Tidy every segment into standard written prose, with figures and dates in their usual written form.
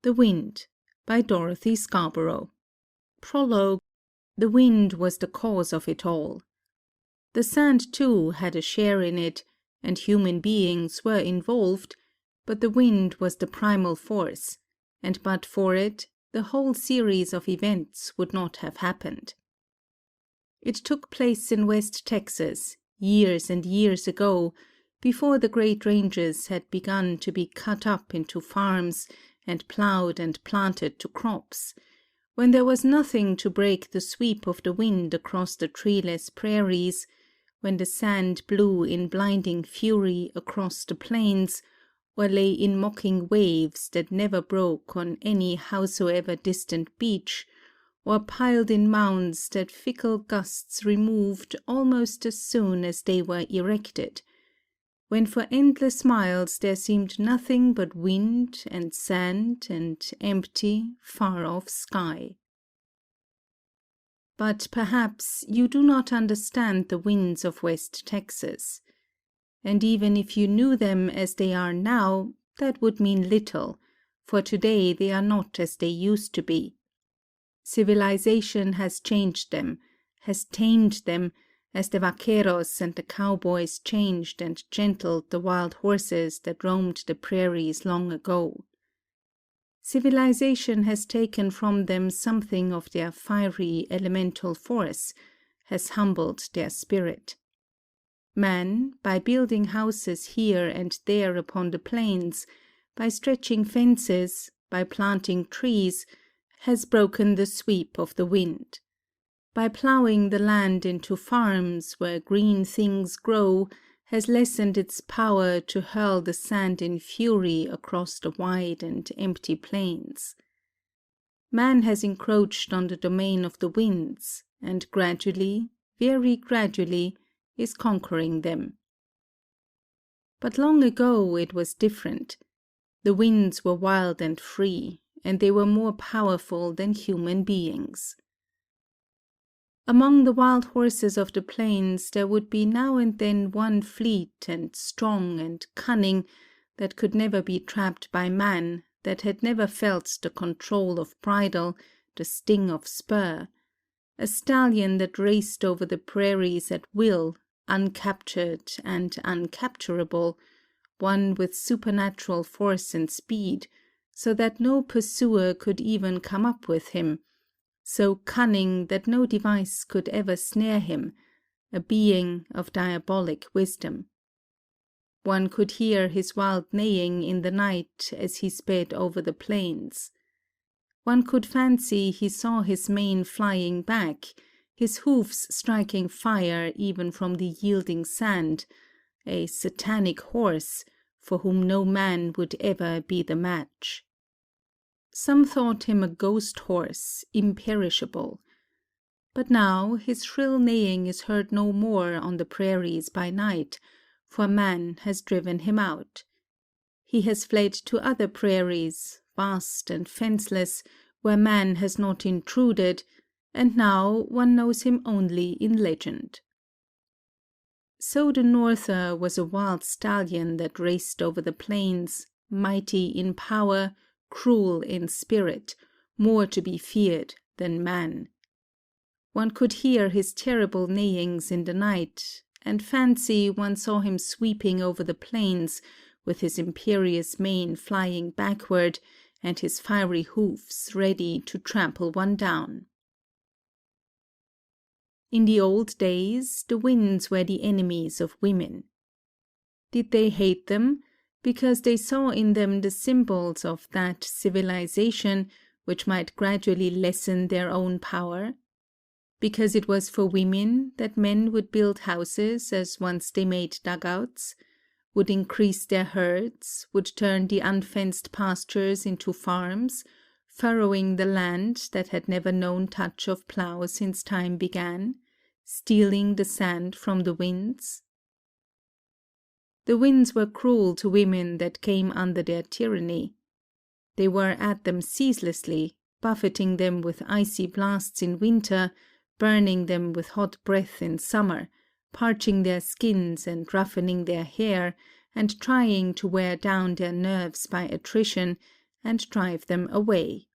The Wind by Dorothy Scarborough. Prologue. The wind was the cause of it all. The sand, too, had a share in it, and human beings were involved, but the wind was the primal force, and but for it, the whole series of events would not have happened. It took place in West Texas, years and years ago, before the great ranges had begun to be cut up into farms and plowed and planted to crops, when there was nothing to break the sweep of the wind across the treeless prairies, when the sand blew in blinding fury across the plains, or lay in mocking waves that never broke on any howsoever distant beach, or piled in mounds that fickle gusts removed almost as soon as they were erected, when for endless miles there seemed nothing but wind and sand and empty, far-off sky. But perhaps you do not understand the winds of West Texas, and even if you knew them as they are now, that would mean little, for today they are not as they used to be. Civilization has changed them, has tamed them, as the vaqueros and the cowboys changed and gentled the wild horses that roamed the prairies long ago. Civilization has taken from them something of their fiery elemental force, has humbled their spirit. Man, by building houses here and there upon the plains, by stretching fences, by planting trees, has broken the sweep of the wind. By ploughing the land into farms where green things grow, has lessened its power to hurl the sand in fury across the wide and empty plains. Man has encroached on the domain of the winds, and gradually, very gradually, is conquering them. But long ago it was different. The winds were wild and free, and they were more powerful than human beings. Among the wild horses of the plains there would be now and then one fleet and strong and cunning that could never be trapped by man, that had never felt the control of bridle, the sting of spur, a stallion that raced over the prairies at will, uncaptured and uncapturable, one with supernatural force and speed, so that no pursuer could even come up with him, so cunning that no device could ever snare him, a being of diabolic wisdom. One could hear his wild neighing in the night as he sped over the plains. One could fancy he saw his mane flying back, his hoofs striking fire even from the yielding sand, a satanic horse, for whom no man would ever be the match. Some thought him a ghost horse, imperishable. But now his shrill neighing is heard no more on the prairies by night, for man has driven him out. He has fled to other prairies, vast and fenceless, where man has not intruded, and now one knows him only in legend. So the Norther was a wild stallion that raced over the plains, mighty in power, cruel in spirit, more to be feared than man. One could hear his terrible neighings in the night, and fancy one saw him sweeping over the plains, with his imperious mane flying backward, and his fiery hoofs ready to trample one down. In the old days, the winds were the enemies of women. Did they hate them? Because they saw in them the symbols of that civilization which might gradually lessen their own power? Because it was for women that men would build houses as once they made dugouts, would increase their herds, would turn the unfenced pastures into farms, furrowing the land that had never known touch of plough since time began, stealing the sand from the winds? The winds were cruel to women that came under their tyranny. They were at them ceaselessly, buffeting them with icy blasts in winter, burning them with hot breath in summer, parching their skins and roughening their hair, and trying to wear down their nerves by attrition, and drive them away.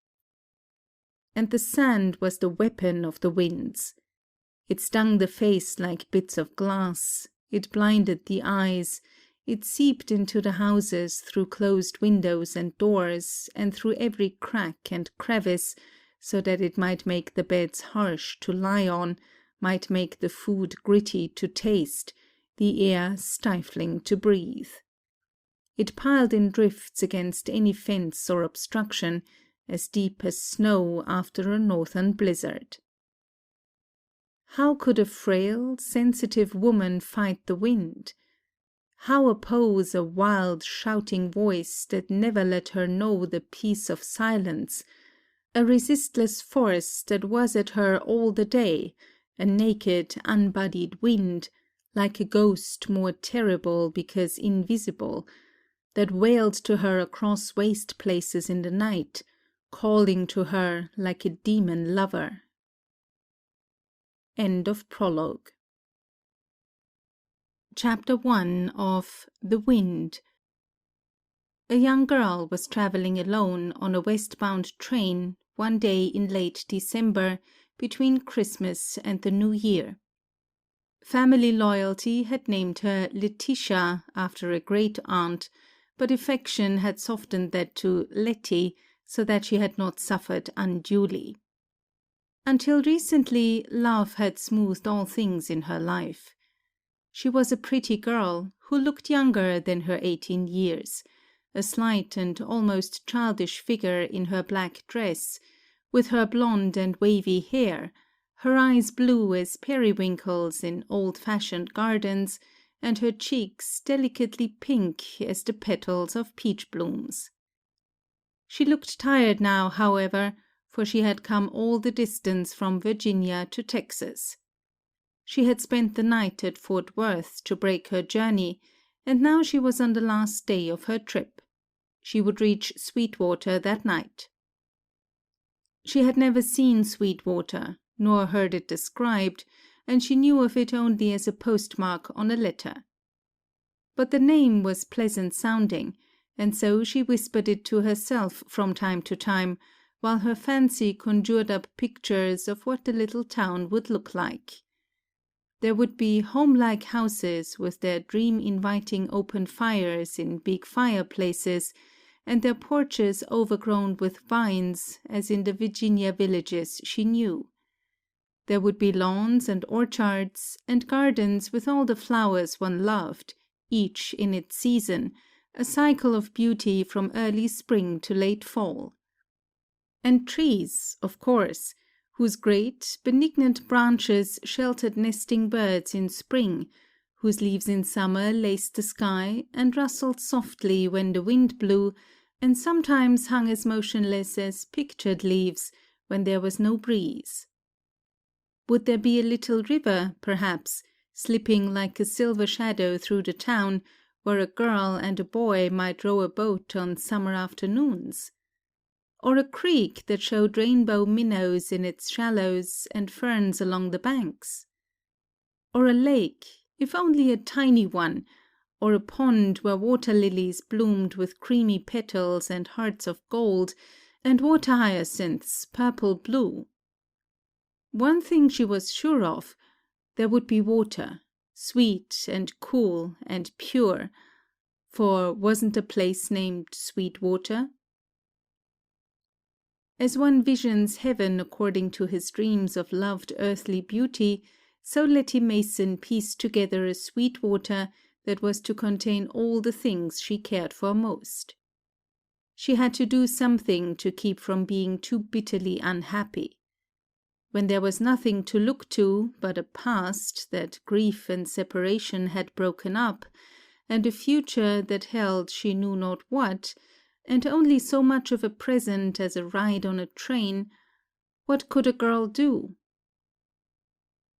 And the sand was the weapon of the winds. It stung the face like bits of glass, it blinded the eyes, it seeped into the houses through closed windows and doors, and through every crack and crevice, so that it might make the beds harsh to lie on, might make the food gritty to taste, the air stifling to breathe. It piled in drifts against any fence or obstruction, as deep as snow after a northern blizzard. How could a frail, sensitive woman fight the wind? How oppose a wild, shouting voice that never let her know the peace of silence, a resistless force that was at her all the day, a naked, unbodied wind, like a ghost more terrible because invisible, that wailed to her across waste places in the night, calling to her like a demon lover. End of prologue. Chapter 1 of The Wind. A young girl was traveling alone on a westbound train one day in late December, between Christmas and the New Year. Family loyalty had named her Letitia after a great-aunt, but affection had softened that to Letty, so that she had not suffered unduly. Until recently, love had smoothed all things in her life. She was a pretty girl, who looked younger than her 18 years, a slight and almost childish figure in her black dress, with her blonde and wavy hair, her eyes blue as periwinkles in old-fashioned gardens, and her cheeks delicately pink as the petals of peach blooms. She looked tired now, however, for she had come all the distance from Virginia to Texas. She had spent the night at Fort Worth to break her journey, and now she was on the last day of her trip. She would reach Sweetwater that night. She had never seen Sweetwater, nor heard it described, and she knew of it only as a postmark on a letter. But the name was pleasant sounding, and so she whispered it to herself from time to time, while her fancy conjured up pictures of what the little town would look like. There would be home-like houses with their dream-inviting open fires in big fireplaces, and their porches overgrown with vines, as in the Virginia villages she knew. There would be lawns and orchards, and gardens with all the flowers one loved, each in its season, a cycle of beauty from early spring to late fall. And trees, of course, whose great, benignant branches sheltered nesting birds in spring, whose leaves in summer laced the sky and rustled softly when the wind blew, and sometimes hung as motionless as pictured leaves when there was no breeze. Would there be a little river, perhaps, slipping like a silver shadow through the town, where a girl and a boy might row a boat on summer afternoons? Or a creek that showed rainbow minnows in its shallows and ferns along the banks? Or a lake, if only a tiny one, or a pond where water lilies bloomed with creamy petals and hearts of gold, and water hyacinths purple-blue? One thing she was sure of, there would be water, sweet and cool and pure, for wasn't the place named Sweetwater? As one visions heaven according to his dreams of loved earthly beauty, so Letty Mason pieced together a Sweetwater that was to contain all the things she cared for most. She had to do something to keep from being too bitterly unhappy. When there was nothing to look to but a past that grief and separation had broken up, and a future that held she knew not what, and only so much of a present as a ride on a train, what could a girl do?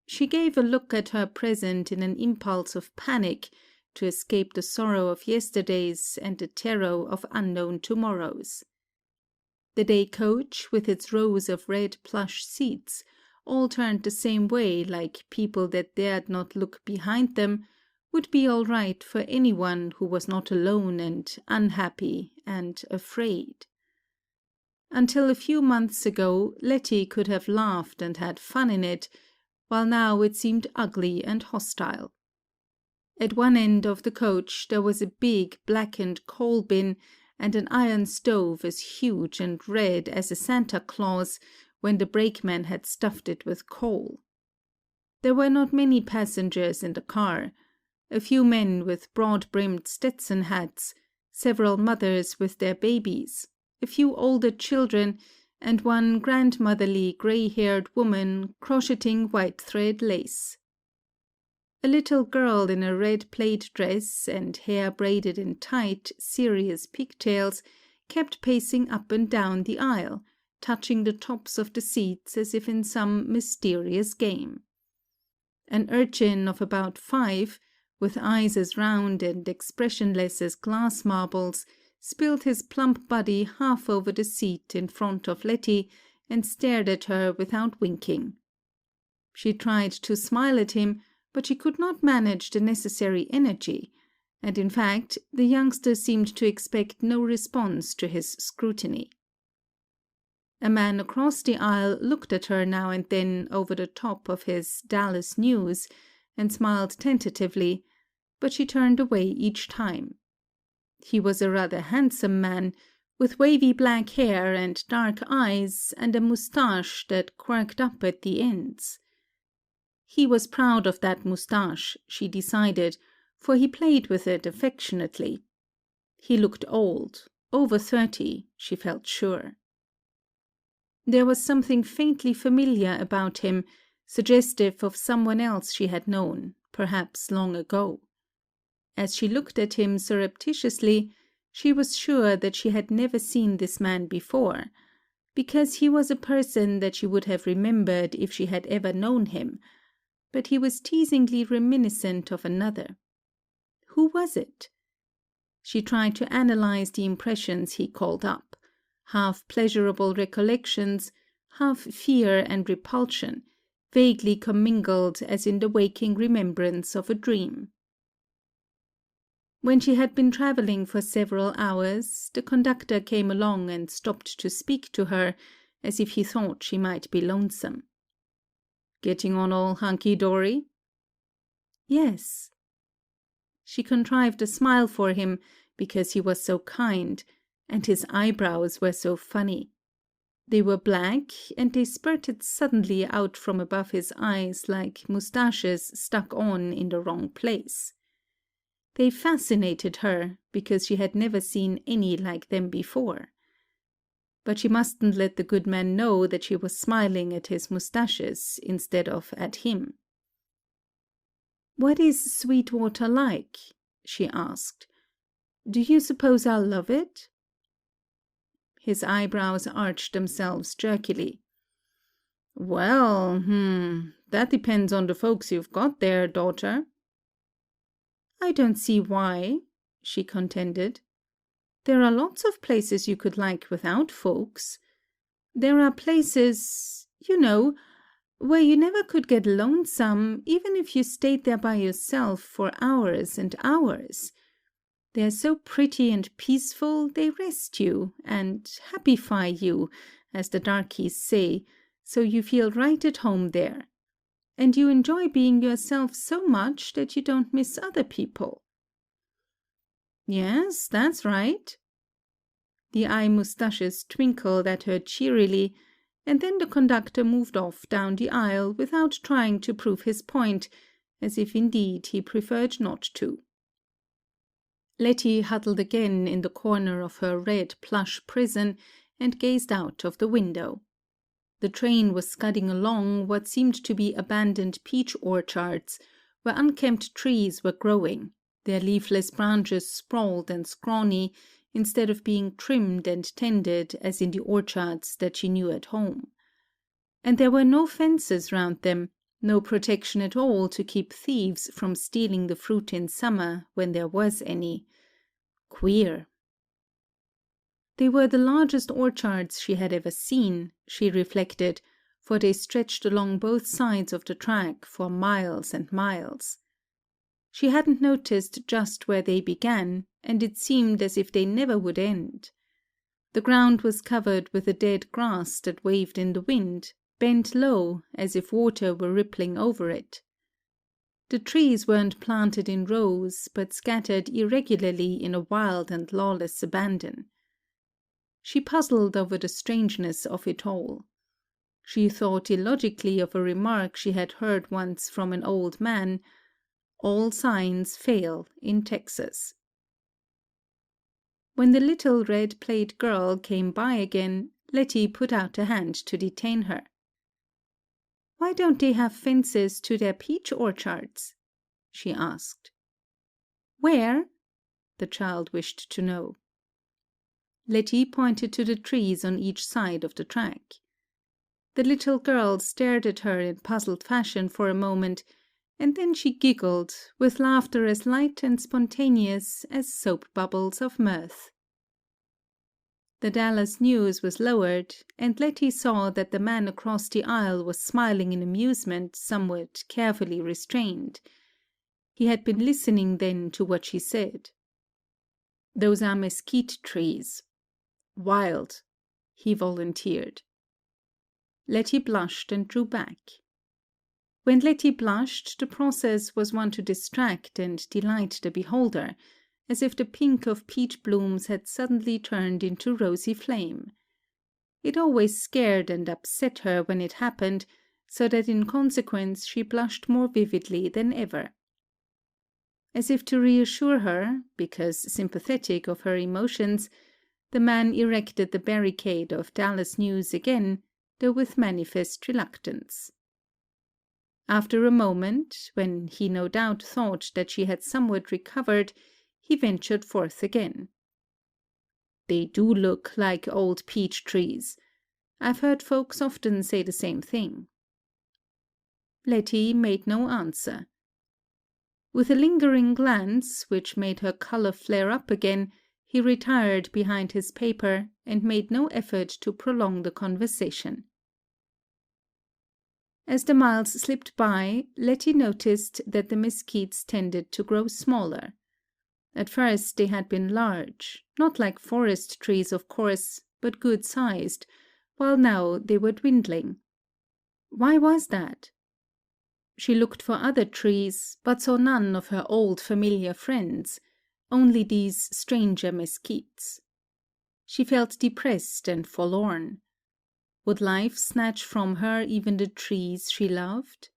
She gave a look at her present in an impulse of panic, to escape the sorrow of yesterdays and the terror of unknown tomorrows. The day coach, with its rows of red plush seats, all turned the same way like people that dared not look behind them, would be all right for anyone who was not alone and unhappy and afraid. Until a few months ago, Letty could have laughed and had fun in it, while now it seemed ugly and hostile. At one end of the coach there was a big blackened coal bin and an iron stove as huge and red as a Santa Claus when the brakeman had stuffed it with coal. There were not many passengers in the car. A few men with broad-brimmed Stetson hats, several mothers with their babies, a few older children, and one grandmotherly gray-haired woman crocheting white thread lace. A little girl in a red plaid dress and hair braided in tight, serious pigtails kept pacing up and down the aisle, touching the tops of the seats as if in some mysterious game. An urchin of about 5, with eyes as round and expressionless as glass marbles, spilled his plump body half over the seat in front of Letty and stared at her without winking. She tried to smile at him, but she could not manage the necessary energy, and in fact the youngster seemed to expect no response to his scrutiny. A man across the aisle looked at her now and then over the top of his Dallas News and smiled tentatively, but she turned away each time. He was a rather handsome man, with wavy black hair and dark eyes and a moustache that quirked up at the ends. He was proud of that moustache, she decided, for he played with it affectionately. He looked old, over 30, she felt sure. There was something faintly familiar about him, suggestive of someone else she had known, perhaps long ago. As she looked at him surreptitiously, she was sure that she had never seen this man before, because he was a person that she would have remembered if she had ever known him, but he was teasingly reminiscent of another. Who was it? She tried to analyze the impressions he called up, half pleasurable recollections, half fear and repulsion, vaguely commingled as in the waking remembrance of a dream. When she had been travelling for several hours, the conductor came along and stopped to speak to her, as if he thought she might be lonesome. "Getting on all hunky-dory?" "Yes." She contrived a smile for him, because he was so kind, and his eyebrows were so funny. They were black, and they spurted suddenly out from above his eyes like moustaches stuck on in the wrong place. They fascinated her, because she had never seen any like them before. But she mustn't let the good man know that she was smiling at his moustaches instead of at him. "What is Sweetwater like?" she asked. "Do you suppose I'll love it?" His eyebrows arched themselves jerkily. "Well, that depends on the folks you've got there, daughter." "I don't see why," she contended. "There are lots of places you could like without folks. There are places, where you never could get lonesome, even if you stayed there by yourself for hours and hours. They're so pretty and peaceful, they rest you and happify you, as the darkies say, so you feel right at home there. And you enjoy being yourself so much that you don't miss other people." "Yes, that's right." The eye moustaches twinkled at her cheerily, and then the conductor moved off down the aisle without trying to prove his point, as if indeed he preferred not to. Letty huddled again in the corner of her red plush prison and gazed out of the window. The train was scudding along what seemed to be abandoned peach orchards, where unkempt trees were growing, their leafless branches sprawled and scrawny, instead of being trimmed and tended as in the orchards that she knew at home. And there were no fences round them, no protection at all to keep thieves from stealing the fruit in summer when there was any. Queer. They were the largest orchards she had ever seen, she reflected, for they stretched along both sides of the track for miles and miles. She hadn't noticed just where they began, and it seemed as if they never would end. The ground was covered with a dead grass that waved in the wind, bent low, as if water were rippling over it. The trees weren't planted in rows, but scattered irregularly in a wild and lawless abandon. She puzzled over the strangeness of it all. She thought illogically of a remark she had heard once from an old man: "All signs fail in Texas." When the little red-plaid girl came by again, Letty put out a hand to detain her. "Why don't they have fences to their peach orchards?" she asked. "Where?" the child wished to know. Letty pointed to the trees on each side of the track. The little girl stared at her in puzzled fashion for a moment, and then she giggled, with laughter as light and spontaneous as soap bubbles of mirth. The Dallas News was lowered, and Letty saw that the man across the aisle was smiling in amusement somewhat carefully restrained. He had been listening then to what she said. "Those are mesquite trees. Wild," he volunteered. Letty blushed and drew back. When Letty blushed, the process was one to distract and delight the beholder, as if the pink of peach blooms had suddenly turned into rosy flame. It always scared and upset her when it happened, so that in consequence she blushed more vividly than ever. As if to reassure her, because sympathetic of her emotions, the man erected the barricade of Dallas News again, though with manifest reluctance. After a moment, when he no doubt thought that she had somewhat recovered, he ventured forth again. "They do look like old peach trees. I've heard folks often say the same thing." Letty made no answer. With a lingering glance, which made her color flare up again, he retired behind his paper, and made no effort to prolong the conversation. As the miles slipped by, Letty noticed that the mesquites tended to grow smaller. At first they had been large, not like forest trees, of course, but good-sized, while now they were dwindling. Why was that? She looked for other trees, but saw none of her old familiar friends, only these stranger mesquites. She felt depressed and forlorn. Would life snatch from her even the trees she loved?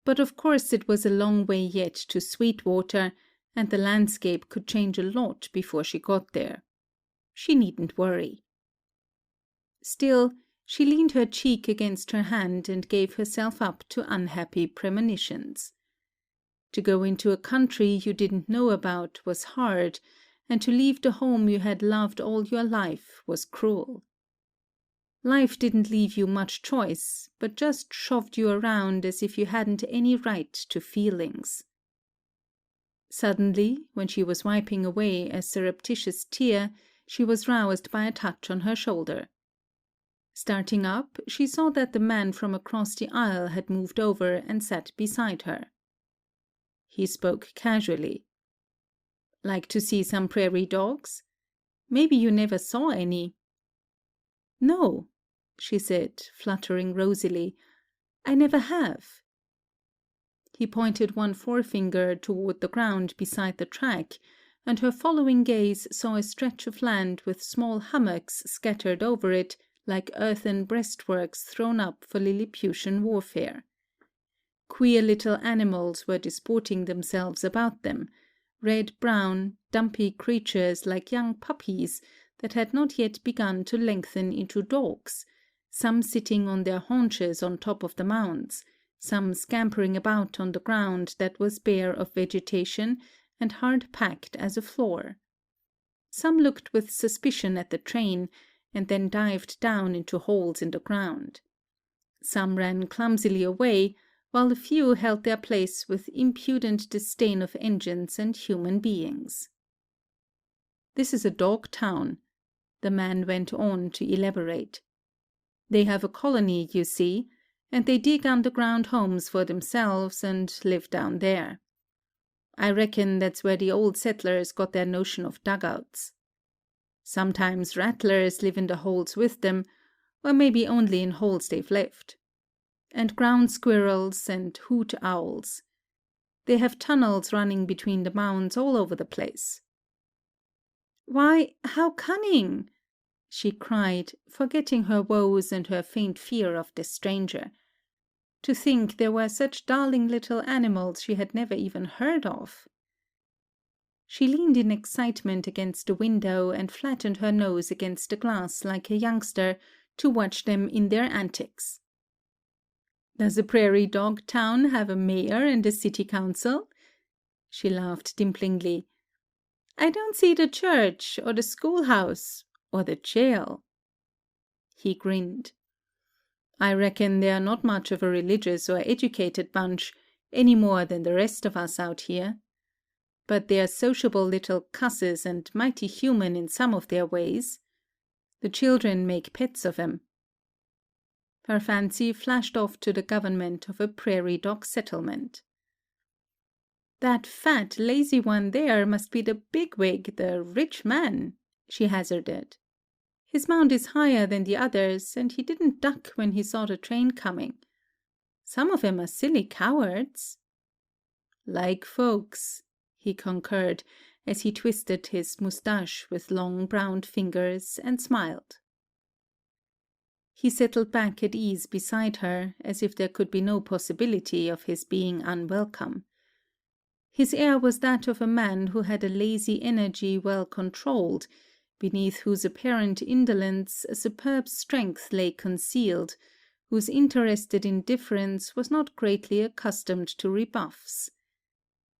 But of course it was a long way yet to Sweetwater, and the landscape could change a lot before she got there. She needn't worry. Still, she leaned her cheek against her hand and gave herself up to unhappy premonitions. To go into a country you didn't know about was hard, and to leave the home you had loved all your life was cruel. Life didn't leave you much choice, but just shoved you around as if you hadn't any right to feelings. Suddenly, when she was wiping away a surreptitious tear, she was roused by a touch on her shoulder. Starting up, she saw that the man from across the aisle had moved over and sat beside her. He spoke casually. "Like to see some prairie dogs? Maybe you never saw any." "No," she said, fluttering rosily. "I never have." He pointed one forefinger toward the ground beside the track, and her following gaze saw a stretch of land with small hummocks scattered over it, like earthen breastworks thrown up for Lilliputian warfare. Queer little animals were disporting themselves about them, red-brown, dumpy creatures like young puppies that had not yet begun to lengthen into dogs, some sitting on their haunches on top of the mounds, some scampering about on the ground that was bare of vegetation and hard-packed as a floor. Some looked with suspicion at the train, and then dived down into holes in the ground. Some ran clumsily away, while a few held their place with impudent disdain of engines and human beings. "This is a dog town," the man went on to elaborate. "They have a colony, you see, and they dig underground homes for themselves and live down there. I reckon that's where the old settlers got their notion of dugouts. Sometimes rattlers live in the holes with them, or maybe only in holes they've left. And ground squirrels and hoot owls. They have tunnels running between the mounds all over the place. "Why, how cunning!" she cried, forgetting her woes and her faint fear of this stranger. To think there were such darling little animals she had never even heard of. She leaned in excitement against the window and flattened her nose against the glass like a youngster to watch them in their antics. "Does a prairie dog town have a mayor and a city council?" She laughed dimplingly. "I don't see the church, or the schoolhouse, or the jail." He grinned. "I reckon they're not much of a religious or educated bunch, any more than the rest of us out here. But they're sociable little cusses and mighty human in some of their ways. The children make pets of 'em." Her fancy flashed off to the government of a prairie dog settlement. "That fat, lazy one there must be the bigwig, the rich man," she hazarded. "His mount is higher than the others, and he didn't duck when he saw the train coming. Some of 'em are silly cowards." "Like folks," he concurred, as he twisted his moustache with long browned fingers and smiled. He settled back at ease beside her, as if there could be no possibility of his being unwelcome. His air was that of a man who had a lazy energy well controlled, beneath whose apparent indolence a superb strength lay concealed, whose interested indifference was not greatly accustomed to rebuffs.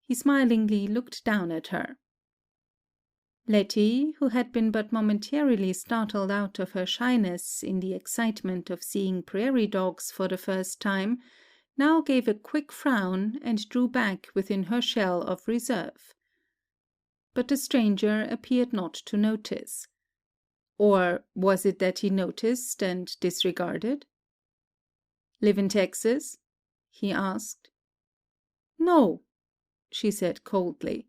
He smilingly looked down at her. Letty, who had been but momentarily startled out of her shyness in the excitement of seeing prairie dogs for the first time, now gave a quick frown and drew back within her shell of reserve. But the stranger appeared not to notice. Or was it that he noticed and disregarded? "Live in Texas?" he asked. "No," she said coldly.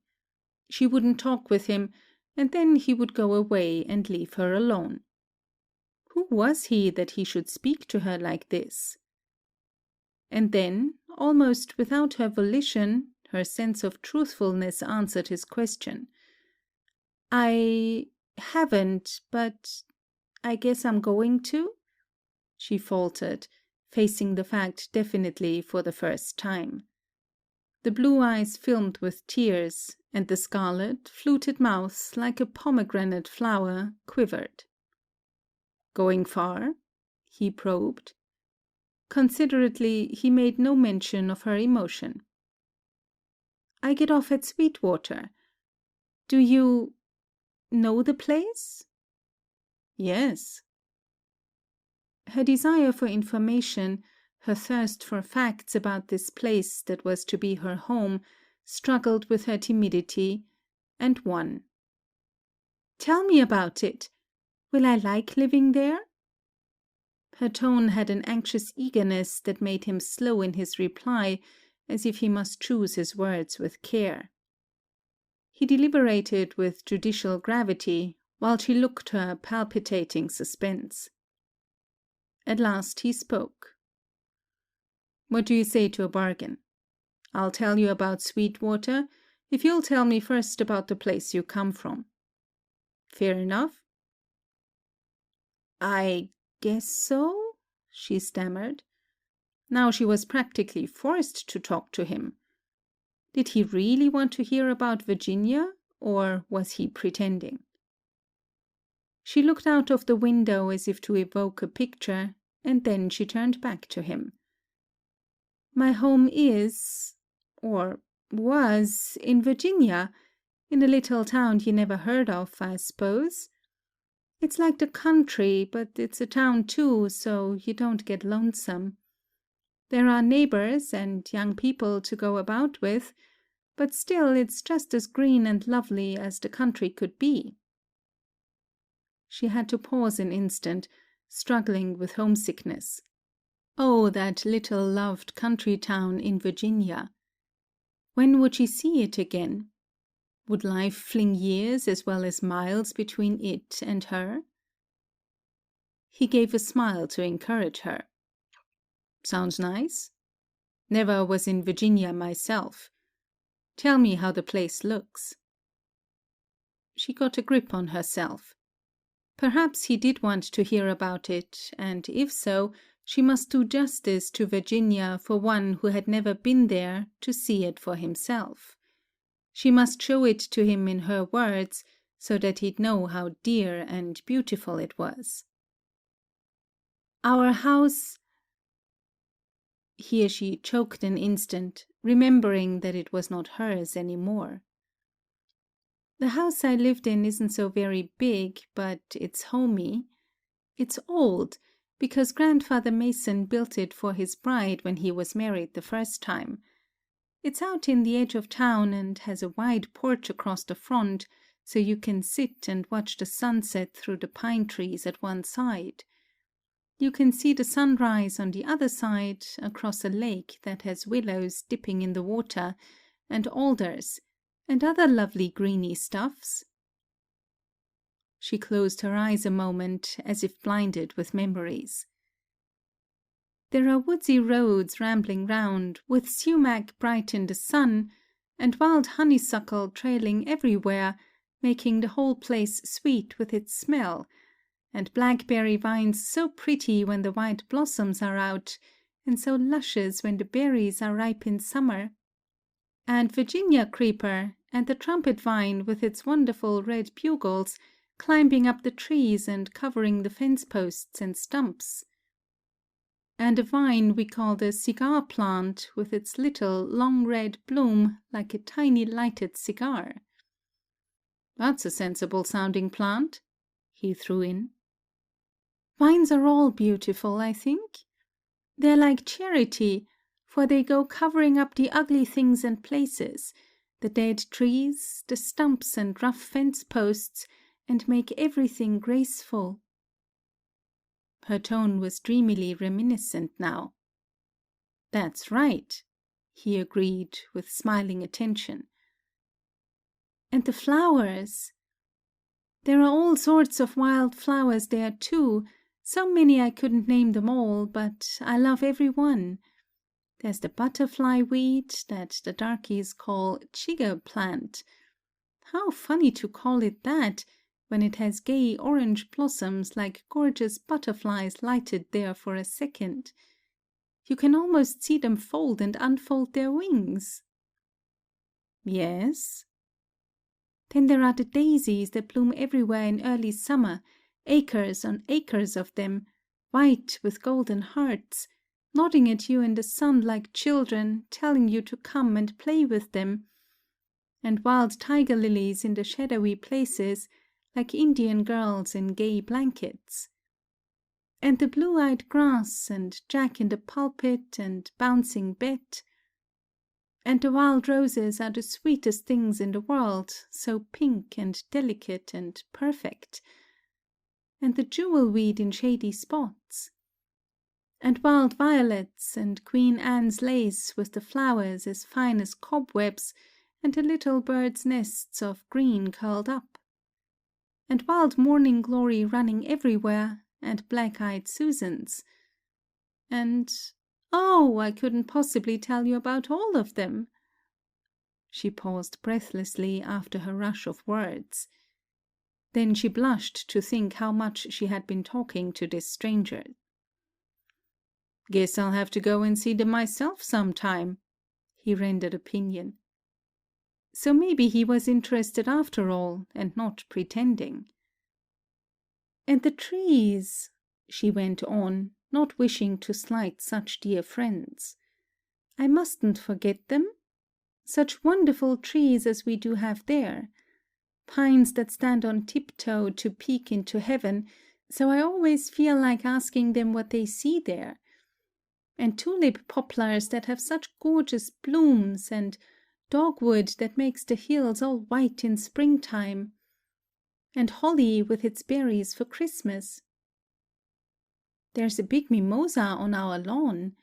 She wouldn't talk with him, and then he would go away and leave her alone. Who was he that he should speak to her like this? And then, almost without her volition, her sense of truthfulness answered his question. "I haven't, but I guess I'm going to," she faltered, facing the fact definitely for the first time. The blue eyes filmed with tears, and the scarlet, fluted mouth, like a pomegranate flower, quivered. "Going far?" he probed. Considerately, he made no mention of her emotion. "I get off at Sweetwater. Do you know the place?" "Yes." Her desire for information, her thirst for facts about this place that was to be her home, struggled with her timidity, and won. "Tell me about it. Will I like living there?" Her tone had an anxious eagerness that made him slow in his reply, as if he must choose his words with care. He deliberated with judicial gravity, while she looked her palpitating suspense. At last he spoke. "What do you say to a bargain? I'll tell you about Sweetwater, if you'll tell me first about the place you come from. Fair enough?" "I guess so," she stammered. Now she was practically forced to talk to him. Did he really want to hear about Virginia, or was he pretending? She looked out of the window as if to evoke a picture, and then she turned back to him. "My home is, or was, in Virginia, in a little town you never heard of, I suppose. It's like the country, but it's a town too, so you don't get lonesome. There are neighbors and young people to go about with, but still it's just as green and lovely as the country could be." She had to pause an instant, struggling with homesickness. Oh, that little loved country town in Virginia. When would she see it again? Would life fling years as well as miles between it and her? He gave a smile to encourage her. Sounds nice. Never was in Virginia myself. Tell me how the place looks. She got a grip on herself. Perhaps he did want to hear about it, and if so, she must do justice to Virginia for one who had never been there to see it for himself. She must show it to him in her words, so that he'd know how dear and beautiful it was. Our house... Here she choked an instant, remembering that it was not hers any more. The house I lived in isn't so very big, but it's homey. It's old, because Grandfather Mason built it for his bride when he was married the first time. It's out in the edge of town and has a wide porch across the front, so you can sit and watch the sunset through the pine trees at one side. You can see the sunrise on the other side, across a lake that has willows dipping in the water, and alders, and other lovely greeny stuffs. She closed her eyes a moment, as if blinded with memories. There are woodsy roads rambling round, with sumac bright in the sun, and wild honeysuckle trailing everywhere, making the whole place sweet with its smell, and blackberry vines so pretty when the white blossoms are out, and so luscious when the berries are ripe in summer, and Virginia creeper, and the trumpet vine with its wonderful red bugles, climbing up the trees and covering the fence posts and stumps, and a vine we call the cigar plant, with its little long red bloom like a tiny lighted cigar. That's a sensible sounding plant, he threw in. Vines are all beautiful, I think. They're like charity, for they go covering up the ugly things and places, the dead trees, the stumps and rough fence posts, and make everything graceful. Her tone was dreamily reminiscent now. That's right, he agreed, with smiling attention. And the flowers. There are all sorts of wild flowers there, too, so many I couldn't name them all, but I love every one. There's the butterfly weed that the darkies call chigger plant. How funny to call it that, when it has gay orange blossoms like gorgeous butterflies lighted there for a second. You can almost see them fold and unfold their wings. Yes. Then there are the daisies that bloom everywhere in early summer, acres on acres of them, white with golden hearts, nodding at you in the sun like children, telling you to come and play with them, and wild tiger lilies in the shadowy places, like Indian girls in gay blankets. And the blue-eyed grass, and Jack in the pulpit, and bouncing Bet. And the wild roses are the sweetest things in the world, so pink and delicate and perfect. And the jewel weed in shady spots. And wild violets, and Queen Anne's lace with the flowers as fine as cobwebs, and the little birds' nests of green curled up. And wild morning glory running everywhere, and black-eyed Susans. And, oh, I couldn't possibly tell you about all of them. She paused breathlessly after her rush of words. Then she blushed to think how much she had been talking to this stranger. Guess I'll have to go and see them myself sometime, he rendered opinion. So maybe he was interested after all, and not pretending. And the trees, she went on, not wishing to slight such dear friends. I mustn't forget them. Such wonderful trees as we do have there. Pines that stand on tiptoe to peek into heaven, so I always feel like asking them what they see there. And tulip poplars that have such gorgeous blooms, and dogwood that makes the hills all white in springtime, and holly with its berries for Christmas. There's a big mimosa on our lawn.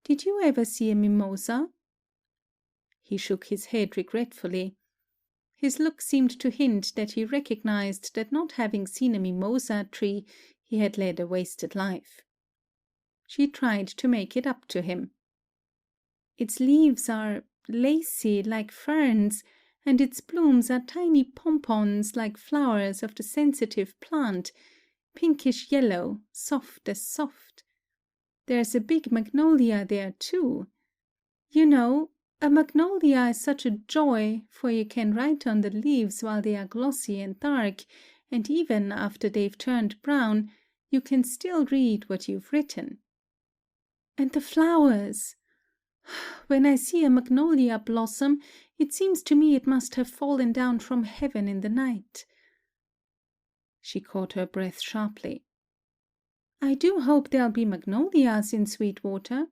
Did you ever see a mimosa? He shook his head regretfully. His look seemed to hint that he recognized that not having seen a mimosa tree, he had led a wasted life. She tried to make it up to him. Its leaves are lacy like ferns, and its blooms are tiny pompons like flowers of the sensitive plant, pinkish yellow, soft as soft. There's a big magnolia there too. You know, a magnolia is such a joy, for you can write on the leaves while they are glossy and dark, and even after they've turned brown, you can still read what you've written. And the flowers! When I see a magnolia blossom, it seems to me it must have fallen down from heaven in the night. She caught her breath sharply. I do hope there'll be magnolias in Sweetwater.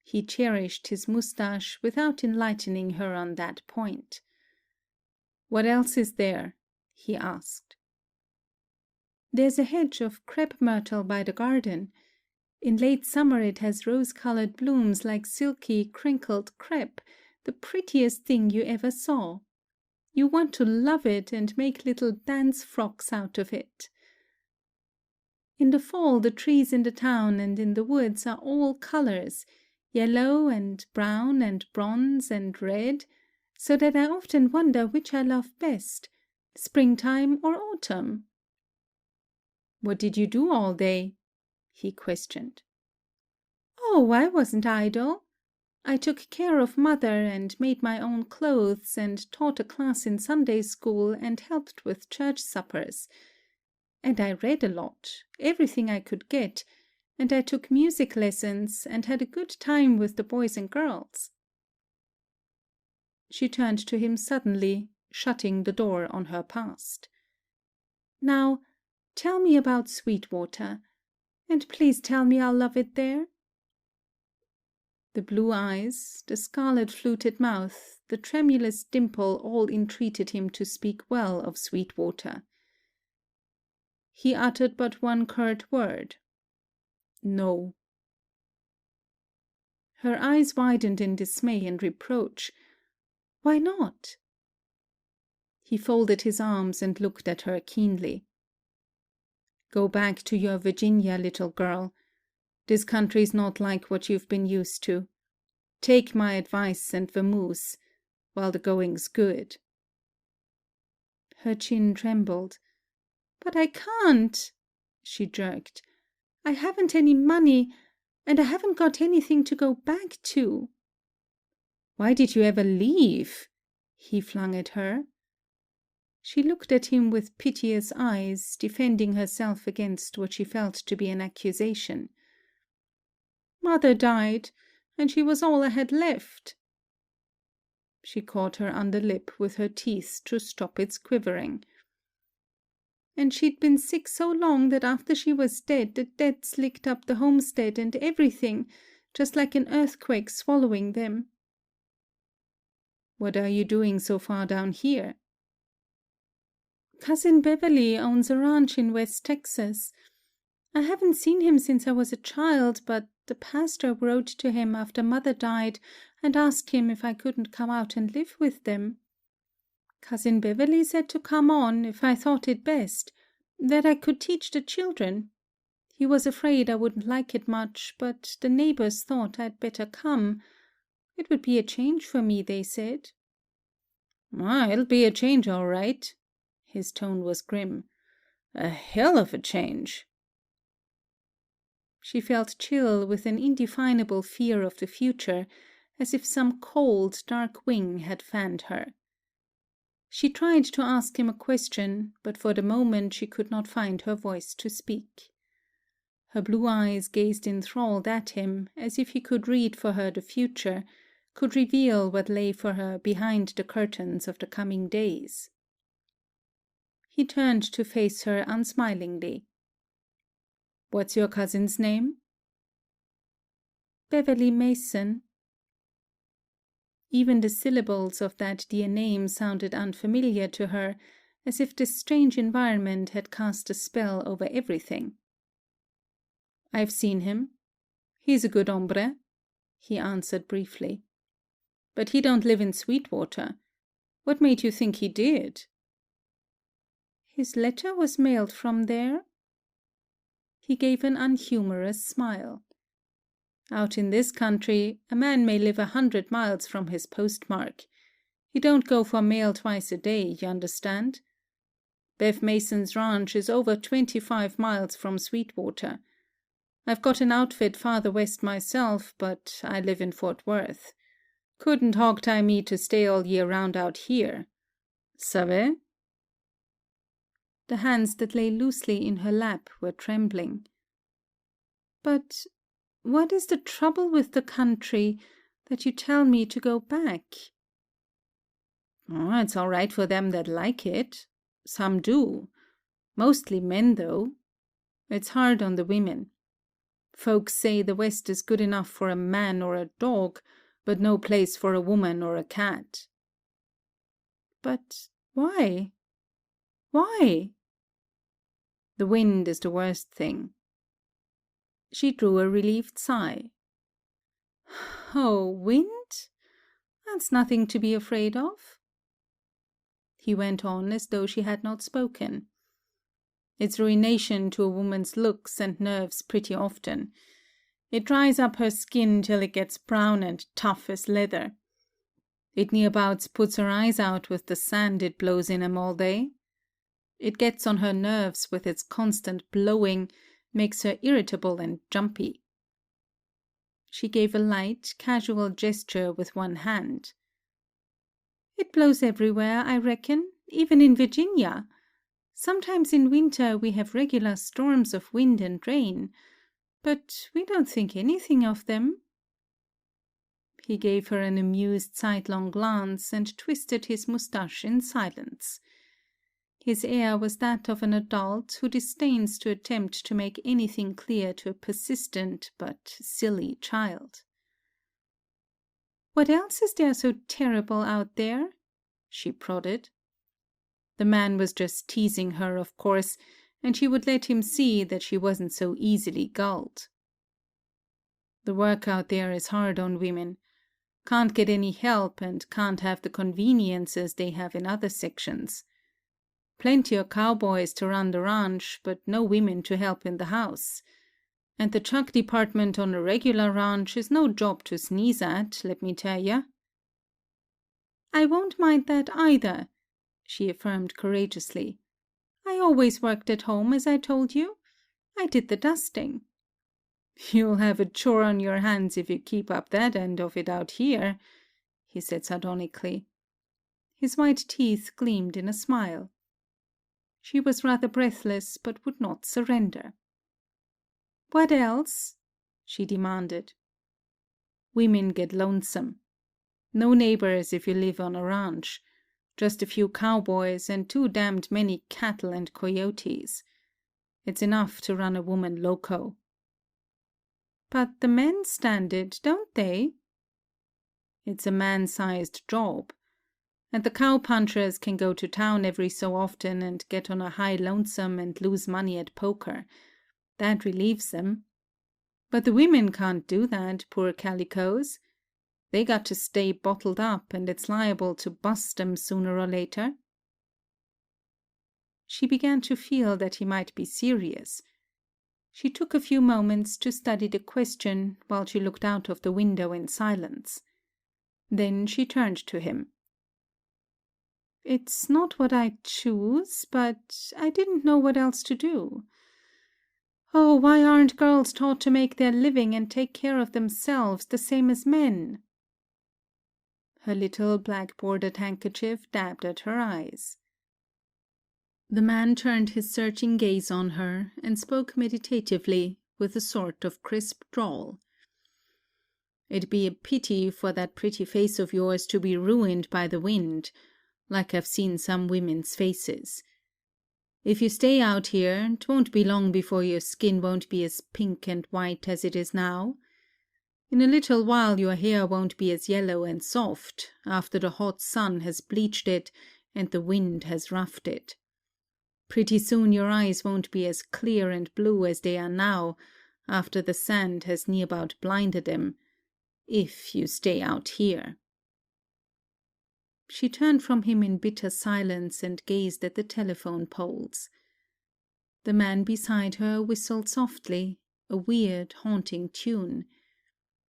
He cherished his moustache without enlightening her on that point. What else is there? He asked. There's a hedge of crab myrtle by the garden. In late summer it has rose-colored blooms like silky, crinkled crepe, the prettiest thing you ever saw. You want to love it and make little dance frocks out of it. In the fall, the trees in the town and in the woods are all colors, yellow and brown and bronze and red, so that I often wonder which I love best, springtime or autumn. What did you do all day? He questioned. Oh, I wasn't idle. I took care of mother and made my own clothes and taught a class in Sunday school and helped with church suppers. And I read a lot, everything I could get, and I took music lessons and had a good time with the boys and girls. She turned to him suddenly, shutting the door on her past. Now, tell me about Sweetwater, and please tell me I'll love it there. The blue eyes, the scarlet-fluted mouth, the tremulous dimple all entreated him to speak well of Sweetwater. He uttered but one curt word. No. Her eyes widened in dismay and reproach. Why not? He folded his arms and looked at her keenly. Go back to your Virginia, little girl. This country's not like what you've been used to. Take my advice and vamoose, while the going's good. Her chin trembled. But I can't, she jerked. I haven't any money, and I haven't got anything to go back to. Why did you ever leave? He flung at her. She looked at him with piteous eyes, defending herself against what she felt to be an accusation. Mother died, and she was all I had left. She caught her under lip with her teeth to stop its quivering. And she'd been sick so long that after she was dead, the deaths licked up the homestead and everything, just like an earthquake swallowing them. What are you doing so far down here? Cousin Beverly owns a ranch in West Texas. I haven't seen him since I was a child, but the pastor wrote to him after Mother died and asked him if I couldn't come out and live with them. Cousin Beverly said to come on if I thought it best, that I could teach the children. He was afraid I wouldn't like it much, but the neighbors thought I'd better come. It would be a change for me, they said. It'll be a change, all right. His tone was grim. A hell of a change. She felt chill with an indefinable fear of the future, as if some cold, dark wing had fanned her. She tried to ask him a question, but for the moment she could not find her voice to speak. Her blue eyes gazed enthralled at him, as if he could read for her the future, could reveal what lay for her behind the curtains of the coming days. He turned to face her unsmilingly. What's your cousin's name? Beverly Mason. Even the syllables of that dear name sounded unfamiliar to her, as if this strange environment had cast a spell over everything. I've seen him. He's a good hombre, he answered briefly. But he don't live in Sweetwater. What made you think he did? His letter was mailed from there. He gave an unhumorous smile. Out in this country, a man may live 100 miles from his postmark. He don't go for mail twice a day, you understand? Bev Mason's ranch is over 25 miles from Sweetwater. I've got an outfit farther west myself, but I live in Fort Worth. Couldn't hog-tie me to stay all year round out here. Savez? The hands that lay loosely in her lap were trembling. But what is the trouble with the country that you tell me to go back? Oh, it's all right for them that like it. Some do. Mostly men, though. It's hard on the women. Folks say the West is good enough for a man or a dog, but no place for a woman or a cat. But why? Why? The wind is the worst thing. She drew a relieved sigh. Oh, wind? That's nothing to be afraid of. He went on as though she had not spoken. It's ruination to a woman's looks and nerves pretty often. It dries up her skin till it gets brown and tough as leather. It nearabouts puts her eyes out with the sand it blows in 'em all day. It gets on her nerves with its constant blowing, makes her irritable and jumpy. She gave a light, casual gesture with one hand. It blows everywhere, I reckon, even in Virginia. Sometimes in winter we have regular storms of wind and rain, but we don't think anything of them. He gave her an amused sidelong glance and twisted his moustache in silence. His air was that of an adult who disdains to attempt to make anything clear to a persistent but silly child. What else is there so terrible out there? She prodded. The man was just teasing her, of course, and she would let him see that she wasn't so easily gulled. The work out there is hard on women. Can't get any help and can't have the conveniences they have in other sections. Plenty of cowboys to run the ranch, but no women to help in the house. And the chuck department on a regular ranch is no job to sneeze at, let me tell ya. I won't mind that either, she affirmed courageously. I always worked at home, as I told you. I did the dusting. You'll have a chore on your hands if you keep up that end of it out here, he said sardonically. His white teeth gleamed in a smile. She was rather breathless, but would not surrender. What else? She demanded. Women get lonesome. No neighbors if you live on a ranch. Just a few cowboys and too damned many cattle and coyotes. It's enough to run a woman loco. But the men stand it, don't they? It's a man-sized job. And the cowpunchers can go to town every so often and get on a high lonesome and lose money at poker. That relieves them. But the women can't do that, poor calicos. They got to stay bottled up, and it's liable to bust them sooner or later. She began to feel that he might be serious. She took a few moments to study the question while she looked out of the window in silence. Then she turned to him. It's not what I choose, but I didn't know what else to do. Oh, why aren't girls taught to make their living and take care of themselves the same as men? Her little black-bordered handkerchief dabbed at her eyes. The man turned his searching gaze on her and spoke meditatively, with a sort of crisp drawl. It'd be a pity for that pretty face of yours to be ruined by the wind, like I've seen some women's faces. If you stay out here, it won't be long before your skin won't be as pink and white as it is now. In a little while your hair won't be as yellow and soft, after the hot sun has bleached it and the wind has roughed it. Pretty soon your eyes won't be as clear and blue as they are now, after the sand has near about blinded them, if you stay out here. She turned from him in bitter silence and gazed at the telephone poles. The man beside her whistled softly, a weird, haunting tune.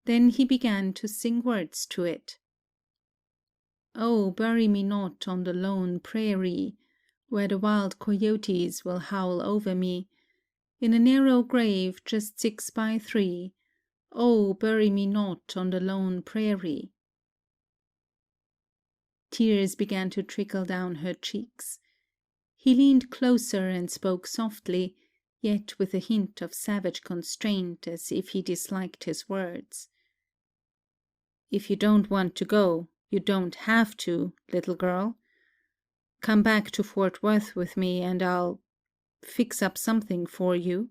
Then he began to sing words to it. "Oh, bury me not on the lone prairie, where the wild coyotes will howl over me, in a narrow grave just 6 by 3. Oh, bury me not on the lone prairie." Tears began to trickle down her cheeks. He leaned closer and spoke softly, yet with a hint of savage constraint, as if he disliked his words. "If you don't want to go, you don't have to, little girl. Come back to Fort Worth with me and I'll fix up something for you."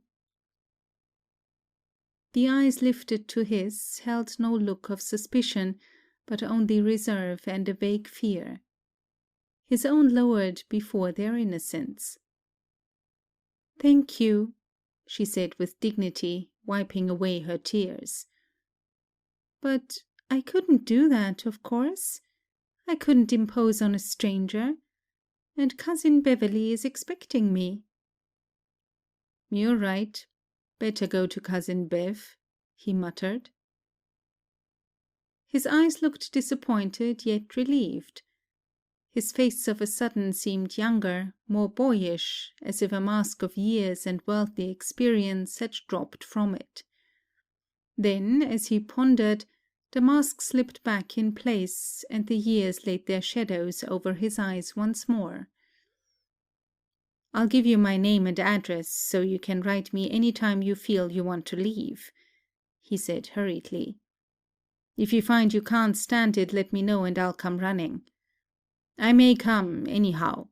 The eyes lifted to his held no look of suspicion, but only reserve and a vague fear. His own lowered before their innocence. "Thank you," she said with dignity, wiping away her tears. "But I couldn't do that, of course. I couldn't impose on a stranger. And Cousin Beverly is expecting me." "You're right. Better go to Cousin Bev," he muttered. His eyes looked disappointed yet relieved. His face of a sudden seemed younger, more boyish, as if a mask of years and worldly experience had dropped from it. Then, as he pondered, the mask slipped back in place, and the years laid their shadows over his eyes once more. "I'll give you my name and address, so you can write me any time you feel you want to leave," he said hurriedly. "If you find you can't stand it, let me know and I'll come running. I may come, anyhow."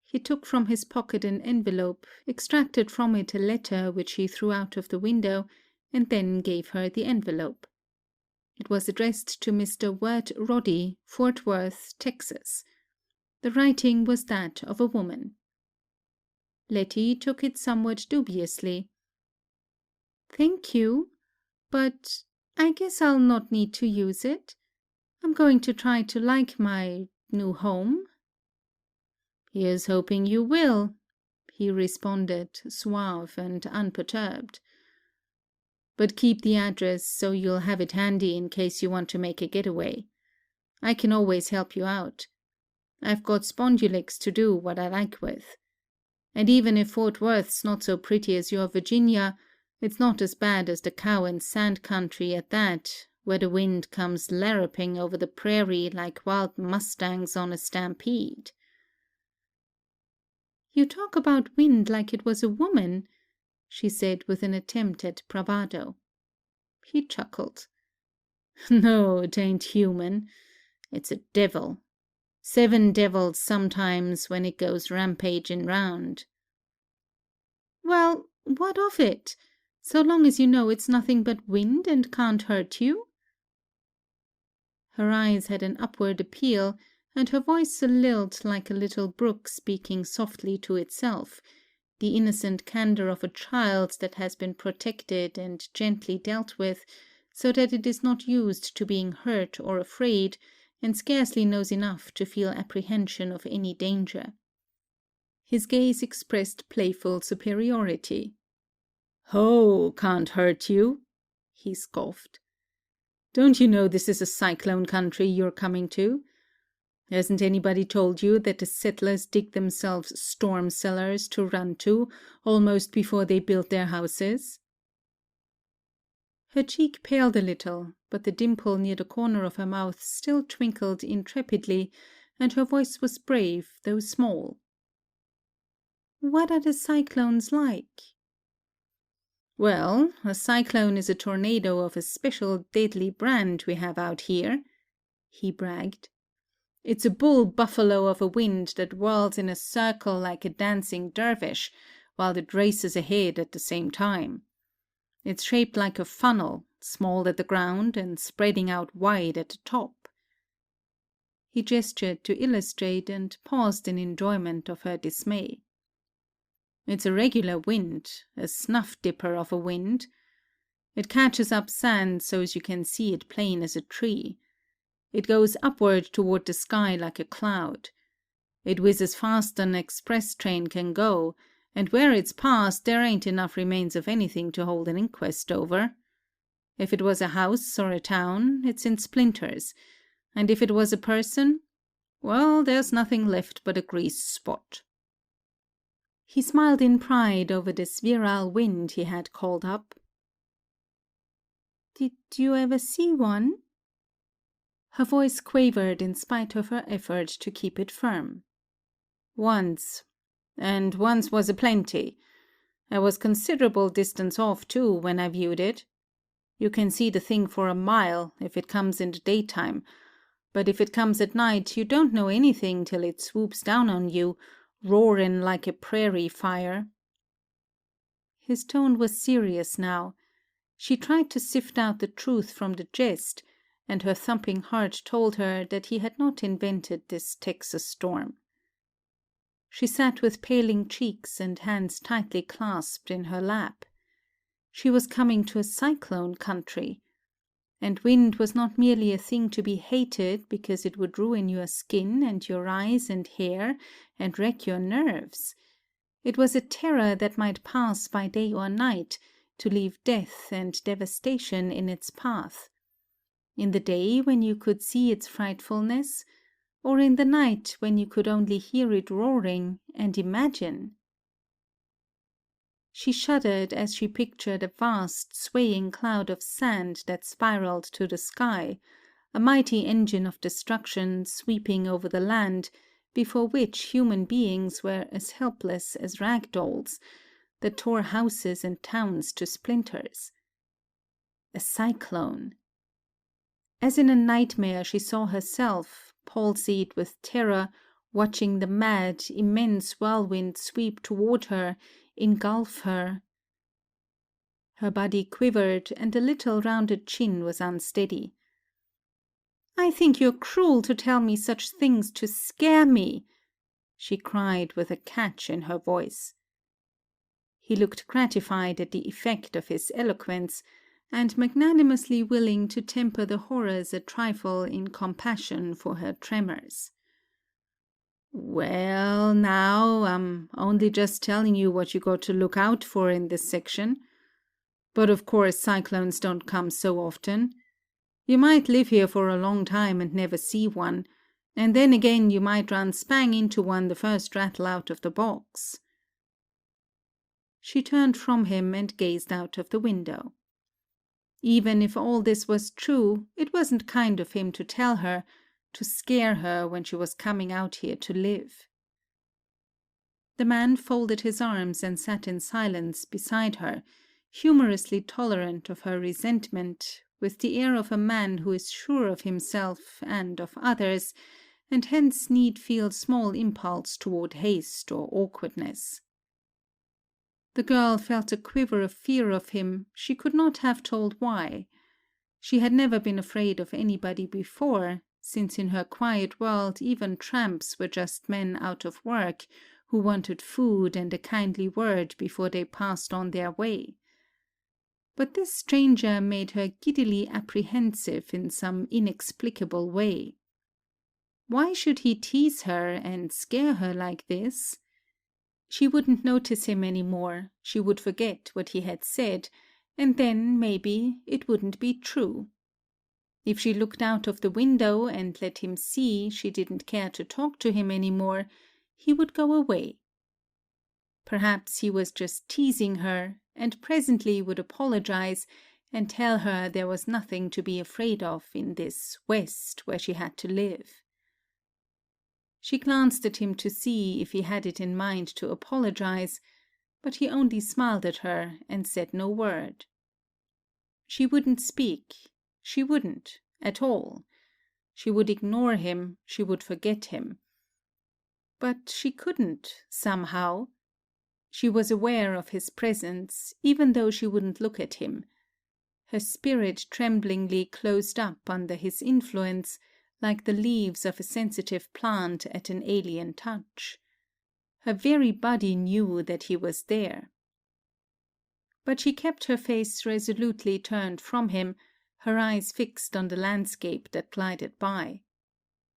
He took from his pocket an envelope, extracted from it a letter which he threw out of the window, and then gave her the envelope. It was addressed to Mr. Wirt Roddy, Fort Worth, Texas. The writing was that of a woman. Letty took it somewhat dubiously. "Thank you, but I guess I'll not need to use it. I'm going to try to like my new home." "Here's hoping you will," he responded, suave and unperturbed. "But keep the address so you'll have it handy in case you want to make a getaway. I can always help you out. I've got spondulics to do what I like with. And even if Fort Worth's not so pretty as your Virginia, it's not as bad as the cow and sand country at that, where the wind comes larruping over the prairie like wild mustangs on a stampede." "You talk about wind like it was a woman," she said with an attempt at bravado. He chuckled. "No, it ain't human. It's a devil. 7 devils sometimes when it goes rampaging round." "Well, what of it? So long as you know it's nothing but wind and can't hurt you." Her eyes had an upward appeal, and her voice a lilt like a little brook speaking softly to itself, the innocent candor of a child that has been protected and gently dealt with, so that it is not used to being hurt or afraid, and scarcely knows enough to feel apprehension of any danger. His gaze expressed playful superiority. "Oh, can't hurt you," he scoffed. "Don't you know this is a cyclone country you're coming to? Hasn't anybody told you that the settlers dig themselves storm cellars to run to almost before they build their houses?" Her cheek paled a little, but the dimple near the corner of her mouth still twinkled intrepidly, and her voice was brave, though small. "What are the cyclones like?" "Well, a cyclone is a tornado of a special deadly brand we have out here," he bragged. "It's a bull buffalo of a wind that whirls in a circle like a dancing dervish, while it races ahead at the same time. It's shaped like a funnel, small at the ground and spreading out wide at the top." He gestured to illustrate and paused in enjoyment of her dismay. "It's a regular wind, a snuff-dipper of a wind. It catches up sand so's you can see it plain as a tree. It goes upward toward the sky like a cloud. It whizzes faster than an express train can go, and where it's passed there ain't enough remains of anything to hold an inquest over. If it was a house or a town, it's in splinters, and if it was a person, well, there's nothing left but a grease spot." He smiled in pride over this virile wind he had called up. "Did you ever see one?" Her voice quavered in spite of her effort to keep it firm. "Once. And once was a plenty. I was considerable distance off, too, when I viewed it. You can see the thing for a mile, if it comes in the daytime, but if it comes at night, you don't know anything till it swoops down on you, roaring like a prairie fire." His tone was serious now. She tried to sift out the truth from the jest, and her thumping heart told her that he had not invented this Texas storm. She sat with paling cheeks and hands tightly clasped in her lap. She was coming to a cyclone country, and wind was not merely a thing to be hated because it would ruin your skin and your eyes and hair and wreck your nerves. It was a terror that might pass by day or night, to leave death and devastation in its path. In the day when you could see its frightfulness, or in the night when you could only hear it roaring and imagine. She shuddered as she pictured a vast, swaying cloud of sand that spiraled to the sky, a mighty engine of destruction sweeping over the land, before which human beings were as helpless as rag dolls, that tore houses and towns to splinters. A cyclone. As in a nightmare she saw herself, palsied with terror, watching the mad, immense whirlwind sweep toward her, engulf her. Her body quivered, and the little rounded chin was unsteady. "I think you're cruel to tell me such things to scare me," she cried with a catch in her voice. He looked gratified at the effect of his eloquence, and magnanimously willing to temper the horrors a trifle in compassion for her tremors. "Well, now, I'm only just telling you what you got to look out for in this section. But of course cyclones don't come so often. You might live here for a long time and never see one, and then again you might run spang into one the first rattle out of the box." She turned from him and gazed out of the window. Even if all this was true, it wasn't kind of him to tell her, to scare her when she was coming out here to live. The man folded his arms and sat in silence beside her, humorously tolerant of her resentment, with the air of a man who is sure of himself and of others, and hence need feel small impulse toward haste or awkwardness. The girl felt a quiver of fear of him, she could not have told why. She had never been afraid of anybody before, since in her quiet world even tramps were just men out of work, who wanted food and a kindly word before they passed on their way. But this stranger made her giddily apprehensive in some inexplicable way. Why should he tease her and scare her like this? She wouldn't notice him any more, she would forget what he had said, and then, maybe, it wouldn't be true. If she looked out of the window and let him see she didn't care to talk to him any more, he would go away. Perhaps he was just teasing her, and presently would apologize and tell her there was nothing to be afraid of in this West where she had to live. She glanced at him to see if he had it in mind to apologize, but he only smiled at her and said no word. She wouldn't speak. She wouldn't, at all. She would ignore him, she would forget him. But she couldn't, somehow. She was aware of his presence, even though she wouldn't look at him. Her spirit tremblingly closed up under his influence, like the leaves of a sensitive plant at an alien touch. Her very body knew that he was there. But she kept her face resolutely turned from him, her eyes fixed on the landscape that glided by.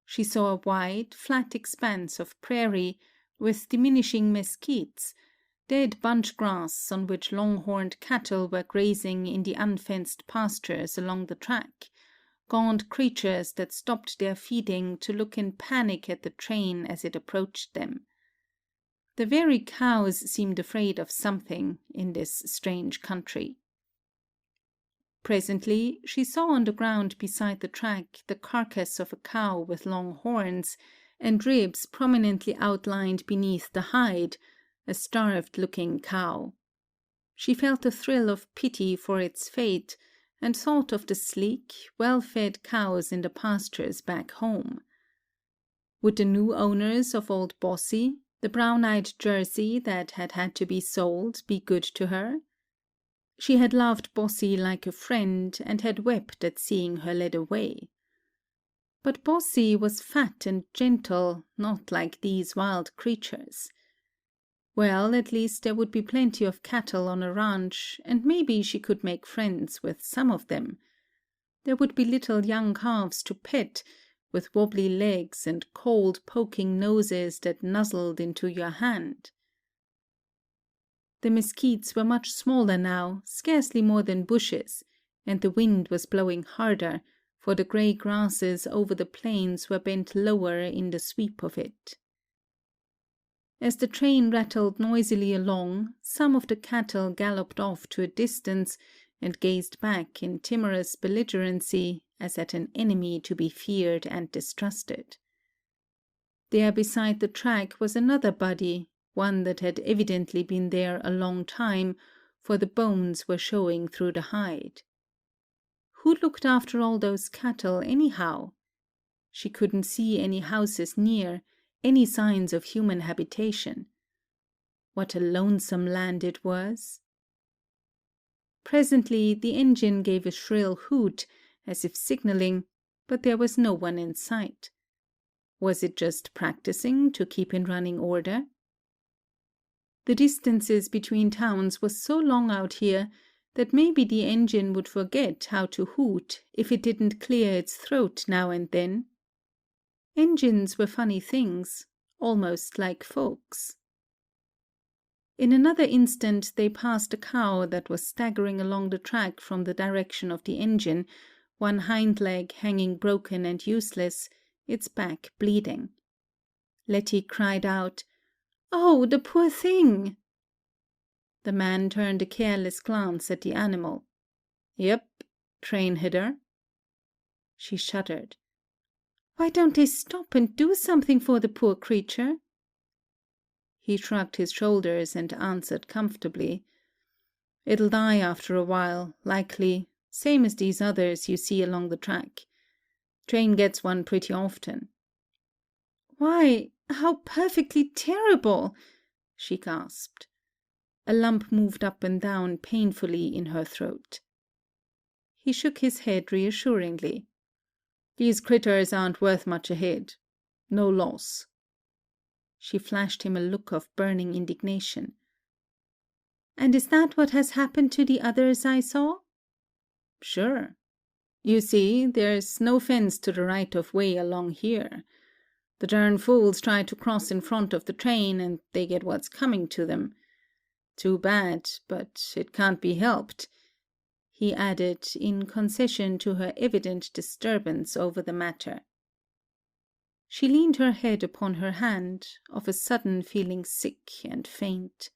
She saw a wide, flat expanse of prairie, with diminishing mesquites, dead bunch grass on which long-horned cattle were grazing in the unfenced pastures along the track, gaunt creatures that stopped their feeding to look in panic at the train as it approached them. The very cows seemed afraid of something in this strange country. Presently she saw on the ground beside the track the carcass of a cow with long horns, and ribs prominently outlined beneath the hide, a starved-looking cow. She felt a thrill of pity for its fate, and thought of the sleek, well-fed cows in the pastures back home. Would the new owners of old Bossy, the brown-eyed Jersey that had had to be sold, be good to her? She had loved Bossy like a friend, and had wept at seeing her led away. But Bossy was fat and gentle, not like these wild creatures. Well, at least there would be plenty of cattle on a ranch, and maybe she could make friends with some of them. There would be little young calves to pet, with wobbly legs and cold poking noses that nuzzled into your hand. The mesquites were much smaller now, scarcely more than bushes, and the wind was blowing harder, for the grey grasses over the plains were bent lower in the sweep of it. As the train rattled noisily along, some of the cattle galloped off to a distance and gazed back in timorous belligerency as at an enemy to be feared and distrusted. There beside the track was another body, one that had evidently been there a long time, for the bones were showing through the hide. Who looked after all those cattle, anyhow? She couldn't see any houses near, any signs of human habitation. What a lonesome land it was! Presently the engine gave a shrill hoot, as if signaling, but there was no one in sight. Was it just practicing to keep in running order? The distances between towns was so long out here that maybe the engine would forget how to hoot if it didn't clear its throat now and then. Engines were funny things, almost like folks. In another instant they passed a cow that was staggering along the track from the direction of the engine, one hind leg hanging broken and useless, its back bleeding. Letty cried out, "Oh, the poor thing!" The man turned a careless glance at the animal. "Yep, train hit her." She shuddered. "Why don't they stop and do something for the poor creature?" He shrugged his shoulders and answered comfortably, "It'll die after a while, likely, same as these others you see along the track. Train gets one pretty often." "Why, how perfectly terrible!" she gasped. A lump moved up and down painfully in her throat. He shook his head reassuringly. "These critters aren't worth much a head. No loss." She flashed him a look of burning indignation. "And is that what has happened to the others I saw?" "Sure. You see, there's no fence to the right of way along here. The darn fools try to cross in front of the train, and they get what's coming to them. Too bad, but it can't be helped," he added, in concession to her evident disturbance over the matter. She leaned her head upon her hand, of a sudden feeling sick and faint.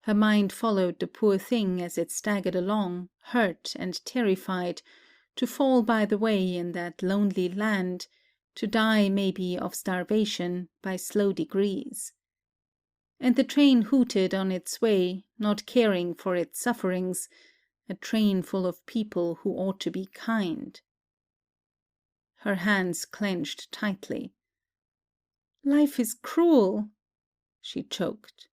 Her mind followed the poor thing as it staggered along, hurt and terrified, to fall by the way in that lonely land, to die maybe of starvation by slow degrees. And the train hooted on its way, not caring for its sufferings, a train full of people who ought to be kind. Her hands clenched tightly. "Life is cruel," she choked.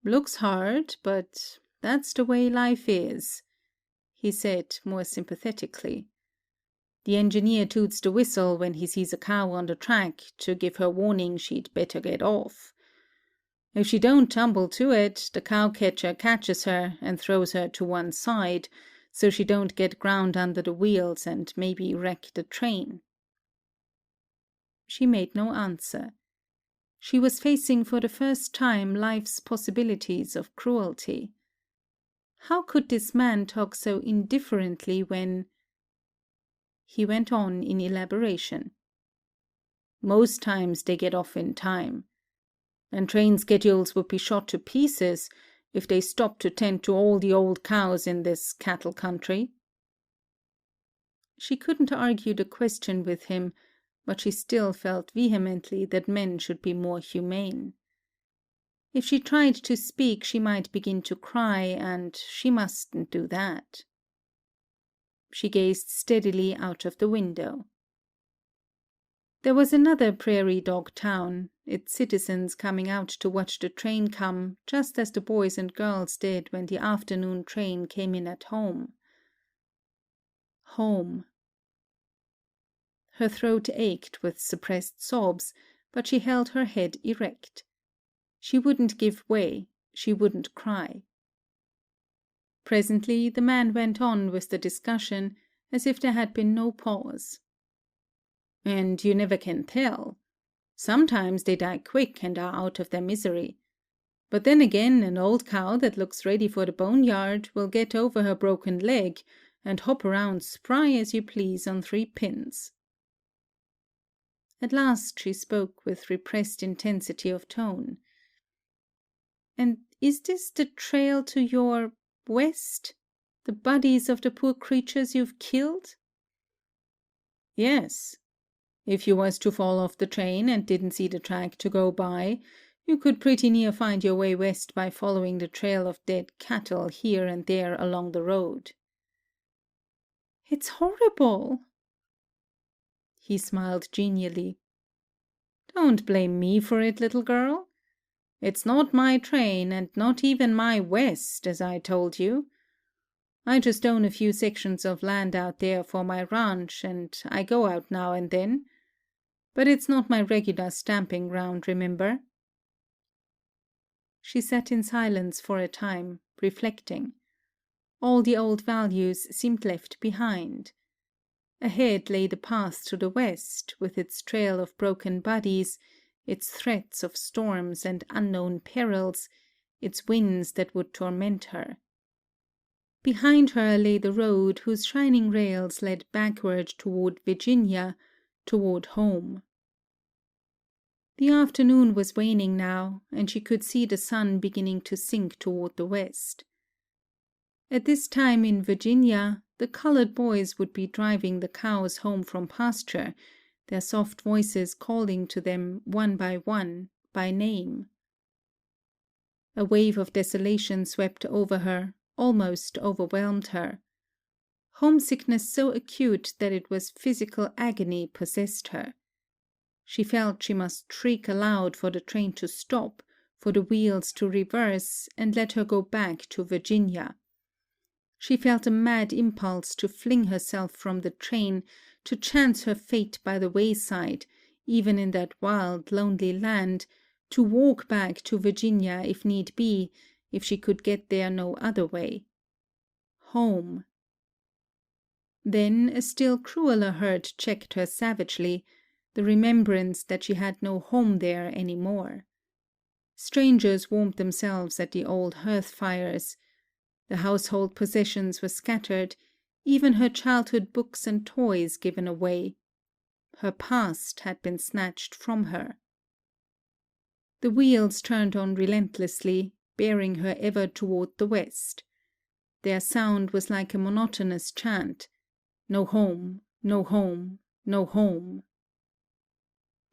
"Looks hard, but that's the way life is," he said more sympathetically. "The engineer toots the whistle when he sees a cow on the track to give her warning she'd better get off. If she don't tumble to it, the cow-catcher catches her and throws her to one side, so she don't get ground under the wheels and maybe wreck the train." She made no answer. She was facing for the first time life's possibilities of cruelty. How could this man talk so indifferently when... He went on in elaboration. "Most times they get off in time. And train schedules would be shot to pieces if they stopped to tend to all the old cows in this cattle country." She couldn't argue the question with him, but she still felt vehemently that men should be more humane. If she tried to speak, she might begin to cry, and she mustn't do that. She gazed steadily out of the window. There was another prairie dog town, its citizens coming out to watch the train come, just as the boys and girls did when the afternoon train came in at home. Home. Her throat ached with suppressed sobs, but she held her head erect. She wouldn't give way, she wouldn't cry. Presently the man went on with the discussion as if there had been no pause. "And you never can tell. Sometimes they die quick and are out of their misery. But then again, an old cow that looks ready for the boneyard will get over her broken leg and hop around spry as you please on 3 pins. At last she spoke with repressed intensity of tone. "And is this the trail to your west? The bodies of the poor creatures you've killed?" "Yes. If you was to fall off the train and didn't see the track to go by, you could pretty near find your way west by following the trail of dead cattle here and there along the road." "It's horrible." He smiled genially. "Don't blame me for it, little girl. It's not my train, and not even my west, as I told you. I just own a few sections of land out there for my ranch, and I go out now and then. But it's not my regular stamping ground, remember." She sat in silence for a time, reflecting. All the old values seemed left behind. Ahead lay the path to the west, with its trail of broken bodies, its threats of storms and unknown perils, its winds that would torment her. Behind her lay the road whose shining rails led backward toward Virginia, toward home. The afternoon was waning now, and she could see the sun beginning to sink toward the west. At this time in Virginia, the colored boys would be driving the cows home from pasture, their soft voices calling to them one by one, by name. A wave of desolation swept over her, almost overwhelmed her. Homesickness so acute that it was physical agony possessed her. She felt she must shriek aloud for the train to stop, for the wheels to reverse, and let her go back to Virginia. She felt a mad impulse to fling herself from the train, to chance her fate by the wayside, even in that wild, lonely land, to walk back to Virginia if need be, if she could get there no other way. Home. Then a still crueler hurt checked her savagely, the remembrance that she had no home there any more. Strangers warmed themselves at the old hearth fires. The household possessions were scattered, even her childhood books and toys given away. Her past had been snatched from her. The wheels turned on relentlessly, bearing her ever toward the west. Their sound was like a monotonous chant. No home, no home, no home.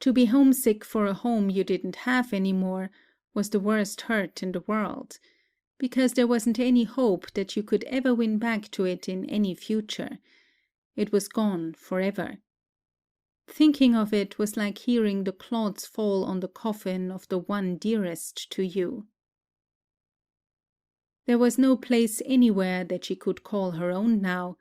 To be homesick for a home you didn't have anymore was the worst hurt in the world, because there wasn't any hope that you could ever win back to it in any future. It was gone forever. Thinking of it was like hearing the clods fall on the coffin of the one dearest to you. There was no place anywhere that she could call her own now,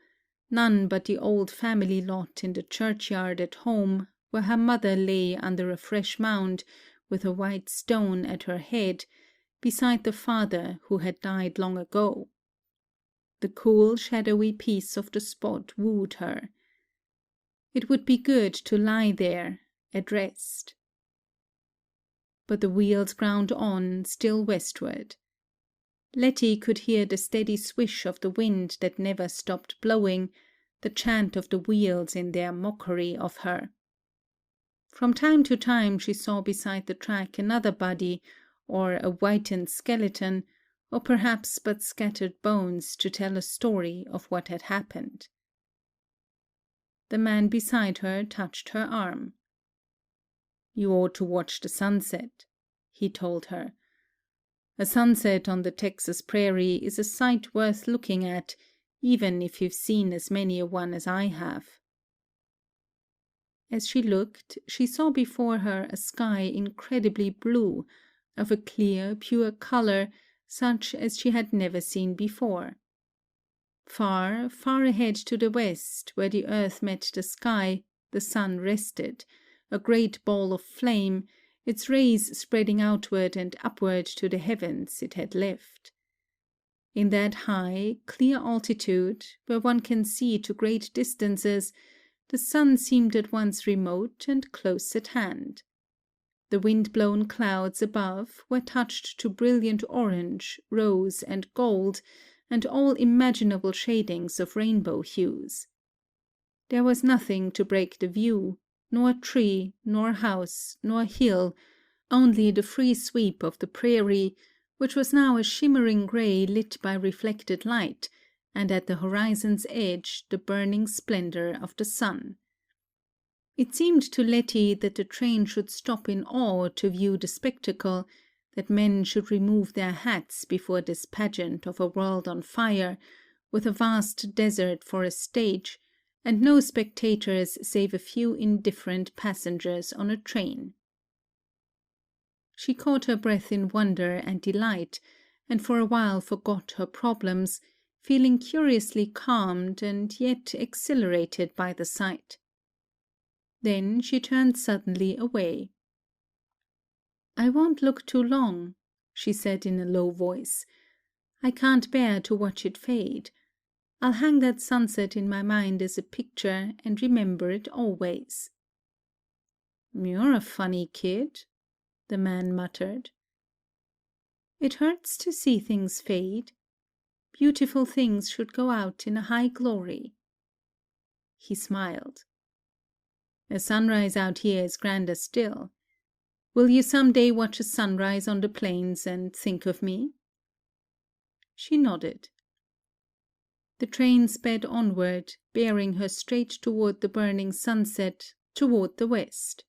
none but the old family lot in the churchyard at home, where her mother lay under a fresh mound, with a white stone at her head, beside the father who had died long ago. The cool, shadowy peace of the spot wooed her. It would be good to lie there, at rest. But the wheels ground on, still westward. Letty could hear the steady swish of the wind that never stopped blowing, the chant of the wheels in their mockery of her. From time to time she saw beside the track another body, or a whitened skeleton, or perhaps but scattered bones to tell a story of what had happened. The man beside her touched her arm. "You ought to watch the sunset," he told her. "A sunset on the Texas prairie is a sight worth looking at, even if you've seen as many a one as I have." As she looked, she saw before her a sky incredibly blue, of a clear, pure color, such as she had never seen before. Far, far ahead to the west, where the earth met the sky, the sun rested, a great ball of flame, its rays spreading outward and upward to the heavens it had left. In that high, clear altitude, where one can see to great distances, the sun seemed at once remote and close at hand. The wind-blown clouds above were touched to brilliant orange, rose, and gold, and all imaginable shadings of rainbow hues. There was nothing to break the view, nor tree, nor house, nor hill, only the free sweep of the prairie, which was now a shimmering gray lit by reflected light, and at the horizon's edge the burning splendor of the sun. It seemed to Letty that the train should stop in awe to view the spectacle, that men should remove their hats before this pageant of a world on fire, with a vast desert for a stage, and no spectators save a few indifferent passengers on a train. She caught her breath in wonder and delight, and for a while forgot her problems, feeling curiously calmed and yet exhilarated by the sight. Then she turned suddenly away. "I won't look too long," she said in a low voice. "I can't bear to watch it fade. I'll hang that sunset in my mind as a picture and remember it always." "You're a funny kid," the man muttered. "It hurts to see things fade. Beautiful things should go out in a high glory." He smiled. "A sunrise out here is grander still. Will you some day watch a sunrise on the plains and think of me?" She nodded. The train sped onward, bearing her straight toward the burning sunset, toward the west.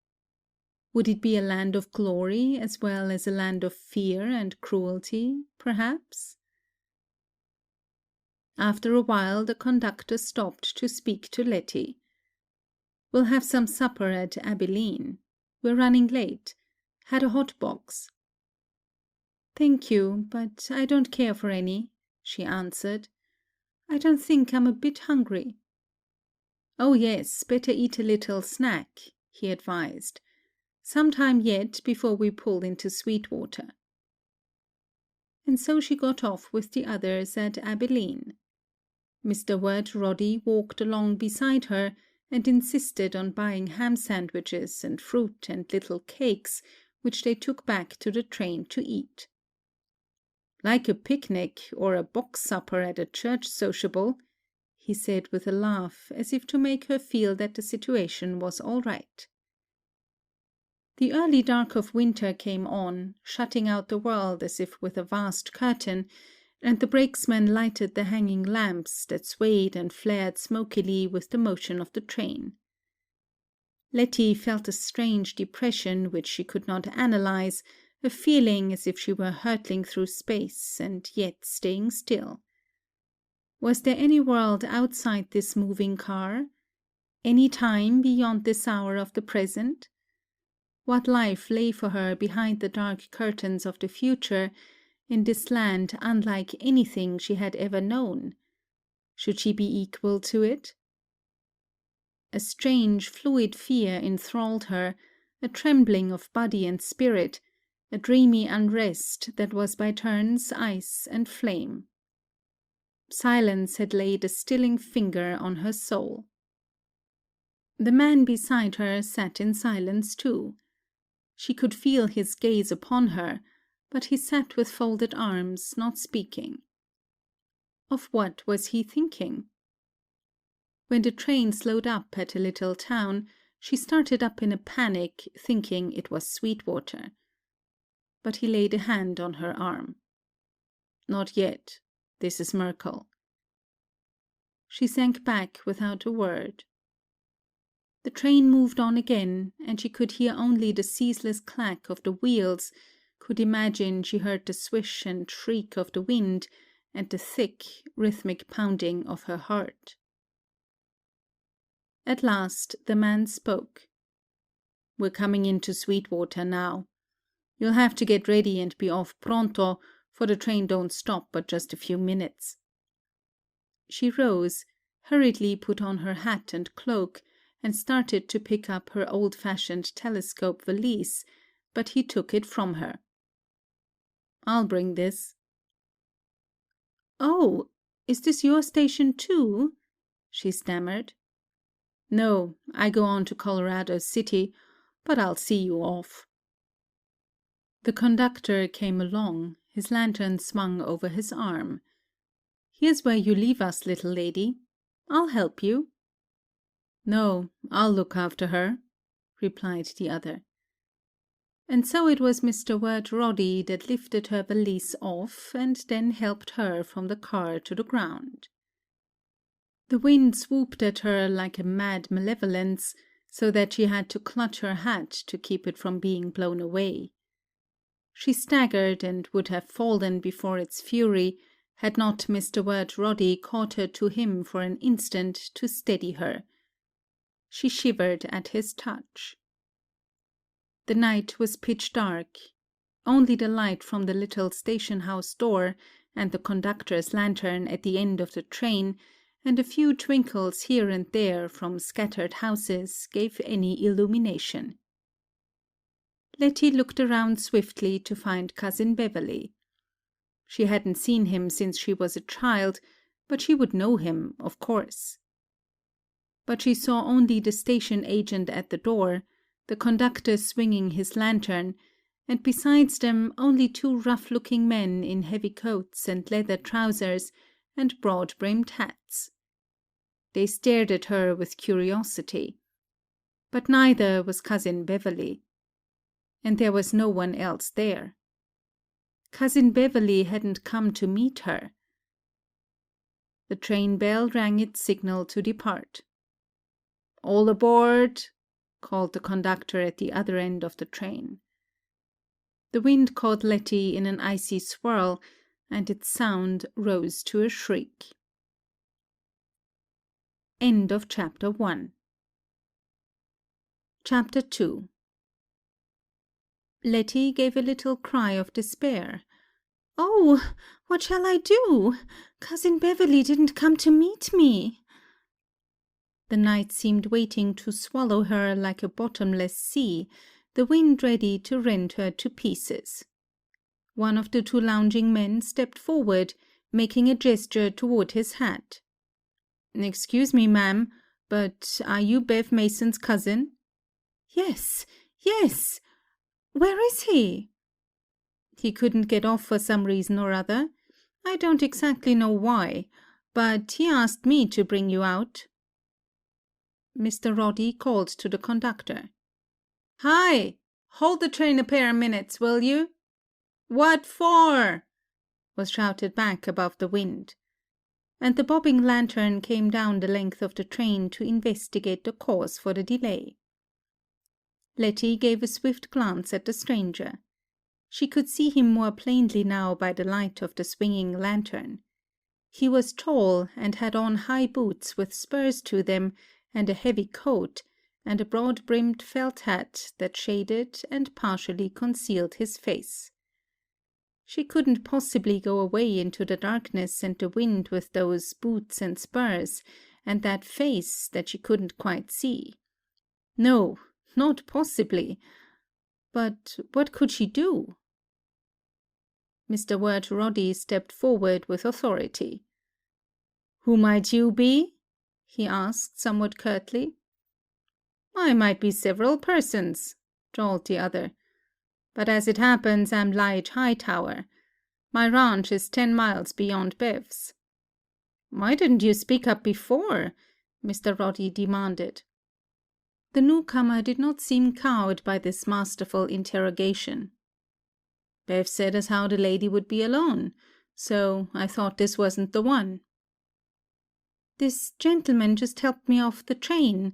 Would it be a land of glory as well as a land of fear and cruelty, perhaps? After a while the conductor stopped to speak to Letty. "We'll have some supper at Availle. We're running late. Had a hot box." "Thank you, but I don't care for any," she answered. "I don't think I'm a bit hungry." "Oh yes, better eat a little snack," he advised. "Some time yet before we pull into Sweetwater." And so she got off with the others at Availle. Mr. Wirt Roddy walked along beside her, and insisted on buying ham sandwiches and fruit and little cakes, which they took back to the train to eat. "Like a picnic or a box supper at a church sociable," he said with a laugh, as if to make her feel that the situation was all right. The early dark of winter came on, shutting out the world as if with a vast curtain, and the brakesman lighted the hanging lamps that swayed and flared smokily with the motion of the train. Letty felt a strange depression which she could not analyze, a feeling as if she were hurtling through space and yet staying still. Was there any world outside this moving car? Any time beyond this hour of the present? What life lay for her behind the dark curtains of the future, in this land unlike anything she had ever known? Should she be equal to it? A strange, fluid fear enthralled her, a trembling of body and spirit, a dreamy unrest that was by turns ice and flame. Silence had laid a stilling finger on her soul. The man beside her sat in silence too. She could feel his gaze upon her, but he sat with folded arms, not speaking. Of what was he thinking? When the train slowed up at a little town, she started up in a panic, thinking it was Sweetwater. But he laid a hand on her arm. "Not yet. This is Merkel." She sank back without a word. The train moved on again, and she could hear only the ceaseless clack of the wheels, could imagine she heard the swish and shriek of the wind, and the thick, rhythmic pounding of her heart. At last the man spoke. "We're coming into Sweetwater now. You'll have to get ready and be off pronto, for the train don't stop but just a few minutes." She rose, hurriedly put on her hat and cloak, and started to pick up her old-fashioned telescope valise, but he took it from her. "I'll bring this." "Oh, is this your station too?" she stammered. "No, I go on to Colorado City, but I'll see you off." The conductor came along, his lantern swung over his arm. "Here's where you leave us, little lady. I'll help you." "No, I'll look after her," replied the other. And so it was Mr. Wirt Roddy that lifted her valise off and then helped her from the car to the ground. The wind swooped at her like a mad malevolence, so that she had to clutch her hat to keep it from being blown away. She staggered and would have fallen before its fury, had not Mr. Wirt Roddy caught her to him for an instant to steady her. She shivered at his touch. The night was pitch dark. Only the light from the little station-house door, and the conductor's lantern at the end of the train, and a few twinkles here and there from scattered houses gave any illumination. Letty looked around swiftly to find Cousin Beverley. She hadn't seen him since she was a child, but she would know him, of course. But she saw only the station agent at the door, the conductor swinging his lantern, and besides them only two rough-looking men in heavy coats and leather trousers and broad-brimmed hats. They stared at her with curiosity. But neither was Cousin Beverley. And there was no one else there. Cousin Beverley hadn't come to meet her. The train bell rang its signal to depart. "All aboard!" called the conductor at the other end of the train. The wind caught Letty in an icy swirl, and its sound rose to a shriek. End of Chapter 1. Chapter 2. Letty gave a little cry of despair. "Oh, what shall I do? Cousin Beverley didn't come to meet me." The night seemed waiting to swallow her like a bottomless sea, the wind ready to rend her to pieces. One of the two lounging men stepped forward, making a gesture toward his hat. "Excuse me, ma'am, but are you Bev Mason's cousin?" "Yes, yes. Where is he?" "He couldn't get off for some reason or other. I don't exactly know why, but he asked me to bring you out." Mr. Roddy called to the conductor. "Hi! Hold the train a pair of minutes, will you?" "What for?" was shouted back above the wind. And the bobbing lantern came down the length of the train to investigate the cause for the delay. Letty gave a swift glance at the stranger. She could see him more plainly now by the light of the swinging lantern. He was tall, and had on high boots with spurs to them, and a heavy coat, and a broad-brimmed felt hat that shaded and partially concealed his face. She couldn't possibly go away into the darkness and the wind with those boots and spurs, and that face that she couldn't quite see. No, not possibly. But what could she do? Mr. Wirt Roddy stepped forward with authority. Who might you be? He asked somewhat curtly. I might be several persons, drawled the other. But as it happens, I'm Lige Hightower. My ranch is 10 miles beyond Bev's. Why didn't you speak up before? Mr. Roddy demanded. The newcomer did not seem cowed by this masterful interrogation. Bev said as how the lady would be alone, so I thought this wasn't the one. This gentleman just helped me off the train,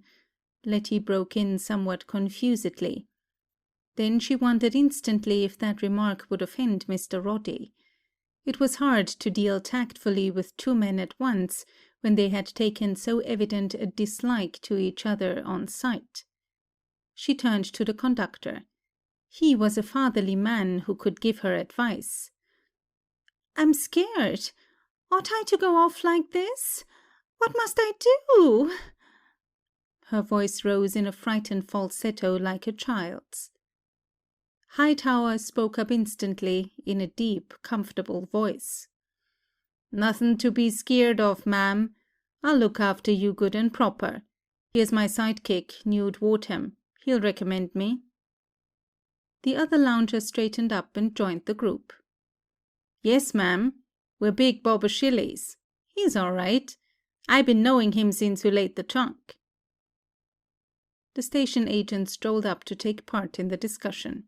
Letty broke in somewhat confusedly. Then she wondered instantly if that remark would offend Mr. Roddy. It was hard to deal tactfully with 2 men at once when they had taken so evident a dislike to each other on sight. She turned to the conductor. He was a fatherly man who could give her advice. "I'm scared. Ought I to go off like this? What must I do?" Her voice rose in a frightened falsetto like a child's. Hightower spoke up instantly in a deep, comfortable voice. "Nothing to be scared of, ma'am. I'll look after you good and proper. Here's my sidekick, Newt Wortham. He'll recommend me." The other lounger straightened up and joined the group. "Yes, ma'am. We're big Bobber Shillies. He's all right. I been knowing him since we laid the trunk." The station agent strolled up to take part in the discussion.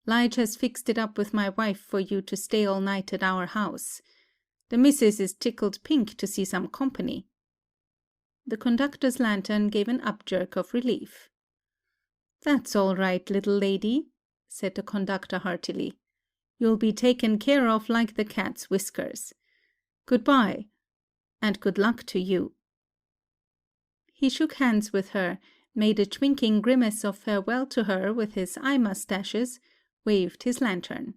"Lige has fixed it up with my wife for you to stay all night at our house. The missus is tickled pink to see some company." The conductor's lantern gave an upjerk of relief. "That's all right, little lady," said the conductor heartily. "You'll be taken care of like the cat's whiskers. Goodbye, and good luck to you." He shook hands with her, made a twinking grimace of farewell to her with his eye mustaches, waved his lantern.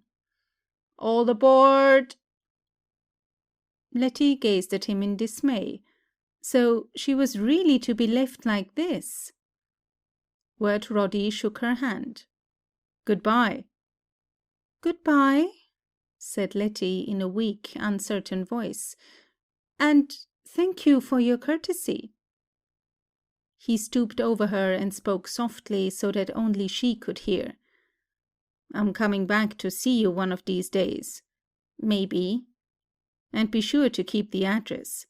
"All aboard!" Letty gazed at him in dismay. So she was really to be left like this? Wirt Roddy shook her hand. "Goodbye." "Goodbye," said Letty in a weak, uncertain voice. "And thank you for your courtesy." He stooped over her and spoke softly so that only she could hear. "I'm coming back to see you one of these days. Maybe. And be sure to keep the address."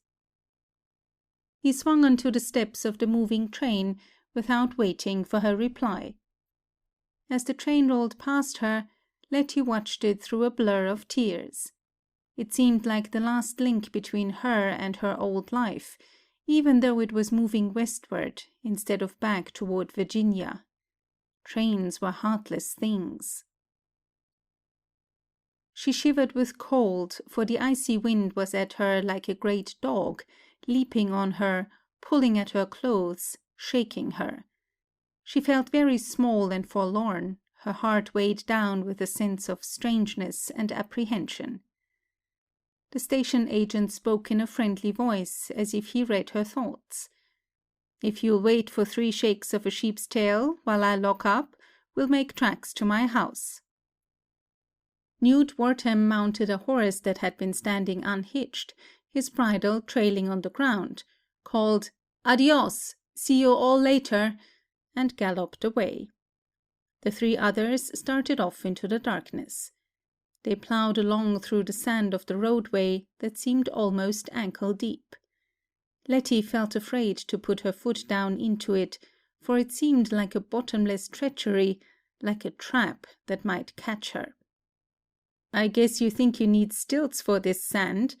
He swung onto the steps of the moving train without waiting for her reply. As the train rolled past her, Letty watched it through a blur of tears. It seemed like the last link between her and her old life, even though it was moving westward instead of back toward Virginia. Trains were heartless things. She shivered with cold, for the icy wind was at her like a great dog, leaping on her, pulling at her clothes, shaking her. She felt very small and forlorn, her heart weighed down with a sense of strangeness and apprehension. The station agent spoke in a friendly voice, as if he read her thoughts. "If you'll wait for 3 shakes of a sheep's tail while I lock up, we'll make tracks to my house." Newt Wortham mounted a horse that had been standing unhitched, his bridle trailing on the ground, called "Adios! See you all later!" and galloped away. The 3 others started off into the darkness. They ploughed along through the sand of the roadway that seemed almost ankle-deep. Letty felt afraid to put her foot down into it, for it seemed like a bottomless treachery, like a trap that might catch her. "I guess you think you need stilts for this sand,"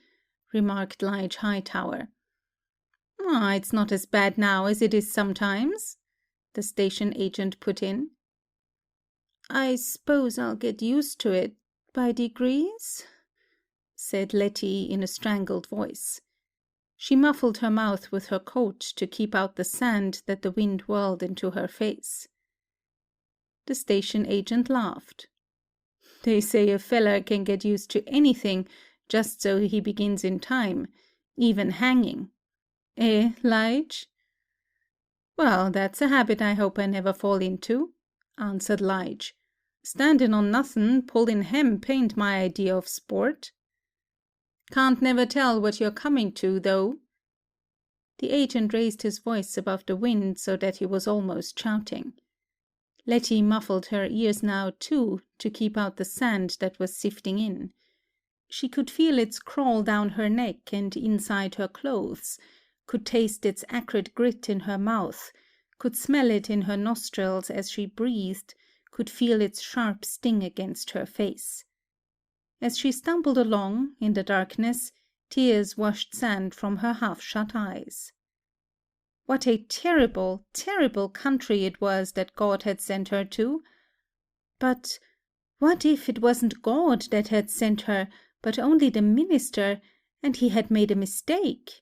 remarked Lige Hightower. It's not as bad now as it is sometimes," the station agent put in. "I suppose I'll get used to it by degrees," said Letty in a strangled voice. She muffled her mouth with her coat to keep out the sand that the wind whirled into her face. The station agent laughed. "They say a feller can get used to anything just so he begins in time, even hanging. Eh, Lige?" "Well, that's a habit I hope I never fall into," answered Lige. "Standing on nothin', pullin' hemp ain't my idea of sport." Can't never tell what you're coming to, though." The agent raised his voice above the wind so that he was almost shouting. Letty muffled her ears now, too, to keep out the sand that was sifting in. She could feel its crawl down her neck and inside her clothes, could taste its acrid grit in her mouth, could smell it in her nostrils as she breathed, could feel its sharp sting against her face. As she stumbled along, in the darkness, tears washed sand from her half-shut eyes. What a terrible, terrible country it was that God had sent her to! But what if it wasn't God that had sent her, but only the minister, and he had made a mistake?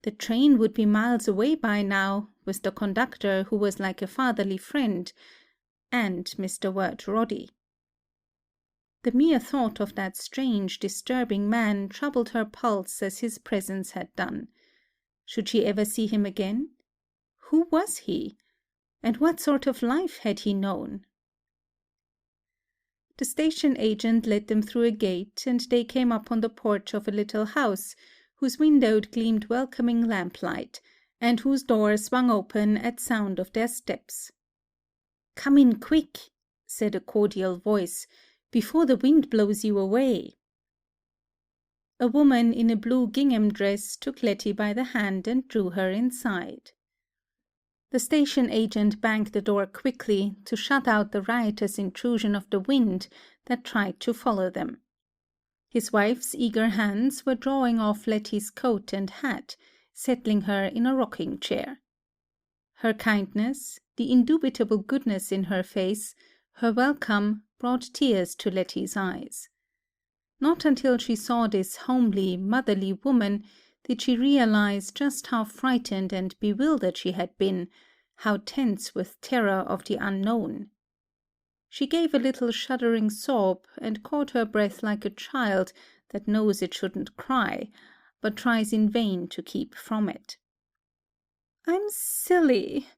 The train would be miles away by now, with the conductor who was like a fatherly friend, and Mr. Wirt Roddy. The mere thought of that strange, disturbing man troubled her pulse as his presence had done. Should she ever see him again? Who was he? And what sort of life had he known? The station agent led them through a gate, and they came up on the porch of a little house, whose window gleamed welcoming lamplight, and whose door swung open at sound of their steps. "Come in quick," said a cordial voice, "before the wind blows you away." A woman in a blue gingham dress took Letty by the hand and drew her inside. The station agent banged the door quickly to shut out the riotous intrusion of the wind that tried to follow them. His wife's eager hands were drawing off Letty's coat and hat, settling her in a rocking chair. Her kindness, the indubitable goodness in her face, her welcome, brought tears to Letty's eyes. Not until she saw this homely, motherly woman did she realize just how frightened and bewildered she had been, how tense with terror of the unknown. She gave a little shuddering sob, and caught her breath like a child that knows it shouldn't cry, but tries in vain to keep from it. "I'm silly,"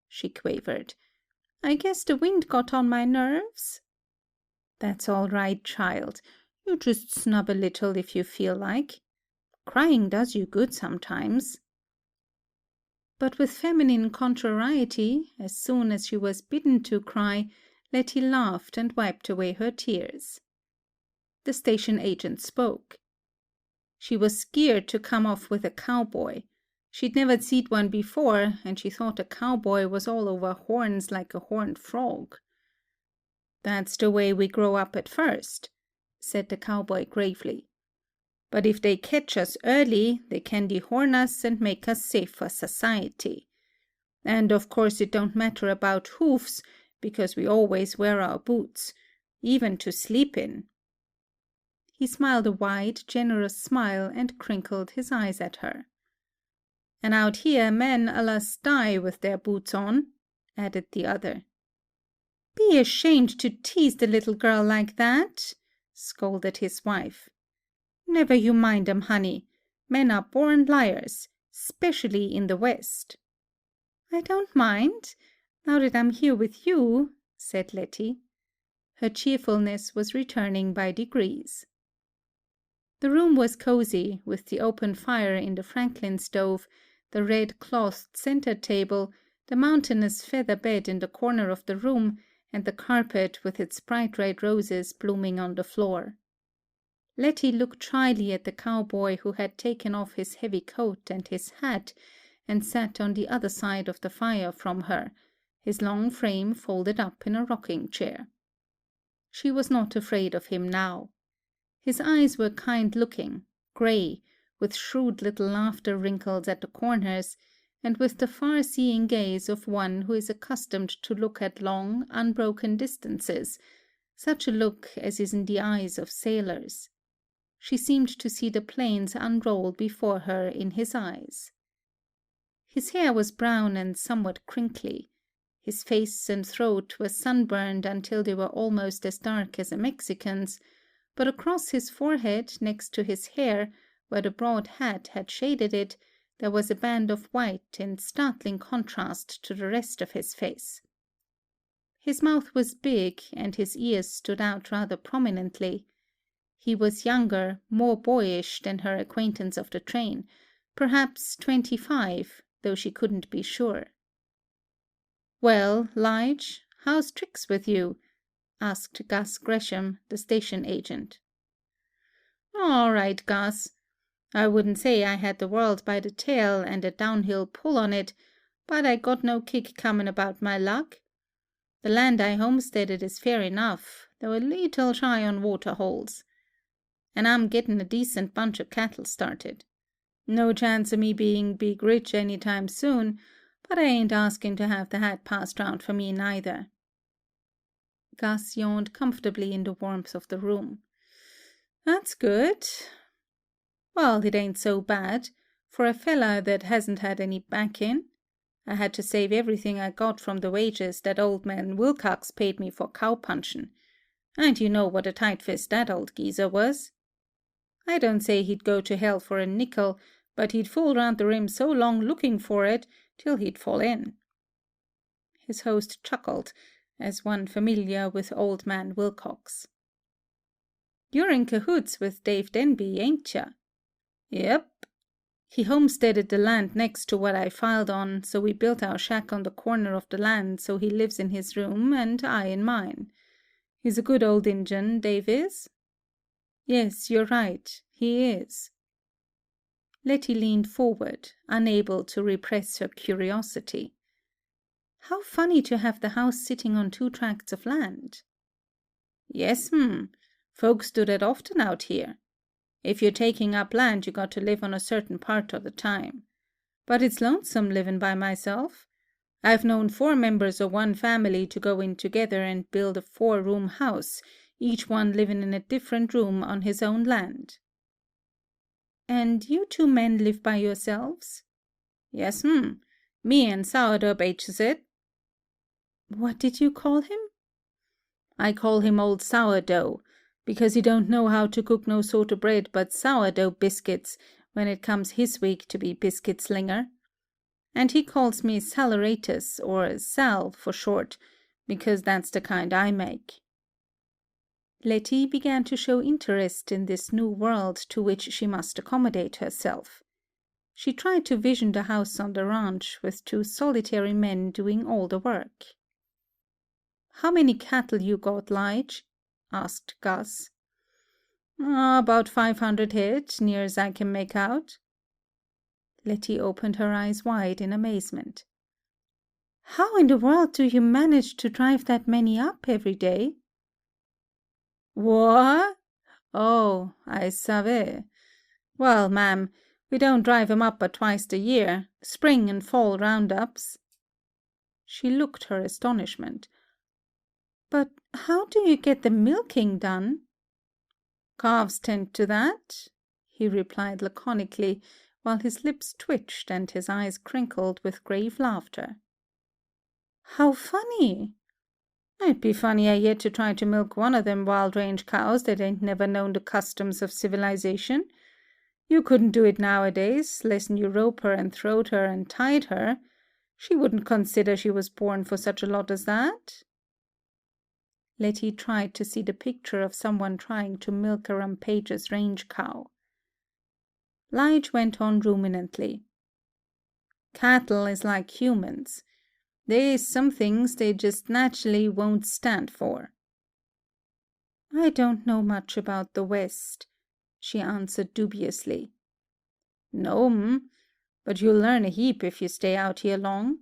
she quavered. "I guess the wind got on my nerves." "That's all right, child. You just snub a little if you feel like. Crying does you good sometimes." But with feminine contrariety, as soon as she was bidden to cry, Letty laughed and wiped away her tears. The station agent spoke. She was skeered to come off with a cowboy. She'd never seed one before, and she thought a cowboy was all over horns like a horned frog. "That's the way we grow up at first," said the cowboy gravely. "But if they catch us early, they can dehorn us and make us safe for society. And of course it don't matter about hoofs, because we always wear our boots, even to sleep in." He smiled a wide, generous smile and crinkled his eyes at her. "And out here men alas die with their boots on," added the other. "Be ashamed to tease the little girl like that," scolded his wife. "Never you mind 'em, honey. Men are born liars, 'specially in the West." "I don't mind, now that I'm here with you," said Letty. Her cheerfulness was returning by degrees. The room was cozy, with the open fire in the Franklin stove, the red-clothed center-table, the mountainous feather bed in the corner of the room, and the carpet with its bright red roses blooming on the floor. Letty looked shyly at the cowboy who had taken off his heavy coat and his hat, and sat on the other side of the fire from her, his long frame folded up in a rocking-chair. She was not afraid of him now. His eyes were kind-looking, grey, with shrewd little laughter wrinkles at the corners, and with the far-seeing gaze of one who is accustomed to look at long, unbroken distances, such a look as is in the eyes of sailors. She seemed to see the plains unroll before her in his eyes. His hair was brown and somewhat crinkly. His face and throat were sunburned until they were almost as dark as a Mexican's, but across his forehead, next to his hair, where the broad hat had shaded it, there was a band of white in startling contrast to the rest of his face. His mouth was big, and his ears stood out rather prominently. He was younger, more boyish than her acquaintance of the train, perhaps 25, though she couldn't be sure. "Well, Lige, how's tricks with you?" asked Gus Gresham, the station agent. "All right, Gus. I wouldn't say I had the world by the tail and a downhill pull on it, but I got no kick comin' about my luck. The land I homesteaded is fair enough, though a leetle shy on water holes. And I'm gettin' a decent bunch of cattle started. No chance of me being big rich any time soon, but I ain't asking to have the hat passed round for me neither." Gus yawned comfortably in the warmth of the room. "That's good. Well, it ain't so bad, for a fella that hasn't had any backin'. I had to save everything I got from the wages that old man Wilcox paid me for cow-punchin'. And you know what a tight fist that old geezer was. I don't say he'd go to hell for a nickel, but he'd fool round the rim so long looking for it till he'd fall in." His host chuckled, as one familiar with old man Wilcox. "You're in cahoots with Dave Denby, ain't ya?" "Yep. He homesteaded the land next to what I filed on, so we built our shack on the corner of the land so he lives in his room and I in mine. He's a good old Injun, Dave is." "Yes, you're right. He is." Letty leaned forward, unable to repress her curiosity. How funny to have the house sitting on 2 tracts of land. "Yes'm. Folks do that often out here. If you're taking up land, you got to live on a certain part of the time. But it's lonesome living by myself. I've known 4 members of one family to go in together and build a 4-room house, each one living in a different room on his own land." "And you 2 men live by yourselves?" "Yes'm. Me and Sourdough Baches it." "What did you call him?" "I call him old Sourdough, because he don't know how to cook no sort of bread but sourdough biscuits when it comes his week to be biscuit slinger. And he calls me Saleratus, or Sal for short, because that's the kind I make." Letty began to show interest in this new world to which she must accommodate herself. She tried to vision the house on the ranch, with 2 solitary men doing all the work. "How many cattle you got, Lige?" asked Gus. About 500 head, near as I can make out." Letty opened her eyes wide in amazement. "How in the world do you manage to drive that many up every day?" "What? Oh, I savez. Well, ma'am, we don't drive 'em up but twice a year, spring and fall roundups." She looked her astonishment. "But how do you get the milking done?" "Calves tend to that," he replied laconically, while his lips twitched and his eyes crinkled with grave laughter. "How funny! It'd be funnier yet to try to milk one of them wild range cows that ain't never known the customs of civilization. You couldn't do it nowadays, lessen you rope her and throwed her and tied her. She wouldn't consider she was born for such a lot as that." Letty tried to see the picture of someone trying to milk a rampageous range cow. Lige went on ruminantly. "Cattle is like humans. There is some things they just naturally won't stand for." "I don't know much about the West," she answered dubiously. "No'm, but you'll learn a heap if you stay out here long."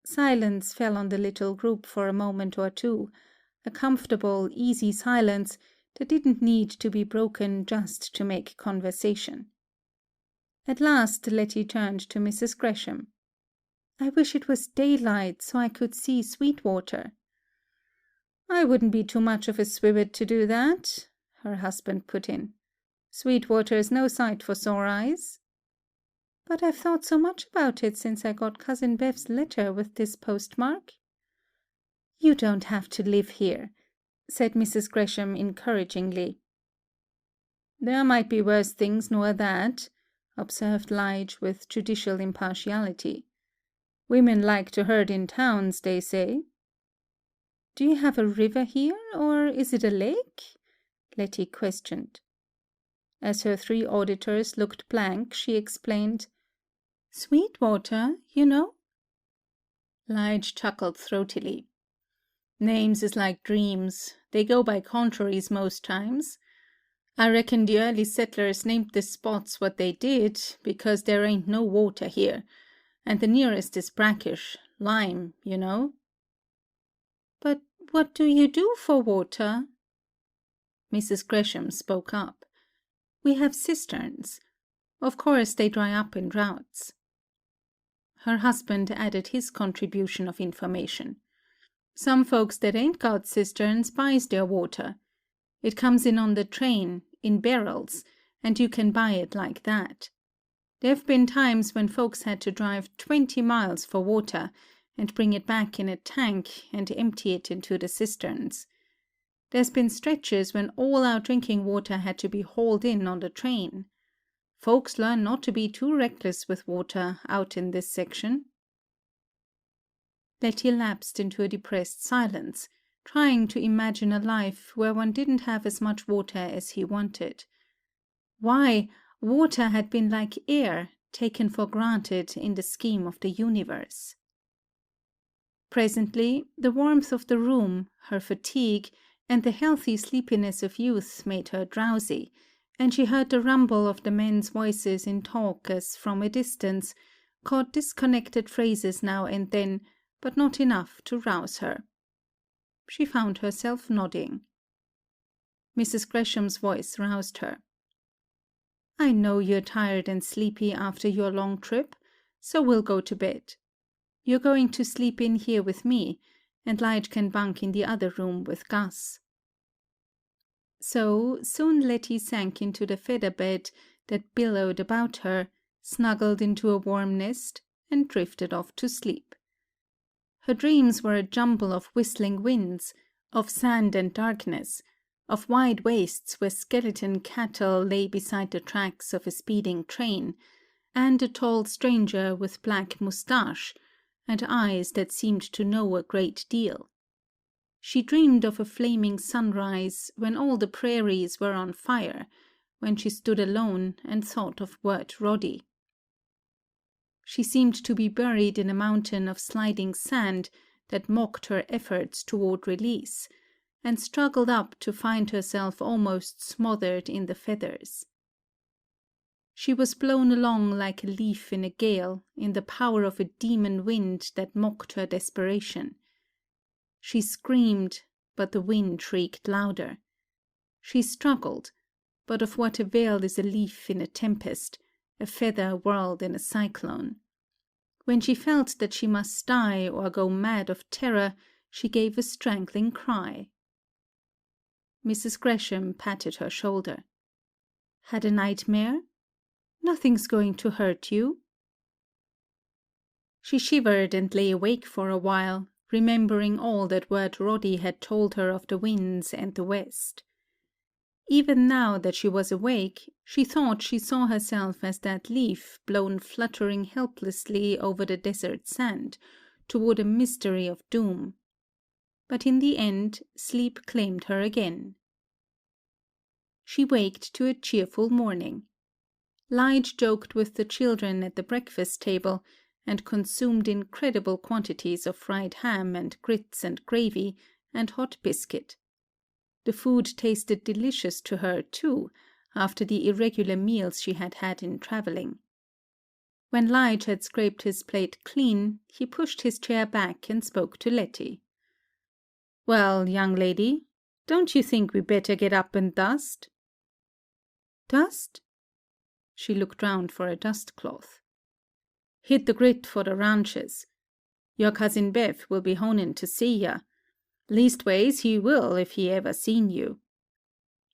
Silence fell on the little group for a moment or 2, a comfortable, easy silence that didn't need to be broken just to make conversation. At last Letty turned to Mrs. Gresham. "I wish it was daylight so I could see Sweetwater." "I wouldn't be too much of a swivet to do that," her husband put in. "Sweetwater's no sight for sore eyes." "But I've thought so much about it since I got Cousin Bev's letter with this postmark." "You don't have to live here," said Mrs. Gresham encouragingly. "There might be worse things nor that," observed Lige with judicial impartiality. "Women like to herd in towns, they say." "Do you have a river here, or is it a lake?" Letty questioned. As her 3 auditors looked blank, she explained, "Sweetwater, you know?" Lige chuckled throatily. "Names is like dreams. They go by contraries most times. I reckon the early settlers named the spots what they did because there ain't no water here, and the nearest is brackish, lime, you know." "But what do you do for water?" Mrs. Gresham spoke up. "We have cisterns. Of course they dry up in droughts." Her husband added his contribution of information. "Some folks that ain't got cisterns buys their water. It comes in on the train, in barrels, and you can buy it like that. There've been times when folks had to drive 20 miles for water and bring it back in a tank and empty it into the cisterns. There's been stretches when all our drinking water had to be hauled in on the train. Folks learn not to be too reckless with water out in this section." Letty lapsed into a depressed silence, trying to imagine a life where one didn't have as much water as he wanted. Why, water had been like air, taken for granted in the scheme of the universe. Presently, the warmth of the room, her fatigue, and the healthy sleepiness of youth made her drowsy, and she heard the rumble of the men's voices in talk as from a distance, caught disconnected phrases now and then, but not enough to rouse her. She found herself nodding. Mrs. Gresham's voice roused her. "I know you're tired and sleepy after your long trip, so we'll go to bed. You're going to sleep in here with me, and Lige can bunk in the other room with Gus." So soon Letty sank into the feather bed that billowed about her, snuggled into a warm nest, and drifted off to sleep. Her dreams were a jumble of whistling winds, of sand and darkness, of wide wastes where skeleton cattle lay beside the tracks of a speeding train, and a tall stranger with black moustache, and eyes that seemed to know a great deal. She dreamed of a flaming sunrise when all the prairies were on fire, when she stood alone and thought of Wirt Roddy. She seemed to be buried in a mountain of sliding sand that mocked her efforts toward release, and struggled up to find herself almost smothered in the feathers. She was blown along like a leaf in a gale, in the power of a demon wind that mocked her desperation. She screamed, but the wind shrieked louder. She struggled, but of what avail is a leaf in a tempest, a feather whirled in a cyclone? When she felt that she must die or go mad of terror, she gave a strangling cry. Mrs. Gresham patted her shoulder. "Had a nightmare? Nothing's going to hurt you." She shivered and lay awake for a while, remembering all that Wirt Roddy had told her of the winds and the west. Even now that she was awake, she thought she saw herself as that leaf blown fluttering helplessly over the desert sand, toward a mystery of doom. But in the end, sleep claimed her again. She waked to a cheerful morning. Lige joked with the children at the breakfast table, and consumed incredible quantities of fried ham and grits and gravy, and hot biscuit. The food tasted delicious to her, too, after the irregular meals she had had in travelling. When Lige had scraped his plate clean, he pushed his chair back and spoke to Letty. "Well, young lady, don't you think we better get up and dust?" "Dust?" She looked round for a dust-cloth. "Hit the grit for the ranches. Your cousin Bev will be honin' to see ya. Leastways, he will if he ever seen you."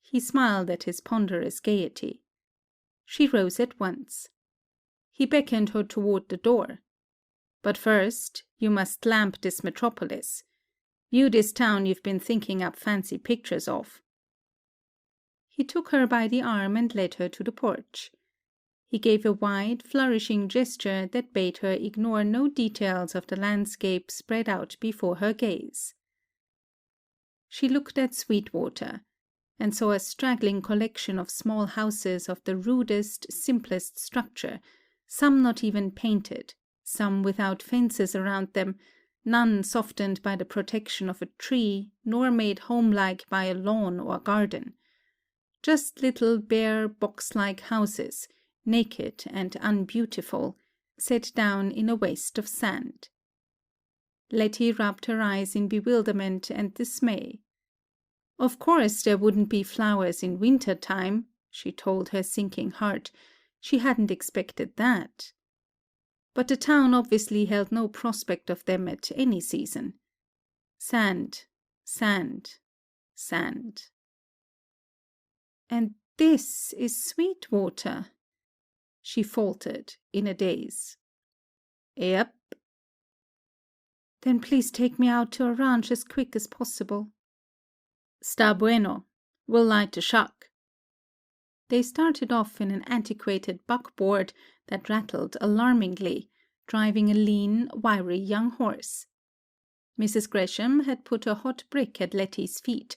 He smiled at his ponderous gaiety. She rose at once. He beckoned her toward the door. "But first, you must lamp this metropolis. View this town you've been thinking up fancy pictures of." He took her by the arm and led her to the porch. He gave a wide, flourishing gesture that bade her ignore no details of the landscape spread out before her gaze. She looked at Sweetwater, and saw a straggling collection of small houses of the rudest, simplest structure, some not even painted, some without fences around them, none softened by the protection of a tree, nor made homelike by a lawn or garden. Just little bare box-like houses, naked and unbeautiful, set down in a waste of sand. Letty rubbed her eyes in bewilderment and dismay. Of course there wouldn't be flowers in winter time, she told her sinking heart. She hadn't expected that. But the town obviously held no prospect of them at any season. Sand, sand, sand. And this is Sweetwater, she faltered in a daze. Yep. Then please take me out to a ranch as quick as possible. Sta bueno. We'll light a shuck. They started off in an antiquated buckboard that rattled alarmingly, driving a lean, wiry young horse. Mrs. Gresham had put a hot brick at Letty's feet,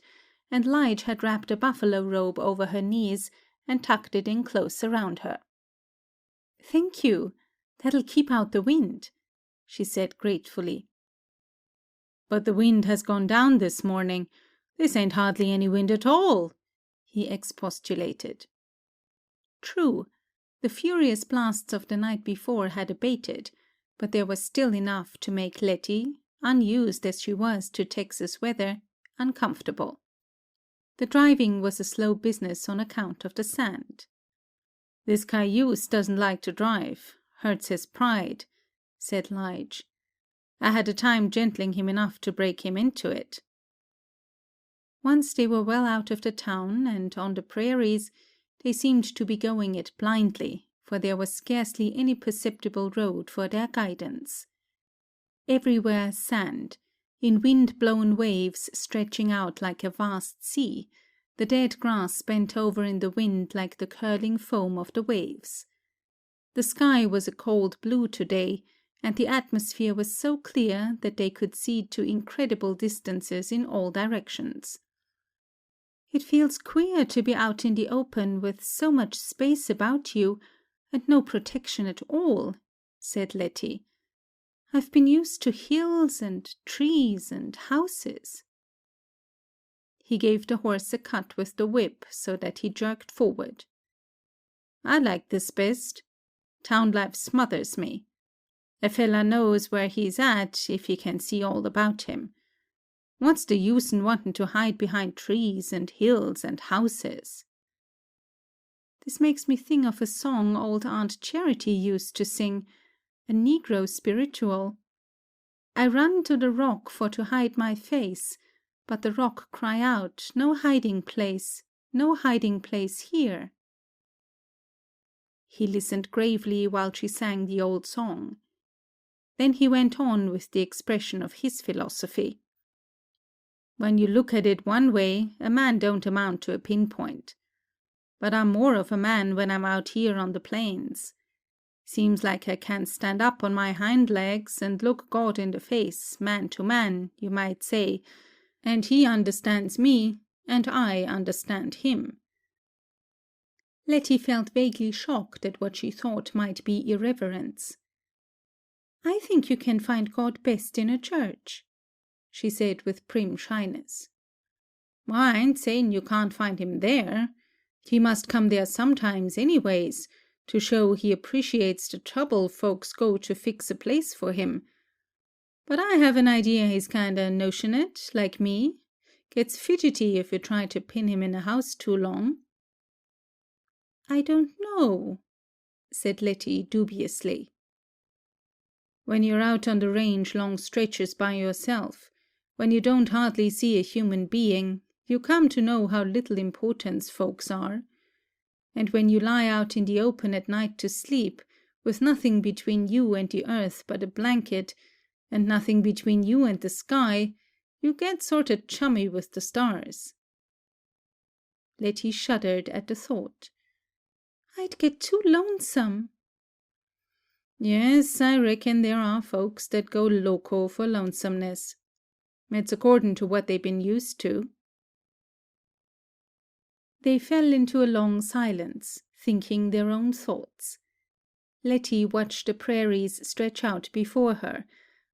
and Lige had wrapped a buffalo robe over her knees and tucked it in close around her. "Thank you. That'll keep out the wind," she said gratefully. "But the wind has gone down this morning. This ain't hardly any wind at all," he expostulated. True, the furious blasts of the night before had abated, but there was still enough to make Letty, unused as she was to Texas weather, uncomfortable. The driving was a slow business on account of the sand. "This cayuse doesn't like to drive. Hurts his pride," said Lige. "I had a time gentling him enough to break him into it." Once they were well out of the town and on the prairies, they seemed to be going it blindly, for there was scarcely any perceptible road for their guidance. Everywhere sand, in wind-blown waves stretching out like a vast sea, the dead grass bent over in the wind like the curling foam of the waves. The sky was a cold blue today, and the atmosphere was so clear that they could see to incredible distances in all directions. "It feels queer to be out in the open with so much space about you, and no protection at all," said Letty. "I've been used to hills and trees and houses." He gave the horse a cut with the whip so that he jerked forward. "I like this best. Town life smothers me. A fella knows where he's at if he can see all about him. What's the use in wanting to hide behind trees and hills and houses?" This makes me think of a song old Aunt Charity used to sing, a Negro spiritual. "I run to the rock for to hide my face, but the rock cry out, no hiding place here." He listened gravely while she sang the old song. Then he went on with the expression of his philosophy. "When you look at it one way, a man don't amount to a pinpoint. But I'm more of a man when I'm out here on the plains. Seems like I can stand up on my hind legs and look God in the face, man to man, you might say, and he understands me, and I understand him." Letty felt vaguely shocked at what she thought might be irreverence. "I think you can find God best in a church," she said with prim shyness. "Well, I ain't saying you can't find him there. He must come there sometimes anyways, to show he appreciates the trouble folks go to fix a place for him. But I have an idea he's kinda notionate, like me. Gets fidgety if you try to pin him in a house too long." "I don't know," said Letty dubiously. "When you're out on the range long stretches by yourself, when you don't hardly see a human being, you come to know how little importance folks are. And when you lie out in the open at night to sleep, with nothing between you and the earth but a blanket, and nothing between you and the sky, you get sorta chummy with the stars." Letty shuddered at the thought. "I'd get too lonesome." "Yes, I reckon there are folks that go loco for lonesomeness. It's according to what they been used to." They fell into a long silence, thinking their own thoughts. Letty watched the prairies stretch out before her,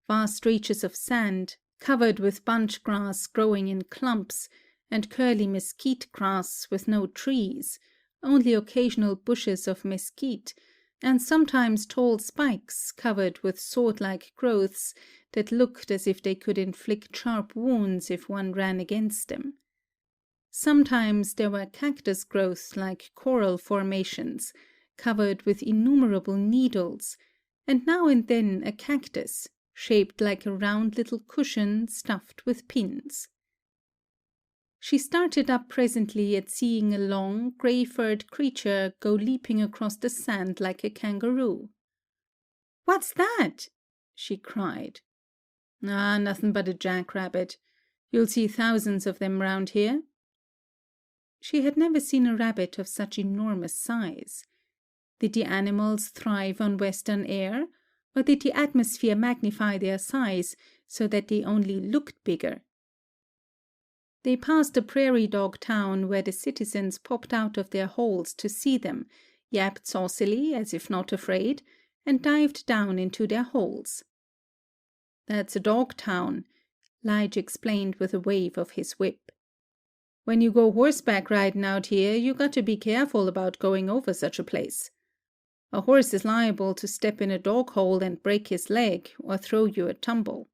vast reaches of sand, covered with bunch grass growing in clumps, and curly mesquite grass with no trees, only occasional bushes of mesquite, and sometimes tall spikes covered with sword-like growths that looked as if they could inflict sharp wounds if one ran against them. Sometimes there were cactus growths like coral formations, covered with innumerable needles, and now and then a cactus, shaped like a round little cushion stuffed with pins. She started up presently at seeing a long, grey-furred creature go leaping across the sand like a kangaroo. "What's that?" she cried. "Ah, nothing but a jackrabbit. You'll see thousands of them round here." She had never seen a rabbit of such enormous size. Did the animals thrive on western air, or did the atmosphere magnify their size so that they only looked bigger? They passed a prairie dog town where the citizens popped out of their holes to see them, yapped saucily as if not afraid, and dived down into their holes. "That's a dog town," Lige explained with a wave of his whip. "When you go horseback riding out here, you got to be careful about going over such a place. A horse is liable to step in a dog hole and break his leg or throw you a tumble."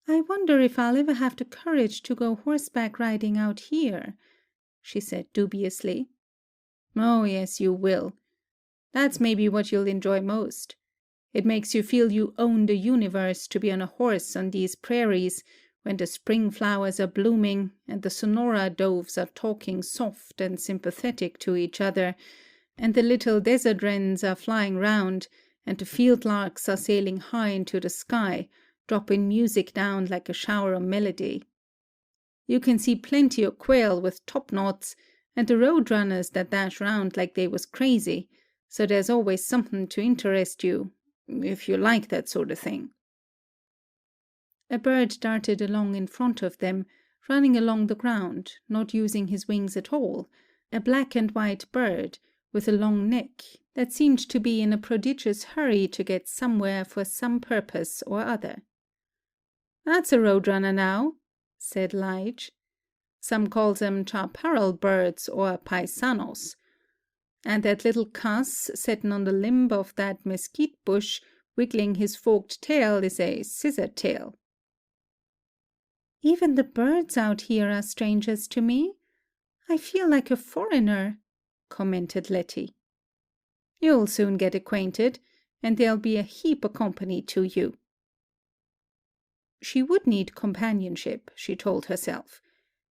"I wonder if I'll ever have the courage to go horseback riding out here," she said dubiously. "Oh, yes, you will. That's maybe what you'll enjoy most. It makes you feel you own the universe to be on a horse on these prairies when the spring flowers are blooming and the Sonora doves are talking soft and sympathetic to each other, and the little desert wrens are flying round, and the field larks are sailing high into the sky, dropping music down like a shower of melody. You can see plenty of quail with topknots, and the road runners that dash round like they was crazy, so there's always something to interest you, if you like that sort of thing." A bird darted along in front of them, running along the ground, not using his wings at all, a black and white bird, with a long neck, that seemed to be in a prodigious hurry to get somewhere for some purpose or other. "That's a roadrunner now," said Lige. "Some calls 'em chaparral birds or paisanos. And that little cuss settin' on the limb of that mesquite bush, wiggling his forked tail, is a scissor-tail." "Even the birds out here are strangers to me. I feel like a foreigner," commented Letty. "You'll soon get acquainted, and there'll be a heap o' company to you." She would need companionship, she told herself.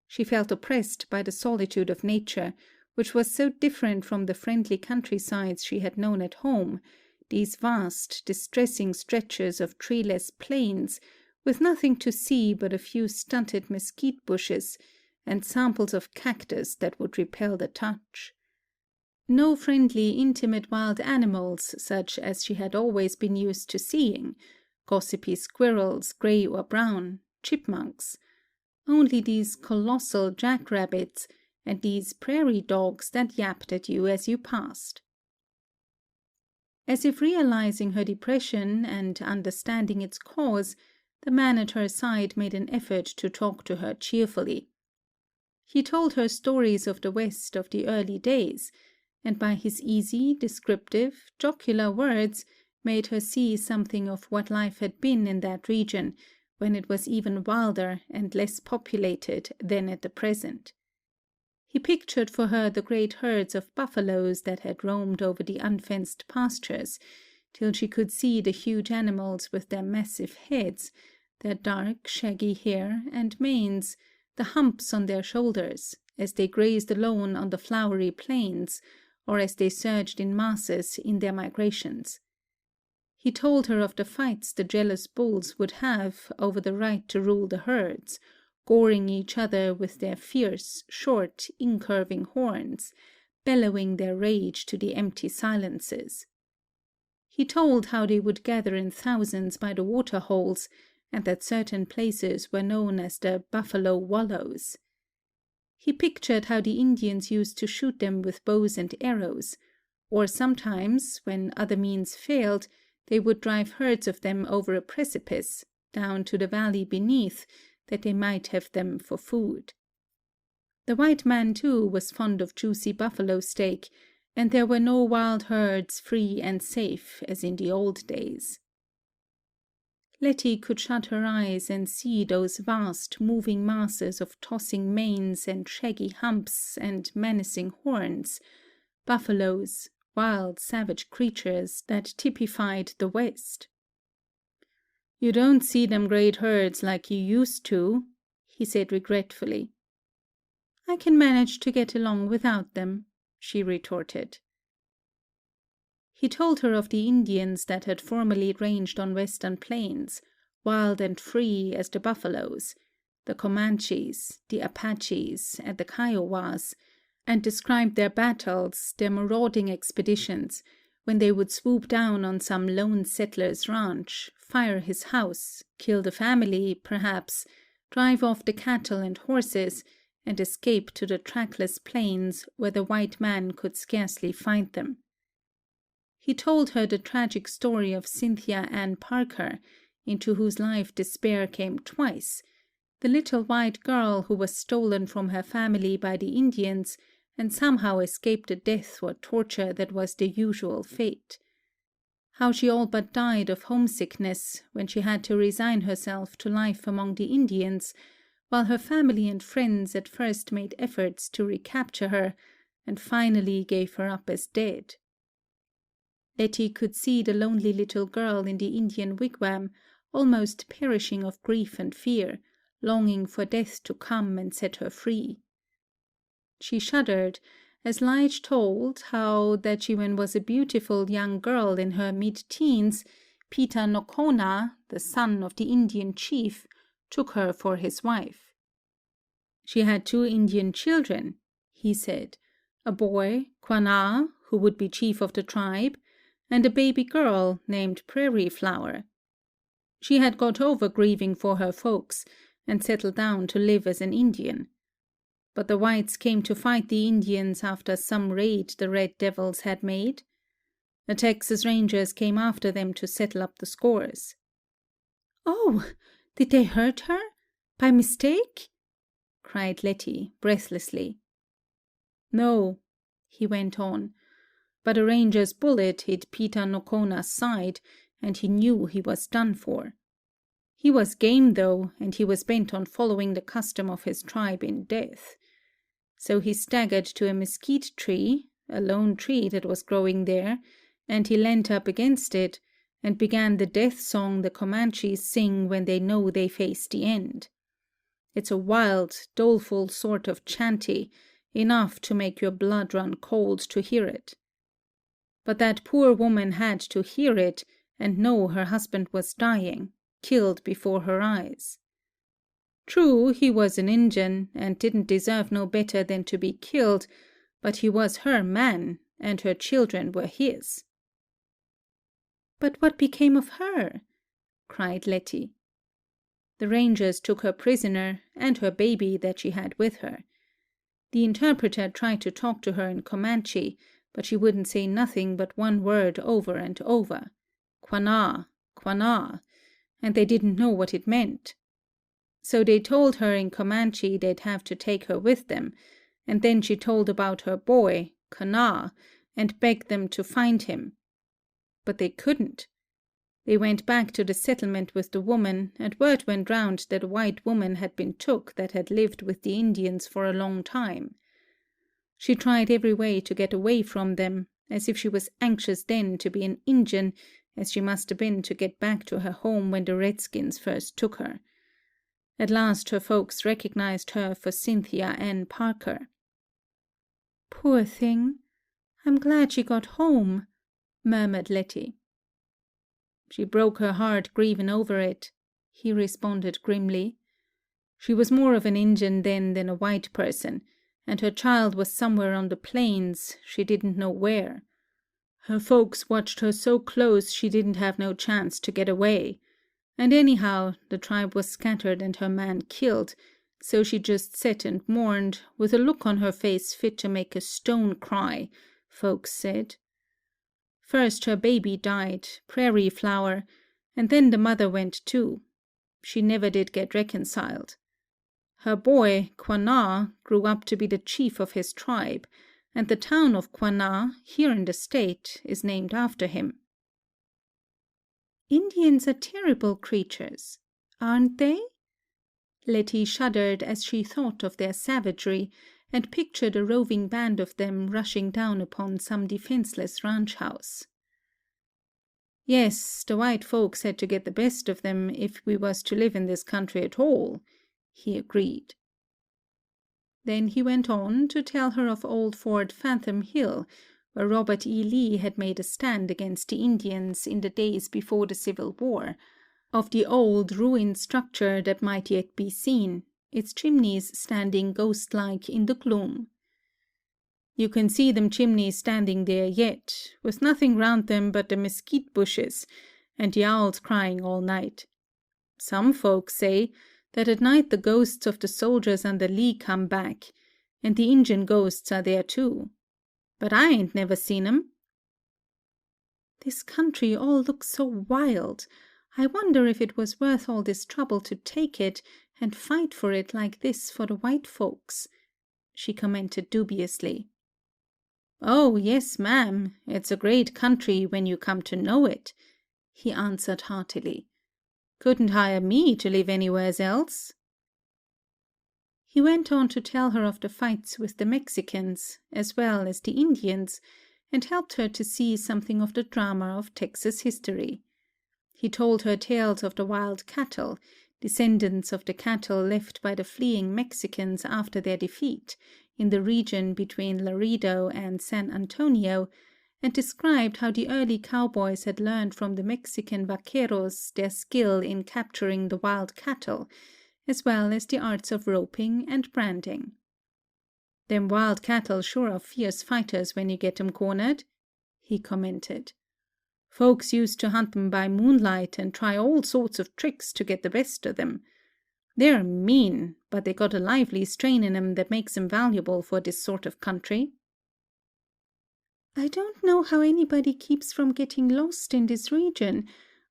She felt oppressed by the solitude of nature, which was so different from the friendly countrysides she had known at home, these vast, distressing stretches of treeless plains, with nothing to see but a few stunted mesquite bushes, and samples of cactus that would repel the touch. No friendly, intimate wild animals such as she had always been used to seeing, gossipy squirrels, gray or brown, chipmunks. Only these colossal jackrabbits and these prairie dogs that yapped at you as you passed. As if realizing her depression and understanding its cause, the man at her side made an effort to talk to her cheerfully. He told her stories of the West of the early days, and by his easy, descriptive, jocular words made her see something of what life had been in that region when it was even wilder and less populated than at the present. He pictured for her the great herds of buffaloes that had roamed over the unfenced pastures, till she could see the huge animals with their massive heads, their dark, shaggy hair and manes, the humps on their shoulders, as they grazed alone on the flowery plains, or as they surged in masses in their migrations. He told her of the fights the jealous bulls would have over the right to rule the herds, goring each other with their fierce, short, incurving horns, bellowing their rage to the empty silences. He told how they would gather in thousands by the water-holes, and that certain places were known as the Buffalo Wallows. He pictured how the Indians used to shoot them with bows and arrows, or sometimes, when other means failed, they would drive herds of them over a precipice, down to the valley beneath, that they might have them for food. The white man, too, was fond of juicy buffalo steak, and there were no wild herds free and safe as in the old days. Letty could shut her eyes and see those vast moving masses of tossing manes and shaggy humps and menacing horns, buffaloes, wild savage creatures that typified the West. "You don't see them great herds like you used to," he said regretfully. "I can manage to get along without them," she retorted. He told her of the Indians that had formerly ranged on western plains, wild and free as the buffaloes, the Comanches, the Apaches, and the Kiowas, and described their battles, their marauding expeditions, when they would swoop down on some lone settler's ranch, fire his house, kill the family, perhaps, drive off the cattle and horses, and escape to the trackless plains where the white man could scarcely find them. He told her the tragic story of Cynthia Ann Parker, into whose life despair came twice, the little white girl who was stolen from her family by the Indians and somehow escaped the death or torture that was their usual fate. How she all but died of homesickness when she had to resign herself to life among the Indians, while her family and friends at first made efforts to recapture her and finally gave her up as dead. Letty could see the lonely little girl in the Indian wigwam, almost perishing of grief and fear, longing for death to come and set her free. She shuddered, as Lige told how that she when was a beautiful young girl in her mid-teens, Peter Nokona, the son of the Indian chief, took her for his wife. She had 2 Indian children, he said, a boy, Quanah, who would be chief of the tribe, and a baby girl named Prairie Flower. She had got over grieving for her folks and settled down to live as an Indian. But the whites came to fight the Indians after some raid the Red Devils had made. The Texas Rangers came after them to settle up the scores. "Oh, did they hurt her? By mistake?" cried Letty, breathlessly. "No," he went on, but a ranger's bullet hit Peter Nokona's side, and he knew he was done for. He was game, though, and he was bent on following the custom of his tribe in death. So he staggered to a mesquite tree, a lone tree that was growing there, and he leant up against it, and began the death song the Comanches sing when they know they face the end. It's a wild, doleful sort of chanty, enough to make your blood run cold to hear it. But that poor woman had to hear it and know her husband was dying, killed before her eyes. True, he was an Injun, and didn't deserve no better than to be killed, but he was her man, and her children were his. "But what became of her?" cried Letty. The Rangers took her prisoner, and her baby that she had with her. The interpreter tried to talk to her in Comanche, but she wouldn't say nothing but one word over and over, "Quanah, Quanah," and they didn't know what it meant. So they told her in Comanche they'd have to take her with them, and then she told about her boy, Kanah, and begged them to find him. But they couldn't. They went back to the settlement with the woman, and word went round that a white woman had been took that had lived with the Indians for a long time. She tried every way to get away from them, as if she was anxious then to be an Injun, as she must have been to get back to her home when the Redskins first took her. At last her folks recognized her for Cynthia Ann Parker. "Poor thing! I'm glad she got home," murmured Letty. "She broke her heart grievin' over it," he responded grimly. "She was more of an Injun then than a white person, and her child was somewhere on the plains, she didn't know where. Her folks watched her so close she didn't have no chance to get away. And anyhow, the tribe was scattered and her man killed, So she just sat and mourned, with a look on her face fit to make a stone cry, folks said. First her baby died, prairie flower, and then the mother went too. She never did get reconciled. Her boy, Quanah, grew up to be the chief of his tribe, and the town of Quanah, here in the state, is named after him. Indians are terrible creatures, aren't they? Letty shuddered as she thought of their savagery, and pictured a roving band of them rushing down upon some defenseless ranch house. Yes, the white folks had to get the best of them if we was to live in this country at all, he agreed. Then he went on to tell her of old Fort Phantom Hill, where Robert E. Lee had made a stand against the Indians in the days before the Civil War, of the old ruined structure that might yet be seen, its chimneys standing ghost-like in the gloom. You can see them chimneys standing there yet, with nothing round them but the mesquite bushes, and the owls crying all night. Some folks say that at night the ghosts of the soldiers under Lee come back, and the Injun ghosts are there too. But I ain't never seen 'em. This country all looks so wild. I wonder if it was worth all this trouble to take it and fight for it like this for the white folks, she commented dubiously. Oh, yes, ma'am, it's a great country when you come to know it, he answered heartily. Couldn't hire me to live anywheres else. He went on to tell her of the fights with the Mexicans, as well as the Indians, and helped her to see something of the drama of Texas history. He told her tales of the wild cattle, descendants of the cattle left by the fleeing Mexicans after their defeat, in the region between Laredo and San Antonio, and described how the early cowboys had learned from the Mexican vaqueros their skill in capturing the wild cattle, as well as the arts of roping and branding. Them wild cattle sure are fierce fighters when you get 'em cornered, he commented. Folks used to hunt 'em by moonlight and try all sorts of tricks to get the best of them. They're mean, but they got a lively strain in 'em that makes 'em valuable for this sort of country. I don't know how anybody keeps from getting lost in this region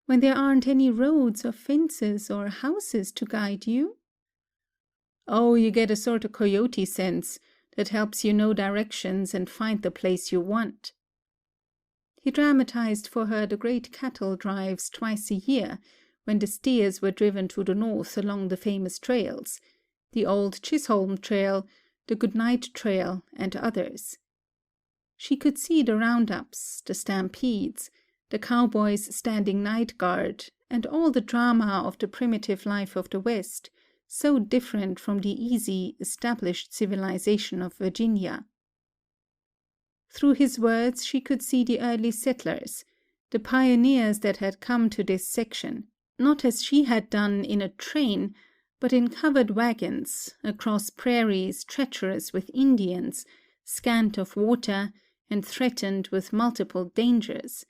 when there aren't any roads or fences or houses to guide you. Oh, you get a sort of coyote sense that helps you know directions and find the place you want. He dramatized for her the great cattle drives twice a year, when the steers were driven to the north along the famous trails, the old Chisholm Trail, the Goodnight Trail, and others. She could see the roundups, the stampedes, the cowboys standing night guard, and all the drama of the primitive life of the West, so different from the easy, established civilization of Virginia. Through his words she could see the early settlers, the pioneers that had come to this section, not as she had done in a train, but in covered wagons, across prairies treacherous with Indians, scant of water, and threatened with multiple dangers,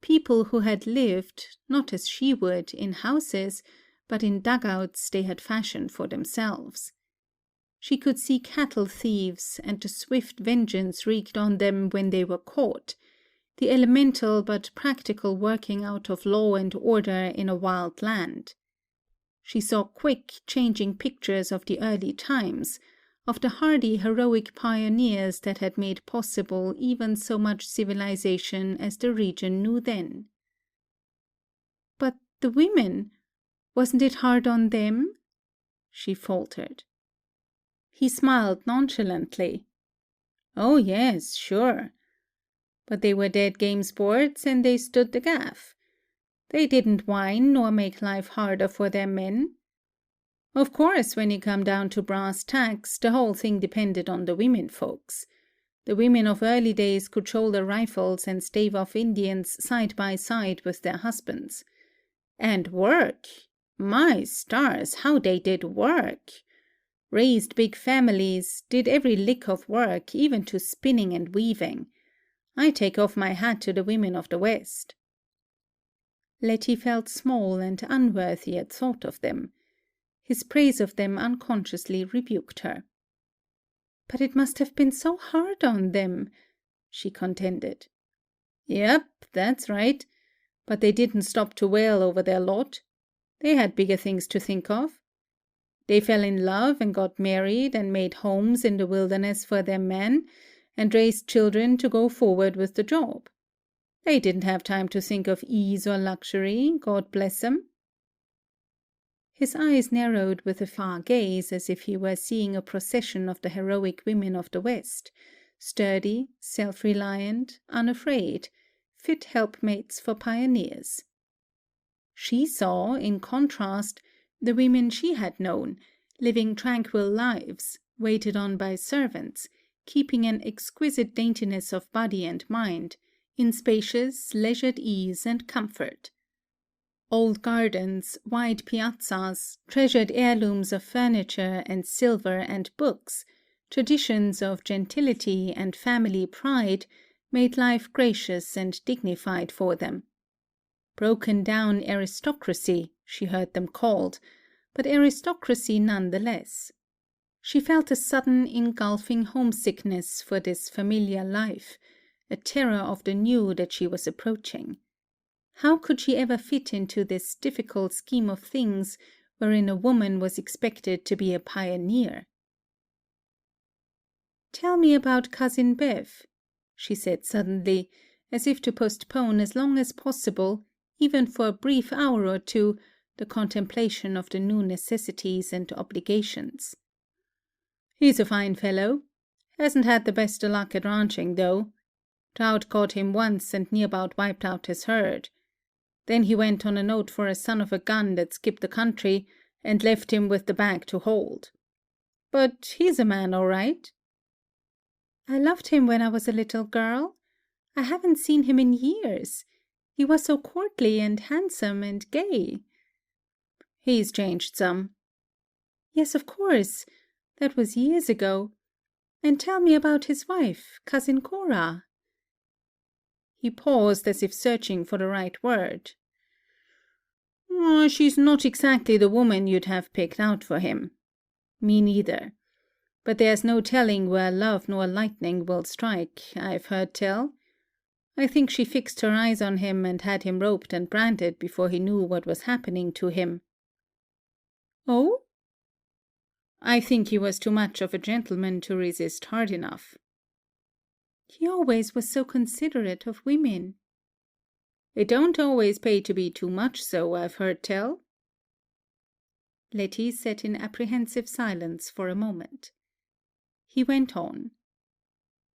people who had lived, not as she would, in houses, but in dugouts they had fashioned for themselves. She could see cattle thieves and the swift vengeance wreaked on them when they were caught, the elemental but practical working out of law and order in a wild land. She saw quick, changing pictures of the early times, of the hardy, heroic pioneers that had made possible even so much civilization as the region knew then. But the women, wasn't it hard on them? She faltered. He smiled nonchalantly. Oh, yes, sure. But they were dead game sports, and they stood the gaff. They didn't whine nor make life harder for their men. Of course, when you come down to brass tacks, the whole thing depended on the women folks. The women of early days could shoulder rifles and stave off Indians side by side with their husbands. And work! My stars, how they did work! Raised big families, did every lick of work, even to spinning and weaving. I take off my hat to the women of the West. Letty felt small and unworthy at thought of them. His praise of them unconsciously rebuked her. "But it must have been so hard on them," she contended. "Yep, that's right. But they didn't stop to wail over their lot. They had bigger things to think of. They fell in love and got married and made homes in the wilderness for their men and raised children to go forward with the job. They didn't have time to think of ease or luxury, God bless 'em." His eyes narrowed with a far gaze, as if he were seeing a procession of the heroic women of the West, sturdy, self-reliant, unafraid, fit helpmates for pioneers. She saw, in contrast, the women she had known, living tranquil lives, waited on by servants, keeping an exquisite daintiness of body and mind, in spacious, leisured ease and comfort. Old gardens, wide piazzas, treasured heirlooms of furniture and silver and books, traditions of gentility and family pride made life gracious and dignified for them. Broken-down aristocracy, she heard them called, but aristocracy none the less. She felt a sudden engulfing homesickness for this familiar life, a terror of the new that she was approaching. How could she ever fit into this difficult scheme of things wherein a woman was expected to be a pioneer? "Tell me about Cousin Bev," she said suddenly, as if to postpone as long as possible, even for a brief hour or two, the contemplation of the new necessities and obligations. "He's a fine fellow. Hasn't had the best of luck at ranching, though. Drought caught him once and near about wiped out his herd. Then he went on a note for a son of a gun that skipped the country and left him with the bag to hold. But he's a man, all right." "I loved him when I was a little girl. I haven't seen him in years. He was so courtly and handsome and gay." "He's changed some." "Yes, of course. That was years ago. And tell me about his wife, Cousin Cora." He paused as if searching for the right word. She's not exactly the woman you'd have picked out for him. Me neither. But there's no telling where love nor lightning will strike, I've heard tell. I think she fixed her eyes on him and had him roped and branded before he knew what was happening to him." "Oh?" "I think he was too much of a gentleman to resist hard enough." "He always was so considerate of women." "It don't always pay to be too much so, I've heard tell." Letty sat in apprehensive silence for a moment. He went on.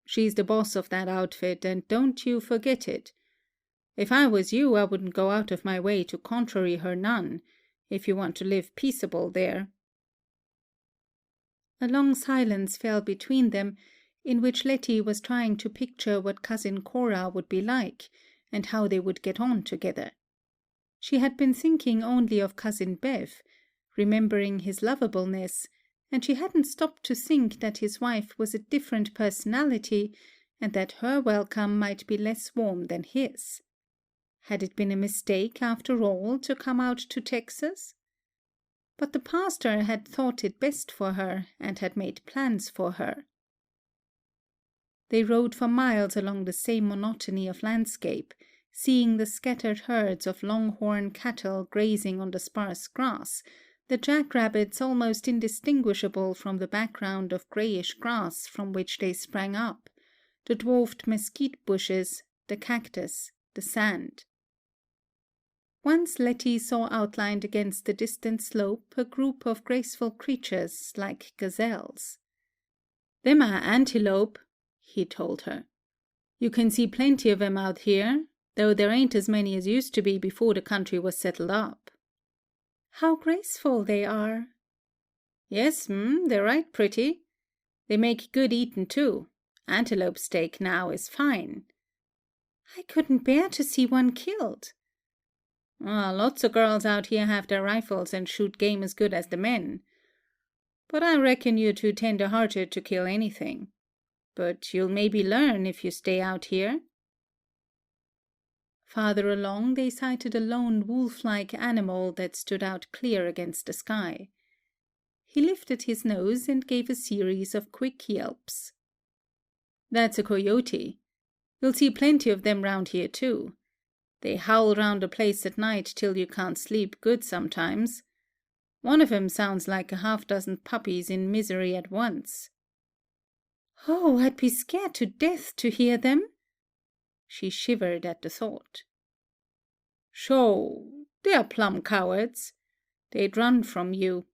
"She's the boss of that outfit, and don't you forget it. If I was you, I wouldn't go out of my way to contrary her none, if you want to live peaceable there." A long silence fell between them, in which Letty was trying to picture what Cousin Cora would be like, and how they would get on together. She had been thinking only of Cousin Bev, remembering his lovableness, and she hadn't stopped to think that his wife was a different personality, and that her welcome might be less warm than his. Had it been a mistake, after all, to come out to Texas? But the pastor had thought it best for her, and had made plans for her. They rode for miles along the same monotony of landscape, seeing the scattered herds of longhorn cattle grazing on the sparse grass, the jackrabbits almost indistinguishable from the background of grayish grass from which they sprang up, the dwarfed mesquite bushes, the cactus, the sand. Once Letty saw outlined against the distant slope a group of graceful creatures like gazelles. "Them are antelope," he told her. "You can see plenty of 'em out here, though there ain't as many as used to be before the country was settled up." "How graceful they are." "Yes, they're right pretty. They make good eatin' too. Antelope steak now is fine." "I couldn't bear to see one killed." Lots of girls out here have their rifles and shoot game as good as the men. But I reckon you're too tender-hearted to kill anything. But you'll maybe learn if you stay out here." Farther along they sighted a lone wolf-like animal that stood out clear against the sky. He lifted his nose and gave a series of quick yelps. "That's a coyote. You'll see plenty of them round here too. They howl round the place at night till you can't sleep good sometimes. One of 'em sounds like a half-dozen puppies in misery at once." "Oh, I'd be scared to death to hear them." She shivered at the thought. "Sho, they're plumb cowards. They'd run from you.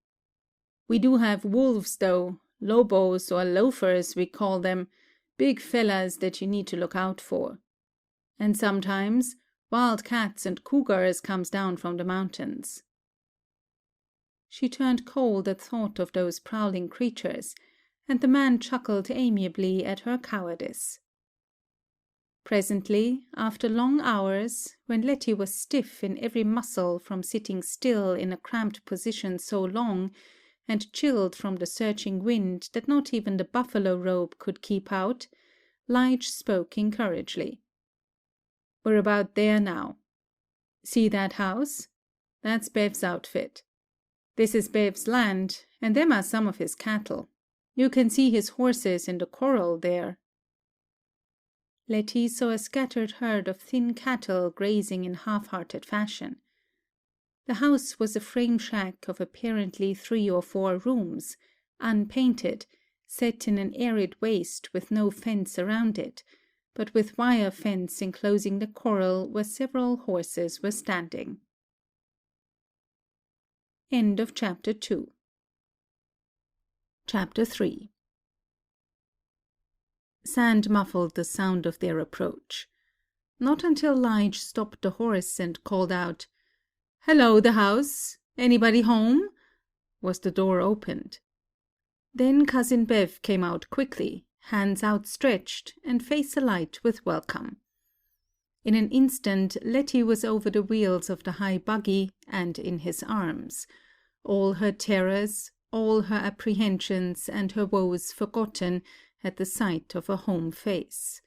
We do have wolves, though, lobos or loafers we call them, big fellas that you need to look out for. And sometimes wild cats and cougars comes down from the mountains." She turned cold at thought of those prowling creatures, and the man chuckled amiably at her cowardice. Presently, after long hours, when Letty was stiff in every muscle from sitting still in a cramped position so long, and chilled from the searching wind that not even the buffalo robe could keep out, Lige spoke encouragingly. "We're about there now. See that house? That's Bev's outfit. This is Bev's land, and them are some of his cattle. You can see his horses in the corral there." Letty saw a scattered herd of thin cattle grazing in half-hearted fashion. The house was a frame shack of apparently 3 or 4 rooms, unpainted, set in an arid waste with no fence around it, but with wire fence enclosing the corral where several horses were standing. End of Chapter 2. Chapter 3. Sand muffled the sound of their approach. Not until Lige stopped the horse and called out, "Hello, the house. Anybody home?" was the door opened. Then Cousin Bev came out quickly, hands outstretched, and face alight with welcome. In an instant Letty was over the wheels of the high buggy and in his arms, all her terrors, all her apprehensions and her woes forgotten at the sight of a home face.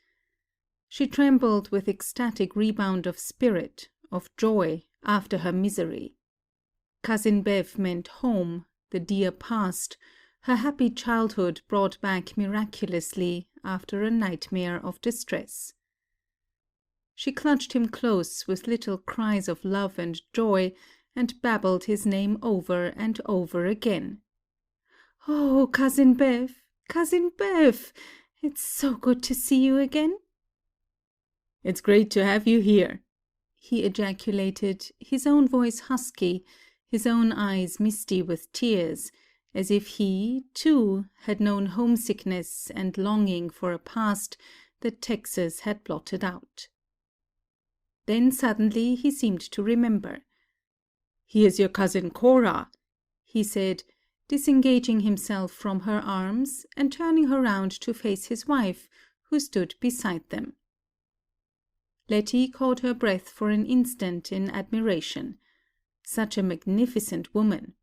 She trembled with ecstatic rebound of spirit, of joy, after her misery. Cousin Bev meant home, the dear past, her happy childhood brought back miraculously after a nightmare of distress. She clutched him close with little cries of love and joy, and babbled his name over and over again. "Oh, Cousin Bev! Cousin Bev! It's so good to see you again." "It's great to have you here," he ejaculated, his own voice husky, his own eyes misty with tears, as if he, too, had known homesickness and longing for a past that Texas had blotted out. Then suddenly he seemed to remember. "Here's your cousin Cora," he said, disengaging himself from her arms and turning her round to face his wife, who stood beside them. Letty caught her breath for an instant in admiration. Such a magnificent woman!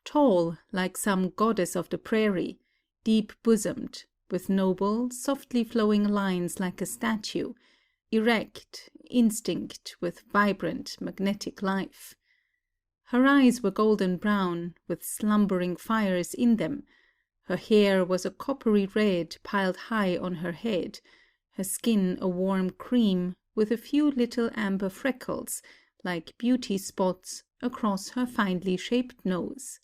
Tall, like some goddess of the prairie, deep-bosomed, with noble, softly flowing lines like a statue, erect, instinct with vibrant, magnetic life. Her eyes were golden brown, with slumbering fires in them. Her hair was a coppery red piled high on her head, her skin a warm cream, with a few little amber freckles, like beauty spots, across her finely shaped nose.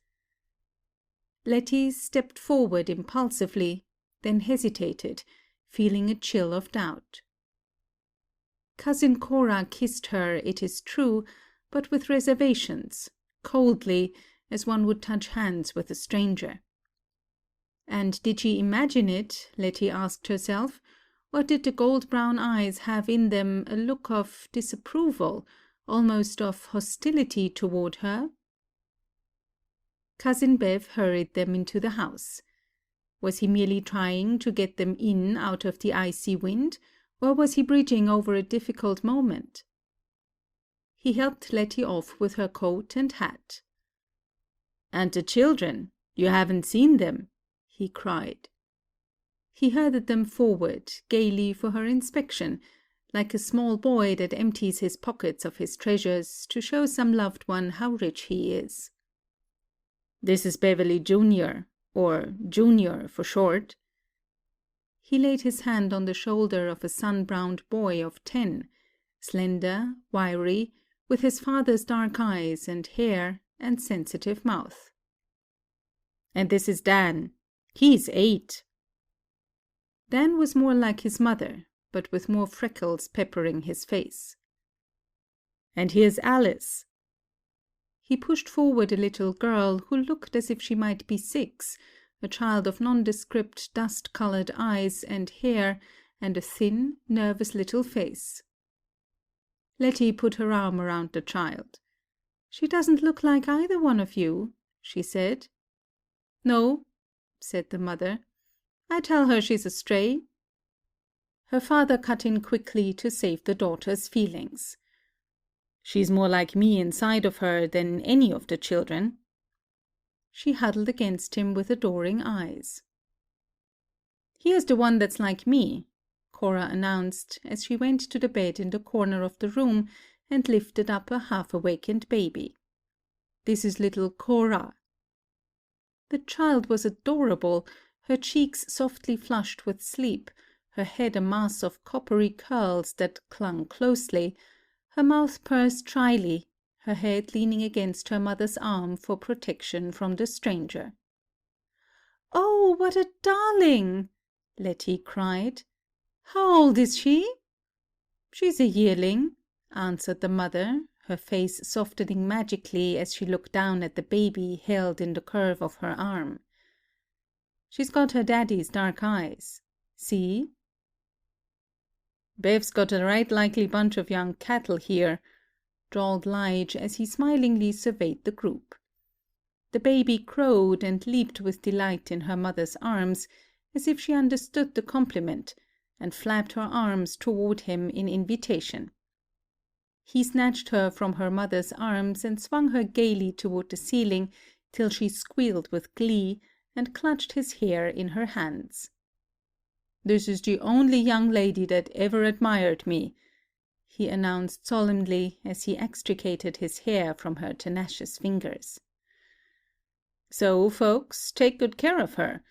Letty stepped forward impulsively, then hesitated, feeling a chill of doubt. Cousin Cora kissed her, it is true, but with reservations, coldly, as one would touch hands with a stranger. And did she imagine it, Letty asked herself, or did the gold-brown eyes have in them a look of disapproval, almost of hostility toward her? Cousin Bev hurried them into the house. Was he merely trying to get them in out of the icy wind, or was he bridging over a difficult moment? He helped Letty off with her coat and hat. "And the children, you haven't seen them," he cried. He herded them forward, gaily for her inspection, like a small boy that empties his pockets of his treasures to show some loved one how rich he is. This is Beverly Jr., or Junior for short." He laid his hand on the shoulder of a sun-browned boy of 10, slender, wiry, with his father's dark eyes and hair and sensitive mouth. "And this is Dan. He's 8. Dan was more like his mother, but with more freckles peppering his face. "And here's Alice." He pushed forward a little girl who looked as if she might be 6, a child of nondescript dust-colored eyes and hair and a thin, nervous little face. Letty put her arm around the child. "She doesn't look like either one of you," she said. "No," said the mother. "I tell her she's a stray." Her father cut in quickly to save the daughter's feelings. "She's more like me inside of her than any of the children." She huddled against him with adoring eyes. "Here's the one that's like me," Cora announced, as she went to the bed in the corner of the room and lifted up a half-awakened baby. "This is little Cora." The child was adorable, her cheeks softly flushed with sleep, her head a mass of coppery curls that clung closely, her mouth pursed shyly, her head leaning against her mother's arm for protection from the stranger. "Oh, what a darling!" Letty cried. "How old is she?" "She's a yearling," answered the mother, her face softening magically as she looked down at the baby held in the curve of her arm. "She's got her daddy's dark eyes. See?" "Bev's got a right likely bunch of young cattle here," drawled Lige as he smilingly surveyed the group. The baby crowed and leaped with delight in her mother's arms, as if she understood the compliment, and flapped her arms toward him in invitation. He snatched her from her mother's arms and swung her gaily toward the ceiling till she squealed with glee and clutched his hair in her hands. "This is the only young lady that ever admired me," he announced solemnly as he extricated his hair from her tenacious fingers. "So, folks, take good care of her.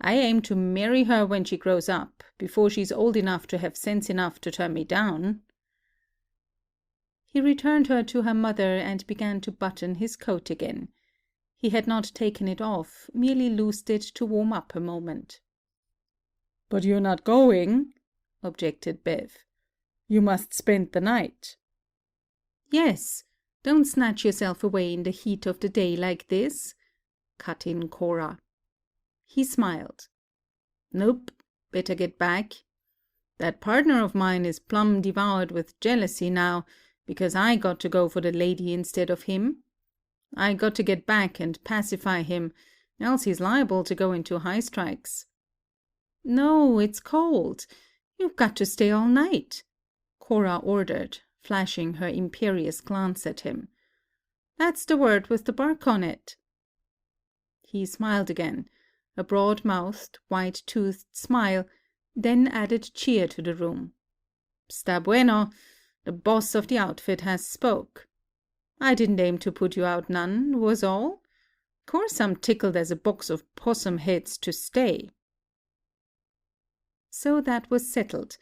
I aim to marry her when she grows up, before she's old enough to have sense enough to turn me down." He returned her to her mother and began to button his coat again. He had not taken it off, merely loosed it to warm up a moment. "But you're not going," objected Bev. "You must spend the night." "Yes, don't snatch yourself away in the heat of the day like this," cut in Cora. He smiled. "Nope, better get back. That partner of mine is plumb devoured with jealousy now, because I got to go for the lady instead of him. I got to get back and pacify him, else he's liable to go into high strikes." "No, it's cold. You've got to stay all night," Cora ordered, flashing her imperious glance at him. "That's the word with the bark on it." He smiled again, a broad-mouthed, white-toothed smile, then added cheer to the room. "Sta bueno. The boss of the outfit has spoke. I didn't aim to put you out none, was all. Course I'm tickled as a box of possum heads to stay." So that was settled,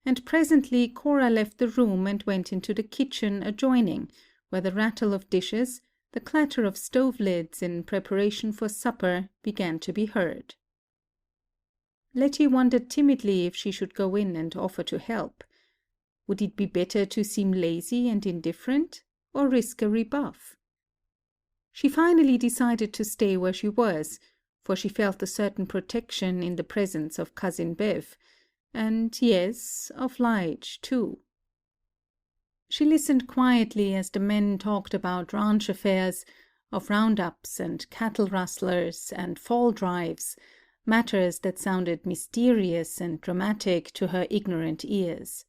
and presently Cora left the room and went into the kitchen adjoining, where the rattle of dishes, the clatter of stove lids in preparation for supper, began to be heard. Letty wondered timidly if she should go in and offer to help. Would it be better to seem lazy and indifferent, or risk a rebuff? She finally decided to stay where she was, for she felt a certain protection in the presence of Cousin Bev, and, yes, of Lige, too. She listened quietly as the men talked about ranch affairs, of roundups and cattle rustlers and fall drives, matters that sounded mysterious and dramatic to her ignorant ears.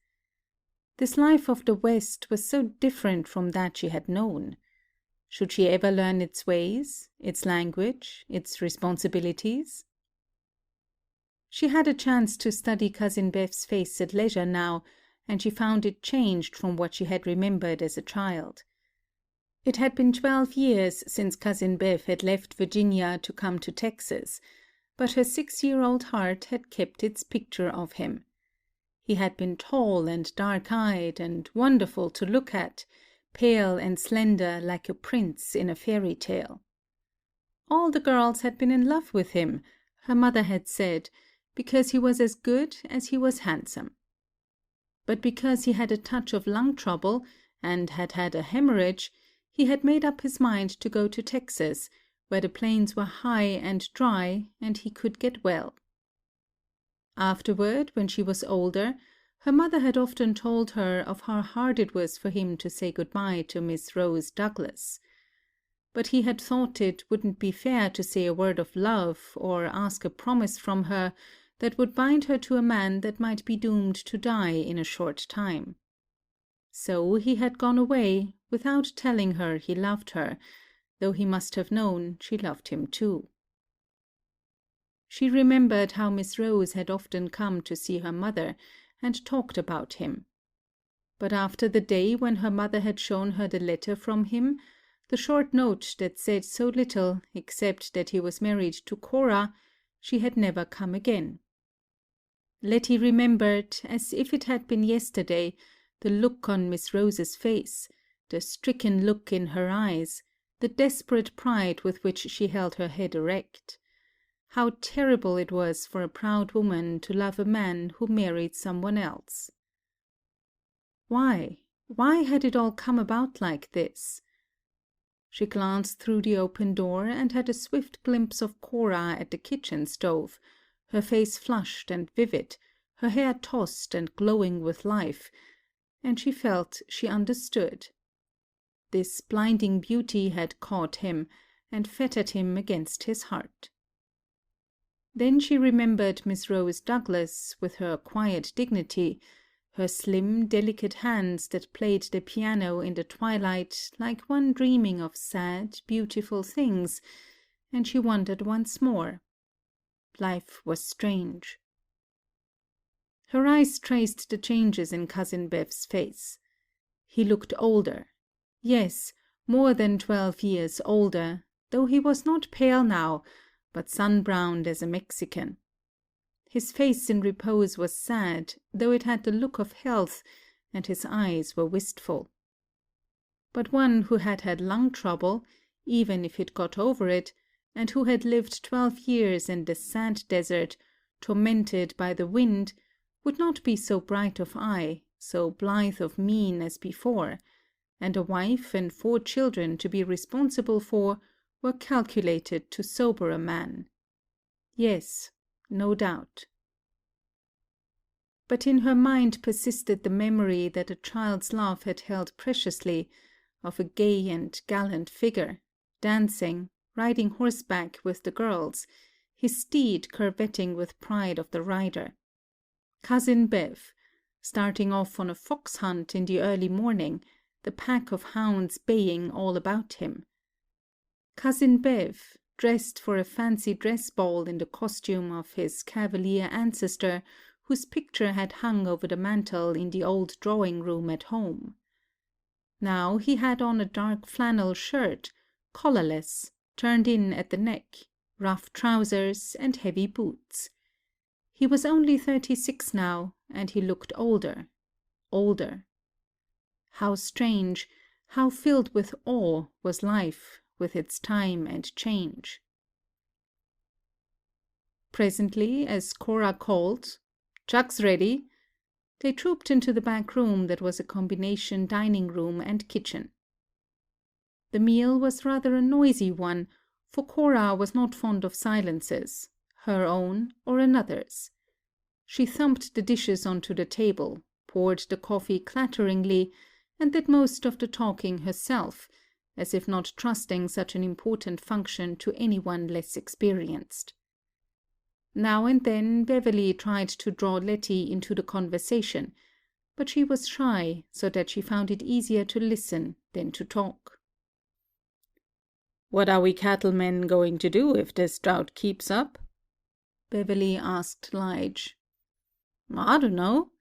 This life of the West was so different from that she had known. Should she ever learn its ways, its language, its responsibilities? She had a chance to study Cousin Bev's face at leisure now, and she found it changed from what she had remembered as a child. It had been 12 years since Cousin Bev had left Virginia to come to Texas, but her 6-year-old heart had kept its picture of him. He had been tall and dark-eyed and wonderful to look at, pale and slender like a prince in a fairy tale. All the girls had been in love with him, her mother had said, because he was as good as he was handsome. But because he had a touch of lung trouble and had had a hemorrhage, he had made up his mind to go to Texas, where the plains were high and dry, and he could get well. Afterward, when she was older, her mother had often told her of how hard it was for him to say good-bye to Miss Rose Douglas. But he had thought it wouldn't be fair to say a word of love or ask a promise from her that would bind her to a man that might be doomed to die in a short time. So he had gone away without telling her he loved her, though he must have known she loved him too. She remembered how Miss Rose had often come to see her mother and talked about him. But after the day when her mother had shown her the letter from him, the short note that said so little except that he was married to Cora, she had never come again. Letty remembered, as if it had been yesterday, the look on Miss Rose's face, the stricken look in her eyes, the desperate pride with which she held her head erect. How terrible it was for a proud woman to love a man who married someone else. Why? Why had it all come about like this? She glanced through the open door and had a swift glimpse of Cora at the kitchen stove, her face flushed and vivid, her hair tossed and glowing with life, and she felt she understood. This blinding beauty had caught him and fettered him against his heart. Then she remembered Miss Rose Douglas with her quiet dignity, her slim, delicate hands that played the piano in the twilight like one dreaming of sad, beautiful things, and she wondered once more. Life was strange. Her eyes traced the changes in Cousin Bev's face. He looked older. Yes, more than 12 years older, though he was not pale now, but sun-browned as a Mexican. His face in repose was sad, though it had the look of health, and his eyes were wistful. But one who had had lung trouble, even if he'd got over it, and who had lived 12 years in the sand desert, tormented by the wind, would not be so bright of eye, so blithe of mien as before, and a wife and 4 children to be responsible for were calculated to sober a man. Yes, no doubt. But in her mind persisted the memory that a child's love had held preciously, of a gay and gallant figure, dancing, riding horseback with the girls, his steed curvetting with pride of the rider. Cousin Bev, starting off on a fox hunt in the early morning, the pack of hounds baying all about him. Cousin Bev, dressed for a fancy dress ball in the costume of his Cavalier ancestor, whose picture had hung over the mantel in the old drawing-room at home. Now he had on a dark flannel shirt, collarless, turned in at the neck, rough trousers, and heavy boots. He was only 36 now, and he looked older, older. How strange, how filled with awe was life, with its time and change. Presently, as Cora called, "Chuck's ready," they trooped into the back room that was a combination dining-room and kitchen. The meal was rather a noisy one, for Cora was not fond of silences, her own or another's. She thumped the dishes onto the table, poured the coffee clatteringly, and did most of the talking herself, as if not trusting such an important function to anyone less experienced. Now and then Beverly tried to draw Letty into the conversation, but she was shy, so that she found it easier to listen than to talk. "What are we cattlemen going to do if this drought keeps up?" Beverly asked Lige. "I don't know.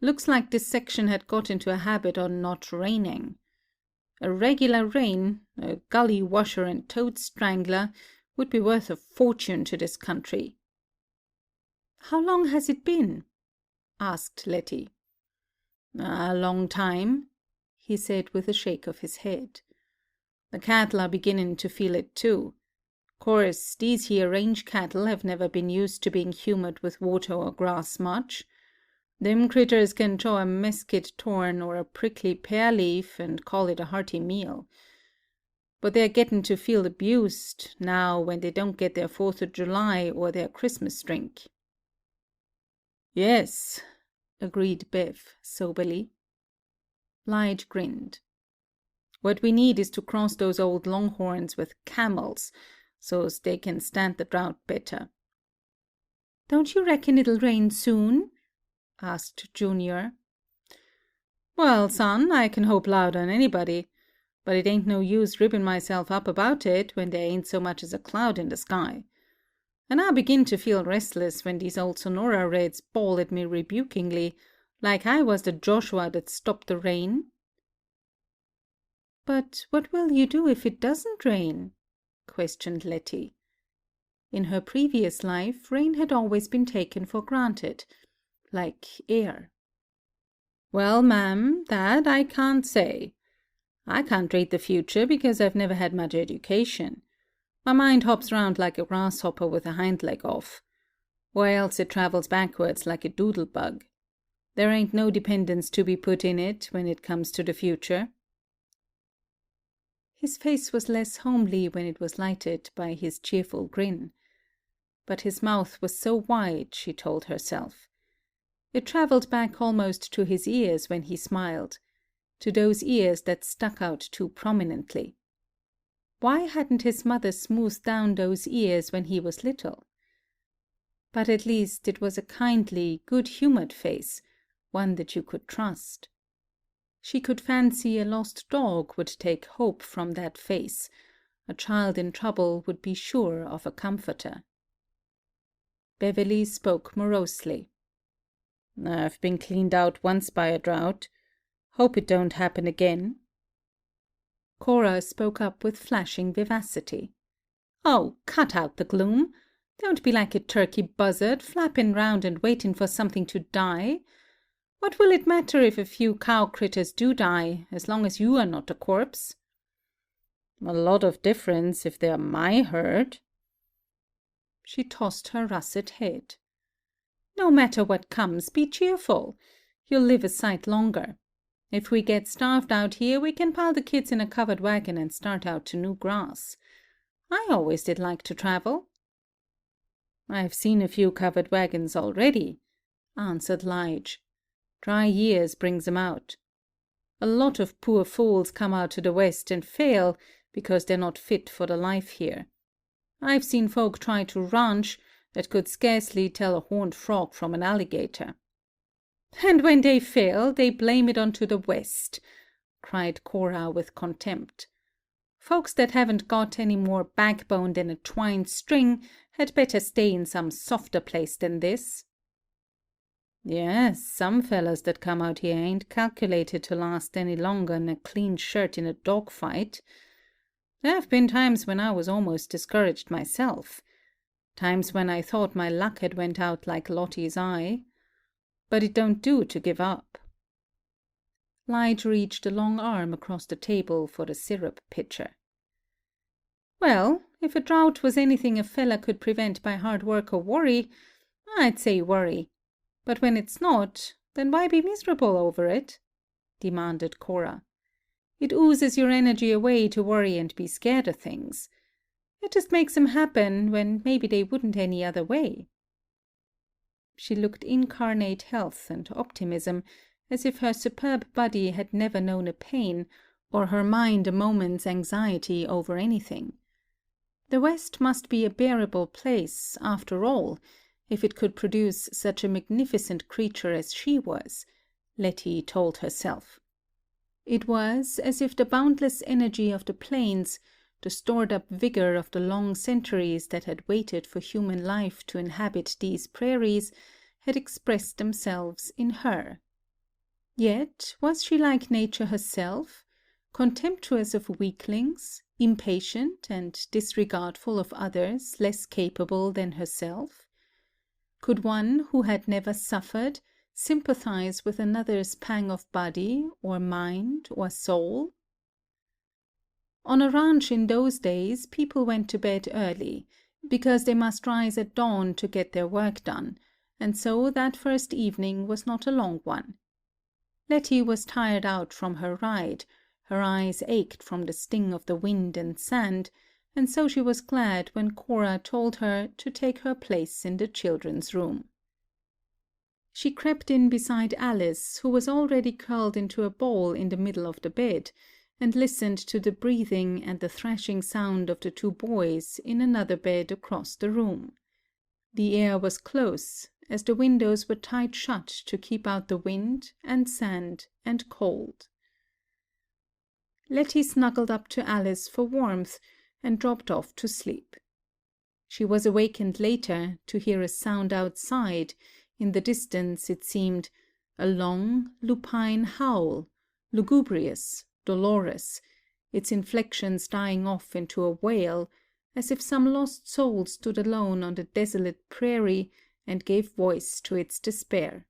Looks like this section had got into a habit on not raining. A regular rain, a gully washer and toad strangler, would be worth a fortune to this country." "How long has it been?" asked Letty. "A long time," he said with a shake of his head. "The cattle are beginning to feel it too. Course, these here range cattle have never been used to being humoured with water or grass much. Them critters can chaw a mesquite thorn or a prickly pear leaf and call it a hearty meal. But they're getting to feel abused now when they don't get their 4th of July or their Christmas drink." "Yes," agreed Bev soberly. Lige grinned. "What we need is to cross those old longhorns with camels, so's they can stand the drought better." "Don't you reckon it'll rain soon?" asked Junior. "Well, son, I can hope loud on anybody, but it ain't no use ribbing myself up about it when there ain't so much as a cloud in the sky. And I begin to feel restless when these old Sonora Reds bawl at me rebukingly, like I was the Joshua that stopped the rain." "But what will you do if it doesn't rain?" questioned Letty. In her previous life, rain had always been taken for granted, like air. "Well, ma'am, that I can't say. I can't read the future because I've never had much education. My mind hops round like a grasshopper with a hind leg off. Or else it travels backwards like a doodle bug. There ain't no dependence to be put in it when it comes to the future." His face was less homely when it was lighted by his cheerful grin. But his mouth was so wide, she told herself. It travelled back almost to his ears when he smiled, to those ears that stuck out too prominently. Why hadn't his mother smoothed down those ears when he was little? But at least it was a kindly, good-humoured face, one that you could trust. She could fancy a lost dog would take hope from that face. A child in trouble would be sure of a comforter. Beverly spoke morosely. "I've been cleaned out once by a drought. Hope it don't happen again." Cora spoke up with flashing vivacity. "Oh, cut out the gloom. Don't be like a turkey buzzard, flapping round and waiting for something to die. What will it matter if a few cow critters do die, as long as you are not a corpse?" "A lot of difference if they're my herd." She tossed her russet head. "No matter what comes, be cheerful. You'll live a sight longer. If we get starved out here, we can pile the kids in a covered wagon and start out to new grass. I always did like to travel." "I've seen a few covered wagons already," answered Lige. "Dry years brings 'em out. A lot of poor fools come out to the West and fail because they're not fit for the life here. I've seen folk try to ranch that could scarcely tell a horned frog from an alligator." "And when they fail, they blame it onto the West," cried Cora with contempt. "Folks that haven't got any more backbone than a twined string had better stay in some softer place than this." "Yes, some fellas that come out here ain't calculated to last any longer 'n a clean shirt in a dog fight. There've been times when I was almost discouraged myself. Times when I thought my luck had went out like Lottie's eye. But it don't do to give up." Lige reached a long arm across the table for the syrup pitcher. "Well, if a drought was anything a fella could prevent by hard work or worry, I'd say worry. But when it's not, then why be miserable over it?" demanded Cora. "It oozes your energy away to worry and be scared of things. It just makes 'em happen when maybe they wouldn't any other way." She looked incarnate health and optimism, as if her superb body had never known a pain, or her mind a moment's anxiety over anything. The West must be a bearable place, after all, if it could produce such a magnificent creature as she was, Letty told herself. It was as if the boundless energy of the plains, the stored-up vigor of the long centuries that had waited for human life to inhabit these prairies, had expressed themselves in her. Yet was she like nature herself? contemptuous of weaklings, impatient and disregardful of others less capable than herself? Could one who had never suffered sympathize with another's pang of body, or mind, or soul? On a ranch in those days, people went to bed early, because they must rise at dawn to get their work done, and so that first evening was not a long one. Letty was tired out from her ride, her eyes ached from the sting of the wind and sand, and so she was glad when Cora told her to take her place in the children's room. She crept in beside Alice, who was already curled into a ball in the middle of the bed, and listened to the breathing and the thrashing sound of the two boys in another bed across the room. The air was close, as the windows were tight shut to keep out the wind and sand and cold. Letty snuggled up to Alice for warmth and dropped off to sleep. She was awakened later to hear a sound outside, in the distance, it seemed, a long, lupine howl, lugubrious, dolorous, its inflections dying off into a wail, as if some lost soul stood alone on the desolate prairie and gave voice to its despair.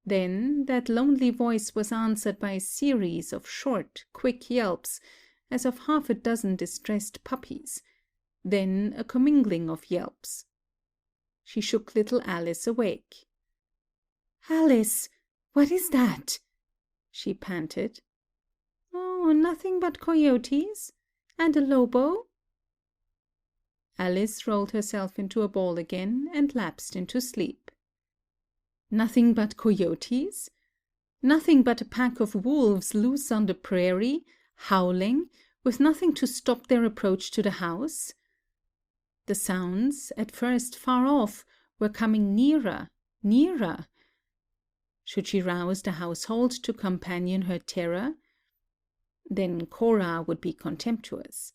Then that lonely voice was answered by a series of short, quick yelps, as of half a dozen distressed puppies, then a commingling of yelps. She shook little Alice awake. "Alice, what is that?" she panted. "Oh, nothing but coyotes. And a lobo." Alice rolled herself into a ball again and lapsed into sleep. Nothing but coyotes? Nothing but a pack of wolves loose on the prairie, howling, with nothing to stop their approach to the house? The sounds, at first far off, were coming nearer, nearer. Should she rouse the household to companion her terror? Then Cora would be contemptuous.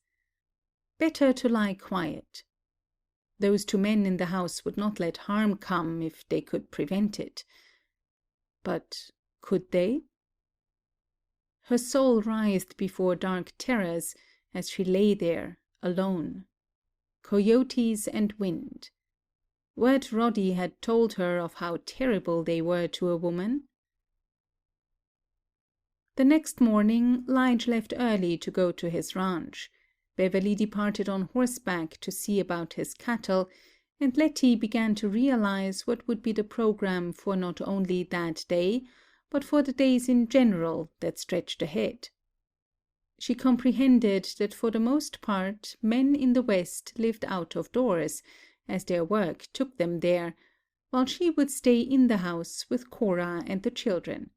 Better to lie quiet. Those two men in the house would not let harm come if they could prevent it. But could they? Her soul writhed before dark terrors as she lay there, alone. Coyotes and wind. What Roddy had told her of how terrible they were to a woman. The next morning, Lige left early to go to his ranch. Beverly departed on horseback to see about his cattle, and Letty began to realize what would be the program for not only that day, but for the days in general that stretched ahead. She comprehended that for the most part men in the West lived out of doors, as their work took them there, while she would stay in the house with Cora and the children.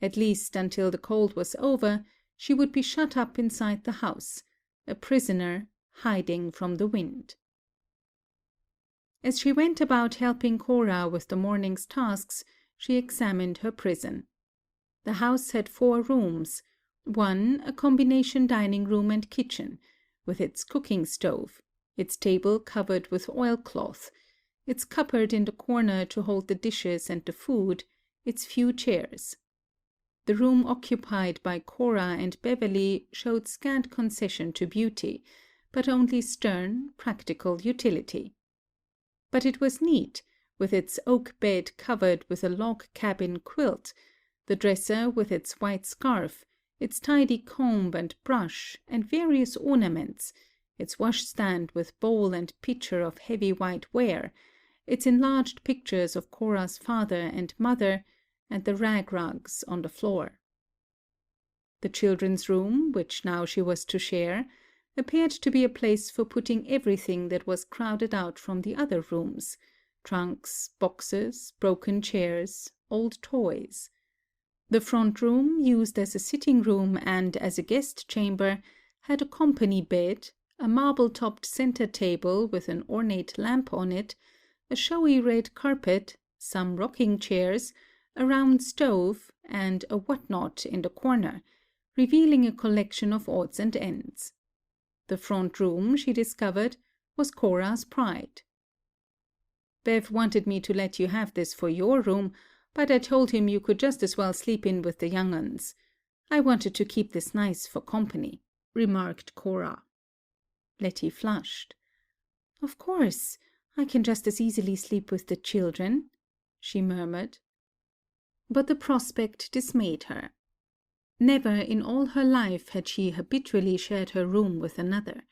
At least until the cold was over, she would be shut up inside the house, a prisoner, hiding from the wind. As she went about helping Cora with the morning's tasks, she examined her prison. The house had 4 rooms, one a combination dining room and kitchen, with its cooking stove, its table covered with oilcloth, its cupboard in the corner to hold the dishes and the food, its few chairs. The room occupied by Cora and Beverly showed scant concession to beauty, but only stern, practical utility. But it was neat, with its oak bed covered with a log cabin quilt, the dresser with its white scarf, its tidy comb and brush and various ornaments, its washstand with bowl and pitcher of heavy white ware, its enlarged pictures of Cora's father and mother, and the rag rugs on the floor. The children's room, which now she was to share, appeared to be a place for putting everything that was crowded out from the other rooms, trunks, boxes, broken chairs, old toys. The front room, used as a sitting room and as a guest chamber, had a company bed, a marble-topped center table with an ornate lamp on it, a showy red carpet, some rocking chairs, a round stove, and a whatnot in the corner, revealing a collection of odds and ends. The front room, she discovered, was Cora's pride. "Bev wanted me to let you have this for your room, but I told him you could just as well sleep in with the young uns. I wanted to keep this nice for company, remarked Cora. Letty flushed. Of course, I can just as easily sleep with the children, she murmured. But the prospect dismayed her. Never in all her life had she habitually shared her room with another.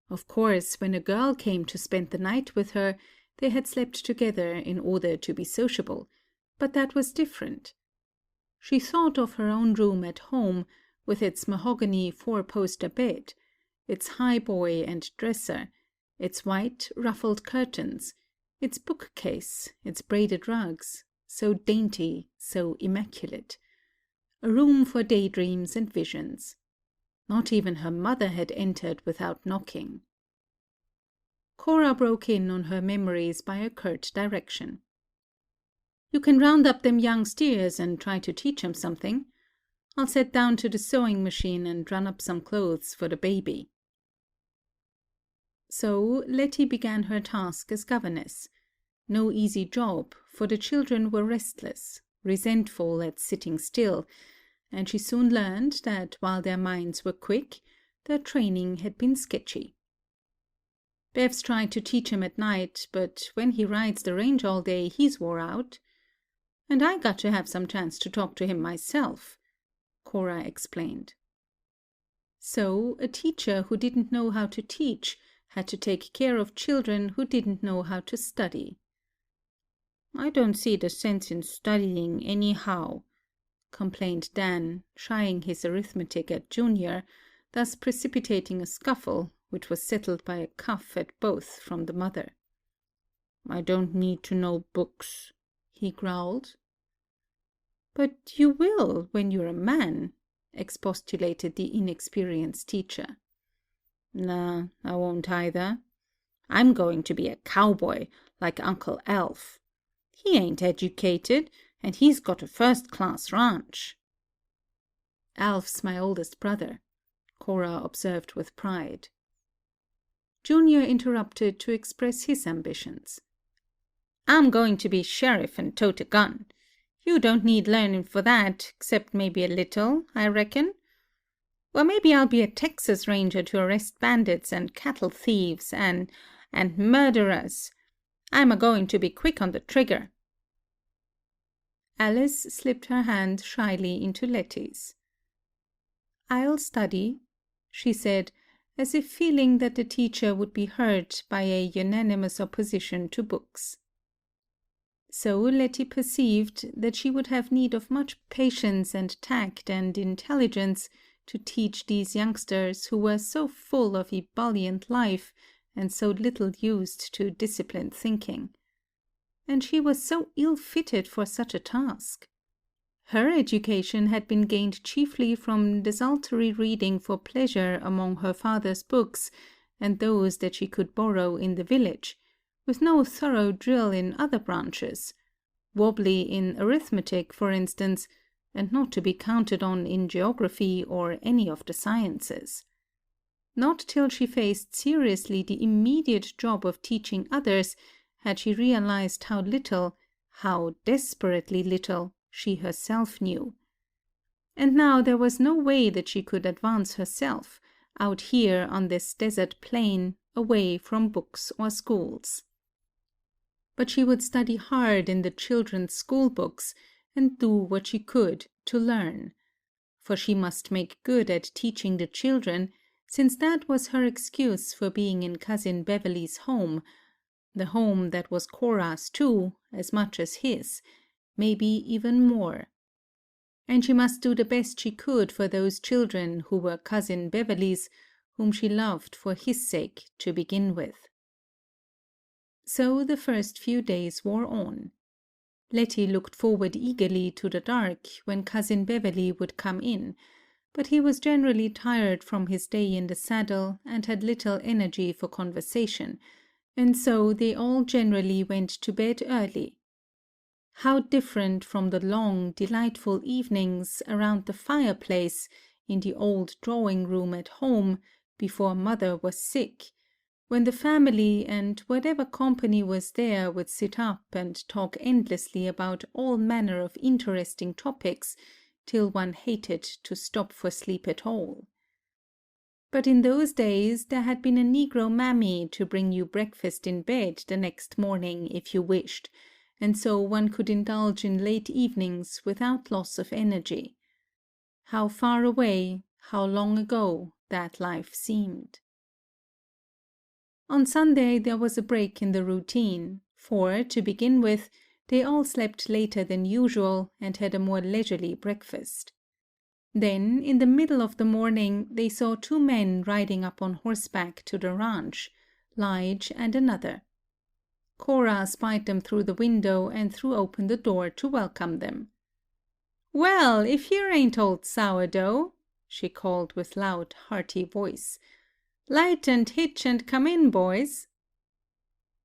Of course, when a girl came to spend the night with her, they had slept together in order to be sociable, but that was different. She thought of her own room at home, with its mahogany four-poster bed, its highboy and dresser, its white ruffled curtains, its bookcase, its braided rugs, so dainty, so immaculate. A room for daydreams and visions. Not even her mother had entered without knocking. Cora broke in on her memories by a curt direction. You can round up them young steers and try to teach 'em something. I'll set down to the sewing machine and run up some clothes for the baby. So Letty began her task as governess. No easy job, for the children were restless, resentful at sitting still, and she soon learned that while their minds were quick, their training had been sketchy. Bev's tried to teach him at night, but when he rides the range all day, he's wore out. And I got to have some chance to talk to him myself, Cora explained. So a teacher who didn't know how to teach had to take care of children who didn't know how to study. I don't see the sense in studying anyhow, complained Dan, shying his arithmetic at Junior, thus precipitating a scuffle, which was settled by a cuff at both from the mother. I don't need to know books, he growled. But you will when you're a man, expostulated the inexperienced teacher. Nah, I won't either. I'm going to be a cowboy, like Uncle Alf. He ain't educated, and he's got a first-class ranch. Alf's my oldest brother, Cora observed with pride. Junior interrupted to express his ambitions. I'm going to be sheriff and tote a gun. You don't need learning for that, except maybe a little, I reckon. Or maybe I'll be a Texas Ranger to arrest bandits and cattle thieves and murderers. I'm a-going to be quick on the trigger. Alice slipped her hand shyly into Letty's. I'll study, she said, as if feeling that the teacher would be hurt by a unanimous opposition to books. So Letty perceived that she would have need of much patience and tact and intelligence to teach these youngsters who were so full of ebullient life and so little used to disciplined thinking. And she was so ill-fitted for such a task. Her education had been gained chiefly from desultory reading for pleasure among her father's books and those that she could borrow in the village, with no thorough drill in other branches, wobbly in arithmetic, for instance, and not to be counted on in geography or any of the sciences. Not till she faced seriously the immediate job of teaching others had she realized how little, how desperately little, she herself knew. And now there was no way that she could advance herself, out here on this desert plain, away from books or schools. But she would study hard in the children's school books and do what she could to learn. For she must make good at teaching the children, since that was her excuse for being in Cousin Beverly's home, the home that was Cora's too, as much as his, maybe even more. And she must do the best she could for those children who were Cousin Beverly's, whom she loved for his sake to begin with. So the first few days wore on. Letty looked forward eagerly to the dark when Cousin Beverly would come in, but he was generally tired from his day in the saddle and had little energy for conversation, and so they all generally went to bed early. How different from the long, delightful evenings around the fireplace in the old drawing-room at home before mother was sick, when the family and whatever company was there would sit up and talk endlessly about all manner of interesting topics, till one hated to stop for sleep at all. But in those days there had been a negro mammy to bring you breakfast in bed the next morning if you wished, and so one could indulge in late evenings without loss of energy. How far away, how long ago that life seemed. On Sunday there was a break in the routine, for, to begin with, they all slept later than usual and had a more leisurely breakfast. Then, in the middle of the morning, they saw two men riding up on horseback to the ranch, Lige and another. Cora spied them through the window and threw open the door to welcome them. "Well, if here ain't old Sourdough," she called with loud, hearty voice. "Light and hitch and come in, boys."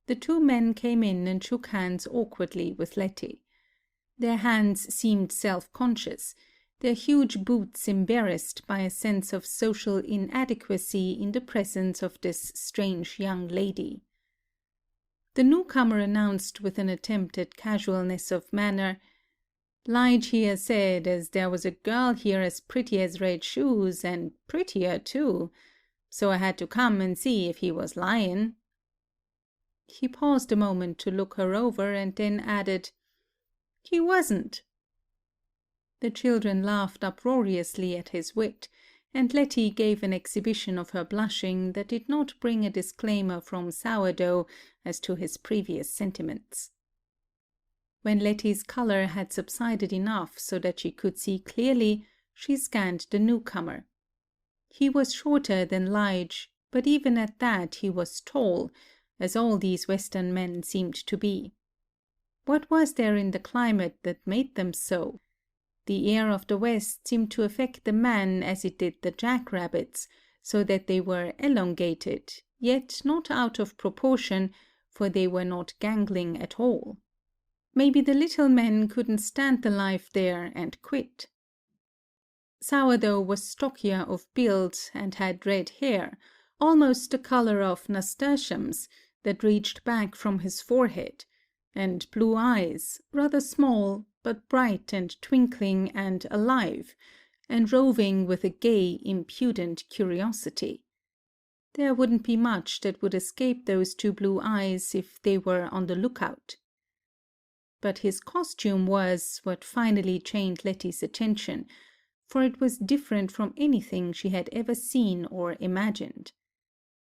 The two men came in and shook hands awkwardly with Letty. Their hands seemed self-conscious, their huge boots embarrassed by a sense of social inadequacy in the presence of this strange young lady. The newcomer announced with an attempt at casualness of manner, "Lige here said as there was a girl here as pretty as red shoes, and prettier too, so I had to come and see if he was lyin'." He paused a moment to look her over, and then added, "He wasn't." The children laughed uproariously at his wit, and Letty gave an exhibition of her blushing that did not bring a disclaimer from Sourdough as to his previous sentiments. When Letty's colour had subsided enough so that she could see clearly, she scanned the newcomer. He was shorter than Lige, but even at that he was tall, as all these Western men seemed to be. What was there in the climate that made them so? The air of the West seemed to affect the man as it did the jackrabbits, so that they were elongated, yet not out of proportion, for they were not gangling at all. Maybe the little men couldn't stand the life there and quit. Sourdough was stockier of build and had red hair, almost the color of nasturtiums, that reached back from his forehead, and blue eyes, rather small, but bright and twinkling and alive, and roving with a gay, impudent curiosity. There wouldn't be much that would escape those two blue eyes if they were on the lookout. But his costume was what finally chained Letty's attention, for it was different from anything she had ever seen or imagined.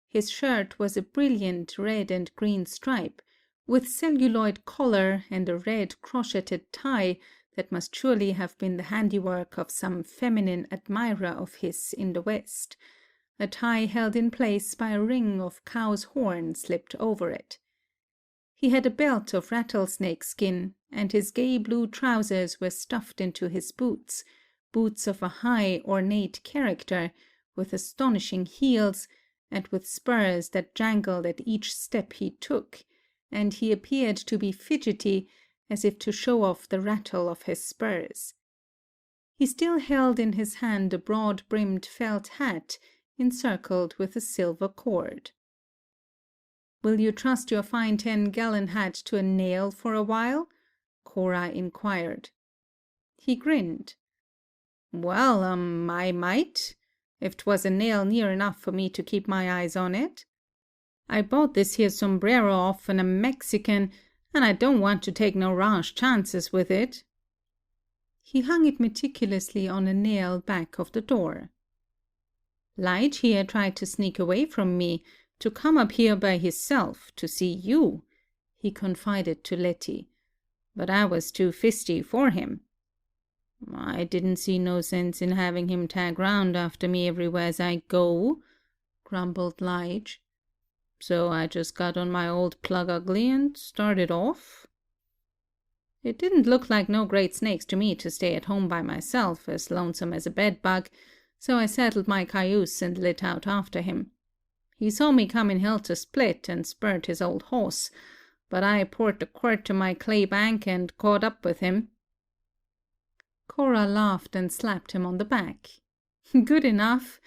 His shirt was a brilliant red and green stripe, with celluloid collar and a red crocheted tie that must surely have been the handiwork of some feminine admirer of his in the West, a tie held in place by a ring of cow's horn slipped over it. He had a belt of rattlesnake skin, and his gay blue trousers were stuffed into his boots, boots of a high, ornate character, with astonishing heels, and with spurs that jangled at each step he took, and he appeared to be fidgety, as if to show off the rattle of his spurs. He still held in his hand a broad-brimmed felt hat, encircled with a silver cord. "Will you trust your fine 10-gallon hat to a nail for a while?" Cora inquired. He grinned. "Well, I might, if 'twas a nail near enough for me to keep my eyes on it. I bought this here sombrero off'n a Mexican, and I don't want to take no rash chances with it." He hung it meticulously on a nail back of the door. "Lige here tried to sneak away from me, to come up here by hisself, to see you," he confided to Letty. "But I was too fisty for him. I didn't see no sense in having him tag round after me everywheres I go," grumbled Lige. "So I just got on my old plug ugly and started off. It didn't look like no great snakes to me to stay at home by myself, as lonesome as a bedbug, so I saddled my cayuse and lit out after him. He saw me comin' helter-split and spurred his old horse, but I poured the quirt to my clay bank and caught up with him." Cora laughed and slapped him on the back. "Good enough.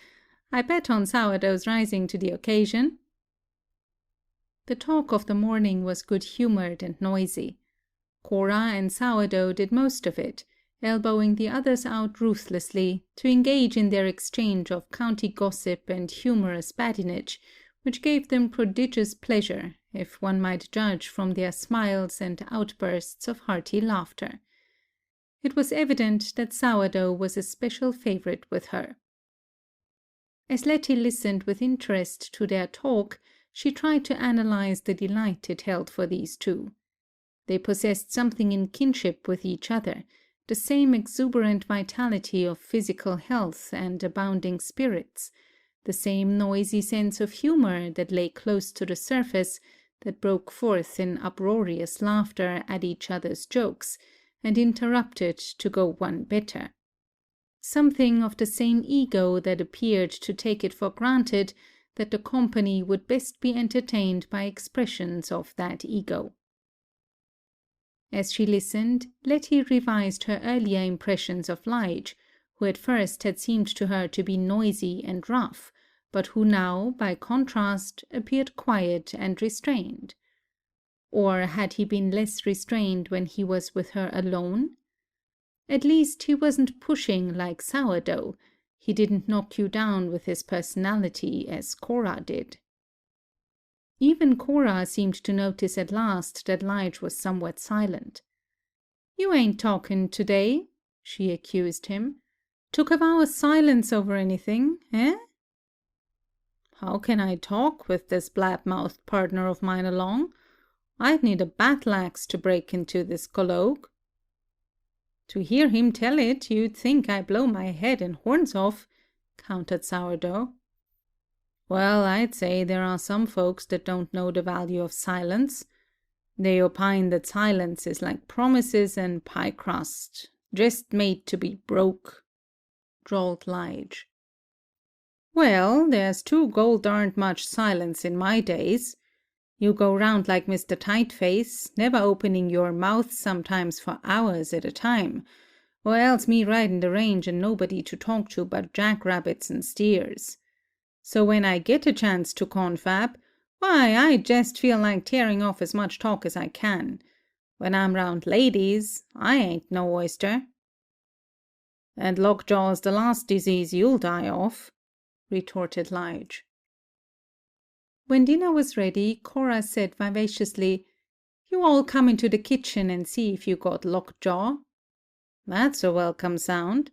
I bet on Sourdough's rising to the occasion." The talk of the morning was good-humoured and noisy. Cora and Sourdough did most of it, elbowing the others out ruthlessly to engage in their exchange of county gossip and humorous badinage, which gave them prodigious pleasure, if one might judge from their smiles and outbursts of hearty laughter. It was evident that Sourdough was a special favorite with her. As Letty listened with interest to their talk, she tried to analyze the delight it held for these two. They possessed something in kinship with each other, the same exuberant vitality of physical health and abounding spirits, the same noisy sense of humor that lay close to the surface, that broke forth in uproarious laughter at each other's jokes, and interrupted to go one better. Something of the same ego that appeared to take it for granted that the company would best be entertained by expressions of that ego. As she listened, Letty revised her earlier impressions of Lige, who at first had seemed to her to be noisy and rough, but who now, by contrast, appeared quiet and restrained. Or had he been less restrained when he was with her alone? At least he wasn't pushing like Sourdough. He didn't knock you down with his personality as Cora did. Even Cora seemed to notice at last that Lige was somewhat silent. "You ain't talking today," she accused him. "Took a vow of silence over anything, eh?" "How can I talk with this blab-mouthed partner of mine along? I'd need a battle-axe to break into this colloque." "To hear him tell it, you'd think I blow my head and horns off," countered Sourdough. "Well, I'd say there are some folks that don't know the value of silence. They opine that silence is like promises and pie crust, just made to be broke," drawled Lige. "Well, there's too gol-darned much silence in my days. You go round like Mr. Tight-Face, never opening your mouth sometimes for hours at a time, or else me riding the range and nobody to talk to but jackrabbits and steers. So when I get a chance to confab, why, I jest feel like tearing off as much talk as I can. When I'm round ladies, I ain't no oyster." "And lockjaw's the last disease you'll die of," retorted Lige. When dinner was ready, Cora said vivaciously, "You all come into the kitchen and see if you got lockjaw." "That's a welcome sound,"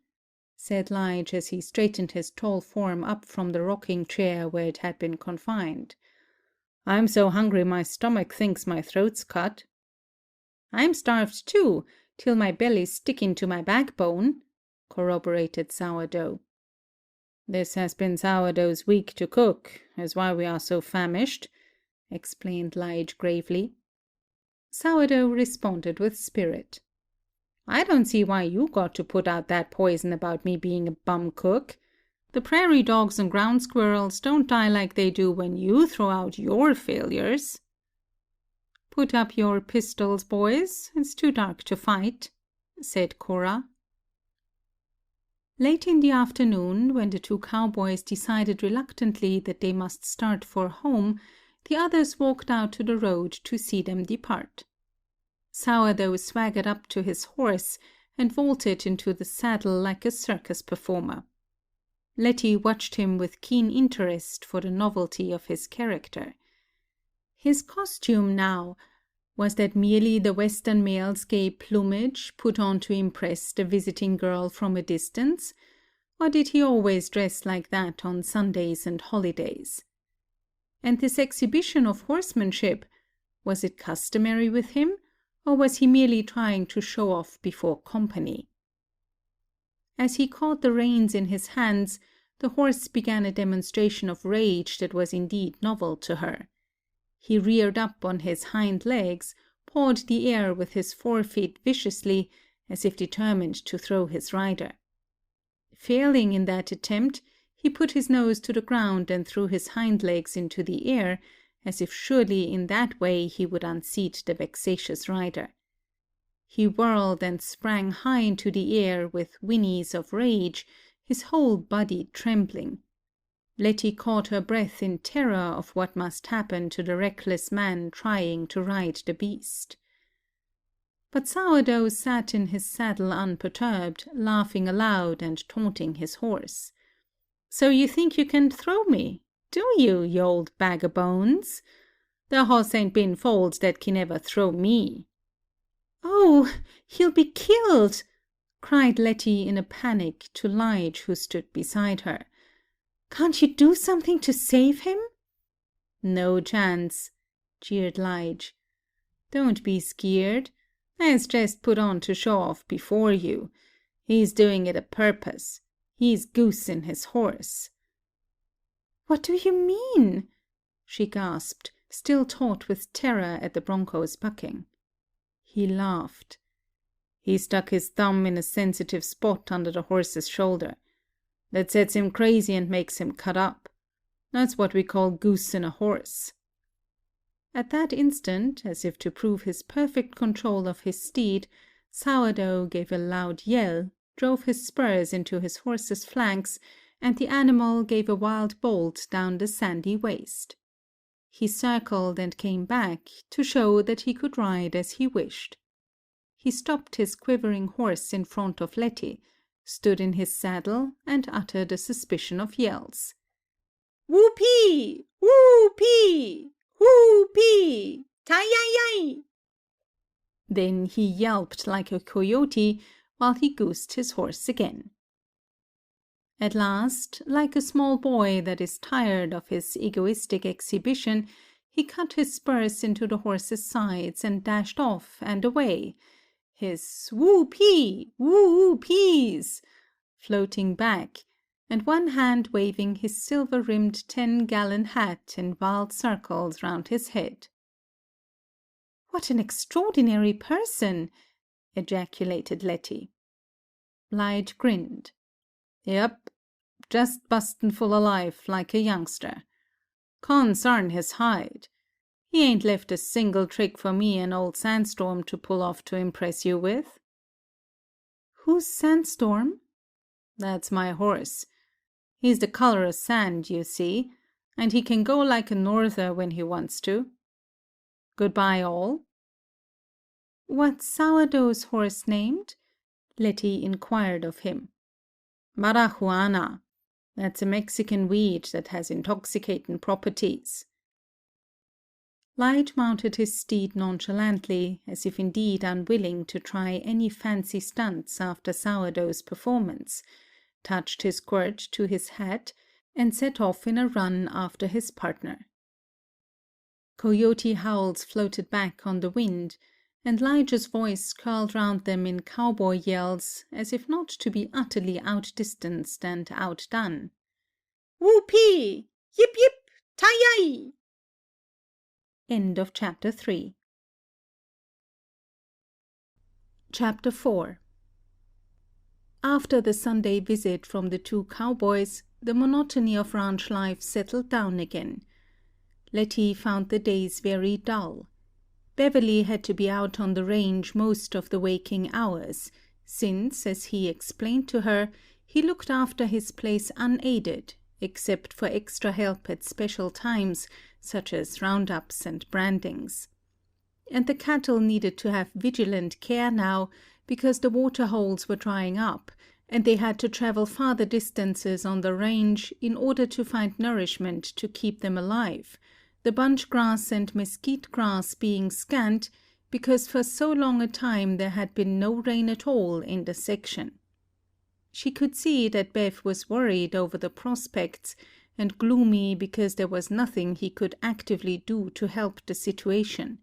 said Lige as he straightened his tall form up from the rocking chair where it had been confined. "I'm so hungry my stomach thinks my throat's cut." "I'm starved too, till my belly's sticking to my backbone," corroborated Sourdough. "This has been Sourdough's week to cook, is why we are so famished," explained Lige gravely. Sourdough responded with spirit. "I don't see why you got to put out that poison about me being a bum cook. The prairie dogs and ground squirrels don't die like they do when you throw out your failures." "Put up your pistols, boys. It's too dark to fight," said Cora. Late in the afternoon, when the two cowboys decided reluctantly that they must start for home, the others walked out to the road to see them depart. Sourdough swaggered up to his horse and vaulted into the saddle like a circus performer. Letty watched him with keen interest for the novelty of his character. His costume now, was that merely the Western male's gay plumage put on to impress the visiting girl from a distance, or did he always dress like that on Sundays and holidays? And this exhibition of horsemanship, was it customary with him, or was he merely trying to show off before company? As he caught the reins in his hands, the horse began a demonstration of rage that was indeed novel to her. He reared up on his hind legs, pawed the air with his forefeet viciously, as if determined to throw his rider. Failing in that attempt, he put his nose to the ground and threw his hind legs into the air, as if surely in that way he would unseat the vexatious rider. He whirled and sprang high into the air with whinnies of rage, his whole body trembling. Letty caught her breath in terror of what must happen to the reckless man trying to ride the beast. But Sourdough sat in his saddle unperturbed, laughing aloud and taunting his horse. "So you think you can throw me, do you, you old bag o' bones? The hoss ain't been foaled that can ever throw me." "Oh, he'll be killed!" cried Letty in a panic to Lige, who stood beside her. "Can't you do something to save him?" "No chance," jeered Lige. "Don't be skeered. I's jest put on to show off before you. He's doing it a purpose. He's goosing his horse." "What do you mean?" she gasped, still taut with terror at the bronco's bucking. He laughed. "He stuck his thumb in a sensitive spot under the horse's shoulder. That sets him crazy and makes him cut up. That's what we call goosing a horse." At that instant, as if to prove his perfect control of his steed, Sourdough gave a loud yell, drove his spurs into his horse's flanks, and the animal gave a wild bolt down the sandy waste. He circled and came back, to show that he could ride as he wished. He stopped his quivering horse in front of Letty, stood in his saddle, and uttered a suspicion of yells. "Whoopee! Whoopee! Whoopee! Tie-yi-yi!" Then he yelped like a coyote, while he goosed his horse again. At last, like a small boy that is tired of his egoistic exhibition, he cut his spurs into the horse's sides and dashed off and away, his "Whoopee! Whoo-pees!" floating back, and one hand waving his silver-rimmed 10-gallon hat in wild circles round his head. "What an extraordinary person!" ejaculated Letty. Lige grinned. "Yep, just bustin' full o' life, like a youngster. Consarn his hide. He ain't left a single trick for me and old Sandstorm to pull off to impress you with." "Who's Sandstorm?" "That's my horse. He's the color o' sand, you see, and he can go like a norther when he wants to. Goodbye, all." "What's Sourdough's horse named?" Letty inquired of him. "Marijuana. That's a Mexican weed that has intoxicating properties." Lige mounted his steed nonchalantly, as if indeed unwilling to try any fancy stunts after Sourdough's performance, touched his quirt to his hat, and set off in a run after his partner. Coyote howls floated back on the wind, and Lige's voice curled round them in cowboy yells, as if not to be utterly outdistanced and outdone. "Whoopee! Yip yip! Tie-yi!" End of chapter 3. Chapter 4. After the Sunday visit from the two cowboys, the monotony of ranch life settled down again. Letty found the days very dull. Beverly had to be out on the range most of the waking hours, since, as he explained to her, he looked after his place unaided, except for extra help at special times, such as roundups and brandings. And the cattle needed to have vigilant care now, because the water holes were drying up, and they had to travel farther distances on the range in order to find nourishment to keep them alive, the bunch grass and mesquite grass being scant, because for so long a time there had been no rain at all in the section. She could see that Bev was worried over the prospects, and gloomy because there was nothing he could actively do to help the situation.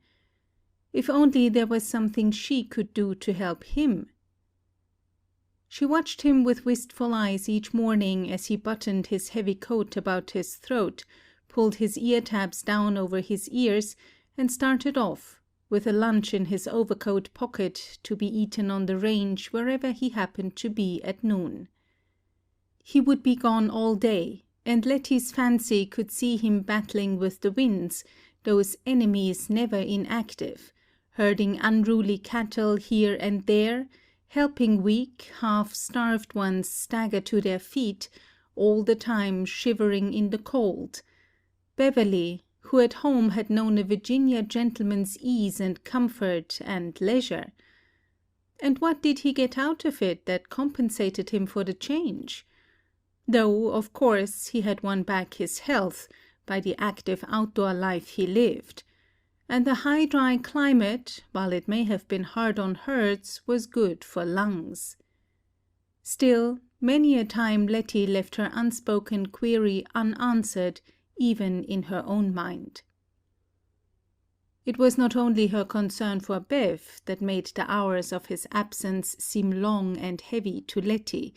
If only there was something she could do to help him. She watched him with wistful eyes each morning as he buttoned his heavy coat about his throat, pulled his ear-tabs down over his ears, and started off, with a lunch in his overcoat pocket to be eaten on the range wherever he happened to be at noon. He would be gone all day, and Letty's fancy could see him battling with the winds, those enemies never inactive, herding unruly cattle here and there, helping weak, half-starved ones stagger to their feet, all the time shivering in the cold. Beverly, who at home had known a Virginia gentleman's ease and comfort and leisure, And what did he get out of it that compensated him for the change? Though, of course, he had won back his health by the active outdoor life he lived. And the high dry climate, while it may have been hard on herds, was good for lungs. Still, many a time Letty left her unspoken query unanswered, even in her own mind. It was not only her concern for Bev that made the hours of his absence seem long and heavy to Letty,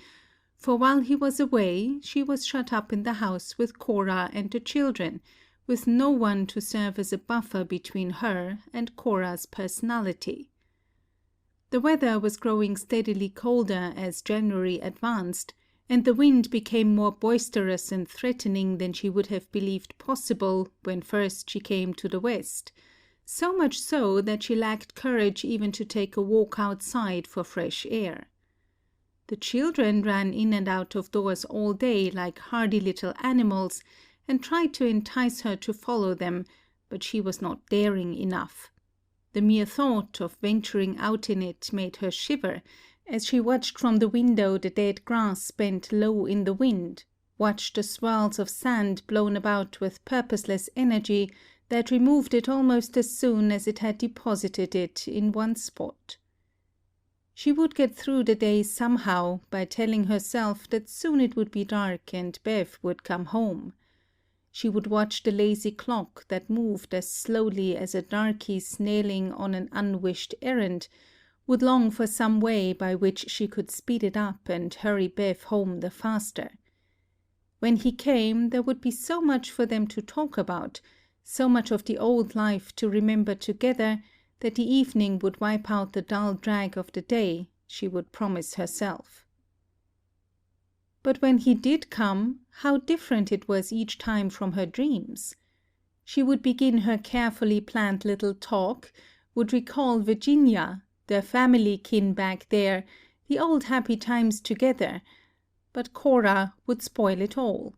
for while he was away, she was shut up in the house with Cora and the children, with no one to serve as a buffer between her and Cora's personality. The weather was growing steadily colder as January advanced, and the wind became more boisterous and threatening than she would have believed possible when first she came to the west, so much so that she lacked courage even to take a walk outside for fresh air. The children ran in and out of doors all day like hardy little animals, and tried to entice her to follow them, but she was not daring enough. The mere thought of venturing out in it made her shiver, as she watched from the window the dead grass bent low in the wind, watched the swirls of sand blown about with purposeless energy that removed it almost as soon as it had deposited it in one spot. She would get through the day somehow by telling herself that soon it would be dark and Bev would come home. She would watch the lazy clock that moved as slowly as a darky snailing on an unwished errand, would long for some way by which she could speed it up and hurry Bev home the faster. When he came, there would be so much for them to talk about, so much of the old life to remember together, that the evening would wipe out the dull drag of the day, she would promise herself. But when he did come, how different it was each time from her dreams. She would begin her carefully planned little talk, would recall Virginia, their family kin back there, the old happy times together, but Cora would spoil it all.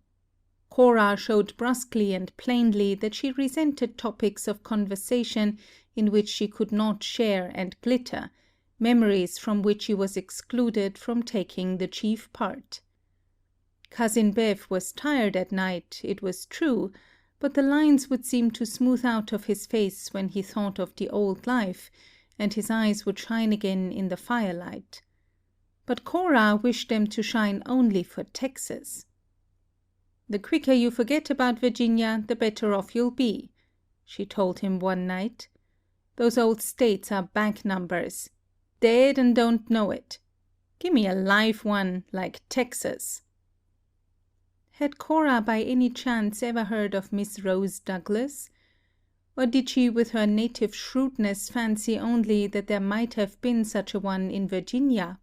Cora showed brusquely and plainly that she resented topics of conversation in which she could not share and glitter, memories from which she was excluded from taking the chief part. Cousin Bev was tired at night, it was true, but the lines would seem to smooth out of his face when he thought of the old life, and his eyes would shine again in the firelight. But Cora wished them to shine only for Texas. "The quicker you forget about Virginia, the better off you'll be," she told him one night. "Those old states are bank numbers. Dead and don't know it. Give me a live one, like Texas." Had Cora by any chance ever heard of Miss Rose Douglas? Or did she with her native shrewdness fancy only that there might have been such a one in Virginia?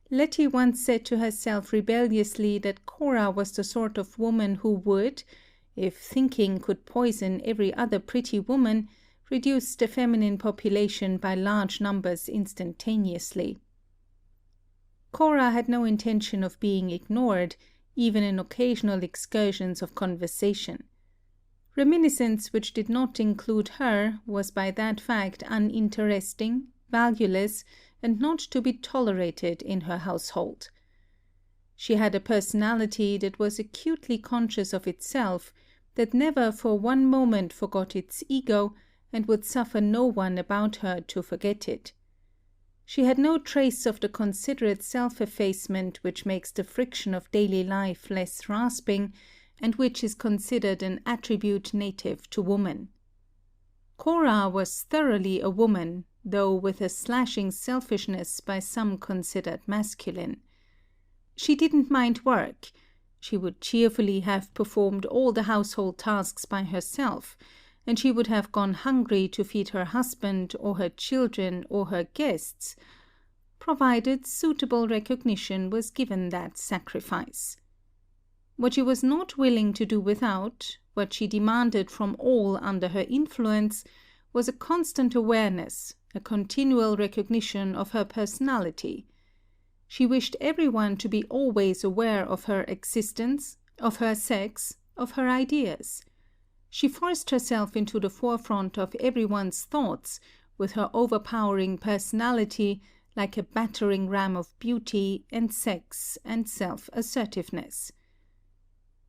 Letty once said to herself rebelliously that Cora was the sort of woman who would, if thinking could poison every other pretty woman, reduce the feminine population by large numbers instantaneously. Cora had no intention of being ignored, even in occasional excursions of conversation. Reminiscence which did not include her was by that fact uninteresting, valueless, and not to be tolerated in her household. She had a personality that was acutely conscious of itself, that never for one moment forgot its ego, and would suffer no one about her to forget it. She had no trace of the considerate self-effacement which makes the friction of daily life less rasping, and which is considered an attribute native to woman. Cora was thoroughly a woman, though with a slashing selfishness by some considered masculine. She didn't mind work. She would cheerfully have performed all the household tasks by herself, and she would have gone hungry to feed her husband or her children or her guests, provided suitable recognition was given that sacrifice. What she was not willing to do without, what she demanded from all under her influence, was a constant awareness, a continual recognition of her personality. She wished everyone to be always aware of her existence, of her sex, of her ideas. She forced herself into the forefront of everyone's thoughts, with her overpowering personality like a battering ram of beauty and sex and self-assertiveness.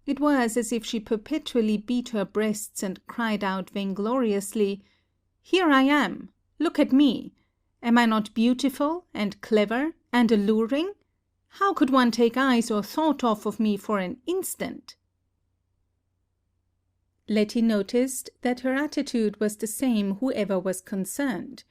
It was as if she perpetually beat her breasts and cried out vaingloriously, "Here I am! Look at me! Am I not beautiful and clever and alluring? How could one take eyes or thought off of me for an instant?" Letty noticed that her attitude was the same whoever was concerned.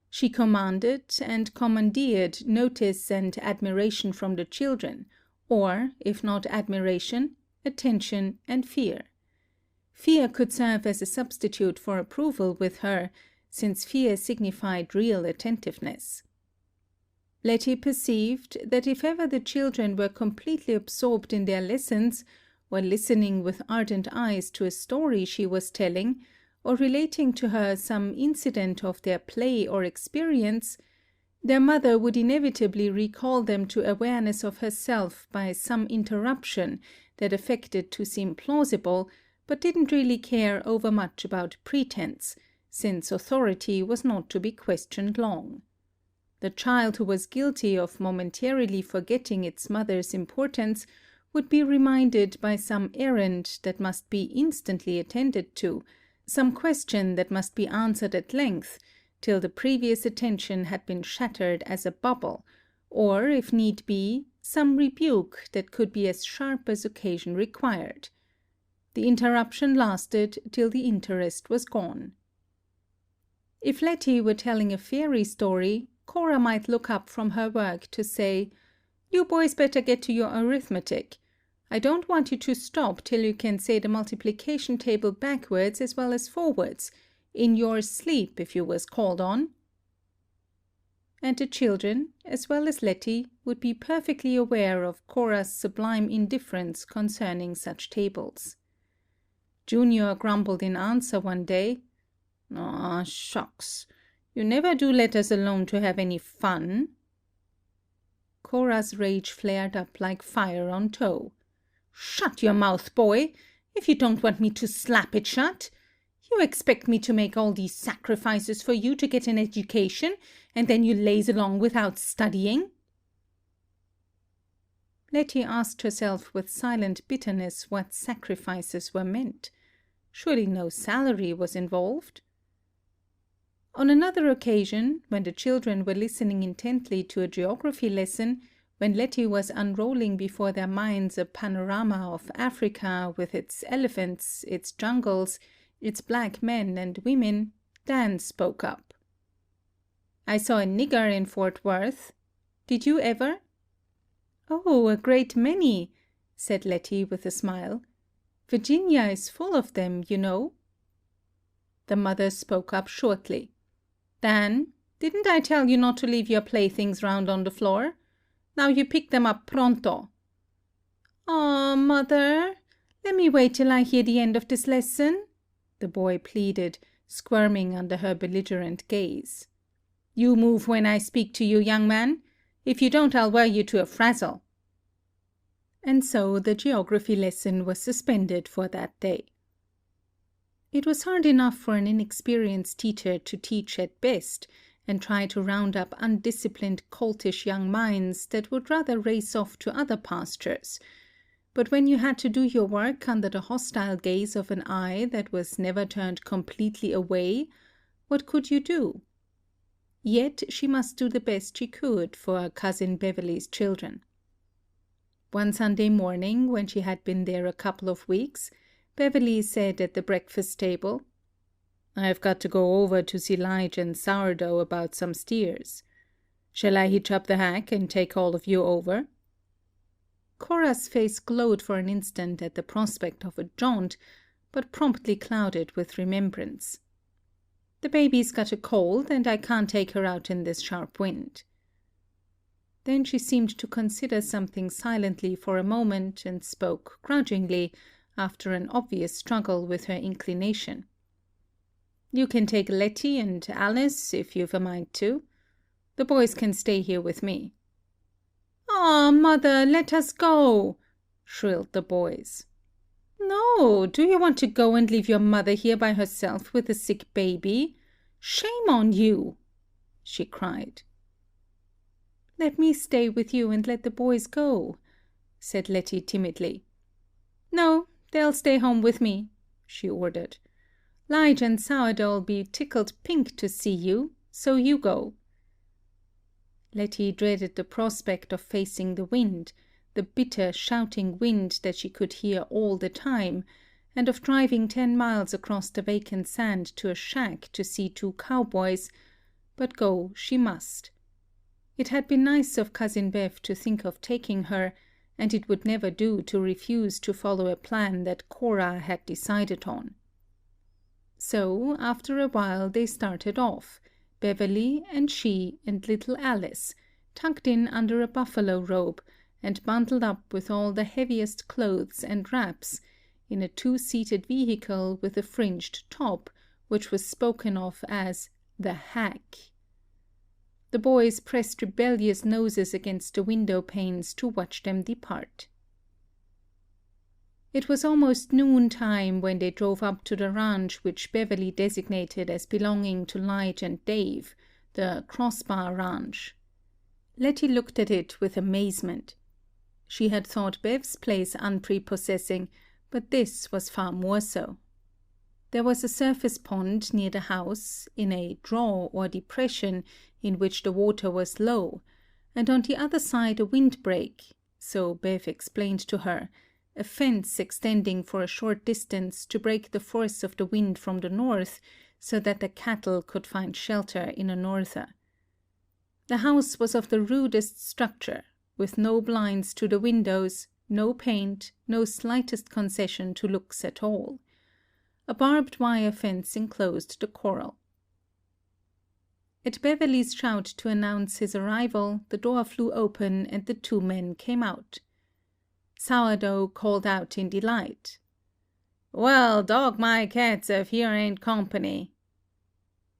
She commanded and commandeered notice and admiration from the children, or, if not admiration, attention and fear. Fear could serve as a substitute for approval with her, since fear signified real attentiveness. Letty perceived that if ever the children were completely absorbed in their lessons, or listening with ardent eyes to a story she was telling, or relating to her some incident of their play or experience, their mother would inevitably recall them to awareness of herself by some interruption that affected to seem plausible, but didn't really care overmuch about pretense, since authority was not to be questioned long. The child who was guilty of momentarily forgetting its mother's importance would be reminded by some errand that must be instantly attended to, some question that must be answered at length, till the previous attention had been shattered as a bubble, or, if need be, some rebuke that could be as sharp as occasion required. The interruption lasted till the interest was gone. If Letty were telling a fairy story, Cora might look up from her work to say, "You boys better get to your arithmetic. I don't want you to stop till you can say the multiplication table backwards as well as forwards, in your sleep if you was called on." And the children, as well as Letty, would be perfectly aware of Cora's sublime indifference concerning such tables. Junior grumbled in answer one day, "Aw, shucks! You never do let us alone to have any fun." Cora's rage flared up like fire on tow. "Shut your mouth, boy, if you don't want me to slap it shut. You expect me to make all these sacrifices for you to get an education, and then you laze along without studying?" Letty asked herself with silent bitterness what sacrifices were meant. Surely no salary was involved. On another occasion, when the children were listening intently to a geography lesson, when Letty was unrolling before their minds a panorama of Africa with its elephants, its jungles, its black men and women, Dan spoke up. "I saw a nigger in Fort Worth. Did you ever?" "Oh, a great many," said Letty with a smile. "Virginia is full of them, you know." The mother spoke up shortly. "Dan, didn't I tell you not to leave your playthings round on the floor? Now you pick them up pronto." "Aw, mother, let me wait till I hear the end of this lesson," the boy pleaded, squirming under her belligerent gaze. "You move when I speak to you, young man. If you don't, I'll wear you to a frazzle." And so the geography lesson was suspended for that day. It was hard enough for an inexperienced teacher to teach at best, and try to round up undisciplined coltish young minds that would rather race off to other pastures. But when you had to do your work under the hostile gaze of an eye that was never turned completely away, what could you do? Yet she must do the best she could for Cousin Beverly's children. One Sunday morning, when she had been there a couple of weeks, Beverly said at the breakfast table, "I've got to go over to see Lige and Sourdough about some steers. Shall I hitch up the hack and take all of you over?" Cora's face glowed for an instant at the prospect of a jaunt, but promptly clouded with remembrance. "The baby's got a cold, and I can't take her out in this sharp wind." Then she seemed to consider something silently for a moment, and spoke grudgingly, after an obvious struggle with her inclination. "You can take Letty and Alice, if you've a mind to. The boys can stay here with me." "Aw, mother, let us go!" shrilled the boys. "No, do you want to go and leave your mother here by herself with a sick baby? "Shame on you!" she cried. "Let me stay with you and let the boys go," said Letty timidly. "No, they'll stay home with me," she ordered. "Lige and Sourdough'll be tickled pink to see you, so you go." Letty dreaded the prospect of facing the wind, the bitter, shouting wind that she could hear all the time, and of driving 10 miles across the vacant sand to a shack to see 2 cowboys, but go she must. It had been nice of Cousin Bev to think of taking her, and it would never do to refuse to follow a plan that Cora had decided on. So, after a while, they started off, Beverly and she and little Alice, tucked in under a buffalo robe, and bundled up with all the heaviest clothes and wraps, in a 2-seated vehicle with a fringed top, which was spoken of as the hack. The boys pressed rebellious noses against the window panes to watch them depart. It was almost noontime when they drove up to the ranch which Beverly designated as belonging to Lige and Dave, the Crossbar Ranch. Letty looked at it with amazement. She had thought Bev's place unprepossessing, but this was far more so. There was a surface pond near the house, in a draw or depression in which the water was low, and on the other side a windbreak, so Bev explained to her, a fence extending for a short distance to break the force of the wind from the north, so that the cattle could find shelter in a norther. The house was of the rudest structure, with no blinds to the windows, no paint, no slightest concession to looks at all. A barbed wire fence enclosed the corral. At Beverly's shout to announce his arrival, the door flew open and the 2 men came out. Sourdough called out in delight. "Well, dog my cats if here ain't company."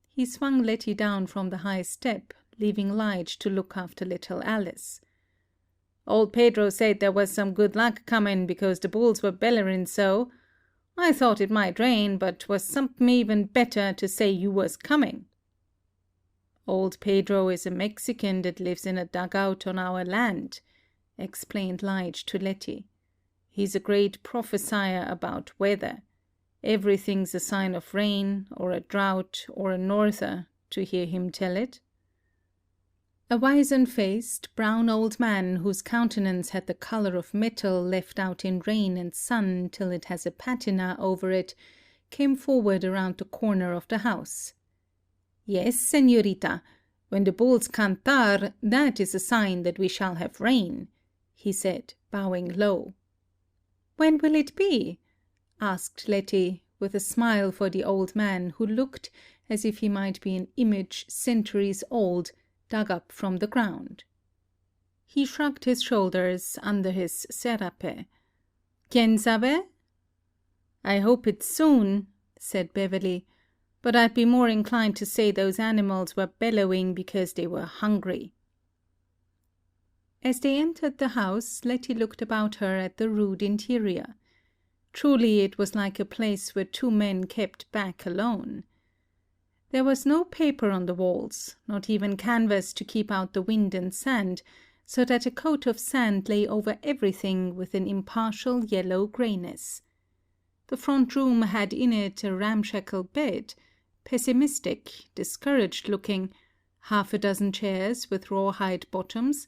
He swung Letty down from the high step, leaving Lige to look after little Alice. "Old Pedro said there was some good luck comin' because the bulls were bellerin' so. I thought it might rain, but 'twas somepin even better to say you was comin'." "Old Pedro is a Mexican that lives in a dugout on our land," explained Lige to Letty. "He's a great prophesier about weather. Everything's a sign of rain, or a drought, or a norther, to hear him tell it." A wizen-faced, brown old man whose countenance had the color of metal left out in rain and sun till it has a patina over it, came forward around the corner of the house. "Yes, señorita, when the bulls cantar, that is a sign that we shall have rain," he said, bowing low. "When will it be?" asked Letty, with a smile for the old man who looked as if he might be an image centuries old, dug up from the ground. He shrugged his shoulders under his serape. "Quien sabe?" "I hope it's soon," said Beverly, "but I'd be more inclined to say those animals were bellowing because they were hungry." As they entered the house, Letty looked about her at the rude interior. Truly it was like a place where 2 men kept back alone. There was no paper on the walls, not even canvas to keep out the wind and sand, so that a coat of sand lay over everything with an impartial yellow grayness. The front room had in it a ramshackle bed, pessimistic, discouraged-looking, 6 chairs with rawhide bottoms,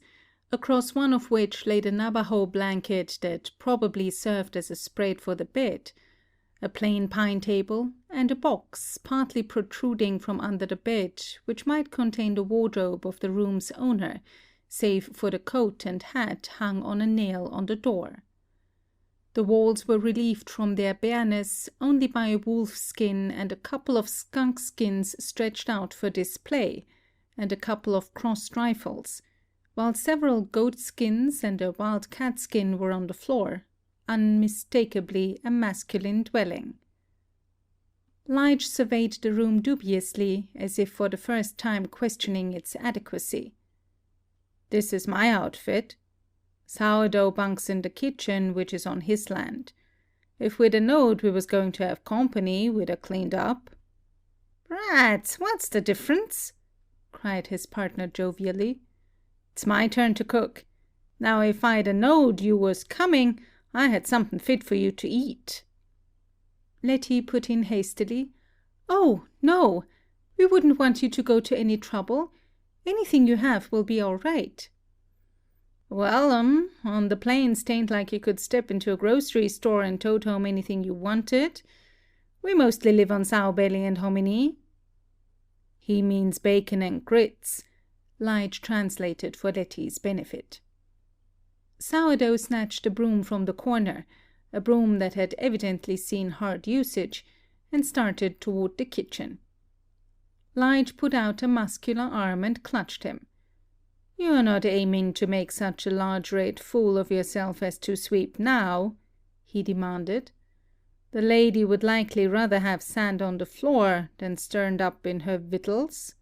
across one of which lay the Navajo blanket that probably served as a spread for the bed, a plain pine table, and a box partly protruding from under the bed, which might contain the wardrobe of the room's owner, save for the coat and hat hung on a nail on the door. The walls were relieved from their bareness only by a wolf skin and a couple of skunk skins stretched out for display, and a couple of crossed rifles, while several goat skins and a wild cat skin were on the floor, unmistakably a masculine dwelling. Lige surveyed the room dubiously, as if for the first time questioning its adequacy. "This is my outfit. Sourdough bunks in the kitchen, which is on his land. If we'd a knowed we was going to have company, we'd a cleaned up." Brats, what's the difference? Cried his partner jovially. It's my turn to cook. Now if I'd a-knowed you was coming, I had something fit for you to eat. Letty put in hastily. Oh, no, we wouldn't want you to go to any trouble. Anything you have will be all right. Well, on the plains tain't like you could step into a grocery store and tote home anything you wanted. We mostly live on sow belly and hominy. He means bacon and grits, Lige translated for Letty's benefit. Sourdough snatched a broom from the corner, a broom that had evidently seen hard usage, and started toward the kitchen. Lige put out a muscular arm and clutched him. "You're not aiming to make such a large red fool of yourself as to sweep now?" he demanded. "The lady would likely rather have sand on the floor than stirred up in her victuals."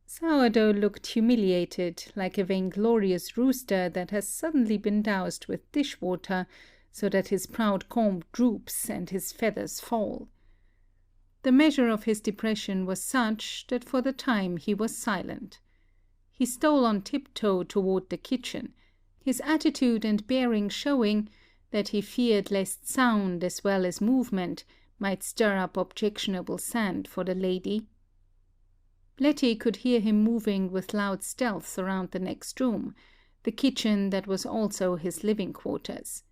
Sourdough looked humiliated, like a vainglorious rooster that has suddenly been doused with dishwater, so that his proud comb droops and his feathers fall. The measure of his depression was such that for the time he was silent. He stole on tiptoe toward the kitchen, his attitude and bearing showing that he feared lest sound as well as movement might stir up objectionable sand for the lady. Letty could hear him moving with loud stealth around the next room, the kitchen that was also his living quarters.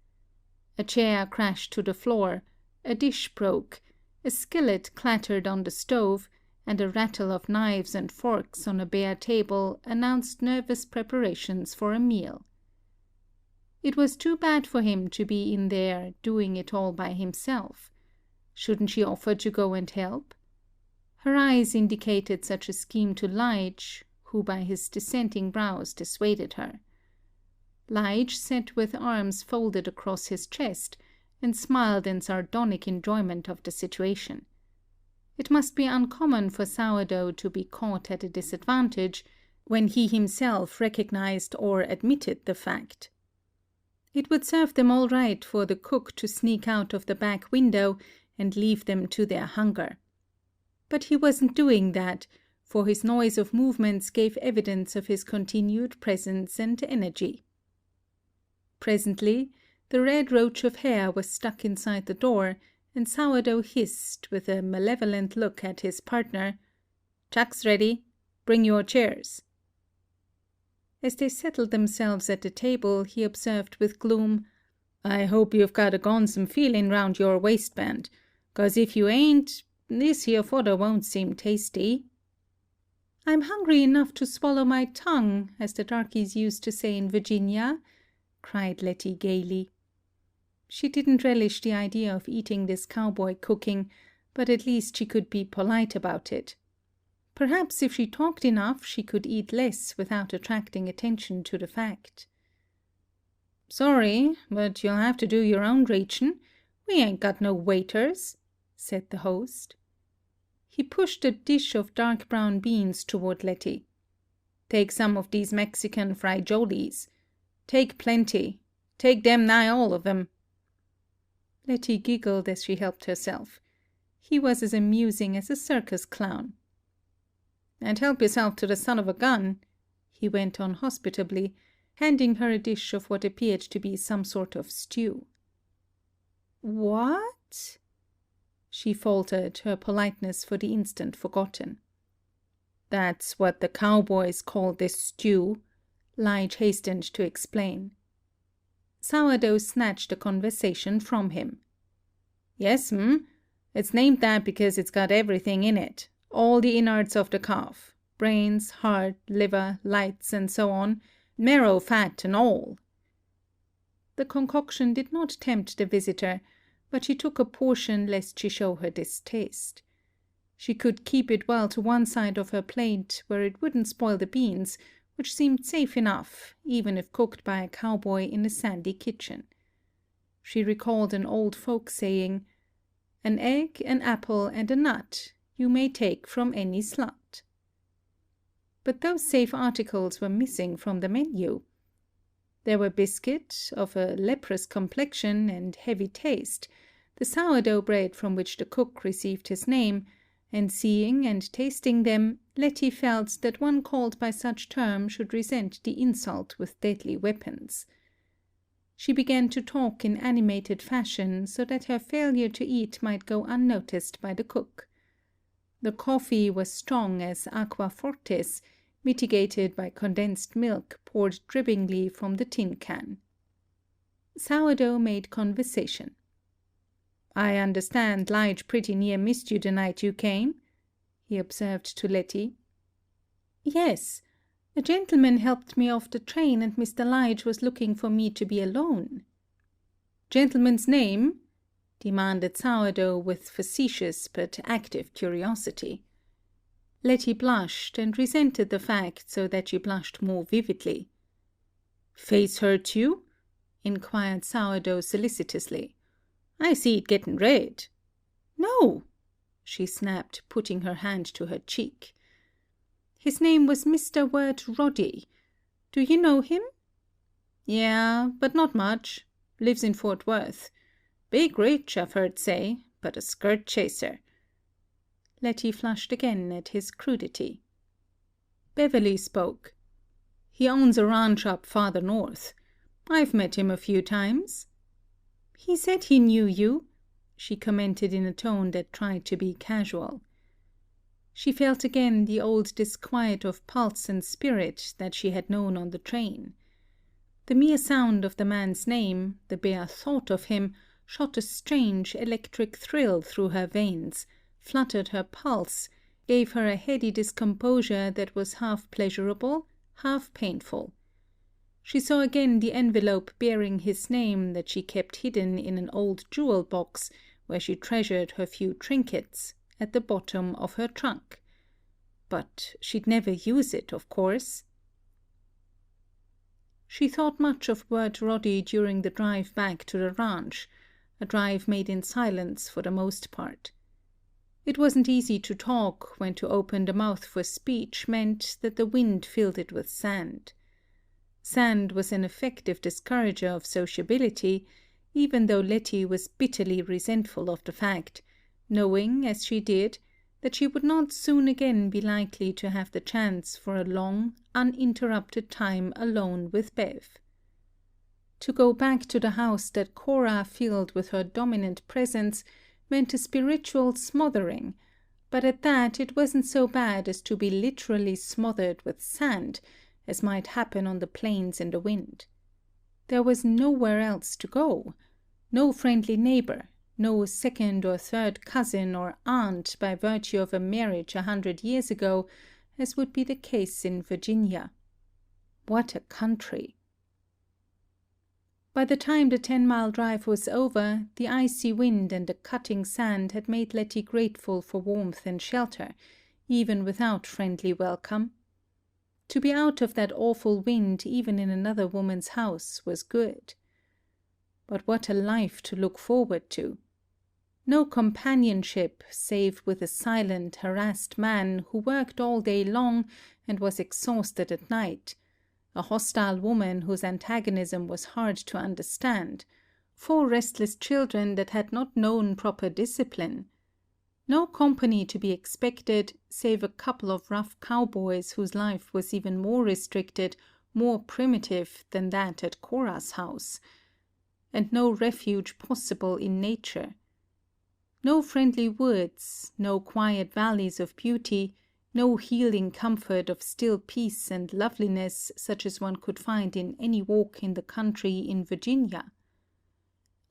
A chair crashed to the floor, a dish broke, a skillet clattered on the stove, and a rattle of knives and forks on a bare table announced nervous preparations for a meal. It was too bad for him to be in there doing it all by himself. Shouldn't she offer to go and help? Her eyes indicated such a scheme to Lige, who by his dissenting brows dissuaded her. Lige sat with arms folded across his chest, and smiled in sardonic enjoyment of the situation. It must be uncommon for Sourdough to be caught at a disadvantage when he himself recognized or admitted the fact. It would serve them all right for the cook to sneak out of the back window and leave them to their hunger. But he wasn't doing that, for his noise of movements gave evidence of his continued presence and energy. Presently, the red roach of hair was stuck inside the door, and Sourdough hissed, with a malevolent look at his partner, "Chuck's ready. Bring your chairs." As they settled themselves at the table, he observed with gloom, "I hope you've got a gonsome feeling round your waistband, 'cause if you ain't, this here fodder won't seem tasty." "I'm hungry enough to swallow my tongue, as the darkies used to say in Virginia," cried Letty gaily. She didn't relish the idea of eating this cowboy cooking, but at least she could be polite about it. Perhaps if she talked enough, she could eat less without attracting attention to the fact. "Sorry, but you'll have to do your own reachin'. We ain't got no waiters," said the host. He pushed a dish of dark brown beans toward Letty. "Take some of these Mexican frijoles. Take plenty. Take them nigh all of 'em." Letty giggled as she helped herself. He was as amusing as a circus clown. "And help yourself to the son of a gun," he went on hospitably, handing her a dish of what appeared to be some sort of stew. "What?" she faltered, her politeness for the instant forgotten. "That's what the cowboys call this stew," Lige hastened to explain. Sourdough snatched the conversation from him. "Yes'm, it's named that because it's got everything in it, all the innards of the calf, brains, heart, liver, lights, and so on, marrow, fat, and all." The concoction did not tempt the visitor, but she took a portion lest she show her distaste. She could keep it well to one side of her plate, where it wouldn't spoil the beans, which seemed safe enough, even if cooked by a cowboy in a sandy kitchen. She recalled an old folk saying, "An egg, an apple, and a nut you may take from any slut." But those safe articles were missing from the menu. There were biscuit, of a leprous complexion and heavy taste, the sourdough bread from which the cook received his name, and seeing and tasting them, Letty felt that one called by such term should resent the insult with deadly weapons. She began to talk in animated fashion, so that her failure to eat might go unnoticed by the cook. The coffee was strong as aqua fortis, mitigated by condensed milk poured drippingly from the tin can. Sourdough made conversation. "I understand Lige pretty near missed you the night you came," he observed to Letty. "Yes. A gentleman helped me off the train, and Mr. Lige was looking for me to be alone." "Gentleman's name?" demanded Sourdough with facetious but active curiosity. Letty blushed, and resented the fact so that she blushed more vividly. "Face hurt you?" inquired Sourdough solicitously. "I see it getting red." "No," she snapped, putting her hand to her cheek. "His name was Mr. Wirt Roddy. Do you know him?" "Yeah, but not much. Lives in Fort Worth. Big rich, I've heard say, but a skirt chaser." Letty flushed again at his crudity. Beverly spoke. "He owns a ranch up farther north. I've met him a few times." "He said he knew you," she commented in a tone that tried to be casual. She felt again the old disquiet of pulse and spirit that she had known on the train. The mere sound of the man's name, the bare thought of him, shot a strange electric thrill through her veins, fluttered her pulse, gave her a heady discomposure that was half pleasurable, half painful. She saw again the envelope bearing his name that she kept hidden in an old jewel box where she treasured her few trinkets, at the bottom of her trunk. But she'd never use it, of course. She thought much of Wirt Roddy during the drive back to the ranch, a drive made in silence for the most part. It wasn't easy to talk when to open the mouth for speech meant that the wind filled it with sand. Sand was an effective discourager of sociability, even though Letty was bitterly resentful of the fact, knowing, as she did, that she would not soon again be likely to have the chance for a long, uninterrupted time alone with Bev. To go back to the house that Cora filled with her dominant presence meant a spiritual smothering, but at that it wasn't so bad as to be literally smothered with sand, as might happen on the plains in the wind. There was nowhere else to go, no friendly neighbor, no second or third cousin or aunt by virtue of a marriage 100 years ago, as would be the case in Virginia. What a country! By the time the 10-mile drive was over, the icy wind and the cutting sand had made Letty grateful for warmth and shelter, even without friendly welcome. To be out of that awful wind even in another woman's house was good. But what a life to look forward to! No companionship save with a silent, harassed man who worked all day long and was exhausted at night, a hostile woman whose antagonism was hard to understand, 4 restless children that had not known proper discipline. No company to be expected, save a couple of rough cowboys whose life was even more restricted, more primitive than that at Cora's house. And no refuge possible in nature. No friendly woods, no quiet valleys of beauty, no healing comfort of still peace and loveliness such as one could find in any walk in the country in Virginia.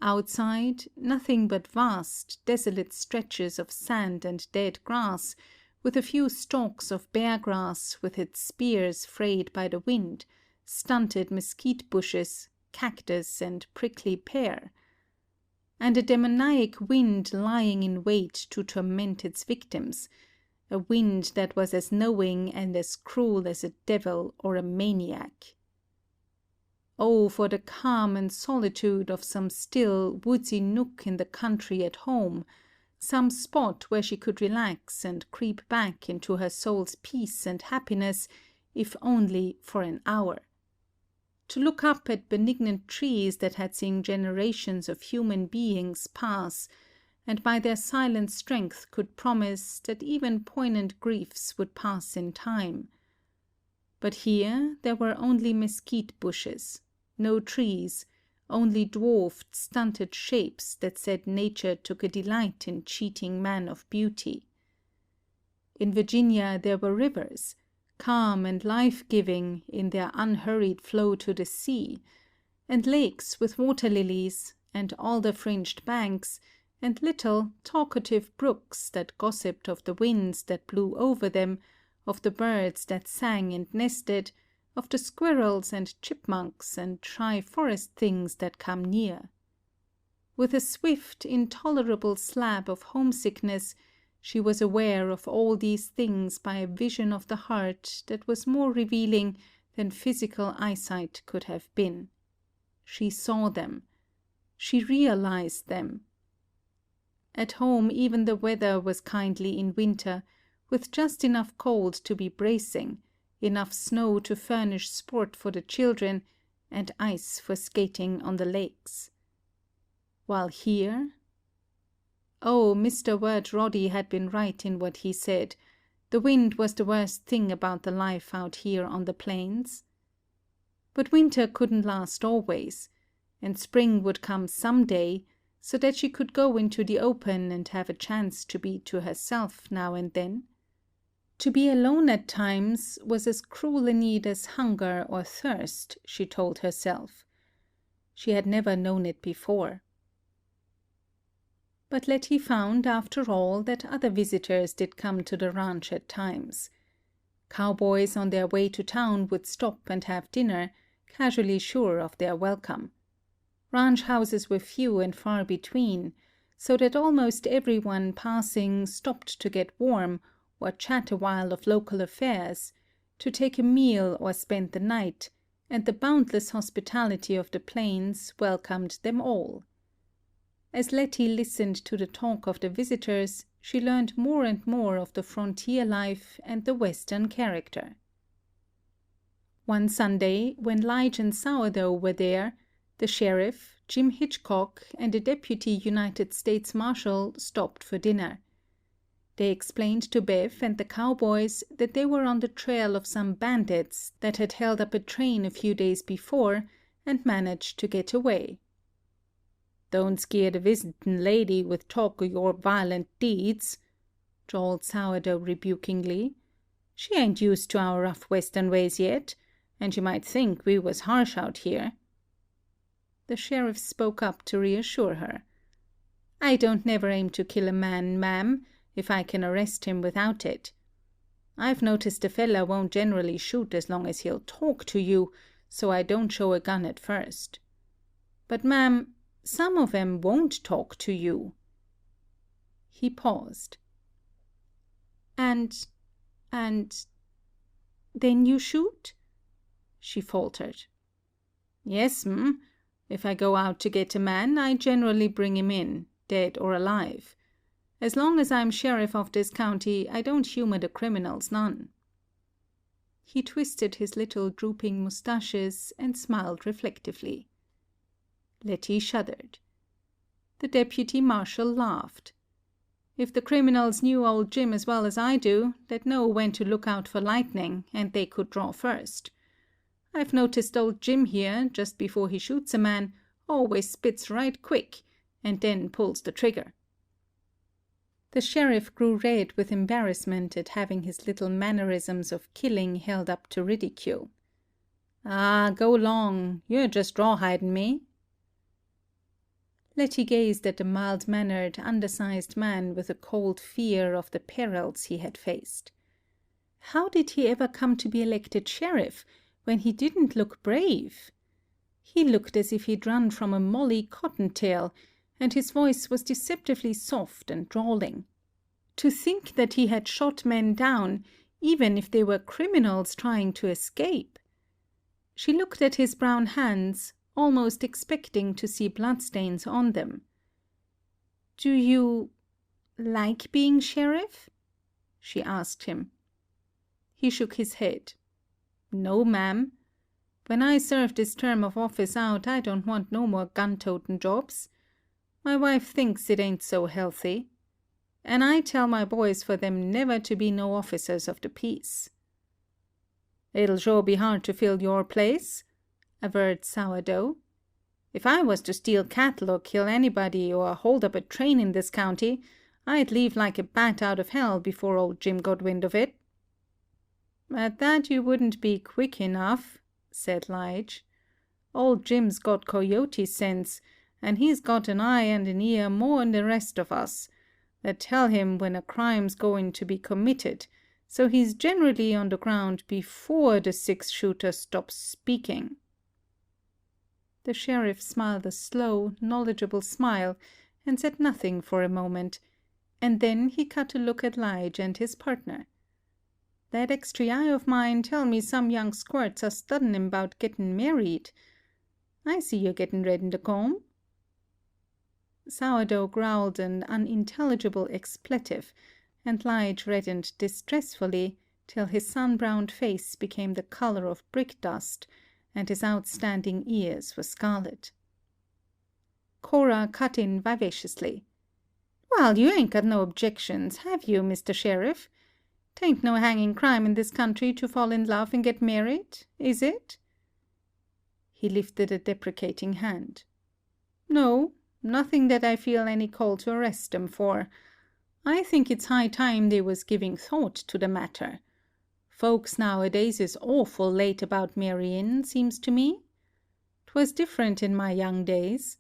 Outside, nothing but vast, desolate stretches of sand and dead grass, with a few stalks of bare grass with its spears frayed by the wind, stunted mesquite bushes, cactus, and prickly pear. And a demoniac wind lying in wait to torment its victims, a wind that was as knowing and as cruel as a devil or a maniac. Oh, for the calm and solitude of some still, woodsy nook in the country at home, some spot where she could relax and creep back into her soul's peace and happiness, if only for an hour. To look up at benignant trees that had seen generations of human beings pass, and by their silent strength could promise that even poignant griefs would pass in time. But here there were only mesquite bushes, no trees, only dwarfed, stunted shapes that said nature took a delight in cheating man of beauty. In Virginia there were rivers, calm and life-giving in their unhurried flow to the sea, and lakes with water-lilies, and alder-fringed banks, and little, talkative brooks that gossiped of the winds that blew over them, of the birds that sang and nested, of the squirrels and chipmunks and shy forest things that come near. With a swift, intolerable slab of homesickness, she was aware of all these things by a vision of the heart that was more revealing than physical eyesight could have been. She saw them. She realized them. At home even the weather was kindly in winter, with just enough cold to be bracing, enough snow to furnish sport for the children, and ice for skating on the lakes. While here... Oh, Mr. Wirt Roddy had been right in what he said. The wind was the worst thing about the life out here on the plains. But winter couldn't last always, and spring would come some day, so that she could go into the open and have a chance to be to herself now and then. To be alone at times was as cruel a need as hunger or thirst, she told herself. She had never known it before. But Letty found, after all, that other visitors did come to the ranch at times. Cowboys on their way to town would stop and have dinner, casually sure of their welcome. Ranch houses were few and far between, so that almost everyone passing stopped to get warm, or chat a while of local affairs, to take a meal or spend the night, and the boundless hospitality of the plains welcomed them all. As Letty listened to the talk of the visitors, she learned more and more of the frontier life and the Western character. One Sunday, when Lige and Sourdough were there, the sheriff, Jim Hitchcock, and a deputy United States Marshal stopped for dinner. They explained to Bev and the cowboys that they were on the trail of some bandits that had held up a train a few days before and managed to get away. "Don't scare the visitin' lady with talk o' your violent deeds," drawled Sourdough rebukingly. "She ain't used to our rough Western ways yet, and she might think we was harsh out here." The sheriff spoke up to reassure her. "I don't never aim to kill a man, ma'am, if I can arrest him without it. I've noticed a feller won't generally shoot as long as he'll talk to you, so I don't show a gun at first. But, ma'am, some of 'em won't talk to you." He paused. And then you shoot?" she faltered. "Yes'm. If I go out to get a man, I generally bring him in, dead or alive. As long as I'm sheriff of this county, I don't humor the criminals none." He twisted his little drooping mustaches and smiled reflectively. Letty shuddered. The deputy marshal laughed. "If the criminals knew old Jim as well as I do, they'd know when to look out for lightning, and they could draw first. I've noticed old Jim here, just before he shoots a man, always spits right quick, and then pulls the trigger." The sheriff grew red with embarrassment at having his little mannerisms of killing held up to ridicule. "Ah, go long. You're just rawhidin' me." Letty gazed at the mild-mannered, undersized man with a cold fear of the perils he had faced. How did he ever come to be elected sheriff, when he didn't look brave? He looked as if he'd run from a Molly Cottontail, and his voice was deceptively soft and drawling. To think that he had shot men down, even if they were criminals trying to escape! She looked at his brown hands, almost expecting to see bloodstains on them. "Do you like being sheriff?" she asked him. He shook his head. "No, ma'am. When I serve this term of office out, I don't want no more gun-totin' jobs. My wife thinks it ain't so healthy. And I tell my boys for them never to be no officers of the peace." "It'll sure be hard to fill your place," averred Sourdough. "If I was to steal cattle or kill anybody or hold up a train in this county, I'd leave like a bat out of hell before old Jim got wind of it." "At that you wouldn't be quick enough," said Lige. "Old Jim's got coyote sense, and he's got an eye and an ear more'n the rest of us, that tell him when a crime's going to be committed, so he's generally on the ground before the 6-shooter stops speaking." The sheriff smiled a slow, knowledgeable smile and said nothing for a moment, and then he cut a look at Lige and his partner. "That extra eye of mine tell me some young squirts are studyin' about gettin' married. I see you're gettin' red in the comb." Sourdough growled an unintelligible expletive, and Lige reddened distressfully till his sun-browned face became the color of brick dust, and his outstanding ears were scarlet. Cora cut in vivaciously. "Well, you ain't got no objections, have you, Mr. Sheriff? 'Tain't no hanging crime in this country to fall in love and get married, is it?" He lifted a deprecating hand. "No, nothing that I feel any call to arrest them for. I think it's high time they was giving thought to the matter. Folks nowadays is awful late about marryin', seems to me. 'Twas different in my young days.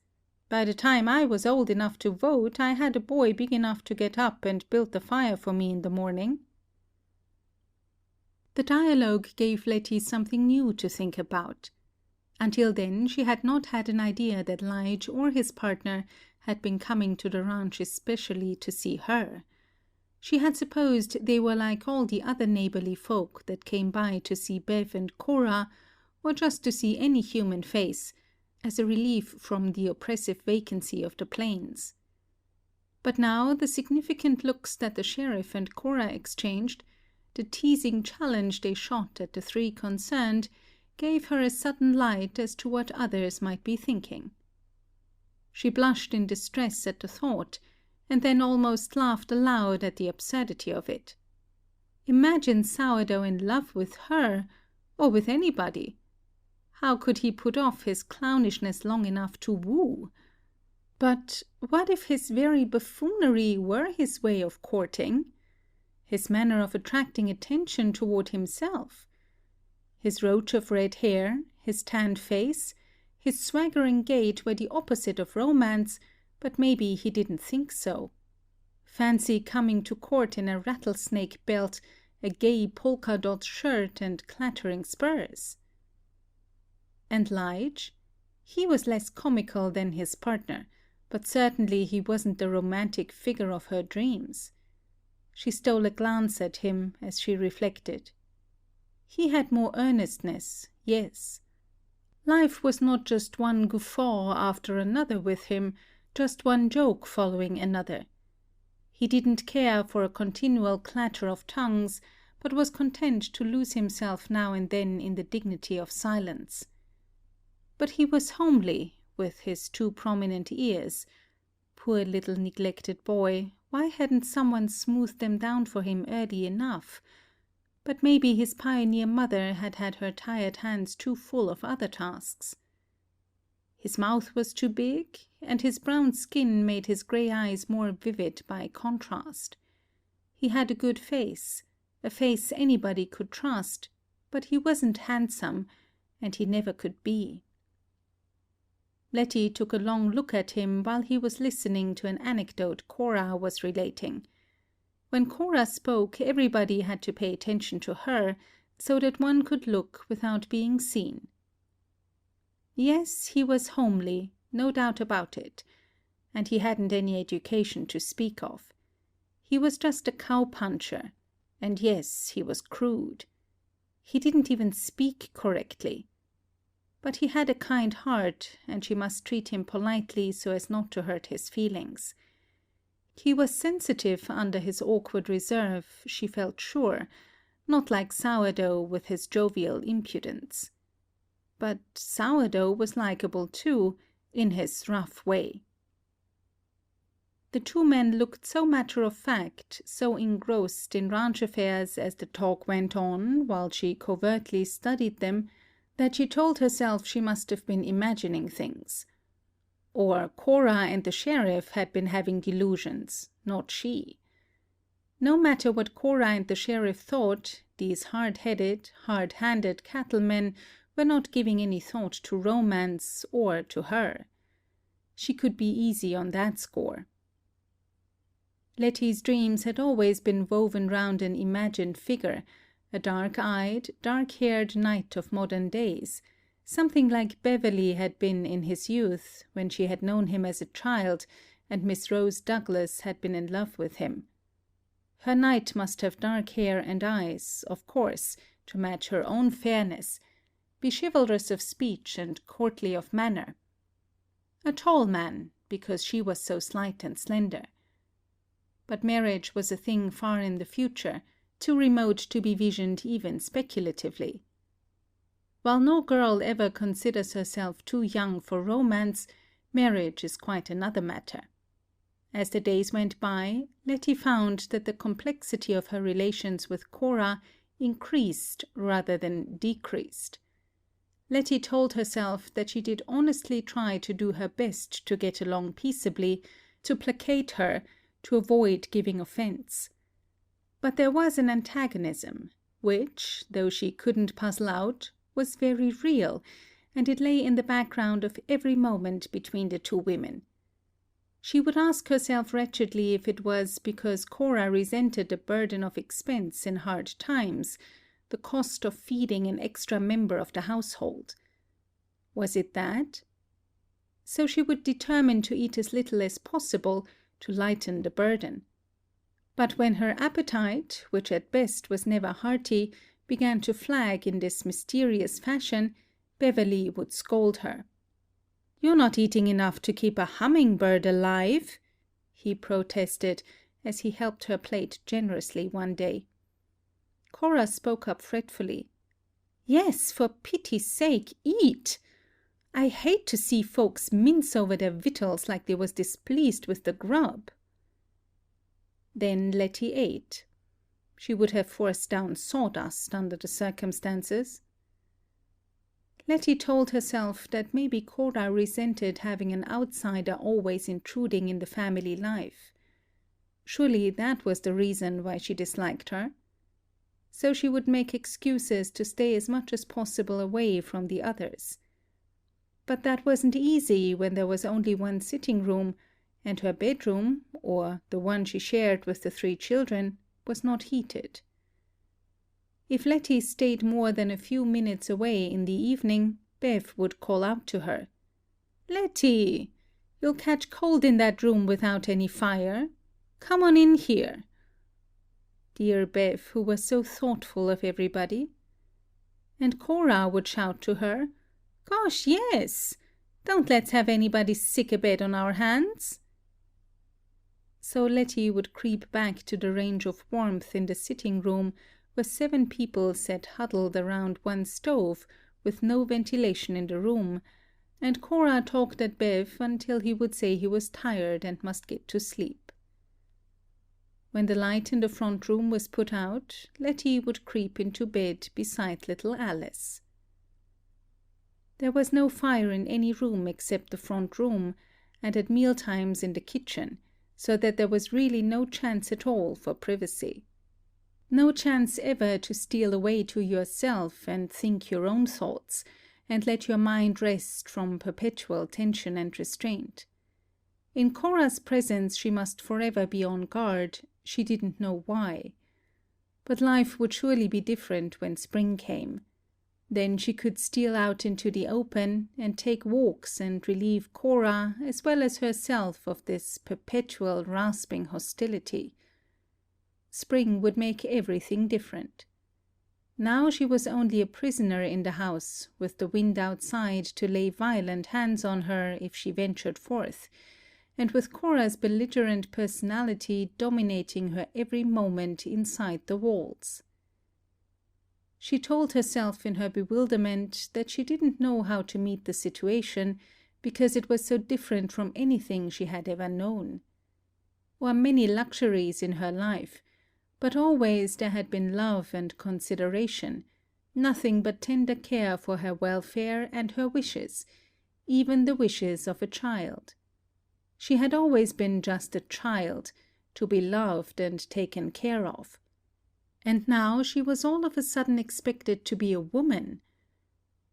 By the time I was old enough to vote, I had a boy big enough to get up and build the fire for me in the morning." The dialogue gave Letty something new to think about. Until then she had not had an idea that Lige or his partner had been coming to the ranch especially to see her. She had supposed they were like all the other neighborly folk that came by to see Bev and Cora, or just to see any human face, as a relief from the oppressive vacancy of the plains. But now the significant looks that the sheriff and Cora exchanged, the teasing challenge they shot at the three concerned, gave her a sudden light as to what others might be thinking. She blushed in distress at the thought, and then almost laughed aloud at the absurdity of it. Imagine Sourdough in love with her, or with anybody. How could he put off his clownishness long enough to woo? But what if his very buffoonery were his way of courting? His manner of attracting attention toward himself? His roach of red hair, his tanned face, his swaggering gait were the opposite of romance, but maybe he didn't think so. Fancy coming to court in a rattlesnake belt, a gay polka-dot shirt, and clattering spurs. And Lige? He was less comical than his partner, but certainly he wasn't the romantic figure of her dreams. She stole a glance at him as she reflected. He had more earnestness, yes. Life was not just one guffaw after another with him, just one joke following another. He didn't care for a continual clatter of tongues, but was content to lose himself now and then in the dignity of silence. But he was homely, with his too prominent ears. Poor little neglected boy, why hadn't someone smoothed them down for him early enough? But maybe his pioneer mother had had her tired hands too full of other tasks. His mouth was too big, and his brown skin made his gray eyes more vivid by contrast. He had a good face, a face anybody could trust, but he wasn't handsome, and he never could be. Letty took a long look at him while he was listening to an anecdote Cora was relating. When Cora spoke, everybody had to pay attention to her, so that one could look without being seen. Yes, he was homely, no doubt about it, and he hadn't any education to speak of. He was just a cow-puncher, and yes, he was crude. He didn't even speak correctly. But he had a kind heart, and she must treat him politely so as not to hurt his feelings. He was sensitive under his awkward reserve, she felt sure, not like Sourdough with his jovial impudence. But Sourdough was likable too, in his rough way. The two men looked so matter-of-fact, so engrossed in ranch affairs as the talk went on, while she covertly studied them, that she told herself she must have been imagining things. Or Cora and the sheriff had been having delusions, not she. No matter what Cora and the sheriff thought, these hard-headed, hard-handed cattlemen were not giving any thought to romance or to her. She could be easy on that score. Letty's dreams had always been woven round an imagined figure, a dark-eyed, dark-haired knight of modern days, something like Beverley had been in his youth, when she had known him as a child, and Miss Rose Douglas had been in love with him. Her knight must have dark hair and eyes, of course, to match her own fairness, be chivalrous of speech and courtly of manner. A tall man, because she was so slight and slender. But marriage was a thing far in the future, too remote to be visioned even speculatively. While no girl ever considers herself too young for romance, marriage is quite another matter. As the days went by, Letty found that the complexity of her relations with Cora increased rather than decreased. Letty told herself that she did honestly try to do her best to get along peaceably, to placate her, to avoid giving offence. But there was an antagonism, which, though she couldn't puzzle out, was very real, and it lay in the background of every moment between the two women. She would ask herself wretchedly if it was because Cora resented the burden of expense in hard times, the cost of feeding an extra member of the household. Was it that? So she would determine to eat as little as possible, to lighten the burden. But when her appetite, which at best was never hearty, began to flag in this mysterious fashion, Beverley would scold her. "You're not eating enough to keep a hummingbird alive," he protested, as he helped her plate generously one day. Cora spoke up fretfully. "Yes, for pity's sake, eat! I hate to see folks mince over their victuals like they was displeased with the grub." Then Letty ate. She would have forced down sawdust under the circumstances. Letty told herself that maybe Cora resented having an outsider always intruding in the family life. Surely that was the reason why she disliked her. So she would make excuses to stay as much as possible away from the others. But that wasn't easy when there was only one sitting room, and her bedroom, or the one she shared with the 3 children, was not heated. If Letty stayed more than a few minutes away in the evening, Bev would call out to her, "Letty, you'll catch cold in that room without any fire. Come on in here." Dear Bev, who was so thoughtful of everybody. And Cora would shout to her, "Gosh, yes! Don't let's have anybody sick abed on our hands." So Letty would creep back to the range of warmth in the sitting room, where 7 people sat huddled around one stove, with no ventilation in the room, and Cora talked at Bev until he would say he was tired and must get to sleep. When the light in the front room was put out, Letty would creep into bed beside little Alice. There was no fire in any room except the front room, and at mealtimes in the kitchen, so that there was really no chance at all for privacy. No chance ever to steal away to yourself and think your own thoughts, and let your mind rest from perpetual tension and restraint. In Cora's presence she must forever be on guard, she didn't know why. But life would surely be different when spring came. Then she could steal out into the open and take walks and relieve Cora as well as herself of this perpetual rasping hostility. Spring would make everything different. Now she was only a prisoner in the house, with the wind outside to lay violent hands on her if she ventured forth, and with Cora's belligerent personality dominating her every moment inside the walls. She told herself in her bewilderment that she didn't know how to meet the situation, because it was so different from anything she had ever known. or many luxuries in her life, but always there had been love and consideration, nothing but tender care for her welfare and her wishes, even the wishes of a child. She had always been just a child, to be loved and taken care of. And now she was all of a sudden expected to be a woman,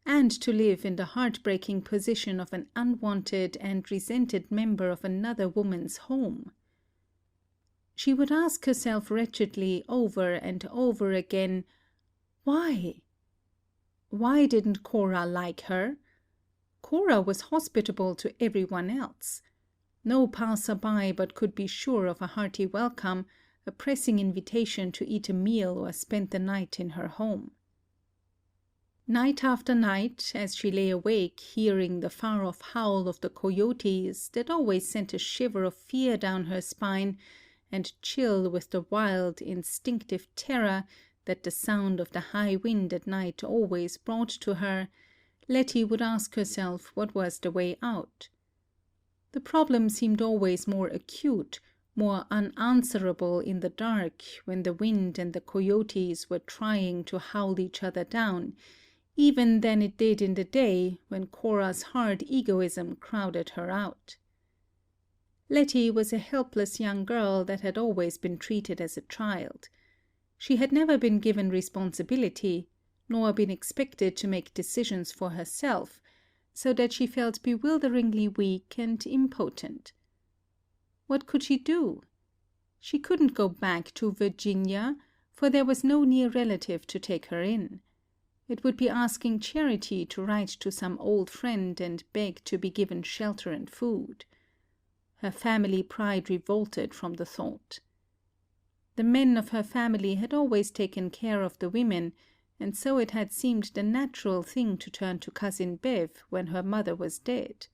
and to live in the heartbreaking position of an unwanted and resented member of another woman's home. She would ask herself wretchedly over and over again, why? Why didn't Cora like her? Cora was hospitable to everyone else. No passer-by but could be sure of a hearty welcome, a pressing invitation to eat a meal or spend the night in her home. Night after night, as she lay awake, hearing the far-off howl of the coyotes that always sent a shiver of fear down her spine, and chill with the wild, instinctive terror that the sound of the high wind at night always brought to her, Letty would ask herself what was the way out. The problem seemed always more acute, more unanswerable in the dark, when the wind and the coyotes were trying to howl each other down, even than it did in the day, when Cora's hard egoism crowded her out. Letty was a helpless young girl that had always been treated as a child. She had never been given responsibility, nor been expected to make decisions for herself, so that she felt bewilderingly weak and impotent. What could she do? She couldn't go back to Virginia, for there was no near relative to take her in. It would be asking charity to write to some old friend and beg to be given shelter and food. Her family pride revolted from the thought. The men of her family had always taken care of the women, and so it had seemed the natural thing to turn to Cousin Bev when her mother was dead.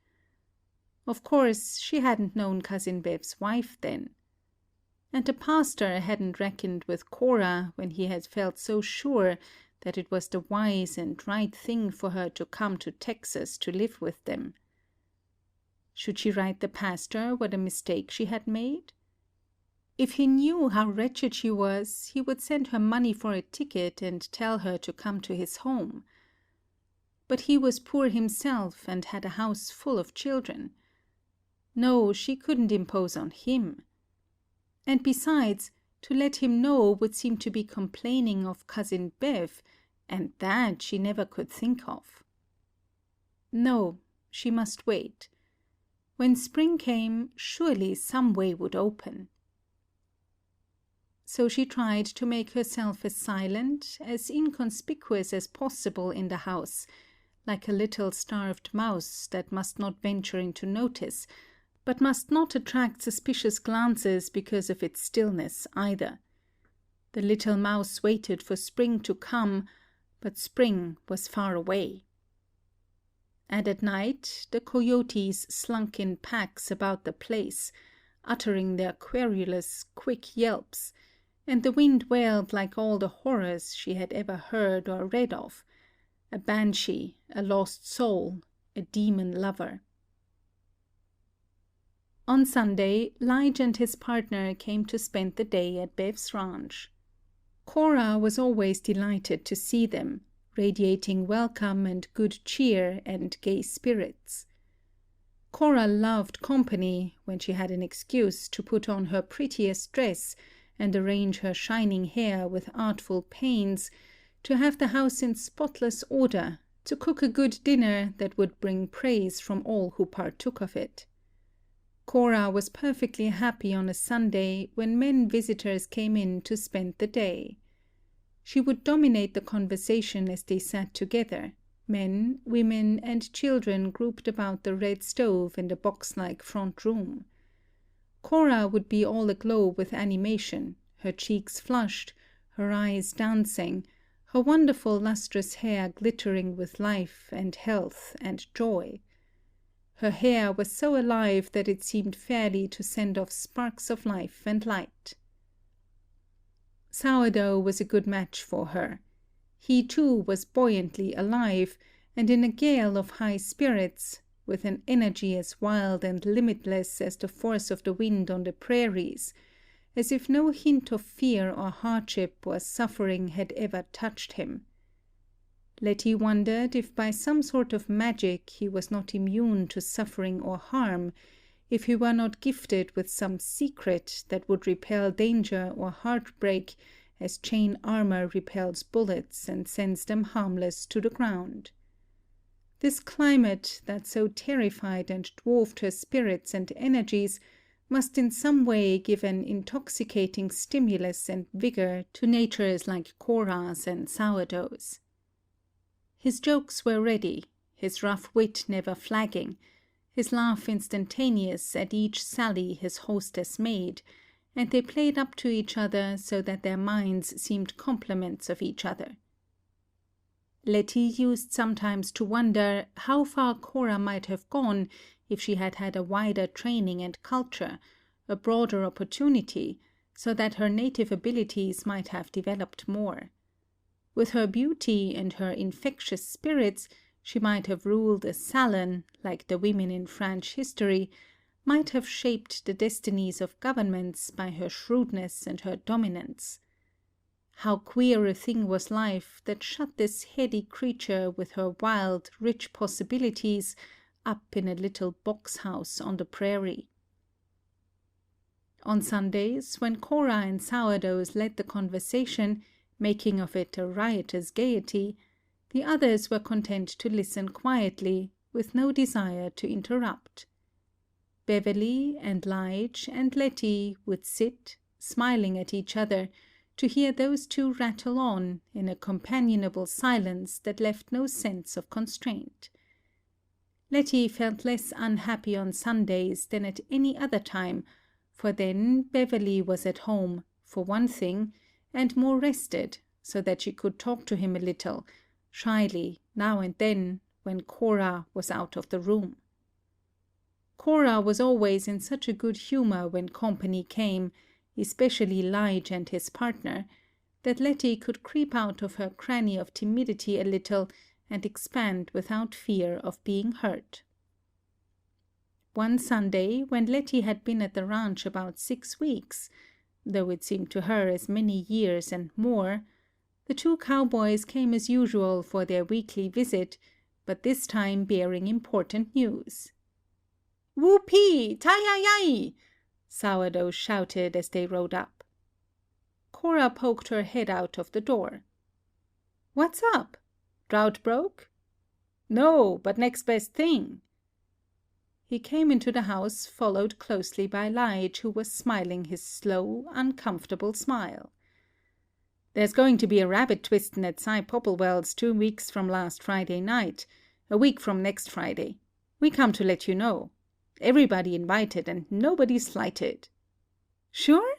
Of course, she hadn't known Cousin Bev's wife then. And the pastor hadn't reckoned with Cora when he had felt so sure that it was the wise and right thing for her to come to Texas to live with them. Should she write the pastor what a mistake she had made? If he knew how wretched she was, he would send her money for a ticket and tell her to come to his home. But he was poor himself and had a house full of children. No, she couldn't impose on him. And besides, to let him know would seem to be complaining of Cousin Bev, and that she never could think of. No, she must wait. When spring came, surely some way would open. So she tried to make herself as silent, as inconspicuous as possible in the house, like a little starved mouse that must not venture into notice, but must not attract suspicious glances because of its stillness either. The little mouse waited for spring to come, but spring was far away. And at night the coyotes slunk in packs about the place, uttering their querulous, quick yelps, and the wind wailed like all the horrors she had ever heard or read of, a banshee, a lost soul, a demon lover. On Sunday, Lige and his partner came to spend the day at Bev's ranch. Cora was always delighted to see them, radiating welcome and good cheer and gay spirits. Cora loved company, when she had an excuse to put on her prettiest dress and arrange her shining hair with artful pains, to have the house in spotless order, to cook a good dinner that would bring praise from all who partook of it. Cora was perfectly happy on a Sunday when men visitors came in to spend the day. She would dominate the conversation as they sat together, men, women, and children grouped about the red stove in the box-like front room. Cora would be all aglow with animation, her cheeks flushed, her eyes dancing, her wonderful lustrous hair glittering with life and health and joy. Her hair was so alive that it seemed fairly to send off sparks of life and light. Sourdough was a good match for her. He too was buoyantly alive, and in a gale of high spirits, with an energy as wild and limitless as the force of the wind on the prairies, as if no hint of fear or hardship or suffering had ever touched him. Letty wondered if by some sort of magic he was not immune to suffering or harm, if he were not gifted with some secret that would repel danger or heartbreak as chain armor repels bullets and sends them harmless to the ground. This climate that so terrified and dwarfed her spirits and energies must in some way give an intoxicating stimulus and vigor to natures like Cora's and Sourdough's. His jokes were ready, his rough wit never flagging, his laugh instantaneous at each sally his hostess made, and they played up to each other so that their minds seemed complements of each other. Letty used sometimes to wonder how far Cora might have gone if she had had a wider training and culture, a broader opportunity, so that her native abilities might have developed more. With her beauty and her infectious spirits, she might have ruled a salon, like the women in French history, might have shaped the destinies of governments by her shrewdness and her dominance. How queer a thing was life that shut this heady creature with her wild, rich possibilities up in a little box-house on the prairie. On Sundays, when Cora and Sourdough's led the conversation, making of it a riotous gaiety, the others were content to listen quietly, with no desire to interrupt. Beverly and Lige and Letty would sit, smiling at each other, to hear those two rattle on in a companionable silence that left no sense of constraint. Letty felt less unhappy on Sundays than at any other time, for then Beverly was at home, for one thing, and more rested, so that she could talk to him a little, shyly, now and then, when Cora was out of the room. Cora was always in such a good humor when company came, especially Lige and his partner, that Letty could creep out of her cranny of timidity a little and expand without fear of being hurt. One Sunday, when Letty had been at the ranch about 6 weeks, though it seemed to her as many years and more, the two cowboys came as usual for their weekly visit, but this time bearing important news. "Whoopee! Tie-yi-yi!" Sourdough shouted as they rode up. Cora poked her head out of the door. "What's up? Drought broke?" "No, but next best thing." He came into the house, followed closely by Lige, who was smiling his slow, uncomfortable smile. "There's going to be a rabbit twistin' at Cy Popplewell's 2 weeks from last Friday night, a week from next Friday. We come to let you know. Everybody invited and nobody slighted." "Sure?"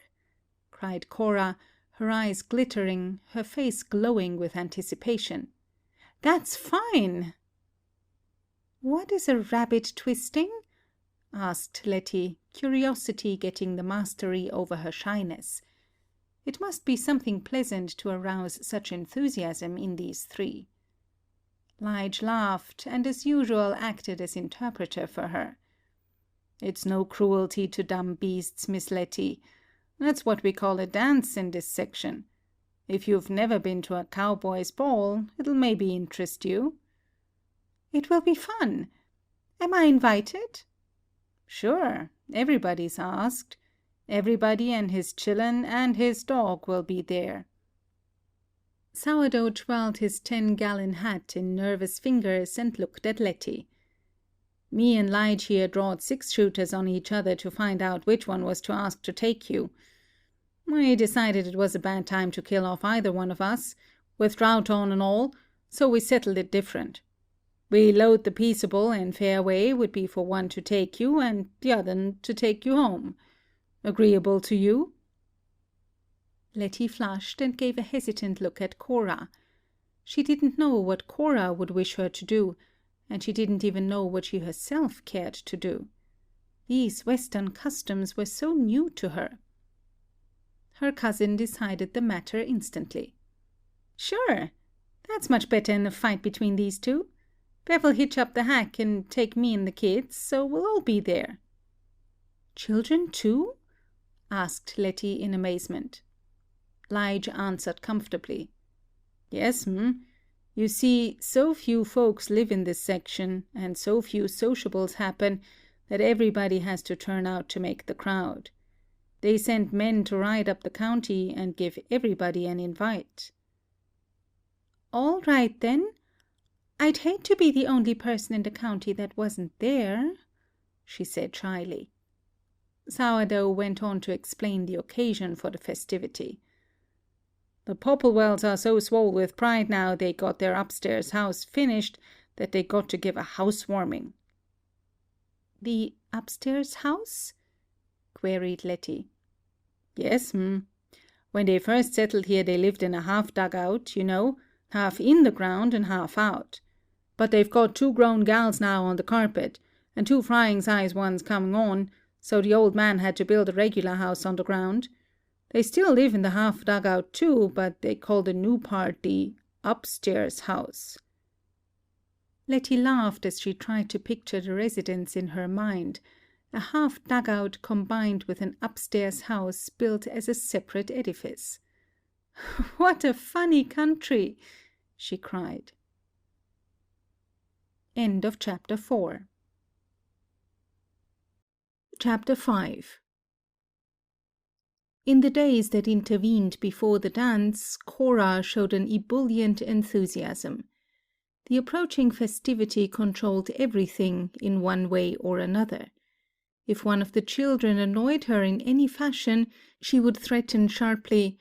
cried Cora, her eyes glittering, her face glowing with anticipation. "That's fine!" "What is a rabbit twisting?" asked Letty, curiosity getting the mastery over her shyness. It must be something pleasant to arouse such enthusiasm in these three. Lige laughed, and as usual acted as interpreter for her. "It's no cruelty to dumb beasts, Miss Letty. That's what we call a dance in this section. If you've never been to a cowboy's ball, it'll maybe interest you." "It will be fun. Am I invited?" "Sure. Everybody's asked. Everybody and his chillun and his dog will be there." Sourdough twirled his 10-gallon hat in nervous fingers and looked at Letty. "Me and Lige here drawed 6-shooters on each other to find out which one was to ask to take you. We decided it was a bad time to kill off either one of us, with drought on and all, so we settled it different. We 'lowed the peaceable and fair way would be for one to take you and the other to take you home. Agreeable to you?" Letty flushed and gave a hesitant look at Cora. She didn't know what Cora would wish her to do, and she didn't even know what she herself cared to do. These Western customs were so new to her. Her cousin decided the matter instantly. "Sure, that's much better than a fight between these two. Bev will hitch up the hack and take me and the kids, so we'll all be there." "Children too?" asked Letty in amazement. Lige answered comfortably. "Yes, You see, so few folks live in this section, and so few sociables happen, that everybody has to turn out to make the crowd. They send men to ride up the county and give everybody an invite." "All right, then. I'd hate to be the only person in the county that wasn't there," she said shyly. Sourdough went on to explain the occasion for the festivity. "The Popplewells are so swole with pride now they got their upstairs house finished that they got to give a housewarming." "The upstairs house?" queried Letty. "Yes, When they first settled here they lived in a half dugout, half in the ground and half out. But they've got 2 grown gals now on the carpet, and 2 frying-size ones coming on, so the old man had to build a regular house on the ground. They still live in the half dugout too, but they call the new part the upstairs house." Letty laughed as she tried to picture the residence in her mind, a half dugout combined with an upstairs house built as a separate edifice. "What a funny country!" she cried. End of chapter 4. Chapter 5. In the days that intervened before the dance, Cora showed an ebullient enthusiasm. The approaching festivity controlled everything in one way or another. If one of the children annoyed her in any fashion, she would threaten sharply,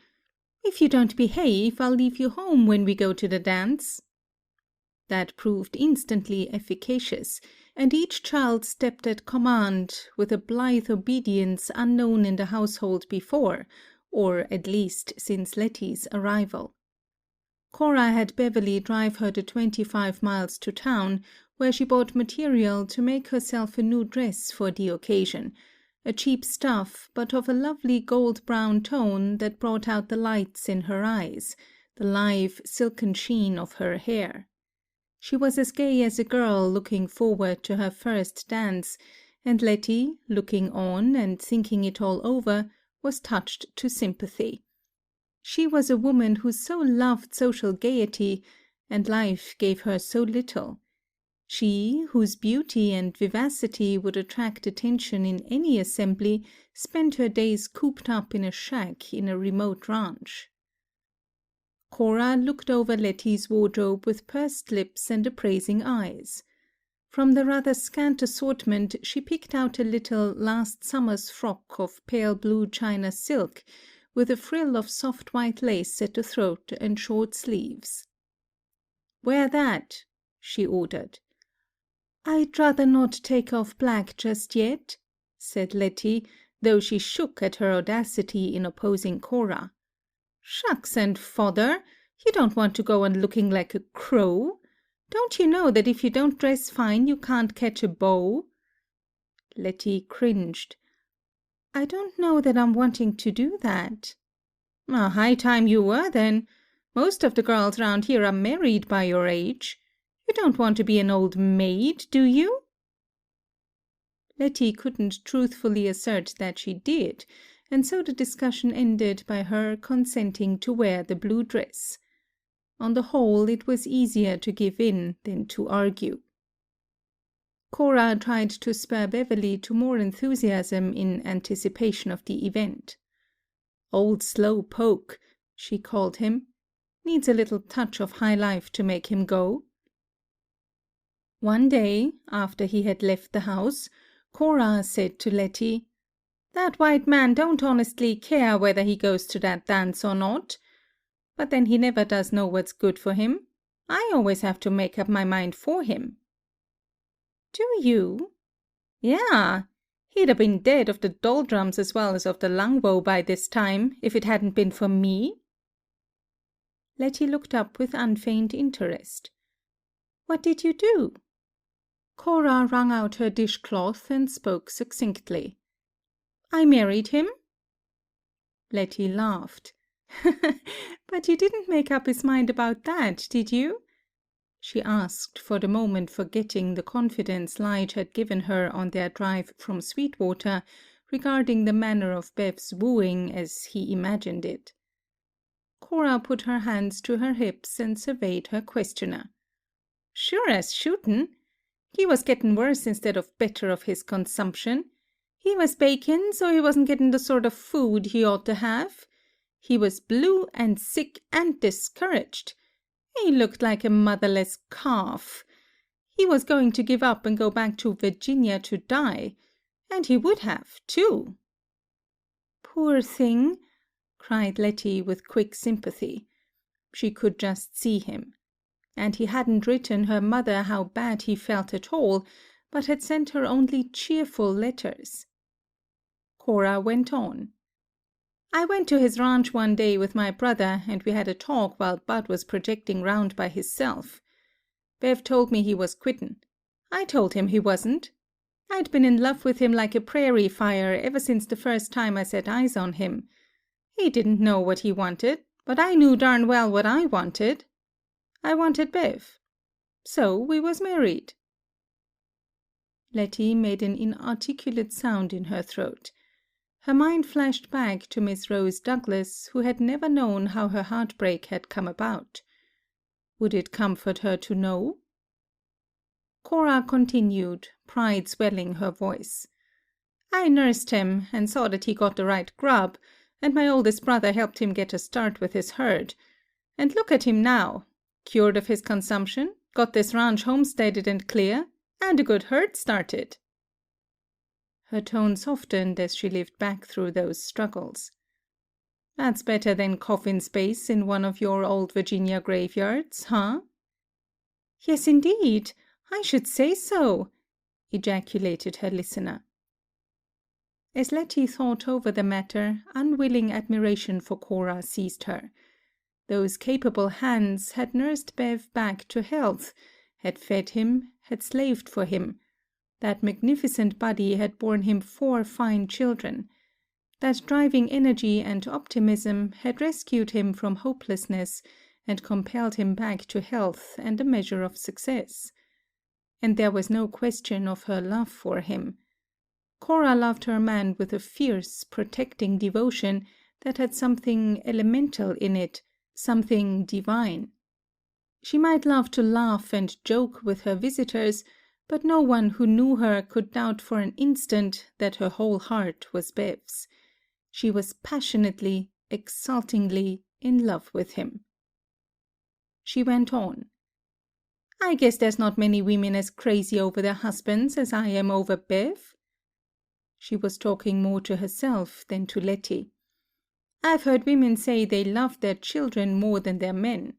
"If you don't behave, I'll leave you home when we go to the dance." That proved instantly efficacious, and each child stepped at command with a blithe obedience unknown in the household before, or at least since Letty's arrival. Cora had Beverly drive her the 25 miles to town, where she bought material to make herself a new dress for the occasion, a cheap stuff, but of a lovely gold-brown tone that brought out the lights in her eyes, the live, silken sheen of her hair. She was as gay as a girl looking forward to her first dance, and Letty, looking on and thinking it all over, was touched to sympathy. She was a woman who so loved social gaiety, and life gave her so little. She, whose beauty and vivacity would attract attention in any assembly, spent her days cooped up in a shack in a remote ranch. Cora looked over Letty's wardrobe with pursed lips and appraising eyes. From the rather scant assortment she picked out a little last summer's frock of pale blue China silk, with a frill of soft white lace at the throat and short sleeves. "Wear that," she ordered. "I'd rather not take off black just yet," said Letty, though she shook at her audacity in opposing Cora. "Shucks and fodder! You don't want to go on looking like a crow. Don't you know that if you don't dress fine you can't catch a beau?" Letty cringed. "I don't know that I'm wanting to do that." "High time you were, then. Most of the girls round here are married by your age. You don't want to be an old maid, do you?" Letty couldn't truthfully assert that she did, and so the discussion ended by her consenting to wear the blue dress. On the whole, it was easier to give in than to argue. Cora tried to spur Beverly to more enthusiasm in anticipation of the event. "Old slow poke," she called him. "Needs a little touch of high life to make him go." One day, after he had left the house, Cora said to Letty, "That white man don't honestly care whether he goes to that dance or not. But then he never does know what's good for him. I always have to make up my mind for him." "Do you?" "Yeah. He'd have been dead of the doldrums as well as of the lungwoe by this time, if it hadn't been for me." Letty looked up with unfeigned interest. "What did you do?" Cora wrung out her dishcloth and spoke succinctly. "I married him." Letty laughed. "But you didn't make up his mind about that, did you?" she asked, for the moment forgetting the confidence Lige had given her on their drive from Sweetwater regarding the manner of Bev's wooing as he imagined it. Cora put her hands to her hips and surveyed her questioner. "Sure as shootin'. He was gettin' worse instead of better of his consumption. He was bakin', so he wasn't gettin' the sort of food he ought to have. He was blue and sick and discouraged. He looked like a motherless calf. He was going to give up and go back to Virginia to die. And he would have, too." "Poor thing," cried Letty with quick sympathy. She could just see him. And he hadn't written her mother how bad he felt at all, but had sent her only cheerful letters. Cora went on. "I went to his ranch one day with my brother, and we had a talk while Bud was projecting round by hisself. Bev told me he was quittin'. I told him he wasn't. I'd been in love with him like a prairie fire ever since the first time I set eyes on him. He didn't know what he wanted, but I knew darn well what I wanted. I wanted Bev. So we was married." Letty made an inarticulate sound in her throat. Her mind flashed back to Miss Rose Douglas, who had never known how her heartbreak had come about. Would it comfort her to know? Cora continued, pride swelling her voice. "I nursed him, and saw that he got the right grub, and my oldest brother helped him get a start with his herd. And look at him now. Cured of his consumption, got this ranch homesteaded and clear, and a good herd started." Her tone softened as she lived back through those struggles. "That's better than coffin space in one of your old Virginia graveyards, huh?" "Yes, indeed. I should say so," ejaculated her listener. As Letty thought over the matter, unwilling admiration for Cora seized her. Those capable hands had nursed Bev back to health, had fed him, had slaved for him. That magnificent body had borne him 4 fine children. That driving energy and optimism had rescued him from hopelessness and compelled him back to health and a measure of success. And there was no question of her love for him. Cora loved her man with a fierce, protecting devotion that had something elemental in it, something divine. She might love to laugh and joke with her visitors, but no one who knew her could doubt for an instant that her whole heart was Bev's. She was passionately, exultingly in love with him. She went on. "I guess there's not many women as crazy over their husbands as I am over Bev." She was talking more to herself than to Letty. "I've heard women say they love their children more than their men.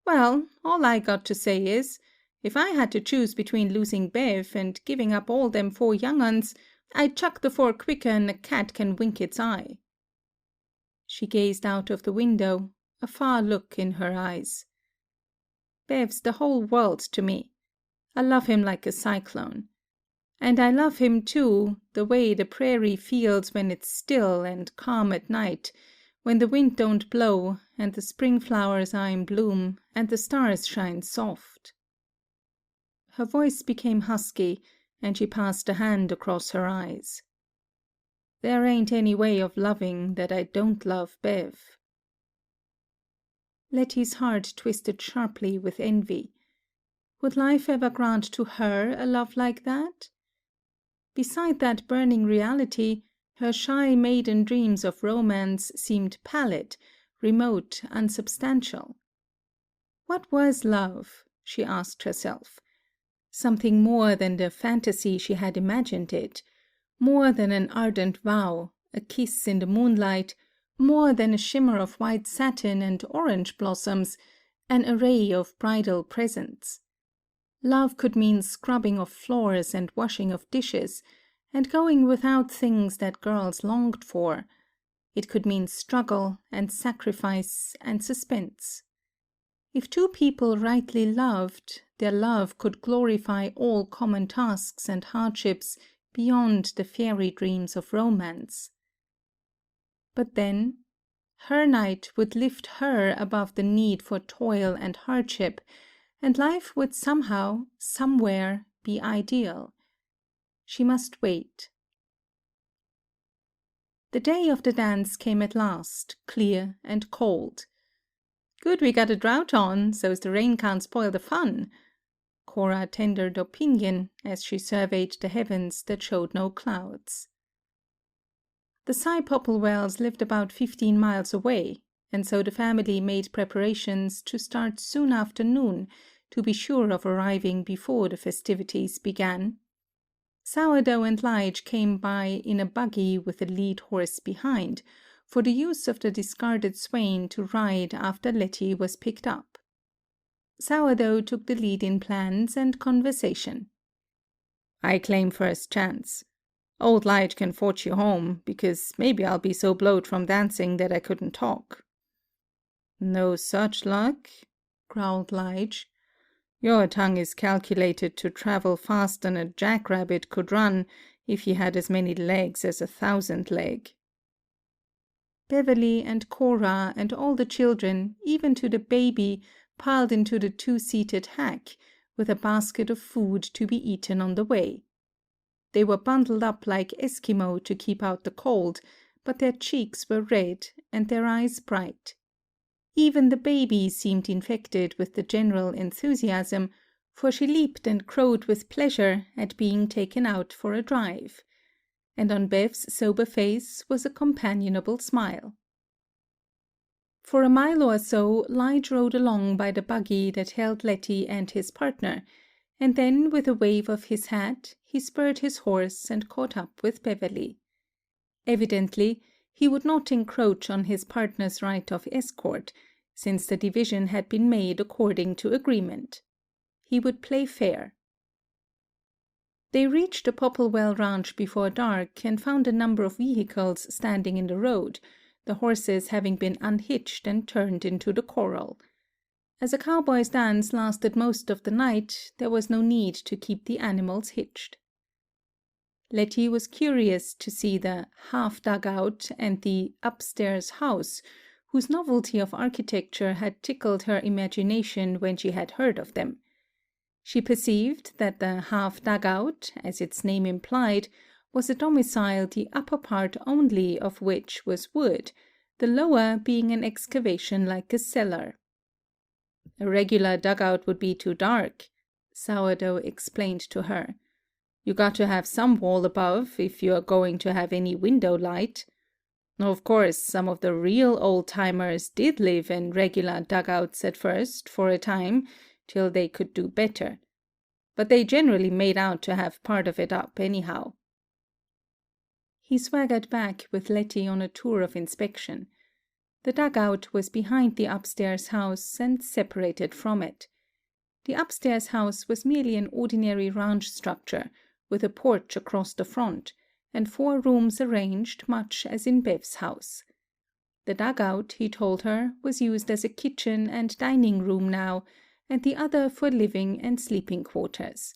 Well, all I got to say is, if I had to choose between losing Bev and giving up all them 4 young uns, I'd chuck the 4 quicker'n a cat can wink its eye." She gazed out of the window, a far look in her eyes. "Bev's the whole world to me. I love him like a cyclone. And I love him, too, the way the prairie feels when it's still and calm at night, when the wind don't blow, and the spring flowers are in bloom, and the stars shine soft." Her voice became husky, and she passed a hand across her eyes. "There ain't any way of loving that I don't love Bev." Letty's heart twisted sharply with envy. Would life ever grant to her a love like that? Beside that burning reality, her shy maiden dreams of romance seemed pallid, remote, unsubstantial. What was love? She asked herself. Something more than the fantasy she had imagined it, more than an ardent vow, a kiss in the moonlight, more than a shimmer of white satin and orange blossoms, an array of bridal presents. Love could mean scrubbing of floors and washing of dishes, and going without things that girls longed for. It could mean struggle and sacrifice and suspense. If 2 people rightly loved, their love could glorify all common tasks and hardships beyond the fairy dreams of romance. But then, her night would lift her above the need for toil and hardship, and life would somehow, somewhere, be ideal. She must wait. The day of the dance came at last, clear and cold. "Good we got a drought on, so's the rain can't spoil the fun," Cora tendered opinion as she surveyed the heavens that showed no clouds. The Cy Popplewells lived about 15 miles away, and so the family made preparations to start soon after noon to be sure of arriving before the festivities began. Sourdough and Lige came by in a buggy with a lead horse behind, for the use of the discarded swain to ride after Letty was picked up. Sourdough took the lead in plans and conversation. "I claim first chance. Old Lige can fetch you home, because maybe I'll be so blowed from dancing that I couldn't talk." "No such luck," growled Lige. "Your tongue is calculated to travel faster than a jackrabbit could run if he had as many legs as 1,000 leg." Beverly and Cora and all the children, even to the baby, piled into the 2-seated hack, with a basket of food to be eaten on the way. They were bundled up like Eskimo to keep out the cold, but their cheeks were red and their eyes bright. Even the baby seemed infected with the general enthusiasm, for she leaped and crowed with pleasure at being taken out for a drive. And on Bev's sober face was a companionable smile. For a mile or so, Lige rode along by the buggy that held Letty and his partner, and then with a wave of his hat, he spurred his horse and caught up with Beverly. Evidently, he would not encroach on his partner's right of escort, since the division had been made according to agreement. He would play fair. They reached the Popplewell ranch before dark and found a number of vehicles standing in the road, the horses having been unhitched and turned into the corral. As a cowboy's dance lasted most of the night, there was no need to keep the animals hitched. Letty was curious to see the half-dugout and the upstairs house, whose novelty of architecture had tickled her imagination when she had heard of them. She perceived that the half-dugout, as its name implied, was a domicile the upper part only of which was wood, the lower being an excavation like a cellar. "A regular dugout would be too dark," Sourdough explained to her. "You got to have some wall above if you're going to have any window light. Of course, some of the real old-timers did live in regular dugouts at first, for a time, till they could do better. But they generally made out to have part of it up anyhow." He swaggered back with Letty on a tour of inspection. The dugout was behind the upstairs house and separated from it. The upstairs house was merely an ordinary ranch structure, with a porch across the front, and 4 rooms arranged much as in Bev's house. The dugout, he told her, was used as a kitchen and dining room now, and the other for living and sleeping quarters.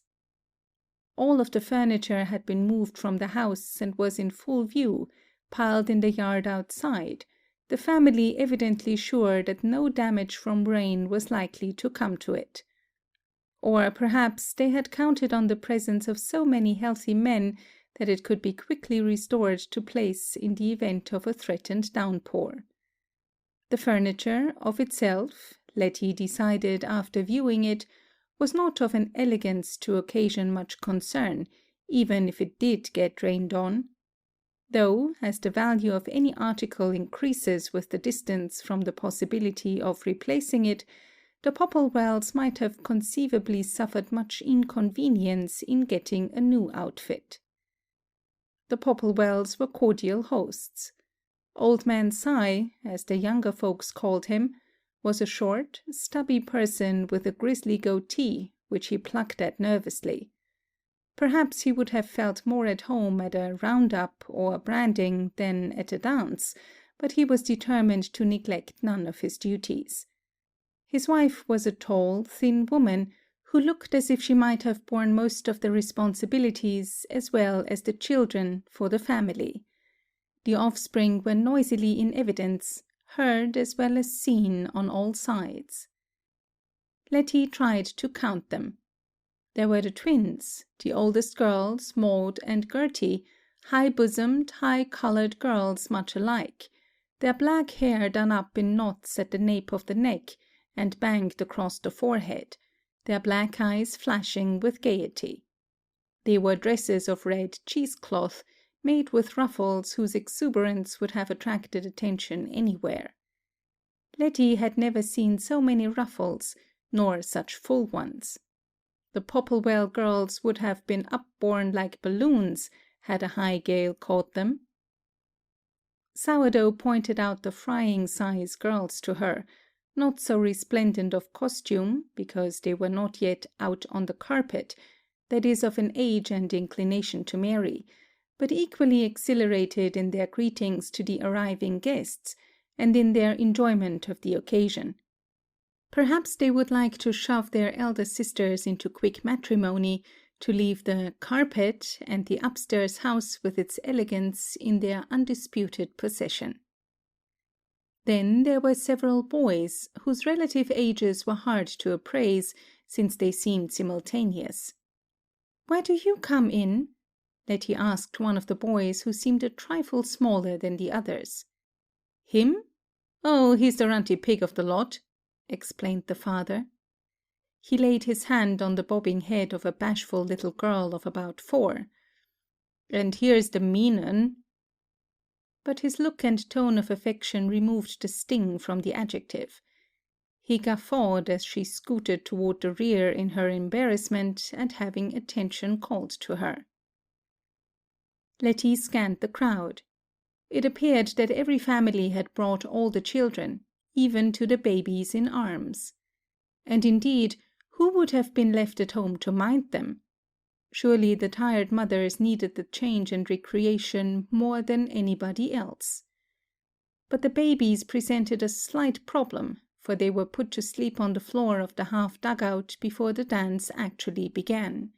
All of the furniture had been moved from the house and was in full view, piled in the yard outside, the family evidently sure that no damage from rain was likely to come to it. Or perhaps they had counted on the presence of so many healthy men that it could be quickly restored to place in the event of a threatened downpour. The furniture, of itself, Letty decided after viewing it, was not of an elegance to occasion much concern, even if it did get rained on. Though, as the value of any article increases with the distance from the possibility of replacing it, the Popplewells might have conceivably suffered much inconvenience in getting a new outfit. The Popplewells were cordial hosts. Old Man Cy, as the younger folks called him, was a short, stubby person with a grizzly goatee, which he plucked at nervously. Perhaps he would have felt more at home at a round-up or branding than at a dance, but he was determined to neglect none of his duties. His wife was a tall, thin woman, who looked as if she might have borne most of the responsibilities as well as the children for the family. The offspring were noisily in evidence, heard as well as seen on all sides. Letty tried to count them. There were the twins, the oldest girls, Maud and Gertie, high-bosomed, high-coloured girls much alike, their black hair done up in knots at the nape of the neck and banged across the forehead, their black eyes flashing with gaiety. They wore dresses of red cheesecloth, made with ruffles whose exuberance would have attracted attention anywhere. Letty had never seen so many ruffles, nor such full ones. The Popplewell girls would have been upborne like balloons had a high gale caught them. Sourdough pointed out the frying-size girls to her, not so resplendent of costume, because they were not yet out on the carpet, that is, of an age and inclination to marry, but equally exhilarated in their greetings to the arriving guests, and in their enjoyment of the occasion. Perhaps they would like to shove their elder sisters into quick matrimony, to leave the carpet and the upstairs house with its elegance in their undisputed possession. Then there were several boys, whose relative ages were hard to appraise, since they seemed simultaneous. "Where do you come in?" Letty asked one of the boys, who seemed a trifle smaller than the others. "Him? Oh, he's the runty pig of the lot," explained the father. He laid his hand on the bobbing head of a bashful little girl of about 4. "And here's the mean un." But his look and tone of affection removed the sting from the adjective. He guffawed as she scooted toward the rear in her embarrassment at having attention called to her. Letty scanned the crowd. It appeared that every family had brought all the children, even to the babies in arms. And indeed, who would have been left at home to mind them? Surely the tired mothers needed the change and recreation more than anybody else. But the babies presented a slight problem, for they were put to sleep on the floor of the half-dugout before the dance actually began.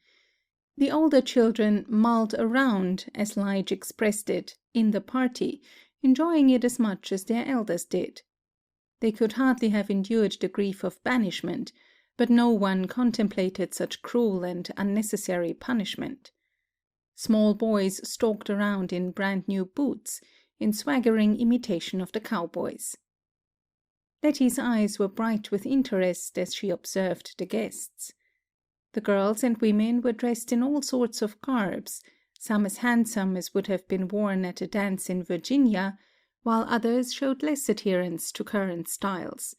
The older children mulled around, as Lige expressed it, in the party, enjoying it as much as their elders did. They could hardly have endured the grief of banishment, but no one contemplated such cruel and unnecessary punishment. Small boys stalked around in brand-new boots, in swaggering imitation of the cowboys. Letty's eyes were bright with interest as she observed the guests. The girls and women were dressed in all sorts of garbs, some as handsome as would have been worn at a dance in Virginia, while others showed less adherence to current styles.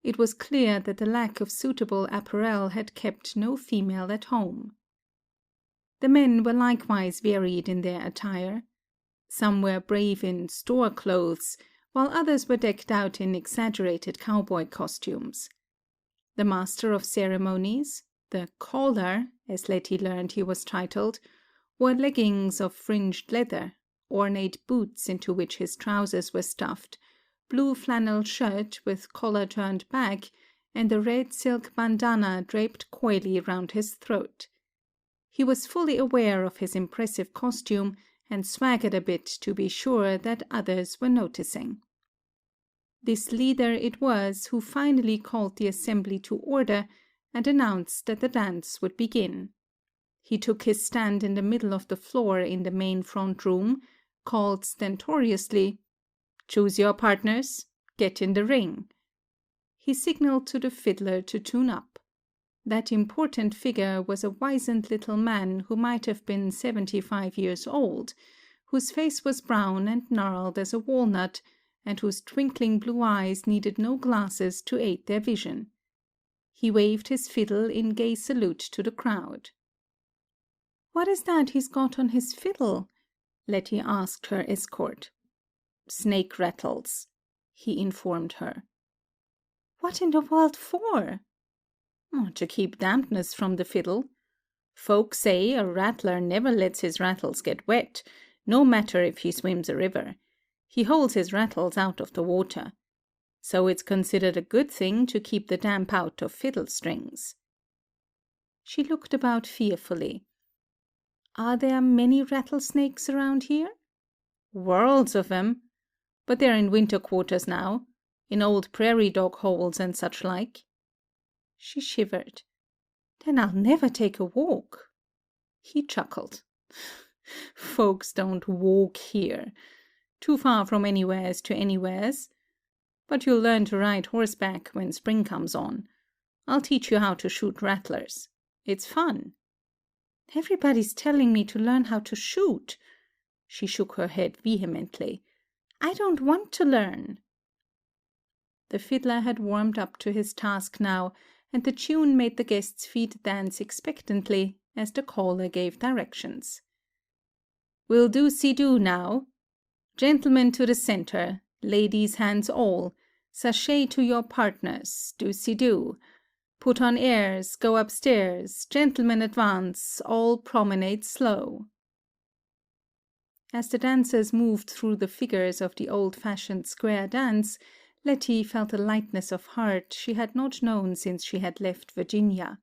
It was clear that the lack of suitable apparel had kept no female at home. The men were likewise varied in their attire. Some were brave in store clothes, while others were decked out in exaggerated cowboy costumes. The master of ceremonies, the caller, as Letty learned he was titled, wore leggings of fringed leather, ornate boots into which his trousers were stuffed, blue flannel shirt with collar turned back, and a red silk bandana draped coyly round his throat. He was fully aware of his impressive costume, and swaggered a bit to be sure that others were noticing. This leader it was who finally called the assembly to order and announced that the dance would begin. He took his stand in the middle of the floor in the main front room, called stentoriously, "Choose your partners, get in the ring." He signaled to the fiddler to tune up. That important figure was a wizened little man who might have been 75 years old, whose face was brown and gnarled as a walnut, and whose twinkling blue eyes needed no glasses to aid their vision. He waved his fiddle in gay salute to the crowd. "What is that he's got on his fiddle?" Letty asked her escort. "Snake rattles," he informed her. "What in the world for?" "To keep dampness from the fiddle. Folk say a rattler never lets his rattles get wet, no matter if he swims a river. He holds his rattles out of the water. So it's considered a good thing to keep the damp out of fiddle strings." She looked about fearfully. "Are there many rattlesnakes around here?" "Worlds of 'em. But they're in winter quarters now, in old prairie dog holes and such like." She shivered. Then I'll never take a walk. He chuckled. Folks don't walk here. Too far from anywheres to anywheres. But you'll learn to ride horseback when spring comes on. I'll teach you how to shoot rattlers. It's fun. Everybody's telling me to learn how to shoot. She shook her head vehemently. I don't want to learn. The fiddler had warmed up to his task now, and the tune made the guests' feet dance expectantly as the caller gave directions. We'll do-see-do now. Gentlemen to the centre, ladies hands all. Sachet to your partners, do-see-do. Put on airs, go upstairs, gentlemen advance, all promenade slow. As the dancers moved through the figures of the old-fashioned square dance, Letty felt a lightness of heart she had not known since she had left Virginia.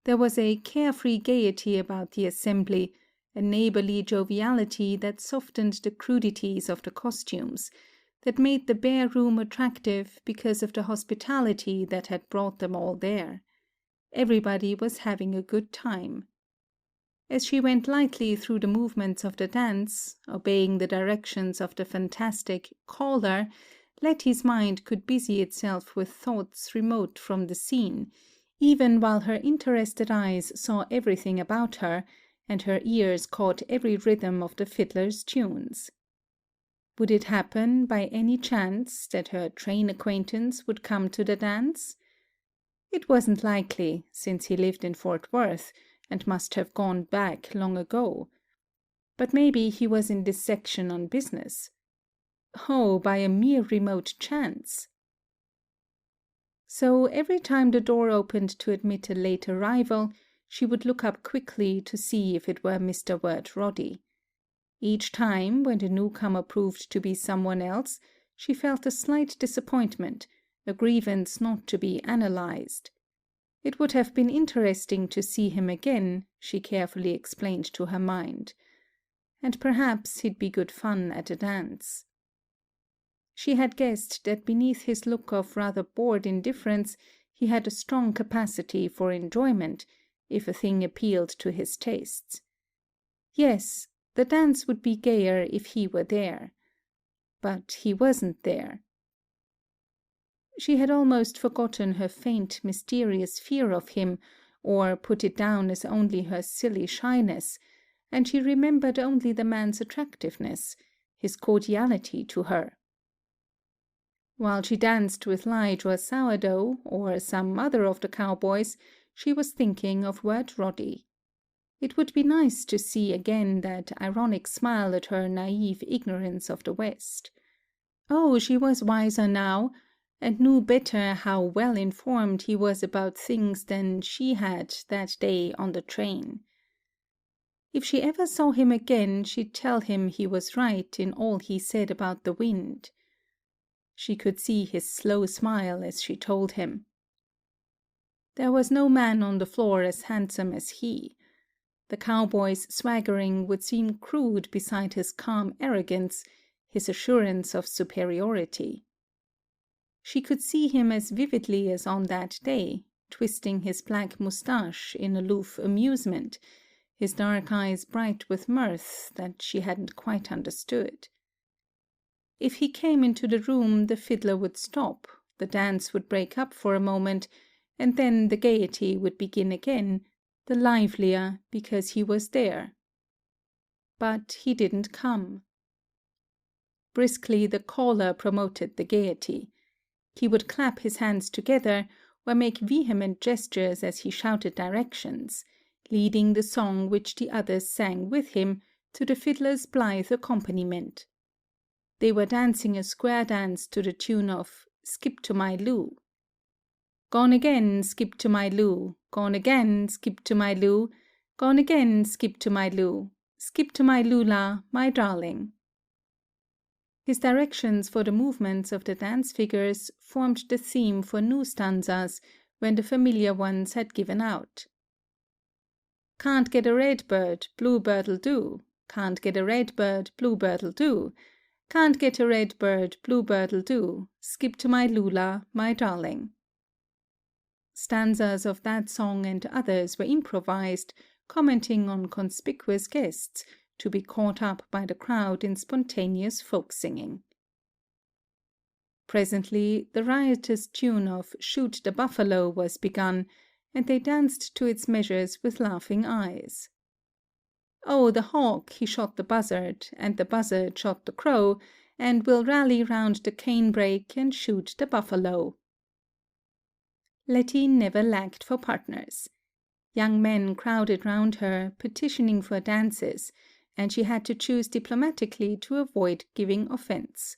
There was a carefree gaiety about the assembly, a neighborly joviality that softened the crudities of the costumes, that made the bare room attractive because of the hospitality that had brought them all there. Everybody was having a good time. As she went lightly through the movements of the dance, obeying the directions of the fantastic caller, Letty's mind could busy itself with thoughts remote from the scene, even while her interested eyes saw everything about her, and her ears caught every rhythm of the fiddler's tunes. Would it happen, by any chance, that her train acquaintance would come to the dance? It wasn't likely, since he lived in Fort Worth, and must have gone back long ago. But maybe he was in this section on business. Oh, by a mere remote chance. So every time the door opened to admit a late arrival, she would look up quickly to see if it were Mr. Wirt Roddy. Each time, when the newcomer proved to be someone else, she felt a slight disappointment, a grievance not to be analyzed. It would have been interesting to see him again, she carefully explained to her mind. And perhaps he'd be good fun at a dance. She had guessed that beneath his look of rather bored indifference he had a strong capacity for enjoyment, if a thing appealed to his tastes. Yes, the dance would be gayer if he were there. But he wasn't there. She had almost forgotten her faint, mysterious fear of him, or put it down as only her silly shyness, and she remembered only the man's attractiveness, his cordiality to her. While she danced with Lige or Sourdough, or some other of the cowboys, she was thinking of Wirt Roddy. It would be nice to see again that ironic smile at her naive ignorance of the West. Oh, she was wiser now, and knew better how well informed he was about things than she had that day on the train. If she ever saw him again, she'd tell him he was right in all he said about the wind. She could see his slow smile as she told him. There was no man on the floor as handsome as he. The cowboy's swaggering would seem crude beside his calm arrogance, his assurance of superiority. She could see him as vividly as on that day, twisting his black moustache in aloof amusement, his dark eyes bright with mirth that she hadn't quite understood. If he came into the room, the fiddler would stop, the dance would break up for a moment, and then the gaiety would begin again, the livelier because he was there. But he didn't come. Briskly the caller promoted the gaiety. He would clap his hands together, or make vehement gestures as he shouted directions, leading the song which the others sang with him, to the fiddler's blithe accompaniment. They were dancing a square dance to the tune of "Skip to My Lou." Gone again, skip to my Lou, gone again, skip to my Lou, gone again, skip to my Lou, skip to my Lula, my darling. His directions for the movements of the dance figures formed the theme for new stanzas when the familiar ones had given out. Can't get a red bird, bluebird'll do, can't get a red bird, bluebird'll do, can't get a red bird, bluebird'll do, skip to my Lula, my darling. Stanzas of that song and others were improvised, commenting on conspicuous guests, to be caught up by the crowd in spontaneous folk singing. Presently the riotous tune of "Shoot the Buffalo" was begun, and they danced to its measures with laughing eyes. Oh, the hawk, he shot the buzzard, and the buzzard shot the crow, and we'll rally round the canebrake and shoot the buffalo. Letty never lacked for partners. Young men crowded round her, petitioning for dances, and she had to choose diplomatically to avoid giving offence.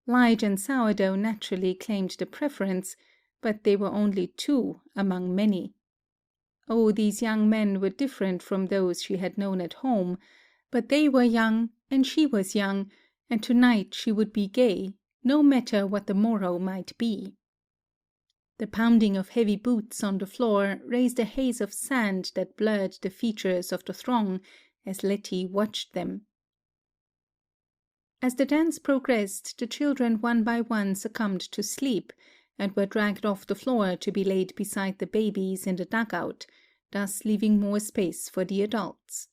Lige and Sourdough naturally claimed the preference, but they were only two among many. Oh, these young men were different from those she had known at home, but they were young, and she was young, and tonight she would be gay, no matter what the morrow might be. The pounding of heavy boots on the floor raised a haze of sand that blurred the features of the throng as Letty watched them. As the dance progressed, the children one by one succumbed to sleep, and were dragged off the floor to be laid beside the babies in the dugout, thus leaving more space for the adults.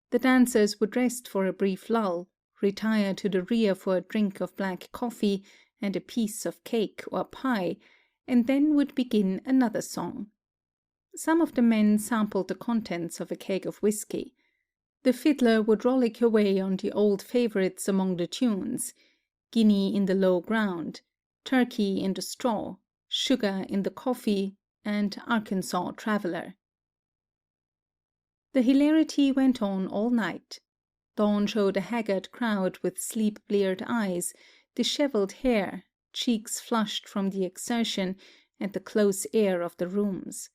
The dancers would rest for a brief lull, retire to the rear for a drink of black coffee and a piece of cake or pie, and then would begin another song. Some of the men sampled the contents of a keg of whiskey. The fiddler would rollick away on the old favourites among the tunes: Guinea in the Low Ground, Turkey in the Straw, Sugar in the Coffee, and Arkansas Traveller. The hilarity went on all night. Dawn showed a haggard crowd with sleep-bleared eyes, dishevelled hair, cheeks flushed from the exertion and the close air of the rooms.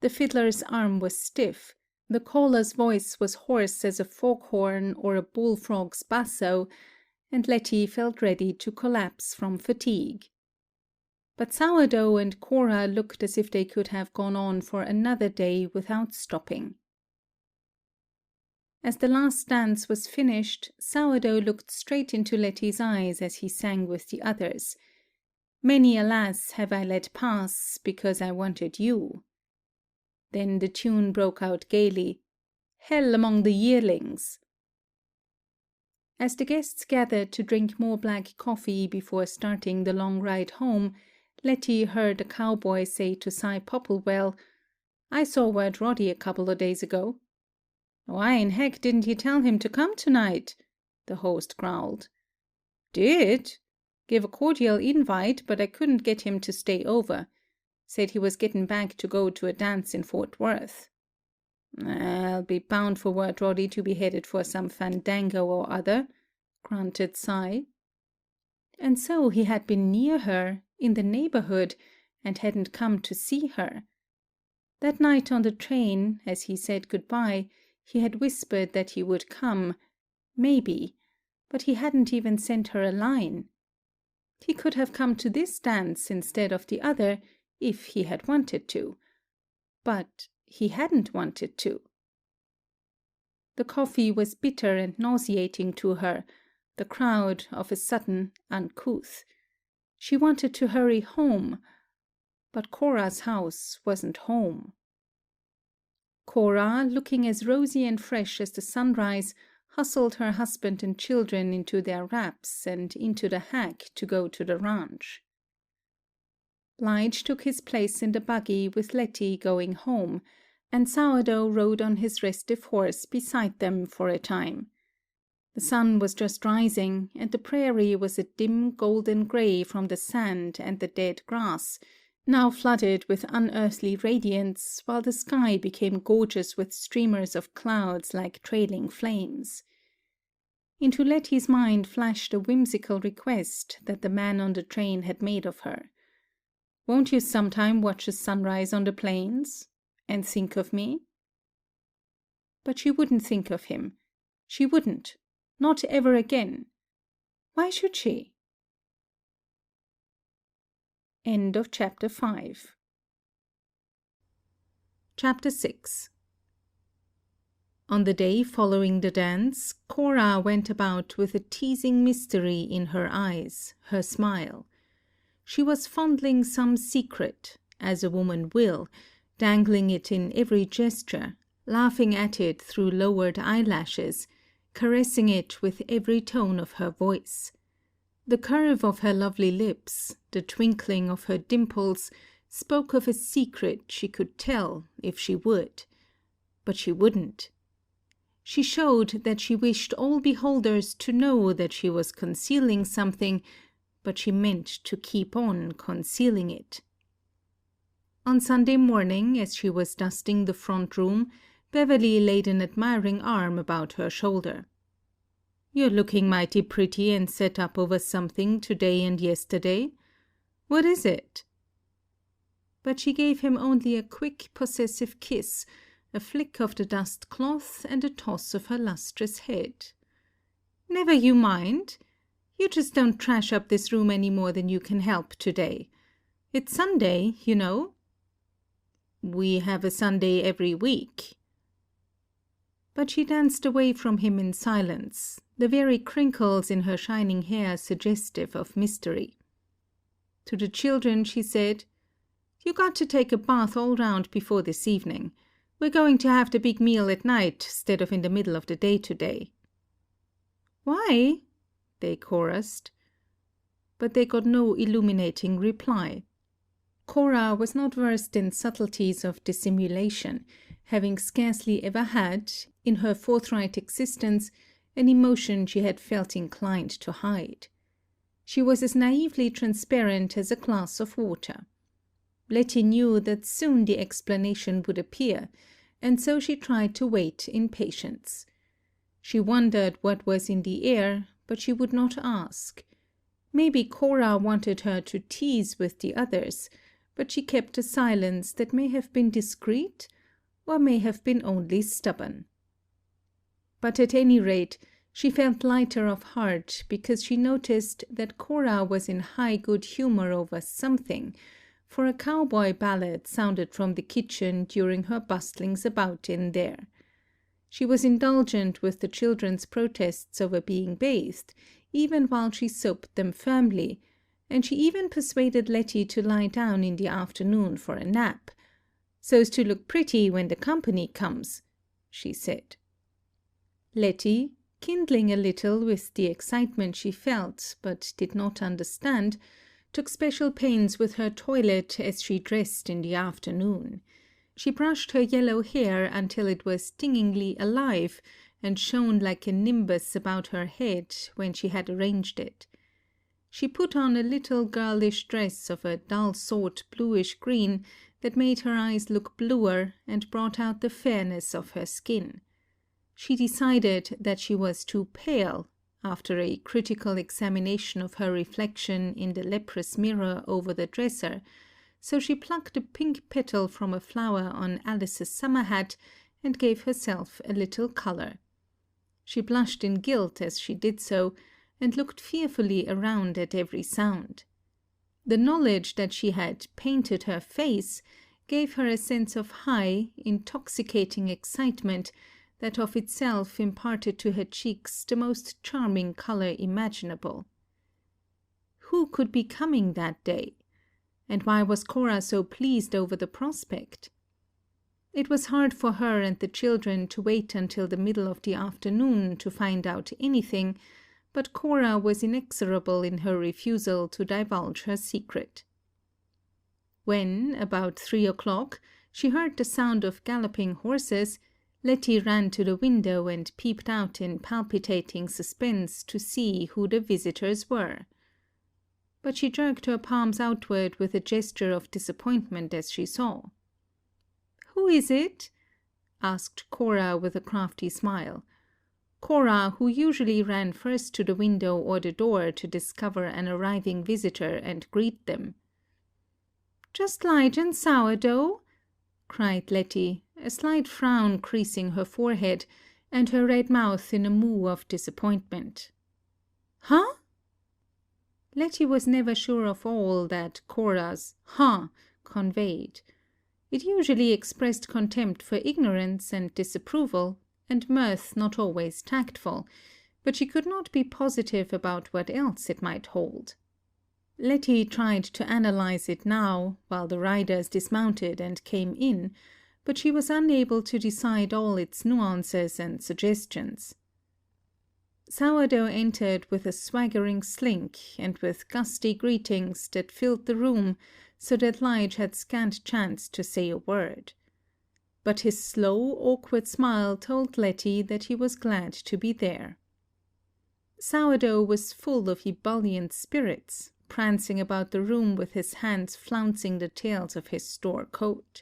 The fiddler's arm was stiff, the caller's voice was hoarse as a foghorn or a bullfrog's basso, and Letty felt ready to collapse from fatigue. But Sourdough and Cora looked as if they could have gone on for another day without stopping. As the last dance was finished, Sourdough looked straight into Letty's eyes as he sang with the others. "Many alas have I let pass, because I wanted you." Then the tune broke out gaily: "Hell among the yearlings." As the guests gathered to drink more black coffee before starting the long ride home, Letty heard a cowboy say to Cy Popplewell, "I saw Wirt Roddy a couple of days ago." "Why in heck didn't you tell him to come tonight?" the host growled. "Did? Gave a cordial invite, but I couldn't get him to stay over. Said he was getting back to go to a dance in Fort Worth." "I'll be bound for Wirt Roddy to be headed for some fandango or other," grunted Cy. And so he had been near her, in the neighbourhood, and hadn't come to see her. That night on the train, as he said goodbye, he had whispered that he would come, maybe, but he hadn't even sent her a line. He could have come to this dance instead of the other, if he had wanted to. But he hadn't wanted to. The coffee was bitter and nauseating to her, the crowd, of a sudden, uncouth. She wanted to hurry home, but Cora's house wasn't home. Cora, looking as rosy and fresh as the sunrise, hustled her husband and children into their wraps and into the hack to go to the ranch. Lige took his place in the buggy with Letty going home, and Sourdough rode on his restive horse beside them for a time. The sun was just rising, and the prairie was a dim golden grey from the sand and the dead grass, now flooded with unearthly radiance, while the sky became gorgeous with streamers of clouds like trailing flames. Into Letty's mind flashed a whimsical request that the man on the train had made of her. "Won't you sometime watch the sunrise on the plains? And think of me?" But she wouldn't think of him. She wouldn't. Not ever again. Why should she? End of Chapter 5. Chapter 6. On the day following the dance, Cora went about with a teasing mystery in her eyes, her smile. She was fondling some secret, as a woman will, dangling it in every gesture, laughing at it through lowered eyelashes, caressing it with every tone of her voice. The curve of her lovely lips, the twinkling of her dimples, spoke of a secret she could tell if she would. But she wouldn't. She showed that she wished all beholders to know that she was concealing something, but she meant to keep on concealing it. On Sunday morning, as she was dusting the front room, Beverly laid an admiring arm about her shoulder. "You're looking mighty pretty and set up over something today and yesterday. What is it?" But she gave him only a quick, possessive kiss, a flick of the dust cloth, and a toss of her lustrous head. "Never you mind. You just don't trash up this room any more than you can help today. It's Sunday, you know." "We have a Sunday every week." But she danced away from him in silence, the very crinkles in her shining hair suggestive of mystery. To the children she said, "You got to take a bath all round before this evening. We're going to have the big meal at night, 'stead of in the middle of the day today." "Why?" they chorused. But they got no illuminating reply. Cora was not versed in subtleties of dissimulation, having scarcely ever had, in her forthright existence, an emotion she had felt inclined to hide. She was as naively transparent as a glass of water. Letty knew that soon the explanation would appear, and so she tried to wait in patience. She wondered what was in the air, but she would not ask. Maybe Cora wanted her to tease with the others, but she kept a silence that may have been discreet, or may have been only stubborn. But at any rate, she felt lighter of heart because she noticed that Cora was in high good humor over something, for a cowboy ballad sounded from the kitchen during her bustlings about in there. She was indulgent with the children's protests over being bathed, even while she soaped them firmly, and she even persuaded Letty to lie down in the afternoon for a nap, "so's to look pretty when the company comes," she said. Letty, kindling a little with the excitement she felt but did not understand, took special pains with her toilet as she dressed in the afternoon. She brushed her yellow hair until it was stingingly alive and shone like a nimbus about her head when she had arranged it. She put on a little girlish dress of a dull-sort bluish green that made her eyes look bluer and brought out the fairness of her skin. She decided that she was too pale, after a critical examination of her reflection in the leprous mirror over the dresser, so she plucked a pink petal from a flower on Alice's summer hat and gave herself a little color. She blushed in guilt as she did so, and looked fearfully around at every sound. The knowledge that she had painted her face gave her a sense of high, intoxicating excitement that of itself imparted to her cheeks the most charming color imaginable. Who could be coming that day? And why was Cora so pleased over the prospect? It was hard for her and the children to wait until the middle of the afternoon to find out anything, but Cora was inexorable in her refusal to divulge her secret. When, about 3 o'clock, she heard the sound of galloping horses, Letty ran to the window and peeped out in palpitating suspense to see who the visitors were. But she jerked her palms outward with a gesture of disappointment as she saw. "Who is it?" asked Cora with a crafty smile. Cora, who usually ran first to the window or the door to discover an arriving visitor and greet them. "Just Lige and Sourdough?" cried Letty, a slight frown creasing her forehead, and her red mouth in a moue of disappointment. "Huh?" Letty was never sure of all that Cora's "huh" conveyed. It usually expressed contempt for ignorance and disapproval, and mirth not always tactful, but she could not be positive about what else it might hold. Letty tried to analyze it now, while the riders dismounted and came in, but she was unable to decide all its nuances and suggestions. Sourdough entered with a swaggering slink and with gusty greetings that filled the room so that Lige had scant chance to say a word. But his slow, awkward smile told Letty that he was glad to be there. Sourdough was full of ebullient spirits, prancing about the room with his hands flouncing the tails of his store coat.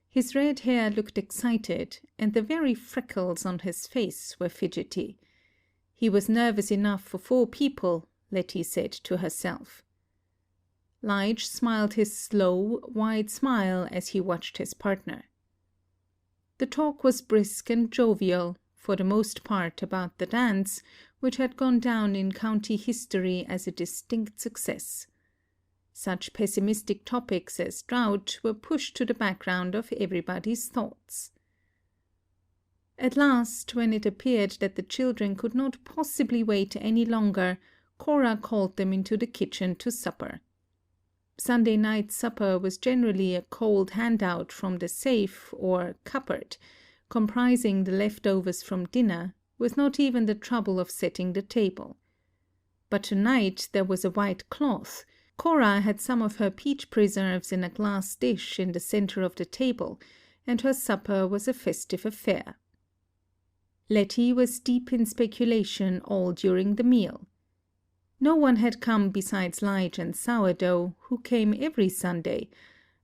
His red hair looked excited, and the very freckles on his face were fidgety. He was nervous enough for 4 people, Letty said to herself. Lige smiled his slow, wide smile as he watched his partner. The talk was brisk and jovial, for the most part about the dance, which had gone down in county history as a distinct success. Such pessimistic topics as drought were pushed to the background of everybody's thoughts. At last, when it appeared that the children could not possibly wait any longer, Cora called them into the kitchen to supper. Sunday night supper was generally a cold handout from the safe, or cupboard, comprising the leftovers from dinner, with not even the trouble of setting the table. But tonight there was a white cloth. Cora had some of her peach preserves in a glass dish in the center of the table, and her supper was a festive affair. Letty was deep in speculation all during the meal. No one had come besides Lige and Sourdough, who came every Sunday,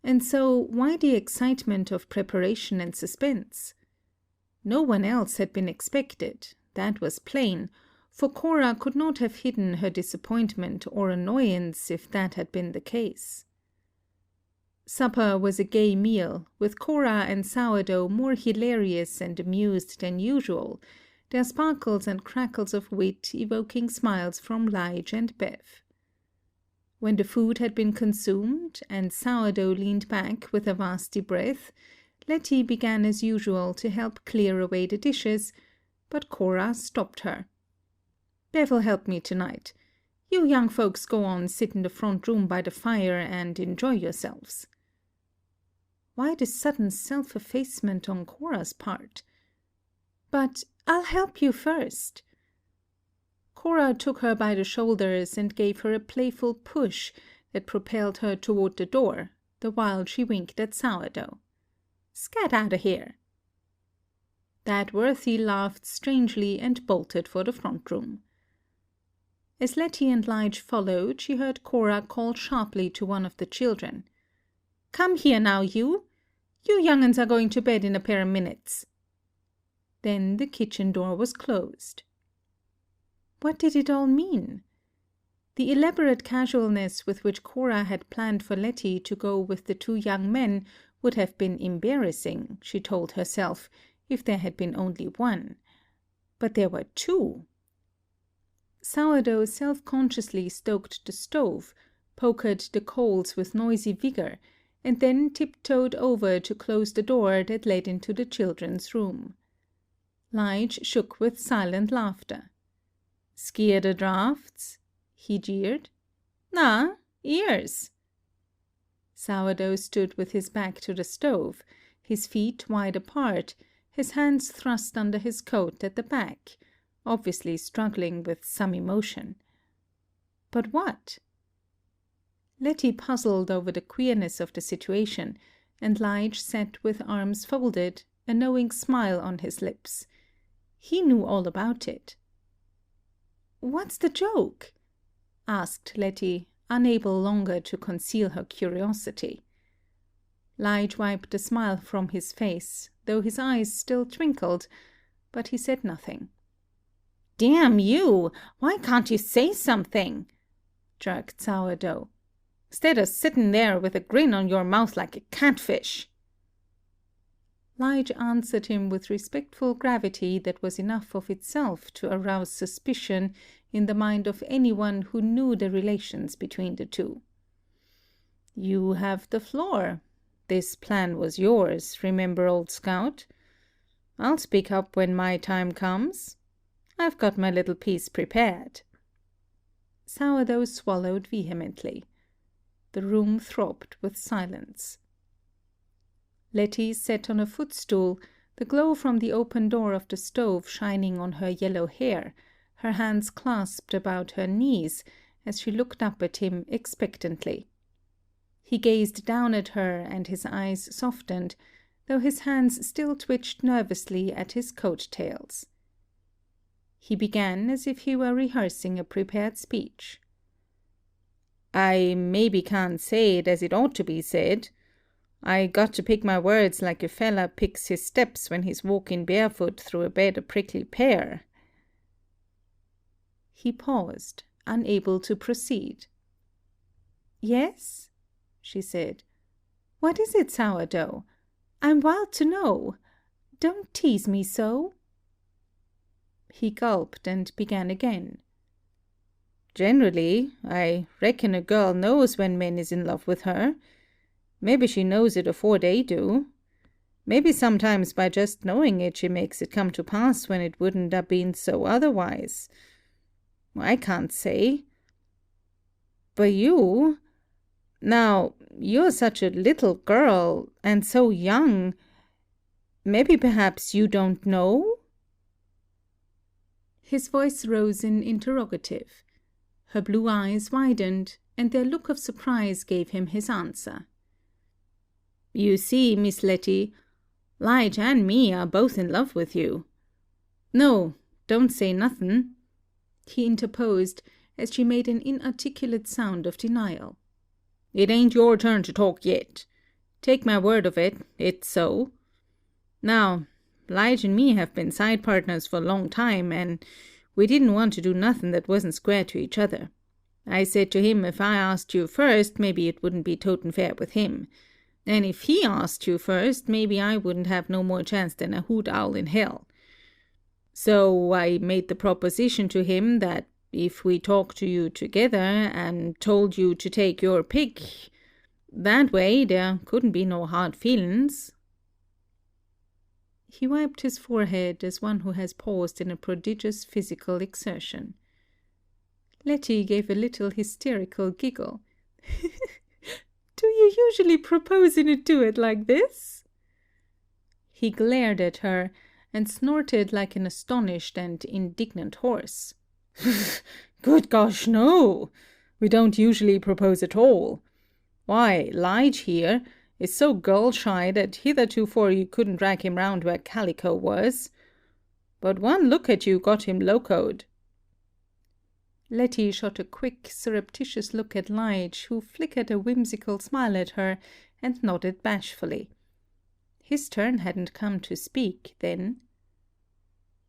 and so why the excitement of preparation and suspense? No one else had been expected, that was plain, for Cora could not have hidden her disappointment or annoyance if that had been the case. Supper was a gay meal, with Cora and Sourdough more hilarious and amused than usual, their sparkles and crackles of wit evoking smiles from Lige and Bev. When the food had been consumed, and Sourdough leaned back with a vasty breath, Letty began as usual to help clear away the dishes, but Cora stopped her. "Bev'll help me tonight. You young folks go on sit in the front room by the fire and enjoy yourselves." Why this sudden self-effacement on Cora's part? "But I'll help you first." Cora took her by the shoulders and gave her a playful push that propelled her toward the door, the while she winked at Sourdough. "Scat out of here." That worthy laughed strangely and bolted for the front room. As Letty and Lige followed, she heard Cora call sharply to one of the children. "Come here now, you! You young'uns are going to bed in a pair of minutes." Then the kitchen door was closed. What did it all mean? The elaborate casualness with which Cora had planned for Letty to go with the 2 young men would have been embarrassing, she told herself, if there had been only one. But there were 2. Sourdough self-consciously stoked the stove, pokered the coals with noisy vigor, and then tiptoed over to close the door that led into the children's room. Lige shook with silent laughter. "Skeered o' draughts?" he jeered. "Nah, ears." Sourdough stood with his back to the stove, his feet wide apart, his hands thrust under his coat at the back, obviously struggling with some emotion. But what? Letty puzzled over the queerness of the situation, and Lige sat with arms folded, a knowing smile on his lips. He knew all about it. "What's the joke?" asked Letty, unable longer to conceal her curiosity. Lige wiped the smile from his face, though his eyes still twinkled, but he said nothing. "Damn you! Why can't you say something?" jerked Sourdough. "'Stead of sitting there with a grin on your mouth like a catfish." Lige answered him with respectful gravity that was enough of itself to arouse suspicion in the mind of anyone who knew the relations between the 2. "You have the floor. This plan was yours, remember, old scout. I'll speak up when my time comes. I've got my little piece prepared." Sourdough swallowed vehemently. The room throbbed with silence. Letty sat on a footstool, the glow from the open door of the stove shining on her yellow hair, her hands clasped about her knees, as she looked up at him expectantly. He gazed down at her, and his eyes softened, though his hands still twitched nervously at his coat-tails. He began as if he were rehearsing a prepared speech. "I maybe can't say it as it ought to be said. I got to pick my words like a fella picks his steps when he's walking barefoot through a bed of prickly pear." He paused, unable to proceed. "Yes?" she said. "What is it, Sourdough? I'm wild to know. Don't tease me so." He gulped and began again. "Generally, I reckon a girl knows when men is in love with her. Maybe she knows it afore they do. Maybe sometimes by just knowing it she makes it come to pass when it wouldn't have been so otherwise. I can't say. But you... Now, you're such a little girl, and so young. Maybe perhaps you don't know?" His voice rose in interrogative. Her blue eyes widened, and their look of surprise gave him his answer. "You see, Miss Letty, Lige and me are both in love with you. No, don't say nothin'," he interposed, as she made an inarticulate sound of denial. "It ain't your turn to talk yet. Take my word of it, it's so. Now, Lige and me have been side partners for a long time, and we didn't want to do nothin' that wasn't square to each other. I said to him if I asked you first, maybe it wouldn't be totin' fair with him. And if he asked you first, maybe I wouldn't have no more chance than a hoot owl in hell. So I made the proposition to him that if we talked to you together and told you to take your pick, that way there couldn't be no hard feelin's." He wiped his forehead as one who has paused in a prodigious physical exertion. Letty gave a little hysterical giggle. "Do you usually propose in a duet like this?" He glared at her, and snorted like an astonished and indignant horse. "Good gosh, no! We don't usually propose at all. Why, Lige here is so girl-shy that hithertofore you couldn't drag him round where calico was. But one look at you got him locoed." Letty shot a quick, surreptitious look at Lige, who flickered a whimsical smile at her and nodded bashfully. His turn hadn't come to speak, then.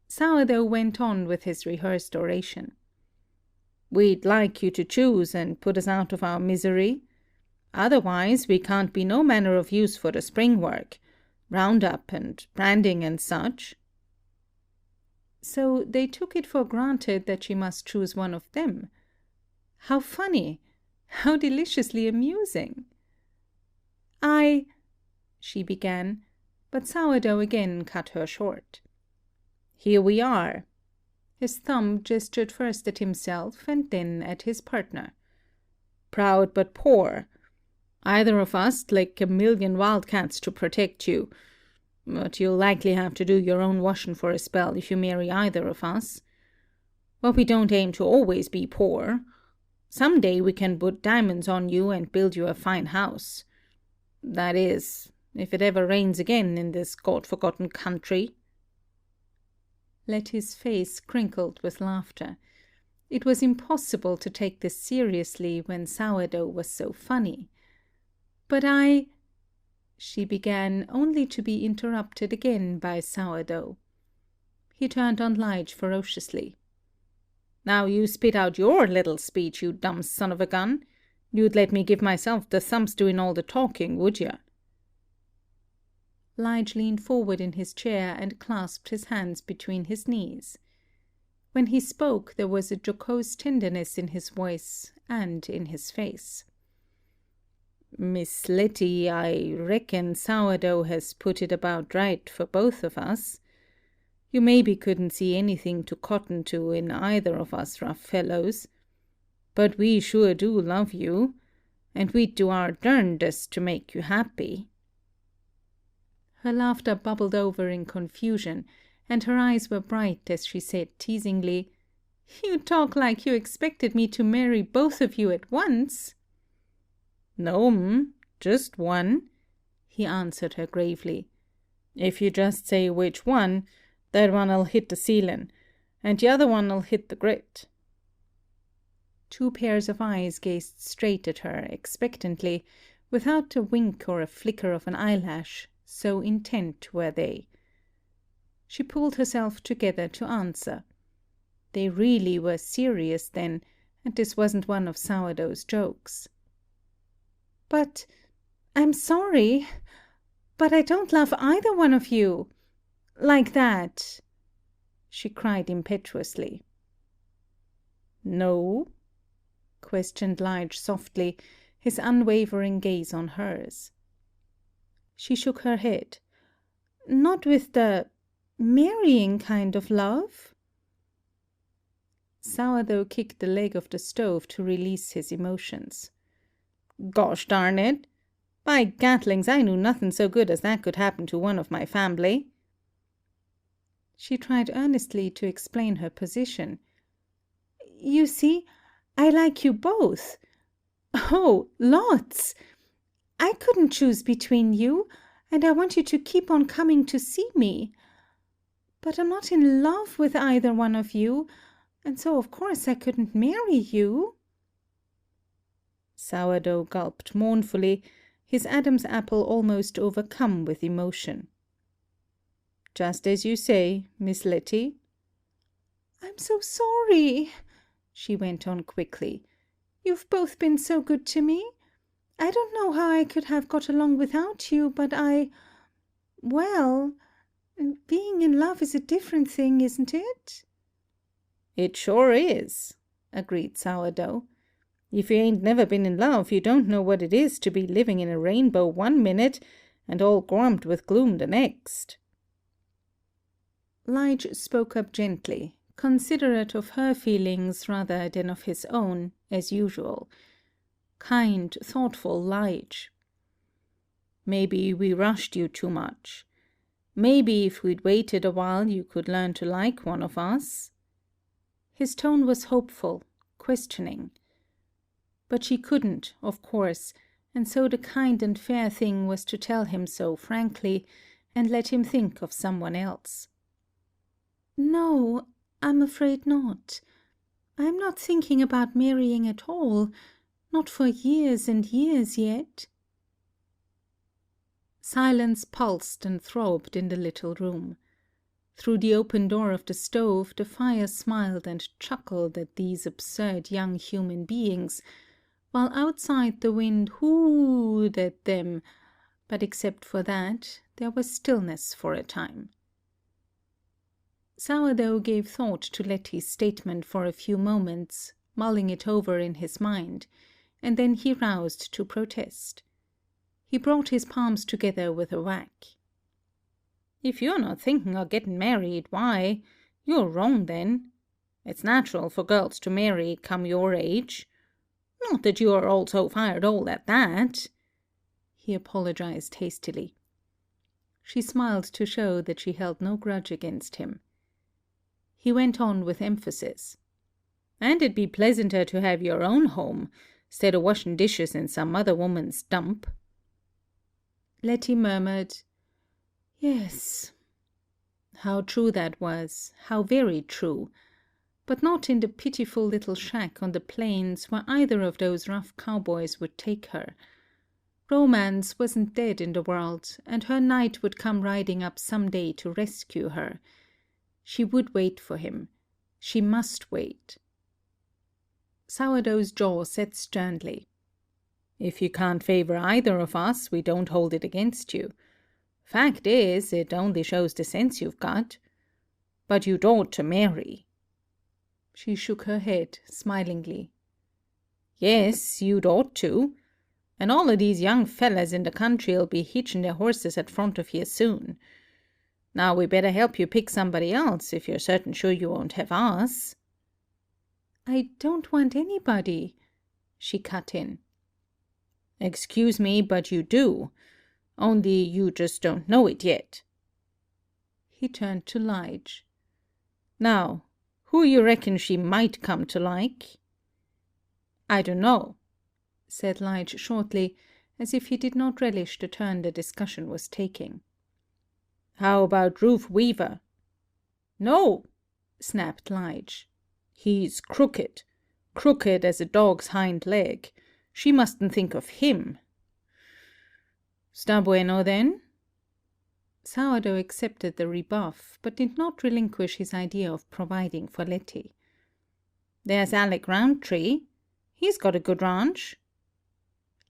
Sourdough went on with his rehearsed oration. "We'd like you to choose and put us out of our misery. Otherwise we can't be no manner of use for the spring work, round-up and branding and such." So they took it for granted that she must choose one of them. How funny! How deliciously amusing! She began, but Sourdough again cut her short. "Here we are." His thumb gestured first at himself and then at his partner. "Proud but poor. Either of us'd lick a million wildcats to protect you. But you'll likely have to do your own washin' for a spell if you marry either of us. But we don't aim to always be poor. Some day we can put diamonds on you and build you a fine house. That is, if it ever rains again in this God-forgotten country." Letty's face crinkled with laughter. It was impossible to take this seriously when Sourdough was so funny. "But she began, only to be interrupted again by Sourdough. He turned on Lige ferociously. "Now you spit out your little speech, you dumb son of a gun. You'd let me give myself the thumps doing all the talking, would you?" Lige leaned forward in his chair and clasped his hands between his knees. When he spoke, there was a jocose tenderness in his voice and in his face. "Miss Letty, I reckon Sourdough has put it about right for both of us. You maybe couldn't see anything to cotton to in either of us rough fellows. but we sure do love you, and we'd do our darndest to make you happy." Her laughter bubbled over in confusion, and her eyes were bright as she said teasingly, "You talk like you expected me to marry both of you at once." "No'm, just one," he answered her gravely. "If you just say which one, that one'll hit the ceiling, and the other one'll hit the grit." Two pairs of eyes gazed straight at her expectantly, without a wink or a flicker of an eyelash, so intent were they. She pulled herself together to answer. They really were serious then, and this wasn't one of Sourdough's jokes. "But I'm sorry, but I don't love either one of you like that," she cried impetuously. "No?" questioned Lige softly, his unwavering gaze on hers. She shook her head. "Not with the marrying kind of love?" Sourdough kicked the leg of the stove to release his emotions. "Gosh darn it! By Gatlings, I knew nothing so good as that could happen to one of my family." She tried earnestly to explain her position. "You see, I like you both. Oh, lots! I couldn't choose between you, and I want you to keep on coming to see me. But I'm not in love with either one of you, and so of course I couldn't marry you." Sourdough gulped mournfully, his Adam's apple almost overcome with emotion. "Just as you say, Miss Letty." "I'm so sorry," she went on quickly. "You've both been so good to me. I don't know how I could have got along without you, but well, being in love is a different thing, isn't it?" "It sure is," agreed Sourdough. "If you ain't never been in love, you don't know what it is to be living in a rainbow one minute and all grumped with gloom the next." Lige spoke up gently, considerate of her feelings rather than of his own, as usual. Kind, thoughtful Lige. "Maybe we rushed you too much. Maybe if we'd waited a while you could learn to like one of us." His tone was hopeful, questioning. But she couldn't, of course, and so the kind and fair thing was to tell him so frankly, and let him think of someone else. "No, I'm afraid not. I'm not thinking about marrying at all, not for years and years yet." Silence pulsed and throbbed in the little room. Through the open door of the stove, the fire smiled and chuckled at these absurd young human beings, while outside the wind hooed at them, but except for that, there was stillness for a time. Sourdough gave thought to Letty's statement for a few moments, mulling it over in his mind, and then he roused to protest. He brought his palms together with a whack. "If you're not thinking of getting married, why, you're wrong then. It's natural for girls to marry come your age. Not that you are all so fired old at that." He apologized hastily. She smiled to show that she held no grudge against him. He went on with emphasis. "And it'd be pleasanter to have your own home, 'stead of washing dishes in some other woman's dump." Letty murmured, "Yes." How true that was, how very true. But not in the pitiful little shack on the plains where either of those rough cowboys would take her. Romance wasn't dead in the world, and her knight would come riding up some day to rescue her. She would wait for him. She must wait. Sourdough's jaw set sternly. "If you can't favor either of us, we don't hold it against you. Fact is, it only shows the sense you've got. But you'd ought to marry." She shook her head, smilingly. "Yes, you'd ought to. And all of these young fellas in the country'll be hitching their horses at front of you soon. Now we better help you pick somebody else, if you're certain sure you won't have us." I don't want anybody, she cut in. Excuse me, but you do. Only you just don't know it yet. He turned to Lige. Now, who you reckon she might come to like? I don't know, said Lige shortly, as if he did not relish the turn the discussion was taking. How about Ruth Weaver? No, snapped Lige. He's crooked. Crooked as a dog's hind leg. She mustn't think of him. Sta bueno, then? Sourdough accepted the rebuff, but did not relinquish his idea of providing for Letty. There's Alec Roundtree. He's got a good ranch.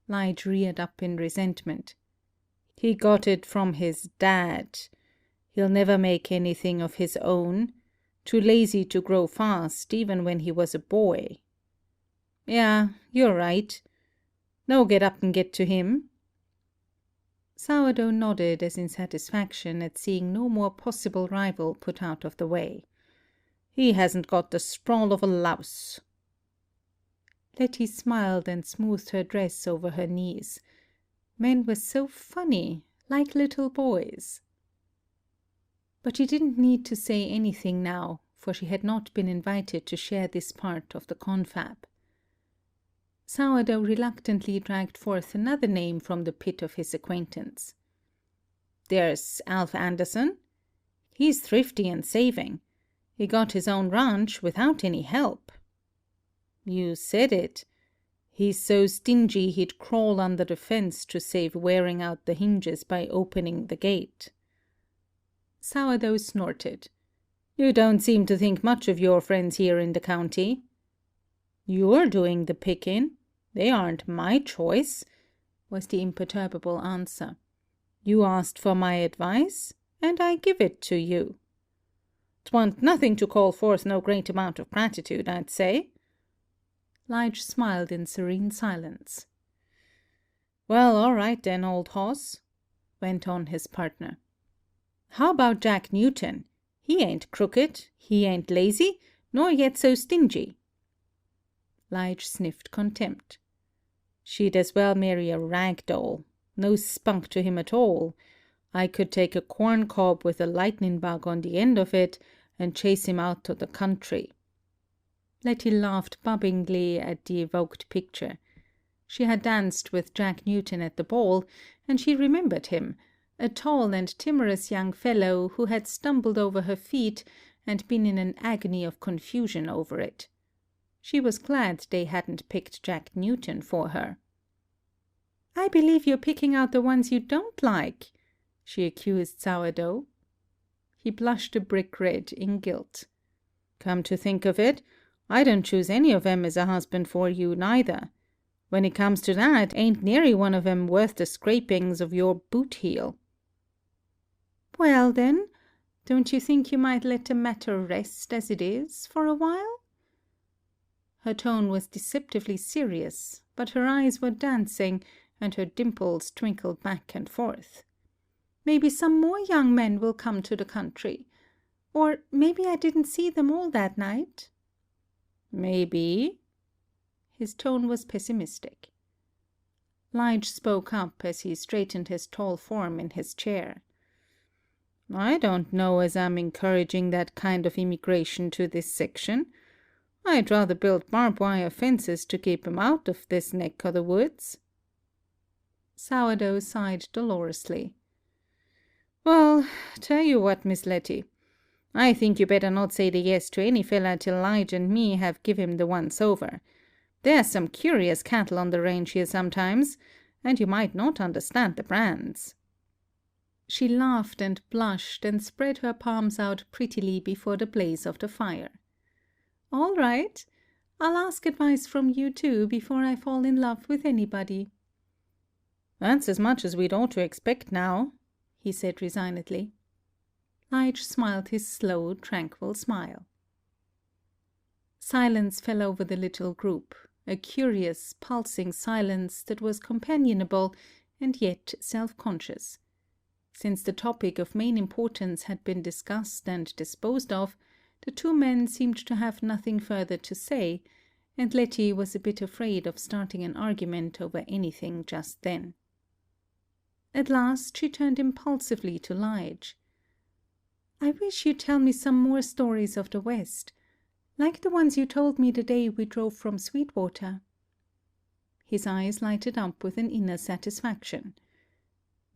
Lige reared up in resentment. He got it from his dad. He'll never make anything of his own. Too lazy to grow fast, even when he was a boy. Yeah, you're right. No get up and get to him. Sourdough nodded as in satisfaction at seeing no more possible rival put out of the way. He hasn't got the sprawl of a louse. Letty smiled and smoothed her dress over her knees. Men were so funny, like little boys. But she didn't need to say anything now, for she had not been invited to share this part of the confab. Sourdough reluctantly dragged forth another name from the pit of his acquaintance. There's Alf Anderson. He's thrifty and saving. He got his own ranch without any help. You said it. He's so stingy he'd crawl under the fence to save wearing out the hinges by opening the gate. Sourdough snorted. You don't seem to think much of your friends here in the county. You're doing the picking. They aren't my choice, was the imperturbable answer. You asked for my advice, and I give it to you. 'Twant nothing to call forth no great amount of gratitude, I'd say. Lige smiled in serene silence. Well, all right then, old hoss, went on his partner. How about Jack Newton? He ain't crooked, he ain't lazy, nor yet so stingy. Lige sniffed contempt. She'd as well marry a rag doll. No spunk to him at all. I could take a corn cob with a lightning bug on the end of it and chase him out to the country. Letty laughed bubblingly at the evoked picture. She had danced with Jack Newton at the ball, and she remembered him, a tall and timorous young fellow who had stumbled over her feet and been in an agony of confusion over it. She was glad they hadn't picked Jack Newton for her. "I believe you're picking out the ones you don't like," she accused Sourdough. He blushed a brick red in guilt. "Come to think of it, I don't choose any of 'em as a husband for you, neither. When it comes to that, ain't nary one of 'em worth the scrapings of your boot heel." "Well, then, don't you think you might let the matter rest as it is for a while?" Her tone was deceptively serious, but her eyes were dancing, and her dimples twinkled back and forth. "Maybe some more young men will come to the country. Or maybe I didn't see them all that night." "Maybe." His tone was pessimistic. Lige spoke up as he straightened his tall form in his chair. "I don't know as I'm encouraging that kind of immigration to this section. I'd rather build barbed wire fences to keep 'em out of this neck o' the woods." Sourdough sighed dolorously. "Well, tell you what, Miss Letty, I think you better not say the yes to any fella till Lige and me have give him the once over. There's some curious cattle on the range here sometimes, and you might not understand the brands." She laughed and blushed and spread her palms out prettily before the blaze of the fire. "All right. I'll ask advice from you too before I fall in love with anybody." "That's as much as we'd ought to expect now," he said resignedly. Lige smiled his slow, tranquil smile. Silence fell over the little group, a curious, pulsing silence that was companionable and yet self-conscious. Since the topic of main importance had been discussed and disposed of, The two men seemed to have nothing further to say, and Letty was a bit afraid of starting an argument over anything just then. At last she turned impulsively to Lige. "I wish you'd tell me some more stories of the West, like the ones you told me the day we drove from Sweetwater." His eyes lighted up with an inner satisfaction.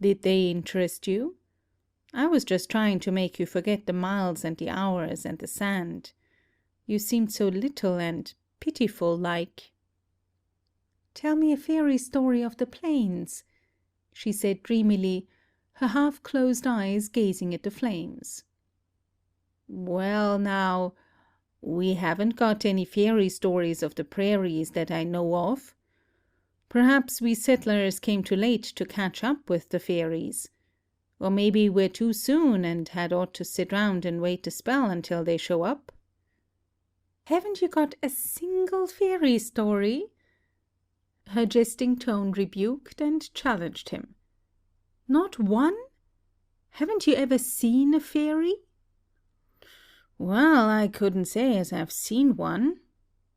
"Did they interest you? I was just trying to make you forget the miles and the hours and the sand. You seemed so little and pitiful like." "Tell me a fairy story of the plains," she said dreamily, her half-closed eyes gazing at the flames. "Well, now, we haven't got any fairy stories of the prairies that I know of. Perhaps we settlers came too late to catch up with the fairies. Or maybe we're too soon and had ought to sit round and wait a spell until they show up." "Haven't you got a single fairy story?" Her jesting tone rebuked and challenged him. "Not one? Haven't you ever seen a fairy?" "Well, I couldn't say as I've seen one.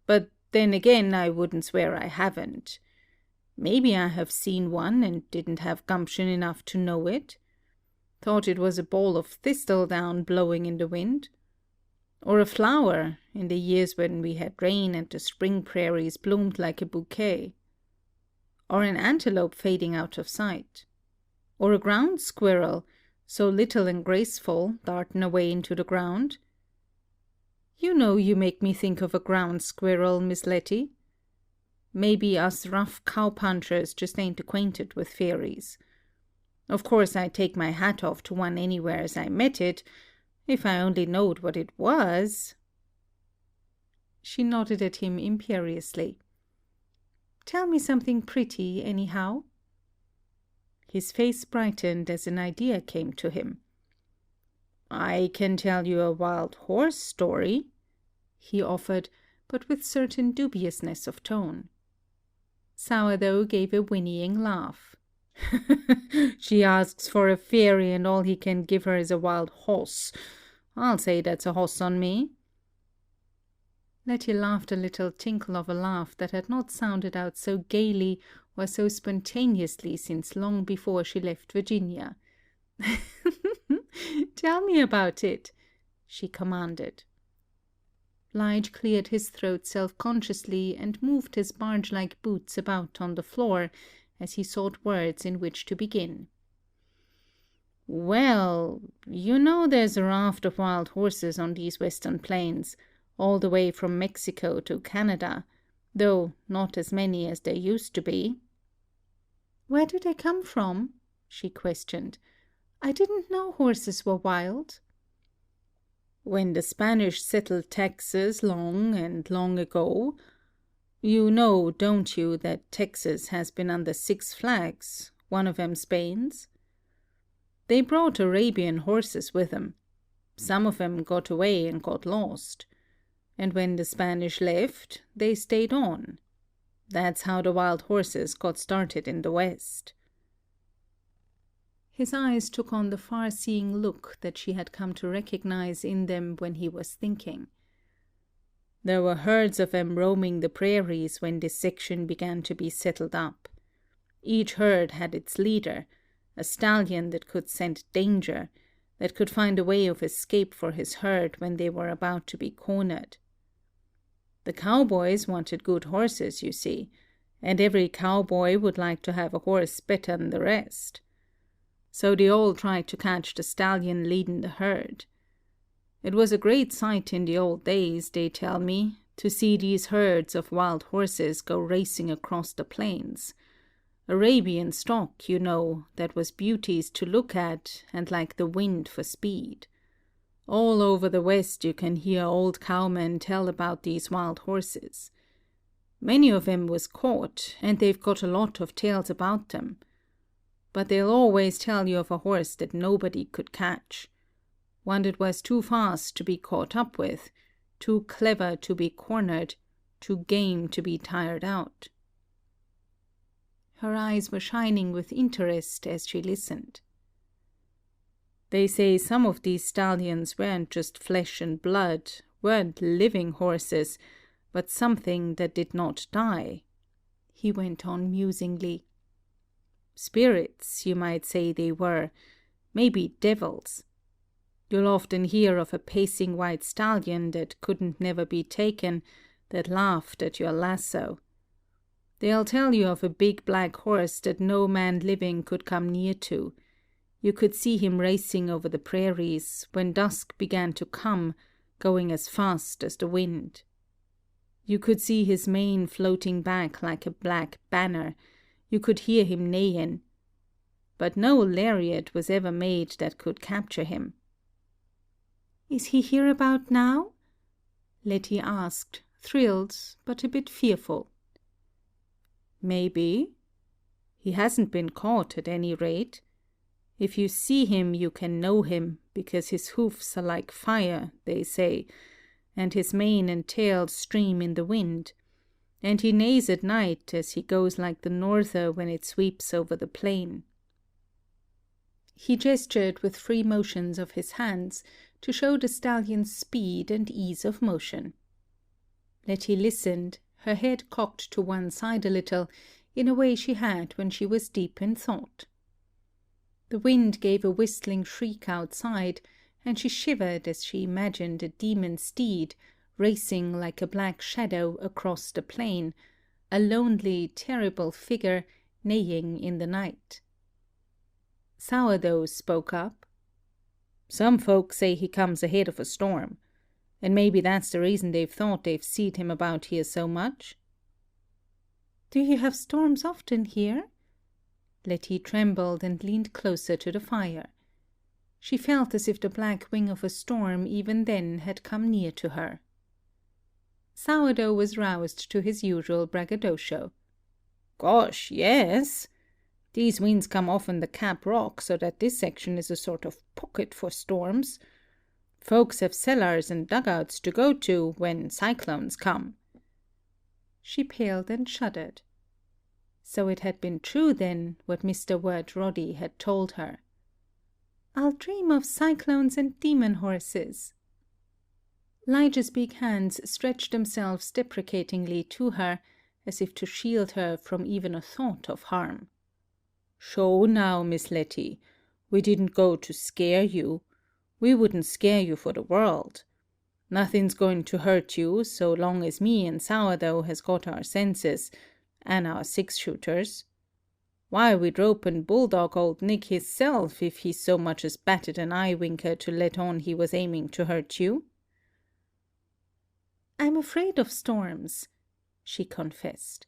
But then again, I wouldn't swear I haven't. Maybe I have seen one and didn't have gumption enough to know it. Thought it was a ball of thistledown blowing in the wind. Or a flower, in the years when we had rain and the spring prairies bloomed like a bouquet. Or an antelope fading out of sight. Or a ground squirrel, so little and graceful, darting away into the ground. You know you make me think of a ground squirrel, Miss Letty. Maybe us rough cow-punchers just ain't acquainted with fairies. Of course I'd take my hat off to one anywhere as I met it, if I only knowed what it was." She nodded at him imperiously. "Tell me something pretty, anyhow." His face brightened as an idea came to him. "I can tell you a wild horse story," he offered, but with certain dubiousness of tone. Sourdough gave a whinnying laugh. "She asks for a fairy and all he can give her is a wild hoss. I'll say that's a hoss on me." Letty laughed a little tinkle of a laugh that had not sounded out so gaily or so spontaneously since long before she left Virginia. "Tell me about it," she commanded. Lige cleared his throat self-consciously and moved his barge-like boots about on the floor as he sought words in which to begin. "Well, you know there's a raft of wild horses on these western plains, all the way from Mexico to Canada, though not as many as there used to be." "Where do they come from?" she questioned. "I didn't know horses were wild." "When the Spanish settled Texas long and long ago, you know, don't you, that Texas has been under 6 flags, one of 'em Spain's? They brought Arabian horses with 'em. Some of 'em got away and got lost. And when the Spanish left, they stayed on. That's how the wild horses got started in the West." His eyes took on the far-seeing look that she had come to recognize in them when he was thinking. "There were herds of 'em roaming the prairies when this section began to be settled up. Each herd had its leader, a stallion that could scent danger, that could find a way of escape for his herd when they were about to be cornered. The cowboys wanted good horses, you see, and every cowboy would like to have a horse better than the rest. So they all tried to catch the stallion leading the herd. It was a great sight in the old days, they tell me, to see these herds of wild horses go racing across the plains. Arabian stock, you know, that was beauties to look at and like the wind for speed. All over the West you can hear old cowmen tell about these wild horses. Many of 'em was caught, and they've got a lot of tales about them. But they'll always tell you of a horse that nobody could catch. One that was too fast to be caught up with, too clever to be cornered, too game to be tired out." Her eyes were shining with interest as she listened. They say some of these stallions weren't just flesh and blood, weren't living horses, but something that did not die," he went on musingly. "Spirits, you might say they were, maybe devils. You'll often hear of a pacing white stallion that couldn't never be taken, that laughed at your lasso. They'll tell you of a big black horse that no man living could come near to. You could see him racing over the prairies when dusk began to come, going as fast as the wind. You could see his mane floating back like a black banner. You could hear him neighing. But no lariat was ever made that could capture him." "Is he hereabout now?" Letty asked, thrilled, but a bit fearful. "Maybe. He hasn't been caught at any rate. If you see him, you can know him, because his hoofs are like fire, they say, and his mane and tail stream in the wind, and he neighs at night as he goes like the norther when it sweeps over the plain." He gestured with free motions of his hands to show the stallion's speed and ease of motion. Letty listened, her head cocked to one side a little, in a way she had when she was deep in thought. The wind gave a whistling shriek outside, and she shivered as she imagined a demon steed racing like a black shadow across the plain, a lonely, terrible figure neighing in the night. Sourdough spoke up. "Some folks say he comes ahead of a storm, and maybe that's the reason they've thought they've seed him about here so much." "Do you have storms often here?" Letty trembled and leaned closer to the fire. She felt as if the black wing of a storm even then had come near to her. Sourdough was roused to his usual braggadocio. "Gosh, yes. These winds come off in the Cap Rock, so that this section is a sort of pocket for storms. Folks have cellars and dugouts to go to when cyclones come." She paled and shuddered. So it had been true, then, what Mr. Wirt Roddy had told her. "I'll dream of cyclones and demon horses." Lijah's big hands stretched themselves deprecatingly to her, as if to shield her from even a thought of harm. "Sho now, Miss Letty, we didn't go to scare you. We wouldn't scare you for the world. Nothing's going to hurt you so long as me and Sourdough has got our senses, and our six-shooters. Why, we'd rope and bulldog old Nick hisself if he so much as batted an eye-winker to let on he was aiming to hurt you." "I'm afraid of storms," she confessed.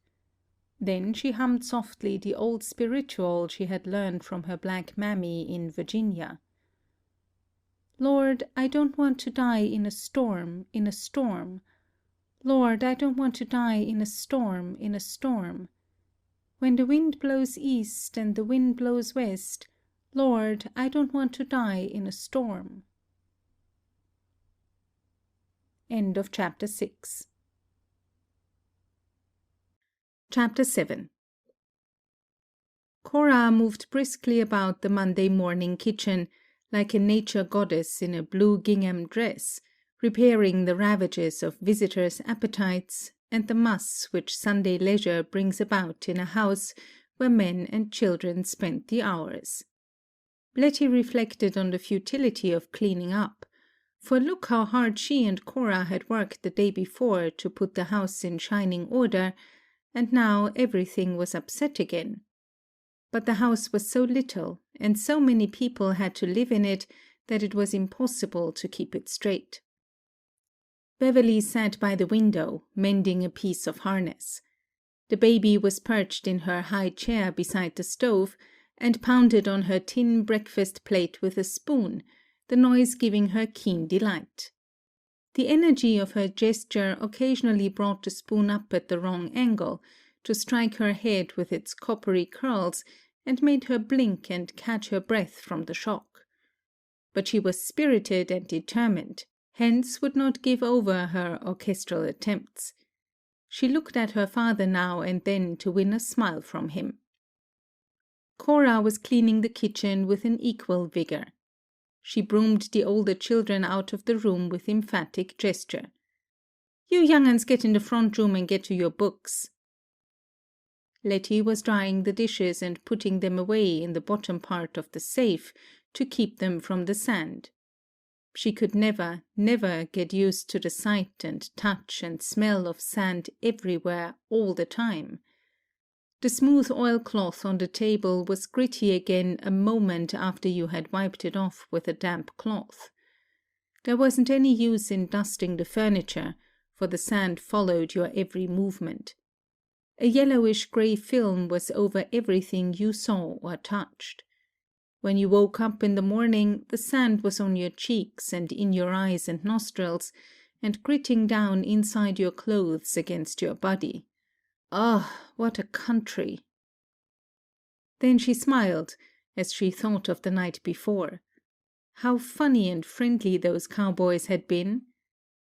Then she hummed softly the old spiritual she had learned from her black mammy in Virginia. "Lord, I don't want to die in a storm, in a storm. Lord, I don't want to die in a storm, in a storm. When the wind blows east and the wind blows west, Lord, I don't want to die in a storm." End of chapter 6. Chapter 7. Cora moved briskly about the Monday morning kitchen, like a nature goddess in a blue gingham dress, repairing the ravages of visitors' appetites and the muss which Sunday leisure brings about in a house where men and children spend the hours. Letty reflected on the futility of cleaning up, for look how hard she and Cora had worked the day before to put the house in shining order, and now everything was upset again. But the house was so little, and so many people had to live in it, that it was impossible to keep it straight. Beverly sat by the window, mending a piece of harness. The baby was perched in her high chair beside the stove, and pounded on her tin breakfast plate with a spoon, the noise giving her keen delight. The energy of her gesture occasionally brought the spoon up at the wrong angle, to strike her head with its coppery curls, and made her blink and catch her breath from the shock. But she was spirited and determined, hence would not give over her orchestral attempts. She looked at her father now and then to win a smile from him. Cora was cleaning the kitchen with an equal vigor. She broomed the older children out of the room with emphatic gesture. "You young uns get in the front room and get to your books." Letty was drying the dishes and putting them away in the bottom part of the safe to keep them from the sand. She could never, never get used to the sight and touch and smell of sand everywhere all the time. The smooth oilcloth on the table was gritty again a moment after you had wiped it off with a damp cloth. There wasn't any use in dusting the furniture, for the sand followed your every movement. A yellowish-grey film was over everything you saw or touched. When you woke up in the morning, the sand was on your cheeks and in your eyes and nostrils, and gritting down inside your clothes against your body. Ah, what a country! Then she smiled, as she thought of the night before. How funny and friendly those cowboys had been!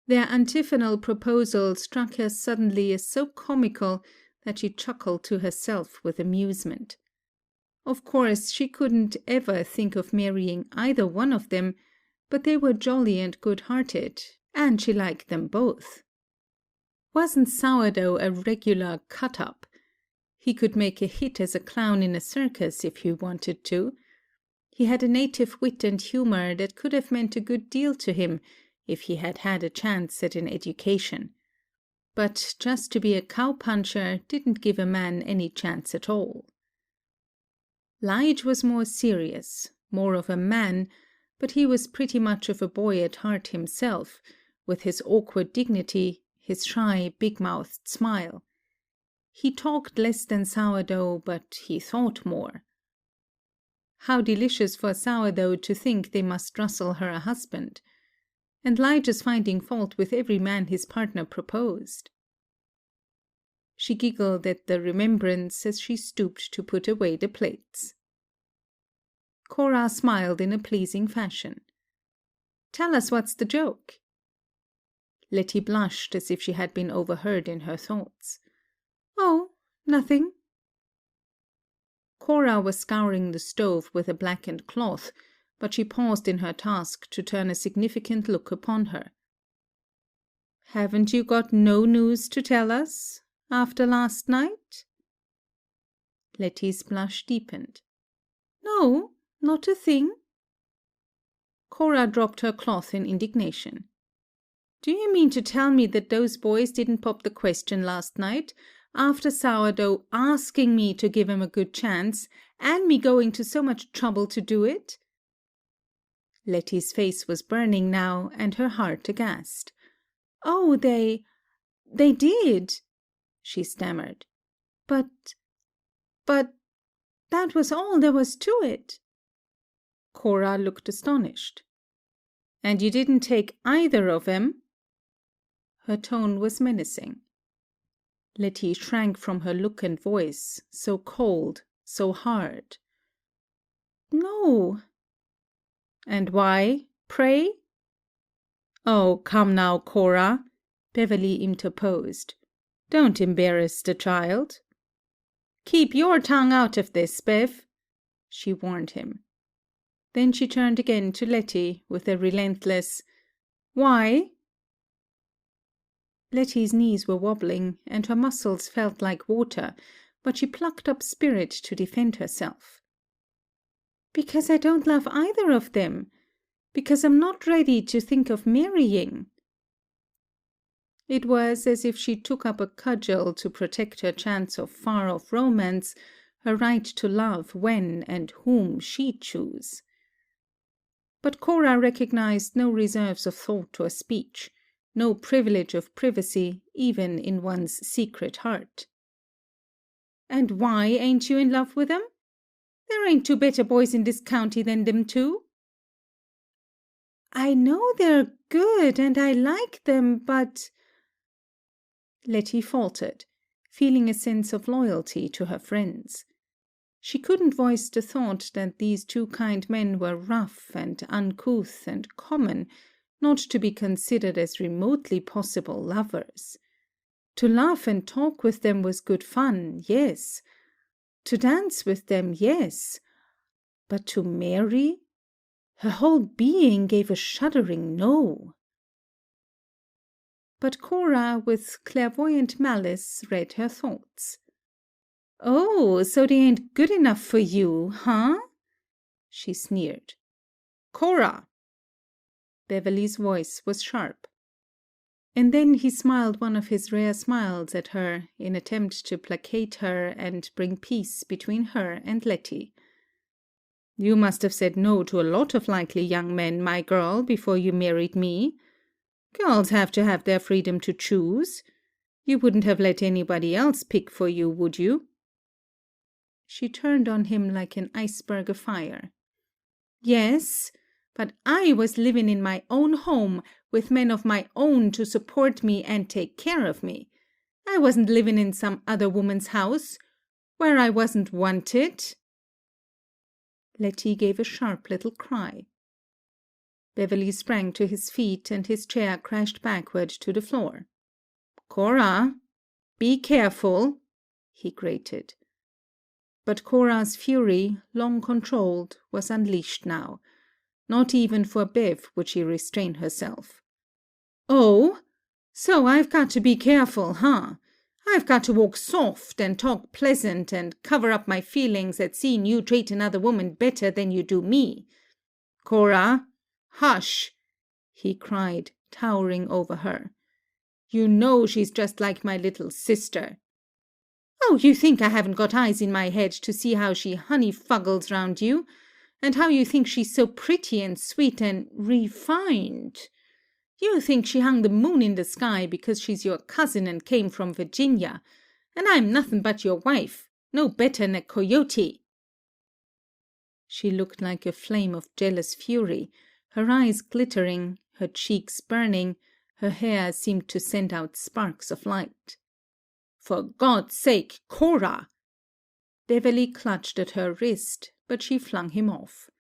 Their antiphonal proposal struck her suddenly as so comical that she chuckled to herself with amusement. Of course, she couldn't ever think of marrying either one of them, but they were jolly and good-hearted, and she liked them both. Wasn't Sourdough a regular cut-up? He could make a hit as a clown in a circus if he wanted to. He had a native wit and humor that could have meant a good deal to him if he had had a chance at an education. But just to be a cow-puncher didn't give a man any chance at all. Lige was more serious, more of a man, but he was pretty much of a boy at heart himself, with his awkward dignity, his shy, big-mouthed smile. He talked less than Sourdough, but he thought more. How delicious for Sourdough to think they must rustle her a husband. And Lige's finding fault with every man his partner proposed. She giggled at the remembrance as she stooped to put away the plates. Cora smiled in a pleasing fashion. "Tell us what's the joke." Letty blushed as if she had been overheard in her thoughts. "Oh, nothing." Cora was scouring the stove with a blackened cloth, but she paused in her task to turn a significant look upon her. "Haven't you got no news to tell us, after last night?" Letty's blush deepened. "No, not a thing." Cora dropped her cloth in indignation. "Do you mean to tell me that those boys didn't pop the question last night, after Sourdough asking me to give him a good chance, and me going to so much trouble to do it?" Letty's face was burning now, and her heart aghast. "Oh, they did," she stammered. But, that was all there was to it." Cora looked astonished. "And you didn't take either of 'em?" Her tone was menacing. Letty shrank from her look and voice, so cold, so hard. "No." "And why, pray?" "Oh, come now, Cora," Beverly interposed. "Don't embarrass the child." "Keep your tongue out of this, Bev," she warned him. Then she turned again to Letty with a relentless, "Why?" Letty's knees were wobbling, and her muscles felt like water, but she plucked up spirit to defend herself. "Because I don't love either of them. Because I'm not ready to think of marrying." It was as if she took up a cudgel to protect her chance of far-off romance, her right to love when and whom she chose. But Cora recognized no reserves of thought or speech, no privilege of privacy, even in one's secret heart. "And why ain't you in love with 'em? There ain't two better boys in this county than them two." "I know they're good, and I like them, but—" Letty faltered, feeling a sense of loyalty to her friends. She couldn't voice the thought that these two kind men were rough and uncouth and common, not to be considered as remotely possible lovers. To laugh and talk with them was good fun, yes. To dance with them, yes. But to marry? Her whole being gave a shuddering no. But Cora, with clairvoyant malice, read her thoughts. "Oh, so they ain't good enough for you, huh?" she sneered. "Cora!" Beverly's voice was sharp. And then he smiled one of his rare smiles at her in attempt to placate her and bring peace between her and Letty. "You must have said no to a lot of likely young men, my girl, before you married me. Girls have to have their freedom to choose. You wouldn't have let anybody else pick for you, would you?" She turned on him like an iceberg afire. "Yes, but I was living in my own home with men of my own to support me and take care of me. I wasn't living in some other woman's house, where I wasn't wanted." Letty gave a sharp little cry. Beverly sprang to his feet, and his chair crashed backward to the floor. "Cora, be careful," he grated. But Cora's fury, long controlled, was unleashed now. Not even for Bev would she restrain herself. "Oh, so I've got to be careful, huh? I've got to walk soft and talk pleasant and cover up my feelings at seeing you treat another woman better than you do me. Cora, hush!" he cried, towering over her. "You know she's just like my little sister. Oh, you think I haven't got eyes in my head to see how she honey-fuggles round you, and how you think she's so pretty and sweet and refined. You think she hung the moon in the sky because she's your cousin and came from Virginia, and I'm nothing but your wife, no better than a coyote." She looked like a flame of jealous fury, her eyes glittering, her cheeks burning, her hair seemed to send out sparks of light. "For God's sake, Cora!" Beverly clutched at her wrist, but she flung him off.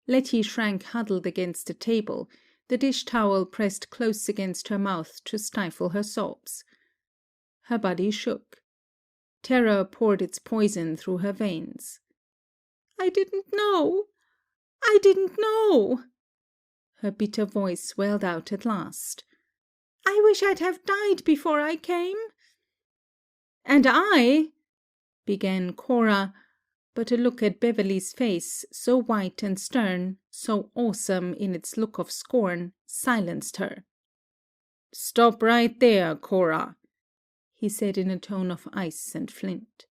Letty shrank huddled against the table, the dish-towel pressed close against her mouth to stifle her sobs. Her body shook. Terror poured its poison through her veins. "I didn't know! I didn't know!" Her bitter voice wailed out at last. "I wish I'd have died before I came." "And I," began Cora, but a look at Beverly's face, so white and stern, so awesome in its look of scorn, silenced her. "Stop right there, Cora," he said in a tone of ice and flint.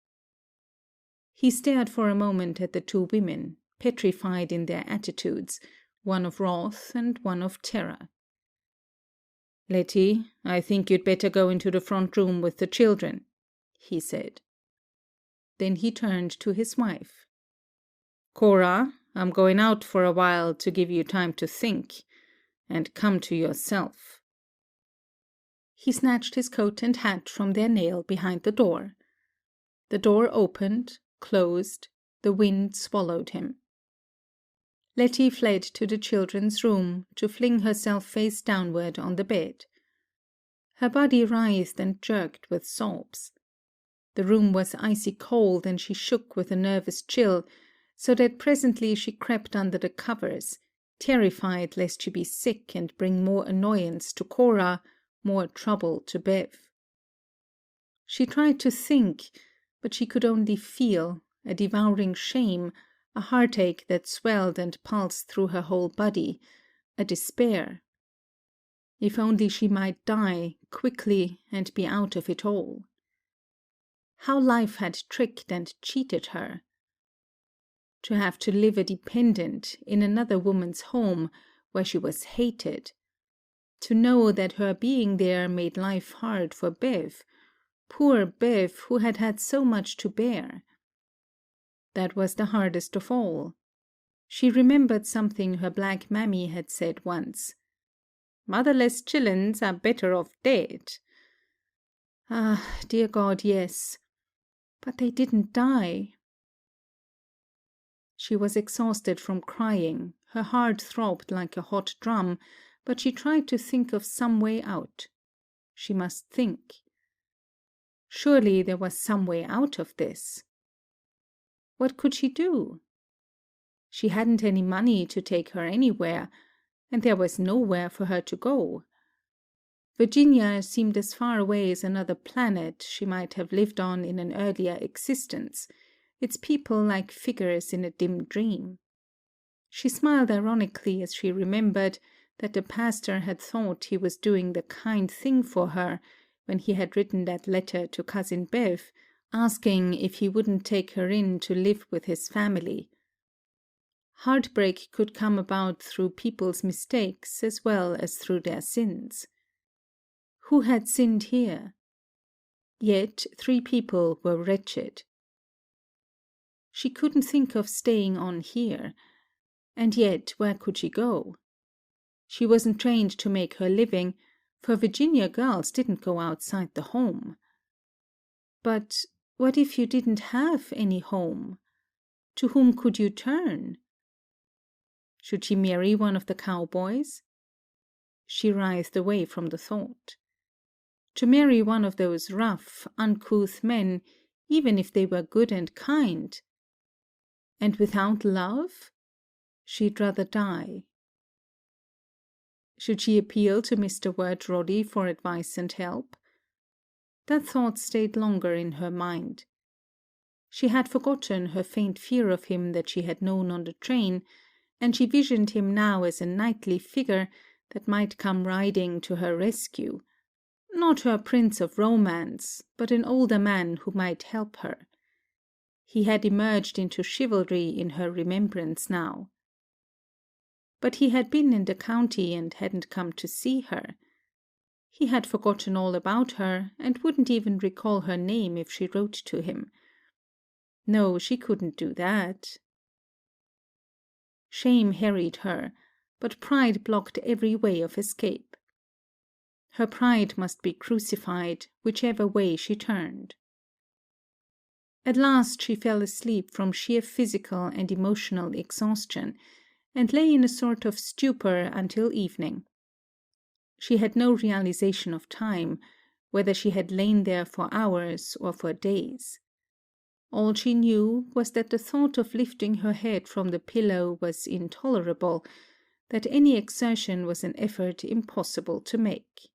He stared for a moment at the two women, petrified in their attitudes, one of wrath and one of terror. "Letty, I think you'd better go into the front room with the children," he said. Then he turned to his wife. "Cora, I'm going out for a while to give you time to think and come to yourself." He snatched his coat and hat from their nail behind the door. The door opened, closed, the wind swallowed him. Letty fled to the children's room to fling herself face downward on the bed. Her body writhed and jerked with sobs. The room was icy cold, and she shook with a nervous chill, so that presently she crept under the covers, terrified lest she be sick and bring more annoyance to Cora, more trouble to Bev. She tried to think, but she could only feel, a devouring shame, a heartache that swelled and pulsed through her whole body, a despair. If only she might die, quickly, and be out of it all. How life had tricked and cheated her. To have to live a dependent in another woman's home, where she was hated. To know that her being there made life hard for Bev, poor Bev who had had so much to bear. That was the hardest of all. She remembered something her black mammy had said once. "Motherless chillens are better off dead." Ah, dear God, yes. But they didn't die. She was exhausted from crying, her heart throbbed like a hot drum, but she tried to think of some way out. She must think. Surely there was some way out of this. What could she do? She hadn't any money to take her anywhere, and there was nowhere for her to go. Virginia seemed as far away as another planet she might have lived on in an earlier existence, its people like figures in a dim dream. She smiled ironically as she remembered that the pastor had thought he was doing the kind thing for her when he had written that letter to Cousin Bev, asking if he wouldn't take her in to live with his family. Heartbreak could come about through people's mistakes as well as through their sins. Who had sinned here? Yet 3 people were wretched. She couldn't think of staying on here, and yet where could she go? She wasn't trained to make her living, for Virginia girls didn't go outside the home. But what if you didn't have any home? To whom could you turn? Should she marry one of the cowboys? She writhed away from the thought. To marry one of those rough, uncouth men, even if they were good and kind. And without love? She'd rather die. Should she appeal to Mr. Wirt Roddy for advice and help? That thought stayed longer in her mind. She had forgotten her faint fear of him that she had known on the train, and she visioned him now as a knightly figure that might come riding to her rescue. Not her prince of romance, but an older man who might help her. He had emerged into chivalry in her remembrance now. But he had been in the county and hadn't come to see her. He had forgotten all about her, and wouldn't even recall her name if she wrote to him. No, she couldn't do that. Shame harried her, but pride blocked every way of escape. Her pride must be crucified, whichever way she turned. At last she fell asleep from sheer physical and emotional exhaustion, and lay in a sort of stupor until evening. She had no realization of time, whether she had lain there for hours or for days. All she knew was that the thought of lifting her head from the pillow was intolerable, that any exertion was an effort impossible to make.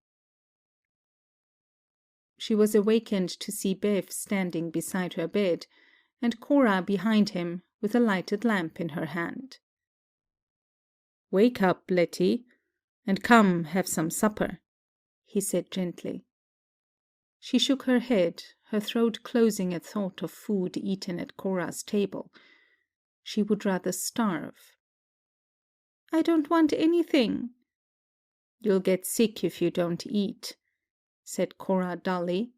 She was awakened to see Bev standing beside her bed, and Cora behind him, with a lighted lamp in her hand. "Wake up, Letty, and come have some supper," he said gently. She shook her head, her throat closing at thought of food eaten at Cora's table. She would rather starve. "I don't want anything." "You'll get sick if you don't eat," said Cora dully.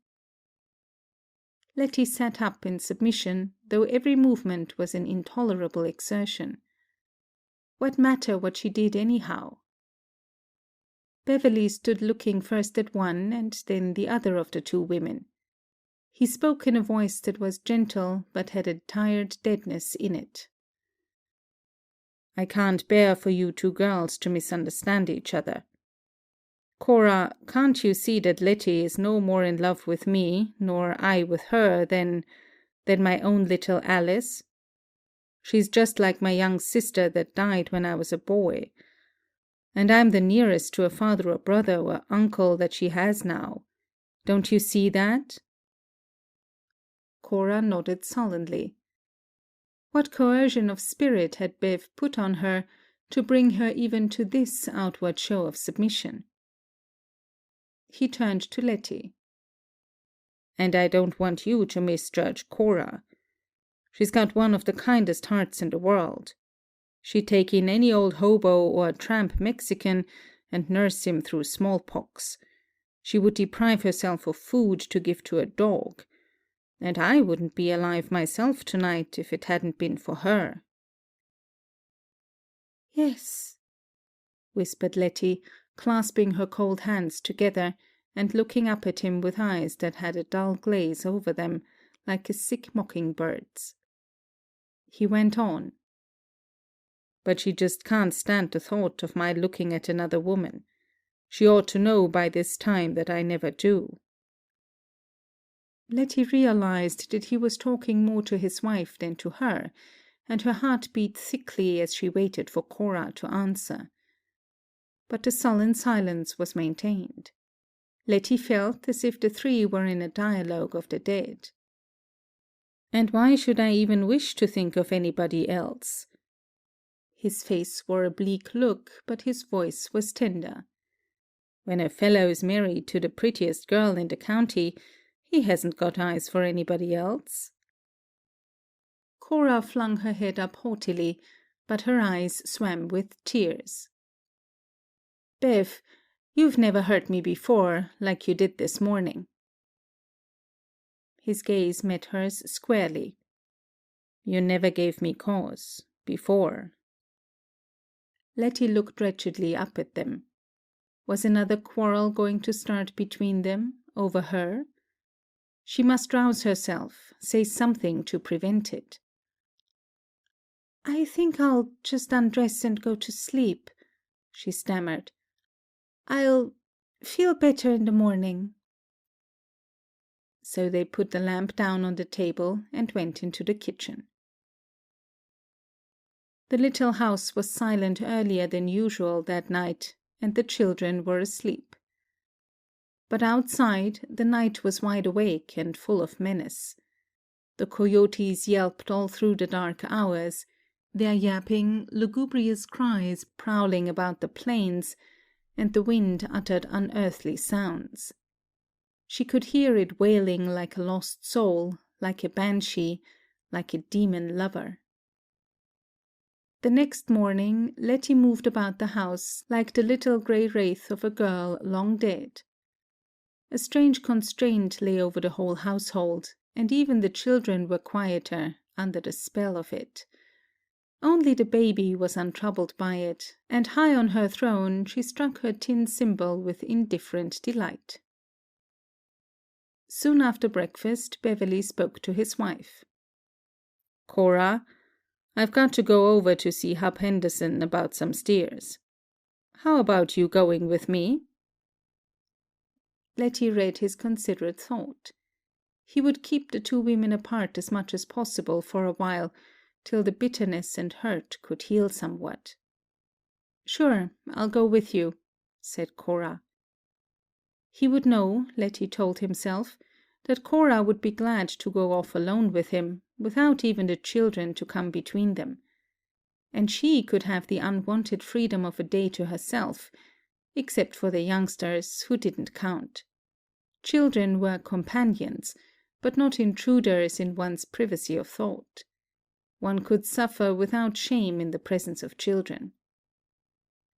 Letty sat up in submission, though every movement was an intolerable exertion. What matter what she did anyhow? Beverly stood looking first at one and then the other of the 2 women. He spoke in a voice that was gentle but had a tired deadness in it. "I can't bear for you 2 girls to misunderstand each other. Cora, can't you see that Letty is no more in love with me, nor I with her, than my own little Alice? She's just like my young sister that died when I was a boy. And I'm the nearest to a father or brother or uncle that she has now. Don't you see that?" Cora nodded sullenly. What coercion of spirit had Bev put on her to bring her even to this outward show of submission? He turned to Letty. "And I don't want you to misjudge Cora. She's got one of the kindest hearts in the world. She'd take in any old hobo or tramp Mexican and nurse him through smallpox. She would deprive herself of food to give to a dog. And I wouldn't be alive myself tonight if it hadn't been for her." "Yes," whispered Letty, clasping her cold hands together and looking up at him with eyes that had a dull glaze over them, like a sick mocking-bird's. He went on. "But she just can't stand the thought of my looking at another woman. She ought to know by this time that I never do." Letty realized that he was talking more to his wife than to her, and her heart beat thickly as she waited for Cora to answer. But the sullen silence was maintained. Letty felt as if the three were in a dialogue of the dead. "And why should I even wish to think of anybody else?" His face wore a bleak look, but his voice was tender. "When a fellow's married to the prettiest girl in the county, he hasn't got eyes for anybody else." Cora flung her head up haughtily, but her eyes swam with tears. "Bev, you've never hurt me before, like you did this morning." His gaze met hers squarely. "You never gave me cause, before." Letty looked wretchedly up at them. Was another quarrel going to start between them, over her? She must rouse herself, say something to prevent it. "I think I'll just undress and go to sleep," she stammered. "I'll feel better in the morning." So they put the lamp down on the table and went into the kitchen. The little house was silent earlier than usual that night, and the children were asleep. But outside, the night was wide awake and full of menace. The coyotes yelped all through the dark hours, their yapping, lugubrious cries prowling about the plains, and the wind uttered unearthly sounds. She could hear it wailing like a lost soul, like a banshee, like a demon lover. The next morning, Letty moved about the house like the little grey wraith of a girl long dead. A strange constraint lay over the whole household, and even the children were quieter under the spell of it. Only the baby was untroubled by it, and high on her throne she struck her tin cymbal with indifferent delight. Soon after breakfast, Beverly spoke to his wife. "Cora, I've got to go over to see Hub Henderson about some steers. How about you going with me?" Letty read his considerate thought. He would keep the two women apart as much as possible for a while, till the bitterness and hurt could heal somewhat. "Sure, I'll go with you," said Cora. He would know, Letty told himself, that Cora would be glad to go off alone with him, without even the children to come between them. And she could have the unwanted freedom of a day to herself, except for the youngsters, who didn't count. Children were companions, but not intruders in one's privacy of thought. One could suffer without shame in the presence of children.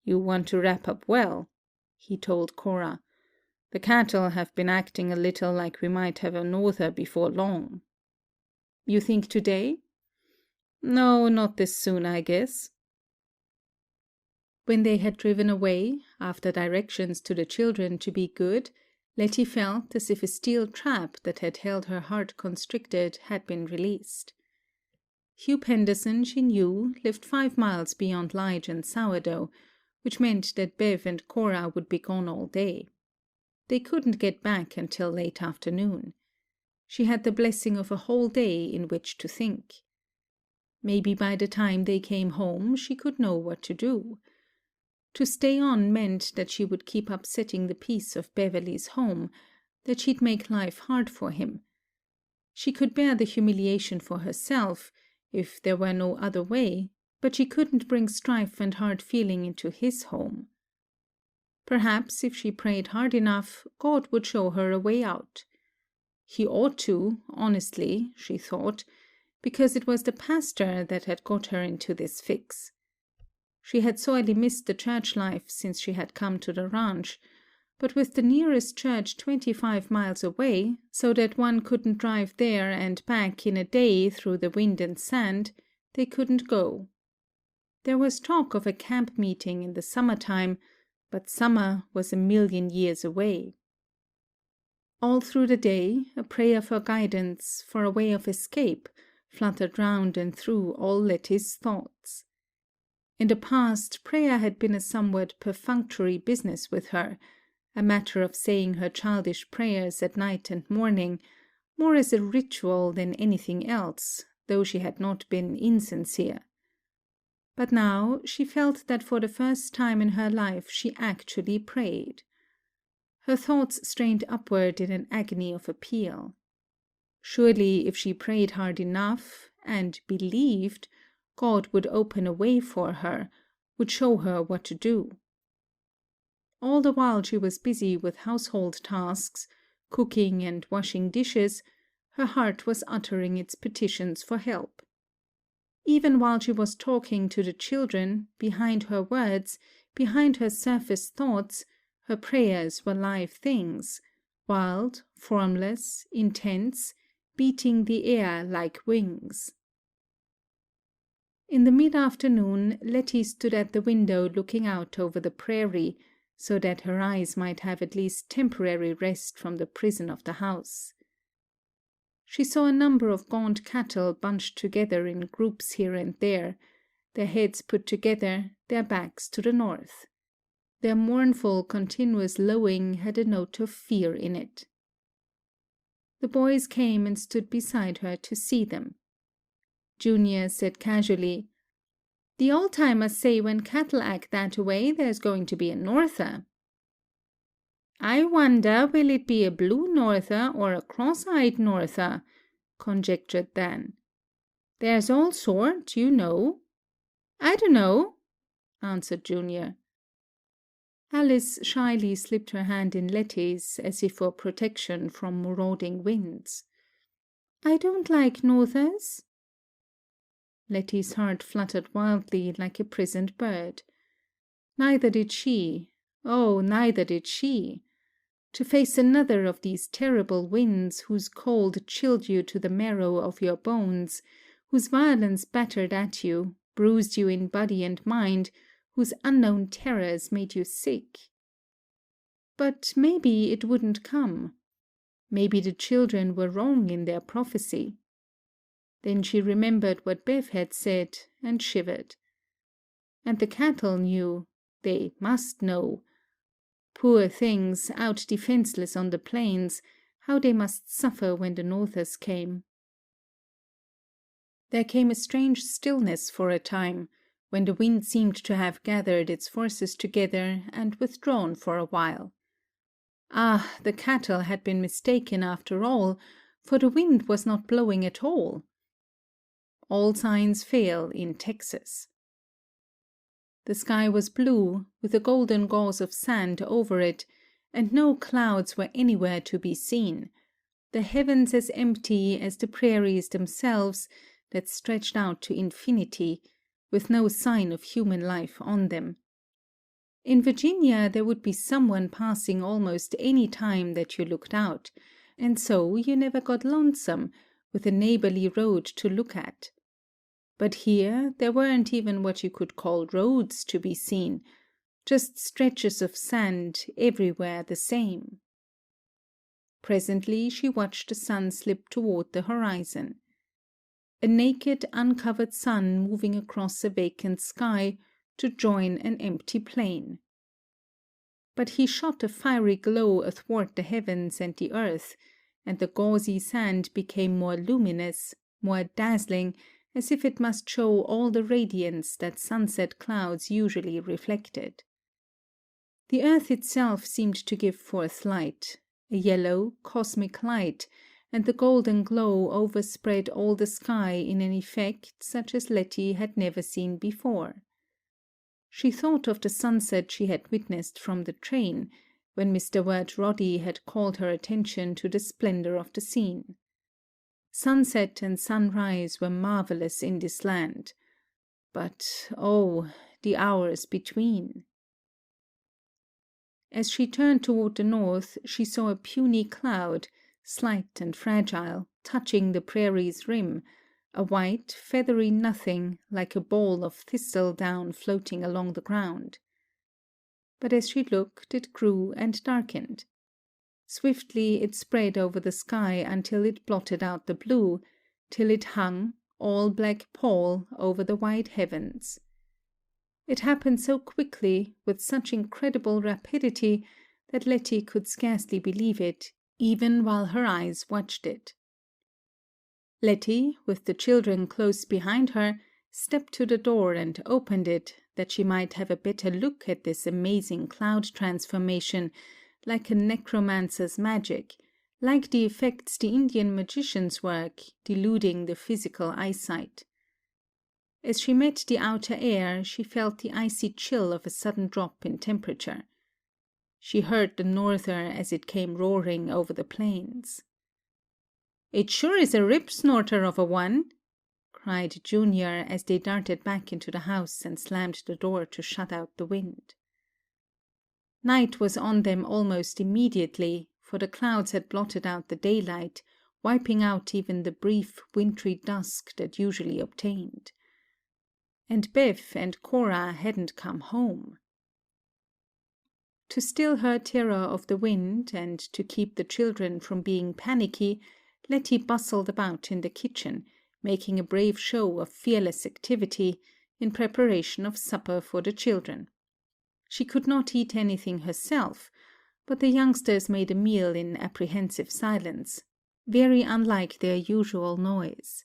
"You want to wrap up well," he told Cora. "The cattle have been acting a little like we might have a norther before long." "You think today?" "No, not this soon, I guess." When they had driven away, after directions to the children to be good, Letty felt as if a steel trap that had held her heart constricted had been released. Hugh Henderson, she knew, lived 5 miles beyond Lige and Sourdough, which meant that Bev and Cora would be gone all day. They couldn't get back until late afternoon. She had the blessing of a whole day in which to think. Maybe by the time they came home she could know what to do. To stay on meant that she would keep upsetting the peace of Beverly's home, that she'd make life hard for him. She could bear the humiliation for herself, if there were no other way, but she couldn't bring strife and hard feeling into his home. Perhaps, if she prayed hard enough, God would show her a way out. He ought to, honestly, she thought, because it was the pastor that had got her into this fix. She had sorely missed the church life since she had come to the ranch, but with the nearest church 25 miles away, so that one couldn't drive there and back in a day through the wind and sand, they couldn't go. There was talk of a camp meeting in the summertime, but summer was a million years away. All through the day, a prayer for guidance, for a way of escape, fluttered round and through all Letty's thoughts. In the past, prayer had been a somewhat perfunctory business with her, a matter of saying her childish prayers at night and morning, more as a ritual than anything else, though she had not been insincere. But now she felt that for the first time in her life she actually prayed. Her thoughts strained upward in an agony of appeal. Surely, if she prayed hard enough, and believed, God would open a way for her, would show her what to do. All the while she was busy with household tasks, cooking and washing dishes, her heart was uttering its petitions for help. Even while she was talking to the children, behind her words, behind her surface thoughts, her prayers were live things, wild, formless, intense, beating the air like wings. In the mid-afternoon, Letty stood at the window looking out over the prairie, so that her eyes might have at least temporary rest from the prison of the house. She saw a number of gaunt cattle bunched together in groups here and there, their heads put together, their backs to the north. Their mournful, continuous lowing had a note of fear in it. The boys came and stood beside her to see them. Junior said casually, "The old-timers say when cattle act that way, there's going to be a norther." "I wonder will it be a blue norther or a cross-eyed norther?" conjectured Dan. "There's all sorts, you know." "I dunno," answered Junior. Alice shyly slipped her hand in Letty's, as if for protection from marauding winds. "I don't like northers." Letty's heart fluttered wildly like a prisoned bird. Neither did she. Oh, neither did she. To face another of these terrible winds, whose cold chilled you to the marrow of your bones, whose violence battered at you, bruised you in body and mind, whose unknown terrors made you sick. But maybe it wouldn't come. Maybe the children were wrong in their prophecy. Then she remembered what Bev had said, and shivered. And the cattle knew. They must know. Poor things, out defenseless on the plains, how they must suffer when the northers came. There came a strange stillness for a time, when the wind seemed to have gathered its forces together and withdrawn for a while. Ah, the cattle had been mistaken after all, for the wind was not blowing at all. All signs fail in Texas. The sky was blue, with a golden gauze of sand over it, and no clouds were anywhere to be seen, the heavens as empty as the prairies themselves, that stretched out to infinity, with no sign of human life on them. In Virginia there would be someone passing almost any time that you looked out, and so you never got lonesome, with a neighborly road to look at. But here there weren't even what you could call roads to be seen, just stretches of sand everywhere the same. Presently she watched the sun slip toward the horizon. A naked, uncovered sun moving across a vacant sky to join an empty plain. But he shot a fiery glow athwart the heavens and the earth, and the gauzy sand became more luminous, more dazzling, as if it must show all the radiance that sunset clouds usually reflected. The earth itself seemed to give forth light, a yellow, cosmic light, and the golden glow overspread all the sky in an effect such as Letty had never seen before. She thought of the sunset she had witnessed from the train, when Mr. Wirt Roddy had called her attention to the splendor of the scene. Sunset and sunrise were marvelous in this land. But, oh, the hours between. As she turned toward the north, she saw a puny cloud, slight and fragile, touching the prairie's rim, a white, feathery nothing, like a ball of thistle-down floating along the ground. But as she looked, it grew and darkened. Swiftly it spread over the sky until it blotted out the blue, till it hung, all black pall, over the wide heavens. It happened so quickly, with such incredible rapidity, that Letty could scarcely believe it, even while her eyes watched it. Letty, with the children close behind her, stepped to the door and opened it, that she might have a better look at this amazing cloud transformation, like a necromancer's magic, like the effects the Indian magicians work, deluding the physical eyesight. As she met the outer air, she felt the icy chill of a sudden drop in temperature. She heard the norther as it came roaring over the plains. "It sure is a rip snorter of a one," cried Junior as they darted back into the house and slammed the door to shut out the wind. Night was on them almost immediately, for the clouds had blotted out the daylight, wiping out even the brief wintry dusk that usually obtained. And Bev and Cora hadn't come home. To still her terror of the wind, and to keep the children from being panicky, Letty bustled about in the kitchen, making a brave show of fearless activity, in preparation of supper for the children. She could not eat anything herself, but the youngsters made a meal in apprehensive silence, very unlike their usual noise.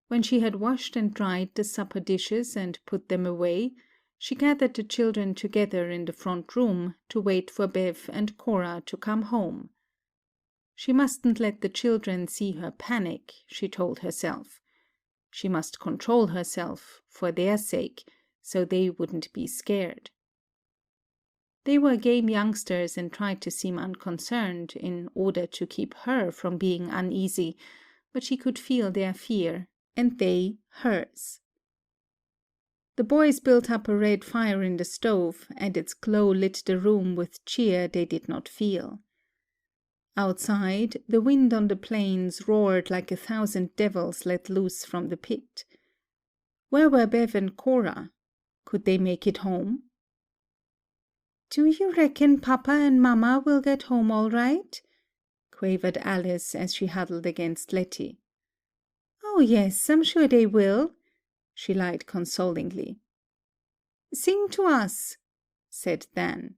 When she had washed and dried the supper dishes and put them away, she gathered the children together in the front room to wait for Bev and Cora to come home. She mustn't let the children see her panic, she told herself. She must control herself, for their sake, so they wouldn't be scared. They were game youngsters and tried to seem unconcerned in order to keep her from being uneasy, but she could feel their fear, and they hers. The boys built up a red fire in the stove, and its glow lit the room with cheer they did not feel. Outside, the wind on the plains roared like 1,000 devils let loose from the pit. Where were Bev and Cora? Could they make it home? "Do you reckon Papa and Mama will get home all right?" quavered Alice as she huddled against Letty. "Oh, yes, I'm sure they will," she lied consolingly. "Sing to us," said Dan.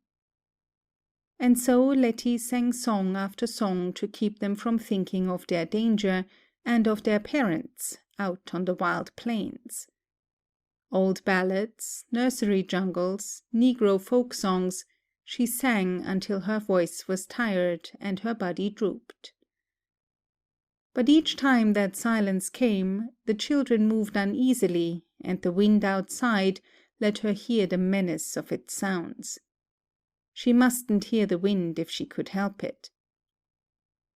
And so Letty sang song after song to keep them from thinking of their danger and of their parents out on the wild plains. Old ballads, nursery jungles, Negro folk songs, she sang until her voice was tired and her body drooped. But each time that silence came, the children moved uneasily, and the wind outside let her hear the menace of its sounds. She mustn't hear the wind if she could help it.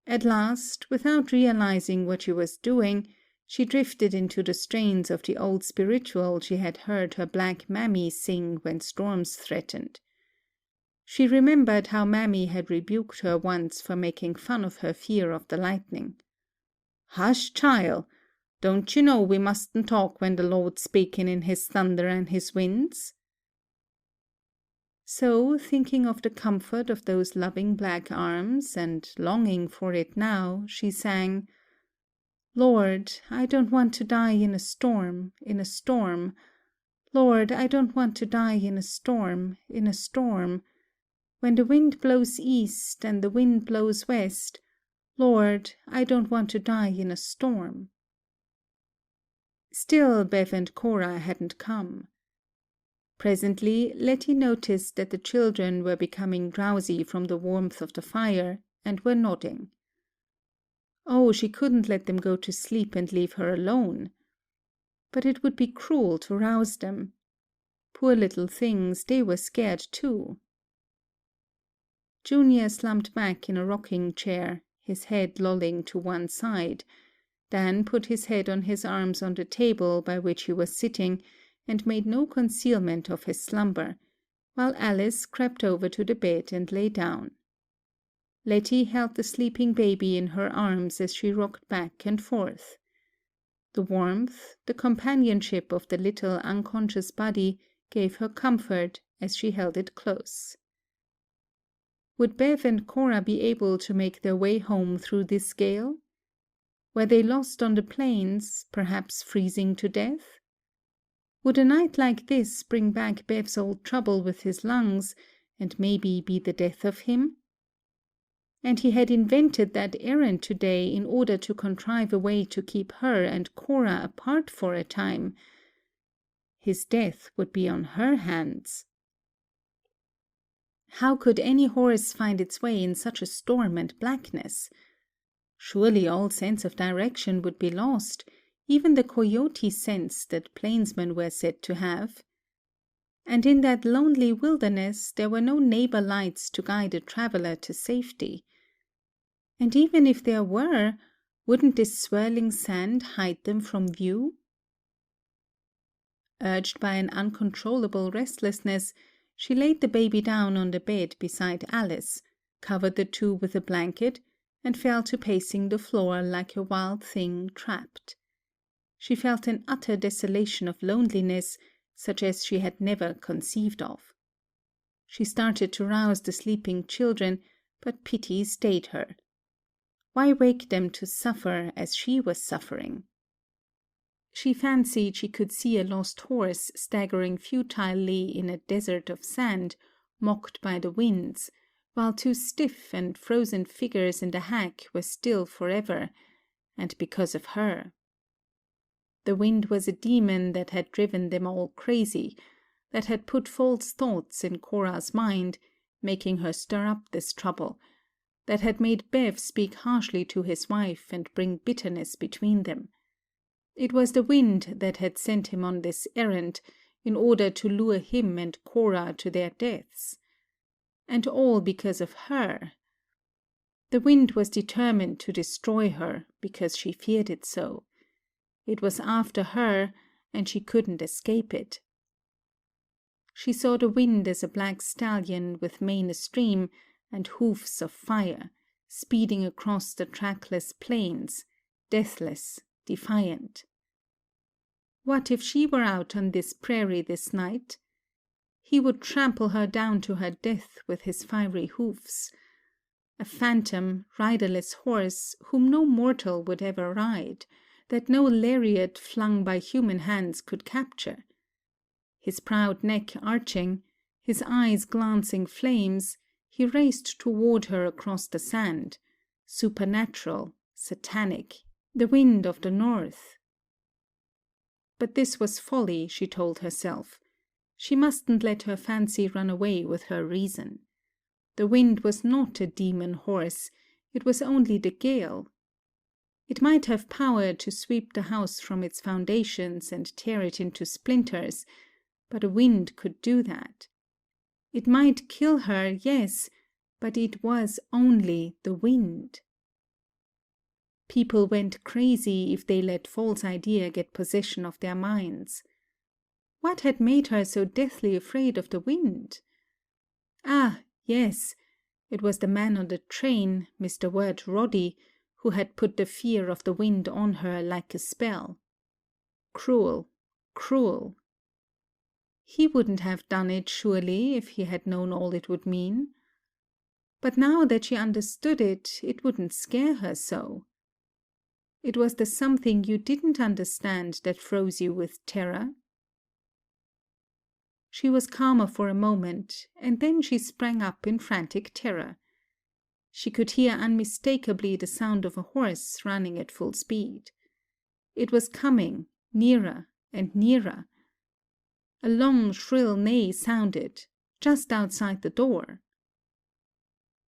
At last, without realizing what she was doing, she drifted into the strains of the old spiritual she had heard her black mammy sing when storms threatened. She remembered how Mammy had rebuked her once for making fun of her fear of the lightning. "Hush, child! Don't you know we mustn't talk when the Lord's speaking in his thunder and his winds?" So, thinking of the comfort of those loving black arms, and longing for it now, she sang, "Lord, I don't want to die in a storm, in a storm. Lord, I don't want to die in a storm, in a storm. When the wind blows east and the wind blows west, Lord, I don't want to die in a storm." Still Bev and Cora hadn't come. Presently Letty noticed that the children were becoming drowsy from the warmth of the fire, and were nodding. Oh, she couldn't let them go to sleep and leave her alone. But it would be cruel to rouse them. Poor little things, they were scared too. Junior slumped back in a rocking chair, his head lolling to one side. Dan put his head on his arms on the table by which he was sitting, and made no concealment of his slumber, while Alice crept over to the bed and lay down. Letty held the sleeping baby in her arms as she rocked back and forth. The warmth, the companionship of the little unconscious body gave her comfort as she held it close. Would Bev and Cora be able to make their way home through this gale? Were they lost on the plains, perhaps freezing to death? Would a night like this bring back Bev's old trouble with his lungs, and maybe be the death of him? and he had invented that errand today in order to contrive a way to keep her and Cora apart for a time. His death would be on her hands. How could any horse find its way in such a storm and blackness? Surely all sense of direction would be lost, even the coyote sense that plainsmen were said to have. And in that lonely wilderness there were no neighbor lights to guide a traveler to safety. And even if there were, wouldn't this swirling sand hide them from view? Urged by an uncontrollable restlessness, she laid the baby down on the bed beside Alice, covered the two with a blanket, and fell to pacing the floor like a wild thing trapped. She felt an utter desolation of loneliness, such as she had never conceived of. She started to rouse the sleeping children, but pity stayed her. Why wake them to suffer as she was suffering? She fancied she could see a lost horse staggering futilely in a desert of sand, mocked by the winds, while two stiff and frozen figures in the hack were still forever, and because of her. The wind was a demon that had driven them all crazy, that had put false thoughts in Cora's mind, making her stir up this trouble, that had made Bev speak harshly to his wife and bring bitterness between them. It was the wind that had sent him on this errand, in order to lure him and Cora to their deaths. And all because of her. The wind was determined to destroy her, because she feared it so. It was after her, and she couldn't escape it. She saw the wind as a black stallion with mane astream and hoofs of fire, speeding across the trackless plains, deathless, defiant. What if she were out on this prairie this night? He would trample her down to her death with his fiery hoofs. A phantom, riderless horse whom no mortal would ever ride, that no lariat flung by human hands could capture. His proud neck arching, his eyes glancing flames, he raced toward her across the sand, supernatural, satanic, the wind of the north. But this was folly, she told herself. She mustn't let her fancy run away with her reason. The wind was not a demon horse, it was only the gale. It might have power to sweep the house from its foundations and tear it into splinters, but a wind could do that. It might kill her, yes, but it was only the wind. People went crazy if they let false idea get possession of their minds. What had made her so deathly afraid of the wind? Ah, yes, it was the man on the train, Mr. Wirt Roddy, who had put the fear of the wind on her like a spell. Cruel, cruel. He wouldn't have done it, surely, if he had known all it would mean. But now that she understood it, it wouldn't scare her so. It was the something you didn't understand that froze you with terror. She was calmer for a moment, and then she sprang up in frantic terror. She could hear unmistakably the sound of a horse running at full speed. It was coming, nearer and nearer. A long, shrill neigh sounded, just outside the door.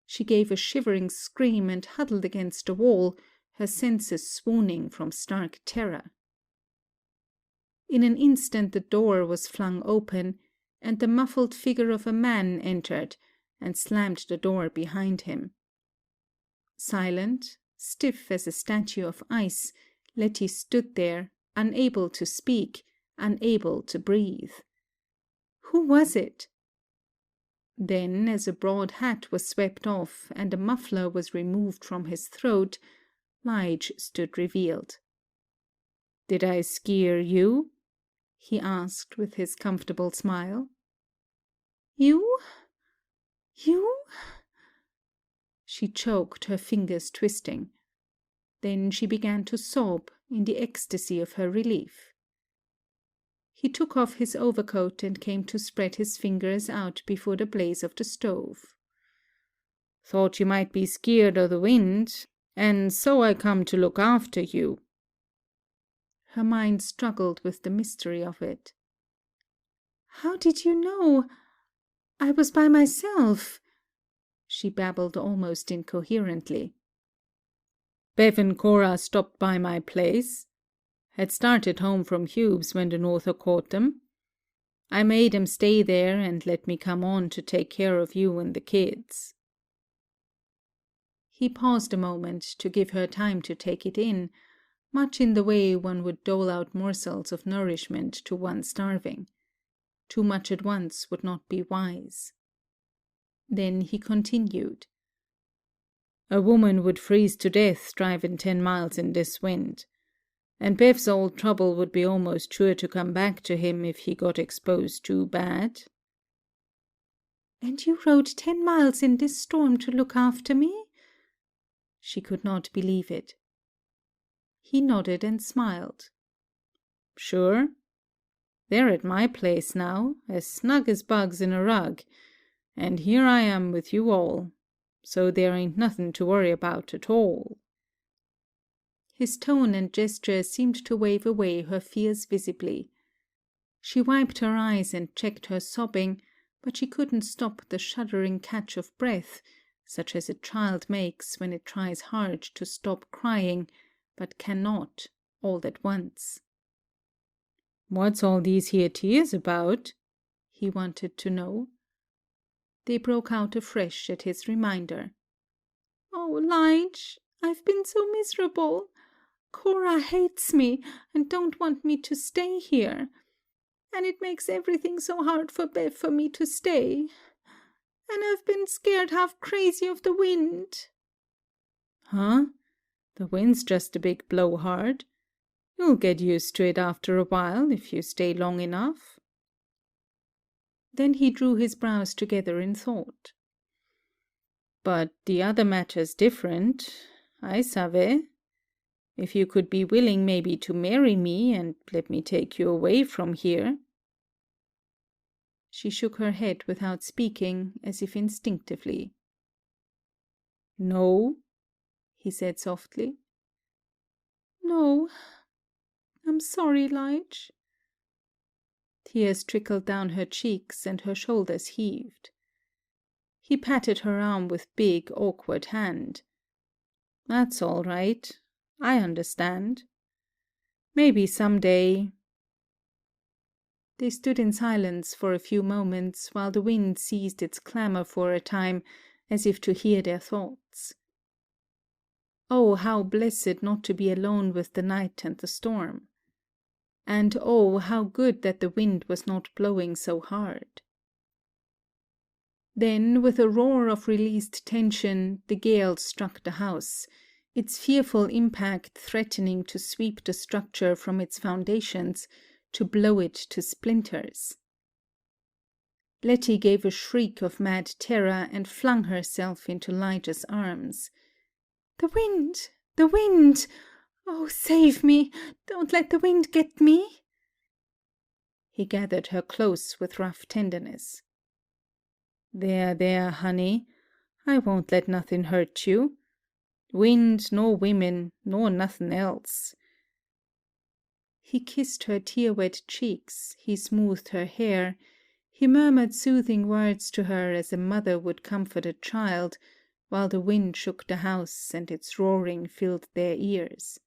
She gave a shivering scream and huddled against the wall, her senses swooning from stark terror. In an instant the door was flung open, and the muffled figure of a man entered and slammed the door behind him. Silent, stiff as a statue of ice, Letty stood there, unable to speak, unable to breathe. Who was it? Then, as a broad hat was swept off and a muffler was removed from his throat, Lige stood revealed. "Did I scare you?" he asked with his comfortable smile. You? She choked, her fingers twisting. Then she began to sob in the ecstasy of her relief. He took off his overcoat and came to spread his fingers out before the blaze of the stove. Thought you might be skeered o' the wind, and so I come to look after you." Her mind struggled with the mystery of it. "How did you know? I was by myself," she babbled almost incoherently. "Bev and Cora stopped by my place. Had started home from Hugh's when the Norther caught them. I made 'em stay there and let me come on to take care of you and the kids." He paused a moment to give her time to take it in, much in the way one would dole out morsels of nourishment to one starving. Too much at once would not be wise. Then he continued. "A woman would freeze to death driving 10 miles in this wind. And Bev's old trouble would be almost sure to come back to him if he got exposed too bad." "And you rode 10 miles in this storm to look after me?" She could not believe it. He nodded and smiled. "Sure. They're at my place now, as snug as bugs in a rug, and here I am with you all, so there ain't nothing to worry about at all." His tone and gesture seemed to wave away her fears visibly. She wiped her eyes and checked her sobbing, but she couldn't stop the shuddering catch of breath, such as a child makes when it tries hard to stop crying, but cannot, all at once. "What's all these here tears about?" he wanted to know. They broke out afresh at his reminder. "Oh, Lige, I've been so miserable. Cora hates me and don't want me to stay here. And it makes everything so hard for Bev for me to stay. And I've been scared half crazy of the wind." "Huh? The wind's just a big blowhard. You'll get used to it after a while if you stay long enough." Then he drew his brows together in thought. "But the other matter's different, I save. If you could be willing maybe to marry me and let me take you away from here." She shook her head without speaking, as if instinctively. "No?" he said softly. "No. I'm sorry, Lige." Tears trickled down her cheeks and her shoulders heaved. He patted her arm with big, awkward hand. "That's all right. I understand. Maybe someday." They stood in silence for a few moments while the wind ceased its clamor for a time, as if to hear their thoughts. Oh, how blessed not to be alone with the night and the storm! And oh, how good that the wind was not blowing so hard! Then, with a roar of released tension, the gale struck the house, its fearful impact threatening to sweep the structure from its foundations, to blow it to splinters. Letty gave a shriek of mad terror and flung herself into Lige's arms. "The wind! The wind! Oh, save me! Don't let the wind get me!" He gathered her close with rough tenderness. There, honey. I won't let nothing hurt you. Wind, nor women, nor nothing else." He kissed her tear-wet cheeks, he smoothed her hair, he murmured soothing words to her as a mother would comfort a child, while the wind shook the house and its roaring filled their ears.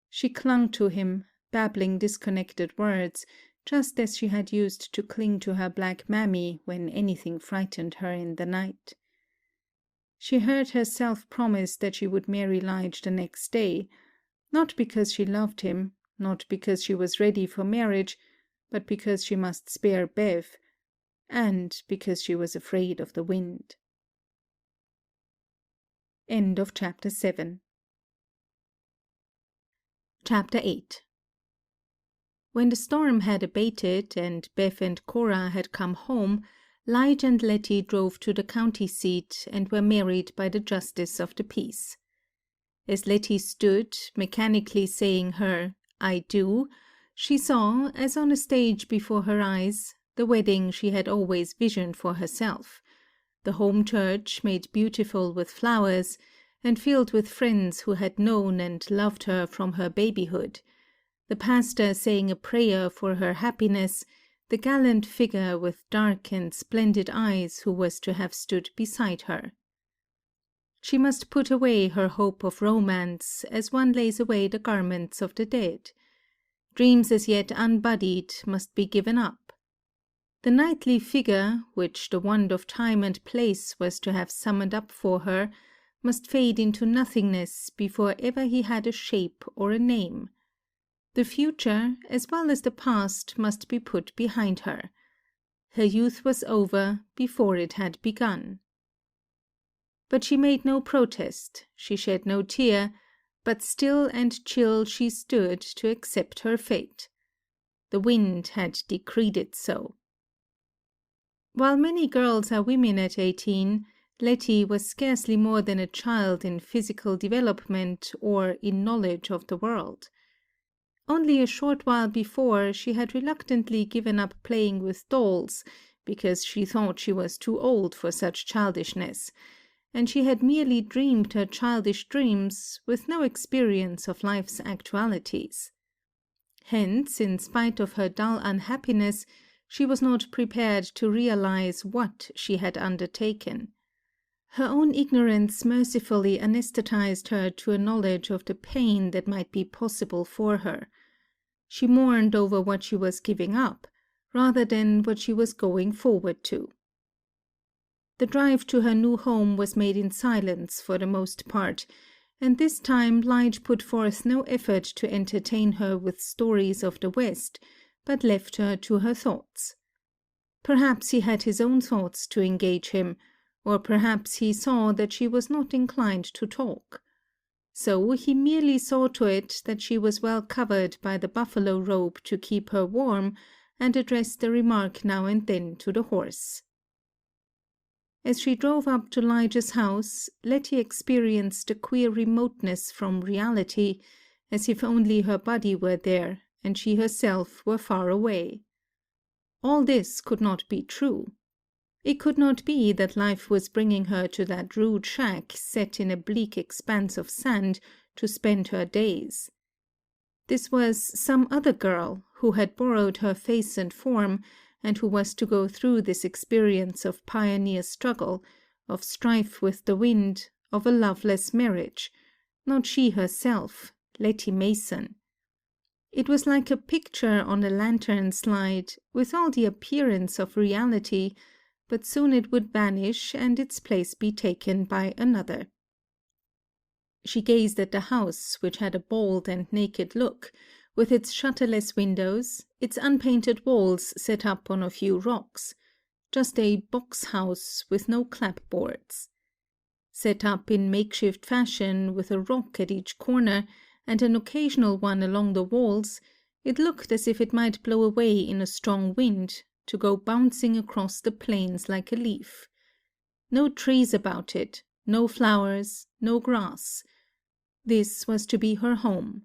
She clung to him, babbling disconnected words, just as she had used to cling to her black mammy when anything frightened her in the night. She heard herself promise that she would marry Lige the next day, not because she loved him, not because she was ready for marriage, but because she must spare Bev, and because she was afraid of the wind. End of Chapter 7. Chapter 8. When the storm had abated and Bev and Cora had come home, Lige and Letty drove to the county seat and were married by the justice of the peace. As Letty stood, mechanically saying her "I do," she saw, as on a stage before her eyes, the wedding she had always visioned for herself, the home church made beautiful with flowers, and filled with friends who had known and loved her from her babyhood, the pastor saying a prayer for her happiness, the gallant figure with dark and splendid eyes who was to have stood beside her. She must put away her hope of romance, as one lays away the garments of the dead. Dreams as yet unbodied must be given up. The knightly figure, which the want of time and place was to have summoned up for her, must fade into nothingness before ever he had a shape or a name. The future, as well as the past, must be put behind her. Her youth was over before it had begun. But she made no protest, she shed no tear, but still and chill she stood to accept her fate. The wind had decreed it so. While many girls are women at 18, Letty was scarcely more than a child in physical development or in knowledge of the world. Only a short while before she had reluctantly given up playing with dolls, because she thought she was too old for such childishness, and she had merely dreamed her childish dreams, with no experience of life's actualities. Hence, in spite of her dull unhappiness, she was not prepared to realize what she had undertaken. Her own ignorance mercifully anesthetized her to a knowledge of the pain that might be possible for her. She mourned over what she was giving up, rather than what she was going forward to. The drive to her new home was made in silence for the most part, and this time Lige put forth no effort to entertain her with stories of the West, but left her to her thoughts. Perhaps he had his own thoughts to engage him, or perhaps he saw that she was not inclined to talk. So he merely saw to it that she was well covered by the buffalo robe to keep her warm, and addressed a remark now and then to the horse. As she drove up to Lige's house, Letty experienced a queer remoteness from reality, as if only her body were there, and she herself were far away. All this could not be true. It could not be that life was bringing her to that rude shack set in a bleak expanse of sand to spend her days. This was some other girl who had borrowed her face and form, and who was to go through this experience of pioneer struggle, of strife with the wind, of a loveless marriage, not she herself, Letty Mason. It was like a picture on a lantern slide, with all the appearance of reality, but soon it would vanish and its place be taken by another. She gazed at the house, which had a bald and naked look, with its shutterless windows, its unpainted walls set up on a few rocks, just a box-house with no clapboards. Set up in makeshift fashion, with a rock at each corner, and an occasional one along the walls, it looked as if it might blow away in a strong wind, to go bouncing across the plains like a leaf. No trees about it, no flowers, no grass. This was to be her home.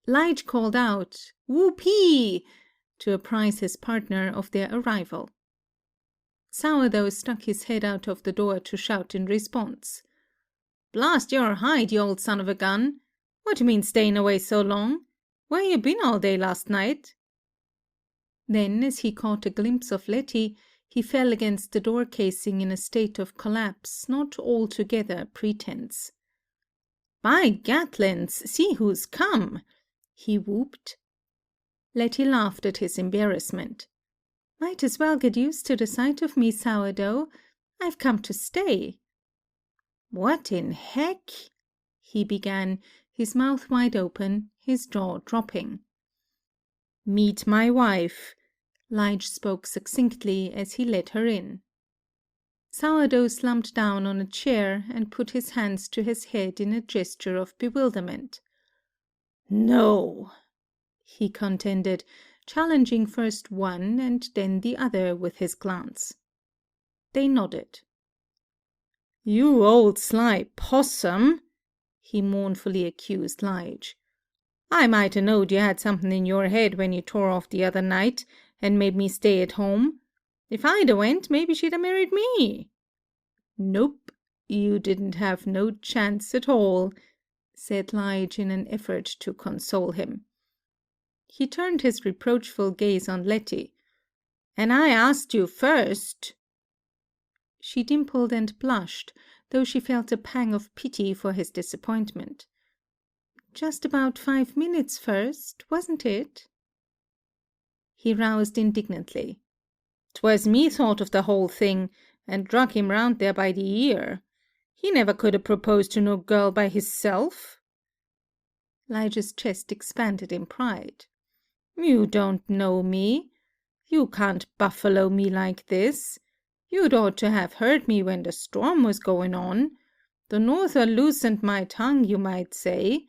Lige called out, "Whoopee!" to apprise his partner of their arrival. Sourdough stuck his head out of the door to shout in response. "Blast your hide, you old son of a gun! What do you mean staying away so long? Where you been all day last night?" Then, as he caught a glimpse of Letty, he fell against the door casing in a state of collapse not altogether pretense. "By Gatlins, see who's come!" he whooped. Letty laughed at his embarrassment. "Might as well get used to the sight of me, Sourdough. I've come to stay." "What in heck?" he began, his mouth wide open, his jaw dropping. "Meet my wife," Lige spoke succinctly as he led her in. Sourdough slumped down on a chair and put his hands to his head in a gesture of bewilderment. "No," he contended, challenging first one and then the other with his glance. They nodded. "You old sly possum," he mournfully accused Lige. "I might 'a' knowed you had something in your head when you tore off the other night and made me stay at home. If I'd a went, maybe she'd a married me. Nope, you didn't have no chance at all, said Lige in an effort to console him. He turned his reproachful gaze on Letty. And I asked you first. She dimpled and blushed, though she felt a pang of pity for his disappointment. Just about 5 minutes first, wasn't it? He roused indignantly. 'Twas me thought of the whole thing, and drug him round there by the ear. He never could have proposed to no girl by hisself. Lige's chest expanded in pride. You don't know me. You can't buffalo me like this. You'd ought to have heard me when the storm was going on. The Norther loosened my tongue, you might say.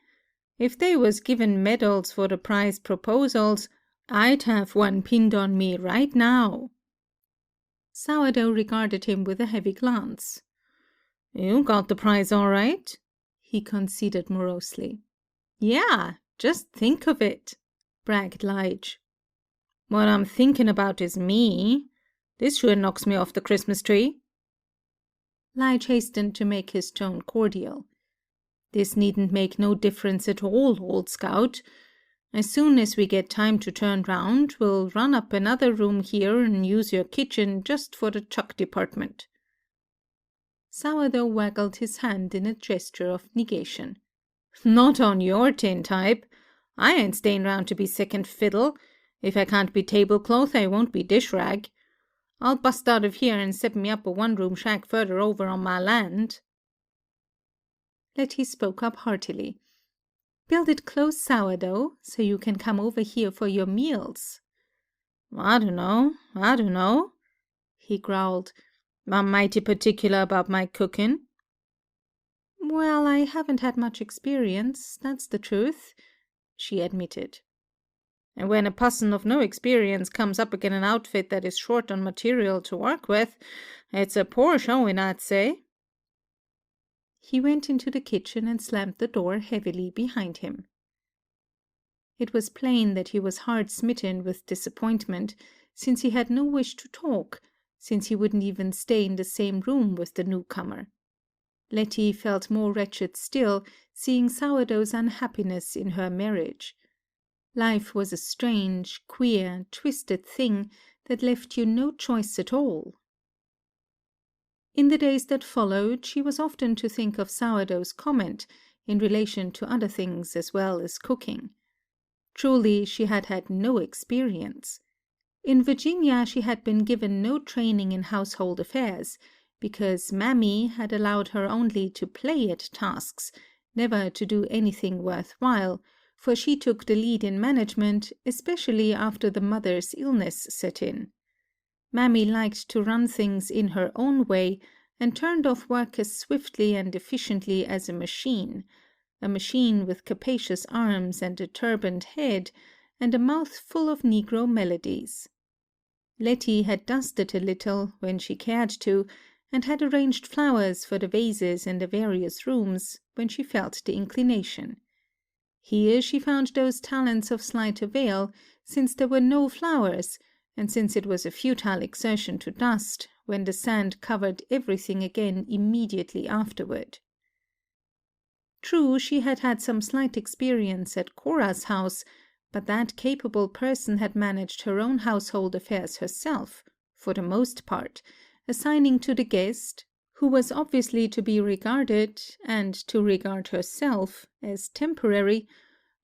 If they was given medals for the prize proposals, I'd have one pinned on me right now. Sourdough regarded him with a heavy glance. You got the prize all right, he conceded morosely. Yeah, just think of it, bragged Lige. What I'm thinking about is me. This sure knocks me off the Christmas tree. Lige hastened to make his tone cordial. This needn't make no difference at all, old scout. As soon as we get time to turn round, we'll run up another room here and use your kitchen just for the chuck department. Sourdough waggled his hand in a gesture of negation. Not on your tin type. I ain't staying round to be second fiddle. If I can't be tablecloth, I won't be dish rag. I'll bust out of here and set me up a one-room shack further over on my land. Letty spoke up heartily. Build it close, Sourdough, so you can come over here for your meals. I dunno, he growled. I'm mighty particular about my cooking. Well, I haven't had much experience, that's the truth, she admitted. And when a pusson of no experience comes up again an outfit that is short on material to work with, it's a poor showing, I'd say. He went into the kitchen and slammed the door heavily behind him. It was plain that he was hard smitten with disappointment, since he had no wish to talk, since he wouldn't even stay in the same room with the newcomer. Letty felt more wretched still, seeing Sourdough's unhappiness in her marriage. Life was a strange, queer, twisted thing that left you no choice at all. In the days that followed, she was often to think of Sourdough's comment, in relation to other things as well as cooking. Truly, she had had no experience. In Virginia, she had been given no training in household affairs, because Mammy had allowed her only to play at tasks, never to do anything worthwhile, for she took the lead in management, especially after the mother's illness set in. Mammy liked to run things in her own way and turned off work as swiftly and efficiently as a machine with capacious arms and a turbaned head, and a mouth full of Negro melodies. Letty had dusted a little when she cared to, and had arranged flowers for the vases in the various rooms when she felt the inclination. Here she found those talents of slight avail, since there were no flowers, and since it was a futile exertion to dust, when the sand covered everything again immediately afterward. True, she had had some slight experience at Cora's house, but that capable person had managed her own household affairs herself, for the most part, assigning to the guest, who was obviously to be regarded, and to regard herself, as temporary,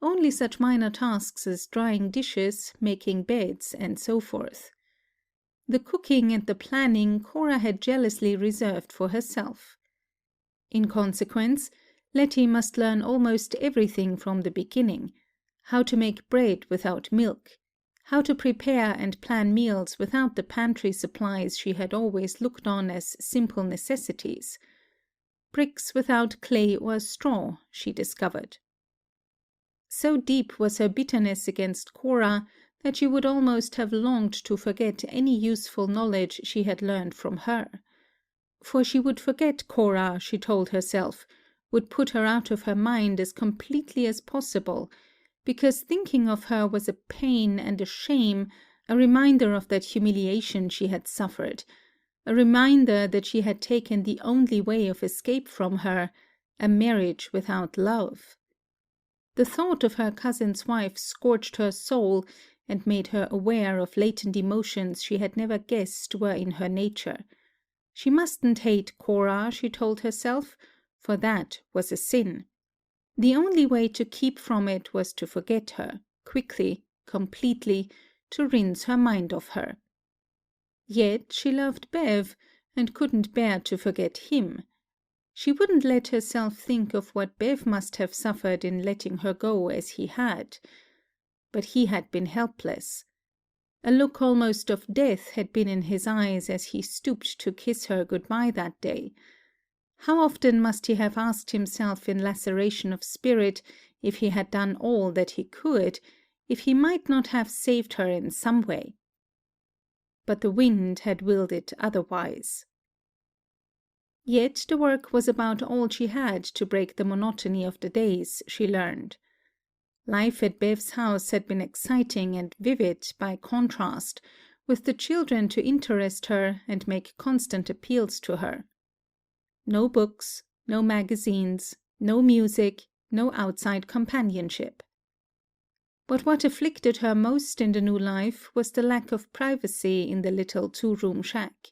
only such minor tasks as drying dishes, making beds, and so forth. The cooking and the planning Cora had jealously reserved for herself. In consequence, Letty must learn almost everything from the beginning: how to make bread without milk, how to prepare and plan meals without the pantry supplies she had always looked on as simple necessities. Bricks without clay or straw, she discovered. So deep was her bitterness against Cora that she would almost have longed to forget any useful knowledge she had learned from her. For she would forget Cora, she told herself, would put her out of her mind as completely as possible, because thinking of her was a pain and a shame, a reminder of that humiliation she had suffered, a reminder that she had taken the only way of escape from her, a marriage without love. The thought of her cousin's wife scorched her soul and made her aware of latent emotions she had never guessed were in her nature. She mustn't hate Cora, she told herself, for that was a sin. The only way to keep from it was to forget her, quickly, completely, to rinse her mind of her. Yet she loved Bev, and couldn't bear to forget him. She wouldn't let herself think of what Bev must have suffered in letting her go as he had. But he had been helpless. A look almost of death had been in his eyes as he stooped to kiss her good-bye that day. How often must he have asked himself in laceration of spirit if he had done all that he could, if he might not have saved her in some way. But the wind had willed it otherwise. Yet the work was about all she had to break the monotony of the days, she learned. Life at Bev's house had been exciting and vivid by contrast, with the children to interest her and make constant appeals to her. No books, no magazines, no music, no outside companionship. But what afflicted her most in the new life was the lack of privacy in the little two-room shack.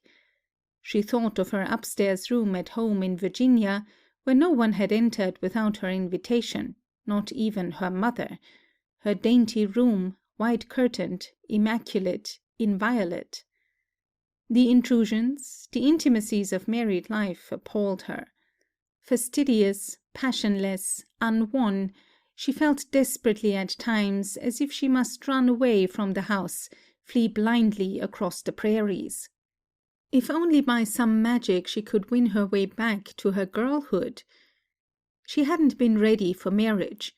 She thought of her upstairs room at home in Virginia, where no one had entered without her invitation, not even her mother, her dainty room, white-curtained, immaculate, inviolate. The intrusions, the intimacies of married life appalled her. Fastidious, passionless, unwon, she felt desperately at times as if she must run away from the house, flee blindly across the prairies. If only by some magic she could win her way back to her girlhood. She hadn't been ready for marriage,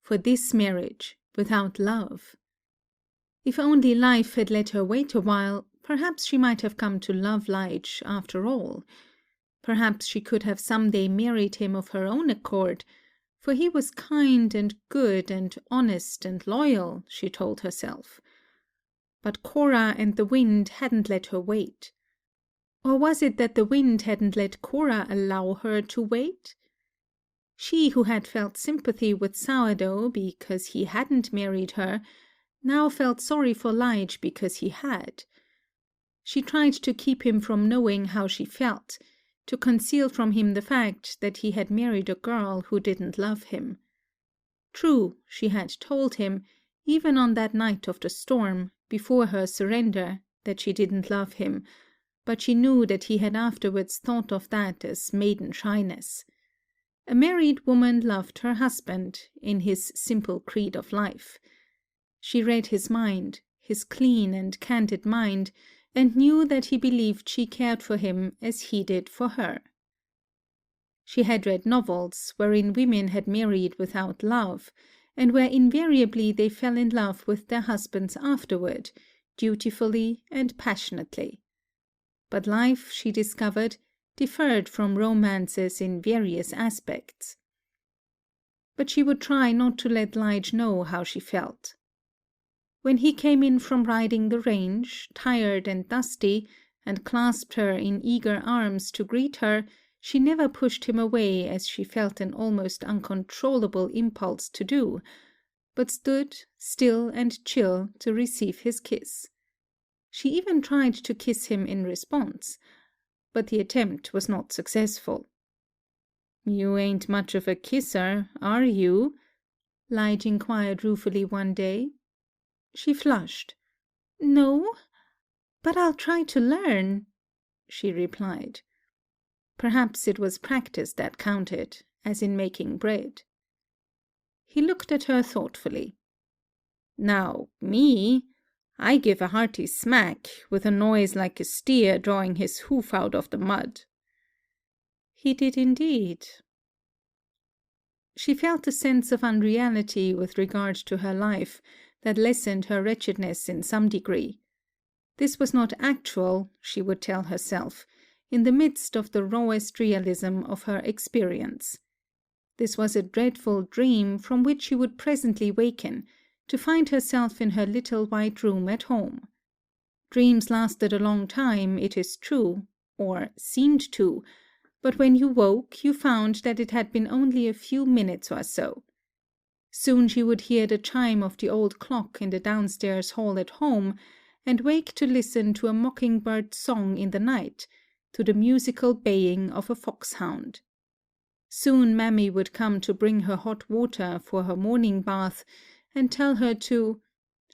for this marriage without love. If only life had let her wait a while, perhaps she might have come to love Lige after all. Perhaps she could have some day married him of her own accord, for he was kind and good and honest and loyal, she told herself. But Cora and the wind hadn't let her wait. Or was it that the wind hadn't let Cora allow her to wait? She who had felt sympathy with Sourdough because he hadn't married her, now felt sorry for Lige because he had. She tried to keep him from knowing how she felt, to conceal from him the fact that he had married a girl who didn't love him. True, she had told him, even on that night of the storm, before her surrender, that she didn't love him, but she knew that he had afterwards thought of that as maiden shyness. A married woman loved her husband, in his simple creed of life. She read his mind, his clean and candid mind, and knew that he believed she cared for him as he did for her. She had read novels wherein women had married without love, and where invariably they fell in love with their husbands afterward, dutifully and passionately. But life, she discovered, differed from romances in various aspects. But she would try not to let Lige know how she felt. When he came in from riding the range, tired and dusty, and clasped her in eager arms to greet her, she never pushed him away as she felt an almost uncontrollable impulse to do, but stood, still and chill, to receive his kiss. She even tried to kiss him in response, but the attempt was not successful. "You ain't much of a kisser, are you?" Lige inquired ruefully one day. She flushed. "No, but I'll try to learn," she replied. Perhaps it was practice that counted, as in making bread. He looked at her thoughtfully. "Now, me, I give a hearty smack, with a noise like a steer drawing his hoof out of the mud." He did indeed. She felt a sense of unreality with regard to her life that lessened her wretchedness in some degree. This was not actual, she would tell herself, in the midst of the rawest realism of her experience. This was a dreadful dream from which she would presently waken, to find herself in her little white room at home. Dreams lasted a long time, it is true, or seemed to, but when you woke, you found that it had been only a few minutes or so. Soon she would hear the chime of the old clock in the downstairs hall at home, and wake to listen to a mocking-bird's song in the night, to the musical baying of a foxhound. Soon Mammy would come to bring her hot water for her morning bath, and tell her to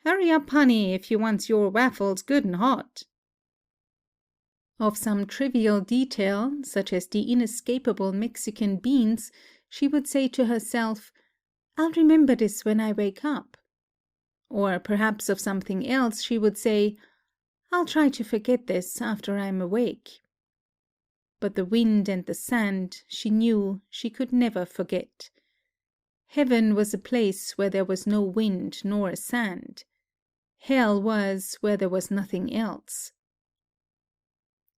"Hurry up, honey, if you wants your waffles good and hot." Of some trivial detail, such as the inescapable Mexican beans, she would say to herself, "I'll remember this when I wake up." Or perhaps of something else she would say, "I'll try to forget this after I'm awake." But the wind and the sand, she knew she could never forget. Heaven was a place where there was no wind nor sand. Hell was where there was nothing else.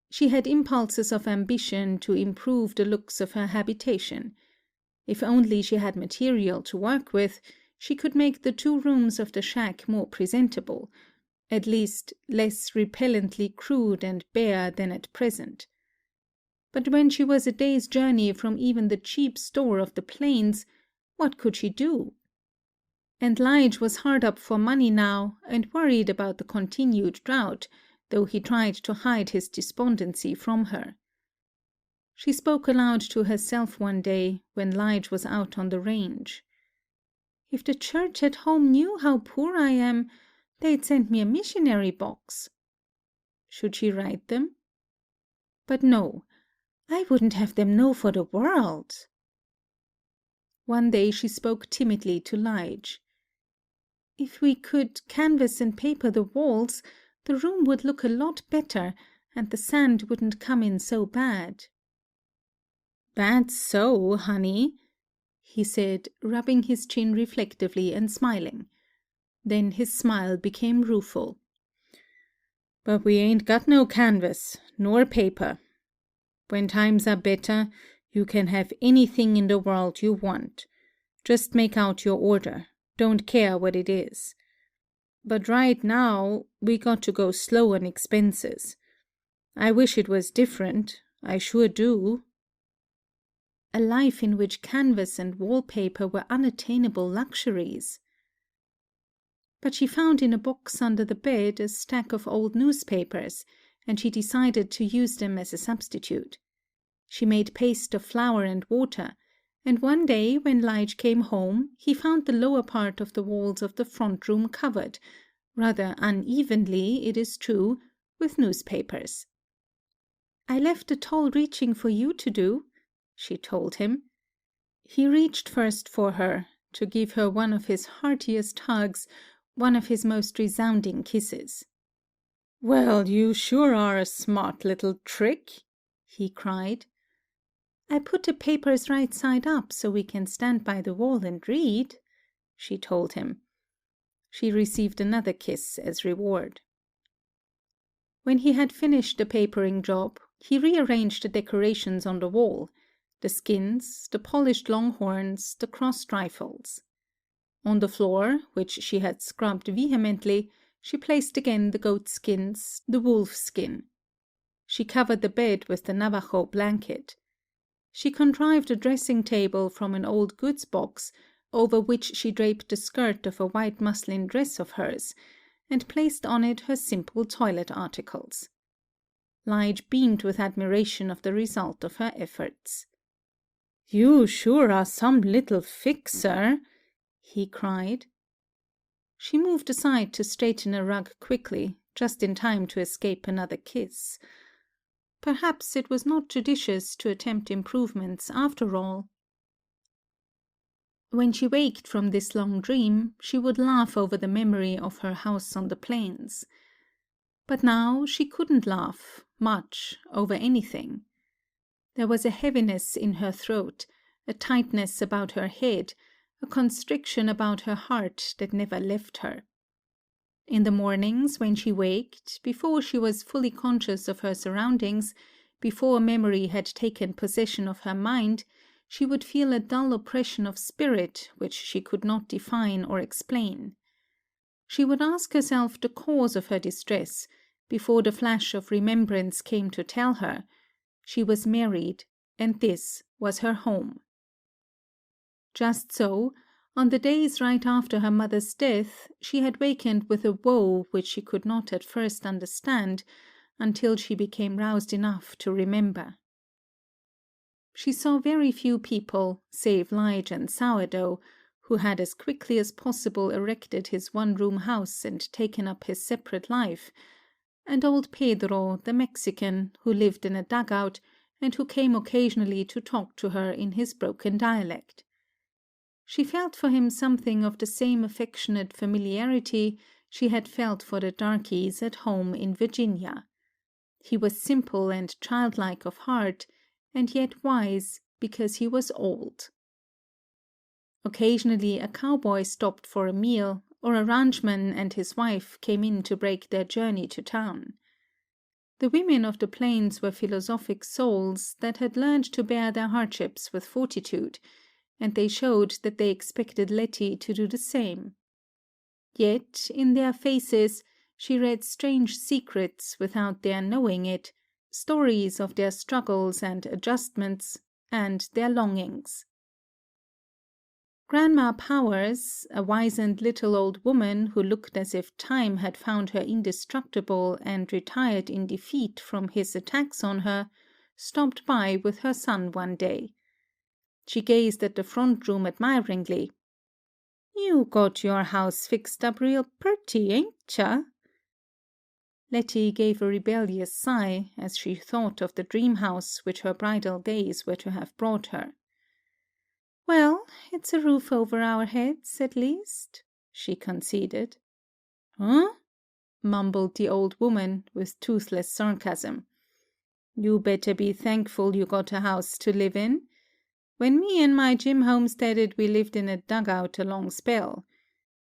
She had impulses of ambition to improve the looks of her habitation. If only she had material to work with, she could make the 2 rooms of the shack more presentable, at least less repellently crude and bare than at present. But when she was a day's journey from even the cheap store of the plains, what could she do? And Lige was hard up for money now, and worried about the continued drought, though he tried to hide his despondency from her. She spoke aloud to herself one day, when Lige was out on the range. "If the church at home knew how poor I am, they'd send me a missionary box." Should she write them? But no, I wouldn't have them know for the world. One day she spoke timidly to Lige. "If we could canvas and paper the walls, the room would look a lot better, and the sand wouldn't come in so bad." "Bad so, honey," he said, rubbing his chin reflectively and smiling. Then his smile became rueful. "But we ain't got no canvas, nor paper. When times are better, you can have anything in the world you want. Just make out your order. Don't care what it is. But right now, we got to go slow on expenses. I wish it was different. I sure do." A life in which canvas and wallpaper were unattainable luxuries. But she found in a box under the bed a stack of old newspapers, and she decided to use them as a substitute. She made paste of flour and water, and one day when Lige came home, he found the lower part of the walls of the front room covered, rather unevenly, it is true, with newspapers. "I left the tall reaching for you to do," she told him. He reached first for her, to give her one of his heartiest hugs, one of his most resounding kisses. "Well, you sure are a smart little trick," he cried. "I put the papers right side up so we can stand by the wall and read," she told him. She received another kiss as reward. When he had finished the papering job, he rearranged the decorations on the wall, the skins, the polished longhorns, the crossed rifles. On the floor, which she had scrubbed vehemently, she placed again the goat skins, the wolf skin. She covered the bed with the Navajo blanket. She contrived a dressing table from an old goods box, over which she draped the skirt of a white muslin dress of hers, and placed on it her simple toilet articles. Lige beamed with admiration of the result of her efforts. "You sure are some little fixer," he cried. She moved aside to straighten a rug quickly, just in time to escape another kiss. Perhaps it was not judicious to attempt improvements after all. When she waked from this long dream, she would laugh over the memory of her house on the plains. But now she couldn't laugh, much, over anything. There was a heaviness in her throat, a tightness about her head, a constriction about her heart that never left her. In the mornings, when she waked, before she was fully conscious of her surroundings, before memory had taken possession of her mind, she would feel a dull oppression of spirit which she could not define or explain. She would ask herself the cause of her distress, before the flash of remembrance came to tell her. She was married, and this was her home. Just so, on the days right after her mother's death, she had wakened with a woe which she could not at first understand, until she became roused enough to remember. She saw very few people, save Lige and Sourdough, who had as quickly as possible erected his one-room house and taken up his separate life, and old Pedro, the Mexican, who lived in a dugout, and who came occasionally to talk to her in his broken dialect. She felt for him something of the same affectionate familiarity she had felt for the darkies at home in Virginia. He was simple and childlike of heart, and yet wise because he was old. Occasionally a cowboy stopped for a meal, or a ranchman and his wife came in to break their journey to town. The women of the plains were philosophic souls that had learned to bear their hardships with fortitude, and they showed that they expected Letty to do the same. Yet in their faces she read strange secrets without their knowing it, stories of their struggles and adjustments, and their longings. Grandma Powers, a wizened little old woman who looked as if time had found her indestructible and retired in defeat from his attacks on her, stopped by with her son one day. She gazed at the front room admiringly. "You got your house fixed up real pretty, ain't ya?" Letty gave a rebellious sigh as she thought of the dream house which her bridal days were to have brought her. "Well, it's a roof over our heads, at least," she conceded. "Huh?" mumbled the old woman with toothless sarcasm. "You better be thankful you got a house to live in. When me and my Jim homesteaded, we lived in a dugout a long spell.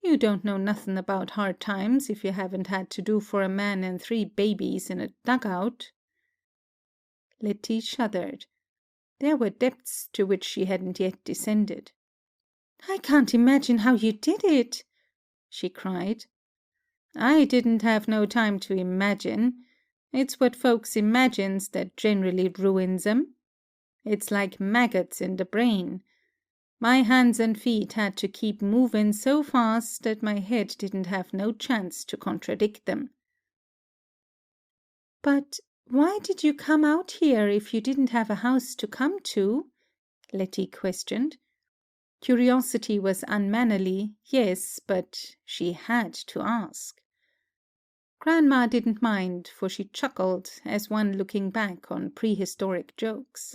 You don't know nothin' about hard times if you haven't had to do for a man and 3 babies in a dugout." Letty shuddered. There were depths to which she hadn't yet descended. "I can't imagine how you did it," she cried. "I didn't have no time to imagine. It's what folks imagines that generally ruins 'em. It's like maggots in the brain. My hands and feet had to keep movin' so fast that my head didn't have no chance to contradict them." "But why did you come out here if you didn't have a house to come to?" Letty questioned. Curiosity was unmannerly, yes, but she had to ask. Grandma didn't mind, for she chuckled as one looking back on prehistoric jokes.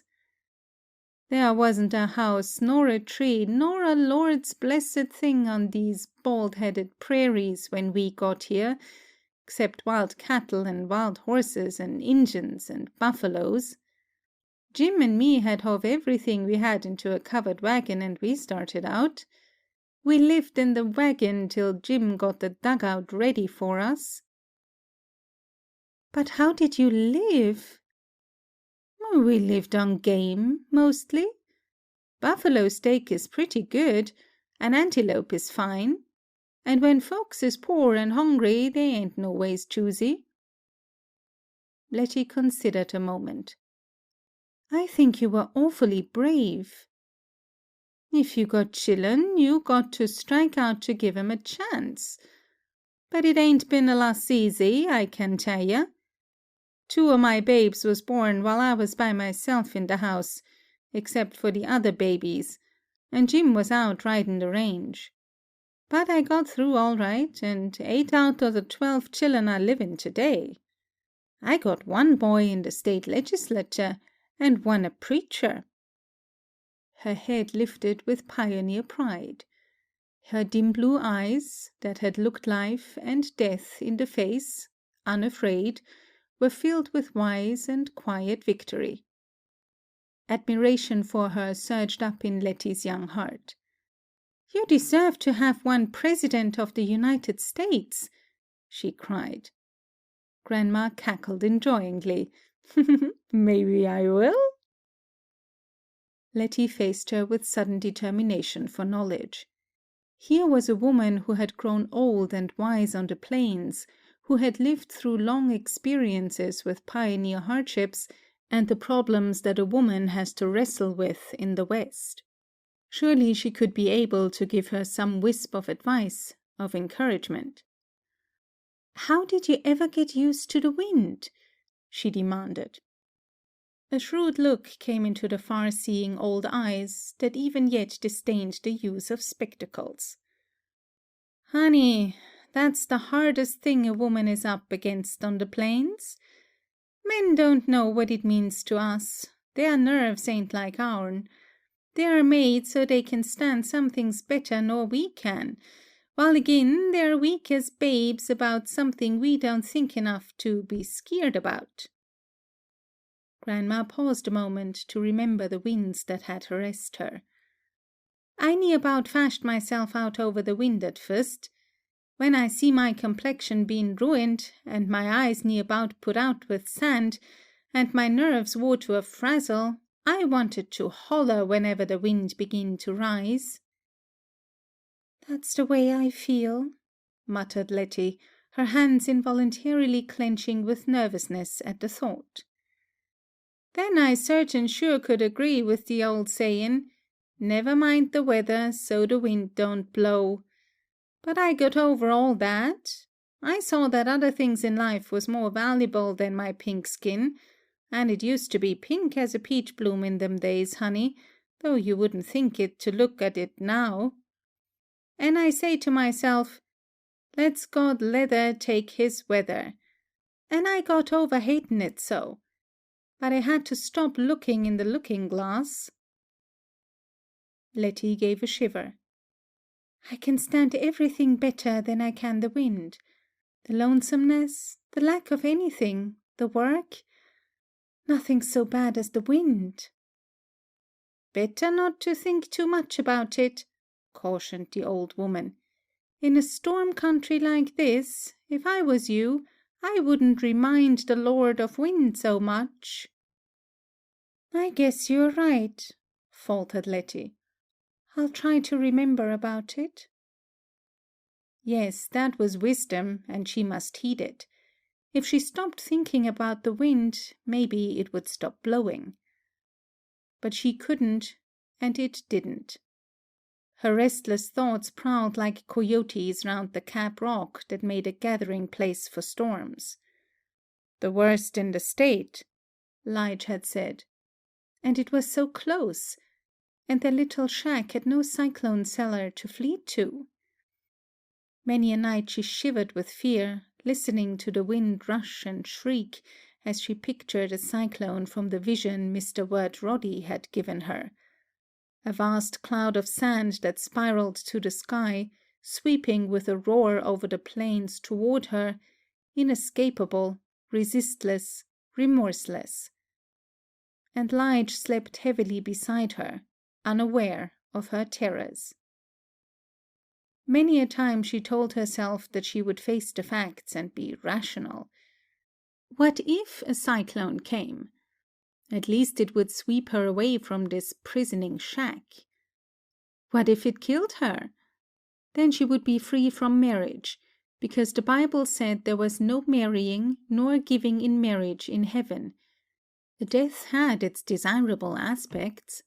"There wasn't a house, nor a tree, nor a Lord's blessed thing on these bald-headed prairies when we got here, except wild cattle and wild horses and Injuns and buffaloes. Jim and me had hove everything we had into a covered wagon and we started out. We lived in the wagon till Jim got the dugout ready for us." "But how did you live?" "We lived on game, mostly. Buffalo steak is pretty good, and antelope is fine. And when folks is poor and hungry, they ain't no ways choosy." Letty considered a moment. "I think you were awfully brave." "If you got chillun, you got to strike out to give 'em a chance. But it ain't been a loss easy, I can tell ya. 2 o' my babes was born while I was by myself in the house, except for the other babies, and Jim was out ridin' the range. But I got through all right, and 8 out o' the 12 chillun are livin' today. I got 1 boy in the state legislature, and 1 a preacher." Her head lifted with pioneer pride. Her dim blue eyes, that had looked life and death in the face, unafraid, were filled with wise and quiet victory. Admiration for her surged up in Letty's young heart. "You deserve to have 1 President of the United States," she cried. Grandma cackled enjoyingly. "Maybe I will?" Letty faced her with sudden determination for knowledge. Here was a woman who had grown old and wise on the plains, who had lived through long experiences with pioneer hardships and the problems that a woman has to wrestle with in the West. Surely she could be able to give her some wisp of advice, of encouragement. "How did you ever get used to the wind?" she demanded. A shrewd look came into the far-seeing old eyes that even yet disdained the use of spectacles. "Honey, that's the hardest thing a woman is up against on the plains. Men don't know what it means to us. Their nerves ain't like ourn. They are made so they can stand some things better nor we can, while again they're weak as babes about something we don't think enough to be skeered about." Grandma paused a moment to remember the winds that had harassed her. "I nee about fashed myself out over the wind at first. When I see my complexion being ruined, and my eyes nee about put out with sand, and my nerves wore to a frazzle, I wanted to holler whenever the wind began to rise." "That's the way I feel," muttered Letty, her hands involuntarily clenching with nervousness at the thought. "Then I certain sure could agree with the old sayin', 'Never mind the weather, so the wind don't blow.' But I got over all that. I saw that other things in life was more valuable than my pink skin, and it used to be pink as a peach bloom in them days, honey, though you wouldn't think it to look at it now. And I say to myself, 'Let's God leather take his weather.' And I got over hatin' it so. But I had to stop looking in the looking-glass." Letty gave a shiver. "I can stand everything better than I can the wind. The lonesomeness, the lack of anything, the work. Nothing so bad as the wind." "Better not to think too much about it," cautioned the old woman. "In a storm country like this, if I was you, I wouldn't remind the Lord of Wind so much." "I guess you're right," faltered Letty. "I'll try to remember about it." Yes, that was wisdom, and she must heed it. If she stopped thinking about the wind, maybe it would stop blowing. But she couldn't, and it didn't. Her restless thoughts prowled like coyotes round the Cap Rock that made a gathering place for storms. "The worst in the state," Lige had said. And it was so close, and their little shack had no cyclone cellar to flee to. Many a night she shivered with fear, listening to the wind rush and shriek as she pictured a cyclone from the vision Mr. Wirt Roddy had given her. A vast cloud of sand that spiraled to the sky, sweeping with a roar over the plains toward her, inescapable, resistless, remorseless. And Lige slept heavily beside her, unaware of her terrors. Many a time she told herself that she would face the facts and be rational. What if a cyclone came? At least it would sweep her away from this prisoning shack. What if it killed her? Then she would be free from marriage, because the Bible said there was no marrying nor giving in marriage in heaven. The death had its desirable aspects.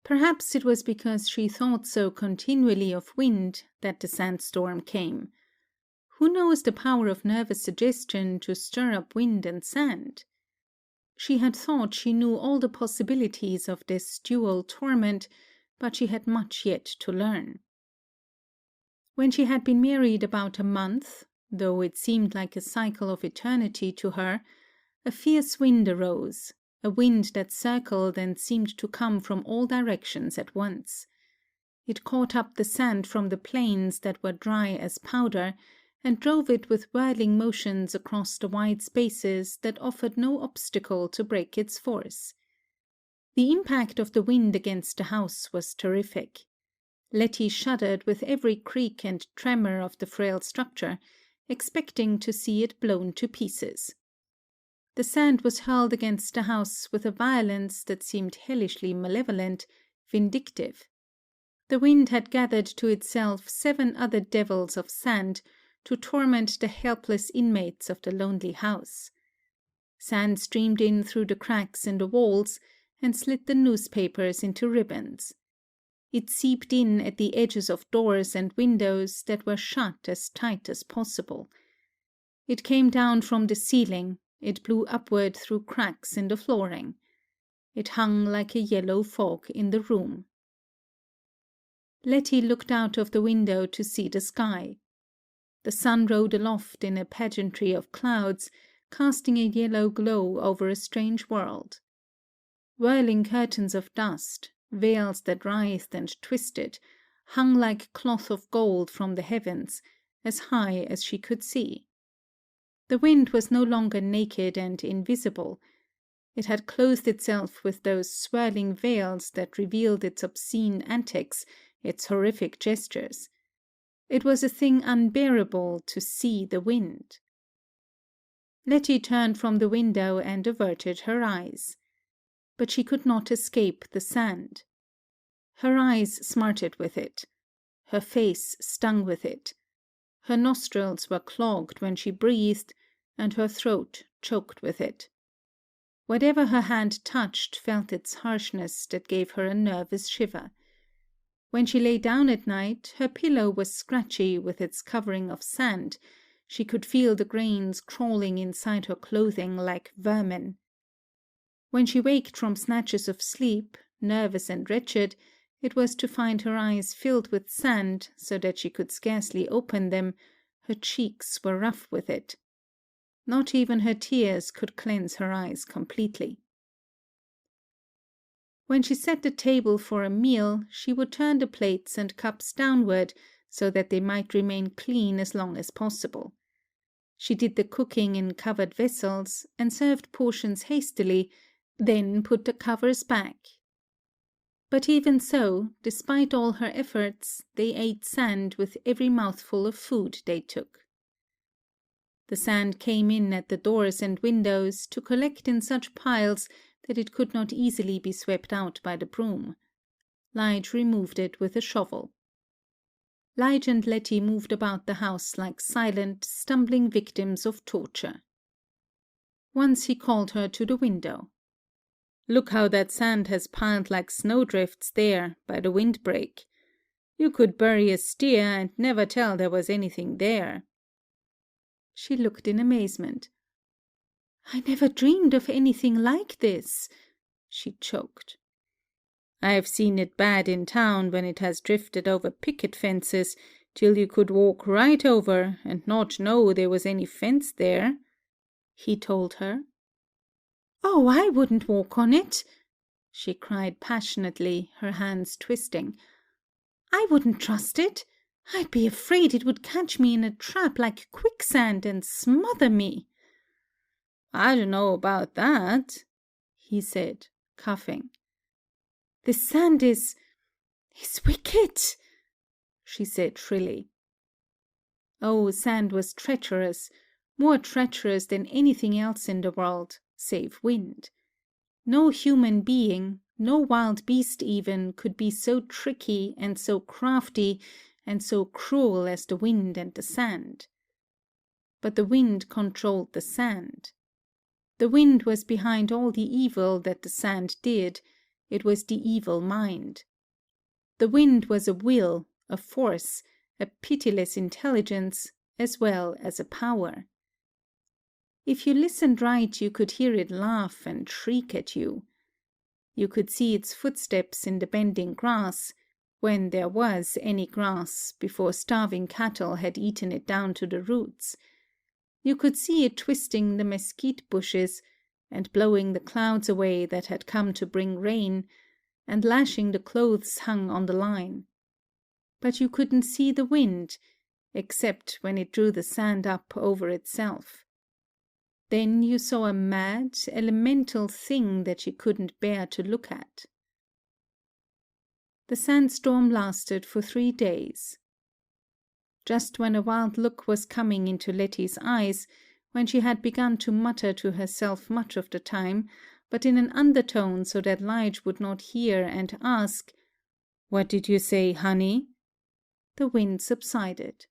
Perhaps it was because she thought so continually of wind that the sandstorm came. Who knows the power of nervous suggestion to stir up wind and sand? She had thought she knew all the possibilities of this dual torment, but she had much yet to learn. When she had been married about a month, though it seemed like a cycle of eternity to her, a fierce wind arose, a wind that circled and seemed to come from all directions at once. It caught up the sand from the plains that were dry as powder, and drove it with whirling motions across the wide spaces that offered no obstacle to break its force. The impact of the wind against the house was terrific. Letty shuddered with every creak and tremor of the frail structure, expecting to see it blown to pieces. The sand was hurled against the house with a violence that seemed hellishly malevolent, vindictive. The wind had gathered to itself 7 other devils of sand, to torment the helpless inmates of the lonely house. Sand streamed in through the cracks in the walls and slit the newspapers into ribbons. It seeped in at the edges of doors and windows that were shut as tight as possible. It came down from the ceiling, it blew upward through cracks in the flooring. It hung like a yellow fog in the room. Letty looked out of the window to see the sky. The sun rode aloft in a pageantry of clouds, casting a yellow glow over a strange world. Whirling curtains of dust, veils that writhed and twisted, hung like cloth of gold from the heavens, as high as she could see. The wind was no longer naked and invisible. It had clothed itself with those swirling veils that revealed its obscene antics, its horrific gestures. It was a thing unbearable to see the wind. Letty turned from the window and averted her eyes. But she could not escape the sand. Her eyes smarted with it. Her face stung with it. Her nostrils were clogged when she breathed, and her throat choked with it. Whatever her hand touched felt its harshness that gave her a nervous shiver. When she lay down at night, her pillow was scratchy with its covering of sand. She could feel the grains crawling inside her clothing like vermin. When she waked from snatches of sleep, nervous and wretched, it was to find her eyes filled with sand so that she could scarcely open them. Her cheeks were rough with it. Not even her tears could cleanse her eyes completely. When she set the table for a meal, she would turn the plates and cups downward so that they might remain clean as long as possible. She did the cooking in covered vessels and served portions hastily, then put the covers back. But even so, despite all her efforts, they ate sand with every mouthful of food they took. The sand came in at the doors and windows to collect in such piles that it could not easily be swept out by the broom. Lige removed it with a shovel. Lige and Letty moved about the house like silent, stumbling victims of torture. Once he called her to the window. "Look how that sand has piled like snowdrifts there by the windbreak. You could bury a steer and never tell there was anything there." She looked in amazement. "I never dreamed of anything like this," she choked. "I've seen it bad in town when it has drifted over picket fences till you could walk right over and not know there was any fence there," he told her. "Oh, I wouldn't walk on it," she cried passionately, her hands twisting. "I wouldn't trust it. I'd be afraid it would catch me in a trap like quicksand and smother me." "I don't know about that," he said, coughing. "The sand is wicked," she said shrilly. Oh, sand was treacherous, more treacherous than anything else in the world, save wind. No human being, no wild beast even, could be so tricky and so crafty and so cruel as the wind and the sand. But the wind controlled the sand. The wind was behind all the evil that the sand did. It was the evil mind. The wind was a will, a force, a pitiless intelligence, as well as a power. If you listened right, you could hear it laugh and shriek at you. You could see its footsteps in the bending grass, when there was any grass, before starving cattle had eaten it down to the roots. You could see it twisting the mesquite bushes, and blowing the clouds away that had come to bring rain, and lashing the clothes hung on the line. But you couldn't see the wind, except when it drew the sand up over itself. Then you saw a mad, elemental thing that you couldn't bear to look at. The sandstorm lasted for 3 days. Just when a wild look was coming into Letty's eyes, when she had begun to mutter to herself much of the time, but in an undertone so that Lige would not hear, and ask, "What did you say, honey?" the wind subsided.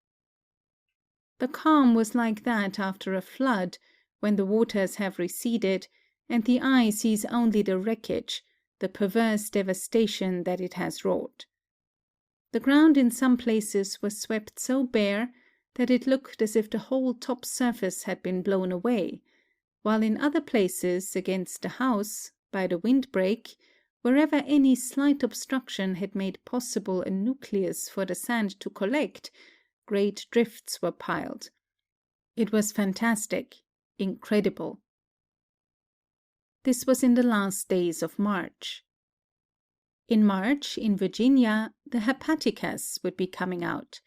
The calm was like that after a flood, when the waters have receded, and the eye sees only the wreckage, the perverse devastation that it has wrought. The ground in some places was swept so bare that it looked as if the whole top surface had been blown away, while in other places, against the house, by the windbreak, wherever any slight obstruction had made possible a nucleus for the sand to collect, great drifts were piled. It was fantastic, incredible. This was in the last days of March. In March, in Virginia, the hepaticas would be coming out.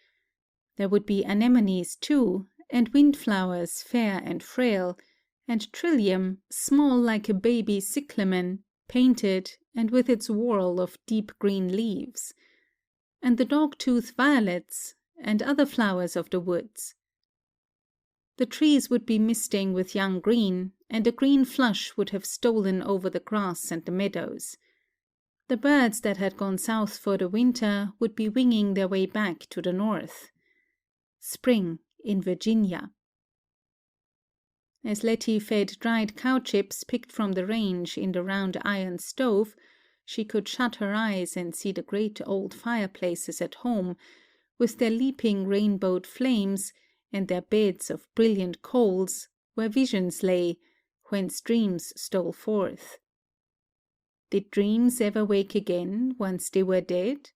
There would be anemones too, and windflowers fair and frail, and trillium, small like a baby cyclamen, painted, and with its whorl of deep green leaves, and the dog-tooth violets, and other flowers of the woods. The trees would be misting with young green, and a green flush would have stolen over the grass and the meadows. The birds that had gone south for the winter would be winging their way back to the north. Spring in Virginia. As Letty fed dried cow chips picked from the range in the round iron stove, she could shut her eyes and see the great old fireplaces at home, with their leaping rainbowed flames, and their beds of brilliant coals, where visions lay, whence dreams stole forth. Did dreams ever wake again, once they were dead?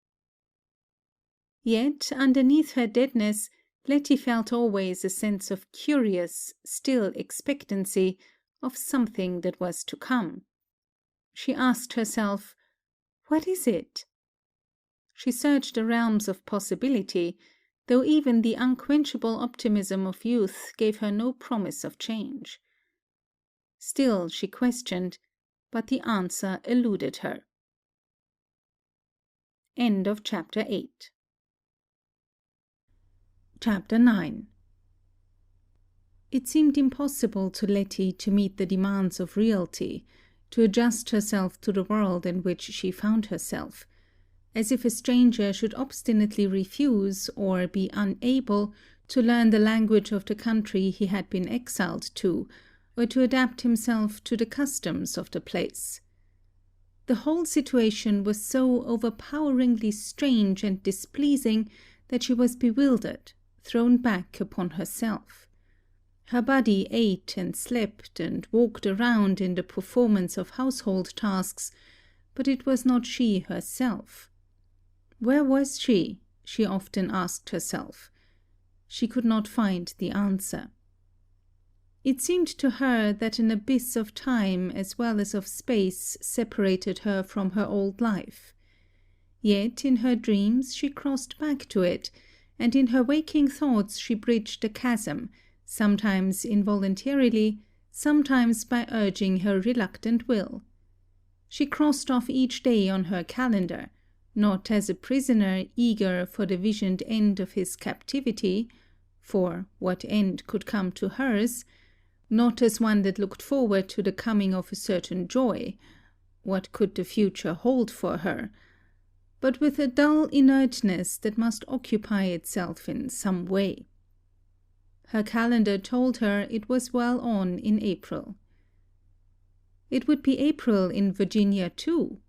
Yet, underneath her deadness, Letty felt always a sense of curious, still expectancy of something that was to come. She asked herself, "What is it?" She searched the realms of possibility, though even the unquenchable optimism of youth gave her no promise of change. Still she questioned, but the answer eluded her. End of chapter 8. Chapter 9. It seemed impossible to Letty to meet the demands of reality, to adjust herself to the world in which she found herself, as if a stranger should obstinately refuse or be unable to learn the language of the country he had been exiled to, or to adapt himself to the customs of the place. The whole situation was so overpoweringly strange and displeasing that she was bewildered, thrown back upon herself. Her body ate and slept and walked around in the performance of household tasks, but it was not she herself. Where was she? She often asked herself. She could not find the answer. It seemed to her that an abyss of time as well as of space separated her from her old life. Yet in her dreams she crossed back to it, and in her waking thoughts she bridged the chasm, sometimes involuntarily, sometimes by urging her reluctant will. She crossed off each day on her calendar, not as a prisoner eager for the visioned end of his captivity, for what end could come to hers, not as one that looked forward to the coming of a certain joy, what could the future hold for her, but with a dull inertness that must occupy itself in some way. Her calendar told her it was well on in April. It would be April in Virginia too.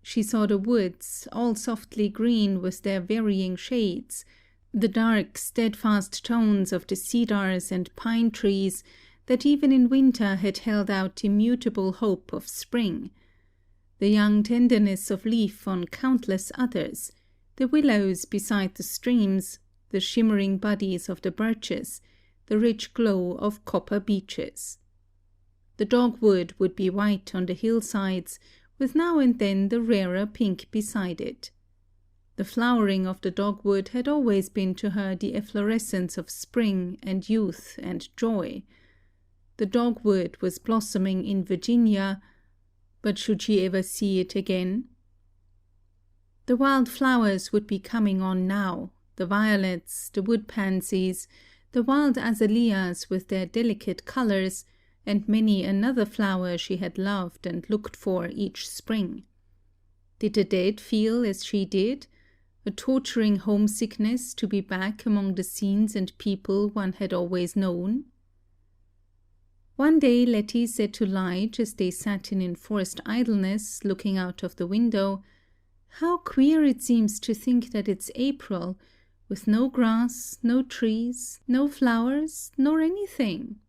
She saw the woods, all softly green with their varying shades, the dark, steadfast tones of the cedars and pine trees that even in winter had held out immutable hope of spring, the young tenderness of leaf on countless others, the willows beside the streams, the shimmering bodies of the birches, the rich glow of copper beeches. The dogwood would be white on the hillsides, with now and then the rarer pink beside it. The flowering of the dogwood had always been to her the efflorescence of spring and youth and joy. The dogwood was blossoming in Virginia, but should she ever see it again? The wild flowers would be coming on now, the violets, the wood pansies, the wild azaleas with their delicate colors, and many another flower she had loved and looked for each spring. Did the dead feel as she did? a torturing homesickness to be back among the scenes and people one had always known. One day Letty said to Lige, as they sat in enforced idleness, looking out of the window, "How queer it seems to think that it's April, with no grass, no trees, no flowers, nor anything."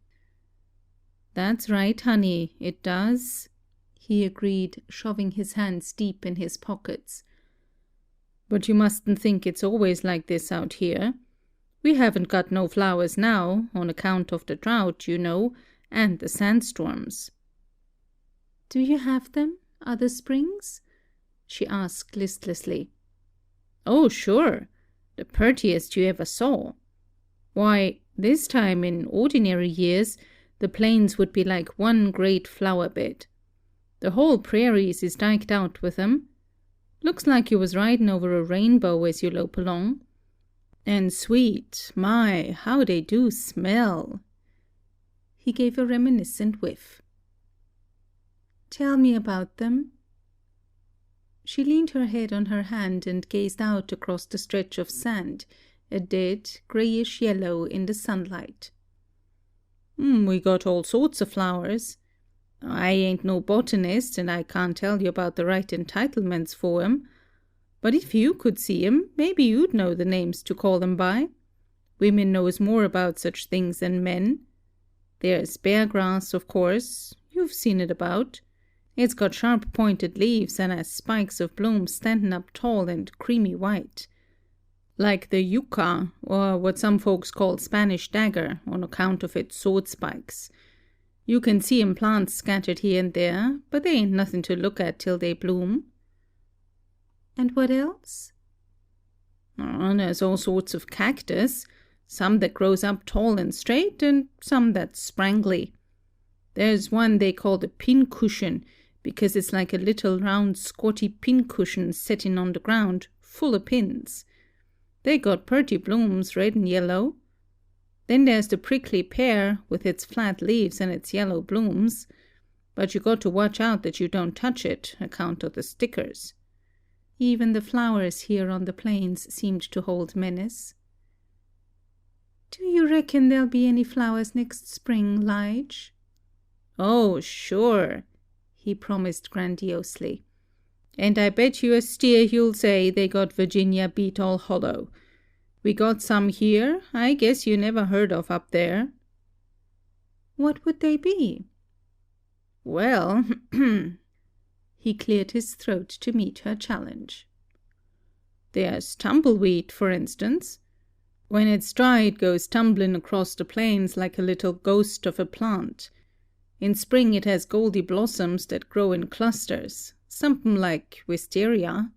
"That's right, honey, it does," he agreed, shoving his hands deep in his pockets. "But you mustn't think it's always like this out here. We haven't got no flowers now, on account of the drought, you know, and the sandstorms." "Do you have them, other springs?" she asked listlessly. "Oh, sure. The purtiest you ever saw. Why, this time in ordinary years, the plains would be like one great flower bed. The whole prairies is diked out with 'em. Looks like you was riding over a rainbow as you lope along. And sweet, my, how they do smell." He gave a reminiscent whiff. "Tell me about them." She leaned her head on her hand and gazed out across the stretch of sand, a dead, greyish yellow in the sunlight. We got all sorts of flowers. I ain't no botanist, and I can't tell you about the right entitlements for 'em. But if you could see 'em, maybe you'd know the names to call 'em by. Women knows more about such things than men. There's beargrass, of course. You've seen it about. It's got sharp pointed leaves and has spikes of bloom standing up tall and creamy white. Like the yucca, or what some folks call Spanish dagger, on account of its sword spikes. You can see 'em plants scattered here and there, but they ain't nothing to look at till they bloom." "And what else?" There's all sorts of cactus, some that grows up tall and straight, and some that's sprangly. There's one they call the pincushion, because it's like a little round squatty pincushion setting on the ground, full of pins. They got purty blooms, red and yellow. Then there's the prickly pear, with its flat leaves and its yellow blooms. But you got to watch out that you don't touch it, account of the stickers. Even the flowers here on the plains seemed to hold menace. "Do you reckon there'll be any flowers next spring, Lige?" "Oh, sure," he promised grandiosely. "And I bet you a steer you'll say they got Virginia beat all hollow. We got some here I guess you never heard of up there." "What would they be?" "Well," he cleared his throat to meet her challenge. "There's tumbleweed, for instance. When it's dry it goes tumbling across the plains like a little ghost of a plant. In spring it has goldy blossoms that grow in clusters, something like wisteria.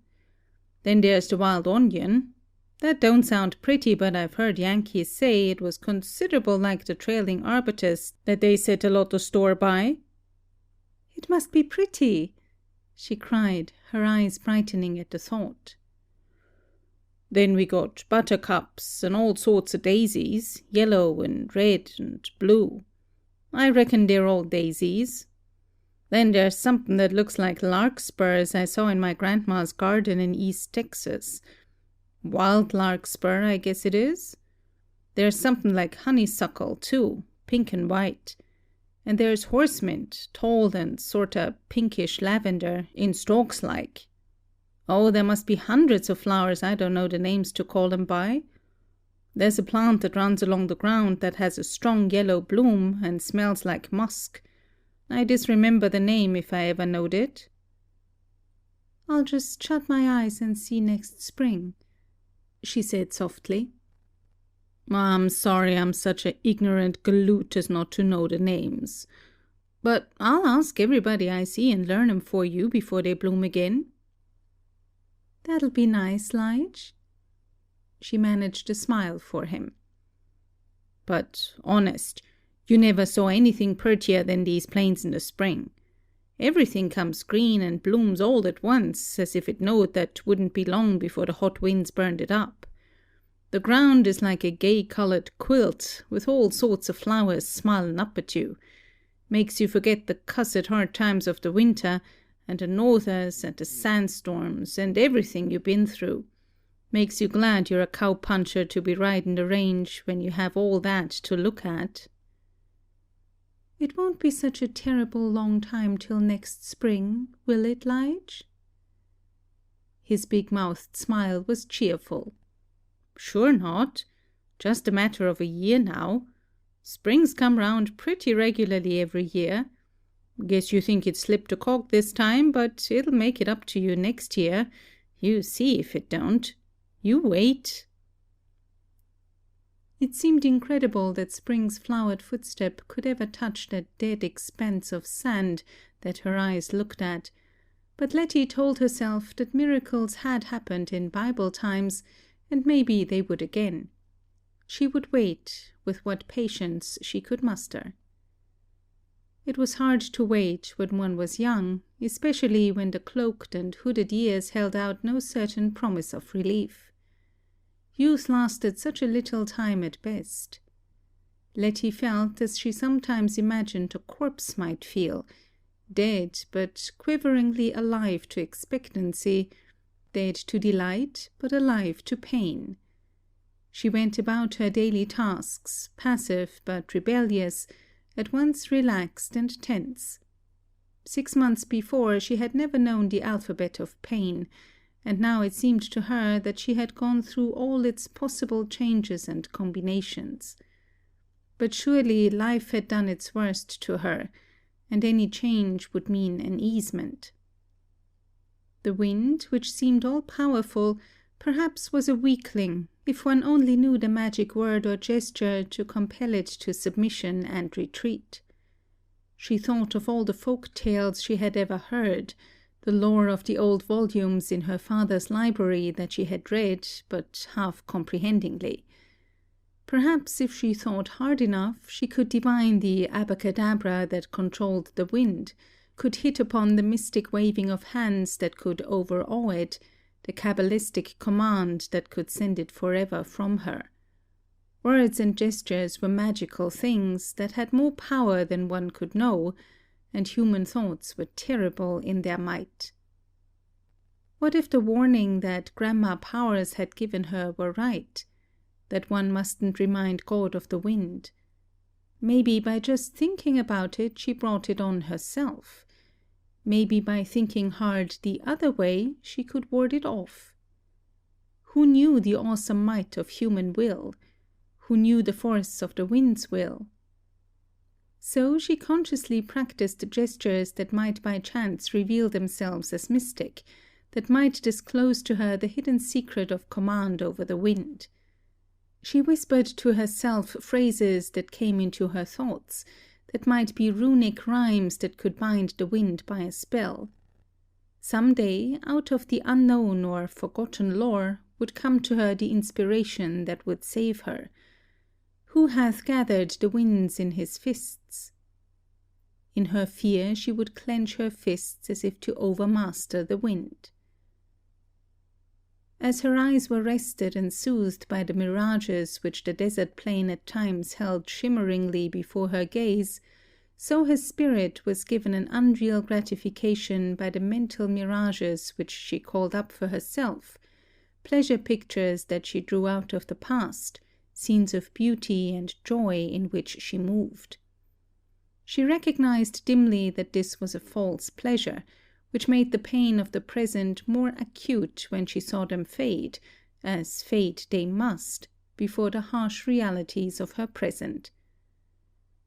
Then there's the wild onion. That don't sound pretty, but I've heard Yankees say it was considerable like the trailing arbutus that they set a lot of store by." "It must be pretty," she cried, her eyes brightening at the thought. "Then we got buttercups and all sorts of daisies, yellow and red and blue. I reckon they're all daisies. Then there's something that looks like larkspurs I saw in my grandma's garden in East Texas. Wild larkspur, I guess it is. There's something like honeysuckle, too, pink and white. And there's horsemint, tall and sorta pinkish lavender, in stalks like. Oh, there must be hundreds of flowers I don't know the names to call 'em by. There's a plant that runs along the ground that has a strong yellow bloom and smells like musk. I disremember the name if I ever knowed it." "I'll just shut my eyes and see next spring," she said softly. "I'm sorry I'm such a ignorant galoot as not to know the names. But I'll ask everybody I see and learn 'em for you before they bloom again." "That'll be nice, Lige." She managed a smile for him. "But honest, you never saw anything prettier than these plains in the spring. Everything comes green and blooms all at once, as if it knowed that wouldn't be long before the hot winds burned it up. The ground is like a gay-coloured quilt, with all sorts of flowers smiling up at you. Makes you forget the cussed hard times of the winter, and the northers, and the sandstorms, and everything you been through. Makes you glad you're a cow-puncher to be riding the range when you have all that to look at. It won't be such a terrible long time till next spring, will it, Lige? His big-mouthed smile was cheerful. Sure not. Just a matter of a year now. Springs come round pretty regularly every year. Guess you think it slipped a cog this time, but it'll make it up to you next year. You see if it don't. You wait. It seemed incredible that spring's flowered footstep could ever touch that dead expanse of sand that her eyes looked at, but Letty told herself that miracles had happened in Bible times, and maybe they would again. She would wait, with what patience she could muster. It was hard to wait when one was young, especially when the cloaked and hooded years held out no certain promise of relief. Youth lasted such a little time at best. Letty felt as she sometimes imagined a corpse might feel, dead but quiveringly alive to expectancy, dead to delight but alive to pain. She went about her daily tasks, passive but rebellious, at once relaxed and tense. 6 months before she had never known the alphabet of pain, and now it seemed to her that she had gone through all its possible changes and combinations. But surely life had done its worst to her, and any change would mean an easement. The wind, which seemed all-powerful, perhaps was a weakling, if one only knew the magic word or gesture to compel it to submission and retreat. She thought of all the folk tales she had ever heard, the lore of the old volumes in her father's library that she had read, but half comprehendingly. Perhaps if she thought hard enough, she could divine the abracadabra that controlled the wind, could hit upon the mystic waving of hands that could overawe it, the cabalistic command that could send it forever from her. Words and gestures were magical things that had more power than one could know, and human thoughts were terrible in their might. What if the warning that Grandma Powers had given her were right, that one mustn't remind God of the wind? Maybe by just thinking about it she brought it on herself. Maybe by thinking hard the other way she could ward it off. Who knew the awesome might of human will? Who knew the force of the wind's will? So she consciously practiced gestures that might by chance reveal themselves as mystic, that might disclose to her the hidden secret of command over the wind. She whispered to herself phrases that came into her thoughts, that might be runic rhymes that could bind the wind by a spell. Some day, out of the unknown or forgotten lore, would come to her the inspiration that would save her. Who hath gathered the winds in his fists? In her fear she would clench her fists as if to overmaster the wind. As her eyes were rested and soothed by the mirages which the desert plain at times held shimmeringly before her gaze, so her spirit was given an unreal gratification by the mental mirages which she called up for herself, pleasure pictures that she drew out of the past, scenes of beauty and joy in which she moved. She recognized dimly that this was a false pleasure, which made the pain of the present more acute when she saw them fade, as fade they must, before the harsh realities of her present.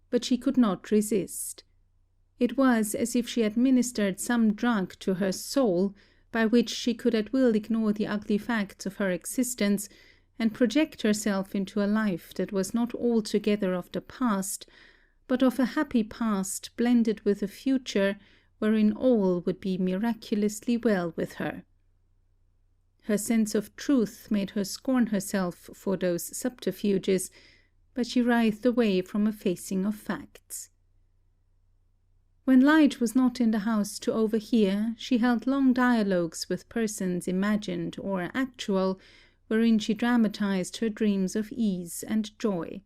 But she could not resist. It was as if she administered some drug to her soul, by which she could at will ignore the ugly facts of her existence, and project herself into a life that was not altogether of the past, but of a happy past blended with a future wherein all would be miraculously well with her. Her sense of truth made her scorn herself for those subterfuges, but she writhed away from a facing of facts. When Lige was not in the house to overhear, she held long dialogues with persons imagined or actual, wherein she dramatized her dreams of ease and joy.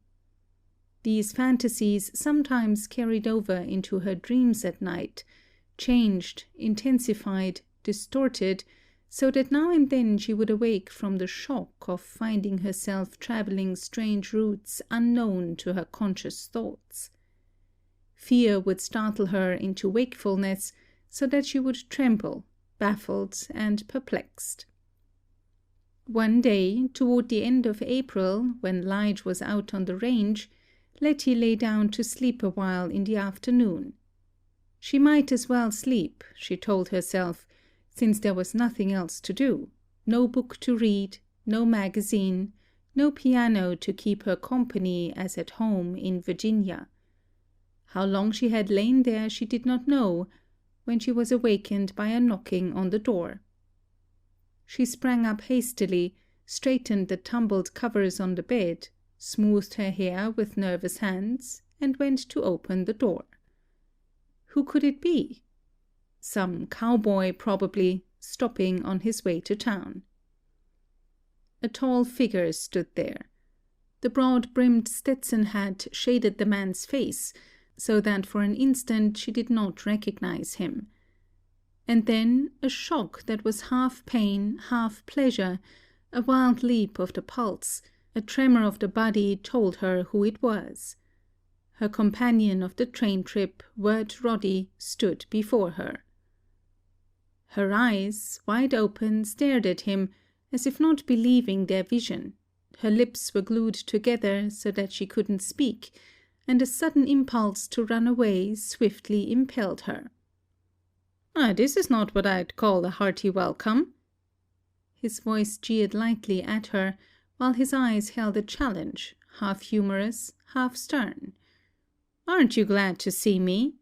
These fantasies sometimes carried over into her dreams at night, changed, intensified, distorted, so that now and then she would awake from the shock of finding herself traveling strange routes unknown to her conscious thoughts. Fear would startle her into wakefulness, so that she would tremble, baffled and perplexed. One day, toward the end of April, when Lige was out on the range, Letty lay down to sleep a while in the afternoon. She might as well sleep, she told herself, since there was nothing else to do, no book to read, no magazine, no piano to keep her company as at home in Virginia. How long she had lain there she did not know, when she was awakened by a knocking on the door. She sprang up hastily, straightened the tumbled covers on the bed, smoothed her hair with nervous hands, and went to open the door. Who could it be? Some cowboy, probably, stopping on his way to town. A tall figure stood there. The broad-brimmed Stetson hat shaded the man's face, so that for an instant she did not recognize him. And then a shock that was half pain, half pleasure, a wild leap of the pulse, a tremor of the body told her who it was. Her companion of the train trip, Wirt Roddy, stood before her. Her eyes, wide open, stared at him, as if not believing their vision. Her lips were glued together so that she couldn't speak, and a sudden impulse to run away swiftly impelled her. This is not what I'd call a hearty welcome." His voice jeered lightly at her, while his eyes held a challenge, half humorous, half stern. "Aren't you glad to see me?"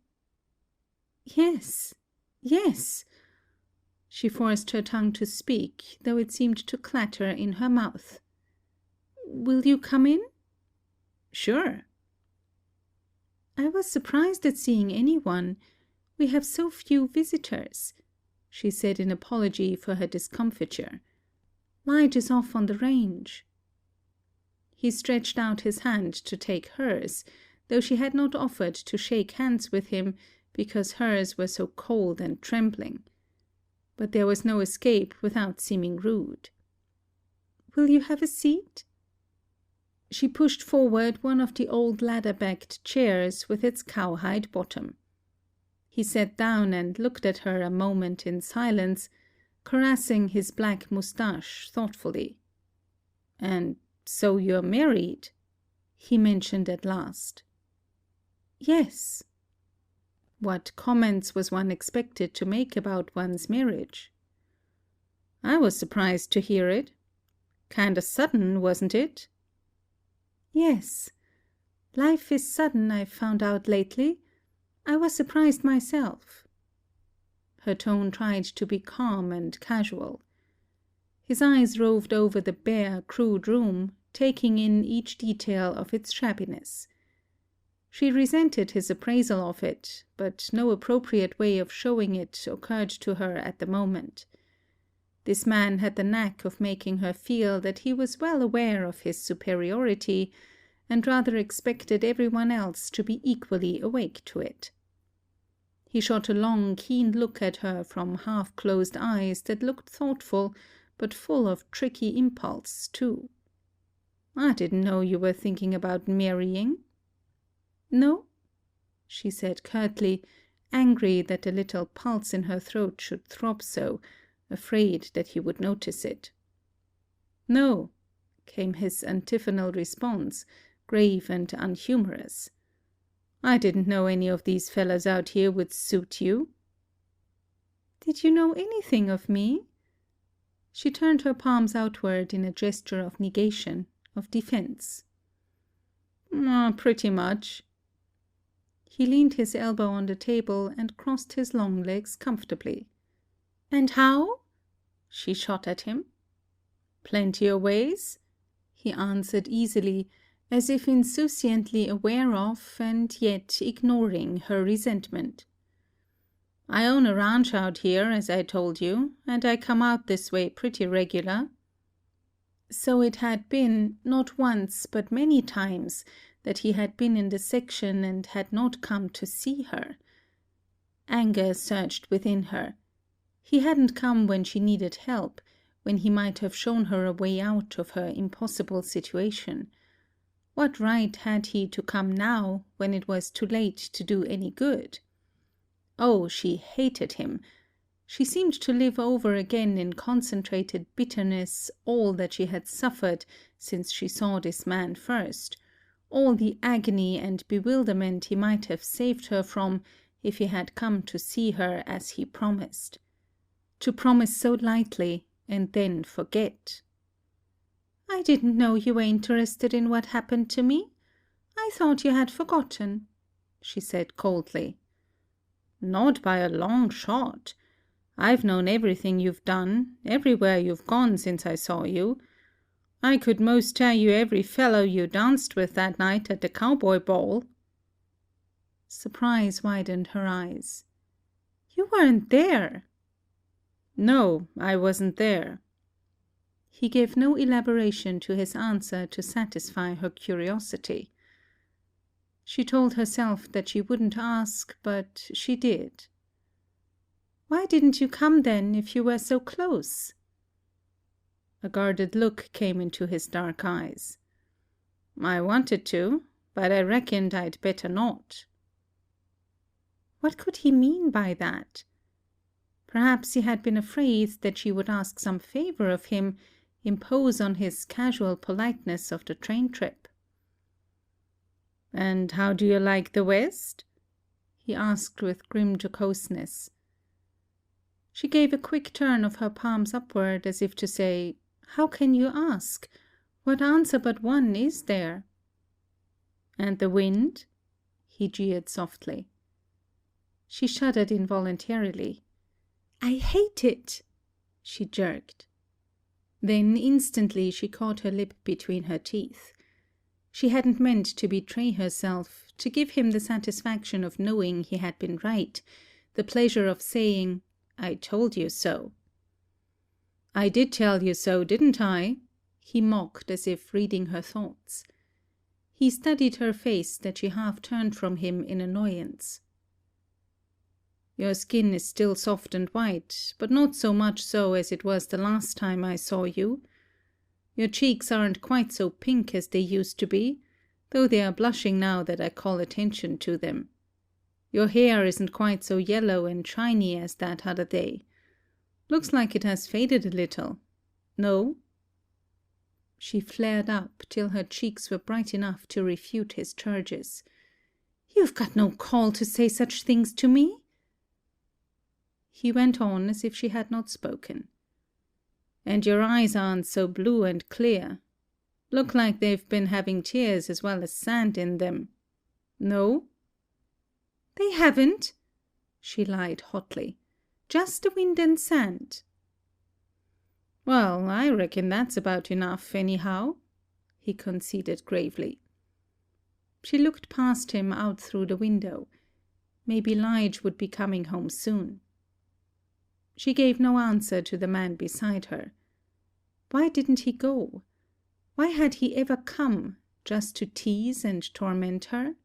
"Yes, yes." She forced her tongue to speak, though it seemed to clatter in her mouth. "Will you come in?" "Sure." "I was surprised at seeing anyone. We have so few visitors," she said in apology for her discomfiture. "Lige is off on the range." He stretched out his hand to take hers, though she had not offered to shake hands with him, because hers were so cold and trembling. But there was no escape without seeming rude. "Will you have a seat?" She pushed forward one of the old ladder-backed chairs with its cowhide bottom. He sat down and looked at her a moment in silence, caressing his black moustache thoughtfully. "And so you're married?" he mentioned at last. "Yes." What comments was one expected to make about one's marriage? "I was surprised to hear it. Kinda sudden, wasn't it?" "Yes. Life is sudden, I've found out lately. I was surprised myself." Her tone tried to be calm and casual. His eyes roved over the bare, crude room, taking in each detail of its shabbiness. She resented his appraisal of it, but no appropriate way of showing it occurred to her at the moment. This man had the knack of making her feel that he was well aware of his superiority, and rather expected everyone else to be equally awake to it. He shot a long, keen look at her from half-closed eyes that looked thoughtful, but full of tricky impulse, too. "I didn't know you were thinking about marrying." "No?" she said curtly, angry that the little pulse in her throat should throb so, afraid that he would notice it. "No," came his antiphonal response, grave and unhumorous. "I didn't know any of these fellas out here would suit you." "Did you know anything of me?" She turned her palms outward in a gesture of negation, of defense. Pretty much." He leaned his elbow on the table and crossed his long legs comfortably. "And how?" she shot at him. "Plenty o' ways," he answered easily, as if insouciantly aware of, and yet ignoring, her resentment. "I own a ranch out here, as I told you, and I come out this way pretty regular." So it had been, not once, but many times, that he had been in the section and had not come to see her. Anger surged within her. He hadn't come when she needed help, when he might have shown her a way out of her impossible situation. What right had he to come now, when it was too late to do any good? Oh, she hated him. She seemed to live over again in concentrated bitterness all that she had suffered since she saw this man first, all the agony and bewilderment he might have saved her from if he had come to see her as he promised. To promise so lightly and then forget. "I didn't know you were interested in what happened to me. I thought you had forgotten," she said coldly. "Not by a long shot. I've known everything you've done, everywhere you've gone since I saw you. I could most tell you every fellow you danced with that night at the cowboy ball." Surprise widened her eyes. "You weren't there." "No, I wasn't there." He gave no elaboration to his answer to satisfy her curiosity. She told herself that she wouldn't ask, but she did. "Why didn't you come then, if you were so close?" A guarded look came into his dark eyes. "I wanted to, but I reckoned I'd better not." What could he mean by that? Perhaps he had been afraid that she would ask some favor of him, impose on his casual politeness of the train trip. "And how do you like the West?" he asked with grim jocoseness. She gave a quick turn of her palms upward, as if to say, "How can you ask? What answer but one is there?" "And the wind?" he jeered softly. She shuddered involuntarily. "I hate it," she jerked. Then instantly she caught her lip between her teeth. She hadn't meant to betray herself, to give him the satisfaction of knowing he had been right, the pleasure of saying, "I told you so." "I did tell you so, didn't I?" he mocked, as if reading her thoughts. He studied her face that she half turned from him in annoyance. "Your skin is still soft and white, but not so much so as it was the last time I saw you. Your cheeks aren't quite so pink as they used to be, though they are blushing now that I call attention to them. Your hair isn't quite so yellow and shiny as that other day. Looks like it has faded a little. No?" She flared up till her cheeks were bright enough to refute his charges. "You've got no call to say such things to me." He went on as if she had not spoken. "And your eyes aren't so blue and clear. Look like they've been having tears as well as sand in them. No?" "They haven't," she lied hotly. "Just the wind and sand." "Well, I reckon that's about enough, anyhow," he conceded gravely. She looked past him out through the window. Maybe Lige would be coming home soon. She gave no answer to the man beside her. Why didn't he go? Why had he ever come, just to tease and torment her?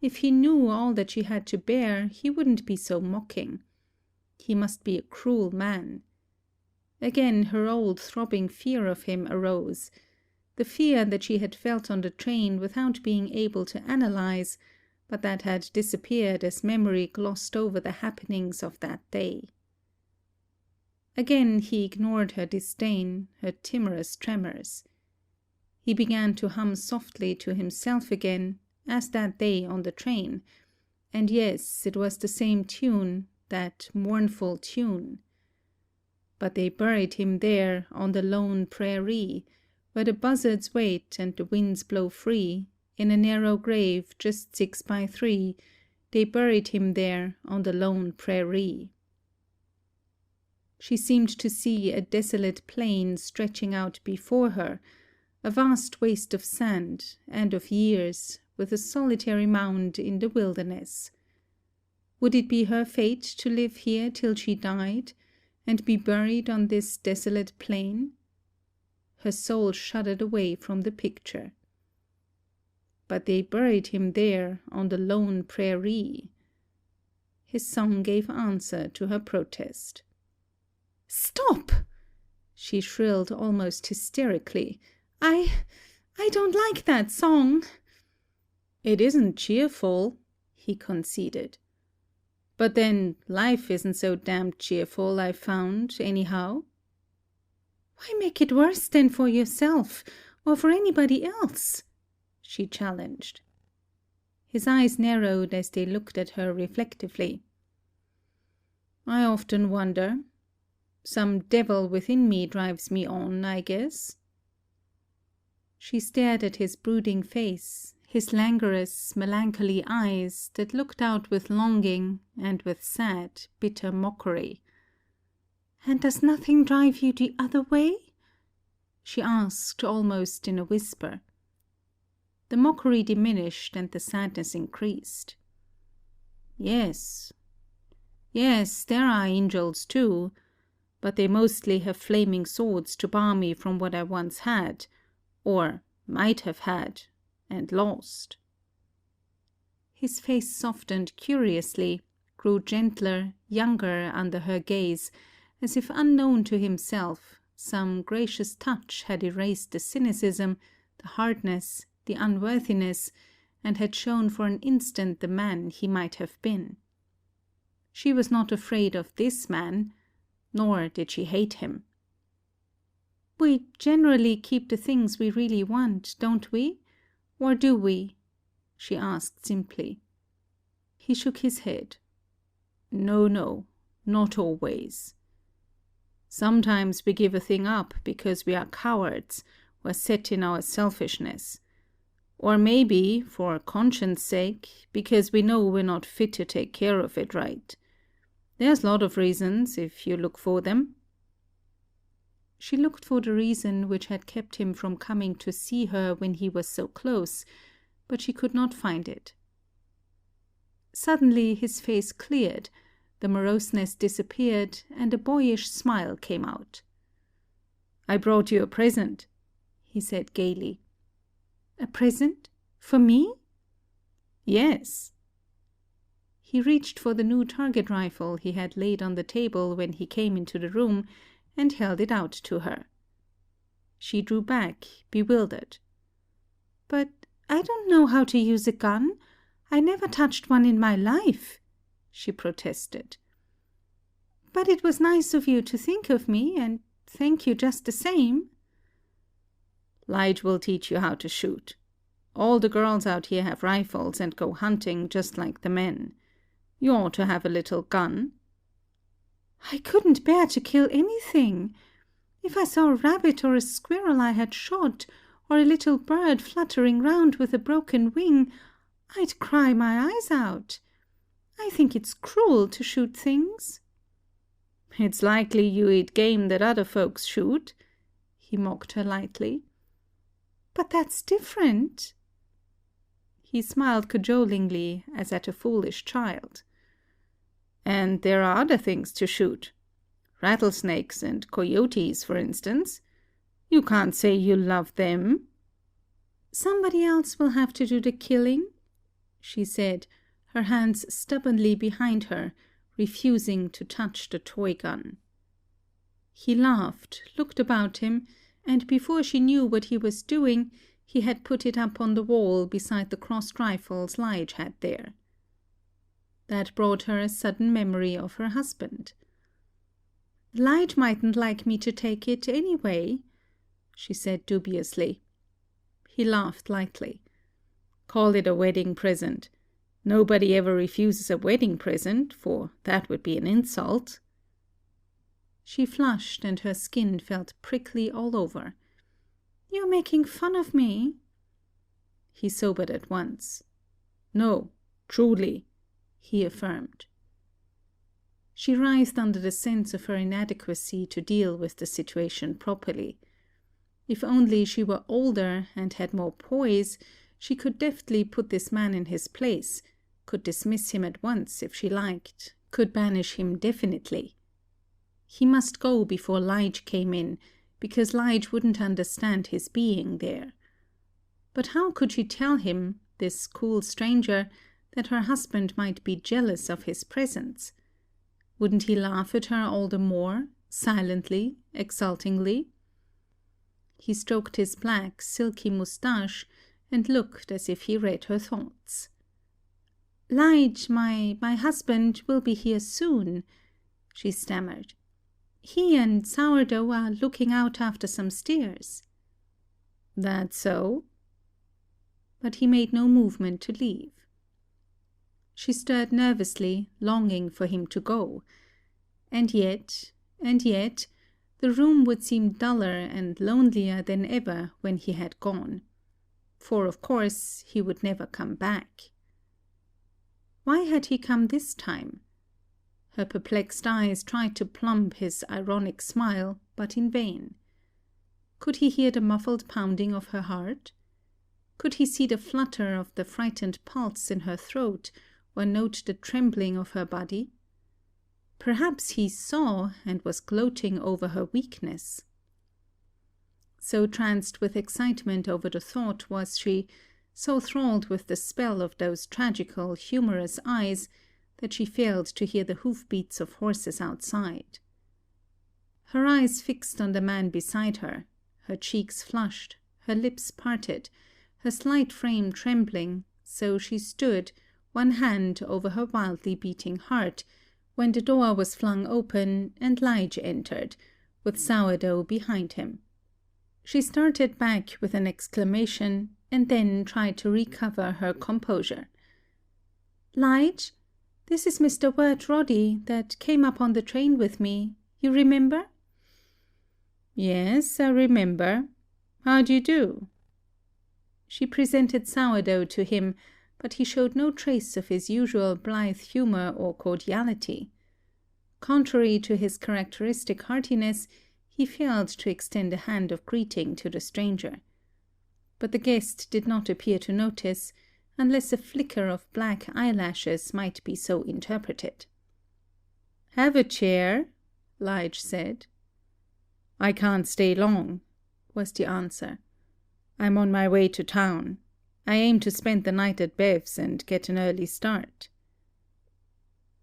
If he knew all that she had to bear, he wouldn't be so mocking. He must be a cruel man. Again her old throbbing fear of him arose, the fear that she had felt on the train without being able to analyze, but that had disappeared as memory glossed over the happenings of that day. Again he ignored her disdain, her timorous tremors. He began to hum softly to himself again, as that day on the train, and yes, it was the same tune, that mournful tune. But they buried him there on the lone prairie, where the buzzards wait and the winds blow free, in a narrow grave just 6 by 3, they buried him there on the lone prairie. She seemed to see a desolate plain stretching out before her, a vast waste of sand and of years, with a solitary mound in the wilderness. Would it be her fate to live here till she died, and be buried on this desolate plain? Her soul shuddered away from the picture. But they buried him there on the lone prairie. His song gave answer to her protest. "Stop!" she shrilled almost hysterically. I don't like that song." "It isn't cheerful," he conceded. "But then, life isn't so damned cheerful, I've found, anyhow." "Why make it worse than for yourself, or for anybody else?" she challenged. His eyes narrowed as they looked at her reflectively. "I often wonder. Some devil within me drives me on, I guess." She stared at his brooding face, his languorous, melancholy eyes that looked out with longing and with sad, bitter mockery. "And does nothing drive you the other way?" she asked, almost in a whisper. The mockery diminished and the sadness increased. "Yes. Yes, there are angels too, but they mostly have flaming swords to bar me from what I once had, or might have had, and lost." His face softened curiously, grew gentler, younger under her gaze, as if unknown to himself, some gracious touch had erased the cynicism, the hardness, the unworthiness, and had shown for an instant the man he might have been. She was not afraid of this man, nor did she hate him. "We generally keep the things we really want, don't we? Or do we?" she asked simply. He shook his head. No, not always. Sometimes we give a thing up because we are cowards, or set in our selfishness. Or maybe, for conscience sake, because we know we're not fit to take care of it right. There's a lot of reasons, if you look for them." She looked for the reason which had kept him from coming to see her when he was so close, but she could not find it. Suddenly his face cleared, the moroseness disappeared, and a boyish smile came out. "I brought you a present," he said gaily. "A present? For me?" "Yes." He reached for the new target rifle he had laid on the table when he came into the room, and held it out to her. She drew back, bewildered. "But I don't know how to use a gun. I never touched one in my life," she protested. "But it was nice of you to think of me, and thank you just the same." "Lige will teach you how to shoot. All the girls out here have rifles and go hunting just like the men. You ought to have a little gun." "I couldn't bear to kill anything. If I saw a rabbit or a squirrel I had shot, or a little bird fluttering round with a broken wing, I'd cry my eyes out. I think it's cruel to shoot things." "It's likely you eat game that other folks shoot," he mocked her lightly. "But that's different." He smiled cajolingly, as at a foolish child. "And there are other things to shoot. Rattlesnakes and coyotes, for instance. You can't say you love them." "Somebody else will have to do the killing," she said, her hands stubbornly behind her, refusing to touch the toy gun. He laughed, looked about him, and before she knew what he was doing, he had put it up on the wall beside the crossed rifles Lige had there. That brought her a sudden memory of her husband. "Lige mightn't like me to take it anyway," she said dubiously. He laughed lightly. "Call it a wedding present. Nobody ever refuses a wedding present, for that would be an insult." She flushed, and her skin felt prickly all over. "You're making fun of me." He sobered at once. "No, truly," he affirmed. She writhed under the sense of her inadequacy to deal with the situation properly. If only she were older and had more poise, she could deftly put this man in his place, could dismiss him at once if she liked, could banish him definitely. He must go before Lige came in, because Lige wouldn't understand his being there. But how could she tell him, this cool stranger, that her husband might be jealous of his presence? Wouldn't he laugh at her all the more, Silently, exultingly. He stroked his black, silky moustache and looked as if he read her thoughts. "Lige, my husband, will be here soon," she stammered. "He and Sourdough are looking out after some steers." "That so?" But he made no movement to leave. She stirred nervously, longing for him to go. And yet, the room would seem duller and lonelier than ever when he had gone. For, of course, he would never come back. Why had he come this time? Her perplexed eyes tried to plumb his ironic smile, but in vain. Could he hear the muffled pounding of her heart? Could he see the flutter of the frightened pulse in her throat, or note the trembling of her body? Perhaps he saw, and was gloating over her weakness. So tranced with excitement over the thought was she, so thralled with the spell of those tragical, humorous eyes, that she failed to hear the hoof-beats of horses outside. Her eyes fixed on the man beside her, her cheeks flushed, her lips parted, her slight frame trembling, so she stood, one hand over her wildly beating heart, when the door was flung open and Lige entered, with Sourdough behind him. She started back with an exclamation, and then tried to recover her composure. "Lige, this is Mr. Wirt Roddy that came up on the train with me. You remember?" "Yes, I remember. How do you do?" She presented Sourdough to him, but he showed no trace of his usual blithe humour or cordiality. Contrary to his characteristic heartiness, he failed to extend a hand of greeting to the stranger. But the guest did not appear to notice, unless a flicker of black eyelashes might be so interpreted. "Have a chair," Lige said. "I can't stay long," was the answer. "I'm on my way to town. I aim to spend the night at Bev's and get an early start."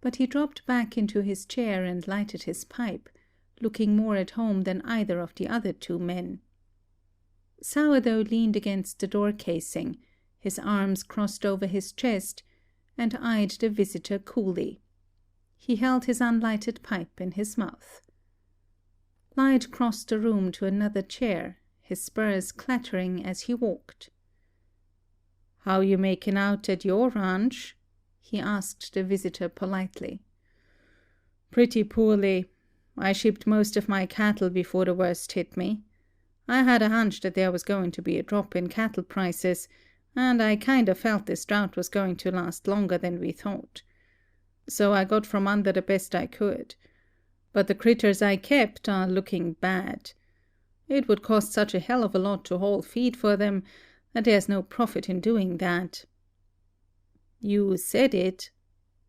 But he dropped back into his chair and lighted his pipe, looking more at home than either of the other two men. Sourdough leaned against the door casing, his arms crossed over his chest, and eyed the visitor coolly. He held his unlighted pipe in his mouth. Lige crossed the room to another chair, his spurs clattering as he walked. "How you making out at your ranch?" he asked the visitor politely. "Pretty poorly. I shipped most of my cattle before the worst hit me. I had a hunch that there was going to be a drop in cattle prices, and I kind of felt this drought was going to last longer than we thought. So I got from under the best I could. But the critters I kept are looking bad. It would cost such a hell of a lot to haul feed for them that there's no profit in doing that." "You said it,"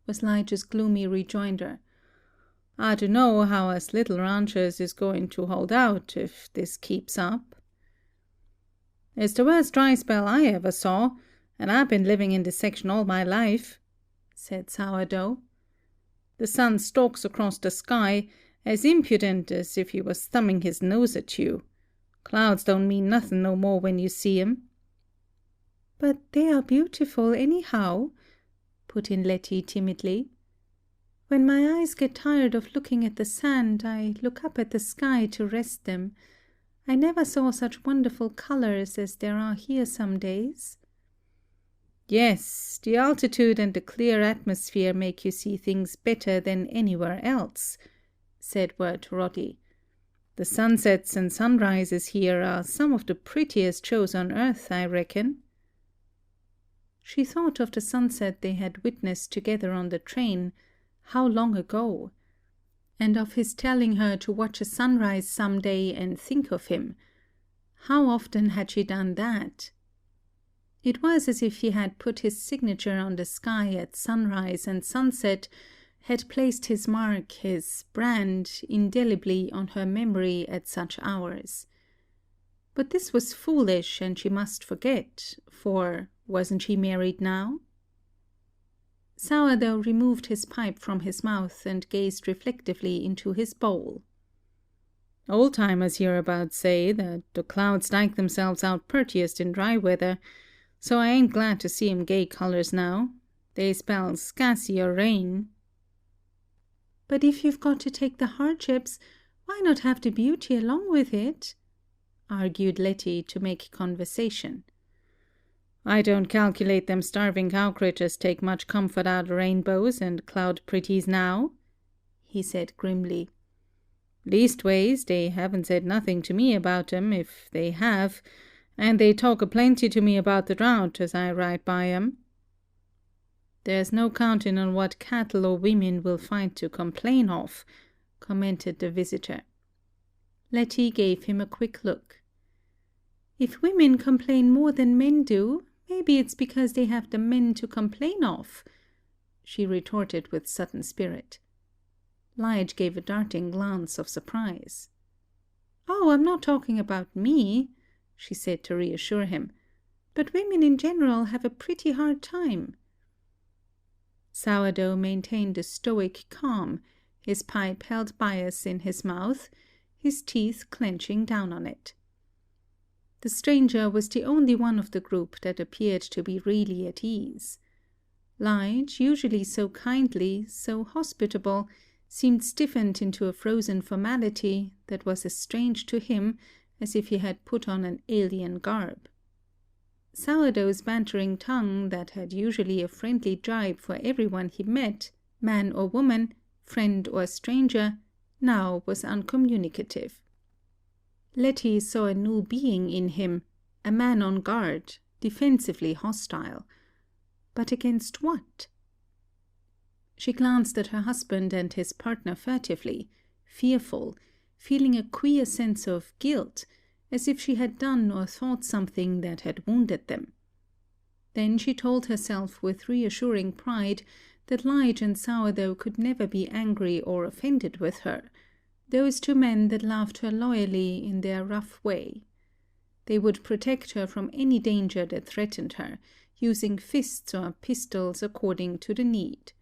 was Lige's gloomy rejoinder. "I dunno how us little ranchers is going to hold out if this keeps up." "It's the worst dry spell I ever saw, and I've been living in this section all my life," said Sourdough. "The sun stalks across the sky, as impudent as if he was thumbing his nose at you. Clouds don't mean nothing no more when you see 'em." "But they are beautiful anyhow," put in Letty timidly. "When my eyes get tired of looking at the sand, I look up at the sky to rest them. I never saw such wonderful colors as there are here some days." "Yes, the altitude and the clear atmosphere make you see things better than anywhere else," said Wirt Roddy. "The sunsets and sunrises here are some of the prettiest shows on earth, I reckon." She thought of the sunset they had witnessed together on the train, how long ago, and of his telling her to watch a sunrise some day and think of him. How often had she done that? It was as if he had put his signature on the sky at sunrise and sunset, had placed his mark, his brand, indelibly on her memory at such hours. But this was foolish, and she must forget, for wasn't she married now? Sourdough removed his pipe from his mouth and gazed reflectively into his bowl. Old-timers hereabouts say that the clouds dyke themselves out prettiest in dry weather, so I ain't glad to see 'em gay colours now. They spell scassy or rain. But if you've got to take the hardships, why not have the beauty along with it? Argued Letty to make conversation. I don't calculate them starving cow critters take much comfort out of rainbows and cloud pretties now, he said grimly. Leastways, they haven't said nothing to me about 'em, if they have, and they talk a plenty to me about the drought as I ride by 'em. There's no counting on what cattle or women will find to complain of, commented the visitor. Letty gave him a quick look. If women complain more than men do, maybe it's because they have the men to complain of, she retorted with sudden spirit. Lige gave a darting glance of surprise. Oh, I'm not talking about me, she said to reassure him, but women in general have a pretty hard time. Sourdough maintained a stoic calm, his pipe held bias in his mouth, his teeth clenching down on it. The stranger was the only one of the group that appeared to be really at ease. Lige, usually so kindly, so hospitable, seemed stiffened into a frozen formality that was as strange to him as if he had put on an alien garb. Sourdough's bantering tongue, that had usually a friendly jibe for everyone he met, man or woman, friend or stranger, now was uncommunicative. Letty saw a new being in him, a man on guard, defensively hostile. But against what? She glanced at her husband and his partner furtively, fearful, feeling a queer sense of guilt, as if she had done or thought something that had wounded them. Then she told herself with reassuring pride that Lige and Sourdough could never be angry or offended with her, those two men that loved her loyally in their rough way. They would protect her from any danger that threatened her, using fists or pistols according to the need.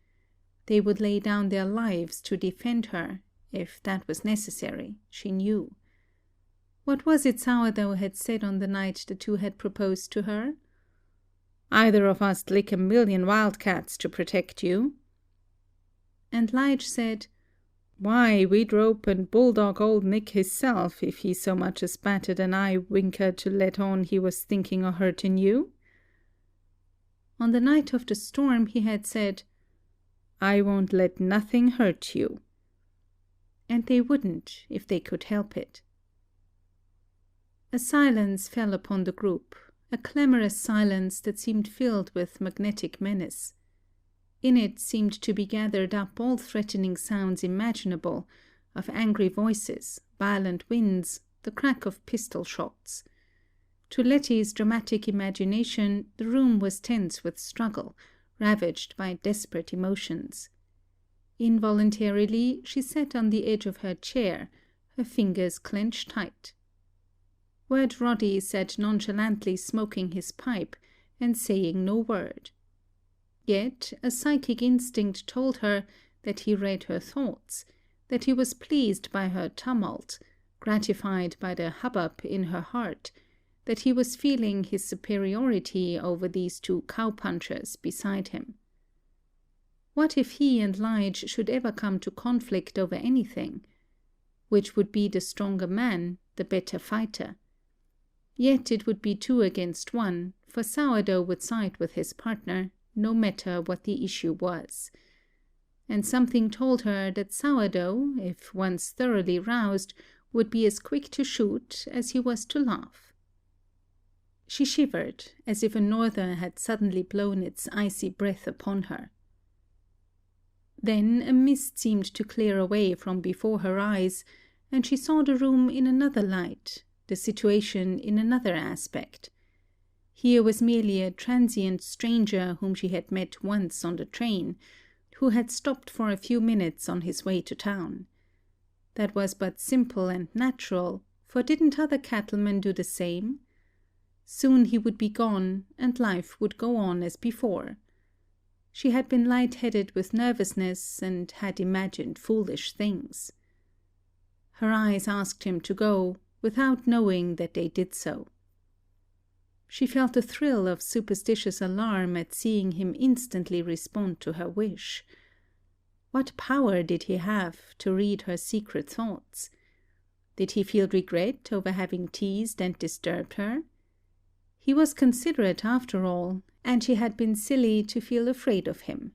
They would lay down their lives to defend her, if that was necessary, she knew. What was it Sourdough had said on the night the two had proposed to her? Either of us lick 1,000,000 wildcats to protect you. And Lige said, Why, we'd rope and bulldog old Nick hisself if he so much as batted an eye winker to let on he was thinking o' hurting you. On the night of the storm he had said, I won't let nothing hurt you. And they wouldn't if they could help it. A silence fell upon the group, a clamorous silence that seemed filled with magnetic menace. In it seemed to be gathered up all threatening sounds imaginable, of angry voices, violent winds, the crack of pistol shots. To Letty's dramatic imagination, the room was tense with struggle, ravaged by desperate emotions. Involuntarily, she sat on the edge of her chair, her fingers clenched tight. Word Roddy sat nonchalantly smoking his pipe and saying no word. Yet a psychic instinct told her that he read her thoughts, that he was pleased by her tumult, gratified by the hubbub in her heart, that he was feeling his superiority over these two cowpunchers beside him. What if he and Lige should ever come to conflict over anything? Which would be the stronger man, the better fighter? Yet it would be 2 against 1, for Sourdough would side with his partner, no matter what the issue was. And something told her that Sourdough, if once thoroughly roused, would be as quick to shoot as he was to laugh. She shivered, as if a norther had suddenly blown its icy breath upon her. Then a mist seemed to clear away from before her eyes, and she saw the room in another light, the situation in another aspect. Here was merely a transient stranger whom she had met once on the train, who had stopped for a few minutes on his way to town. That was but simple and natural, for didn't other cattlemen do the same? Soon he would be gone, and life would go on as before. She had been light-headed with nervousness, and had imagined foolish things. Her eyes asked him to go, without knowing that they did so. She felt a thrill of superstitious alarm at seeing him instantly respond to her wish. What power did he have to read her secret thoughts? Did he feel regret over having teased and disturbed her? He was considerate after all, and she had been silly to feel afraid of him.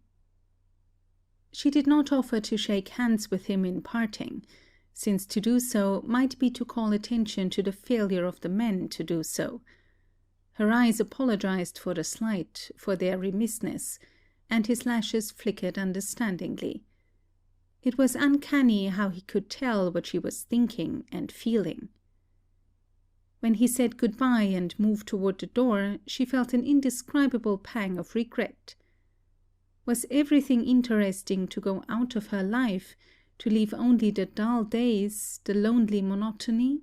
She did not offer to shake hands with him in parting, since to do so might be to call attention to the failure of the men to do so. Her eyes apologized for the slight, for their remissness, and his lashes flickered understandingly. It was uncanny how he could tell what she was thinking and feeling. When he said goodbye and moved toward the door, she felt an indescribable pang of regret. Was everything interesting to go out of her life, to leave only the dull days, the lonely monotony?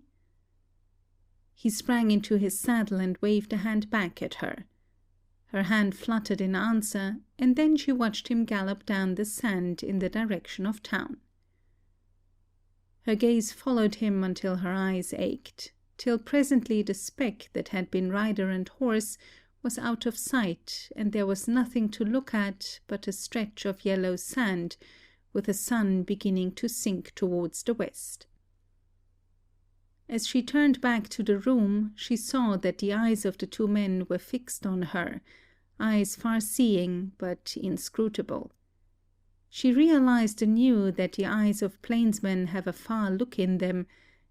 He sprang into his saddle and waved a hand back at her. Her hand fluttered in answer, and then she watched him gallop down the sand in the direction of town. Her gaze followed him until her eyes ached, till presently the speck that had been rider and horse was out of sight, and there was nothing to look at but a stretch of yellow sand, with the sun beginning to sink towards the west. As she turned back to the room, she saw that the eyes of the two men were fixed on her, eyes far-seeing but inscrutable. She realized anew that the eyes of plainsmen have a far look in them,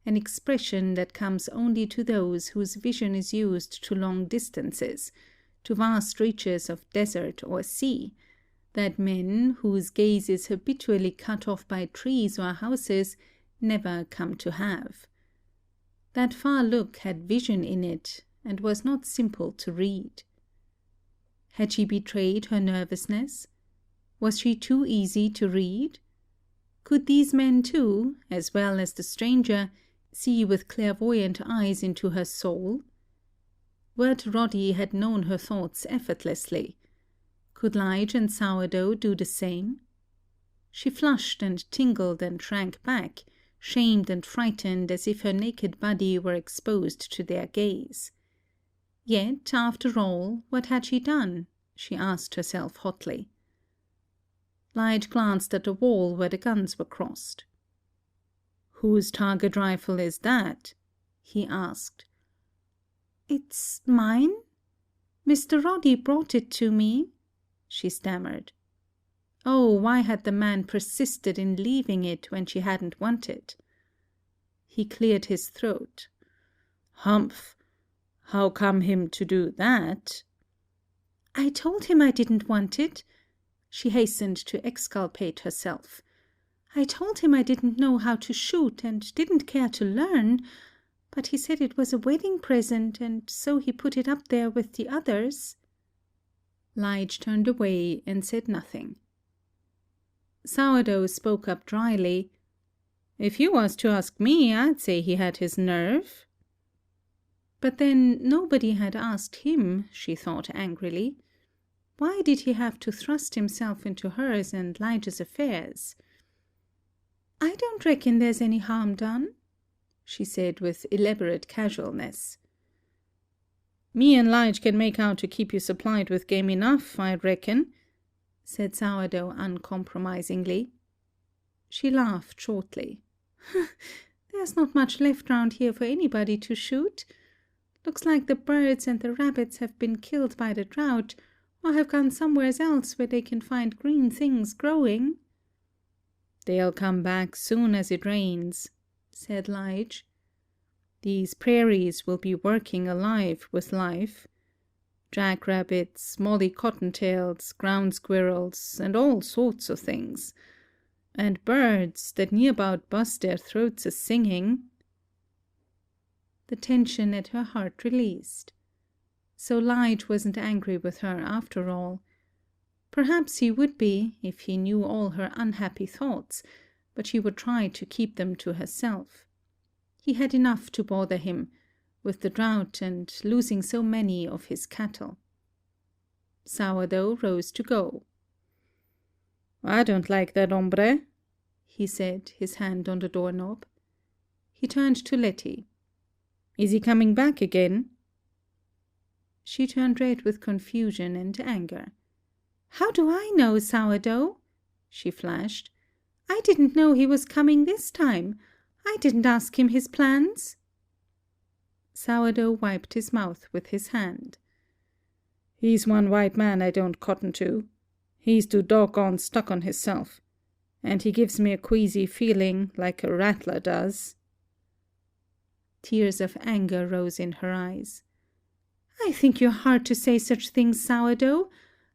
an expression that comes only to those whose vision is used to long distances, to vast reaches of desert or sea, that men, whose gaze is habitually cut off by trees or houses, never come to have. That far look had vision in it, and was not simple to read. Had she betrayed her nervousness? Was she too easy to read? Could these men too, as well as the stranger, see with clairvoyant eyes into her soul? Wirt Roddy had known her thoughts effortlessly. Could Lige and Sourdough do the same? She flushed and tingled and shrank back, shamed and frightened as if her naked body were exposed to their gaze. Yet, after all, what had she done? She asked herself hotly. Lige glanced at the wall where the guns were crossed. "Whose target rifle is that?" he asked. "It's mine. Mr. Roddy brought it to me," she stammered. Oh, why had the man persisted in leaving it when she hadn't wanted? He cleared his throat. "Humph! How come him to do that?" "I told him I didn't want it," she hastened to exculpate herself. "I told him I didn't know how to shoot and didn't care to learn, but he said it was a wedding present, and so he put it up there with the others." Lige turned away and said nothing. Sourdough spoke up dryly. "If you was to ask me, I'd say he had his nerve." But then nobody had asked him, she thought angrily. Why did he have to thrust himself into hers and Lige's affairs? "I don't reckon there's any harm done," she said with elaborate casualness. "Me and Lige can make out to keep you supplied with game enough, I reckon," said Sourdough uncompromisingly. She laughed shortly. "There's not much left round here for anybody to shoot. Looks like the birds and the rabbits have been killed by the drought, or have gone somewheres else where they can find green things growing." "They'll come back soon as it rains," said Lige. "These prairies will be working alive with life. Jackrabbits, molly cottontails, ground squirrels, and all sorts of things. And birds that near about bust their throats a-singing." The tension at her heart released. So Lige wasn't angry with her after all. Perhaps he would be, if he knew all her unhappy thoughts, but she would try to keep them to herself. He had enough to bother him, with the drought and losing so many of his cattle. Sourdough rose to go. "I don't like that hombre," he said, his hand on the doorknob. He turned to Letty. "Is he coming back again?" She turned red with confusion and anger. "How do I know, Sourdough?" she flashed. "I didn't know he was coming this time. I didn't ask him his plans." Sourdough wiped his mouth with his hand. "He's one white man I don't cotton to. He's too doggone stuck on hisself. And he gives me a queasy feeling, like a rattler does." Tears of anger rose in her eyes. "I think you're hard to say such things, Sourdough,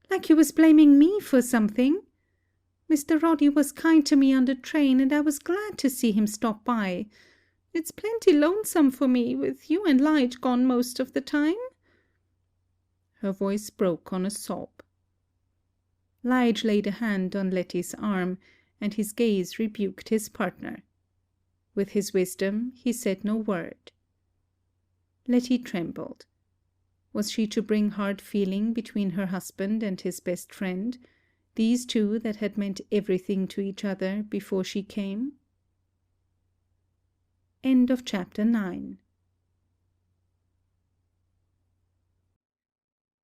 like you was blaming me for something. Mr. Roddy was kind to me on the train, and I was glad to see him stop by. It's plenty lonesome for me, with you and Lige gone most of the time." Her voice broke on a sob. Lige laid a hand on Letty's arm, and his gaze rebuked his partner. With his wisdom, he said no word. Letty trembled. Was she to bring hard feeling between her husband and his best friend, these two that had meant everything to each other before she came? End of chapter 9.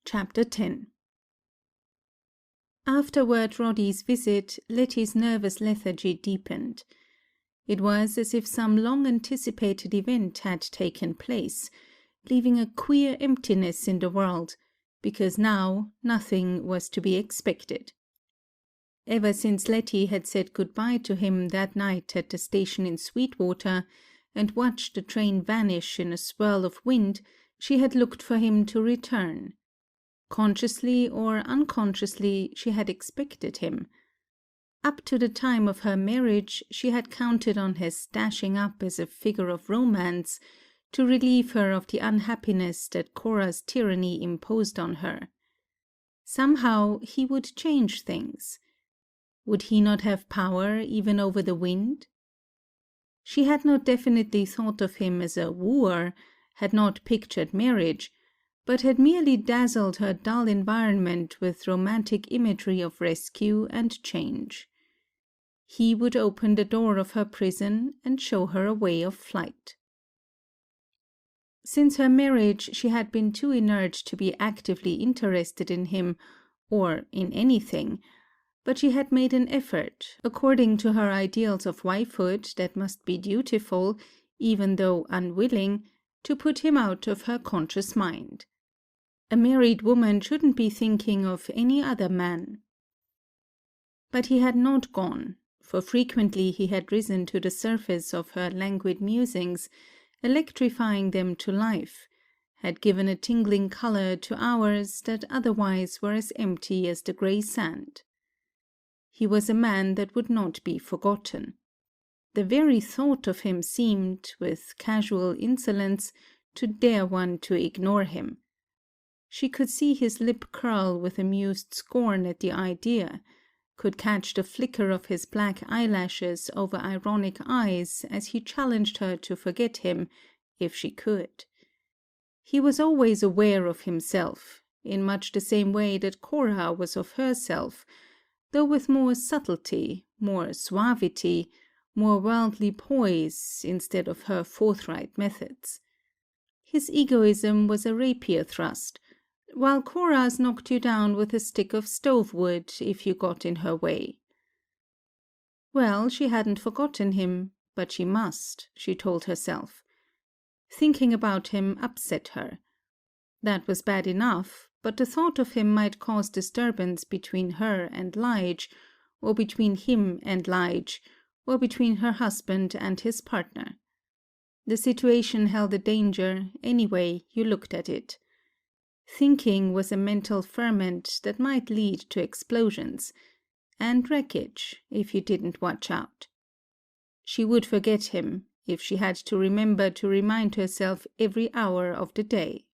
Chapter 10. Afterward Roddy's visit, Letty's nervous lethargy deepened. It was as if some long-anticipated event had taken place, leaving a queer emptiness in the world, because now nothing was to be expected. Ever since Letty had said good-bye to him that night at the station in Sweetwater, and watched the train vanish in a swirl of wind, she had looked for him to return. Consciously or unconsciously, she had expected him. Up to the time of her marriage, she had counted on his dashing up as a figure of romance, to relieve her of the unhappiness that Cora's tyranny imposed on her. Somehow he would change things. Would he not have power even over the wind? She had not definitely thought of him as a wooer, had not pictured marriage, but had merely dazzled her dull environment with romantic imagery of rescue and change. He would open the door of her prison and show her a way of flight. Since her marriage, she had been too inert to be actively interested in him, or in anything, but she had made an effort, according to her ideals of wifehood that must be dutiful, even though unwilling, to put him out of her conscious mind. A married woman shouldn't be thinking of any other man. But he had not gone, for frequently he had risen to the surface of her languid musings, electrifying them to life, had given a tingling colour to hours that otherwise were as empty as the grey sand. He was a man that would not be forgotten. The very thought of him seemed, with casual insolence, to dare one to ignore him. She could see his lip curl with amused scorn at the idea, could catch the flicker of his black eyelashes over ironic eyes as he challenged her to forget him, if she could. He was always aware of himself, in much the same way that Cora was of herself, though with more subtlety, more suavity, more worldly poise, instead of her forthright methods. His egoism was a rapier thrust, while Cora's knocked you down with a stick of stove wood if you got in her way. Well, she hadn't forgotten him, but she must, she told herself. Thinking about him upset her. That was bad enough, but the thought of him might cause disturbance between her and Lige, or between him and Lige, or between her husband and his partner. The situation held a danger, any way you looked at it. Thinking was a mental ferment that might lead to explosions, and wreckage if you didn't watch out. She would forget him if she had to remember to remind herself every hour of the day.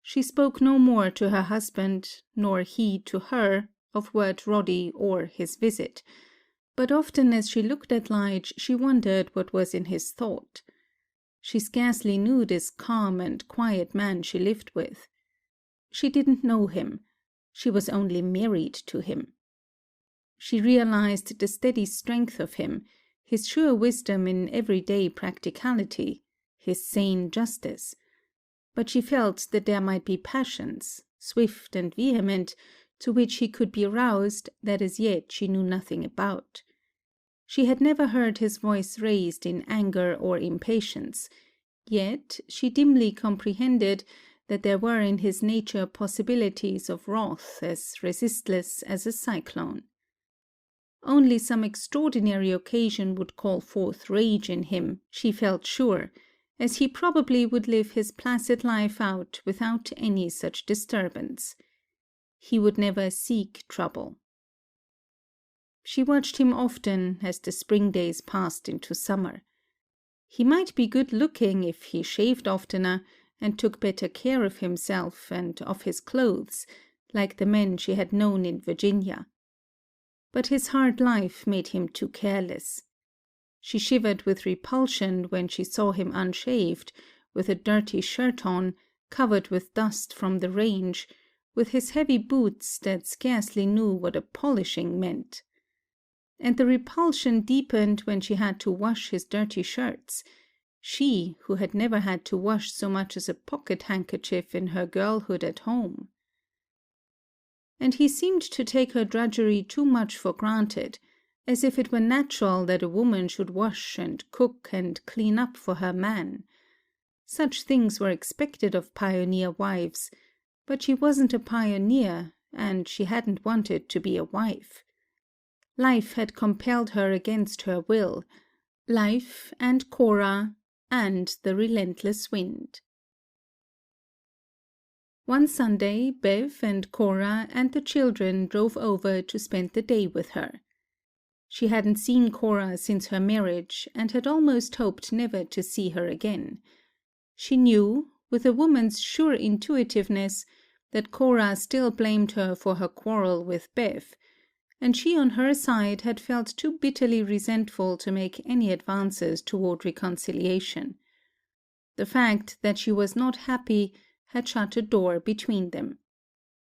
She spoke no more to her husband, nor he to her, of Wirt Roddy or his visit, but often as she looked at Lige she wondered what was in his thought. She scarcely knew this calm and quiet man she lived with. She didn't know him. She was only married to him. She realized the steady strength of him, his sure wisdom in everyday practicality, his sane justice. But she felt that there might be passions, swift and vehement, to which he could be roused, that as yet she knew nothing about. She had never heard his voice raised in anger or impatience, yet she dimly comprehended that there were in his nature possibilities of wrath as resistless as a cyclone. Only some extraordinary occasion would call forth rage in him, she felt sure, as he probably would live his placid life out without any such disturbance. He would never seek trouble. She watched him often as the spring days passed into summer. He might be good-looking if he shaved oftener and took better care of himself and of his clothes, like the men she had known in Virginia. But his hard life made him too careless. She shivered with repulsion when she saw him unshaved, with a dirty shirt on, covered with dust from the range, with his heavy boots that scarcely knew what a polishing meant. And the repulsion deepened when she had to wash his dirty shirts, she who had never had to wash so much as a pocket-handkerchief in her girlhood at home. And he seemed to take her drudgery too much for granted, as if it were natural that a woman should wash and cook and clean up for her man. Such things were expected of pioneer wives, but she wasn't a pioneer, and she hadn't wanted to be a wife. Life had compelled her against her will, life and Cora and the relentless wind. One Sunday, Bev and Cora and the children drove over to spend the day with her. She hadn't seen Cora since her marriage and had almost hoped never to see her again. She knew, with a woman's sure intuitiveness, that Cora still blamed her for her quarrel with Bev, and she on her side had felt too bitterly resentful to make any advances toward reconciliation. The fact that she was not happy had shut a door between them.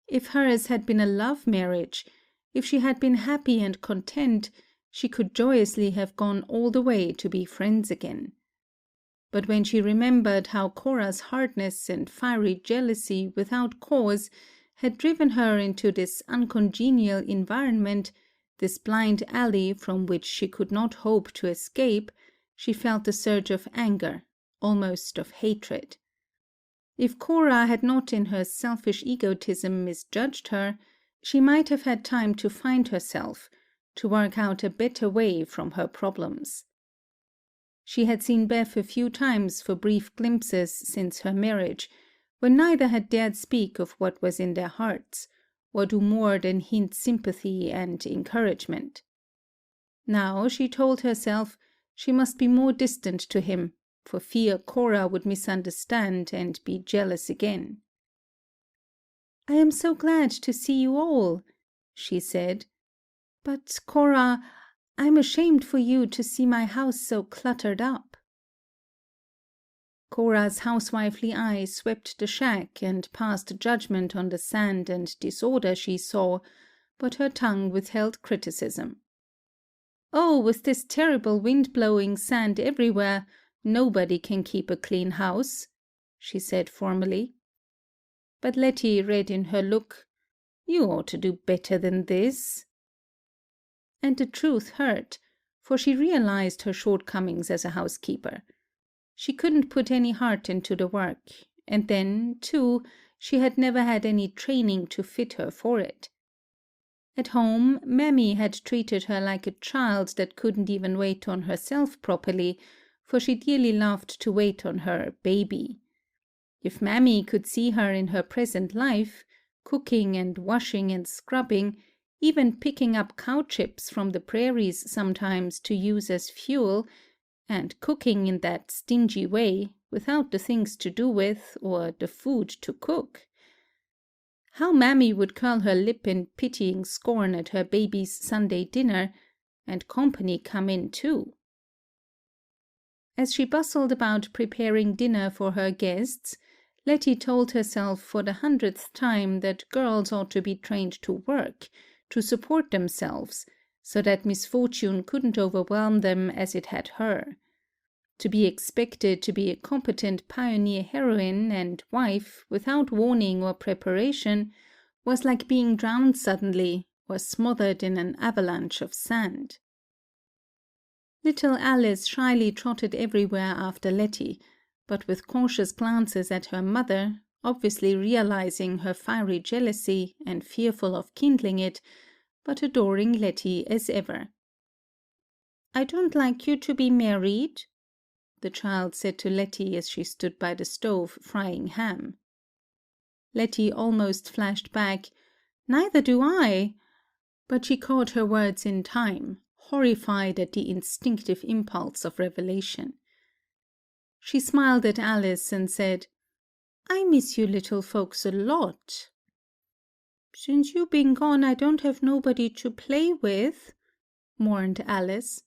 If hers had been a love marriage, if she had been happy and content, she could joyously have gone all the way to be friends again. But when she remembered how Cora's hardness and fiery jealousy without cause had driven her into this uncongenial environment, this blind alley from which she could not hope to escape, she felt a surge of anger, almost of hatred. If Cora had not in her selfish egotism misjudged her, she might have had time to find herself, to work out a better way from her problems. She had seen Bev a few times for brief glimpses since her marriage, when neither had dared speak of what was in their hearts, or do more than hint sympathy and encouragement. Now, she told herself, she must be more distant to him, for fear Cora would misunderstand and be jealous again. "I am so glad to see you all," she said. "But, Cora, I'm ashamed for you to see my house so cluttered up." Cora's housewifely eye swept the shack and passed judgment on the sand and disorder she saw, but her tongue withheld criticism. "Oh, with this terrible wind blowing sand everywhere, nobody can keep a clean house," she said formally. But Letty read in her look, "You ought to do better than this." And the truth hurt, for she realized her shortcomings as a housekeeper. She couldn't put any heart into the work, and then, too, she had never had any training to fit her for it. At home, Mammy had treated her like a child that couldn't even wait on herself properly, for she dearly loved to wait on her baby. If Mammy could see her in her present life, cooking and washing and scrubbing, even picking up cow chips from the prairies sometimes to use as fuel, and cooking in that stingy way, without the things to do with or the food to cook. How Mammy would curl her lip in pitying scorn at her baby's Sunday dinner, and company come in too. As she bustled about preparing dinner for her guests, Letty told herself for the 100th time that girls ought to be trained to work, to support themselves, so that misfortune couldn't overwhelm them as it had her. To be expected to be a competent pioneer heroine and wife without warning or preparation was like being drowned suddenly or smothered in an avalanche of sand. Little Alice shyly trotted everywhere after Letty, but with cautious glances at her mother, obviously realizing her fiery jealousy and fearful of kindling it, but adoring Letty as ever. "I don't like you to be married," the child said to Letty as she stood by the stove frying ham. Letty almost flashed back, "Neither do I," but she caught her words in time, horrified at the instinctive impulse of revelation. She smiled at Alice and said, "I miss you little folks a lot." "Since you've been gone, I don't have nobody to play with," mourned Alice.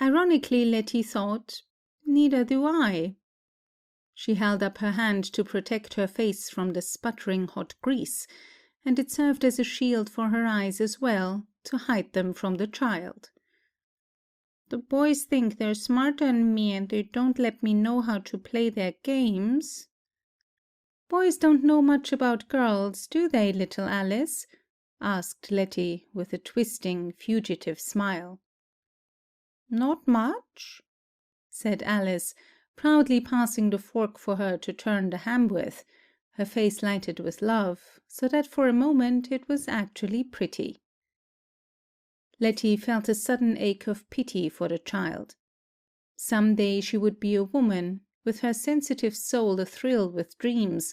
Ironically, Letty thought, "Neither do I." She held up her hand to protect her face from the sputtering hot grease, and it served as a shield for her eyes as well, to hide them from the child. "The boys think they're smarter than me, and they don't let me know how to play their games." "Boys don't know much about girls, do they, little Alice?" asked Letty, with a twisting, fugitive smile. "Not much," said Alice, proudly passing the fork for her to turn the ham with, her face lighted with love, so that for a moment it was actually pretty. Letty felt a sudden ache of pity for the child. Some day she would be a woman, with her sensitive soul athrill with dreams,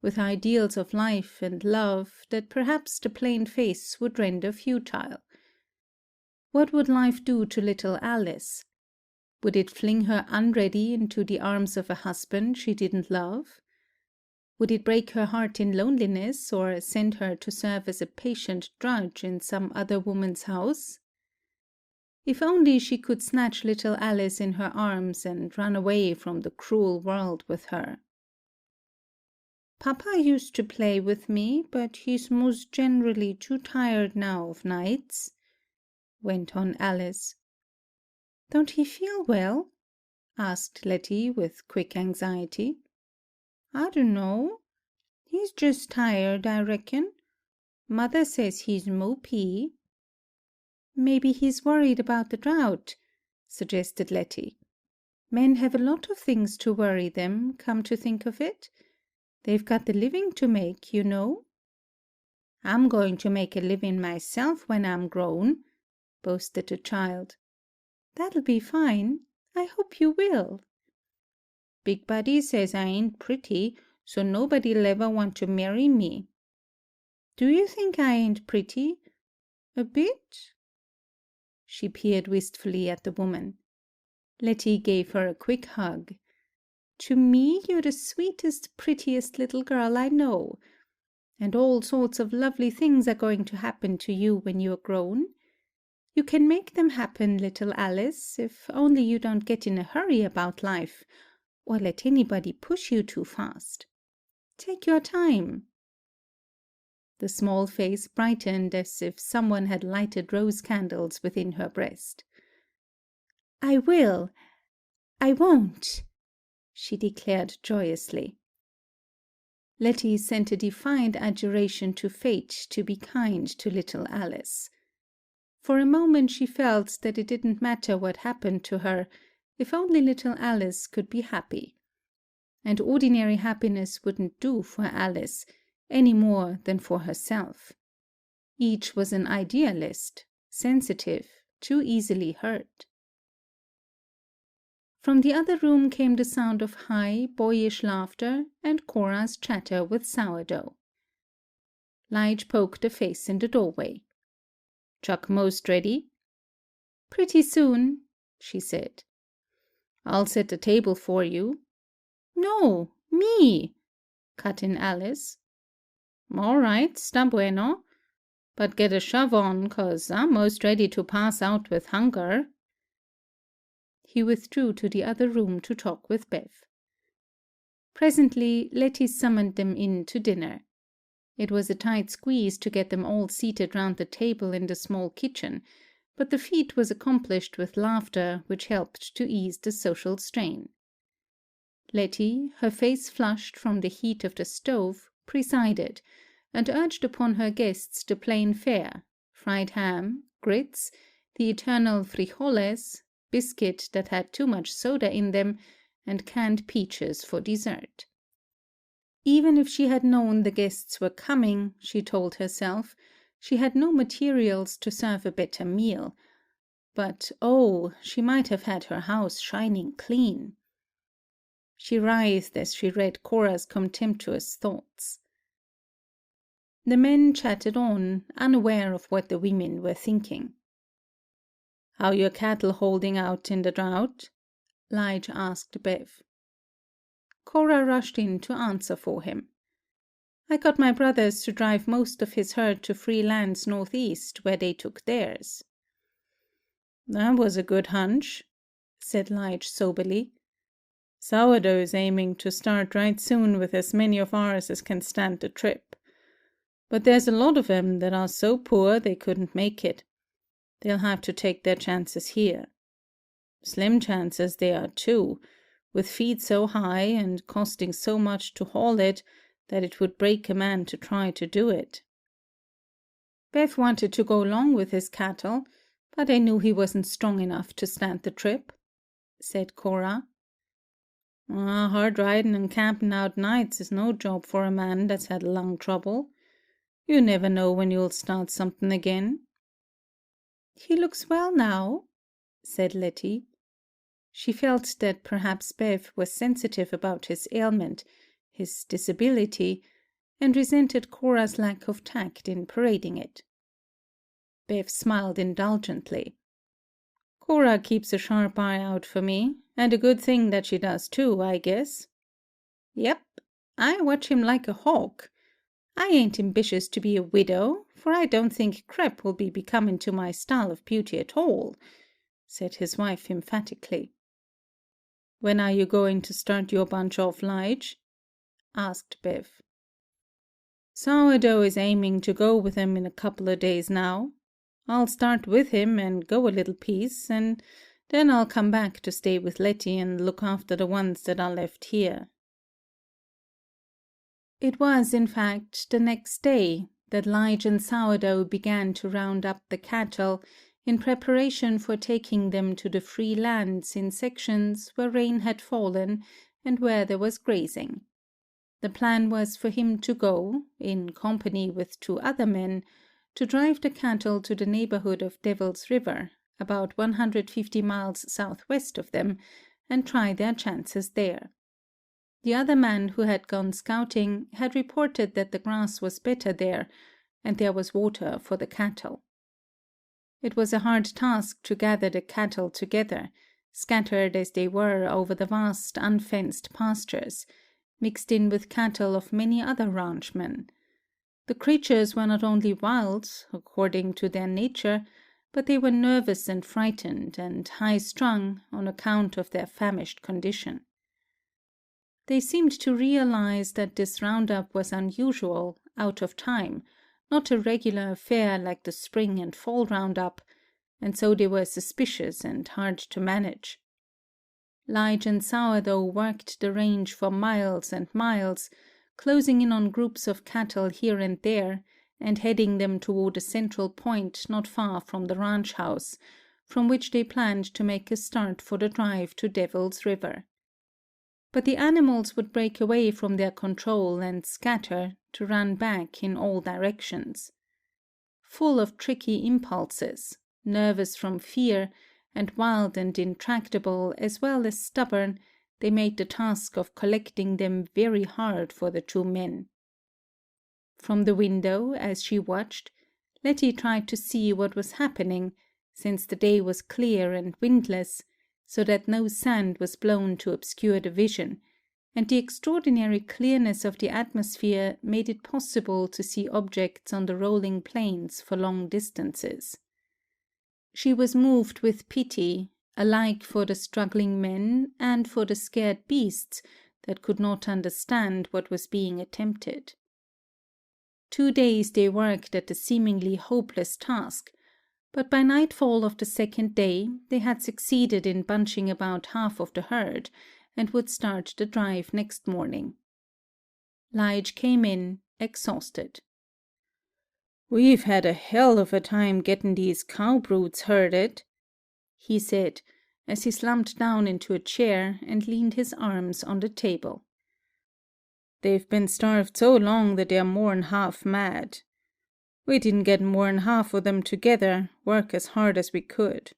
with ideals of life and love that perhaps the plain face would render futile. What would life do to little Alice? Would it fling her unready into the arms of a husband she didn't love? Would it break her heart in loneliness, or send her to serve as a patient drudge in some other woman's house? If only she could snatch little Alice in her arms and run away from the cruel world with her. "Papa used to play with me, but he's most generally too tired now of nights," went on Alice. "Don't he feel well?" asked Letty with quick anxiety. "I dunno. He's just tired, I reckon. Mother says he's mopey." "Maybe he's worried about the drought," suggested Letty. "Men have a lot of things to worry them, come to think of it. They've got the living to make, you know." "I'm going to make a living myself when I'm grown," boasted the child. "That'll be fine. I hope you will." "Big Buddy says I ain't pretty, so nobody'll ever want to marry me." "Do you think I ain't pretty? A bit?" She peered wistfully at the woman. Letty gave her a quick hug. "To me, you're the sweetest, prettiest little girl I know. And all sorts of lovely things are going to happen to you when you're grown. You can make them happen, little Alice, if only you don't get in a hurry about life, or let anybody push you too fast. Take your time." The small face brightened as if someone had lighted rose candles within her breast. "I will. I won't," she declared joyously. Letty sent a defiant adjuration to fate to be kind to little Alice. For a moment she felt that it didn't matter what happened to her, if only little Alice could be happy. And ordinary happiness wouldn't do for Alice, any more than for herself. Each was an idealist, sensitive, too easily hurt. From the other room came the sound of high, boyish laughter and Cora's chatter with sourdough. Lige poked a face in the doorway. "Chuck most ready?" "Pretty soon," she said. "I'll set the table for you." "No, me," cut in Alice. "All right, sta bueno. But get a shove on, 'cause I'm most ready to pass out with hunger." He withdrew to the other room to talk with Bev. Presently Letty summoned them in to dinner. It was a tight squeeze to get them all seated round the table in the small kitchen, but the feat was accomplished with laughter, which helped to ease the social strain. Letty, her face flushed from the heat of the stove, presided, and urged upon her guests the plain fare, fried ham, grits, the eternal frijoles, biscuit that had too much soda in them, and canned peaches for dessert. Even if she had known the guests were coming, she told herself, she had no materials to serve a better meal. But, oh, she might have had her house shining clean. She writhed as she read Cora's contemptuous thoughts. The men chatted on, unaware of what the women were thinking. "How your cattle holding out in the drought?" Lige asked Bev. Cora rushed in to answer for him. "I got my brothers to drive most of his herd to free lands northeast, where they took theirs." "That was a good hunch," said Lige soberly. "Sourdough's aiming to start right soon with as many of ours as can stand the trip. But there's a lot of 'em that are so poor they couldn't make it. They'll have to take their chances here. Slim chances they are too, with feed so high and costing so much to haul it that it would break a man to try to do it." Bev wanted to go along with his cattle, but I knew he wasn't strong enough to stand the trip, said Cora. Hard riding and camping out nights is no job for a man that's had lung trouble. You never know when you'll start something again. "He looks well now," said Letty. She felt that perhaps Bev was sensitive about his ailment, his disability, and resented Cora's lack of tact in parading it. Bev smiled indulgently. "Cora keeps a sharp eye out for me, and a good thing that she does too, I guess." "Yep, I watch him like a hawk. I ain't ambitious to be a widow, for I don't think crepe will be becoming to my style of beauty at all," said his wife emphatically. "When are you going to start your bunch off, Lige?" asked Bev. "Sourdough is aiming to go with 'em in a couple of days now. I'll start with him and go a little piece, and then I'll come back to stay with Letty and look after the ones that are left here." It was, in fact, the next day that Lige and Sourdough began to round up the cattle in preparation for taking them to the free lands in sections where rain had fallen and where there was grazing. The plan was for him to go, in company with 2 other men, to drive the cattle to the neighborhood of Devil's River, about 150 miles southwest of them, and try their chances there. The other man who had gone scouting had reported that the grass was better there, and there was water for the cattle. It was a hard task to gather the cattle together, scattered as they were over the vast unfenced pastures, mixed in with cattle of many other ranchmen. The creatures were not only wild, according to their nature, but they were nervous and frightened and high-strung on account of their famished condition. They seemed to realize that this roundup was unusual, out of time, not a regular affair like the spring and fall roundup, and so they were suspicious and hard to manage. Lige and Sourdough worked the range for miles and miles, closing in on groups of cattle here and there, and heading them toward a central point not far from the ranch house, from which they planned to make a start for the drive to Devil's River. But the animals would break away from their control and scatter to run back in all directions. Full of tricky impulses, nervous from fear, and wild and intractable as well as stubborn, they made the task of collecting them very hard for the 2 men. From the window, as she watched, Letty tried to see what was happening, since the day was clear and windless, so that no sand was blown to obscure the vision, and the extraordinary clearness of the atmosphere made it possible to see objects on the rolling plains for long distances. She was moved with pity, alike for the struggling men and for the scared beasts that could not understand what was being attempted. 2 days they worked at the seemingly hopeless task, but by nightfall of the second day they had succeeded in bunching about half of the herd, and would start the drive next morning. Lige came in, exhausted. "We've had a hell of a time getting these cow broods herded," he said, as he slumped down into a chair and leaned his arms on the table. "They've been starved so long that they're more'n half mad. We didn't get more'n half of them together, work as hard as we could.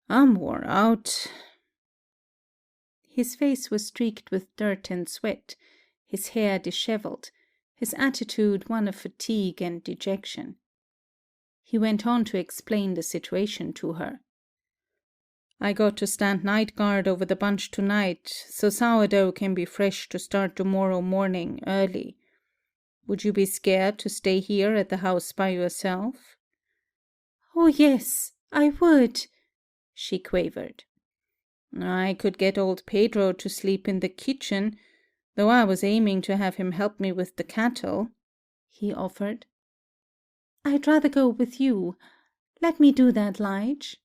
I'm wore out." His face was streaked with dirt and sweat, his hair dishevelled, his attitude one of fatigue and dejection. He went on to explain the situation to her. "I got to stand night guard over the bunch tonight, so Sourdough can be fresh to start tomorrow morning early. Would you be scared to stay here at the house by yourself?" "Oh, yes, I would," she quavered. "I could get old Pedro to sleep in the kitchen, though I was aiming to have him help me with the cattle," he offered. "I'd rather go with you. Let me do that, Lige."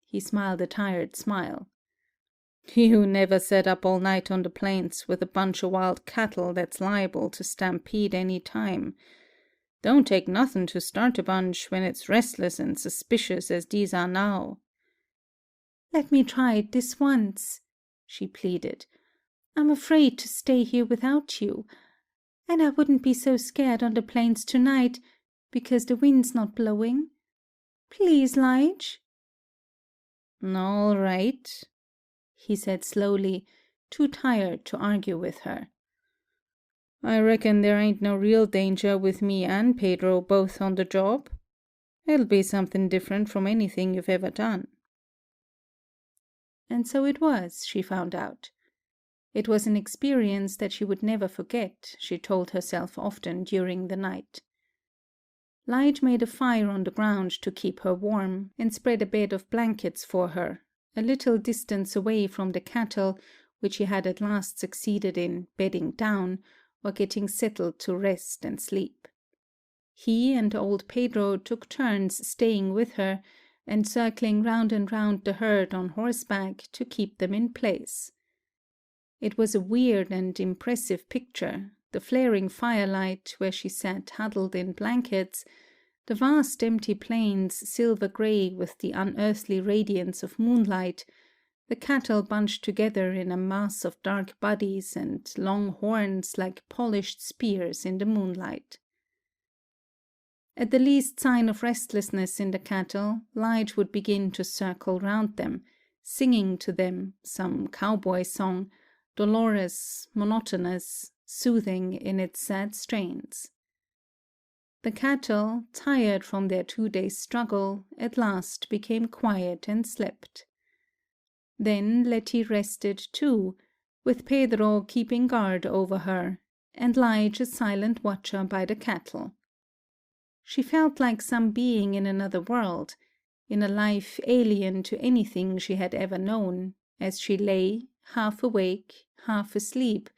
He smiled a tired smile. "You never sat up all night on the plains with a bunch of wild cattle that's liable to stampede any time. Don't take nothing to start a bunch when it's restless and suspicious as these are now." "Let me try it this once," she pleaded. "I'm afraid to stay here without you. And I wouldn't be so scared on the plains tonight because the wind's not blowing. Please, Lige." "All right," he said slowly, too tired to argue with her. "I reckon there ain't no real danger with me and Pedro both on the job. It'll be something different from anything you've ever done." And so it was, she found out. It was an experience that she would never forget, she told herself often during the night. Lige made a fire on the ground to keep her warm, and spread a bed of blankets for her, a little distance away from the cattle, which he had at last succeeded in bedding down, or getting settled to rest and sleep. He and old Pedro took turns staying with her, and circling round and round the herd on horseback to keep them in place. It was a weird and impressive picture, the flaring firelight where she sat huddled in blankets, the vast empty plains silver-grey with the unearthly radiance of moonlight, the cattle bunched together in a mass of dark bodies and long horns like polished spears in the moonlight. At the least sign of restlessness in the cattle, Lige would begin to circle round them, singing to them some cowboy song, dolorous, monotonous, soothing in its sad strains. The cattle, tired from their 2 days' struggle, at last became quiet and slept. Then Letty rested too, with Pedro keeping guard over her, and Lige a silent watcher by the cattle. She felt like some being in another world, in a life alien to anything she had ever known, as she lay, half awake, half asleep,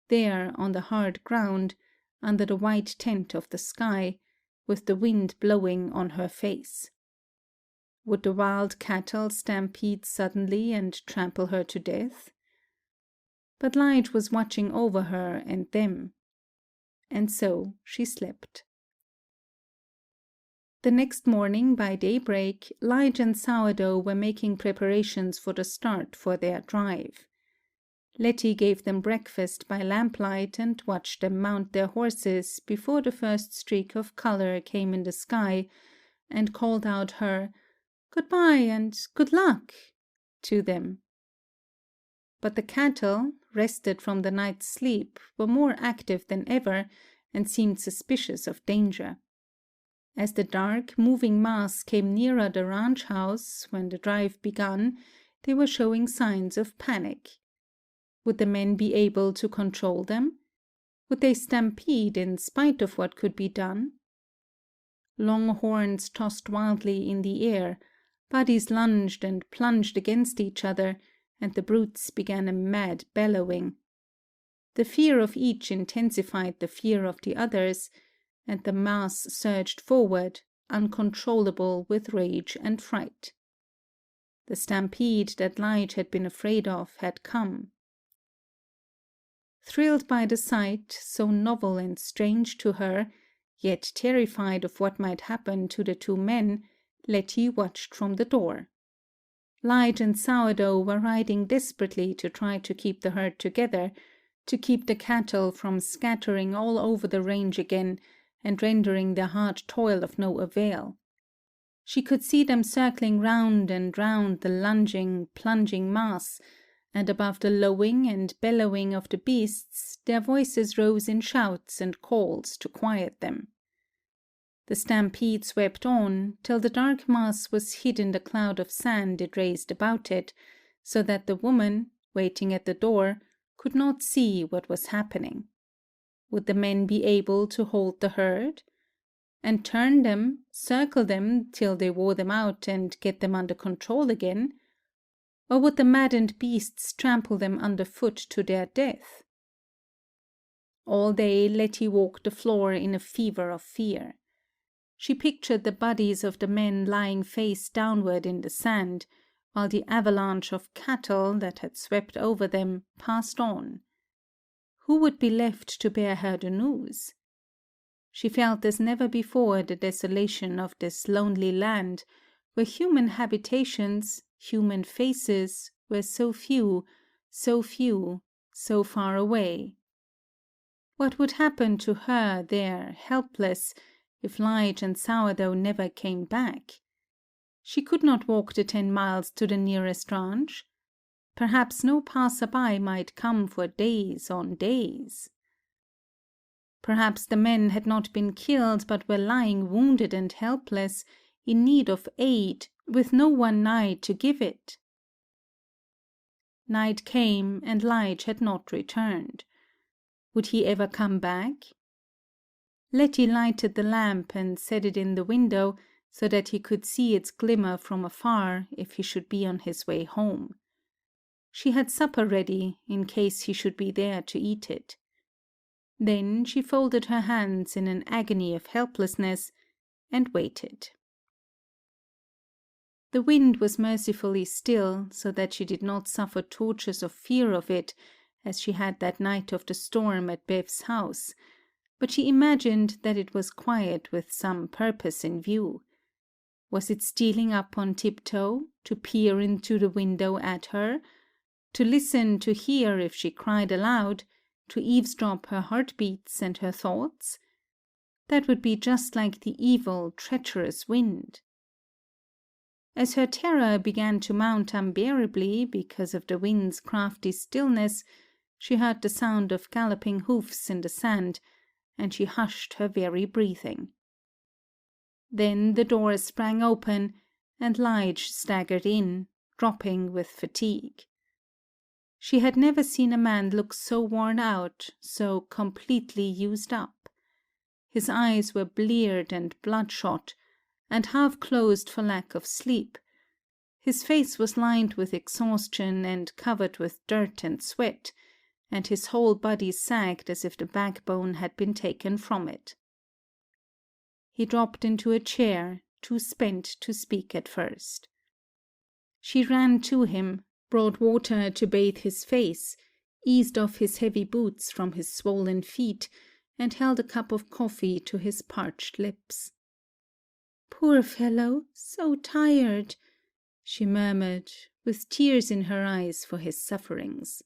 there on the hard ground, under the white tent of the sky, with the wind blowing on her face. Would the wild cattle stampede suddenly and trample her to death? But Lige was watching over her and them. And so she slept. The next morning, by daybreak, Lige and Sourdough were making preparations for the start for their drive. Letty gave them breakfast by lamplight and watched them mount their horses before the first streak of color came in the sky, and called out her "Goodbye and good luck" to them. But the cattle, rested from the night's sleep, were more active than ever, and seemed suspicious of danger. As the dark, moving mass came nearer the ranch house, when the drive began, they were showing signs of panic. Would the men be able to control them? Would they stampede in spite of what could be done? Long horns tossed wildly in the air, bodies lunged and plunged against each other, and the brutes began a mad bellowing. The fear of each intensified the fear of the others, and the mass surged forward, uncontrollable with rage and fright. The stampede that Lige had been afraid of had come. Thrilled by the sight, so novel and strange to her, yet terrified of what might happen to the two men, Letty watched from the door. Lige and Sourdough were riding desperately to try to keep the herd together, to keep the cattle from scattering all over the range again and rendering their hard toil of no avail. She could see them circling round and round the lunging, plunging mass, and above the lowing and bellowing of the beasts their voices rose in shouts and calls to quiet them. The stampede swept on till the dark mass was hid in the cloud of sand it raised about it, so that the woman, waiting at the door, could not see what was happening. Would the men be able to hold the herd? And turn them, circle them till they wore them out and get them under control again? Or would the maddened beasts trample them underfoot to their death? All day Letty walked the floor in a fever of fear. She pictured the bodies of the men lying face downward in the sand, while the avalanche of cattle that had swept over them passed on. Who would be left to bear her the news? She felt as never before the desolation of this lonely land, where human habitations, human faces, were so few, so far away. What would happen to her there, helpless, if Lige and Sourdough never came back? She could not walk the 10 miles to the nearest ranch. Perhaps no passer-by might come for days on days. Perhaps the men had not been killed, but were lying wounded and helpless, in need of aid, with no one nigh to give it. Night came, and Lige had not returned. Would he ever come back? Letty lighted the lamp and set it in the window, so that he could see its glimmer from afar if he should be on his way home. She had supper ready, in case he should be there to eat it. Then she folded her hands in an agony of helplessness, and waited. The wind was mercifully still, so that she did not suffer tortures of fear of it, as she had that night of the storm at Bev's house, but she imagined that it was quiet with some purpose in view. Was it stealing up on tiptoe, to peer into the window at her, to listen to hear if she cried aloud, to eavesdrop her heartbeats and her thoughts? That would be just like the evil, treacherous wind. As her terror began to mount unbearably because of the wind's crafty stillness, she heard the sound of galloping hoofs in the sand, and she hushed her very breathing. Then the door sprang open, and Lige staggered in, dropping with fatigue. She had never seen a man look so worn out, so completely used up. His eyes were bleared and bloodshot, and half closed for lack of sleep. His face was lined with exhaustion and covered with dirt and sweat, and his whole body sagged as if the backbone had been taken from it. He dropped into a chair, too spent to speak at first. She ran to him, brought water to bathe his face, eased off his heavy boots from his swollen feet, and held a cup of coffee to his parched lips. "Poor fellow, so tired," she murmured, with tears in her eyes for his sufferings.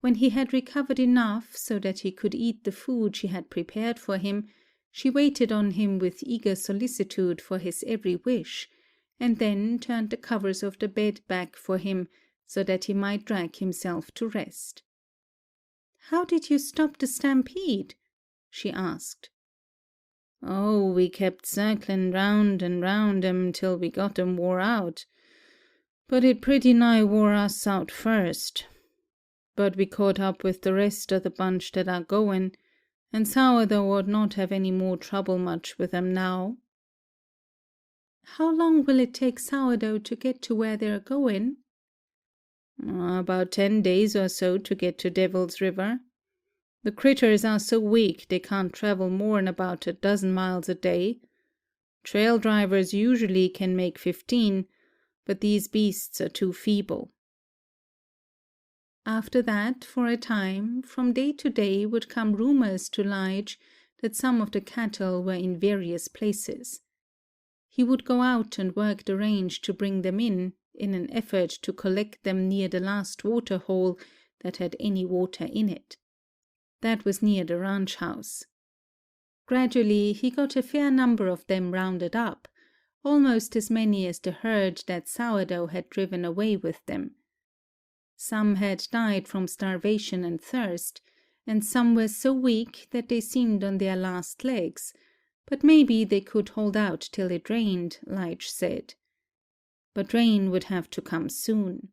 When he had recovered enough so that he could eat the food she had prepared for him, she waited on him with eager solicitude for his every wish, and then turned the covers of the bed back for him so that he might drag himself to rest. "How did you stop the stampede?" she asked. "Oh, we kept circlin' round and round 'em till we got 'em wore out. But it pretty nigh wore us out first. But we caught up with the rest of the bunch that are goin', and Sourdough ought not have any more trouble much with 'em now." "How long will it take Sourdough to get to where they're goin'?" About 10 days or so to get to Devil's River. The critters are so weak they can't travel more'n about a dozen miles a day. Trail drivers usually can make 15, but these beasts are too feeble. After that, for a time, from day to day would come rumors to Lige that some of the cattle were in various places. He would go out and work the range to bring them in an effort to collect them near the last water hole that had any water in it. That was near the ranch house. Gradually he got a fair number of them rounded up, almost as many as the herd that Sourdough had driven away with them. Some had died from starvation and thirst, and some were so weak that they seemed on their last legs, but maybe they could hold out till it rained, Lige said. But rain would have to come soon.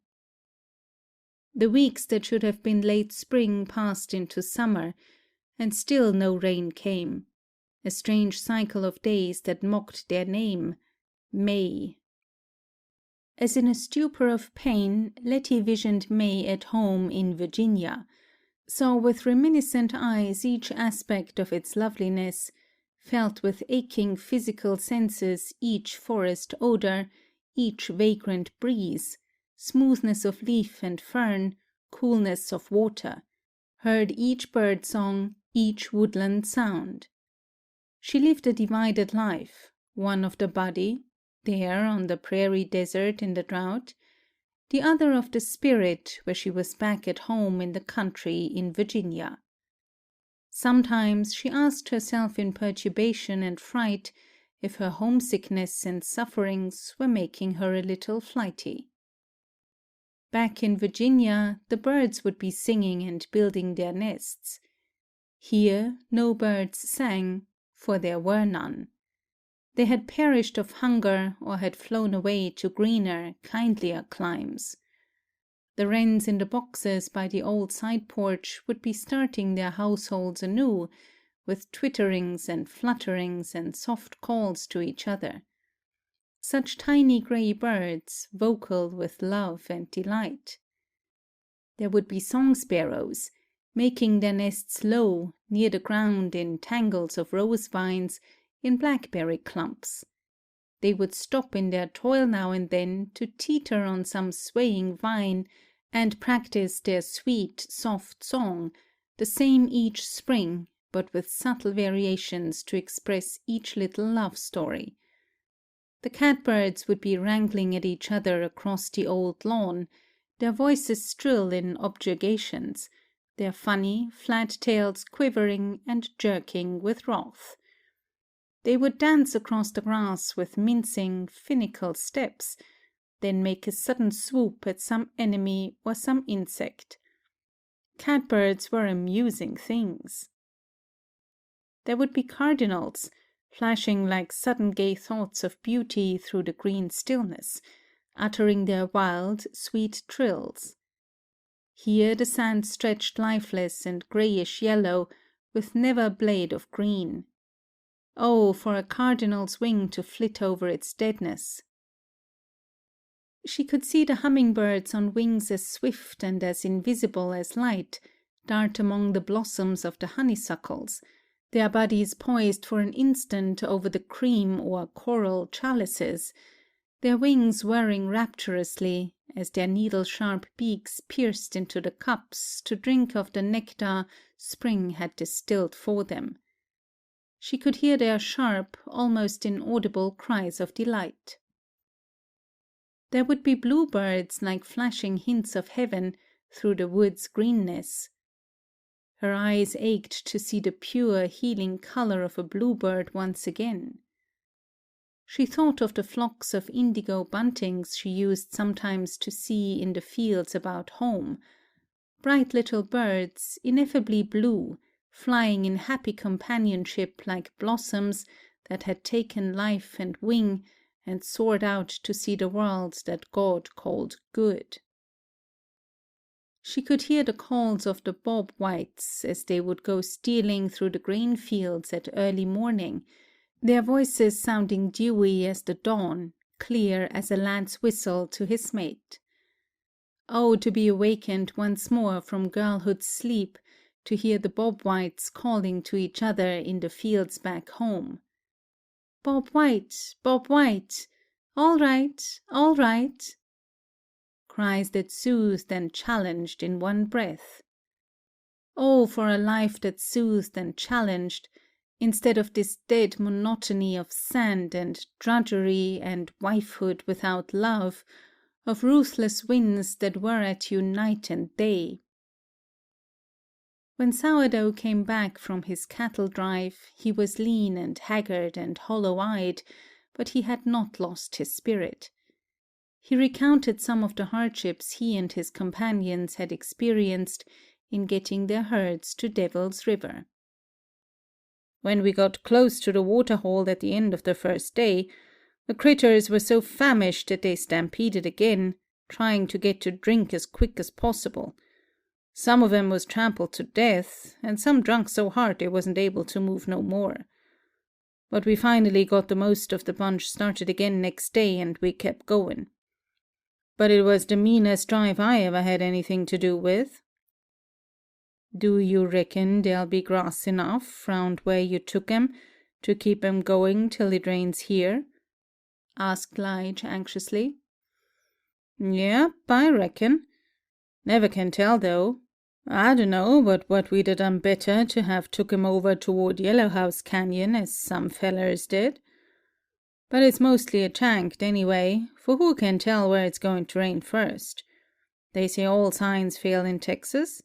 The weeks that should have been late spring passed into summer, and still no rain came, a strange cycle of days that mocked their name, May. As in a stupor of pain, Letty visioned May at home in Virginia, saw with reminiscent eyes each aspect of its loveliness, felt with aching physical senses each forest odor, each vagrant breeze, smoothness of leaf and fern, coolness of water, heard each bird song, each woodland sound. She lived a divided life, one of the body, there on the prairie desert in the drought, the other of the spirit where she was back at home in the country in Virginia. Sometimes she asked herself in perturbation and fright if her homesickness and sufferings were making her a little flighty. Back in Virginia, the birds would be singing and building their nests. Here no birds sang, for there were none. They had perished of hunger or had flown away to greener, kindlier climes. The wrens in the boxes by the old side porch would be starting their households anew, with twitterings and flutterings and soft calls to each other. Such tiny grey birds, vocal with love and delight. There would be song sparrows, making their nests low, near the ground in tangles of rose vines, in blackberry clumps. They would stop in their toil now and then to teeter on some swaying vine and practice their sweet, soft song, the same each spring, but with subtle variations to express each little love story. The catbirds would be wrangling at each other across the old lawn, their voices shrill in objurgations, their funny, flat tails quivering and jerking with wrath. They would dance across the grass with mincing, finical steps, then make a sudden swoop at some enemy or some insect. Catbirds were amusing things. There would be cardinals, flashing like sudden gay thoughts of beauty through the green stillness, uttering their wild, sweet trills. Here the sand stretched lifeless and greyish yellow, with never a blade of green. Oh, for a cardinal's wing to flit over its deadness! She could see the hummingbirds on wings as swift and as invisible as light dart among the blossoms of the honeysuckles, their bodies poised for an instant over the cream or coral chalices, their wings whirring rapturously as their needle-sharp beaks pierced into the cups to drink of the nectar spring had distilled for them. She could hear their sharp, almost inaudible cries of delight. There would be bluebirds like flashing hints of heaven through the wood's greenness. Her eyes ached to see the pure, healing color of a bluebird once again. She thought of the flocks of indigo buntings she used sometimes to see in the fields about home, bright little birds, ineffably blue, flying in happy companionship like blossoms that had taken life and wing and soared out to see the world that God called good. She could hear the calls of the bob whites as they would go stealing through the grain fields at early morning, their voices sounding dewy as the dawn, clear as a lad's whistle to his mate. Oh, to be awakened once more from girlhood's sleep, to hear the Bob Whites calling to each other in the fields back home. Bob White, Bob White, all right, all right. Cries that soothed and challenged in one breath. Oh, for a life that soothed and challenged, instead of this dead monotony of sand and drudgery and wifehood without love, of ruthless winds that were at you night and day. When Sourdough came back from his cattle drive, he was lean and haggard and hollow-eyed, but he had not lost his spirit. He recounted some of the hardships he and his companions had experienced in getting their herds to Devil's River. When we got close to the waterhole at the end of the first day, the critters were so famished that they stampeded again, trying to get to drink as quick as possible. Some of 'em was trampled to death, and some drunk so hard they wasn't able to move no more. But we finally got the most of the bunch started again next day, and we kept going. But it was the meanest drive I ever had anything to do with. Do you reckon there'll be grass enough round where you took 'em to keep 'em going till it rains here? Asked Lige anxiously. Yep, I reckon. Never can tell, though. I dunno but what we'd a done better to have took 'em over toward Yellowhouse Canyon, as some fellers did. But it's mostly a chanked anyway, for who can tell where it's going to rain first? They say all signs fail in Texas,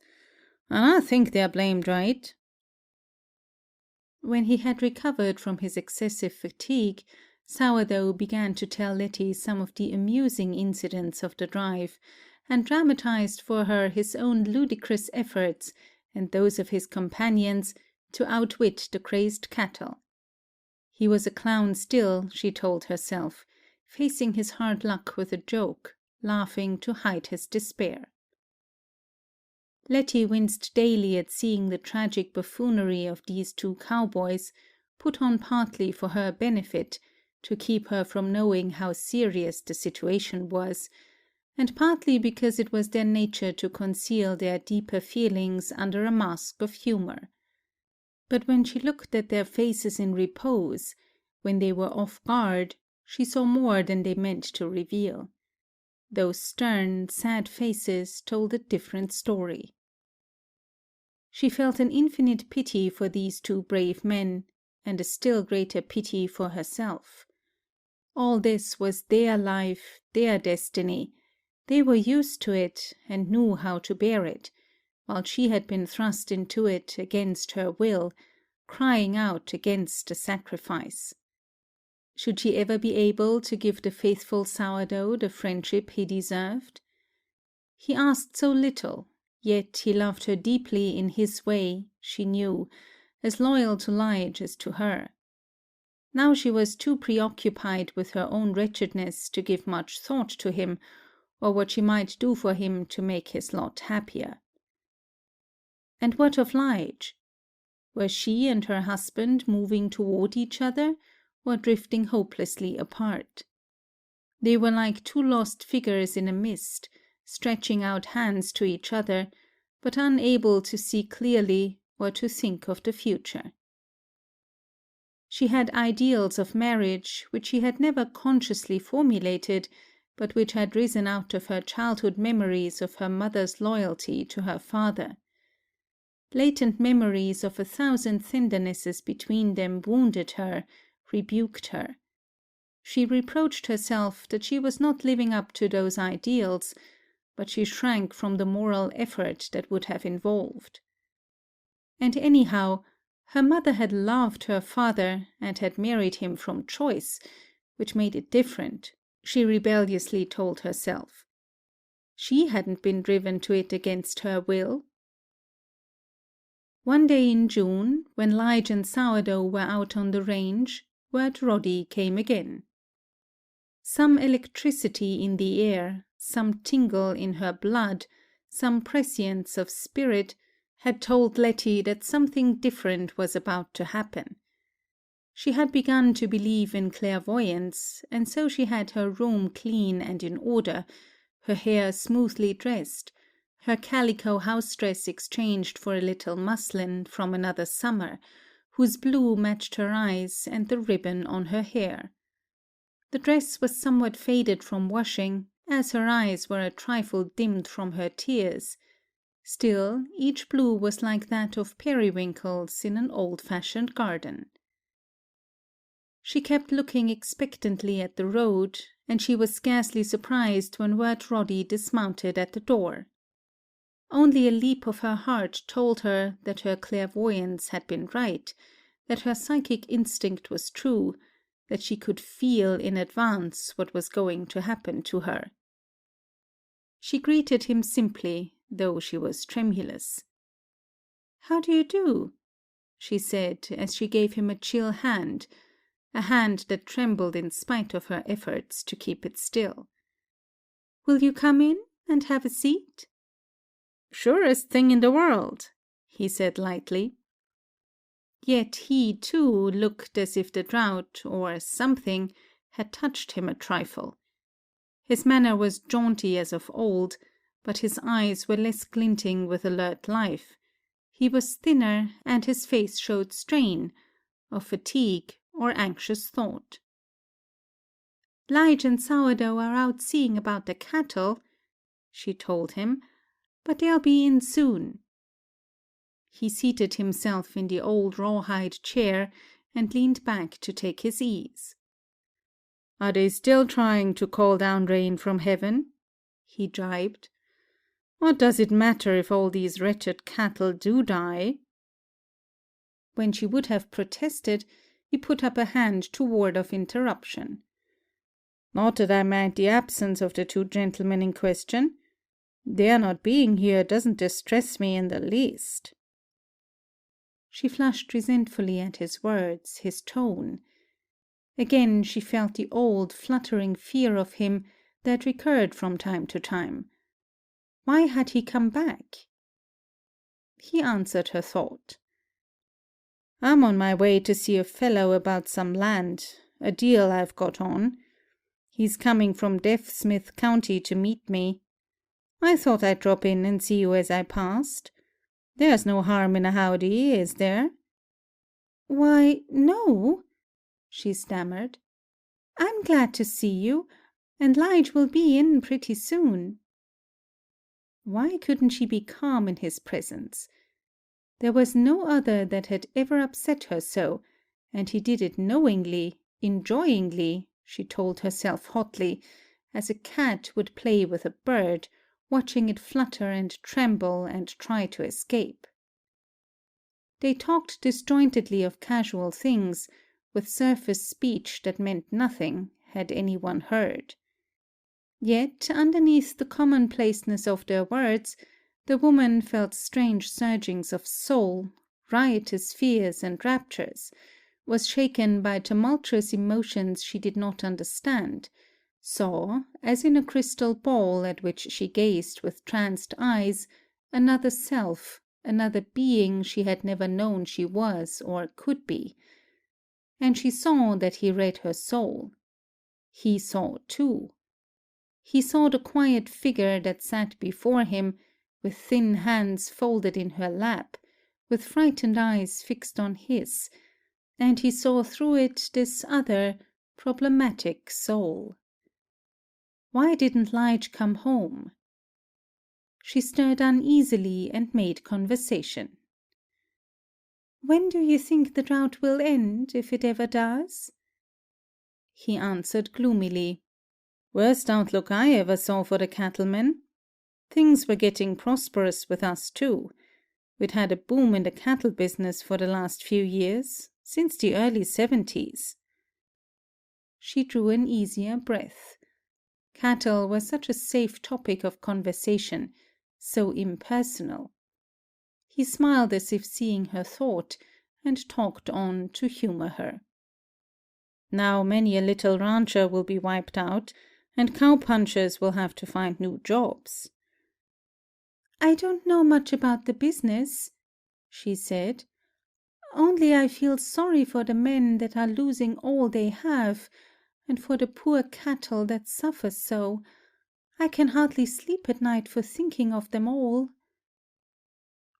and I think they're blamed right. When he had recovered from his excessive fatigue, Sourdough began to tell Letty some of the amusing incidents of the drive, and dramatized for her his own ludicrous efforts and those of his companions to outwit the crazed cattle. He was a clown still, she told herself, facing his hard luck with a joke, laughing to hide his despair. Letty winced daily at seeing the tragic buffoonery of these two cowboys, put on partly for her benefit, to keep her from knowing how serious the situation was, and partly because it was their nature to conceal their deeper feelings under a mask of humor. But when she looked at their faces in repose, when they were off guard, she saw more than they meant to reveal. Those stern, sad faces told a different story. She felt an infinite pity for these two brave men, and a still greater pity for herself. All this was their life, their destiny. They were used to it, and knew how to bear it, while she had been thrust into it against her will, crying out against the sacrifice. Should she ever be able to give the faithful Sourdough the friendship he deserved? He asked so little, yet he loved her deeply in his way, she knew, as loyal to Lige as to her. Now she was too preoccupied with her own wretchedness to give much thought to him, or what she might do for him to make his lot happier. And what of Lige? Were she and her husband moving toward each other, or drifting hopelessly apart? They were like two lost figures in a mist, stretching out hands to each other, but unable to see clearly or to think of the future. She had ideals of marriage which she had never consciously formulated, but which had risen out of her childhood memories of her mother's loyalty to her father. Latent memories of 1,000 tendernesses between them wounded her, rebuked her. She reproached herself that she was not living up to those ideals, but she shrank from the moral effort that would have involved. And anyhow, her mother had loved her father and had married him from choice, which made it different, she rebelliously told herself. She hadn't been driven to it against her will. One day in June, when Lige and Sourdough were out on the range, word Roddy came again. Some electricity in the air, some tingle in her blood, some prescience of spirit, had told Letty that something different was about to happen. She had begun to believe in clairvoyance, and so she had her room clean and in order, her hair smoothly dressed, her calico house dress exchanged for a little muslin from another summer, whose blue matched her eyes and the ribbon on her hair. The dress was somewhat faded from washing, as her eyes were a trifle dimmed from her tears. Still, each blue was like that of periwinkles in an old-fashioned garden. She kept looking expectantly at the road, and she was scarcely surprised when Wirt Roddy dismounted at the door. Only a leap of her heart told her that her clairvoyance had been right, that her psychic instinct was true, that she could feel in advance what was going to happen to her. She greeted him simply, though she was tremulous. "How do you do?" she said, as she gave him a chill hand, a hand that trembled in spite of her efforts to keep it still. "Will you come in and have a seat?" "Surest thing in the world," he said lightly. Yet he, too, looked as if the drought, or something, had touched him a trifle. His manner was jaunty as of old, but his eyes were less glinting with alert life. He was thinner, and his face showed strain, of fatigue or anxious thought. "Lige and Sourdough are out seeing about the cattle," she told him, "but they'll be in soon." He seated himself in the old rawhide chair and leaned back to take his ease. "Are they still trying to call down rain from heaven?" he jibed. "What does it matter if all these wretched cattle do die?" When she would have protested, he put up a hand to ward off interruption. "Not that I mind the absence of the two gentlemen in question. Their not being here doesn't distress me in the least." She flushed resentfully at his words, his tone. Again she felt the old, fluttering fear of him that recurred from time to time. Why had he come back? He answered her thought. "I'm on my way to see a fellow about some land, a deal I've got on. He's coming from Deaf-Smith County to meet me. I thought I'd drop in and see you as I passed. There's no harm in a howdy, is there?" "Why, no," she stammered. "I'm glad to see you, and Lige will be in pretty soon." Why couldn't she be calm in his presence? There was no other that had ever upset her so, and he did it knowingly, enjoyingly, she told herself hotly, as a cat would play with a bird, watching it flutter and tremble and try to escape. They talked disjointedly of casual things, with surface speech that meant nothing, had anyone heard. Yet, underneath the commonplaceness of their words, the woman felt strange surgings of soul, riotous fears and raptures, was shaken by tumultuous emotions she did not understand, saw, as in a crystal ball at which she gazed with tranced eyes, another self, another being she had never known she was or could be. And she saw that he read her soul. He saw too. He saw the quiet figure that sat before him, with thin hands folded in her lap, with frightened eyes fixed on his, and he saw through it this other, problematic soul. Why didn't Lige come home? She stirred uneasily and made conversation. "When do you think the drought will end, if it ever does?" He answered gloomily. "Worst outlook I ever saw for the cattlemen. Things were getting prosperous with us too. We'd had a boom in the cattle business for the last few years, since the early 70s. She drew an easier breath. Cattle were such a safe topic of conversation, so impersonal. He smiled as if seeing her thought, and talked on to humor her. "Now many a little rancher will be wiped out, and cow-punchers will have to find new jobs." "I don't know much about the business," she said. "Only I feel sorry for the men that are losing all they have, and for the poor cattle that suffer so. I can hardly sleep at night for thinking of them all.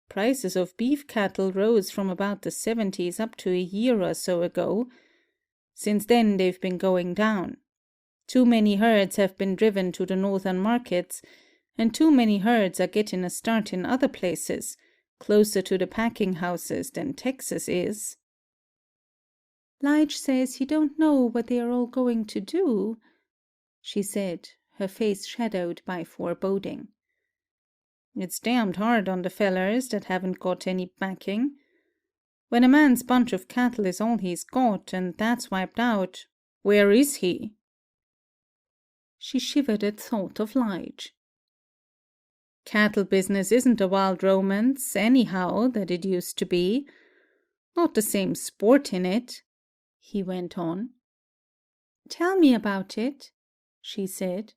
Prices of beef cattle rose from about the 70s up to a year or so ago. Since then they've been going down. Too many herds have been driven to the northern markets, and too many herds are getting a start in other places, closer to the packing houses than Texas is. Lige says you don't know what they are all going to do, she said, her face shadowed by foreboding. It's damned hard on the fellers that haven't got any backing. When a man's bunch of cattle is all he's got, and that's wiped out, where is he? She shivered at thought of Lige. Cattle business isn't a wild romance, anyhow, that it used to be. Not the same sport in it, he went on. Tell me about it, she said.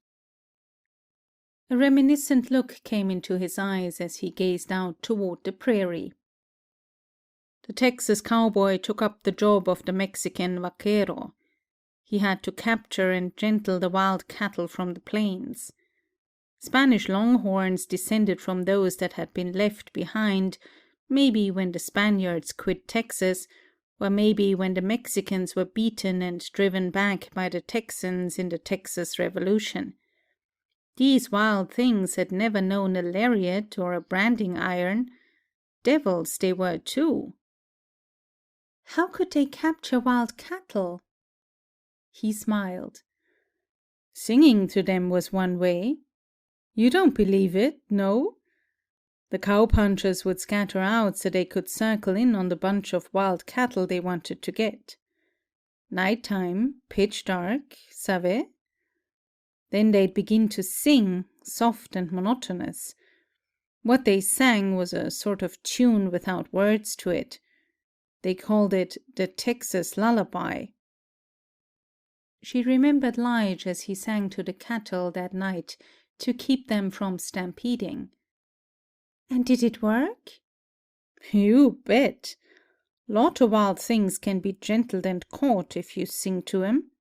A reminiscent look came into his eyes as he gazed out toward the prairie. The Texas cowboy took up the job of the Mexican vaquero. He had to capture and gentle the wild cattle from the plains. Spanish longhorns descended from those that had been left behind, maybe when the Spaniards quit Texas, or maybe when the Mexicans were beaten and driven back by the Texans in the Texas Revolution. These wild things had never known a lariat or a branding iron. Devils they were too. How could they capture wild cattle? He smiled. Singing to them was one way. You don't believe it, no? The cowpunchers would scatter out so they could circle in on the bunch of wild cattle they wanted to get. Nighttime, pitch dark, savez? Then they'd begin to sing, soft and monotonous. What they sang was a sort of tune without words to it. They called it the Texas lullaby. She remembered Lige as he sang to the cattle that night to keep them from stampeding. And did it work? You bet. Lot of wild things can be gentled and caught if you sing to 'em.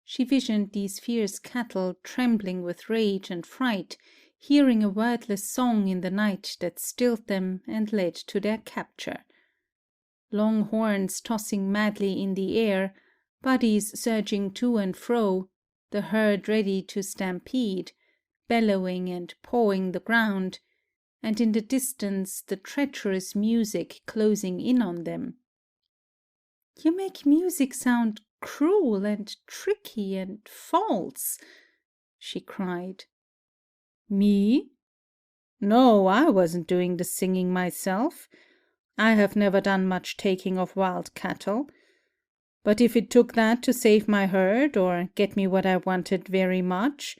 She visioned these fierce cattle trembling with rage and fright, hearing a wordless song in the night that stilled them and led to their capture. Long horns tossing madly in the air, bodies surging to and fro, the herd ready to stampede, bellowing and pawing the ground, and in the distance the treacherous music closing in on them. You make music sound cruel and tricky and false, she cried. Me? No, I wasn't doing the singing myself. I have never done much taking of wild cattle. But if it took that to save my herd or get me what I wanted very much,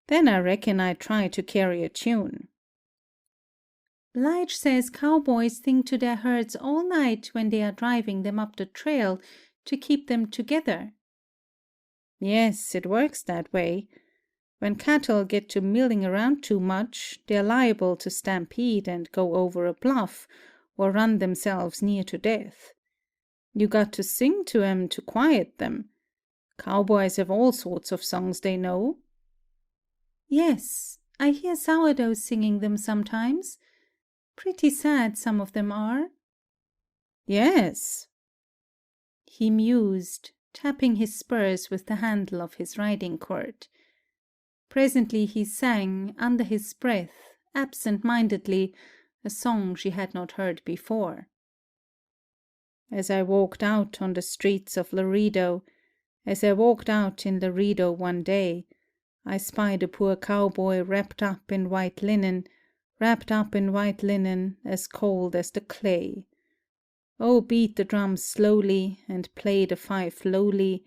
then I reckon I'd try to carry a tune. Lige says cowboys sing to their herds all night when they are driving them up the trail to keep them together. Yes, it works that way. When cattle get to milling around too much, they're liable to stampede and go over a bluff or run themselves near to death. You got to sing to 'em to quiet them. Cowboys have all sorts of songs they know. Yes, I hear sourdough singing them sometimes. Pretty sad some of them are. Yes. He mused, tapping his spurs with the handle of his riding quirt. Presently he sang, under his breath, absent-mindedly, a song she had not heard before. As I walked out on the streets of Laredo, as I walked out in Laredo one day, I spied a poor cowboy wrapped up in white linen as cold as the clay. Oh, beat the drums slowly, and play the fife lowly,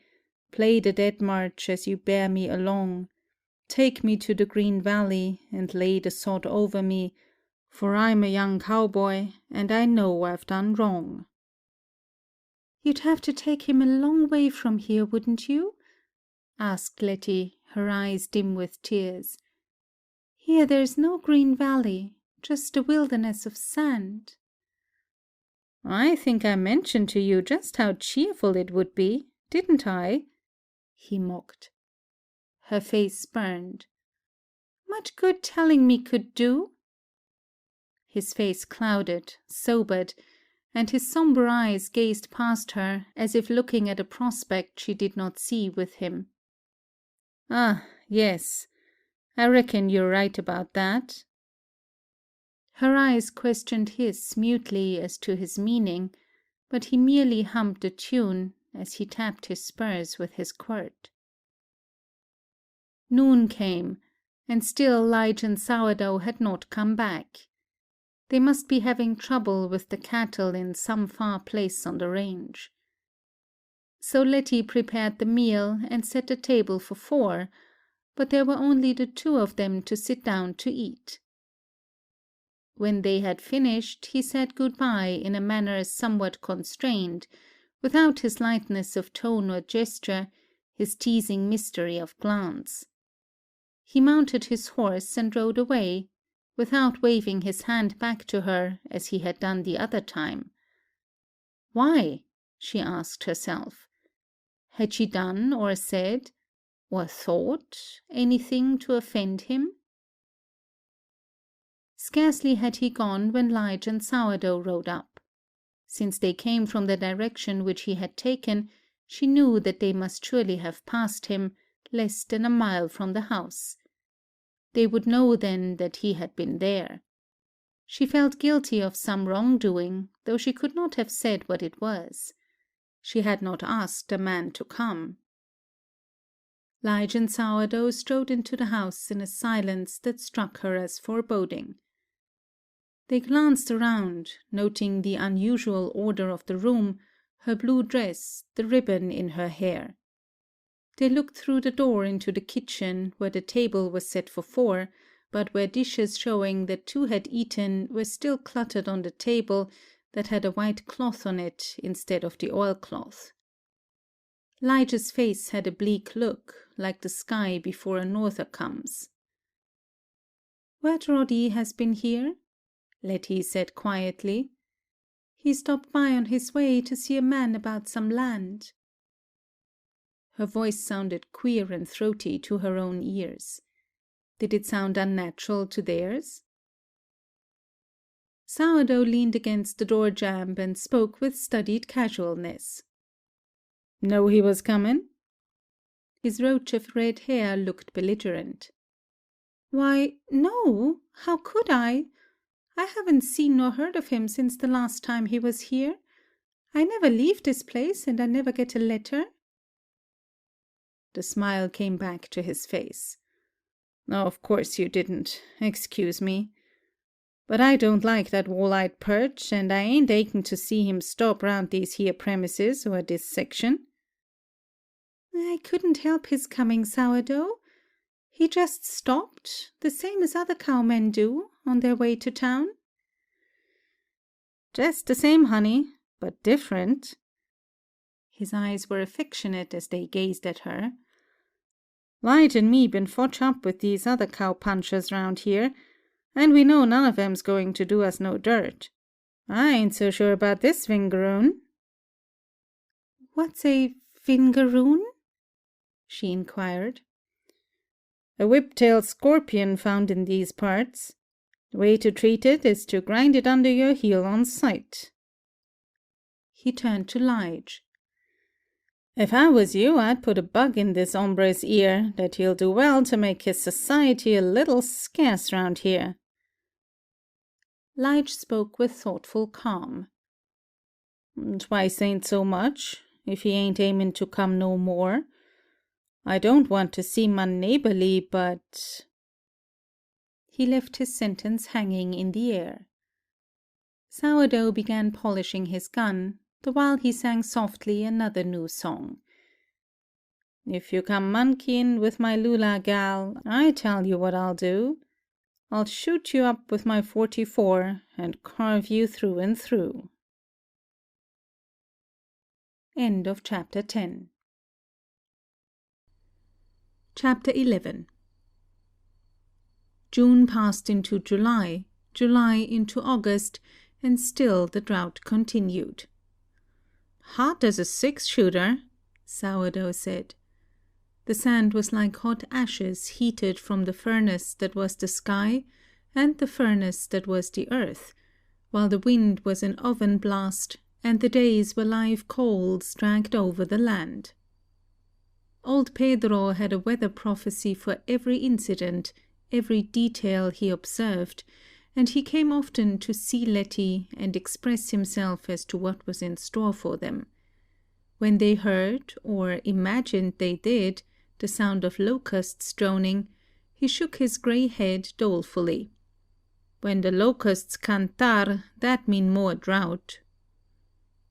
play the dead march as you bear me along. Take me to the green valley, and lay the sod over me, for I'm a young cowboy, and I know I've done wrong. You'd have to take him a long way from here, wouldn't you? Asked Letty, her eyes dim with tears. Here there's no green valley, just a wilderness of sand. I think I mentioned to you just how cheerful it would be, didn't I? He mocked. Her face burned. "Much good telling me could do?" His face clouded, sobered, and his sombre eyes gazed past her as if looking at a prospect she did not see with him. "Ah, yes. I reckon you're right about that." Her eyes questioned his mutely as to his meaning, but he merely hummed a tune as he tapped his spurs with his quirt. Noon came, and still Lige and Sourdough had not come back. They must be having trouble with the cattle in some far place on the range. So Letty prepared the meal and set the table for 4, but there were only the 2 of them to sit down to eat. When they had finished, he said good-bye in a manner somewhat constrained, without his lightness of tone or gesture, his teasing mystery of glance. He mounted his horse and rode away, without waving his hand back to her as he had done the other time. Why? She asked herself. Had she done or said, or thought, anything to offend him? Scarcely had he gone when Lige and Sourdough rode up. Since they came from the direction which he had taken, she knew that they must surely have passed him, less than a mile from the house. They would know then that he had been there. She felt guilty of some wrongdoing, though she could not have said what it was. She had not asked a man to come. Lige and Sourdough strode into the house in a silence that struck her as foreboding. They glanced around, noting the unusual order of the room, her blue dress, the ribbon in her hair. They looked through the door into the kitchen, where the table was set for 4, but where dishes showing that 2 had eaten were still cluttered on the table that had a white cloth on it instead of the oilcloth. Lige's face had a bleak look, like the sky before a norther comes. "Word Roddy has been here," Letty said quietly. "He stopped by on his way to see a man about some land." Her voice sounded queer and throaty to her own ears. Did it sound unnatural to theirs? Sourdough leaned against the door jamb and spoke with studied casualness. "Know he was comin'?" His roach of red hair looked belligerent. "Why, no. How could I? I haven't seen nor heard of him since the last time he was here. I never leave this place, and I never get a letter." The smile came back to his face. "Oh, of course you didn't. Excuse me. But I don't like that wall-eyed perch, and I ain't aching to see him stop round these here premises or this section." "I couldn't help his coming, Sourdough. He just stopped, the same as other cowmen do, on their way to town." "Just the same, honey, but different." His eyes were affectionate as they gazed at her. "Lige and me been fotch up with these other cow-punchers round here, and we know none of 'em's going to do us no dirt. I ain't so sure about this Vingaroon." "What's a Vingaroon?" she inquired. "A whip-tailed scorpion found in these parts. The way to treat it is to grind it under your heel on sight." He turned to Lige. "If I was you, I'd put a bug in this hombre's ear that he'll do well to make his society a little scarce round here." Lige spoke with thoughtful calm. "Twice ain't so much, if he ain't aimin' to come no more. I don't want to seem unneighborly, but—" He left his sentence hanging in the air. Sourdough began polishing his gun, the while he sang softly another new song. "If you come monkeyin' with my Lula gal, I tell you what I'll do. I'll shoot you up with my 44 and carve you through and through." End of chapter 10. Chapter 11. June passed into July, July into August, and still the drought continued. "Hot as a 6-shooter," Sourdough said. The sand was like hot ashes heated from the furnace that was the sky and the furnace that was the earth, while the wind was an oven blast, and the days were live coals dragged over the land. Old Pedro had a weather prophecy for every incident, every detail he observed, and he came often to see Letty and express himself as to what was in store for them. When they heard, or imagined they did, the sound of locusts droning, he shook his grey head dolefully. When the locusts cantar, that mean more drought.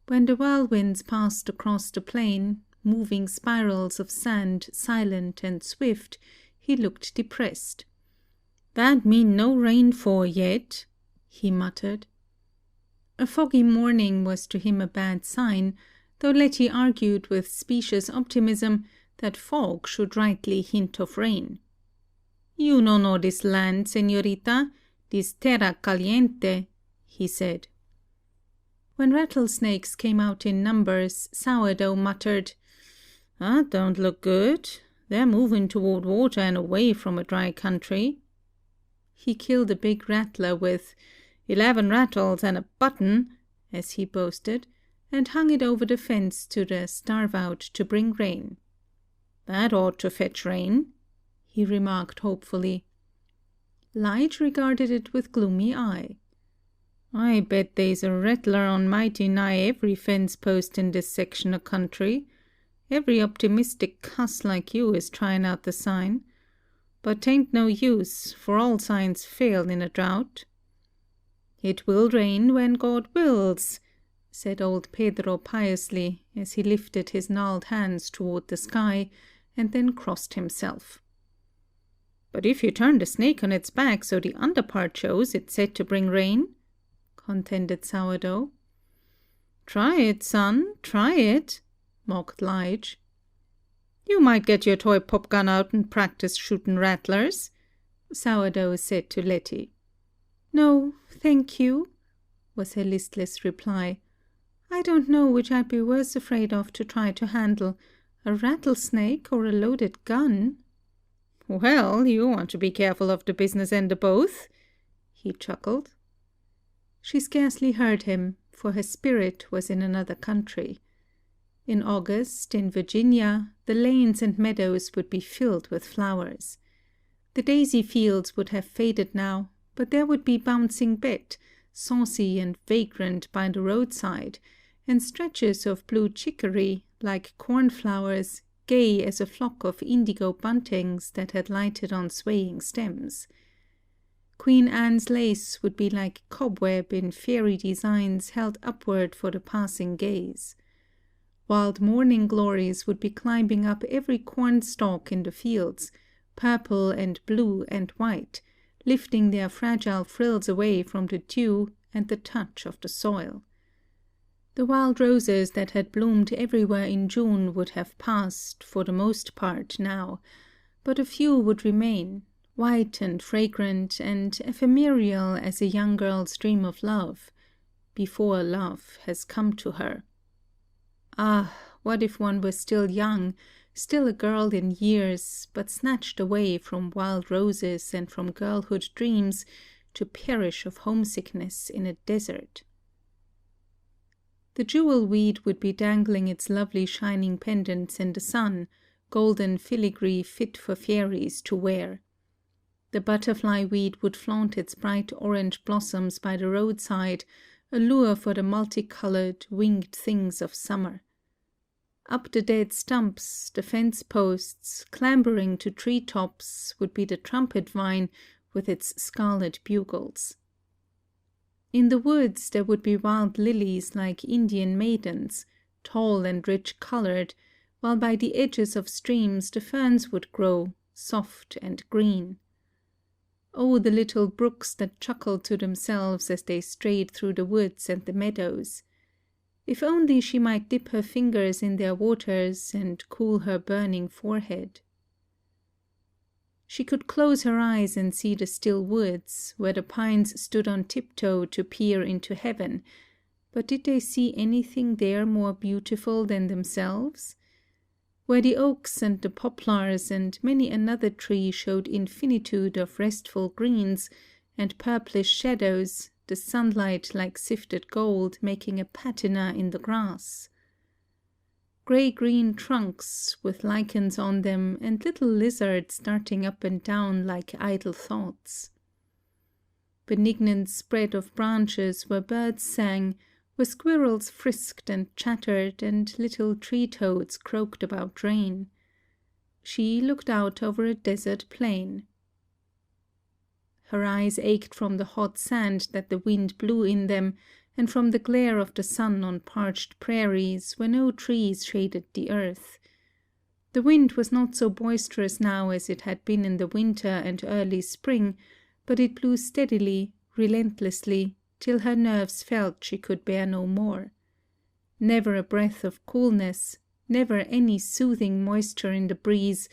When the whirlwinds passed across the plain, moving spirals of sand silent and swift, he looked depressed. That mean no rain for yet, he muttered. A foggy morning was to him a bad sign, though Letty argued with specious optimism that fog should rightly hint of rain. You no know this land, señorita, this terra caliente, he said. When rattlesnakes came out in numbers, Sourdough muttered, That don't look good. They're moving toward water and away from a dry country. He killed a big rattler with 11 rattles and a button, as he boasted, and hung it over the fence to the starve-out to bring rain. That ought to fetch rain, he remarked hopefully. Lige regarded it with gloomy eye. I bet they's a rattler on mighty nigh every fence post in this section o' country. Every optimistic cuss like you is tryin' out the sign. But 'tain't no use, for all signs fail in a drought. It will rain when God wills, said old Pedro piously, as he lifted his gnarled hands toward the sky, and then crossed himself. But if you turn the snake on its back so the under part shows, it's said to bring rain, contended Sourdough. Try it, son, try it, mocked Lige. You might get your toy pop gun out and practice shootin' rattlers, Sourdough said to Letty. No, thank you, was her listless reply. I don't know which I'd be worse afraid of to try to handle, a rattlesnake or a loaded gun. Well, you want to be careful of the business end of both, he chuckled. She scarcely heard him, for her spirit was in another country. In August, in Virginia, the lanes and meadows would be filled with flowers. The daisy fields would have faded now, but there would be Bouncing Bet, saucy and vagrant by the roadside, and stretches of blue chicory, like cornflowers, gay as a flock of indigo buntings that had lighted on swaying stems. Queen Anne's lace would be like cobweb in fairy designs held upward for the passing gaze. Wild morning glories would be climbing up every cornstalk in the fields, purple and blue and white, lifting their fragile frills away from the dew and the touch of the soil. The wild roses that had bloomed everywhere in June would have passed, for the most part, now, but a few would remain, white and fragrant and ephemeral as a young girl's dream of love, before love has come to her. Ah, what if one were still young, still a girl in years, but snatched away from wild roses and from girlhood dreams to perish of homesickness in a desert. The jewel weed would be dangling its lovely shining pendants in the sun, golden filigree fit for fairies to wear. The butterfly weed would flaunt its bright orange blossoms by the roadside, a lure for the multicolored, winged things of summer. Up the dead stumps, the fence posts, clambering to tree-tops, would be the trumpet vine with its scarlet bugles. In the woods there would be wild lilies like Indian maidens, tall and rich-colored, while by the edges of streams the ferns would grow, soft and green. Oh, the little brooks that chuckled to themselves as they strayed through the woods and the meadows. If only she might dip her fingers in their waters and cool her burning forehead. She could close her eyes and see the still woods, where the pines stood on tiptoe to peer into heaven, but did they see anything there more beautiful than themselves? where the oaks and the poplars and many another tree showed infinitude of restful greens and purplish shadows, the sunlight like sifted gold making a patina in the grass. Grey-green trunks with lichens on them and little lizards darting up and down like idle thoughts. Benignant spread of branches where birds sang, where squirrels frisked and chattered, and little tree-toads croaked about rain. She looked out over a desert plain. Her eyes ached from the hot sand that the wind blew in them, and from the glare of the sun on parched prairies where no trees shaded the earth. The wind was not so boisterous now as it had been in the winter and early spring, but it blew steadily, relentlessly, till her nerves felt she could bear no more. Never a breath of coolness, never any soothing moisture in the breeze,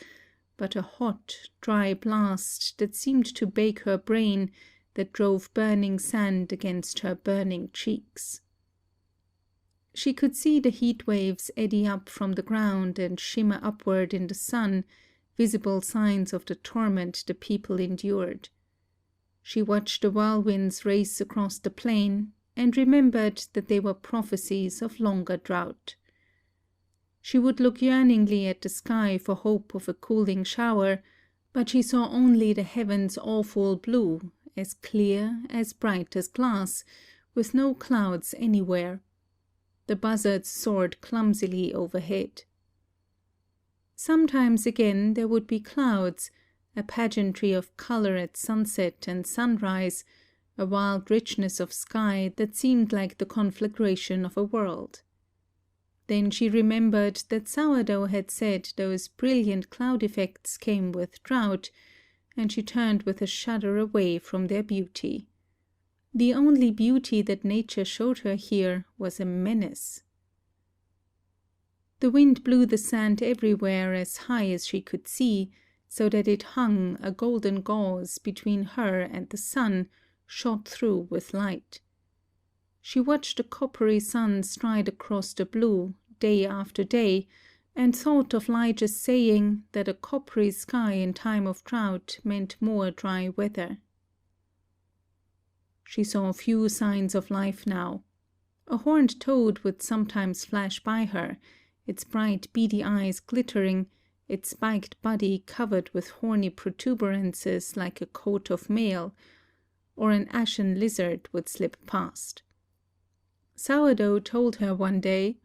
but a hot, dry blast that seemed to bake her brain, that drove burning sand against her burning cheeks. She could see the heat waves eddy up from the ground and shimmer upward in the sun, visible signs of the torment the people endured. She watched the whirlwinds race across the plain, and remembered that they were prophecies of longer drought. She would look yearningly at the sky for hope of a cooling shower, but she saw only the heavens' awful blue, as clear, as bright as glass, with no clouds anywhere. The buzzards soared clumsily overhead. Sometimes again there would be clouds, a pageantry of colour at sunset and sunrise, a wild richness of sky that seemed like the conflagration of a world. Then she remembered that Sourdough had said those brilliant cloud effects came with drought, and she turned with a shudder away from their beauty. The only beauty that nature showed her here was a menace. The wind blew the sand everywhere as high as she could see, so that it hung a golden gauze between her and the sun, shot through with light. She watched the coppery sun stride across the blue, day after day, and thought of Lige's saying that a coppery sky in time of drought meant more dry weather. She saw few signs of life now. A horned toad would sometimes flash by her, its bright beady eyes glittering, its spiked body covered with horny protuberances like a coat of mail, or an ashen lizard would slip past. Sourdough told her one day,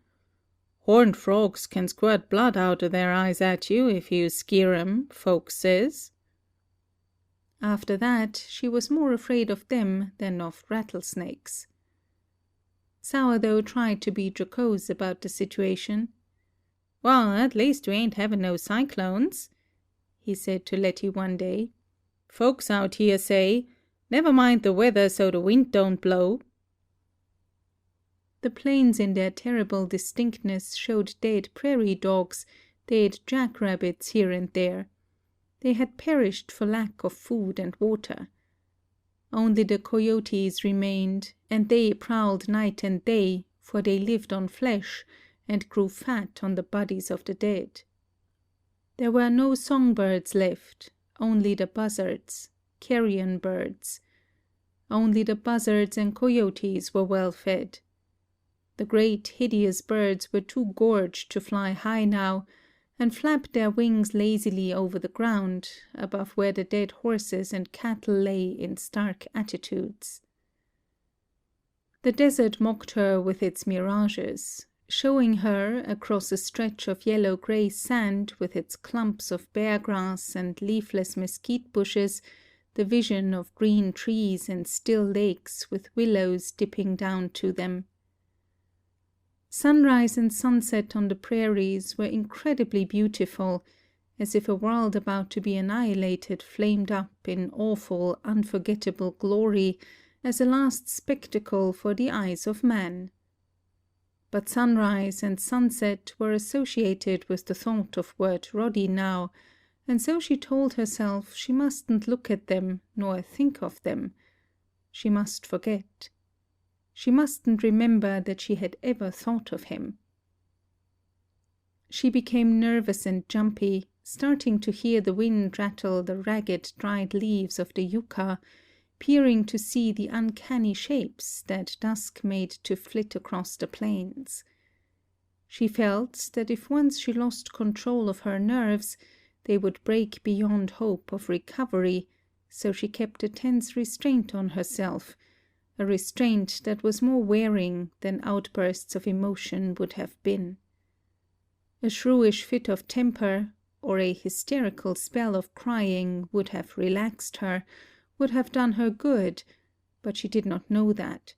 "Horned frogs can squirt blood out of their eyes at you if you skeer 'em, folks says." After that, she was more afraid of them than of rattlesnakes. Sourdough tried to be jocose about the situation. "Well, at least we ain't having no cyclones," he said to Letty one day. "Folks out here say, 'Never mind the weather so the wind don't blow.'" The plains in their terrible distinctness showed dead prairie dogs, dead jackrabbits here and there. They had perished for lack of food and water. Only the coyotes remained, and they prowled night and day, for they lived on flesh, and grew fat on the bodies of the dead. There were no songbirds left, only the buzzards, carrion birds. Only the buzzards and coyotes were well fed. The great hideous birds were too gorged to fly high now, and flapped their wings lazily over the ground, above where the dead horses and cattle lay in stark attitudes. The desert mocked her with its mirages, showing her, across a stretch of yellow-grey sand with its clumps of bear grass and leafless mesquite bushes, the vision of green trees and still lakes with willows dipping down to them. Sunrise and sunset on the prairies were incredibly beautiful, as if a world about to be annihilated flamed up in awful, unforgettable glory as a last spectacle for the eyes of man. But sunrise and sunset were associated with the thought of Wirt Roddy now, and so she told herself she mustn't look at them nor think of them. She must forget. She mustn't remember that she had ever thought of him. She became nervous and jumpy, starting to hear the wind rattle the ragged dried leaves of the yucca, peering to see the uncanny shapes that dusk made to flit across the plains. She felt that if once she lost control of her nerves, they would break beyond hope of recovery, so she kept a tense restraint on herself, a restraint that was more wearing than outbursts of emotion would have been. A shrewish fit of temper, or a hysterical spell of crying would have relaxed her, would have done her good, but she did not know that.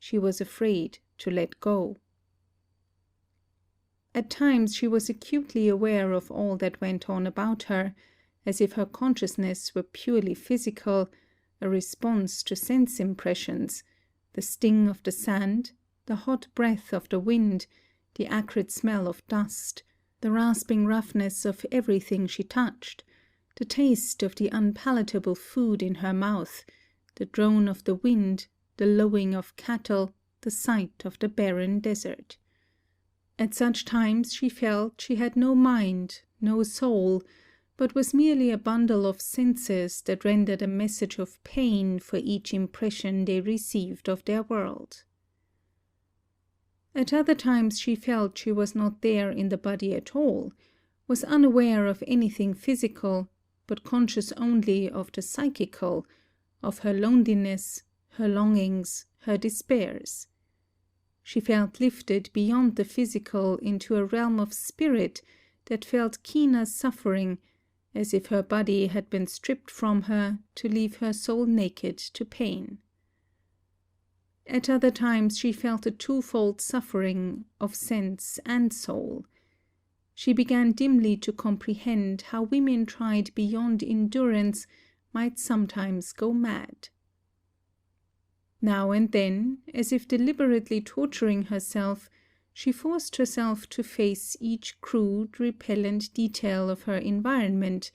She was afraid to let go. At times she was acutely aware of all that went on about her, as if her consciousness were purely physical, a response to sense impressions, the sting of the sand, the hot breath of the wind, the acrid smell of dust, the rasping roughness of everything she touched, the taste of the unpalatable food in her mouth, the drone of the wind, the lowing of cattle, the sight of the barren desert. At such times she felt she had no mind, no soul, but was merely a bundle of senses that rendered a message of pain for each impression they received of their world. At other times she felt she was not there in the body at all, was unaware of anything physical, but conscious only of the psychical, of her loneliness, her longings, her despairs. She felt lifted beyond the physical into a realm of spirit that felt keener suffering, as if her body had been stripped from her to leave her soul naked to pain. At other times she felt a twofold suffering of sense and soul. She began dimly to comprehend how women tried beyond endurance might sometimes go mad. Now and then, as if deliberately torturing herself, she forced herself to face each crude, repellent detail of her environment,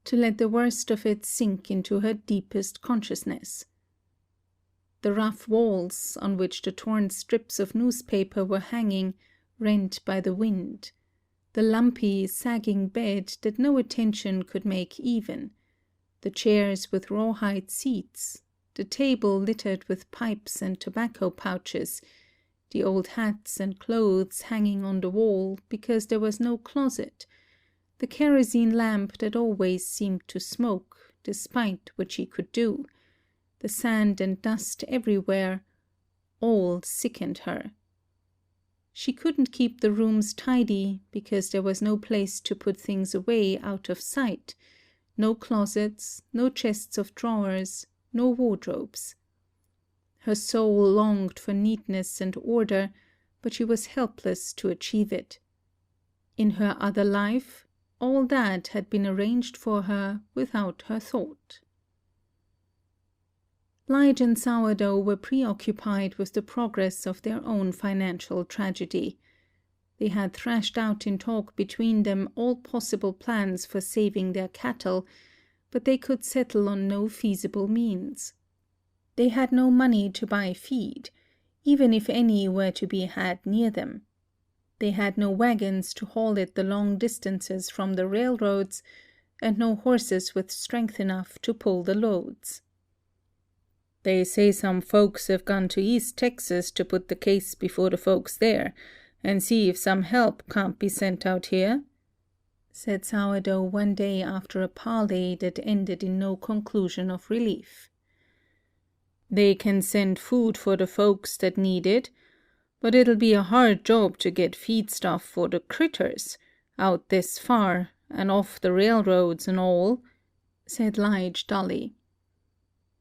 to let the worst of it sink into her deepest consciousness. The rough walls, on which the torn strips of newspaper were hanging, rent by the wind, the lumpy, sagging bed that no attention could make even, the chairs with rawhide seats, the table littered with pipes and tobacco pouches, the old hats and clothes hanging on the wall because there was no closet, the kerosene lamp that always seemed to smoke, despite what she could do, the sand and dust everywhere, all sickened her. She couldn't keep the rooms tidy because there was no place to put things away out of sight, no closets, no chests of drawers, no wardrobes. Her soul longed for neatness and order, but she was helpless to achieve it. In her other life, all that had been arranged for her without her thought. Lige and Sourdough were preoccupied with the progress of their own financial tragedy. They had thrashed out in talk between them all possible plans for saving their cattle, but they could settle on no feasible means. They had no money to buy feed, even if any were to be had near them. They had no wagons to haul it the long distances from the railroads, and no horses with strength enough to pull the loads. "They say some folks have gone to East Texas to put the case before the folks there, and see if some help can't be sent out here," said Sourdough one day after a parley that ended in no conclusion of relief. "They can send food for the folks that need it, but it'll be a hard job to get feedstuff for the critters, out this far, and off the railroads and all," said Lige dully.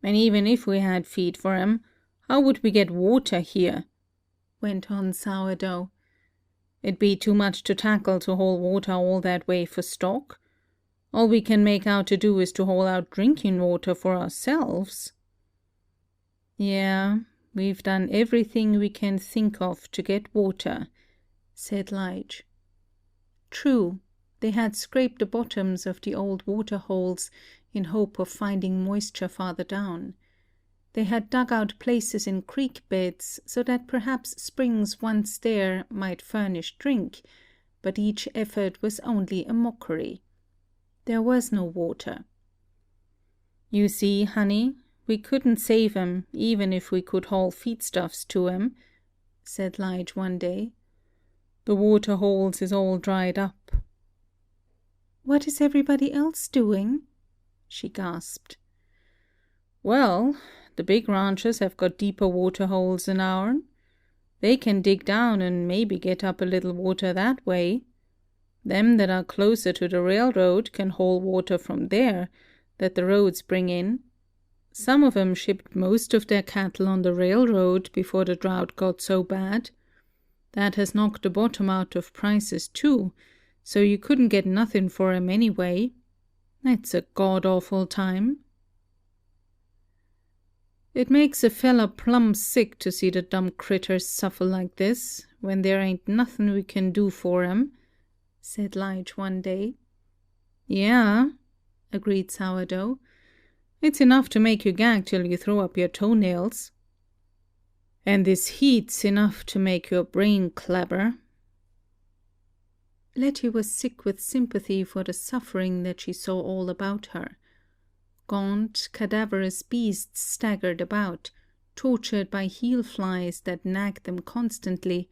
"And even if we had feed for 'em, how would we get water here?" went on Sourdough. "It'd be too much to tackle to haul water all that way for stock. All we can make out to do is to haul out drinking water for ourselves." "Yeah, we've done everything we can think of to get water," said Lige. True, they had scraped the bottoms of the old water holes in hope of finding moisture farther down. They had dug out places in creek beds so that perhaps springs once there might furnish drink, but each effort was only a mockery. There was no water. "You see, honey, we couldn't save 'em, even if we could haul feedstuffs to 'em," said Lige one day. "The water holes is all dried up." "What is everybody else doing?" she gasped. "Well, the big ranchers have got deeper water holes than ourn. They can dig down and maybe get up a little water that way. Them that are closer to the railroad can haul water from there that the roads bring in. Some of 'em shipped most of their cattle on the railroad before the drought got so bad. That has knocked the bottom out of prices too, so you couldn't get nothing for 'em anyway. It's a god-awful time." "It makes a feller plumb sick to see the dumb critters suffer like this, when there ain't nothin' we can do for 'em," said Lige one day. "Yeah," agreed Sourdough. "It's enough to make you gag till you throw up your toenails. And this heat's enough to make your brain clabber." Letty was sick with sympathy for the suffering that she saw all about her. Gaunt, cadaverous beasts staggered about, tortured by heel flies that nagged them constantly,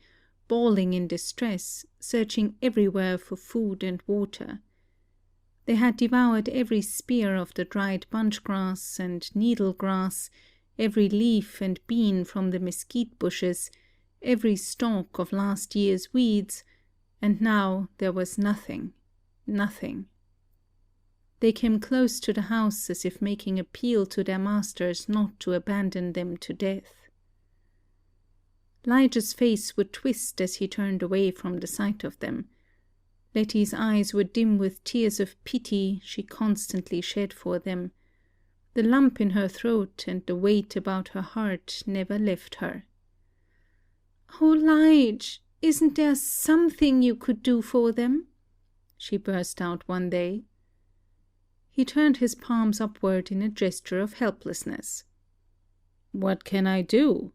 bawling in distress, searching everywhere for food and water. They had devoured every spear of the dried bunch grass and needle grass, every leaf and bean from the mesquite bushes, every stalk of last year's weeds, and now there was nothing, nothing. They came close to the house as if making appeal to their masters not to abandon them to death. Lige's face would twist as he turned away from the sight of them. Letty's eyes were dim with tears of pity she constantly shed for them. The lump in her throat and the weight about her heart never left her. "Oh, Lige, isn't there something you could do for them?" she burst out one day. He turned his palms upward in a gesture of helplessness. "What can I do?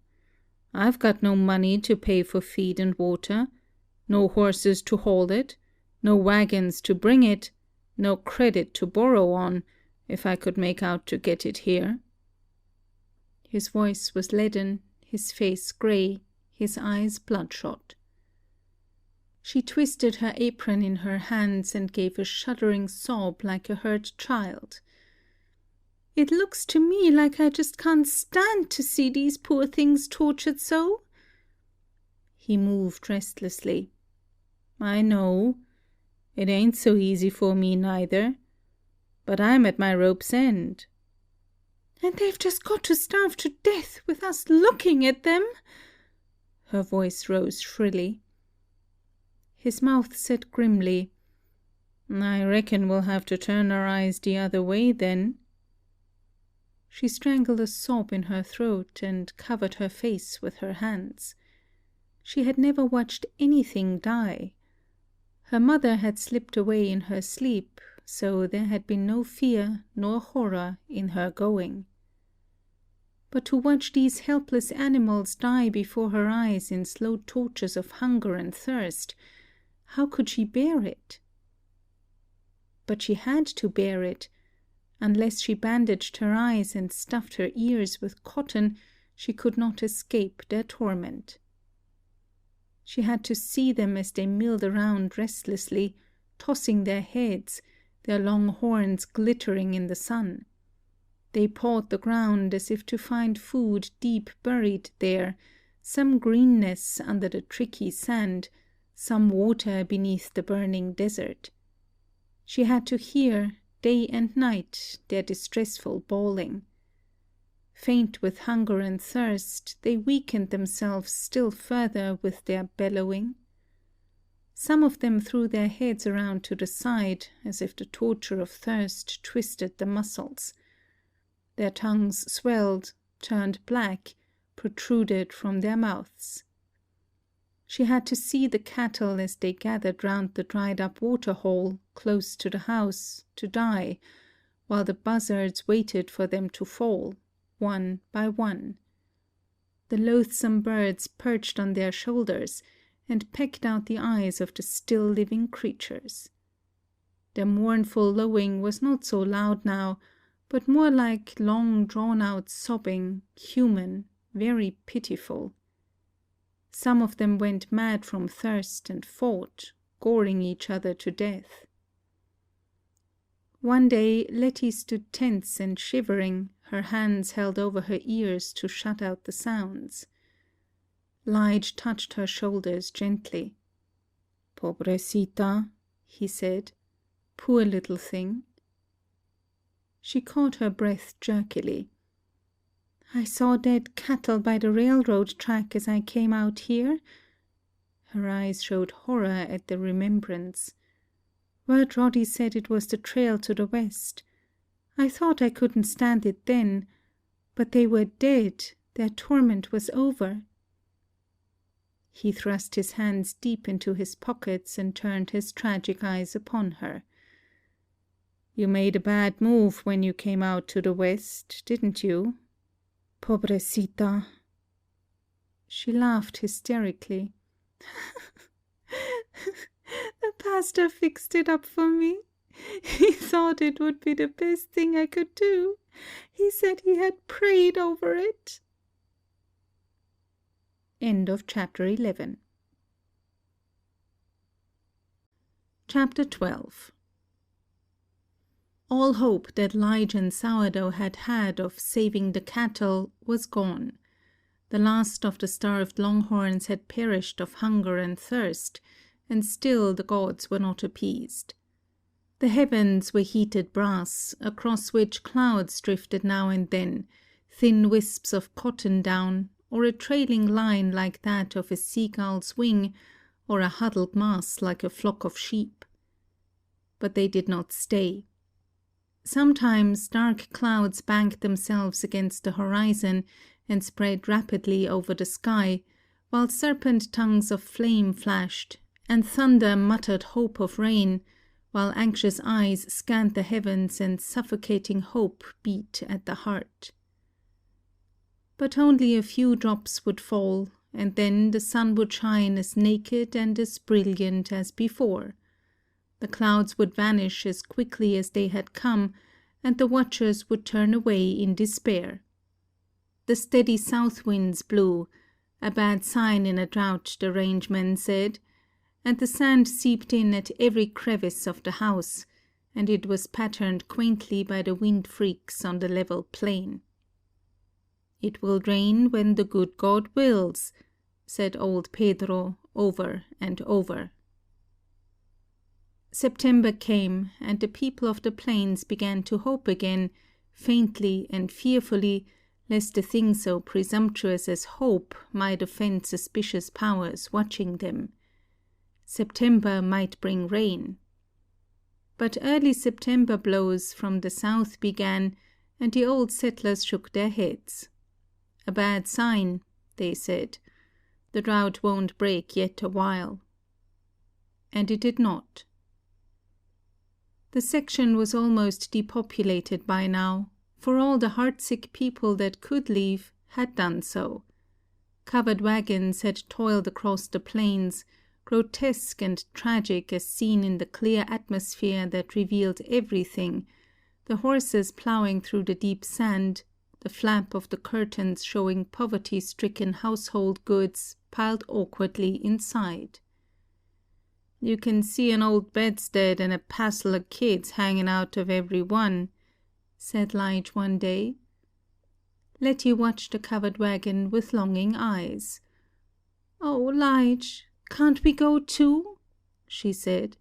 I've got no money to pay for feed and water, no horses to haul it, no wagons to bring it, no credit to borrow on, if I could make out to get it here." His voice was leaden, his face grey, his eyes bloodshot. She twisted her apron in her hands and gave a shuddering sob like a hurt child. "It looks to me like I just can't stand to see these poor things tortured so." He moved restlessly. "I know. It ain't so easy for me neither. But I'm at my rope's end." "And they've just got to starve to death with us looking at them." Her voice rose shrilly. His mouth set grimly. "I reckon we'll have to turn our eyes the other way then." She strangled a sob in her throat and covered her face with her hands. She had never watched anything die. Her mother had slipped away in her sleep, so there had been no fear nor horror in her going. But to watch these helpless animals die before her eyes in slow tortures of hunger and thirst, how could she bear it? But she had to bear it. Unless she bandaged her eyes and stuffed her ears with cotton, she could not escape their torment. She had to see them as they milled around restlessly, tossing their heads, their long horns glittering in the sun. They pawed the ground as if to find food deep buried there, some greenness under the tricky sand, some water beneath the burning desert. She had to hear, day and night, their distressful bawling. Faint with hunger and thirst, they weakened themselves still further with their bellowing. Some of them threw their heads around to the side, as if the torture of thirst twisted the muscles. Their tongues swelled, turned black, protruded from their mouths. She had to see the cattle as they gathered round the dried-up water-hole close to the house to die, while the buzzards waited for them to fall, one by one. The loathsome birds perched on their shoulders, and pecked out the eyes of the still living creatures. Their mournful lowing was not so loud now, but more like long drawn-out sobbing, human, very pitiful. Some of them went mad from thirst and fought, goring each other to death. One day Letty stood tense and shivering, her hands held over her ears to shut out the sounds. Lige touched her shoulders gently. "Pobrecita," he said. "Poor little thing." She caught her breath jerkily. "I saw dead cattle by the railroad track as I came out here." Her eyes showed horror at the remembrance. "Wirt Roddy said it was the trail to the west. I thought I couldn't stand it then, but they were dead, their torment was over." He thrust his hands deep into his pockets and turned his tragic eyes upon her. "You made a bad move when you came out to the west, didn't you? Pobrecita." She laughed hysterically. "The pastor fixed it up for me. He thought it would be the best thing I could do. He said he had prayed over it." End of chapter 11. Chapter 12. All hope that Lige and Sourdough had had of saving the cattle was gone. The last of the starved longhorns had perished of hunger and thirst, and still the gods were not appeased. The heavens were heated brass, across which clouds drifted now and then, thin wisps of cotton down, or a trailing line like that of a seagull's wing, or a huddled mass like a flock of sheep. But they did not stay. Sometimes dark clouds banked themselves against the horizon and spread rapidly over the sky, while serpent tongues of flame flashed, and thunder muttered hope of rain, while anxious eyes scanned the heavens and suffocating hope beat at the heart. But only a few drops would fall, and then the sun would shine as naked and as brilliant as before. The clouds would vanish as quickly as they had come, and the watchers would turn away in despair. The steady south winds blew, a bad sign in a drought, the rangemen said, and the sand seeped in at every crevice of the house, and it was patterned quaintly by the wind freaks on the level plain. "It will rain when the good God wills," said old Pedro over and over. September came, and the people of the plains began to hope again, faintly and fearfully, lest a thing so presumptuous as hope might offend suspicious powers watching them. September might bring rain. But early September blows from the south began, and the old settlers shook their heads. "A bad sign," they said. "The drought won't break yet a while." And it did not. The section was almost depopulated by now, for all the heartsick people that could leave had done so. Covered wagons had toiled across the plains, grotesque and tragic as seen in the clear atmosphere that revealed everything, the horses ploughing through the deep sand, the flap of the curtains showing poverty-stricken household goods piled awkwardly inside. "You can see an old bedstead and a passel of kids hanging out of every one," said Lige one day. Letty watched the covered wagon with longing eyes. "Oh, Lige, can't we go too?" she said.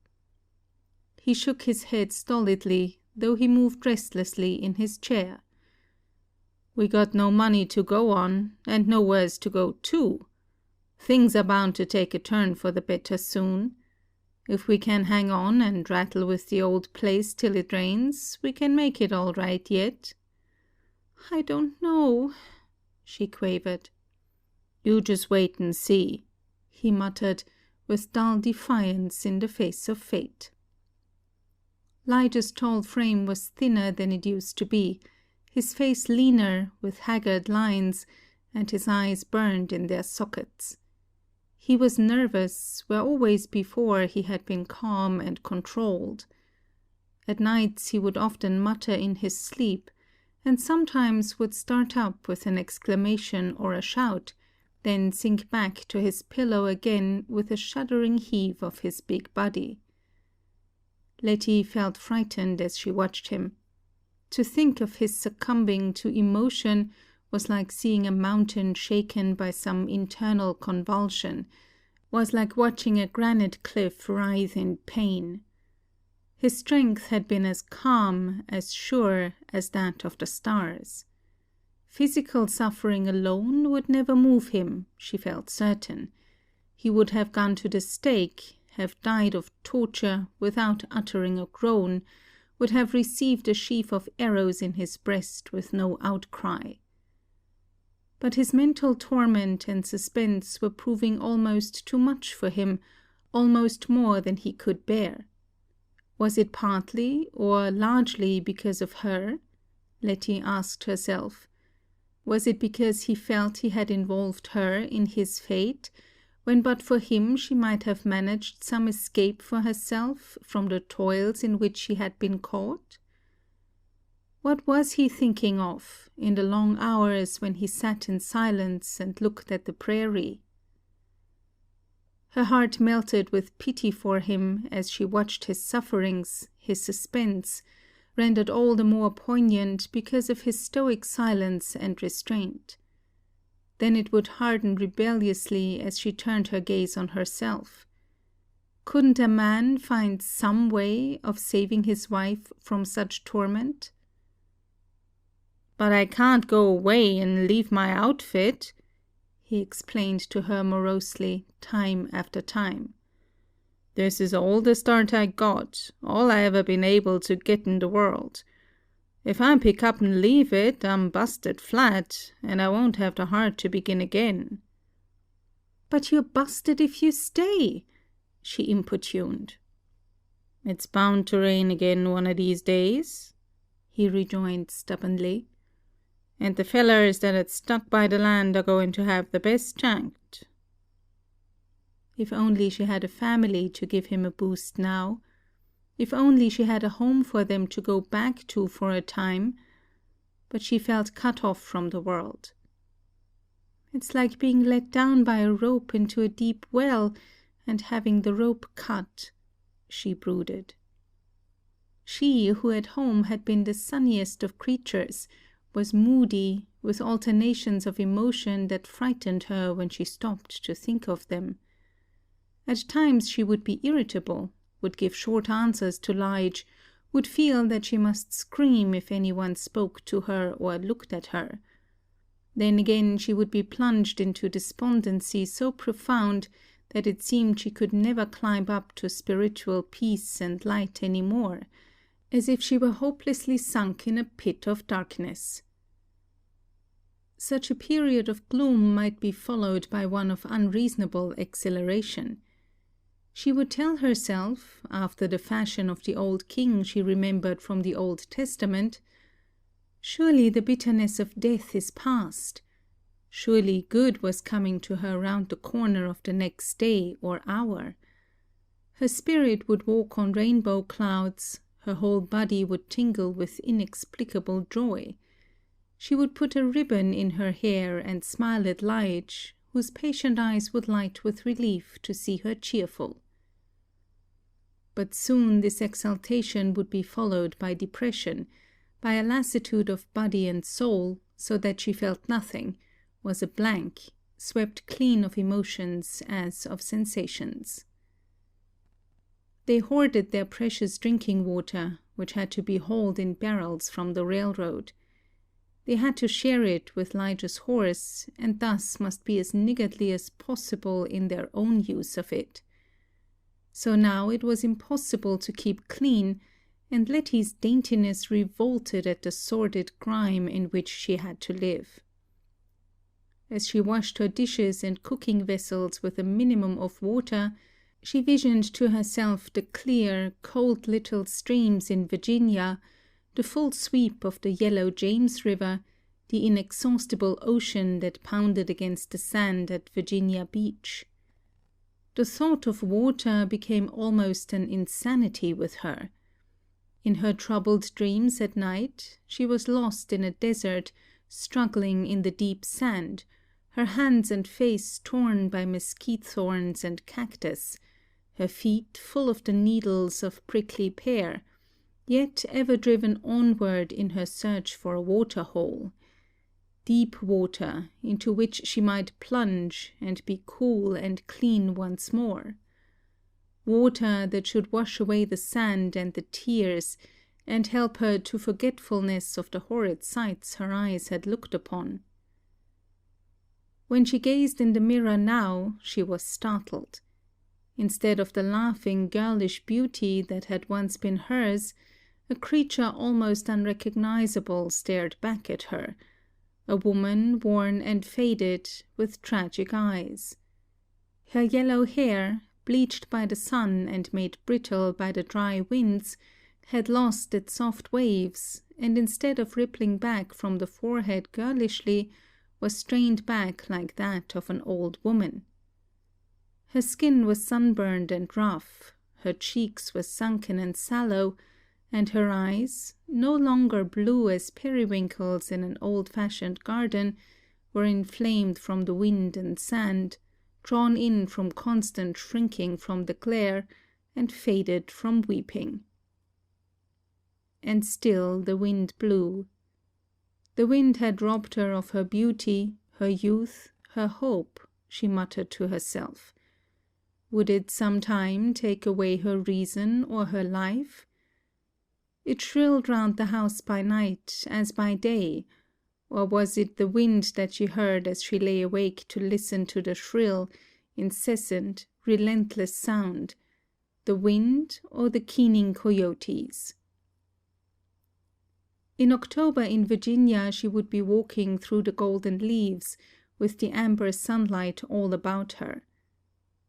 He shook his head stolidly, though he moved restlessly in his chair. "We got no money to go on, and nowheres to go to. Things are bound to take a turn for the better soon. If we can hang on and rattle with the old place till it rains, we can make it all right yet." "I don't know," she quavered. "You just wait and see," he muttered, with dull defiance in the face of fate. Lige's tall frame was thinner than it used to be, his face leaner, with haggard lines, and his eyes burned in their sockets. He was nervous, where always before he had been calm and controlled. At nights he would often mutter in his sleep, and sometimes would start up with an exclamation or a shout, then sink back to his pillow again with a shuddering heave of his big body. Letty felt frightened as she watched him. To think of his succumbing to emotion was like seeing a mountain shaken by some internal convulsion, was like watching a granite cliff writhe in pain. His strength had been as calm, as sure as that of the stars. Physical suffering alone would never move him, she felt certain. He would have gone to the stake, have died of torture without uttering a groan, would have received a sheaf of arrows in his breast with no outcry. But his mental torment and suspense were proving almost too much for him, almost more than he could bear. Was it partly or largely because of her? Letty asked herself. Was it because he felt he had involved her in his fate, when but for him she might have managed some escape for herself from the toils in which she had been caught? What was he thinking of in the long hours when he sat in silence and looked at the prairie? Her heart melted with pity for him as she watched his sufferings, his suspense, rendered all the more poignant because of his stoic silence and restraint. Then it would harden rebelliously as she turned her gaze on herself. Couldn't a man find some way of saving his wife from such torment? "But I can't go away and leave my outfit," he explained to her morosely, time after time. "This is all the start I got, all I ever been able to get in the world. If I pick up and leave it, I'm busted flat, and I won't have the heart to begin again." "But you're busted if you stay," she importuned. "It's bound to rain again one of these days," he rejoined stubbornly. "And the fellers that had stuck by the land are going to have the best chanked." If only she had a family to give him a boost now. If only she had a home for them to go back to for a time. But she felt cut off from the world. "It's like being let down by a rope into a deep well and having the rope cut," she brooded. She, who at home had been the sunniest of creatures, was moody, with alternations of emotion that frightened her when she stopped to think of them. At times she would be irritable, would give short answers to Lige, would feel that she must scream if anyone spoke to her or looked at her. Then again she would be plunged into despondency so profound that it seemed she could never climb up to spiritual peace and light any more, as if she were hopelessly sunk in a pit of darkness. Such a period of gloom might be followed by one of unreasonable exhilaration. She would tell herself, after the fashion of the old king she remembered from the Old Testament, "Surely the bitterness of death is past. Surely good was coming to her round the corner of the next day or hour." Her spirit would walk on rainbow clouds, her whole body would tingle with inexplicable joy. She would put a ribbon in her hair and smile at Lige, whose patient eyes would light with relief to see her cheerful. But soon this exaltation would be followed by depression, by a lassitude of body and soul, so that she felt nothing, was a blank, swept clean of emotions as of sensations. They hoarded their precious drinking water, which had to be hauled in barrels from the railroad. They had to share it with Lige's horse, and thus must be as niggardly as possible in their own use of it. So now it was impossible to keep clean, and Letty's daintiness revolted at the sordid grime in which she had to live. As she washed her dishes and cooking vessels with a minimum of water, she visioned to herself the clear, cold little streams in Virginia, the full sweep of the yellow James River, the inexhaustible ocean that pounded against the sand at Virginia Beach. The thought of water became almost an insanity with her. In her troubled dreams at night, she was lost in a desert, struggling in the deep sand, her hands and face torn by mesquite thorns and cactus, her feet full of the needles of prickly pear, yet ever driven onward in her search for a water-hole, deep water into which she might plunge and be cool and clean once more. Water that should wash away the sand and the tears and help her to forgetfulness of the horrid sights her eyes had looked upon. When she gazed in the mirror now, she was startled. Instead of the laughing, girlish beauty that had once been hers, a creature almost unrecognizable stared back at her, a woman worn and faded, with tragic eyes. Her yellow hair, bleached by the sun and made brittle by the dry winds, had lost its soft waves, and instead of rippling back from the forehead girlishly, was strained back like that of an old woman. Her skin was sunburned and rough, her cheeks were sunken and sallow, and her eyes, no longer blue as periwinkles in an old-fashioned garden, were inflamed from the wind and sand, drawn in from constant shrinking from the glare, and faded from weeping. And still the wind blew. The wind had robbed her of her beauty, her youth, her hope, she muttered to herself. Would it some time take away her reason or her life? It shrilled round the house by night as by day, or was it the wind that she heard as she lay awake to listen to the shrill, incessant, relentless sound, the wind or the keening coyotes? In October in Virginia she would be walking through the golden leaves, with the amber sunlight all about her.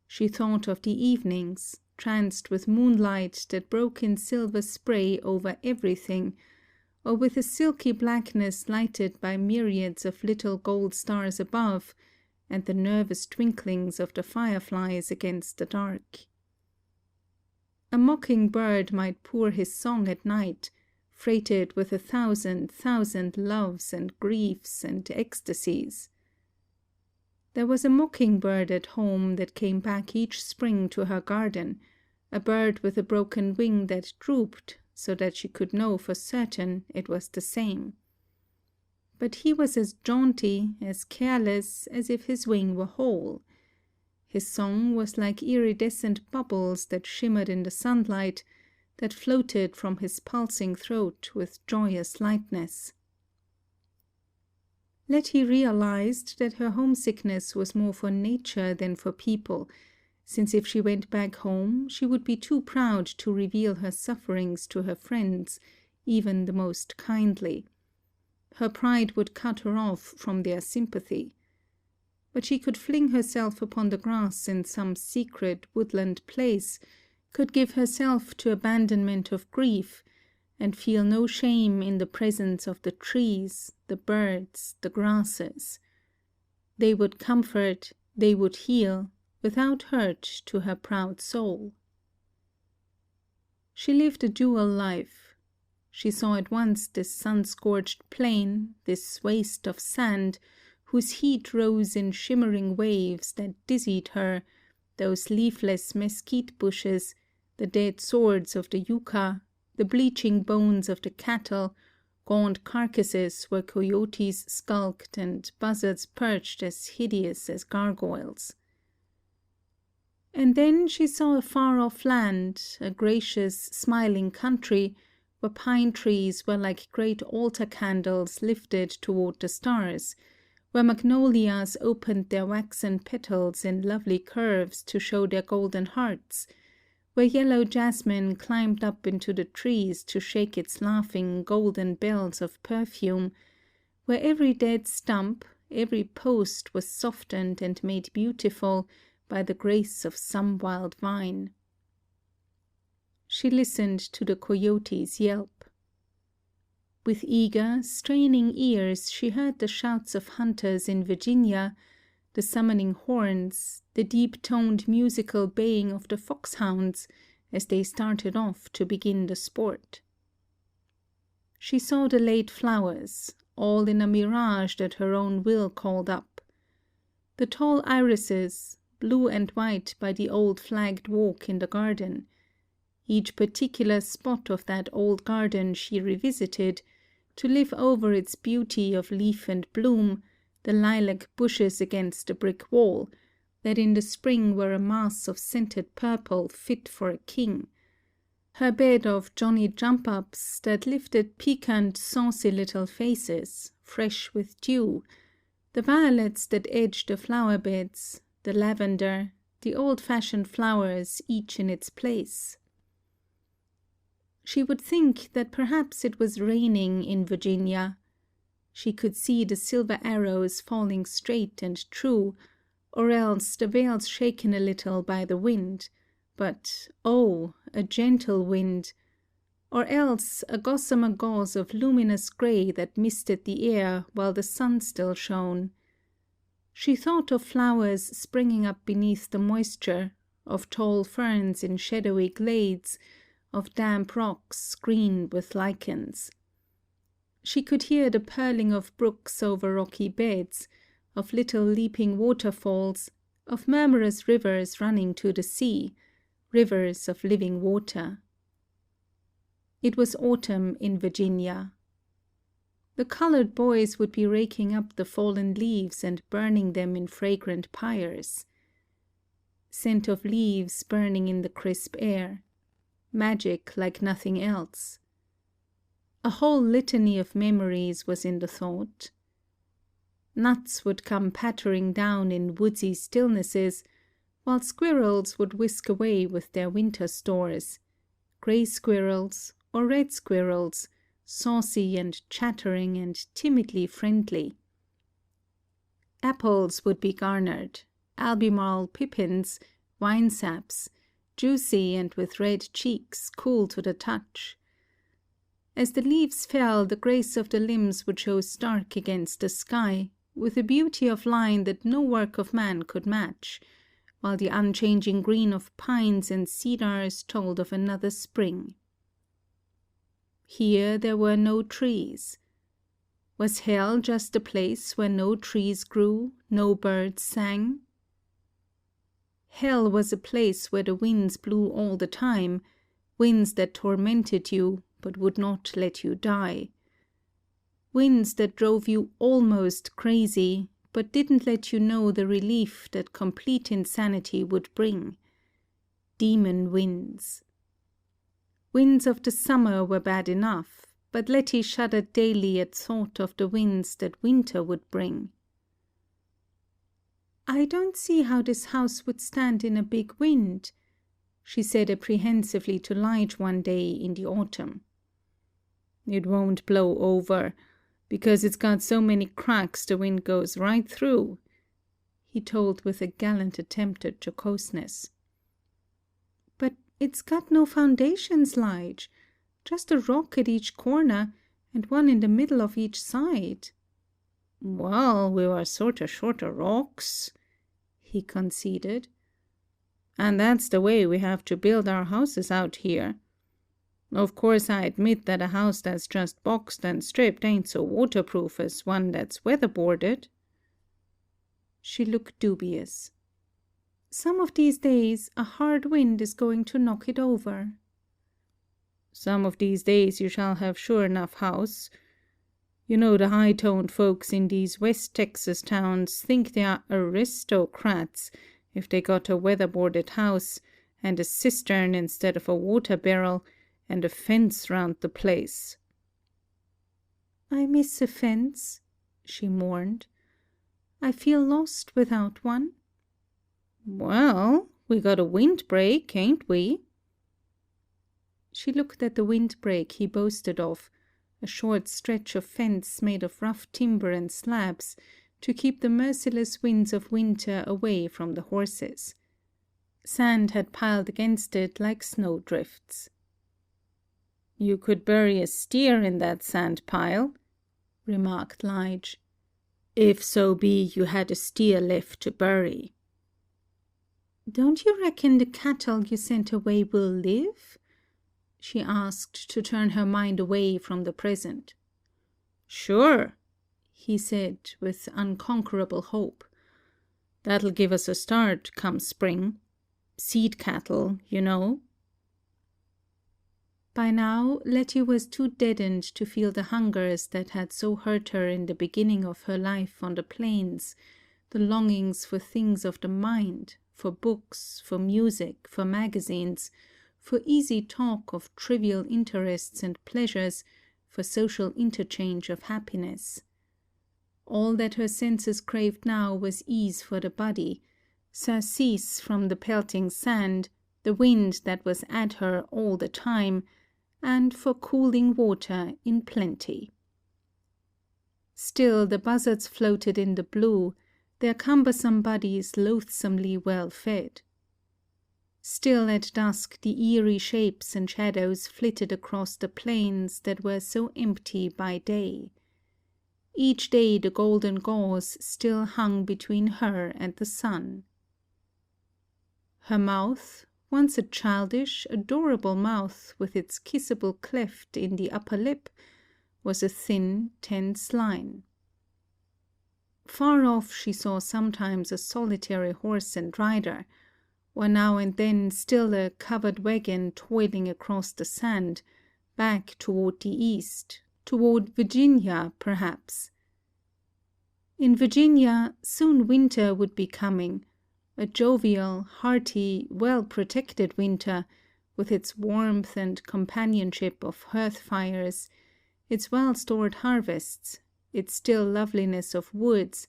She thought of the evenings, tranced with moonlight that broke in silver spray over everything, or with a silky blackness lighted by myriads of little gold stars above, and the nervous twinklings of the fireflies against the dark. A mocking bird might pour his song at night, freighted with 1,000,000 loves and griefs and ecstasies. There was a mocking-bird at home that came back each spring to her garden, a bird with a broken wing that drooped, so that she could know for certain it was the same. But he was as jaunty, as careless, as if his wing were whole. His song was like iridescent bubbles that shimmered in the sunlight, that floated from his pulsing throat with joyous lightness. Letty realized that her homesickness was more for nature than for people, since if she went back home she would be too proud to reveal her sufferings to her friends, even the most kindly. Her pride would cut her off from their sympathy. But she could fling herself upon the grass in some secret woodland place, could give herself to abandonment of grief, and feel no shame in the presence of the trees, the birds, the grasses. They would comfort, they would heal, without hurt to her proud soul. She lived a dual life. She saw at once this sun-scorched plain, this waste of sand, whose heat rose in shimmering waves that dizzied her, those leafless mesquite bushes, the dead swords of the yucca, the bleaching bones of the cattle, gaunt carcasses where coyotes skulked and buzzards perched as hideous as gargoyles. And then she saw a far-off land, a gracious, smiling country, where pine trees were like great altar candles lifted toward the stars, where magnolias opened their waxen petals in lovely curves to show their golden hearts, where yellow jasmine climbed up into the trees to shake its laughing golden bells of perfume, where every dead stump, every post was softened and made beautiful by the grace of some wild vine. She listened to the coyotes yelp. With eager, straining ears she heard the shouts of hunters in Virginia, the summoning horns, the deep-toned musical baying of the foxhounds as they started off to begin the sport. She saw the late flowers, all in a mirage that her own will called up. The tall irises, blue and white by the old flagged walk in the garden. Each particular spot of that old garden she revisited, to live over its beauty of leaf and bloom, the lilac bushes against the brick wall, that in the spring were a mass of scented purple fit for a king. Her bed of Johnny-jump-ups that lifted piquant, saucy little faces, fresh with dew, the violets that edged the flower-beds, the lavender, the old-fashioned flowers, each in its place. She would think that perhaps it was raining in Virginia. She could see the silver arrows falling straight and true, or else the veils shaken a little by the wind, but, oh, a gentle wind, or else a gossamer gauze of luminous grey that misted the air while the sun still shone. She thought of flowers springing up beneath the moisture, of tall ferns in shadowy glades, of damp rocks green with lichens. She could hear the purling of brooks over rocky beds, of little leaping waterfalls, of murmurous rivers running to the sea, rivers of living water. It was autumn in Virginia. The colored boys would be raking up the fallen leaves and burning them in fragrant pyres. Scent of leaves burning in the crisp air. Magic like nothing else. A whole litany of memories was in the thought. Nuts would come pattering down in woodsy stillnesses, while squirrels would whisk away with their winter stores, grey squirrels or red squirrels, saucy and chattering and timidly friendly. Apples would be garnered, Albemarle pippins, winesaps, juicy and with red cheeks, cool to the touch. As the leaves fell, the grace of the limbs would show stark against the sky, with a beauty of line that no work of man could match, while the unchanging green of pines and cedars told of another spring. Here there were no trees. Was hell just a place where no trees grew, no birds sang? Hell was a place where the winds blew all the time, winds that tormented you, but would not let you die. Winds that drove you almost crazy, but didn't let you know the relief that complete insanity would bring. Demon winds. Winds of the summer were bad enough, but Letty shuddered daily at thought of the winds that winter would bring. "I don't see how this house would stand in a big wind," she said apprehensively to Lige one day in the autumn. "It won't blow over, because it's got so many cracks the wind goes right through," he told with a gallant attempt at jocoseness. "But it's got no foundations, Lige. Just a rock at each corner, and one in the middle of each side." "Well, we were sorta short of rocks," he conceded. "And that's the way we have to build our houses out here. Of course, I admit that a house that's just boxed and stripped ain't so waterproof as one that's weatherboarded." She looked dubious. "Some of these days a hard wind is going to knock it over." "Some of these days you shall have sure enough house. You know the high-toned folks in these West Texas towns think they are aristocrats if they got a weatherboarded house, and a cistern instead of a water barrel, and a fence round the place." "I miss a fence," she mourned. "I feel lost without one." "Well, we got a windbreak, ain't we?" She looked at the windbreak he boasted of, a short stretch of fence made of rough timber and slabs, to keep the merciless winds of winter away from the horses. Sand had piled against it like snowdrifts. "You could bury a steer in that sand pile," remarked Lige. if so be you had a steer left to bury. Don't you reckon the cattle you sent away will live? She asked, to turn her mind away from the present. Sure, he said, with unconquerable hope. That'll give us a start come spring. Seed cattle, you know. By now, Letty was too deadened to feel the hungers that had so hurt her in the beginning of her life on the plains, the longings for things of the mind, for books, for music, for magazines, for easy talk of trivial interests and pleasures, for social interchange of happiness. All that her senses craved now was ease for the body, surcease from the pelting sand, the wind that was at her all the time, and for cooling water in plenty. Still the buzzards floated in the blue, their cumbersome bodies loathsomely well fed. Still at dusk the eerie shapes and shadows flitted across the plains that were so empty by day. Each day the golden gauze still hung between her and the sun. Her mouth, once a childish, adorable mouth with its kissable cleft in the upper lip, was a thin, tense line. Far off she saw sometimes a solitary horse and rider, or now and then still a covered wagon toiling across the sand, back toward the east, toward Virginia, perhaps. In Virginia, soon winter would be coming, a jovial, hearty, well-protected winter, with its warmth and companionship of hearth fires, its well-stored harvests, its still loveliness of woods,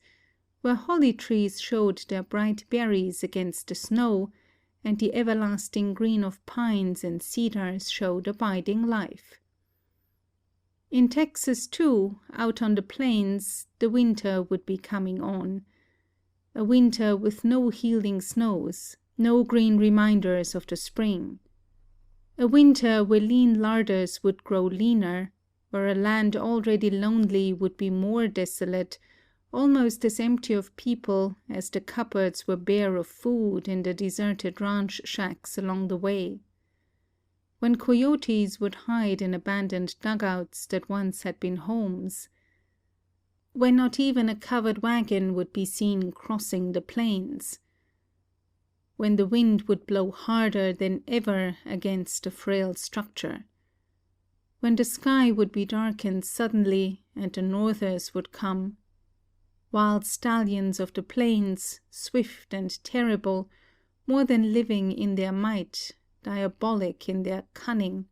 where holly trees showed their bright berries against the snow, and the everlasting green of pines and cedars showed abiding life. In Texas, too, out on the plains, the winter would be coming on. A winter with no healing snows, no green reminders of the spring. A winter where lean larders would grow leaner, where a land already lonely would be more desolate, almost as empty of people as the cupboards were bare of food in the deserted ranch shacks along the way. When coyotes would hide in abandoned dugouts that once had been homes. When not even a covered wagon would be seen crossing the plains. When the wind would blow harder than ever against the frail structure. When the sky would be darkened suddenly and the northers would come. Wild stallions of the plains, swift and terrible, more than living in their might, diabolic in their cunning.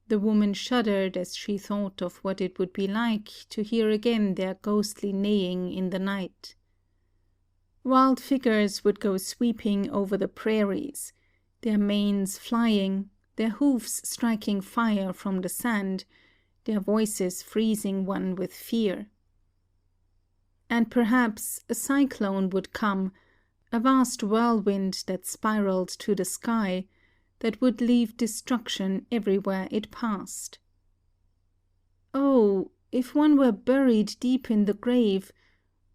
The woman shuddered as she thought of what it would be like to hear again their ghostly neighing in the night. Wild figures would go sweeping over the prairies, their manes flying, their hoofs striking fire from the sand, their voices freezing one with fear. And perhaps a cyclone would come, a vast whirlwind that spiraled to the sky, that would leave destruction everywhere it passed. Oh, if one were buried deep in the grave,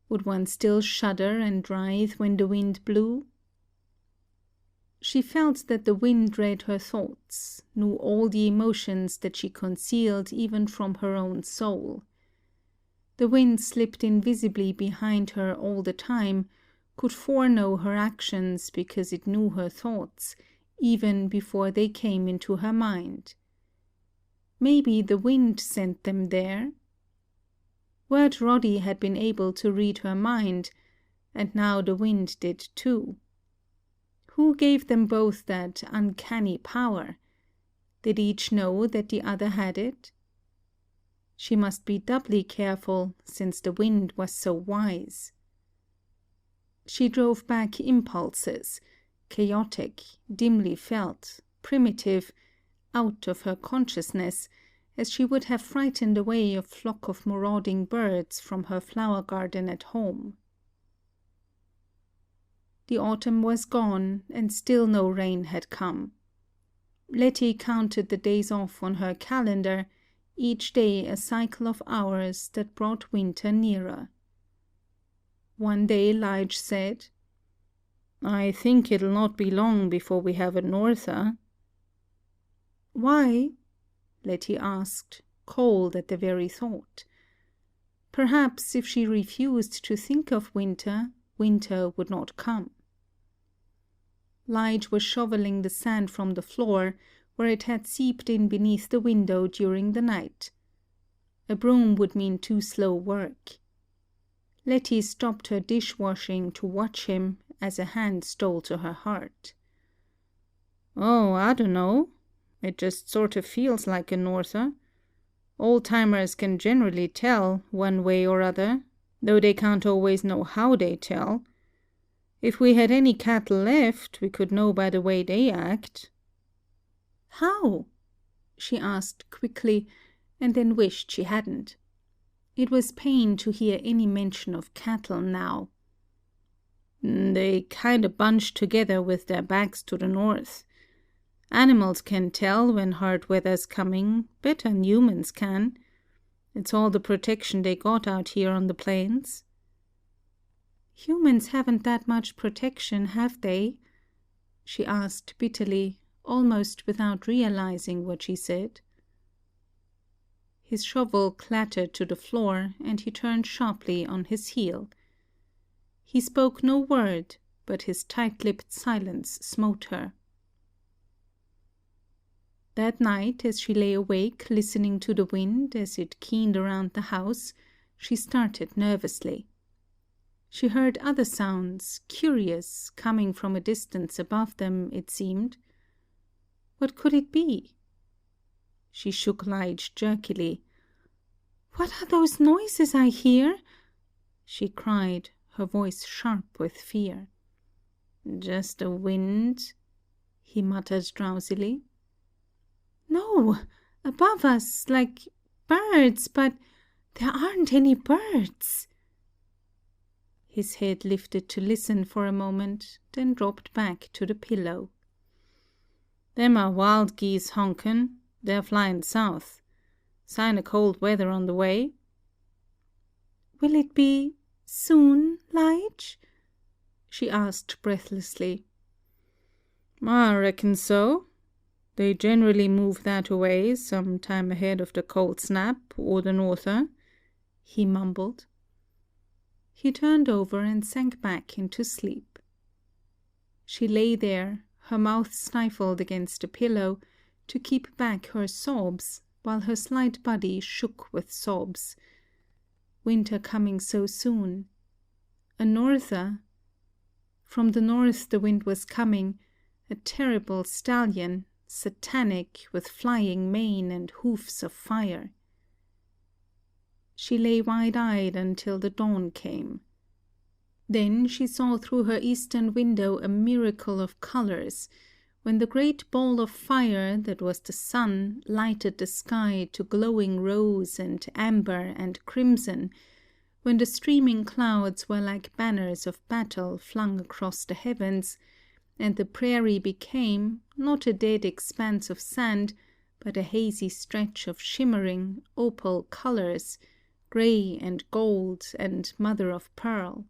would one still shudder and writhe when the wind blew? She felt that the wind read her thoughts, knew all the emotions that she concealed even from her own soul. The wind slipped invisibly behind her all the time, could foreknow her actions because it knew her thoughts, even before they came into her mind. Maybe the wind sent them there. Wirt Roddy had been able to read her mind, and now the wind did too. Who gave them both that uncanny power? Did each know that the other had it? She must be doubly careful, since the wind was so wise. She drove back impulses, chaotic, dimly felt, primitive, out of her consciousness, as she would have frightened away a flock of marauding birds from her flower garden at home. The autumn was gone, and still no rain had come. Letty counted the days off on her calendar, each day a cycle of hours that brought winter nearer. One day Lige said, "I think it'll not be long before we have a norther." "Why?" Letty asked, cold at the very thought. Perhaps if she refused to think of winter, winter would not come. Lige was shoveling the sand from the floor, where it had seeped in beneath the window during the night. A broom would mean too slow work. Letty stopped her dishwashing to watch him as a hand stole to her heart. "Oh, I dunno. It just sort of feels like a norther. Old-timers can generally tell, one way or other, though they can't always know how they tell. If we had any cattle left, we could know by the way they act." "How?" she asked quickly, and then wished she hadn't. It was pain to hear any mention of cattle now. "They kind of bunch together with their backs to the north. Animals can tell when hard weather's coming, better'n humans can. It's all the protection they got out here on the plains." "Humans haven't that much protection, have they?" she asked bitterly, almost without realizing what she said. His shovel clattered to the floor, and he turned sharply on his heel. He spoke no word, but his tight-lipped silence smote her. That night, as she lay awake listening to the wind as it keened around the house, she started nervously. She heard other sounds, curious, coming from a distance above them, it seemed. What could it be? She shook Lige jerkily. "What are those noises I hear?" she cried, her voice sharp with fear. "Just the wind," he muttered drowsily. "No, above us, like birds, but there aren't any birds." His head lifted to listen for a moment, then dropped back to the pillow. "Them are wild geese honkin'. They're flying south. Sign of cold weather on the way." "Will it be soon, Lige?" she asked breathlessly. "I reckon so. They generally move that away some time ahead of the cold snap or the norther," he mumbled. He turned over and sank back into sleep. She lay there, her mouth stifled against the pillow, to keep back her sobs, while her slight body shook with sobs. Winter coming so soon. A norther. From the north the wind was coming, a terrible stallion, satanic, with flying mane and hoofs of fire. She lay wide-eyed until the dawn came. Then she saw through her eastern window a miracle of colors, when the great ball of fire that was the sun lighted the sky to glowing rose and amber and crimson, when the streaming clouds were like banners of battle flung across the heavens, and the prairie became, not a dead expanse of sand, but a hazy stretch of shimmering, opal colors, gray and gold and mother of pearl.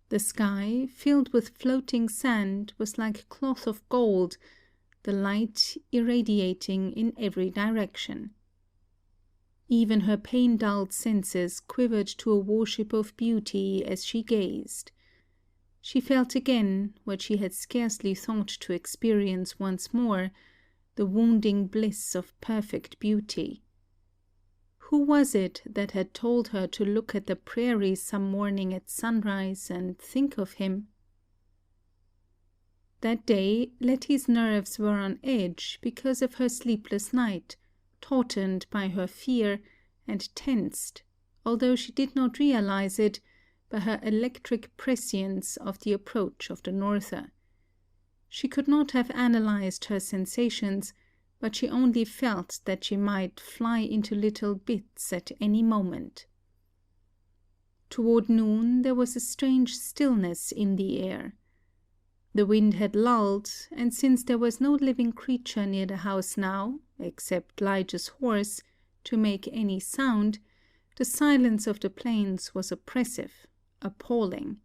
The sky, filled with floating sand, was like cloth of gold, the light irradiating in every direction. Even her pain-dulled senses quivered to a worship of beauty as she gazed. She felt again, what she had scarcely thought to experience once more, the wounding bliss of perfect beauty. Who was it that had told her to look at the prairie some morning at sunrise and think of him? That day Letty's nerves were on edge because of her sleepless night, tautened by her fear, and tensed, although she did not realize it, by her electric prescience of the approach of the norther. She could not have analyzed her sensations, but she only felt that she might fly into little bits at any moment. Toward noon there was a strange stillness in the air. The wind had lulled, and since there was no living creature near the house now, except Lige's horse, to make any sound, the silence of the plains was oppressive, appalling.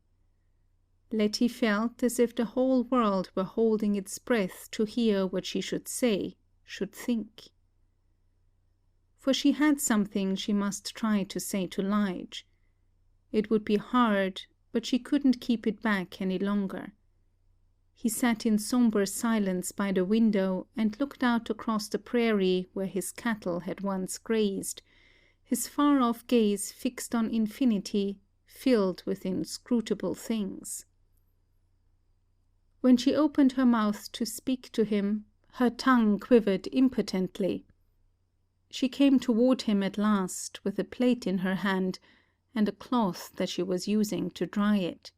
Letty felt as if the whole world were holding its breath to hear what she should say, should think. For she had something she must try to say to Lige. It would be hard, but she couldn't keep it back any longer. He sat in somber silence by the window and looked out across the prairie where his cattle had once grazed, his far-off gaze fixed on infinity, filled with inscrutable things. When she opened her mouth to speak to him, her tongue quivered impotently. She came toward him at last, with a plate in her hand, and a cloth that she was using to dry it.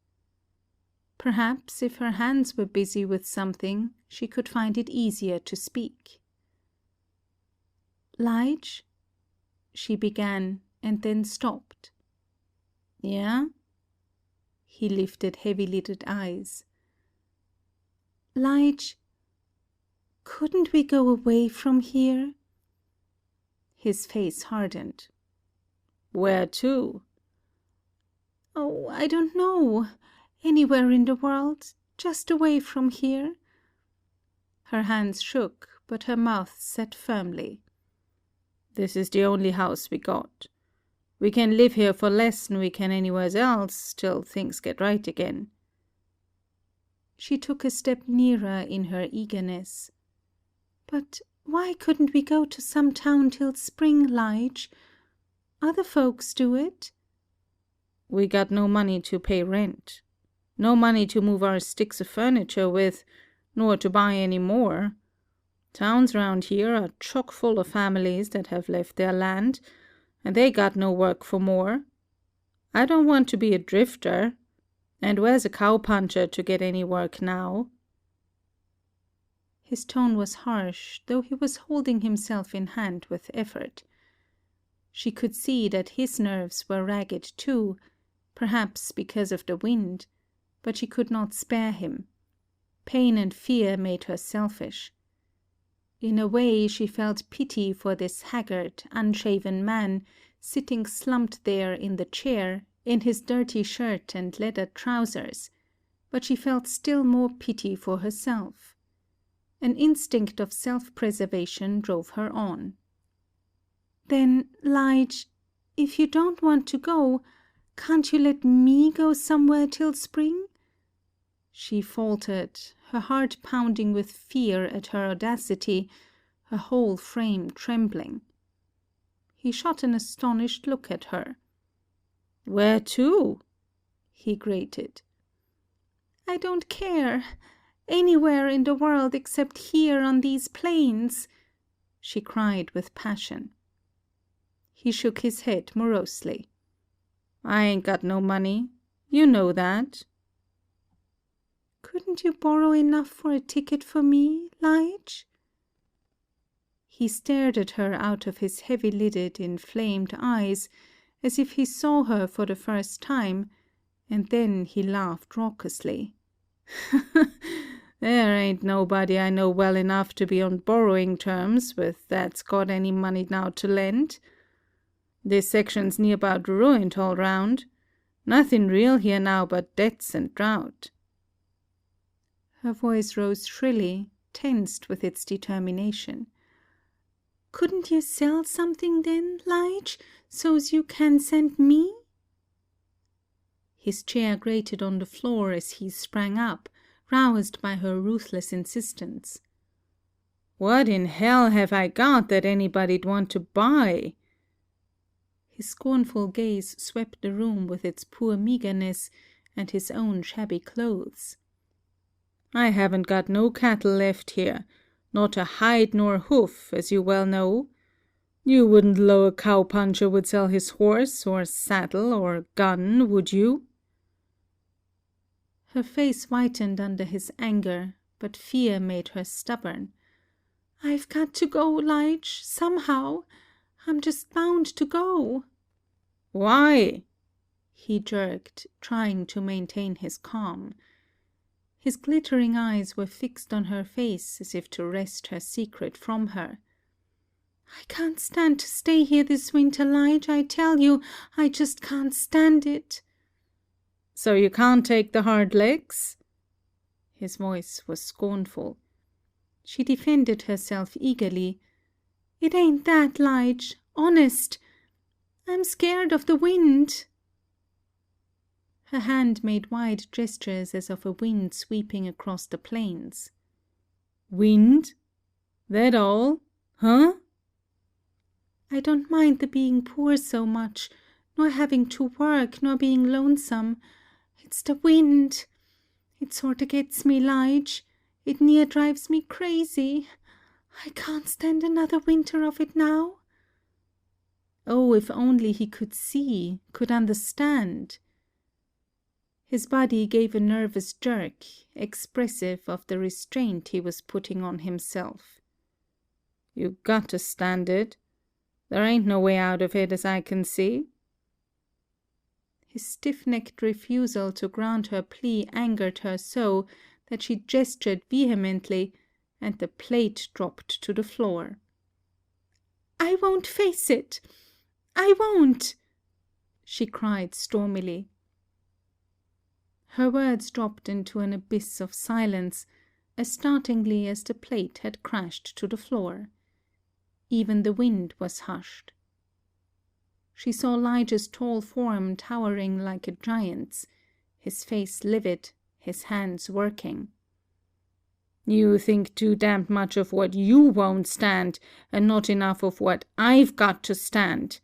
Perhaps if her hands were busy with something, she could find it easier to speak. "Lige?" she began, and then stopped. "Yeah?" He lifted heavy-lidded eyes. "Lige, couldn't we go away from here?" His face hardened. "Where to?" "Oh, I don't know. Anywhere in the world, just away from here." Her hands shook, but her mouth set firmly. "This is the only house we got. We can live here for less than we can anywhere else, till things get right again." She took a step nearer in her eagerness. "But why couldn't we go to some town till spring, Lige? Other folks do it." "We got no money to pay rent. No money to move our sticks of furniture with, nor to buy any more. Towns round here are chock full of families that have left their land, and they got no work for more. I don't want to be a drifter. And where's a cowpuncher to get any work now?" His tone was harsh, though he was holding himself in hand with effort. She could see that his nerves were ragged too, perhaps because of the wind, but she could not spare him. Pain and fear made her selfish. In a way she felt pity for this haggard, unshaven man, sitting slumped there in the chair, in his dirty shirt and leather trousers, but she felt still more pity for herself. An instinct of self-preservation drove her on. "Then, Lige, if you don't want to go, can't you let me go somewhere till spring?" She faltered, her heart pounding with fear at her audacity, her whole frame trembling. He shot an astonished look at her. "Where to?" he grated. "I don't care. Anywhere in the world except here on these plains," she cried with passion. He shook his head morosely. "I ain't got no money. You know that." "Couldn't you borrow enough for a ticket for me, Lige?" He stared at her out of his heavy-lidded, inflamed eyes, as if he saw her for the first time, and then he laughed raucously. "There ain't nobody I know well enough to be on borrowing terms with that's got any money now to lend. This section's near about ruined all round. Nothing real here now but debts and drought." Her voice rose shrilly, tensed with its determination. "Couldn't you sell something then, Lige, so's you can send me?" His chair grated on the floor as he sprang up, roused by her ruthless insistence. "What in hell have I got that anybody'd want to buy?" His scornful gaze swept the room with its poor meagerness and his own shabby clothes. "I haven't got no cattle left here, not a hide nor hoof, as you well know. You wouldn't low a cowpuncher would sell his horse, or saddle, or gun, would you?" Her face whitened under his anger, but fear made her stubborn. "I've got to go, Lige, somehow. I'm just bound to go." "Why?" he jerked, trying to maintain his calm. His glittering eyes were fixed on her face as if to wrest her secret from her. I can't stand to stay here this winter, Lige, I tell you, I just can't stand it. So you can't take the hard licks? His voice was scornful. She defended herself eagerly. It ain't that, Lige, honest. I'm scared of the wind. Her hand made wide gestures as of a wind sweeping across the plains. Wind? That all? Huh? I don't mind the being poor so much, nor having to work, nor being lonesome. It's the wind. It sorta gets me, Lige. It near drives me crazy. I can't stand another winter of it now. Oh, if only he could see, could understand. His body gave a nervous jerk, expressive of the restraint he was putting on himself. You got to stand it. There ain't no way out of it as I can see. His stiff-necked refusal to grant her plea angered her so that she gestured vehemently, and the plate dropped to the floor. I won't face it. I won't, she cried stormily. Her words dropped into an abyss of silence, as startlingly as the plate had crashed to the floor. Even the wind was hushed. She saw Lige's tall form towering like a giant's, his face livid, his hands working. You think too damned much of what you won't stand, and not enough of what I've got to stand,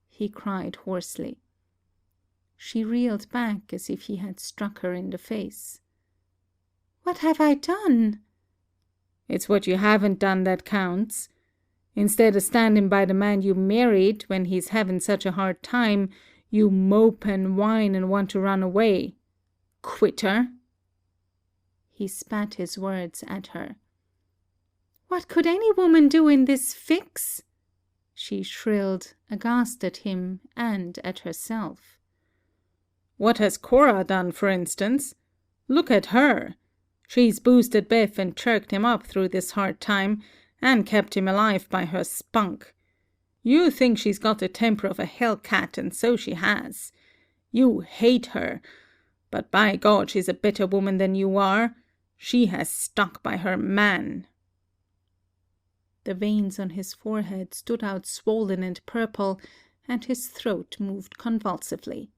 he cried hoarsely. She reeled back as if he had struck her in the face. What have I done? It's what you haven't done that counts. Instead of standing by the man you married when he's having such a hard time, you mope and whine and want to run away. Quitter! He spat his words at her. What could any woman do in this fix? She shrilled, aghast at him and at herself. What has Cora done, for instance? Look at her. She's boosted Beth and chirked him up through this hard time, and kept him alive by her spunk. You think she's got the temper of a hellcat, and so she has. You hate her, but by God she's a better woman than you are. She has stuck by her man. The veins on his forehead stood out swollen and purple, and his throat moved convulsively.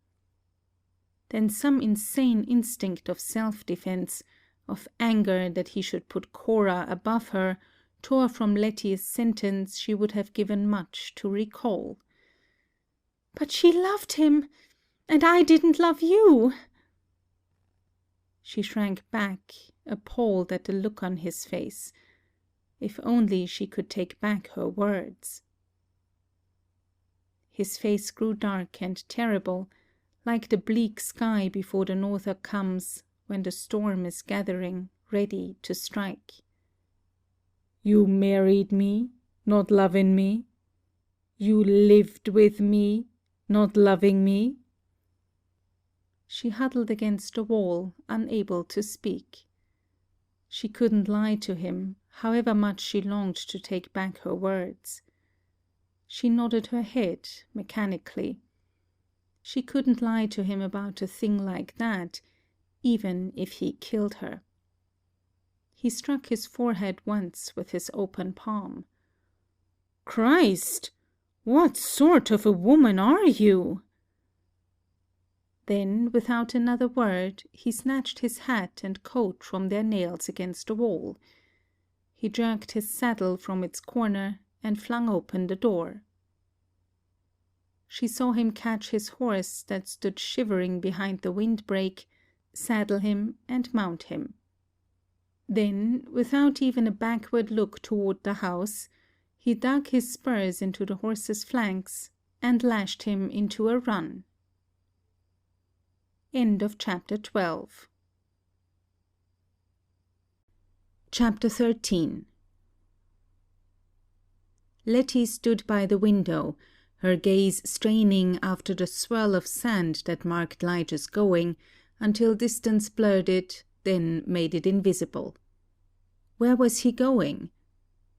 Then some insane instinct of self-defense, of anger that he should put Cora above her, tore from Letty a sentence she would have given much to recall. But she loved him, and I didn't love you. She shrank back, appalled at the look on his face. If only she could take back her words. His face grew dark and terrible, like the bleak sky before the norther comes, when the storm is gathering, ready to strike. You married me, not loving me. You lived with me, not loving me. She huddled against the wall, unable to speak. She couldn't lie to him, however much she longed to take back her words. She nodded her head, mechanically. She couldn't lie to him about a thing like that, even if he killed her. He struck his forehead once with his open palm. Christ! What sort of a woman are you? Then, without another word, he snatched his hat and coat from their nails against the wall. He jerked his saddle from its corner and flung open the door. She saw him catch his horse that stood shivering behind the windbreak, saddle him and mount him. Then, without even a backward look toward the house, he dug his spurs into the horse's flanks and lashed him into a run. End of chapter 12. Chapter 13. Letty stood by the window, her gaze straining after the swirl of sand that marked Lige's going, until distance blurred it, then made it invisible. Where was he going?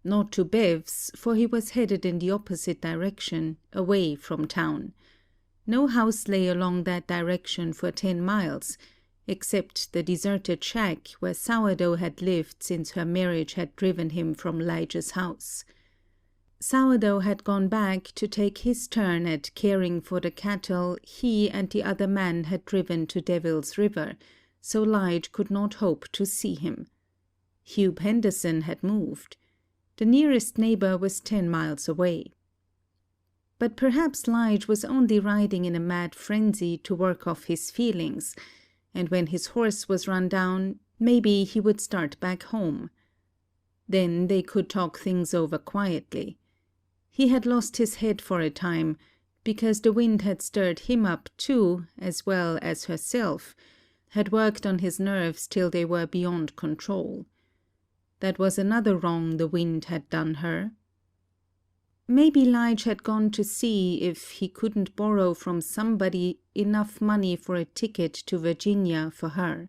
Not to Bev's, for he was headed in the opposite direction, away from town. No house lay along that direction for 10 miles, except the deserted shack where Sourdough had lived since her marriage had driven him from Lige's house. Sourdough had gone back to take his turn at caring for the cattle he and the other man had driven to Devil's River, so Lige could not hope to see him. Hugh Henderson had moved. The nearest neighbor was 10 miles away. But perhaps Lige was only riding in a mad frenzy to work off his feelings, and when his horse was run down, maybe he would start back home. Then they could talk things over quietly. He had lost his head for a time, because the wind had stirred him up too, as well as herself, had worked on his nerves till they were beyond control. That was another wrong the wind had done her. Maybe Lige had gone to see if he couldn't borrow from somebody enough money for a ticket to Virginia for her.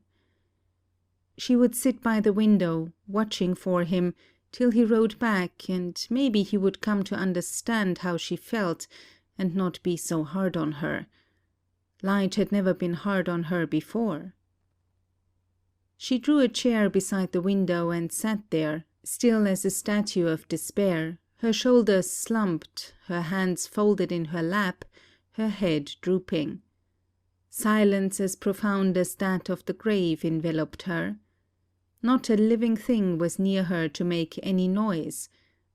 She would sit by the window, watching for him, till he rode back, and maybe he would come to understand how she felt, and not be so hard on her. Lige had never been hard on her before. She drew a chair beside the window and sat there, still as a statue of despair, her shoulders slumped, her hands folded in her lap, her head drooping. Silence as profound as that of the grave enveloped her. Not a living thing was near her to make any noise,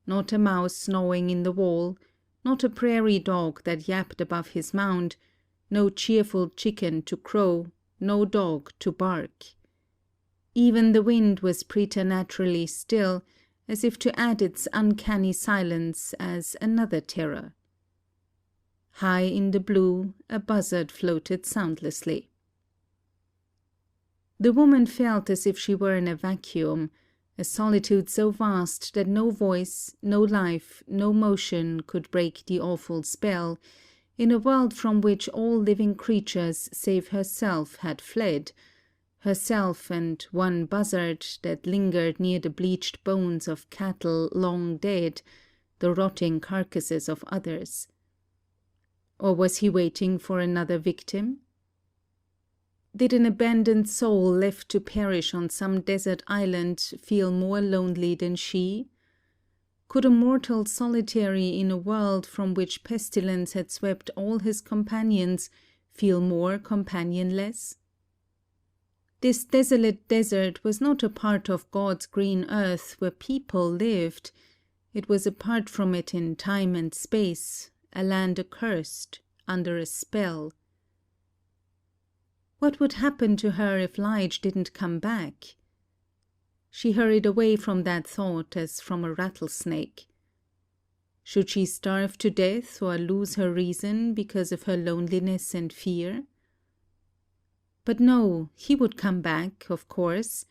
not a mouse gnawing in the wall, not a prairie dog that yapped above his mound, no cheerful chicken to crow, no dog to bark. Even the wind was preternaturally still, as if to add its uncanny silence as another terror. High in the blue, a buzzard floated soundlessly. The woman felt as if she were in a vacuum, a solitude so vast that no voice, no life, no motion could break the awful spell, in a world from which all living creatures save herself had fled, herself and one buzzard that lingered near the bleached bones of cattle long dead, the rotting carcasses of others. Or was he waiting for another victim? Did an abandoned soul left to perish on some desert island feel more lonely than she? Could a mortal solitary in a world from which pestilence had swept all his companions feel more companionless? This desolate desert was not a part of God's green earth where people lived. It was apart from it in time and space, a land accursed, under a spell. What would happen to her if Lige didn't come back? She hurried away from that thought as from a rattlesnake. Should she starve to death or lose her reason because of her loneliness and fear? But no, he would come back, of course.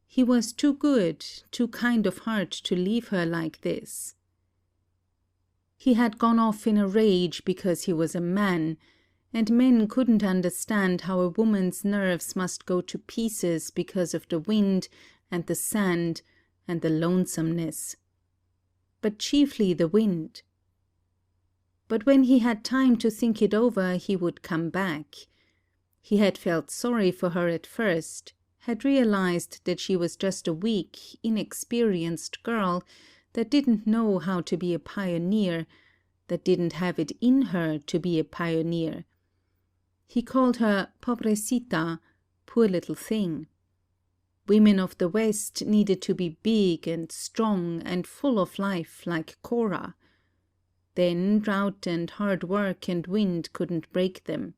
He was too good, too kind of heart to leave her like this. He had gone off in a rage because he was a man, and men couldn't understand how a woman's nerves must go to pieces because of the wind and the sand and the lonesomeness. But chiefly the wind. But when he had time to think it over, he would come back. He had felt sorry for her at first, had realized that she was just a weak, inexperienced girl that didn't know how to be a pioneer, that didn't have it in her to be a pioneer. He called her pobrecita, poor little thing. Women of the West needed to be big and strong and full of life like Cora. Then drought and hard work and wind couldn't break them.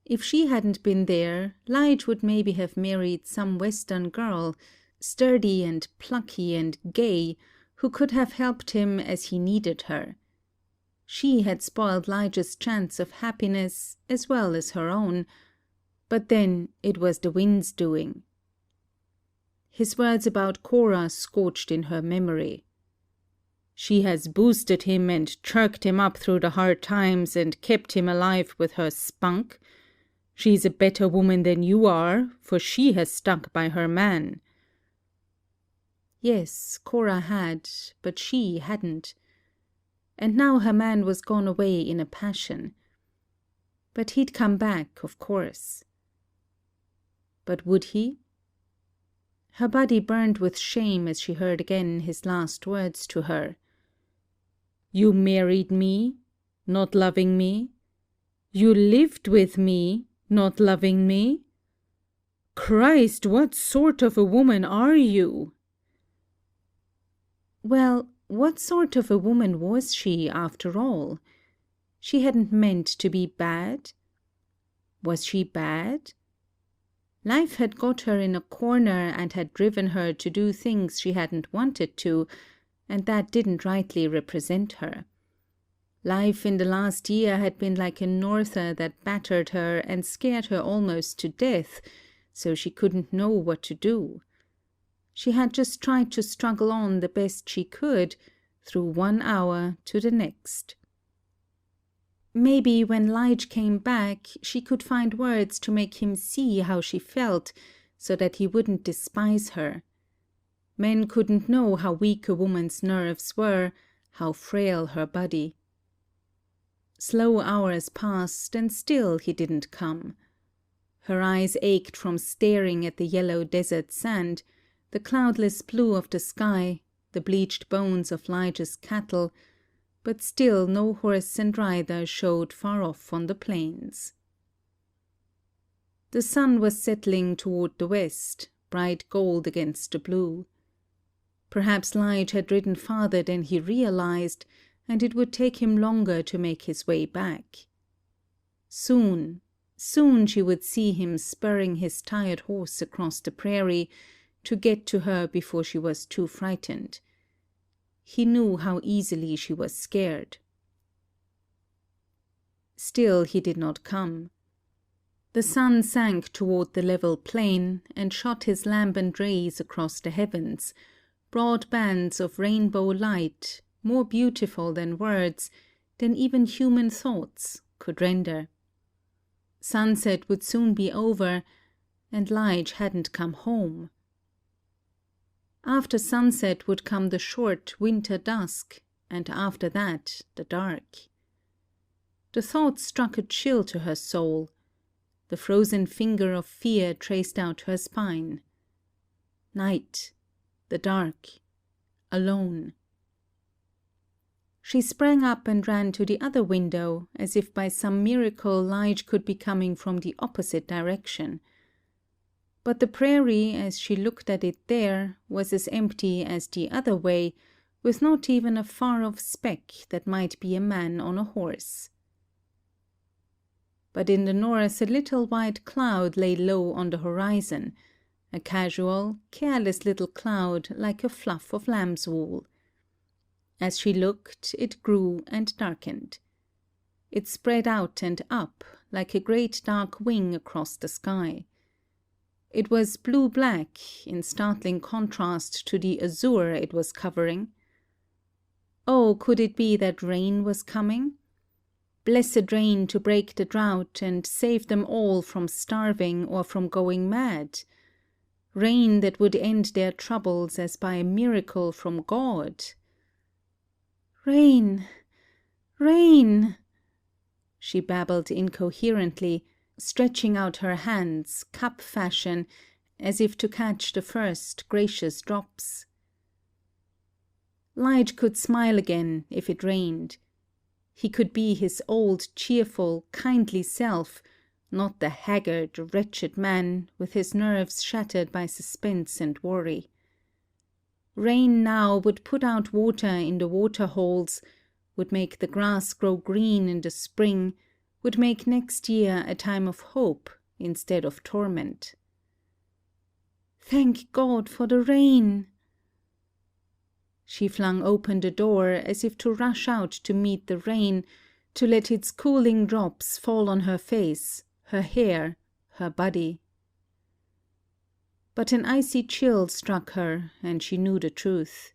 If she hadn't been there, Lige would maybe have married some Western girl, sturdy and plucky and gay, who could have helped him as he needed her. She had spoiled Lige's chance of happiness as well as her own, but then it was the wind's doing. His words about Cora scorched in her memory. She has boosted him and chirked him up through the hard times and kept him alive with her spunk. She's a better woman than you are, for she has stuck by her man. Yes, Cora had, but she hadn't. And now her man was gone away in a passion. But he'd come back, of course. But would he? Her body burned with shame as she heard again his last words to her. You married me, not loving me. You lived with me, not loving me. Christ, what sort of a woman are you? Well, what sort of a woman was she, after all? She hadn't meant to be bad. Was she bad? Life had got her in a corner and had driven her to do things she hadn't wanted to, and that didn't rightly represent her. Life in the last year had been like a norther that battered her and scared her almost to death, so she couldn't know what to do. She had just tried to struggle on the best she could, through 1 hour to the next. Maybe when Lige came back, she could find words to make him see how she felt, so that he wouldn't despise her. Men couldn't know how weak a woman's nerves were, how frail her body. Slow hours passed, and still he didn't come. Her eyes ached from staring at the yellow desert sand, the cloudless blue of the sky, the bleached bones of Lige's cattle, but still no horse and rider showed far off on the plains. The sun was settling toward the west, bright gold against the blue. Perhaps Lige had ridden farther than he realized, and it would take him longer to make his way back. Soon she would see him spurring his tired horse across the prairie to get to her before she was too frightened. He knew how easily she was scared. Still he did not come. The sun sank toward the level plain and shot his lambent rays across the heavens, broad bands of rainbow light, more beautiful than words, than even human thoughts could render. Sunset would soon be over, and Lige hadn't come home. After sunset would come the short winter dusk, and after that the dark. The thought struck a chill to her soul. The frozen finger of fear traced out her spine. Night, the dark, alone. She sprang up and ran to the other window, as if by some miracle Lige could be coming from the opposite direction. But the prairie, as she looked at it there, was as empty as the other way, with not even a far-off speck that might be a man on a horse. But in the north a little white cloud lay low on the horizon, a casual, careless little cloud like a fluff of lamb's wool. As she looked, it grew and darkened. It spread out and up, like a great dark wing across the sky. It was blue-black, in startling contrast to the azure it was covering. Oh, could it be that rain was coming? Blessed rain to break the drought and save them all from starving or from going mad. Rain that would end their troubles as by a miracle from God. Rain, rain, she babbled incoherently, stretching out her hands, cup fashion, as if to catch the first gracious drops. Lige could smile again if it rained. He could be his old, cheerful, kindly self, not the haggard, wretched man, with his nerves shattered by suspense and worry. Rain now would put out water in the water-holes, would make the grass grow green in the spring, would make next year a time of hope instead of torment. Thank God for the rain! She flung open the door as if to rush out to meet the rain, to let its cooling drops fall on her face, her hair, her body. But an icy chill struck her, and she knew the truth.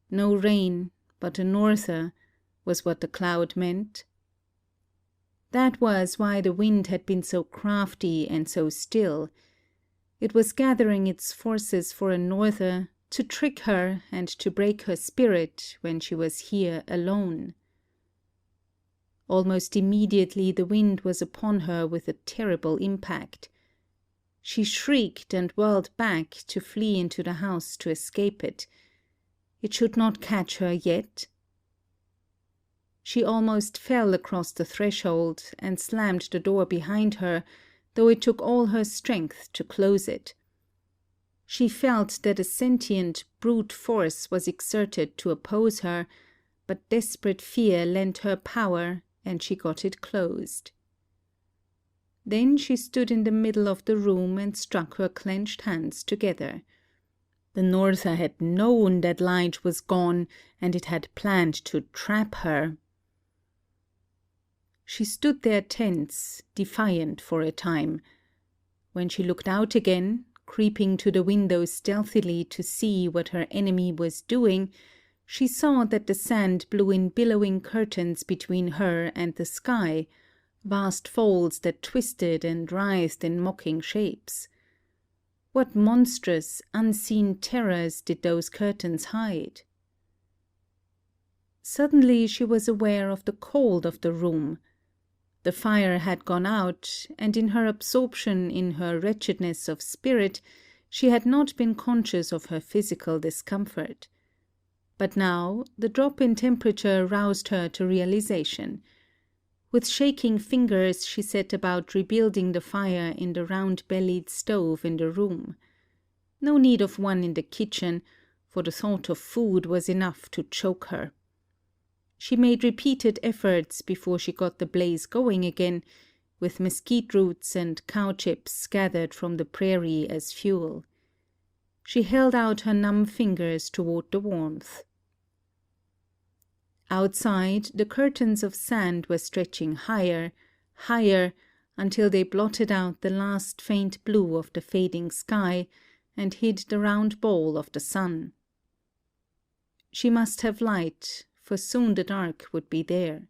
No rain, but a norther, was what the cloud meant. That was why the wind had been so crafty and so still. It was gathering its forces for a norther to trick her and to break her spirit when she was here alone. Almost immediately the wind was upon her with a terrible impact. She shrieked and whirled back to flee into the house to escape it. It should not catch her yet. She almost fell across the threshold and slammed the door behind her, though it took all her strength to close it. She felt that a sentient brute force was exerted to oppose her, but desperate fear lent her power, and she got it closed. Then she stood in the middle of the room and struck her clenched hands together. The Norther had known that Lige was gone, and it had planned to trap her. She stood there tense, defiant for a time. When she looked out again, creeping to the window stealthily to see what her enemy was doing, she saw that the sand blew in billowing curtains between her and the sky, vast folds that twisted and writhed in mocking shapes. What monstrous, unseen terrors did those curtains hide? Suddenly she was aware of the cold of the room. The fire had gone out, and in her absorption in her wretchedness of spirit, she had not been conscious of her physical discomfort. But now the drop in temperature roused her to realization. With shaking fingers she set about rebuilding the fire in the round-bellied stove in the room. No need of one in the kitchen, for the thought of food was enough to choke her. She made repeated efforts before she got the blaze going again, with mesquite roots and cow chips gathered from the prairie as fuel. She held out her numb fingers toward the warmth. Outside, the curtains of sand were stretching higher, higher, until they blotted out the last faint blue of the fading sky and hid the round ball of the sun. She must have light, for soon the dark would be there.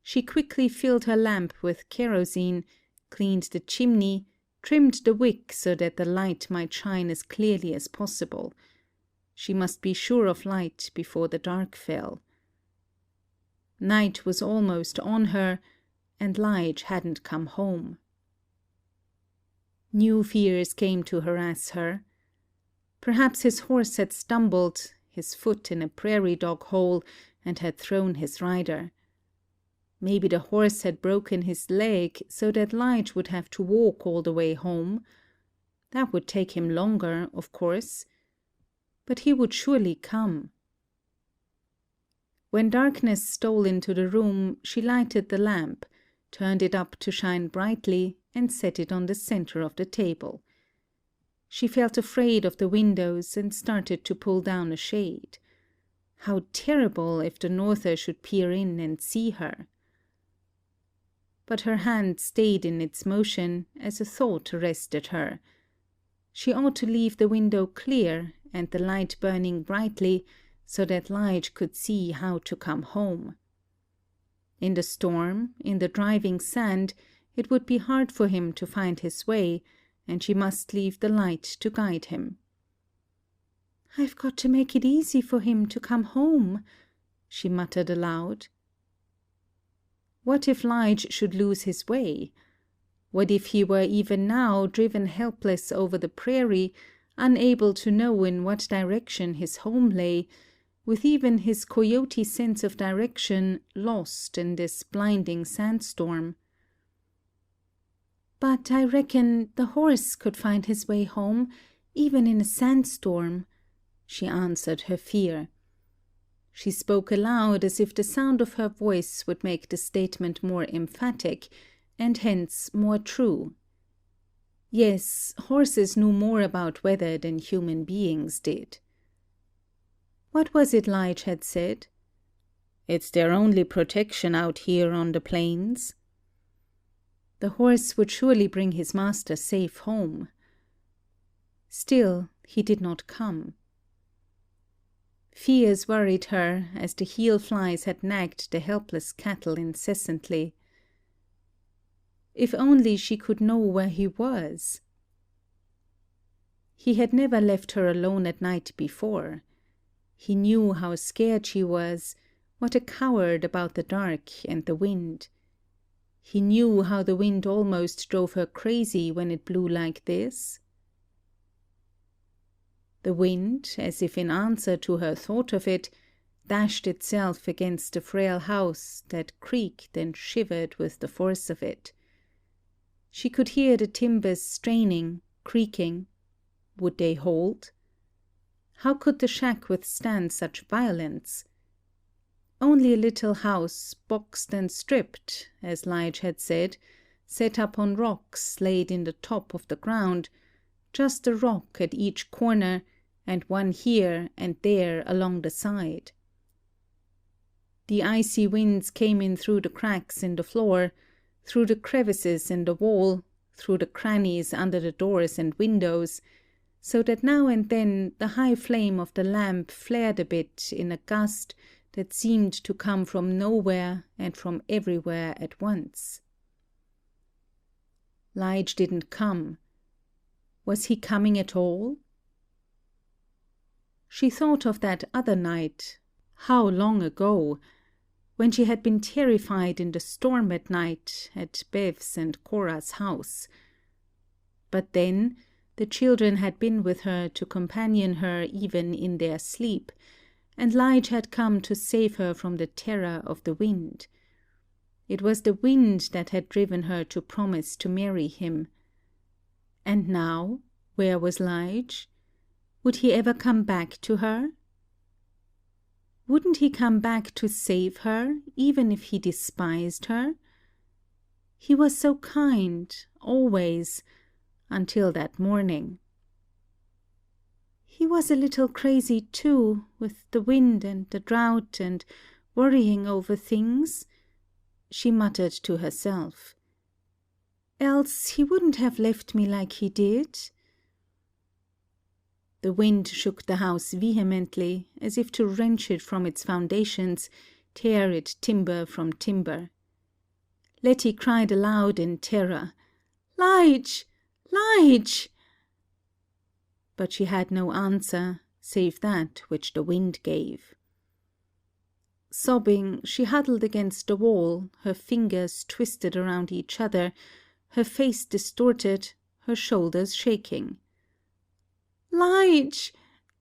She quickly filled her lamp with kerosene, cleaned the chimney, trimmed the wick so that the light might shine as clearly as possible. She must be sure of light before the dark fell. Night was almost on her, and Lige hadn't come home. New fears came to harass her. Perhaps his horse had stumbled, his foot in a prairie dog hole, and had thrown his rider. Maybe the horse had broken his leg so that Lige would have to walk all the way home. That would take him longer, of course. But he would surely come. When darkness stole into the room, she lighted the lamp, turned it up to shine brightly, and set it on the center of the table. She felt afraid of the windows and started to pull down a shade. How terrible if the Norther should peer in and see her. But her hand stayed in its motion as a thought arrested her. She ought to leave the window clear and the light burning brightly so that Lige could see how to come home. In the storm, in the driving sand, it would be hard for him to find his way, and she must leave the light to guide him. "I've got to make it easy for him to come home," she muttered aloud. What if Lige should lose his way? What if he were even now driven helpless over the prairie, unable to know in what direction his home lay, with even his coyote sense of direction lost in this blinding sandstorm? "But I reckon the horse could find his way home, even in a sandstorm," she answered her fear. She spoke aloud as if the sound of her voice would make the statement more emphatic, and hence more true. Yes, horses knew more about weather than human beings did. What was it Lige had said? "It's their only protection out here on the plains." The horse would surely bring his master safe home. Still, he did not come. Fears worried her as the heel flies had nagged the helpless cattle incessantly. If only she could know where he was. He had never left her alone at night before. He knew how scared she was, what a coward about the dark and the wind. He knew how the wind almost drove her crazy when it blew like this. The wind, as if in answer to her thought of it, dashed itself against the frail house that creaked and shivered with the force of it. She could hear the timbers straining, creaking. Would they hold? How could the shack withstand such violence? Only a little house, boxed and stripped, as Lige had said, set up on rocks laid in the top of the ground, just a rock at each corner, and one here and there along the side. The icy winds came in through the cracks in the floor, through the crevices in the wall, through the crannies under the doors and windows, so that now and then the high flame of the lamp flared a bit in a gust that seemed to come from nowhere and from everywhere at once. Lige didn't come. Was he coming at all? She thought of that other night, how long ago, when she had been terrified in the storm at night at Bev's and Cora's house. But then the children had been with her to companion her even in their sleep, and Lige had come to save her from the terror of the wind. It was the wind that had driven her to promise to marry him. And now, where was Lige? Would he ever come back to her? Wouldn't he come back to save her, even if he despised her? He was so kind, always, until that morning. He was a little crazy too, with the wind and the drought and worrying over things, she muttered to herself. Else he wouldn't have left me like he did. The wind shook the house vehemently, as if to wrench it from its foundations, tear it timber from timber. Letty cried aloud in terror, "Lige! Lige!" But she had no answer, save that which the wind gave. Sobbing, she huddled against the wall, her fingers twisted around each other, her face distorted, her shoulders shaking. "Lige,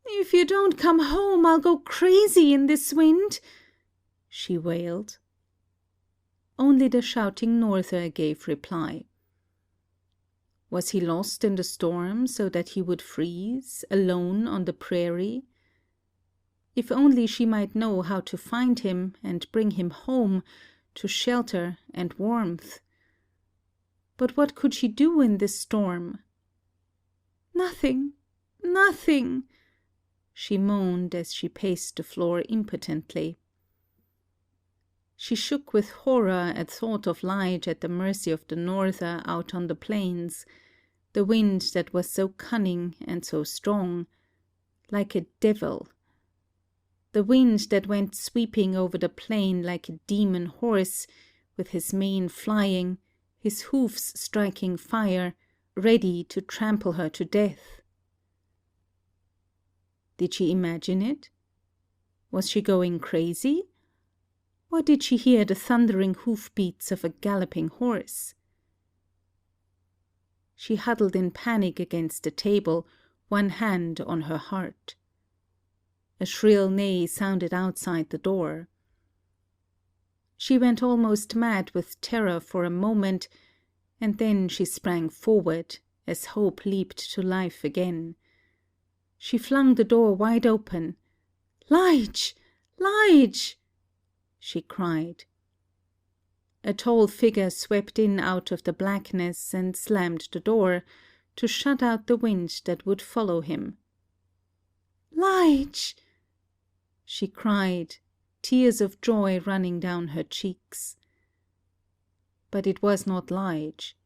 if you don't come home, I'll go crazy in this wind," she wailed. Only the shouting norther gave reply. Was he lost in the storm so that he would freeze, alone on the prairie? If only she might know how to find him and bring him home, to shelter and warmth. But what could she do in this storm? "Nothing, nothing," she moaned as she paced the floor impotently. She shook with horror at thought of Lige at the mercy of the norther out on the plains, the wind that was so cunning and so strong, like a devil. The wind that went sweeping over the plain like a demon horse, with his mane flying, his hoofs striking fire, ready to trample her to death. Did she imagine it? Was she going crazy? Or did she hear the thundering hoofbeats of a galloping horse? She huddled in panic against the table, one hand on her heart. A shrill neigh sounded outside the door. She went almost mad with terror for a moment, and then she sprang forward, as hope leaped to life again. She flung the door wide open. "Lige! Lige!" she cried. A tall figure swept in out of the blackness and slammed the door, to shut out the wind that would follow him. "Lige!" she cried, tears of joy running down her cheeks. But it was not Lige.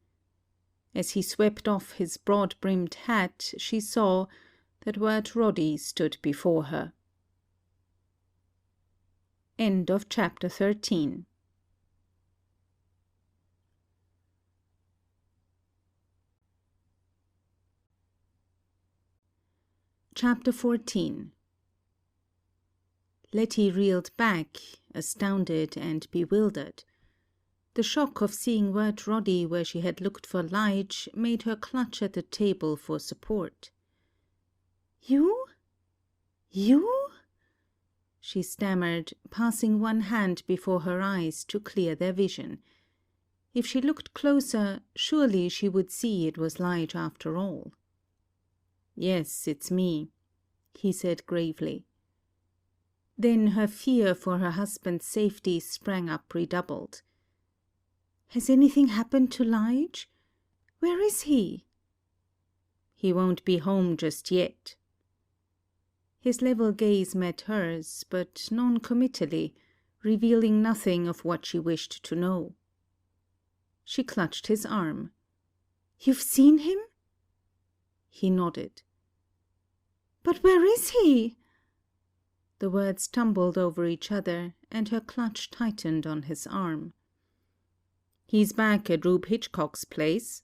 As he swept off his broad-brimmed hat, she saw that Wirt Roddy stood before her. End of chapter 13. Chapter 14. Letty reeled back, astounded and bewildered. The shock of seeing Wirt Roddy where she had looked for Lige made her clutch at the table for support. "You? You?" she stammered, passing one hand before her eyes to clear their vision. If she looked closer, surely she would see it was Lige after all. "Yes, it's me," he said gravely. Then her fear for her husband's safety sprang up redoubled. "Has anything happened to Lige? Where is he?" "He won't be home just yet." His level gaze met hers, but non-committally, revealing nothing of what she wished to know. She clutched his arm. "You've seen him?" He nodded. "But where is he?" The words tumbled over each other, and her clutch tightened on his arm. "He's back at Rube Hitchcock's place."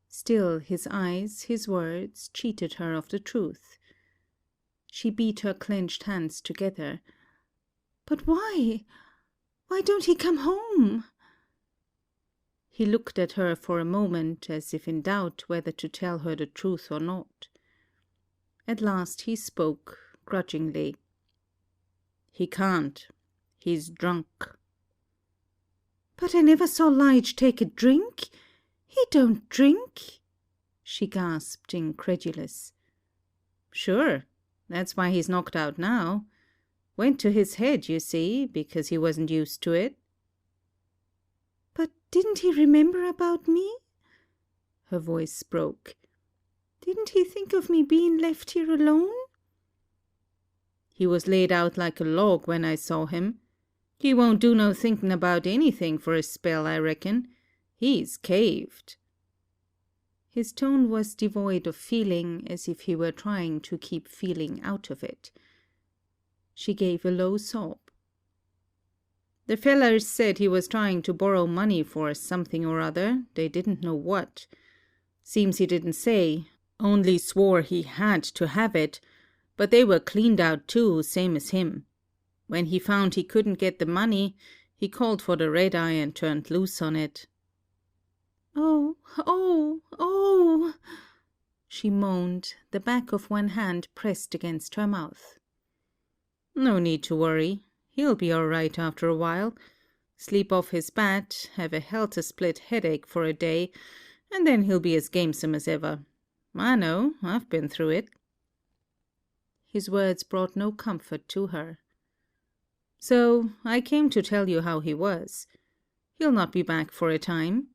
Still his eyes, his words, cheated her of the truth. She beat her clenched hands together. "But why? Why don't he come home?" He looked at her for a moment, as if in doubt whether to tell her the truth or not. At last he spoke, grudgingly. "He can't. He's drunk." "But I never saw Lige take a drink. He don't drink," she gasped, incredulous. "Sure. That's why he's knocked out now. Went to his head, you see, because he wasn't used to it." "But didn't he remember about me?" Her voice broke. "Didn't he think of me being left here alone?" "He was laid out like a log when I saw him. He won't do no thinking about anything for a spell, I reckon. He's caved." His tone was devoid of feeling, as if he were trying to keep feeling out of it. She gave a low sob. "The fellers said he was trying to borrow money for something or other, they didn't know what. Seems he didn't say, only swore he had to have it, but they were cleaned out too, same as him. When he found he couldn't get the money, he called for the red-eye and turned loose on it." "Oh, oh, oh," she moaned, the back of one hand pressed against her mouth. "No need to worry. He'll be all right after a while. Sleep off his bat, have a helter-split headache for a day, and then he'll be as gamesome as ever. I know, I've been through it." His words brought no comfort to her. "So I came to tell you how he was. He'll not be back for a time,"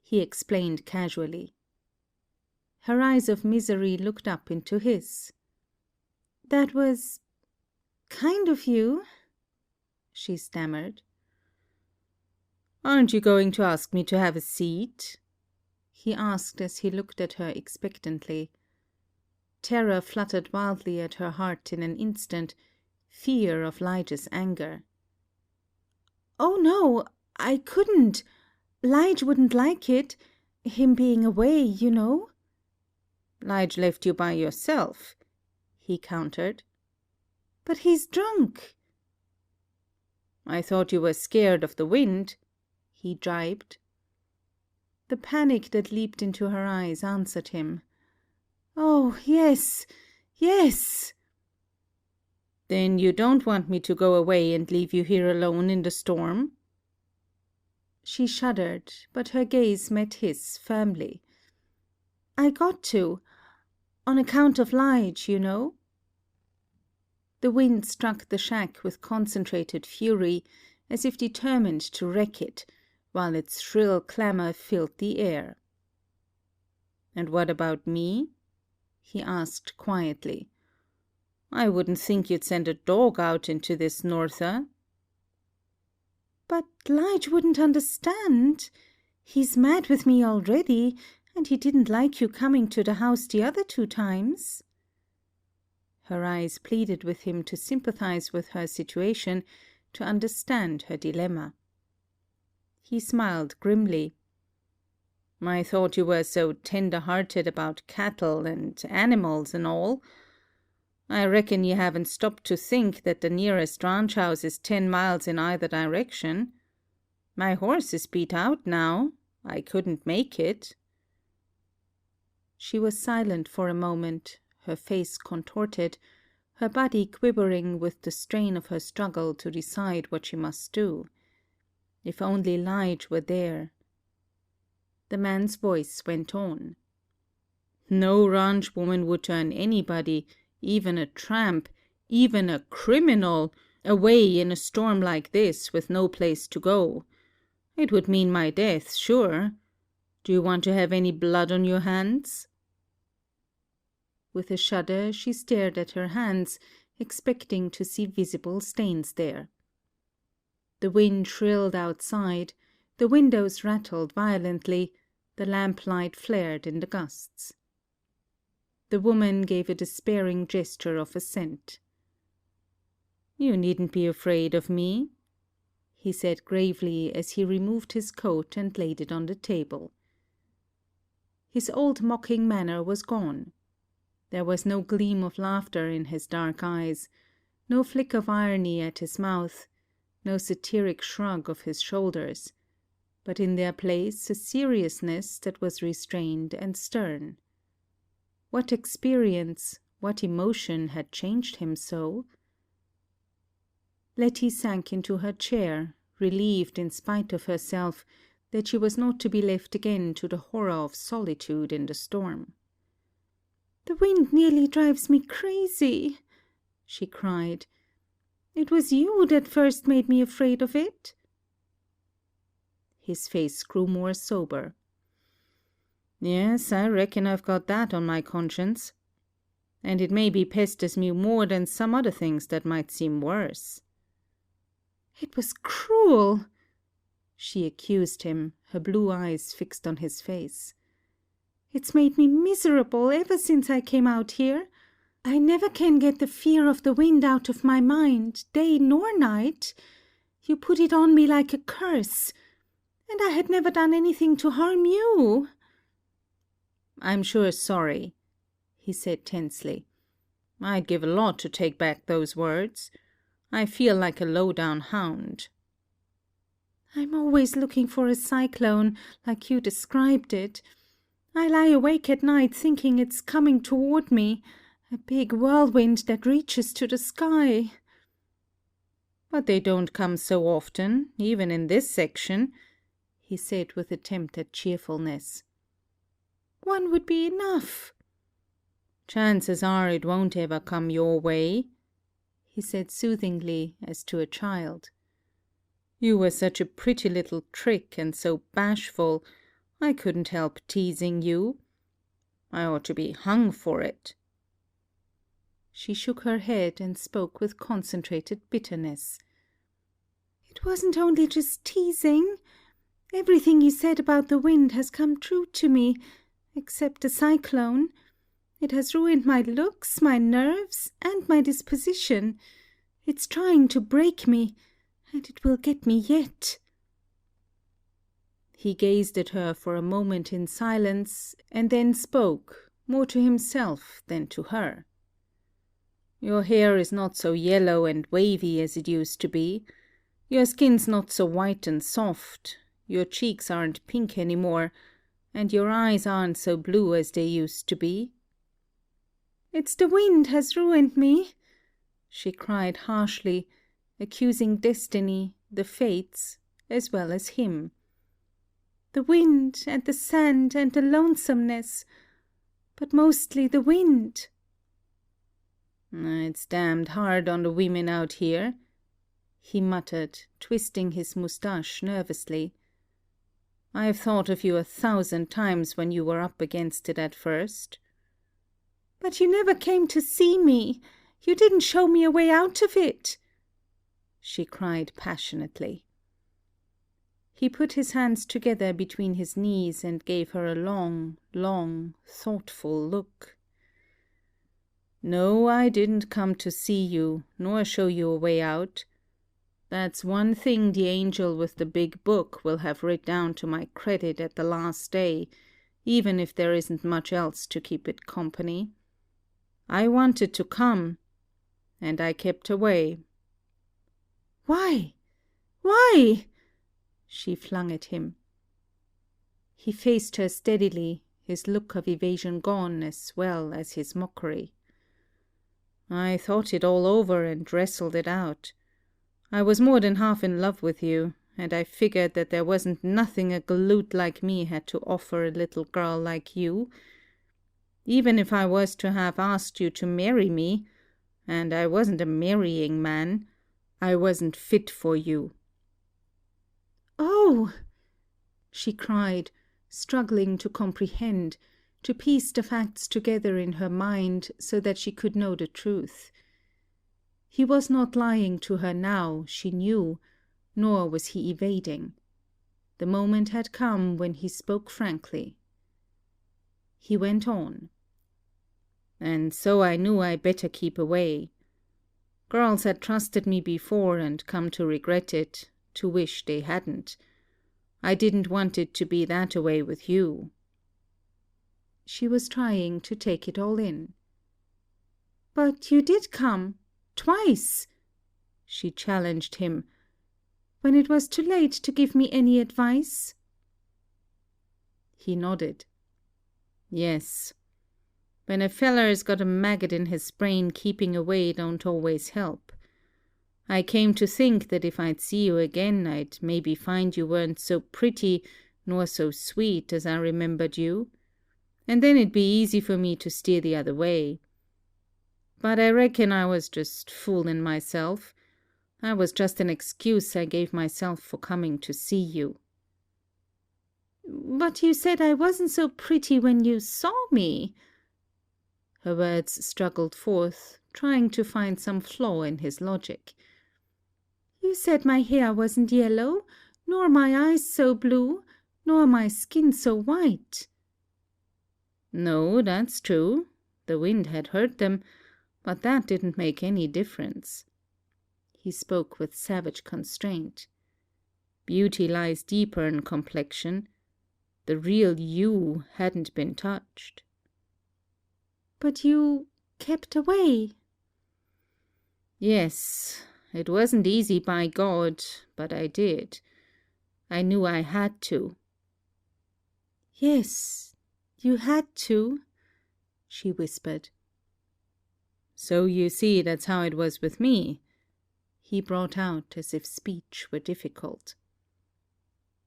he explained casually. Her eyes of misery looked up into his. "That was kind of you," she stammered. "Aren't you going to ask me to have a seat?" he asked as he looked at her expectantly. Terror fluttered wildly at her heart in an instant, fear of Lige's anger. "Oh, no, I couldn't. Lige wouldn't like it, him being away, you know." "Lige left you by yourself," he countered. "But he's drunk." "I thought you were scared of the wind," he jibed. The panic that leaped into her eyes answered him. "Oh, yes, yes." "Then you don't want me to go away and leave you here alone in the storm?" She shuddered, but her gaze met his firmly. "I got to. On account of Lige, you know." The wind struck the shack with concentrated fury, as if determined to wreck it, while its shrill clamor filled the air. "And what about me?" he asked quietly. "I wouldn't think you'd send a dog out into this norther." "But Lige wouldn't understand. He's mad with me already, and he didn't like you coming to the house the other 2 times." Her eyes pleaded with him to sympathize with her situation, to understand her dilemma. He smiled grimly. "I thought you were so tender-hearted about cattle and animals and all. I reckon you haven't stopped to think that the nearest ranch house is 10 miles in either direction. My horse is beat out now. I couldn't make it." She was silent for a moment, her face contorted, her body quivering with the strain of her struggle to decide what she must do. If only Lige were there. The man's voice went on. "No ranch woman would turn anybody, even a tramp, even a criminal, away in a storm like this with no place to go. It would mean my death, sure. Do you want to have any blood on your hands?" With a shudder she stared at her hands, expecting to see visible stains there. The wind shrilled outside, the windows rattled violently, the lamplight flared in the gusts. The woman gave a despairing gesture of assent. "You needn't be afraid of me," he said gravely as he removed his coat and laid it on the table. His old mocking manner was gone. There was no gleam of laughter in his dark eyes, no flick of irony at his mouth, no satiric shrug of his shoulders, but in their place a seriousness that was restrained and stern. What experience, what emotion had changed him so? Letty sank into her chair, relieved in spite of herself that she was not to be left again to the horror of solitude in the storm. "The wind nearly drives me crazy," she cried. "It was you that first made me afraid of it." His face grew more sober. "Yes, I reckon I've got that on my conscience. And it maybe pesters me more than some other things that might seem worse." "It was cruel," she accused him, her blue eyes fixed on his face. "It's made me miserable ever since I came out here. I never can get the fear of the wind out of my mind, day nor night. You put it on me like a curse. And I had never done anything to harm you." "I'm sure sorry," he said tensely. "I'd give a lot to take back those words. I feel like a low-down hound." "I'm always looking for a cyclone, like you described it. I lie awake at night thinking it's coming toward me, a big whirlwind that reaches to the sky." "But they don't come so often, even in this section," he said with attempt at cheerfulness. "One would be enough." "Chances are it won't ever come your way," he said soothingly, as to a child. "You were such a pretty little trick and so bashful, I couldn't help teasing you. I ought to be hung for it." She shook her head and spoke with concentrated bitterness. "It wasn't only just teasing. Everything you said about the wind has come true to me, except the cyclone. It has ruined my looks, my nerves, and my disposition. It's trying to break me, and it will get me yet." He gazed at her for a moment in silence, and then spoke, more to himself than to her. "Your hair is not so yellow and wavy as it used to be. Your skin's not so white and soft. Your cheeks aren't pink anymore, and your eyes aren't so blue as they used to be." "It's the wind has ruined me," she cried harshly, accusing destiny, the fates, as well as him. "The wind and the sand and the lonesomeness, but mostly the wind." "It's damned hard on the women out here," he muttered, twisting his moustache nervously. "I've thought of you 1,000 times when you were up against it at first." "But you never came to see me. You didn't show me a way out of it," she cried passionately. He put his hands together between his knees and gave her a long, long, thoughtful look. "No, I didn't come to see you, nor show you a way out. That's one thing the angel with the big book will have writ down to my credit at the last day, even if there isn't much else to keep it company. I wanted to come, and I kept away." "Why? Why?" she flung at him. He faced her steadily, his look of evasion gone as well as his mockery. "I thought it all over and wrestled it out. I was more than half in love with you, and I figured that there wasn't nothing a galoot like me had to offer a little girl like you. Even if I was to have asked you to marry me, and I wasn't a marrying man, I wasn't fit for you." "Oh!" she cried, struggling to comprehend, to piece the facts together in her mind so that she could know the truth. He was not lying to her now, she knew, nor was he evading. The moment had come when he spoke frankly. He went on. "And so I knew I better keep away. Girls had trusted me before and come to regret it, to wish they hadn't. I didn't want it to be that way with you." She was trying to take it all in. "But you did come. Twice," she challenged him, "when it was too late to give me any advice." He nodded. "Yes. When a feller's got a maggot in his brain, keeping away don't always help. I came to think that if I'd see you again, I'd maybe find you weren't so pretty nor so sweet as I remembered you, and then it'd be easy for me to steer the other way. But I reckon I was just fooling myself. I was just an excuse I gave myself for coming to see you." "But you said I wasn't so pretty when you saw me." Her words struggled forth, trying to find some flaw in his logic. "You said my hair wasn't yellow, nor my eyes so blue, nor my skin so white." "No, that's true. The wind had hurt them, but that didn't make any difference." He spoke with savage constraint. "Beauty lies deeper in complexion. The real you hadn't been touched." "But you kept away." "Yes, it wasn't easy, by God, but I did. I knew I had to." "Yes, you had to," she whispered. "So you see that's how it was with me," he brought out as if speech were difficult.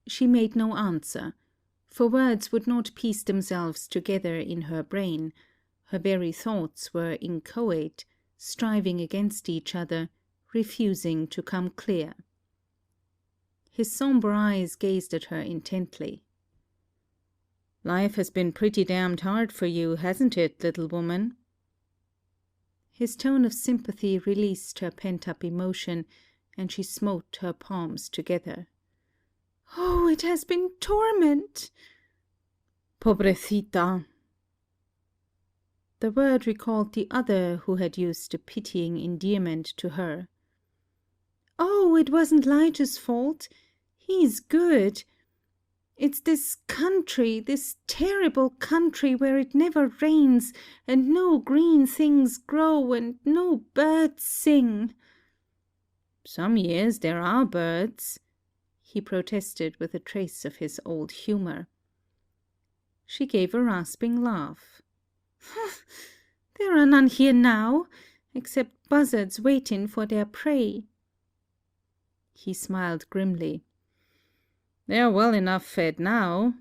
She made no answer, for words would not piece themselves together in her brain. Her very thoughts were inchoate, striving against each other, refusing to come clear. His sombre eyes gazed at her intently. "Life has been pretty damned hard for you, hasn't it, little woman?" His tone of sympathy released her pent-up emotion, and she smote her palms together. "Oh, it has been torment!" "Pobrecita!" The word recalled the other who had used a pitying endearment to her. "Oh, it wasn't Lige's fault. He's good. It's this country, this terrible country where it never rains, and no green things grow, and no birds sing." "Some years there are birds," he protested with a trace of his old humour. She gave a rasping laugh. "There are none here now, except buzzards waiting for their prey." He smiled grimly. "They're well enough fed now."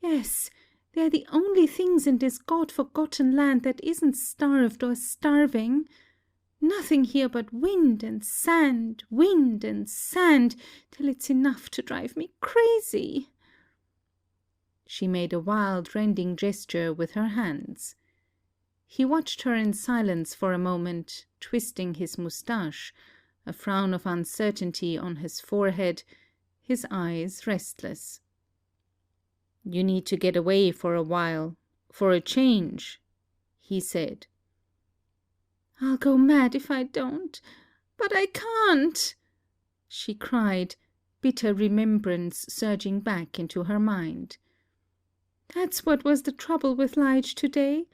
"Yes, they're the only things in this God-forgotten land that isn't starved or starving. Nothing here but wind and sand, till it's enough to drive me crazy." She made a wild, rending gesture with her hands. He watched her in silence for a moment, twisting his moustache, a frown of uncertainty on his forehead, his eyes restless. "You need to get away for a while, for a change," he said. "I'll go mad if I don't. But I can't," she cried, bitter remembrance surging back into her mind. "That's what was the trouble with Lige today.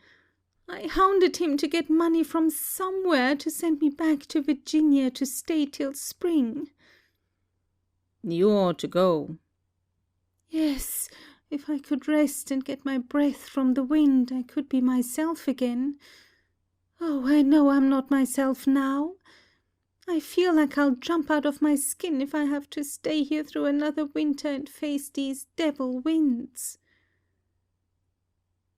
I hounded him to get money from somewhere to send me back to Virginia to stay till spring. You ought to go. Yes, if I could rest and get my breath from the wind, I could be myself again. Oh, I know I'm not myself now. I feel like I'll jump out of my skin if I have to stay here through another winter and face these devil winds.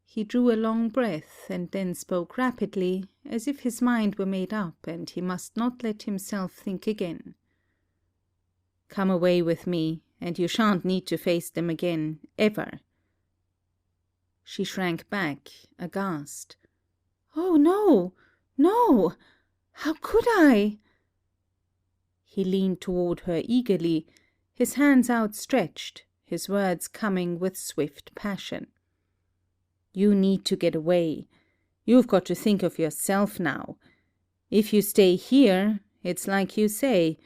He drew a long breath and then spoke rapidly, as if his mind were made up and he must not let himself think again. Come away with me, and you shan't need to face them again, ever. She shrank back, aghast. Oh, no, no! How could I? He leaned toward her eagerly, his hands outstretched, his words coming with swift passion. You need to get away. You've got to think of yourself now. If you stay here, it's like you say,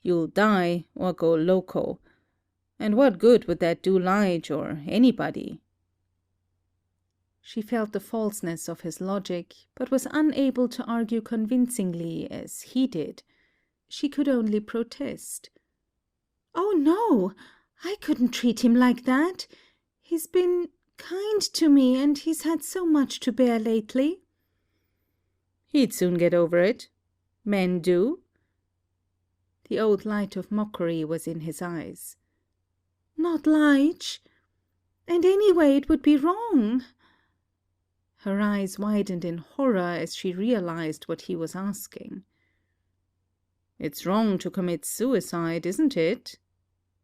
you'll die or go loco. And what good would that do Lige or anybody? She felt the falseness of his logic, but was unable to argue convincingly as he did. She could only protest. Oh, no, I couldn't treat him like that. He's been kind to me, and he's had so much to bear lately. He'd soon get over it. Men do. The old light of mockery was in his eyes. Not Lige. And anyway, it would be wrong. Her eyes widened in horror as she realized what he was asking. It's wrong to commit suicide, isn't it?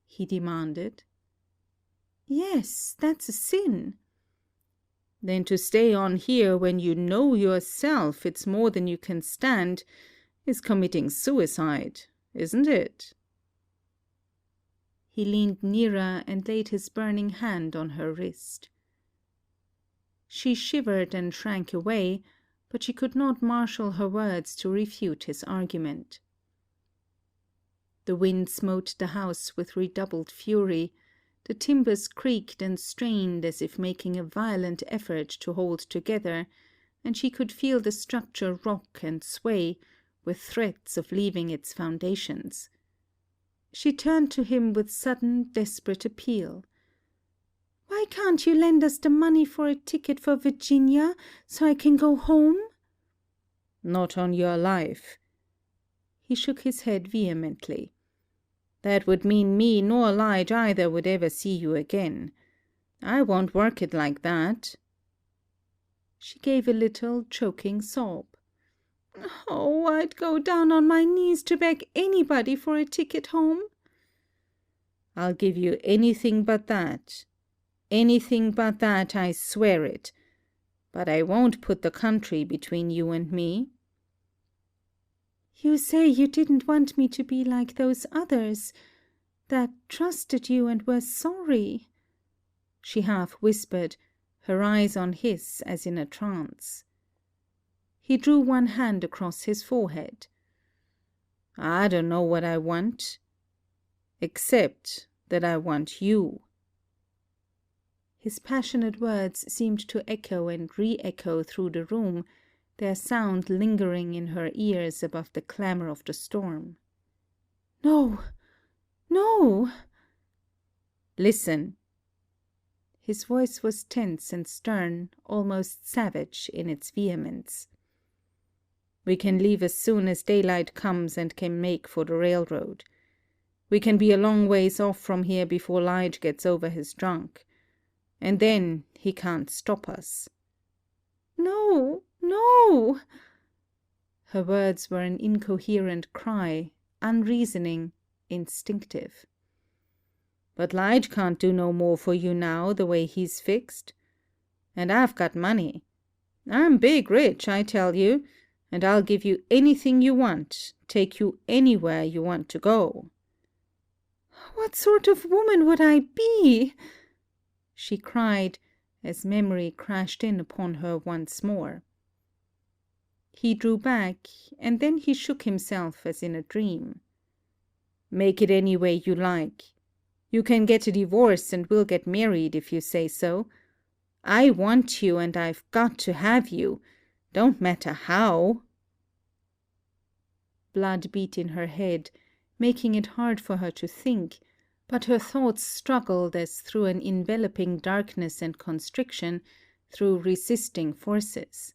He demanded. Yes, that's a sin. Then to stay on here when you know yourself it's more than you can stand is committing suicide, isn't it? He leaned nearer and laid his burning hand on her wrist. She shivered and shrank away, but she could not marshal her words to refute his argument. The wind smote the house with redoubled fury. The timbers creaked and strained as if making a violent effort to hold together, and she could feel the structure rock and sway, with threats of leaving its foundations. She turned to him with sudden, desperate appeal. Why can't you lend us the money for a ticket for Virginia, so I can go home? Not on your life. He shook his head vehemently. That would mean me nor Lige either would ever see you again. I won't work it like that. She gave a little, choking sob. Oh, I'd go down on my knees to beg anybody for a ticket home. I'll give you anything but that. Anything but that, I swear it. But I won't put the country between you and me. You say you didn't want me to be like those others, that trusted you and were sorry, she half whispered, her eyes on his as in a trance. He drew one hand across his forehead. I don't know what I want, except that I want you. His passionate words seemed to echo and re-echo through the room, their sound lingering in her ears above the clamor of the storm. No, no! Listen. His voice was tense and stern, almost savage in its vehemence. We can leave as soon as daylight comes and can make for the railroad. We can be a long ways off from here before Lige gets over his drunk. And then he can't stop us. No, no! Her words were an incoherent cry, unreasoning, instinctive. But Lige can't do no more for you now, the way he's fixed. And I've got money. I'm big rich, I tell you, and I'll give you anything you want, take you anywhere you want to go. What sort of woman would I be? She cried, as memory crashed in upon her once more. He drew back, and then he shook himself as in a dream. Make it any way you like. You can get a divorce and we'll get married if you say so. I want you and I've got to have you. Don't matter how. Blood beat in her head, making it hard for her to think, but her thoughts struggled as through an enveloping darkness and constriction, through resisting forces.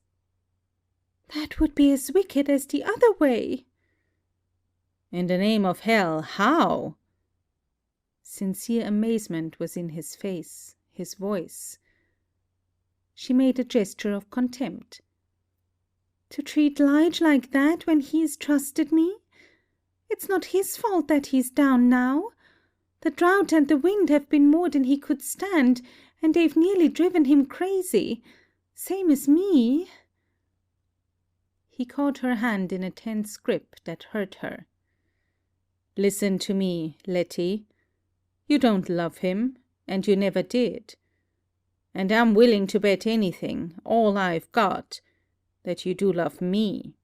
That would be as wicked as the other way. In the name of hell, how? Sincere amazement was in his face, his voice. She made a gesture of contempt. To treat Lige like that when he's trusted me? It's not his fault that he's down now. The drought and the wind have been more than he could stand, and they've nearly driven him crazy. Same as me. He caught her hand in a tense grip that hurt her. Listen to me, Letty. You don't love him, and you never did. And I'm willing to bet anything, all I've got, that you do love me.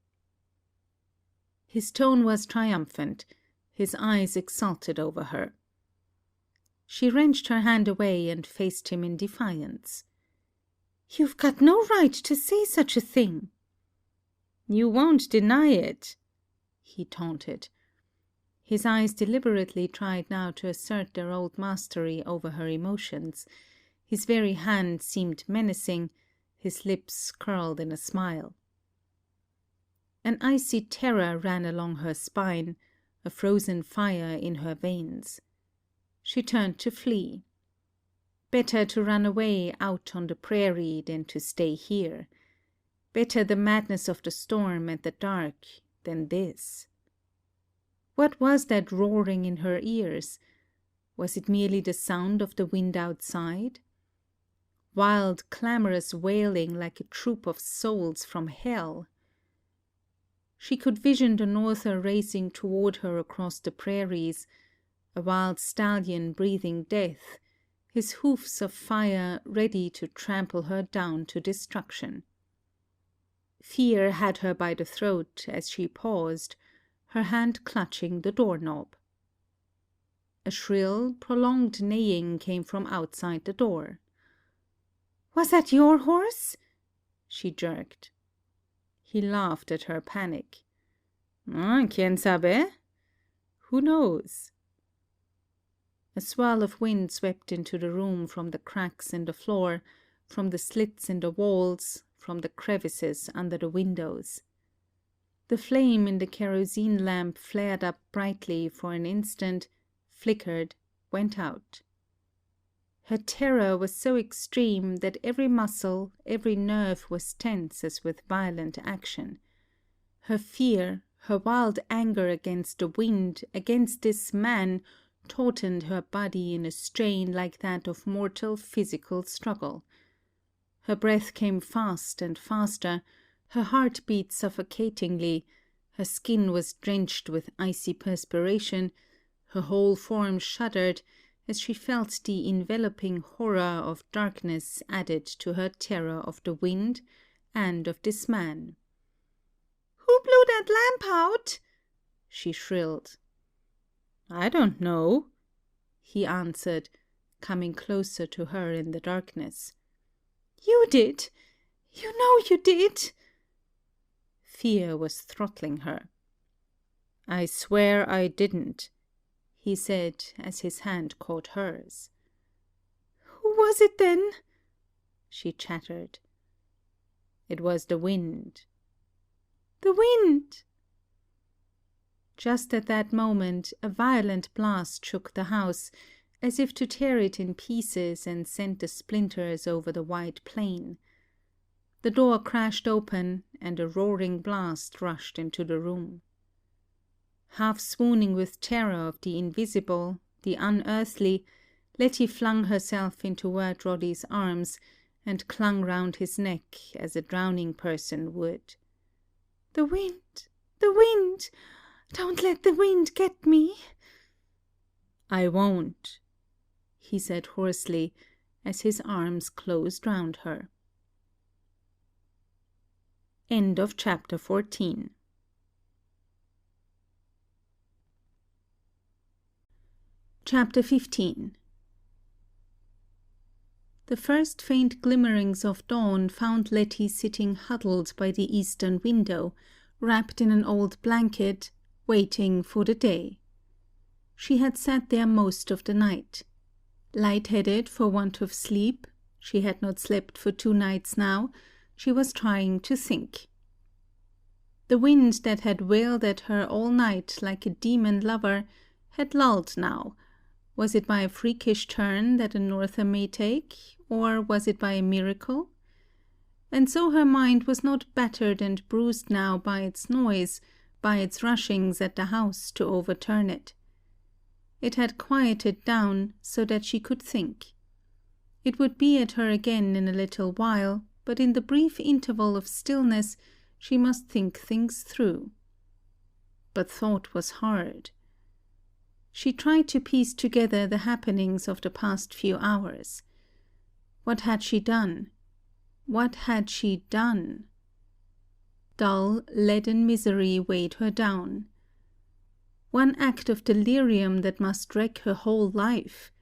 His tone was triumphant, his eyes exulted over her. She wrenched her hand away and faced him in defiance. You've got no right to say such a thing. You won't deny it, he taunted. His eyes deliberately tried now to assert their old mastery over her emotions. His very hand seemed menacing, his lips curled in a smile. An icy terror ran along her spine, a frozen fire in her veins. She turned to flee. Better to run away out on the prairie than to stay here. Better the madness of the storm and the dark than this. What was that roaring in her ears? Was it merely the sound of the wind outside? Wild, clamorous wailing like a troop of souls from hell. She could vision the norther racing toward her across the prairies, a wild stallion breathing death, his hoofs of fire ready to trample her down to destruction. Fear had her by the throat as she paused, her hand clutching the doorknob. A shrill, prolonged neighing came from outside the door. Was that your horse? She jerked. He laughed at her panic. Quien sabe? Who knows? A swirl of wind swept into the room from the cracks in the floor, from the slits in the walls, from the crevices under the windows. The flame in the kerosene lamp flared up brightly for an instant, flickered, went out. Her terror was so extreme that every muscle, every nerve was tense as with violent action. Her fear, her wild anger against the wind, against this man, tautened her body in a strain like that of mortal physical struggle. Her breath came fast and faster, her heart beat suffocatingly, her skin was drenched with icy perspiration, her whole form shuddered as she felt the enveloping horror of darkness added to her terror of the wind and of this man. "Who blew that lamp out?" she shrilled. I don't know, he answered, coming closer to her in the darkness. You did. You know you did. Fear was throttling her. I swear I didn't, he said as his hand caught hers. Who was it then? She chattered. It was the wind. The wind! Just at that moment a violent blast shook the house, as if to tear it in pieces and send the splinters over the wide plain. The door crashed open, and a roaring blast rushed into the room. Half swooning with terror of the invisible, the unearthly, Letty flung herself into Roddy's arms and clung round his neck as a drowning person would. The wind! The wind! Don't let the wind get me. I won't, he said hoarsely, as his arms closed round her. End of chapter 14. Chapter 15. The first faint glimmerings of dawn found Letty sitting huddled by the eastern window, wrapped in an old blanket, waiting for the day. She had sat there most of the night. Light-headed for want of sleep, she had not slept for 2 nights now, she was trying to think. The wind that had wailed at her all night like a demon lover had lulled now. Was it by a freakish turn that a norther may take, or was it by a miracle? And so her mind was not battered and bruised now by its noise, by its rushings at the house to overturn it. It had quieted down so that she could think. It would be at her again in a little while, but in the brief interval of stillness she must think things through. But thought was hard. She tried to piece together the happenings of the past few hours. What had she done? What had she done? Dull, leaden misery weighed her down. One act of delirium that must wreck her whole life.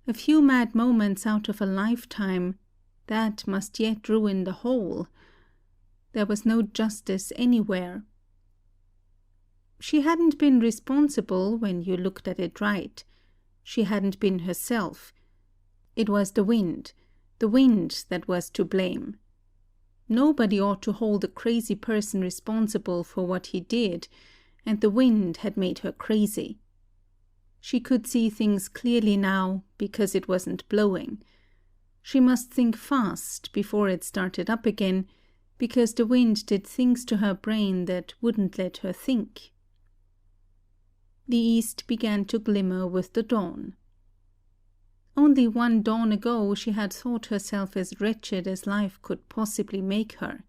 A few mad moments out of a lifetime, that must yet ruin the whole. There was no justice anywhere. She hadn't been responsible when you looked at it right. She hadn't been herself. It was the wind that was to blame. Nobody ought to hold a crazy person responsible for what he did, and the wind had made her crazy. She could see things clearly now because it wasn't blowing. She must think fast before it started up again, because the wind did things to her brain that wouldn't let her think. The east began to glimmer with the dawn. Only 1 dawn ago she had thought herself as wretched as life could possibly make her.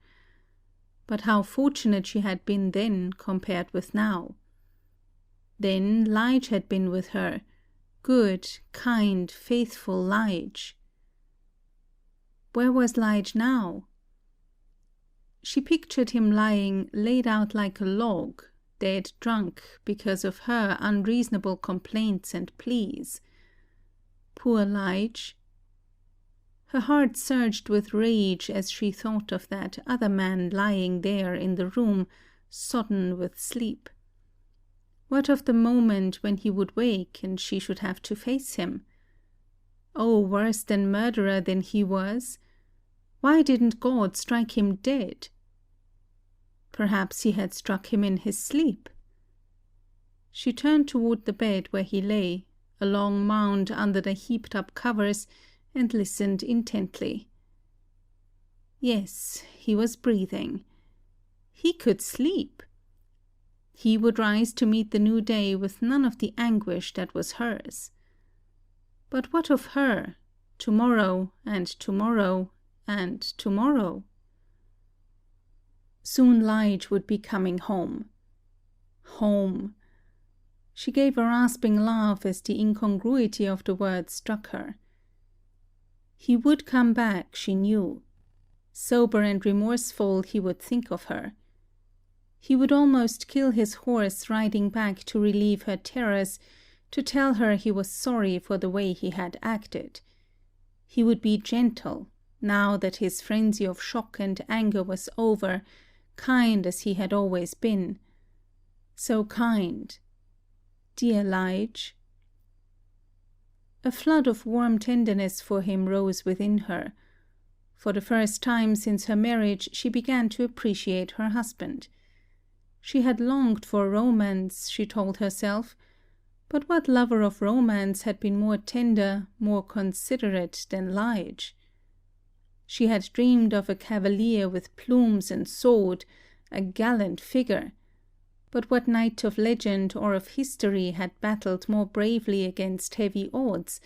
But how fortunate she had been then compared with now. Then Lige had been with her, good, kind, faithful Lige. Where was Lige now? She pictured him lying laid out like a log, dead drunk because of her unreasonable complaints and pleas. Poor Lige. Her heart surged with rage as she thought of that other man lying there in the room, sodden with sleep. What of the moment when he would wake and she should have to face him? Oh, worse than murderer than he was. Why didn't God strike him dead? Perhaps he had struck him in his sleep. She turned toward the bed where he lay, a long mound under the heaped-up covers, and listened intently. Yes, he was breathing. He could sleep. He would rise to meet the new day with none of the anguish that was hers. But what of her, tomorrow, and tomorrow, and tomorrow? Soon Lige would be coming home. Home. She gave a rasping laugh as the incongruity of the word struck her. He would come back, she knew. Sober and remorseful, he would think of her. He would almost kill his horse riding back to relieve her terrors, to tell her he was sorry for the way he had acted. He would be gentle, now that his frenzy of shock and anger was over, kind as he had always been. So kind. Dear Lige. A flood of warm tenderness for him rose within her. For the first time since her marriage she began to appreciate her husband. She had longed for romance, she told herself, but what lover of romance had been more tender, more considerate than Lige? She had dreamed of a cavalier with plumes and sword, a gallant figure. But what knight of legend or of history had battled more bravely against heavy odds,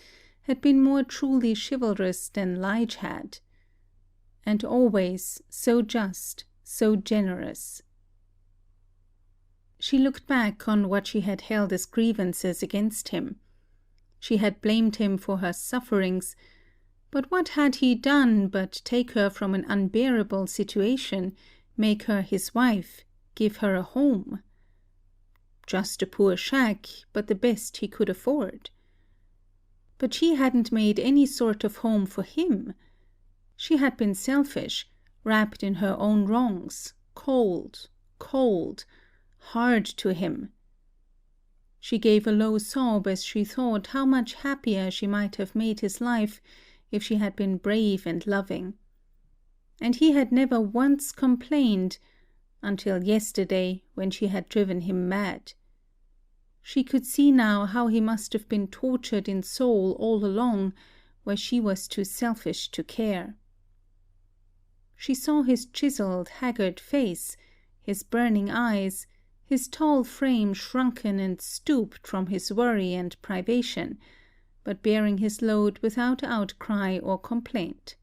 had been more truly chivalrous than Lige had? And always so just, so generous. She looked back on what she had held as grievances against him. She had blamed him for her sufferings, but what had he done but take her from an unbearable situation, make her his wife, give her a home? Just a poor shack, but the best he could afford. But she hadn't made any sort of home for him. She had been selfish, wrapped in her own wrongs, cold, hard to him. She gave a low sob as she thought how much happier she might have made his life if she had been brave and loving. And he had never once complained, until yesterday when she had driven him mad. She could see now how he must have been tortured in soul all along, where she was too selfish to care. She saw his chiseled, haggard face, his burning eyes, his tall frame shrunken and stooped from his worry and privation, but bearing his load without outcry or complaint.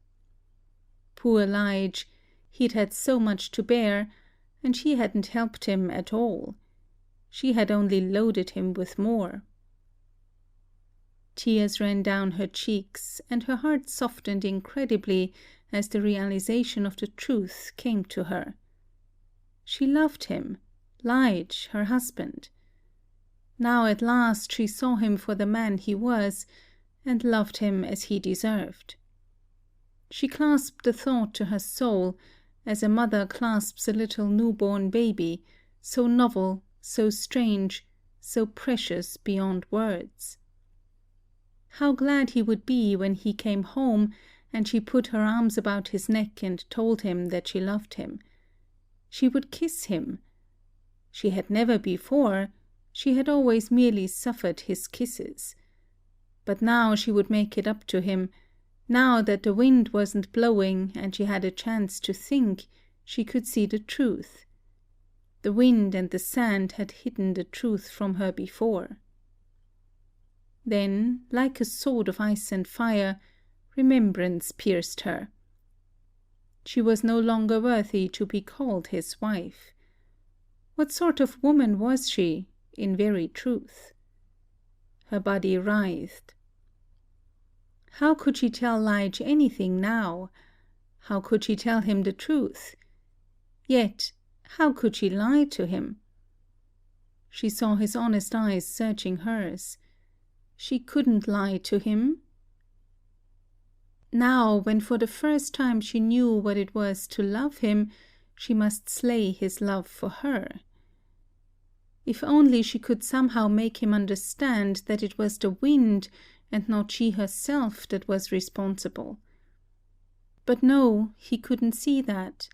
Poor Lige, he'd had so much to bear, and she hadn't helped him at all. She had only loaded him with more. Tears ran down her cheeks, and her heart softened incredibly as the realization of the truth came to her. She loved him, Lige, her husband. Now at last she saw him for the man he was, and loved him as he deserved. She clasped the thought to her soul, as a mother clasps a little newborn baby, so novel, so strange, so precious beyond words. How glad he would be when he came home and she put her arms about his neck and told him that she loved him. She would kiss him. She had never before, she had always merely suffered his kisses. But now she would make it up to him. Now that the wind wasn't blowing and she had a chance to think, she could see the truth. The wind and the sand had hidden the truth from her before. Then, like a sword of ice and fire, remembrance pierced her. She was no longer worthy to be called his wife. What sort of woman was she, in very truth? Her body writhed. How could she tell Lige anything now? How could she tell him the truth? Yet, how could she lie to him? She saw his honest eyes searching hers. She couldn't lie to him. Now, when for the first time she knew what it was to love him, she must slay his love for her. If only she could somehow make him understand that it was the wind and not she herself that was responsible. But no, he couldn't see that.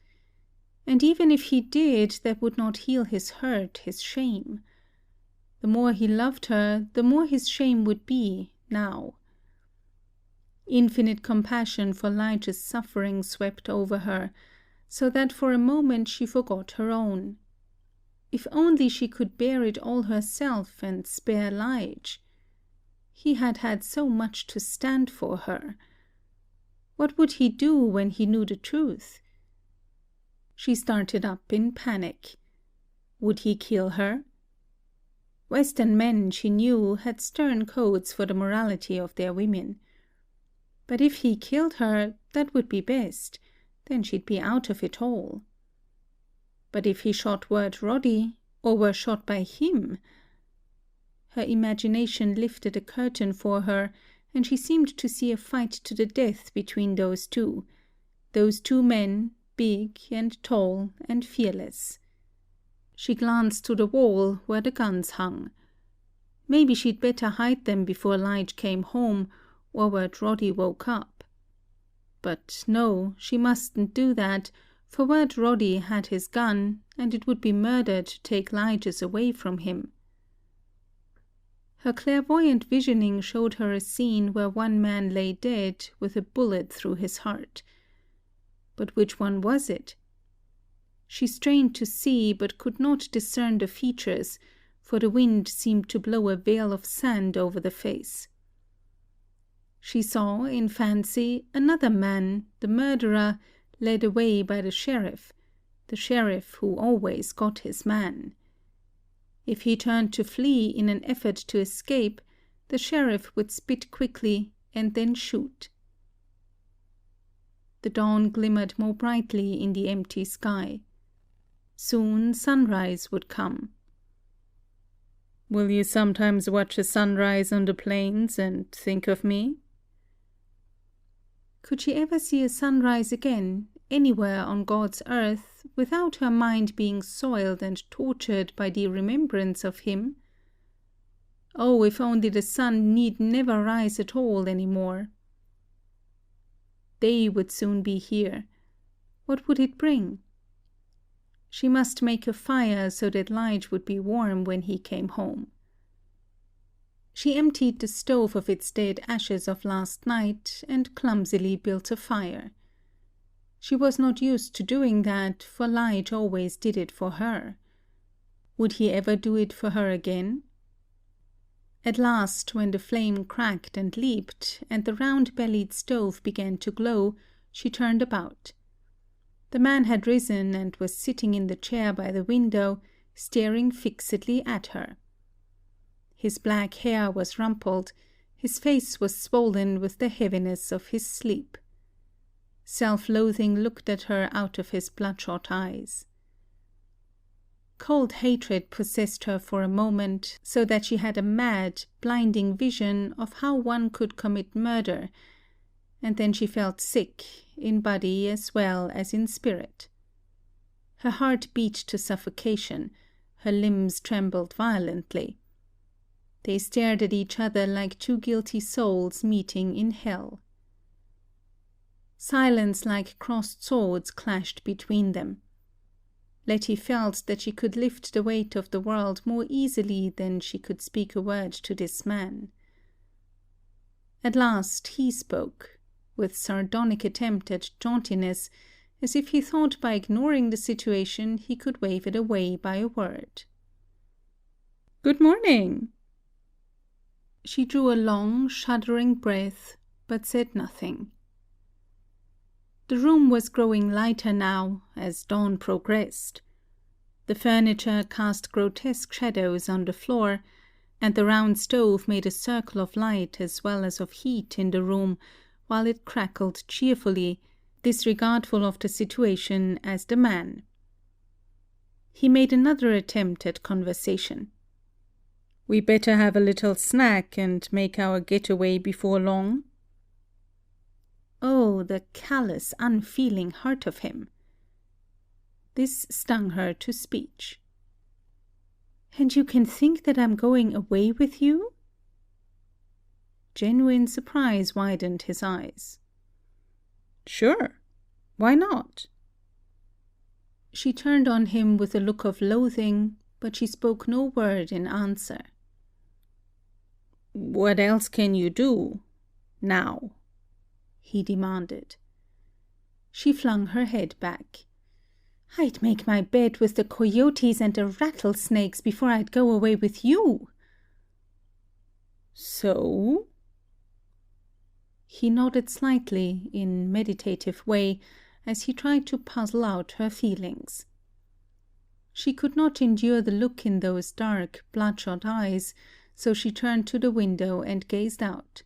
And even if he did, that would not heal his hurt, his shame. The more he loved her, the more his shame would be, now. Infinite compassion for Lige's suffering swept over her, so that for a moment she forgot her own. If only she could bear it all herself and spare Lige. He had had so much to stand for her. What would he do when he knew the truth? She started up in panic. Would he kill her? Western men, she knew, had stern codes for the morality of their women. But if he killed her, that would be best. Then she'd be out of it all. But if he shot Wirt Roddy, or were shot by him? Her imagination lifted a curtain for her, and she seemed to see a fight to the death between those two men, big and tall and fearless. She glanced to the wall where the guns hung. Maybe she'd better hide them before Lige came home, or Wirt Roddy woke up. But no, she mustn't do that, for Wirt Roddy had his gun, and it would be murder to take Lige's away from him. Her clairvoyant visioning showed her a scene where one man lay dead with a bullet through his heart. But which one was it? She strained to see, but could not discern the features, for the wind seemed to blow a veil of sand over the face. She saw, in fancy, another man, the murderer, led away by the sheriff who always got his man. If he turned to flee in an effort to escape, the sheriff would spit quickly and then shoot. The dawn glimmered more brightly in the empty sky. Soon sunrise would come. Will you sometimes watch a sunrise on the plains and think of me? Could she ever see a sunrise again, anywhere on God's earth, without her mind being soiled and tortured by the remembrance of him? Oh, if only the sun need never rise at all any more. Day would soon be here. What would it bring? She must make a fire so that Lige would be warm when he came home. She emptied the stove of its dead ashes of last night and clumsily built a fire. She was not used to doing that, for Lige always did it for her. Would he ever do it for her again? At last, when the flame cracked and leaped, and the round-bellied stove began to glow, she turned about. The man had risen and was sitting in the chair by the window, staring fixedly at her. His black hair was rumpled, his face was swollen with the heaviness of his sleep. Self-loathing looked at her out of his bloodshot eyes. Cold hatred possessed her for a moment, so that she had a mad, blinding vision of how one could commit murder, and then she felt sick, in body as well as in spirit. Her heart beat to suffocation, her limbs trembled violently. They stared at each other like two guilty souls meeting in hell. Silence like crossed swords clashed between them. Letty felt that she could lift the weight of the world more easily than she could speak a word to this man. At last he spoke, with sardonic attempt at jauntiness, as if he thought by ignoring the situation he could wave it away by a word. "Good morning." She drew a long, shuddering breath, but said nothing. The room was growing lighter now, as dawn progressed. The furniture cast grotesque shadows on the floor, and the round stove made a circle of light as well as of heat in the room, while it crackled cheerfully, disregardful of the situation as the man. He made another attempt at conversation. "We better have a little snack and make our getaway before long." Oh, the callous, unfeeling heart of him! This stung her to speech. "And you can think that I'm going away with you?" Genuine surprise widened his eyes. "Sure. Why not?" She turned on him with a look of loathing, but she spoke no word in answer. "What else can you do now?" he demanded. She flung her head back. "I'd make my bed with the coyotes and the rattlesnakes before I'd go away with you." "So?" He nodded slightly, in meditative way, as he tried to puzzle out her feelings. She could not endure the look in those dark, bloodshot eyes, so she turned to the window and gazed out.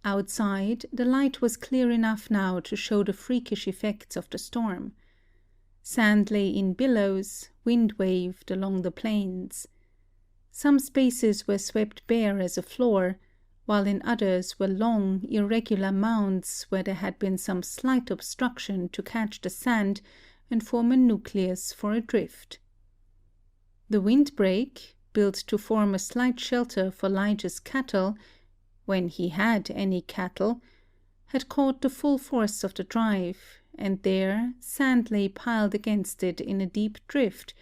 Outside, the light was clear enough now to show the freakish effects of the storm. Sand lay in billows, wind waved along the plains. Some spaces were swept bare as a floor, while in others were long, irregular mounds where there had been some slight obstruction to catch the sand and form a nucleus for a drift. The windbreak, built to form a slight shelter for Lige's cattle, when he had any cattle, had caught the full force of the drive, and there sand lay piled against it in a deep drift,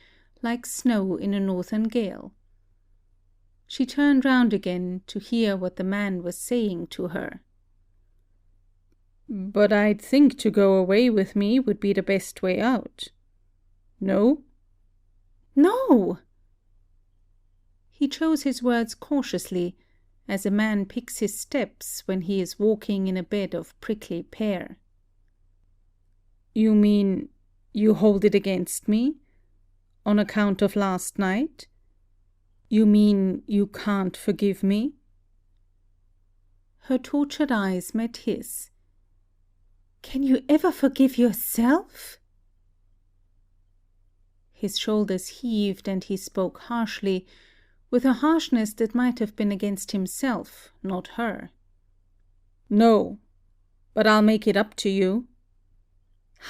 like snow in a northern gale. She turned round again to hear what the man was saying to her. "But I'd think to go away with me would be the best way out. No?" "No!" He chose his words cautiously, as a man picks his steps when he is walking in a bed of prickly pear. "You mean you hold it against me? On account of last night? You mean you can't forgive me?" Her tortured eyes met his. "Can you ever forgive yourself?" His shoulders heaved and he spoke harshly, with a harshness that might have been against himself, not her. "No, but I'll make it up to you."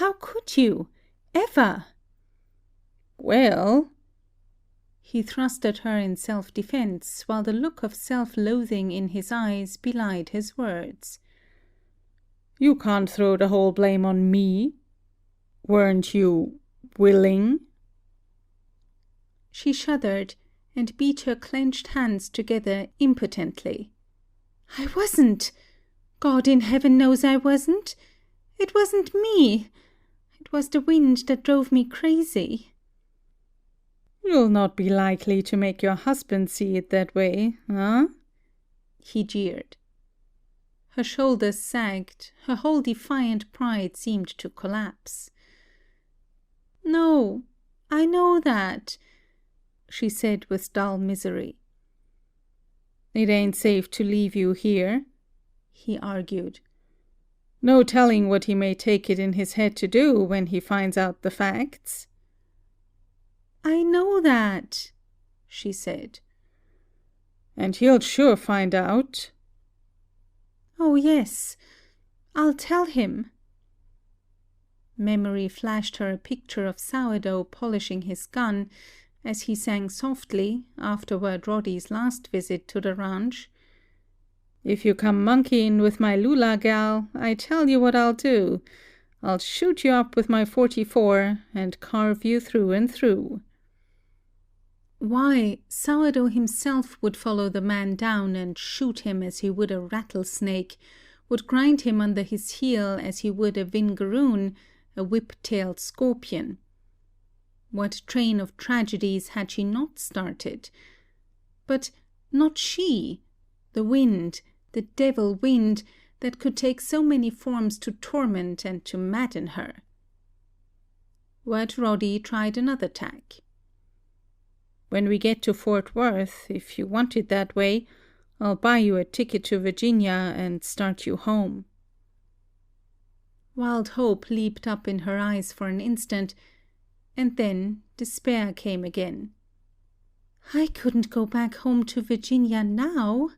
"How could you? Ever?" "Well—" He thrust at her in self-defense, while the look of self-loathing in his eyes belied his words. "You can't throw the whole blame on me. Weren't you willing?" She shuddered, and beat her clenched hands together impotently. "I wasn't! God in heaven knows I wasn't! It wasn't me! It was the wind that drove me crazy." "You'll not be likely to make your husband see it that way, huh?" he jeered. Her shoulders sagged, her whole defiant pride seemed to collapse. "No, I know that," she said with dull misery. "It ain't safe to leave you here," he argued. "No telling what he may take it in his head to do when he finds out the facts." "I know that," she said. "And he'll sure find out." "Oh, yes. I'll tell him." Memory flashed her a picture of Sourdough polishing his gun, as he sang softly, afterward Roddy's last visit to the ranch. "If you come monkeying with my Lula gal, I tell you what I'll do. I'll shoot you up with my 44 and carve you through and through." Why, Sourdough himself would follow the man down and shoot him as he would a rattlesnake, would grind him under his heel as he would a vingaroon, a whip-tailed scorpion. What train of tragedies had she not started? But not she, the wind, the devil wind, that could take so many forms to torment and to madden her. Wet Roddy tried another tack. "When we get to Fort Worth, if you want it that way, I'll buy you a ticket to Virginia and start you home." Wild hope leaped up in her eyes for an instant, and then despair came again. "I couldn't go back home to Virginia now."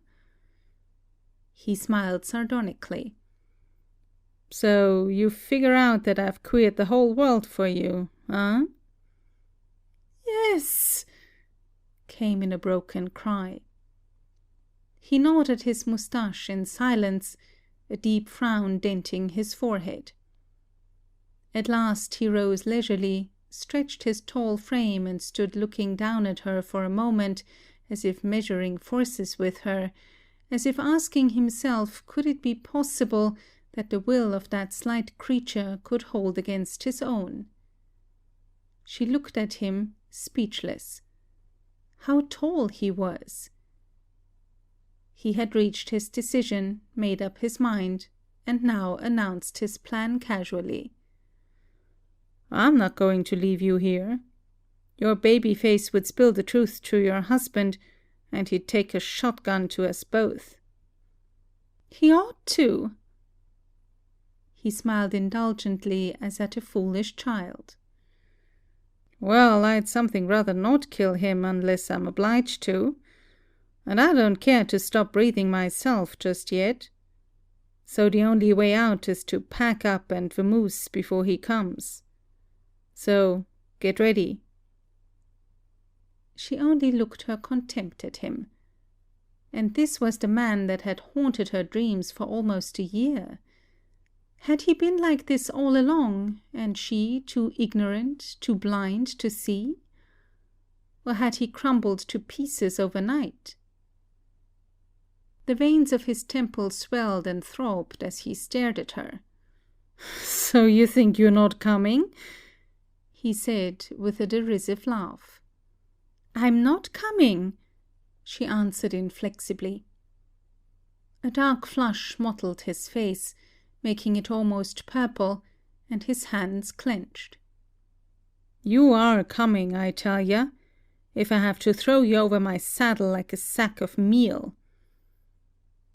He smiled sardonically. "So you figure out that I've queered the whole world for you, huh?" "Yes," came in a broken cry. He gnawed at his moustache in silence, a deep frown denting his forehead. At last he rose leisurely, stretched his tall frame and stood looking down at her for a moment, as if measuring forces with her, as if asking himself could it be possible that the will of that slight creature could hold against his own. She looked at him, speechless. How tall he was! He had reached his decision, made up his mind, and now announced his plan casually. "I'm not going to leave you here. Your baby face would spill the truth to your husband, and he'd take a shotgun to us both." "He ought to." He smiled indulgently as at a foolish child. "Well, I'd something rather not kill him unless I'm obliged to. And I don't care to stop breathing myself just yet. So the only way out is to pack up and vamoose before he comes. So, get ready." She only looked her contempt at him. And this was the man that had haunted her dreams for almost a year. Had he been like this all along, and she too ignorant, too blind to see? Or had he crumbled to pieces overnight? The veins of his temple swelled and throbbed as he stared at her. "So you think you're not coming?" he said with a derisive laugh. "I'm not coming," she answered inflexibly. A dark flush mottled his face, making it almost purple, and his hands clenched. "You are coming, I tell ya, if I have to throw you over my saddle like a sack of meal."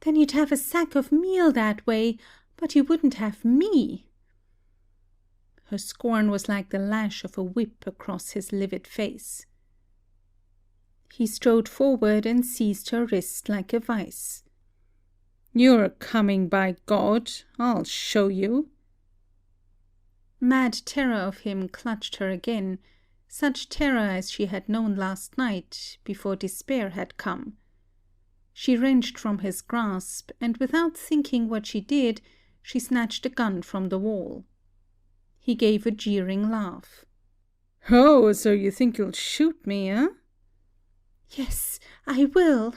"Then you'd have a sack of meal that way, but you wouldn't have me." Her scorn was like the lash of a whip across his livid face. He strode forward and seized her wrist like a vice. "You're coming, by God! I'll show you." Mad terror of him clutched her again, such terror as she had known last night, before despair had come. She wrenched from his grasp, and without thinking what she did, she snatched a gun from the wall. He gave a jeering laugh. "Oh, so you think you'll shoot me, eh?" "Yes, I will."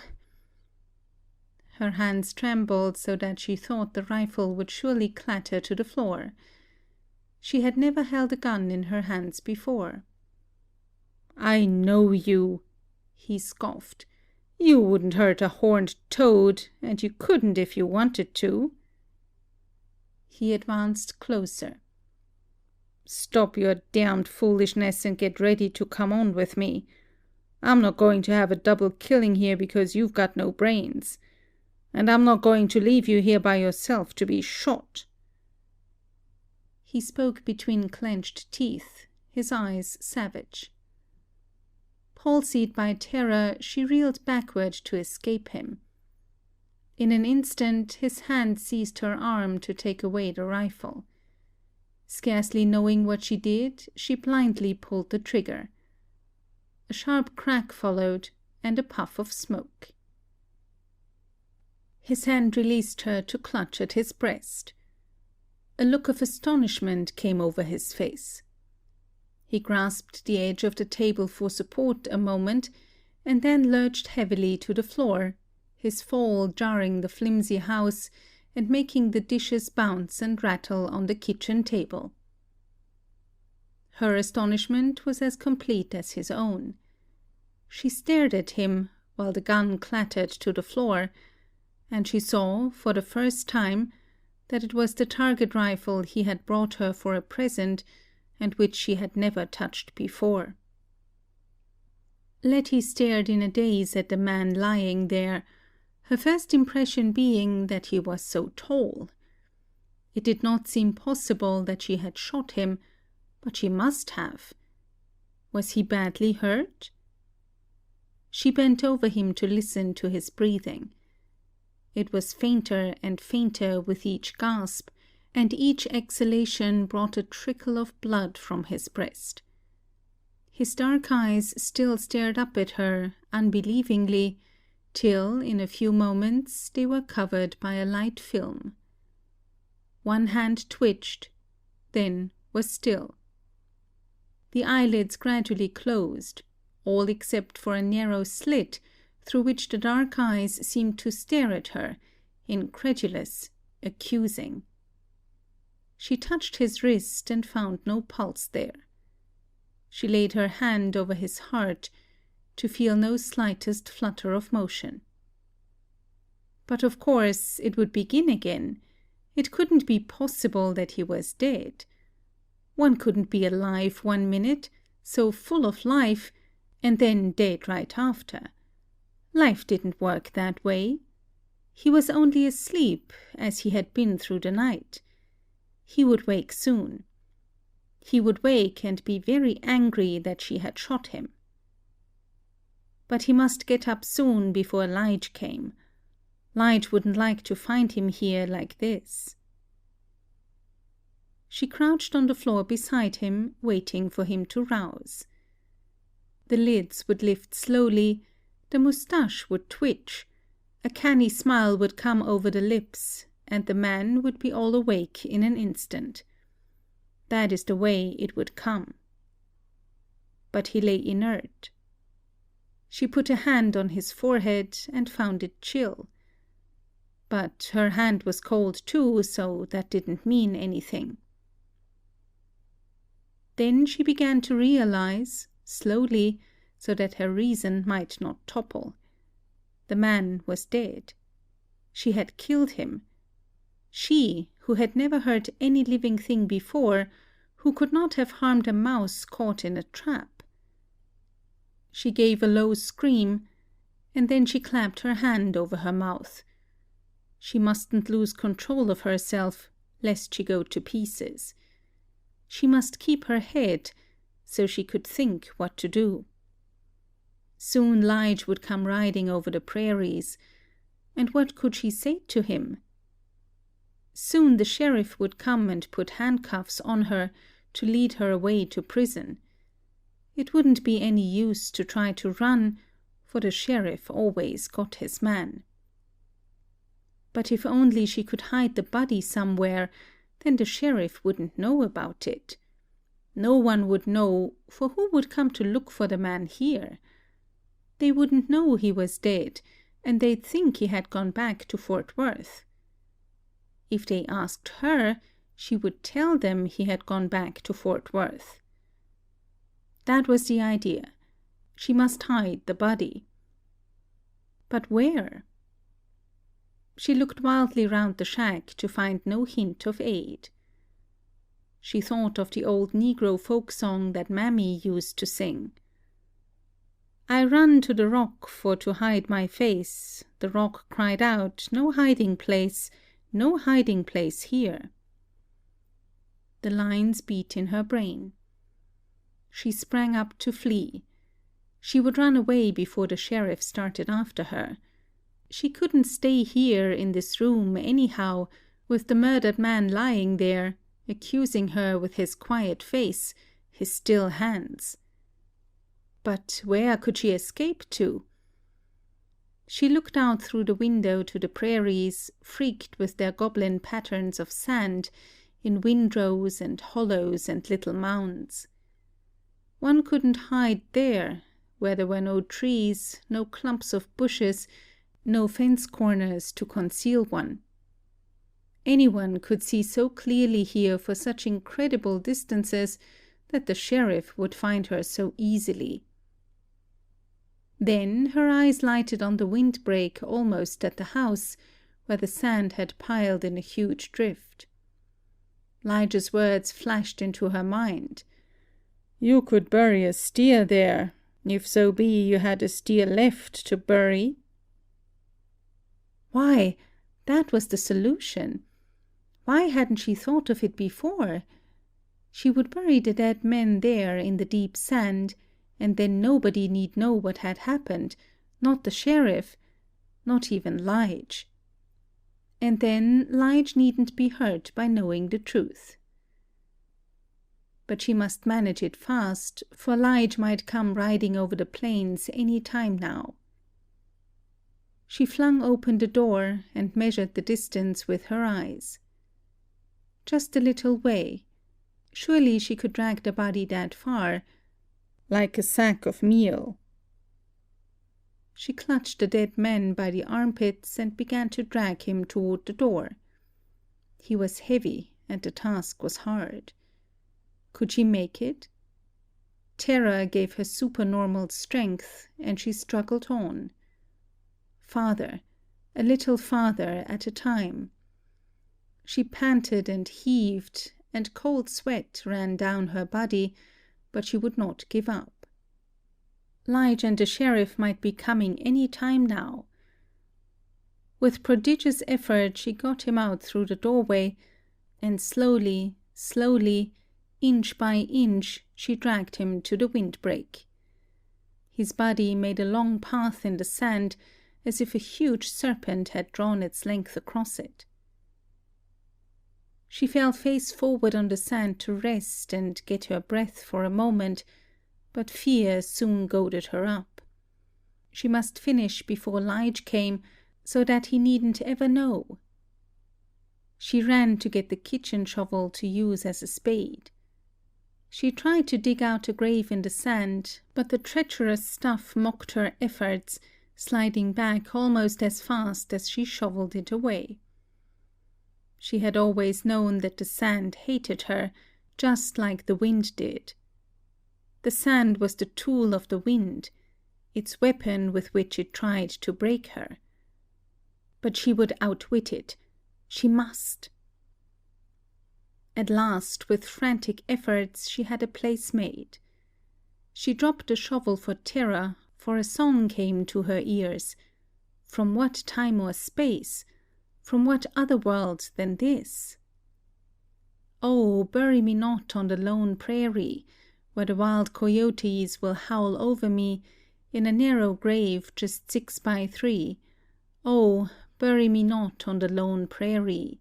Her hands trembled so that she thought the rifle would surely clatter to the floor. She had never held a gun in her hands before. "I know you," he scoffed. "You wouldn't hurt a horned toad, and you couldn't if you wanted to." He advanced closer. "Stop your damned foolishness and get ready to come on with me. I'm not going to have a double killing here because you've got no brains. And I'm not going to leave you here by yourself to be shot." He spoke between clenched teeth, his eyes savage. Palsied by terror, she reeled backward to escape him. In an instant, his hand seized her arm to take away the rifle. Scarcely knowing what she did, she blindly pulled the trigger. A sharp crack followed, and a puff of smoke. His hand released her to clutch at his breast. A look of astonishment came over his face. He grasped the edge of the table for support a moment, and then lurched heavily to the floor, his fall jarring the flimsy house and making the dishes bounce and rattle on the kitchen table. Her astonishment was as complete as his own. She stared at him while the gun clattered to the floor, and she saw, for the first time, that it was the target rifle he had brought her for a present, and which she had never touched before. Letty stared in a daze at the man lying there, her first impression being that he was so tall. It did not seem possible that she had shot him, but she must have. Was he badly hurt? She bent over him to listen to his breathing. It was fainter and fainter with each gasp, and each exhalation brought a trickle of blood from his breast. His dark eyes still stared up at her, unbelievingly, till, in a few moments, they were covered by a light film. One hand twitched, then was still. The eyelids gradually closed, all except for a narrow slit, through which the dark eyes seemed to stare at her, incredulous, accusing. She touched his wrist and found no pulse there. She laid her hand over his heart, to feel no slightest flutter of motion. But of course it would begin again. It couldn't be possible that he was dead. One couldn't be alive 1 minute, so full of life, and then dead right after. Life didn't work that way. He was only asleep, as he had been through the night. He would wake soon. He would wake and be very angry that she had shot him. But he must get up soon before Lige came. Lige wouldn't like to find him here like this. She crouched on the floor beside him, waiting for him to rouse. The lids would lift slowly, the moustache would twitch, a canny smile would come over the lips, and the man would be all awake in an instant. That is the way it would come. But he lay inert. She put a hand on his forehead and found it chill. But her hand was cold too, so that didn't mean anything. Then she began to realize, slowly, so that her reason might not topple. The man was dead. She had killed him. She, who had never hurt any living thing before, who could not have harmed a mouse caught in a trap. She gave a low scream, and then she clapped her hand over her mouth. She mustn't lose control of herself, lest she go to pieces. She must keep her head, so she could think what to do. Soon Lige would come riding over the prairies. And what could she say to him? Soon the sheriff would come and put handcuffs on her to lead her away to prison. It wouldn't be any use to try to run, for the sheriff always got his man. But if only she could hide the body somewhere, then the sheriff wouldn't know about it. No one would know, for who would come to look for the man here? They wouldn't know he was dead, and they'd think he had gone back to Fort Worth. If they asked her, she would tell them he had gone back to Fort Worth. That was the idea. She must hide the body. But where? She looked wildly round the shack to find no hint of aid. She thought of the old Negro folk song that Mammy used to sing. I run to the rock for to hide my face. The rock cried out, no hiding place here. The lines beat in her brain. She sprang up to flee. She would run away before the sheriff started after her. She couldn't stay here in this room anyhow, with the murdered man lying there, accusing her with his quiet face, his still hands. But where could she escape to? She looked out through the window to the prairies, freaked with their goblin patterns of sand, in windrows and hollows and little mounds. One couldn't hide there, where there were no trees, no clumps of bushes, no fence corners to conceal one. Anyone could see so clearly here for such incredible distances that the sheriff would find her so easily. Then her eyes lighted on the windbreak almost at the house, where the sand had piled in a huge drift. Lige's words flashed into her mind. You could bury a steer there, if so be you had a steer left to bury. Why, that was the solution. Why hadn't she thought of it before? She would bury the dead men there in the deep sand, and then nobody need know what had happened, not the sheriff, not even Lige. And then Lige needn't be hurt by knowing the truth. But she must manage it fast, for Lige might come riding over the plains any time now. She flung open the door and measured the distance with her eyes. Just a little way. Surely she could drag the body that far, like a sack of meal. She clutched the dead man by the armpits and began to drag him toward the door. He was heavy, and the task was hard. Could she make it? Terror gave her supernormal strength, and she struggled on. Farther, a little farther at a time. She panted and heaved, and cold sweat ran down her body, but she would not give up. Lige and the sheriff might be coming any time now. With prodigious effort she got him out through the doorway, and slowly, inch by inch, she dragged him to the windbreak. His body made a long path in the sand, as if a huge serpent had drawn its length across it. She fell face forward on the sand to rest and get her breath for a moment, but fear soon goaded her up. She must finish before Lige came, so that he needn't ever know. She ran to get the kitchen shovel to use as a spade. She tried to dig out a grave in the sand, but the treacherous stuff mocked her efforts, sliding back almost as fast as she shoveled it away. She had always known that the sand hated her, just like the wind did. The sand was the tool of the wind, its weapon with which it tried to break her. But she would outwit it. She must. At last, with frantic efforts, she had a place made. She dropped the shovel for terror, for a song came to her ears. From what time or space? From what other world than this? Oh, bury me not on the lone prairie, where the wild coyotes will howl over me, in a narrow grave just 6 by 3. Oh, bury me not on the lone prairie.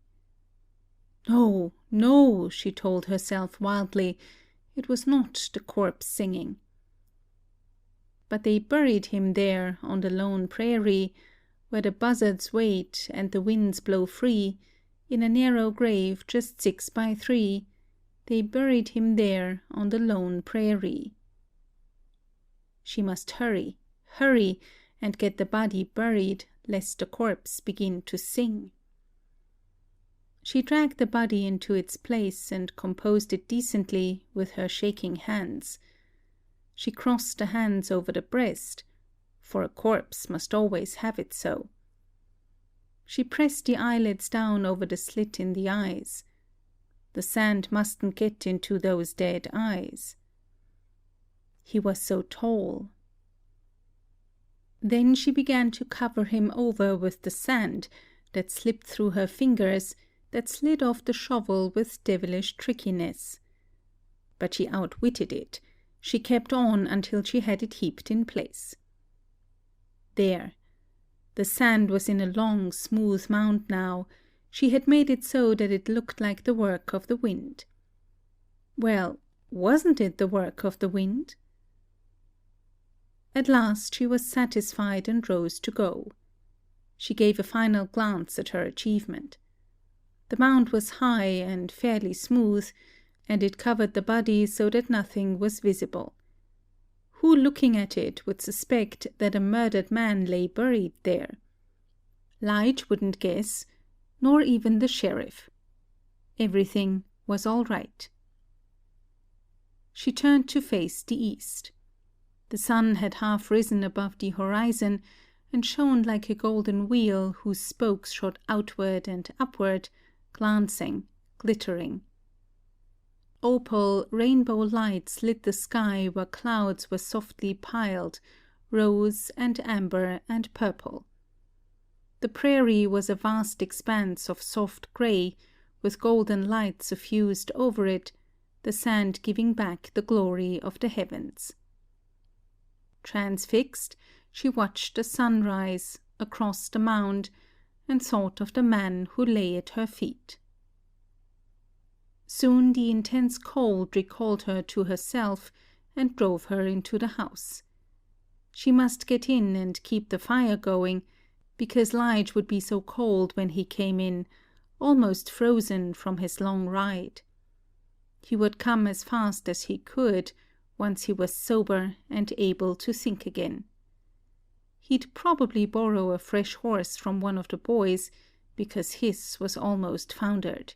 No, no, she told herself wildly, it was not the corpse singing. But they buried him there on the lone prairie, where the buzzards wait and the winds blow free, in a narrow grave just 6 by 3. They buried him there on the lone prairie. She must hurry, hurry, and get the body buried, lest the corpse begin to sing. She dragged the body into its place and composed it decently with her shaking hands. She crossed the hands over the breast, for a corpse must always have it so. She pressed the eyelids down over the slit in the eyes. The sand mustn't get into those dead eyes. He was so tall. Then she began to cover him over with the sand that slipped through her fingers, that slid off the shovel with devilish trickiness. But she outwitted it. She kept on until she had it heaped in place. There. The sand was in a long, smooth mound now. She had made it so that it looked like the work of the wind. Well, wasn't it the work of the wind? At last she was satisfied and rose to go. She gave a final glance at her achievement. The mound was high and fairly smooth, and it covered the body so that nothing was visible. Who looking at it would suspect that a murdered man lay buried there? Lige wouldn't guess, nor even the sheriff. Everything was all right. She turned to face the east. The sun had half risen above the horizon and shone like a golden wheel whose spokes shot outward and upward, glancing, glittering. Opal, rainbow lights lit the sky where clouds were softly piled, rose and amber and purple. The prairie was a vast expanse of soft grey, with golden light suffused over it, the sand giving back the glory of the heavens. Transfixed, she watched the sun rise across the mound and thought of the man who lay at her feet. Soon the intense cold recalled her to herself and drove her into the house. She must get in and keep the fire going, because Lige would be so cold when he came in, almost frozen from his long ride. He would come as fast as he could, once he was sober and able to think again. He'd probably borrow a fresh horse from one of the boys, because his was almost foundered.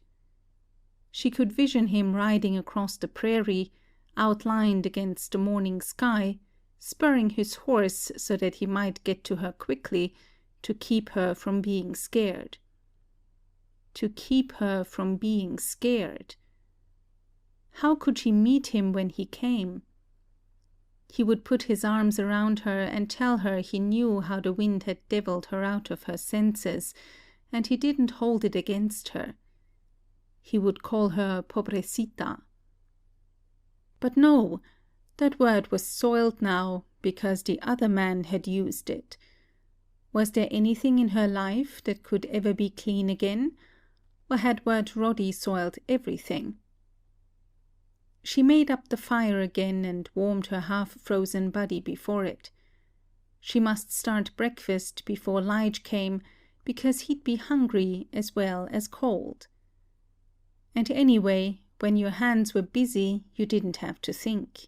She could vision him riding across the prairie, outlined against the morning sky, spurring his horse so that he might get to her quickly, to keep her from being scared. To keep her from being scared. How could she meet him when he came? He would put his arms around her and tell her he knew how the wind had devilled her out of her senses, and he didn't hold it against her. He would call her pobrecita. But no, that word was soiled now because the other man had used it. Was there anything in her life that could ever be clean again, or had word Roddy soiled everything? She made up the fire again and warmed her half-frozen body before it. She must start breakfast before Lige came, because he'd be hungry as well as cold. And anyway, when your hands were busy, you didn't have to think.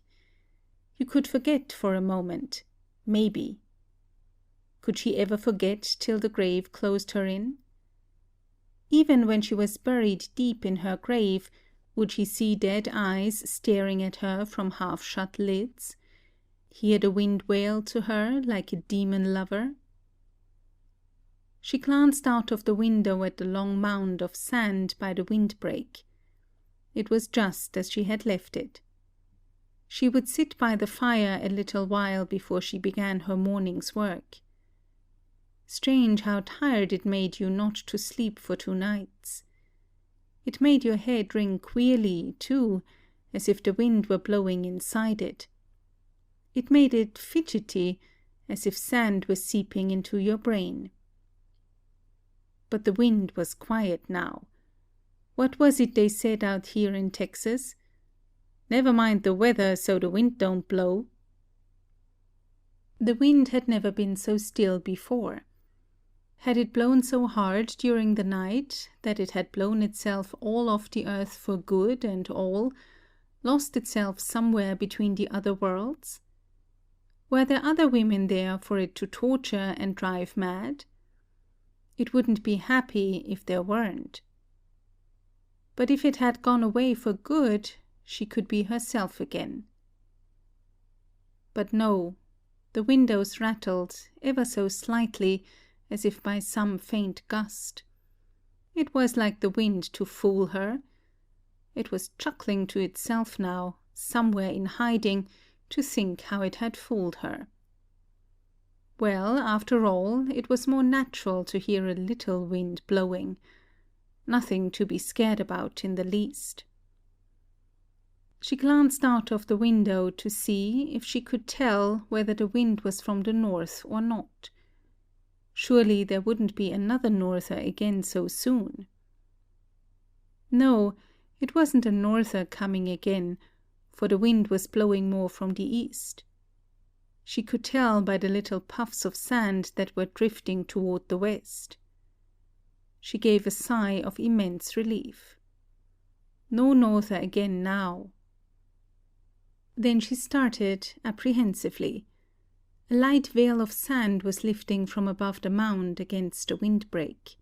You could forget for a moment, maybe. Could she ever forget till the grave closed her in? Even when she was buried deep in her grave, would she see dead eyes staring at her from half-shut lids? Hear the wind wail to her like a demon lover? She glanced out of the window at the long mound of sand by the windbreak. It was just as she had left it. She would sit by the fire a little while before she began her morning's work. Strange how tired it made you not to sleep for 2 nights. It made your head ring queerly, too, as if the wind were blowing inside it. It made it fidgety, as if sand was seeping into your brain. But the wind was quiet now. What was it they said out here in Texas? Never mind the weather, so the wind don't blow. The wind had never been so still before. Had it blown so hard during the night that it had blown itself all off the earth for good and all, lost itself somewhere between the other worlds? Were there other women there for it to torture and drive mad? It wouldn't be happy if there weren't. But if it had gone away for good, she could be herself again. But no, the windows rattled ever so slightly, as if by some faint gust. It was like the wind to fool her. It was chuckling to itself now, somewhere in hiding, to think how it had fooled her. Well, after all, it was more natural to hear a little wind blowing. Nothing to be scared about in the least. She glanced out of the window to see if she could tell whether the wind was from the north or not. Surely there wouldn't be another norther again so soon. No, it wasn't a norther coming again, for the wind was blowing more from the east. She could tell by the little puffs of sand that were drifting toward the west. She gave a sigh of immense relief. No norther again now. Then she started apprehensively. A light veil of sand was lifting from above the mound against the windbreak.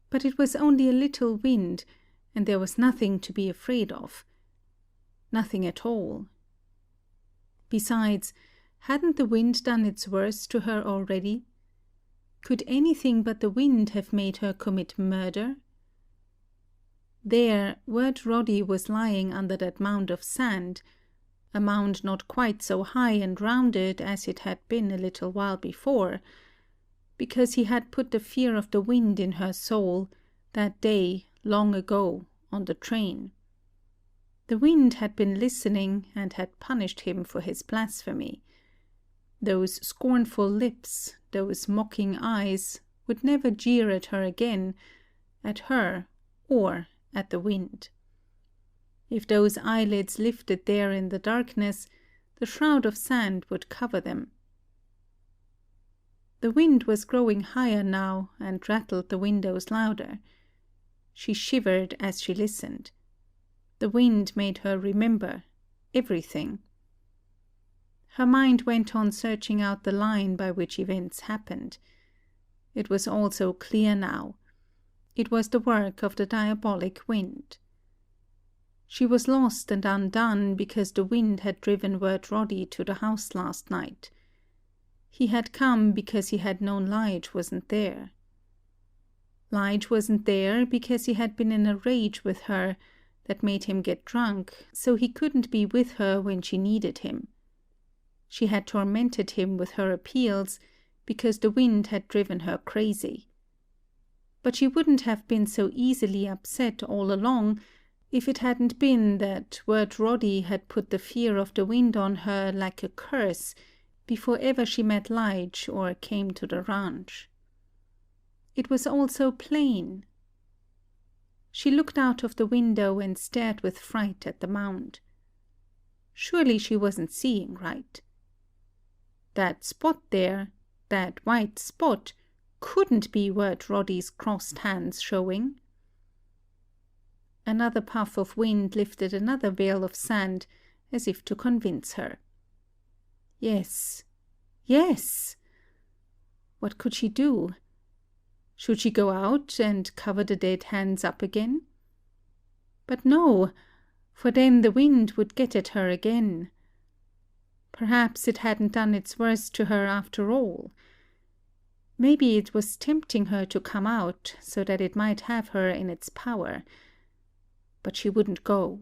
But it was only a little wind, and there was nothing to be afraid of. Nothing at all. Besides, hadn't the wind done its worst to her already? Could anything but the wind have made her commit murder? There, Wirt Roddy was lying under that mound of sand, a mound not quite so high and rounded as it had been a little while before, because he had put the fear of the wind in her soul that day long ago on the train. The wind had been listening and had punished him for his blasphemy. Those scornful lips, those mocking eyes, would never jeer at her again, at her or at the wind. If those eyelids lifted there in the darkness, the shroud of sand would cover them. The wind was growing higher now and rattled the windows louder. She shivered as she listened. The wind made her remember everything. Her mind went on searching out the line by which events happened. It was all so clear now. It was the work of the diabolic wind. She was lost and undone because the wind had driven Wirt Roddy to the house last night. He had come because he had known Lige wasn't there. Lige wasn't there because he had been in a rage with her that made him get drunk, so he couldn't be with her when she needed him. She had tormented him with her appeals because the wind had driven her crazy. But she wouldn't have been so easily upset all along if it hadn't been that Wirt Roddy had put the fear of the wind on her like a curse before ever she met Lige or came to the ranch. It was all so plain. She looked out of the window and stared with fright at the mound. Surely she wasn't seeing right. That spot there, that white spot, couldn't be Wirt Roddy's crossed hands showing. Another puff of wind lifted another veil of sand, as if to convince her. Yes, yes. What could she do? Should she go out and cover the dead hands up again? But no, for then the wind would get at her again. Perhaps it hadn't done its worst to her after all. Maybe it was tempting her to come out so that it might have her in its power. But she wouldn't go.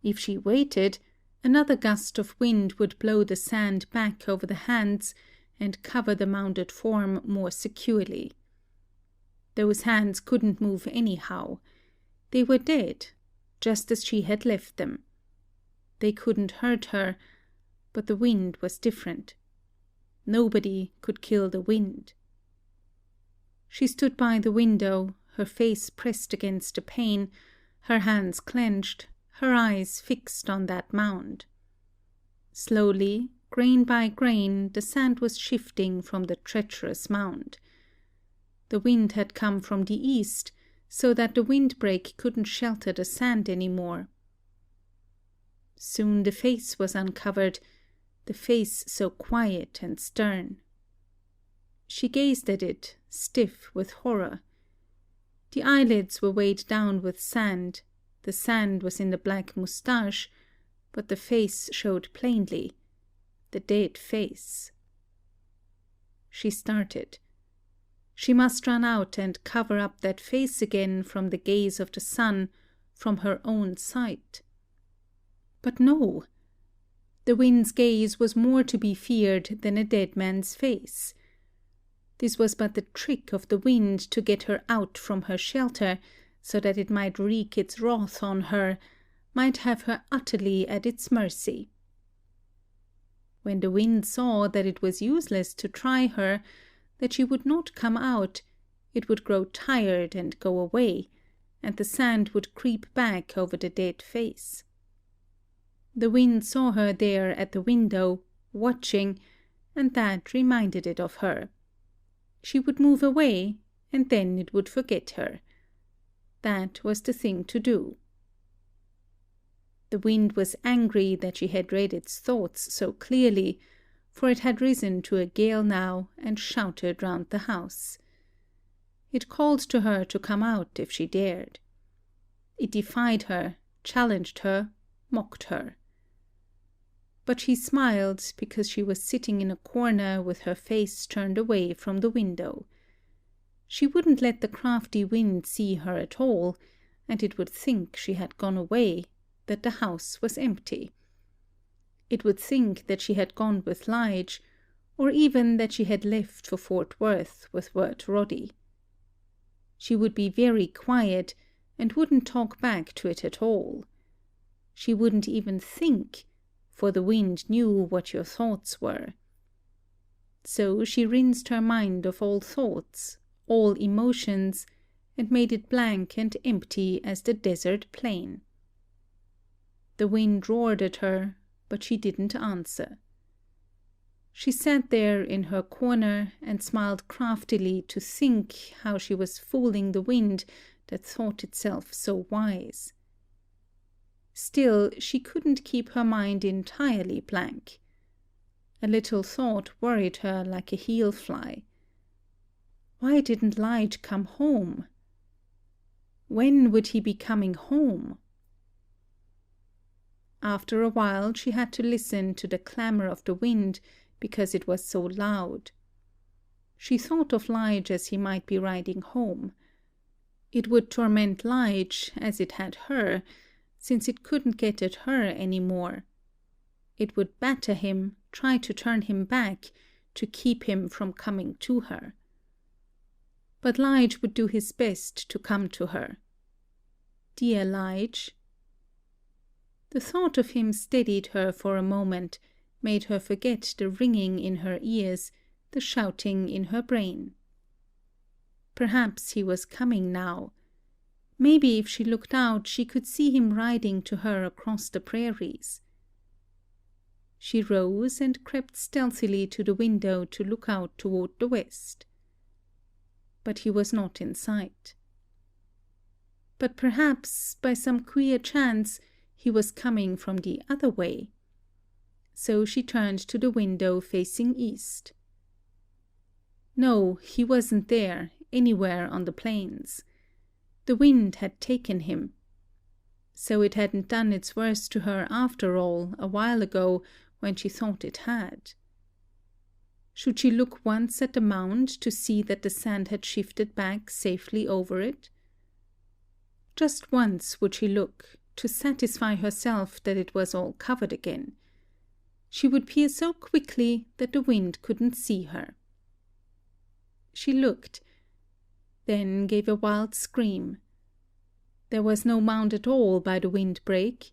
If she waited, another gust of wind would blow the sand back over the hands and cover the mounded form more securely. Those hands couldn't move anyhow. They were dead, just as she had left them. They couldn't hurt her, But the wind was different. Nobody could kill the wind. She stood by the window, her face pressed against the pane, her hands clenched, her eyes fixed on that mound. Slowly, grain by grain, the sand was shifting from the treacherous mound. The wind had come from the east, so that the windbreak couldn't shelter the sand any more. Soon the face was uncovered, the face so quiet and stern. She gazed at it, stiff with horror. The eyelids were weighed down with sand, the sand was in the black moustache, but the face showed plainly, the dead face. She started. She must run out and cover up that face again from the gaze of the sun, from her own sight. But no! The wind's gaze was more to be feared than a dead man's face. This was but the trick of the wind to get her out from her shelter, so that it might wreak its wrath on her, might have her utterly at its mercy. When the wind saw that it was useless to try her, that she would not come out, it would grow tired and go away, and the sand would creep back over the dead face. The wind saw her there at the window, watching, and that reminded it of her. She would move away, and then it would forget her. That was the thing to do. The wind was angry that she had read its thoughts so clearly, for it had risen to a gale now and shouted round the house. It called to her to come out if she dared. It defied her, challenged her, mocked her. But she smiled because she was sitting in a corner with her face turned away from the window. She wouldn't let the crafty wind see her at all, and it would think she had gone away, that the house was empty. It would think that she had gone with Lige, or even that she had left for Fort Worth with Wirt Roddy. She would be very quiet, and wouldn't talk back to it at all. She wouldn't even think, for the wind knew what your thoughts were. So she rinsed her mind of all thoughts, all emotions, and made it blank and empty as the desert plain. The wind roared at her, but she didn't answer. She sat there in her corner and smiled craftily to think how she was fooling the wind that thought itself so wise. Still, she couldn't keep her mind entirely blank. A little thought worried her like a heel fly. Why didn't Lige come home? When would he be coming home? After a while she had to listen to the clamour of the wind because it was so loud. She thought of Lige as he might be riding home. It would torment Lige as it had her, since it couldn't get at her any more. It would batter him, try to turn him back, to keep him from coming to her. But Lige would do his best to come to her. Dear Lige. The thought of him steadied her for a moment, made her forget the ringing in her ears, the shouting in her brain. Perhaps he was coming now. Maybe if she looked out she could see him riding to her across the prairies. She rose and crept stealthily to the window to look out toward the west. But he was not in sight. But perhaps, by some queer chance, he was coming from the other way. So she turned to the window facing east. No, he wasn't there, anywhere on the plains. The wind had taken him. So it hadn't done its worst to her after all, a while ago, when she thought it had. Should she look once at the mound to see that the sand had shifted back safely over it? Just once would she look, to satisfy herself that it was all covered again. She would peer so quickly that the wind couldn't see her. She looked, then gave a wild scream. There was no mound at all by the windbreak,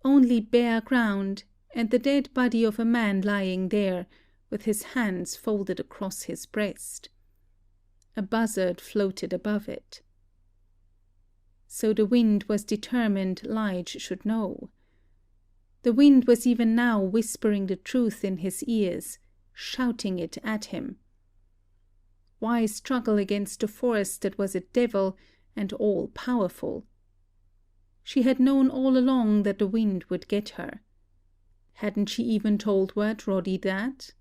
only bare ground, and the dead body of a man lying there, with his hands folded across his breast. A buzzard floated above it. So the wind was determined Lige should know. The wind was even now whispering the truth in his ears, shouting it at him. Why struggle against a force that was a devil and all-powerful? She had known all along that the wind would get her. Hadn't she even told Wat Roddy that?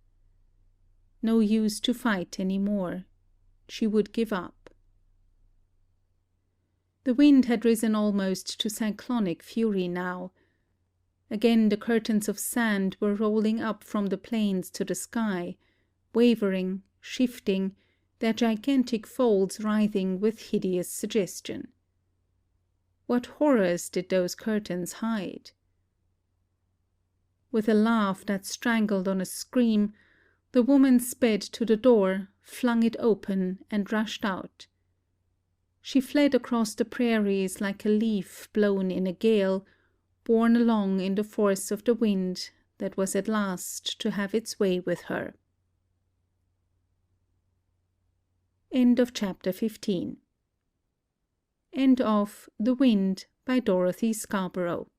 No use to fight any more. She would give up. The wind had risen almost to cyclonic fury now. Again the curtains of sand were rolling up from the plains to the sky, wavering, shifting, their gigantic folds writhing with hideous suggestion. What horrors did those curtains hide? With a laugh that strangled on a scream, the woman sped to the door, flung it open, and rushed out. She fled across the prairies like a leaf blown in a gale, borne along in the force of the wind that was at last to have its way with her. End of chapter 15. End of The Wind by Dorothy Scarborough.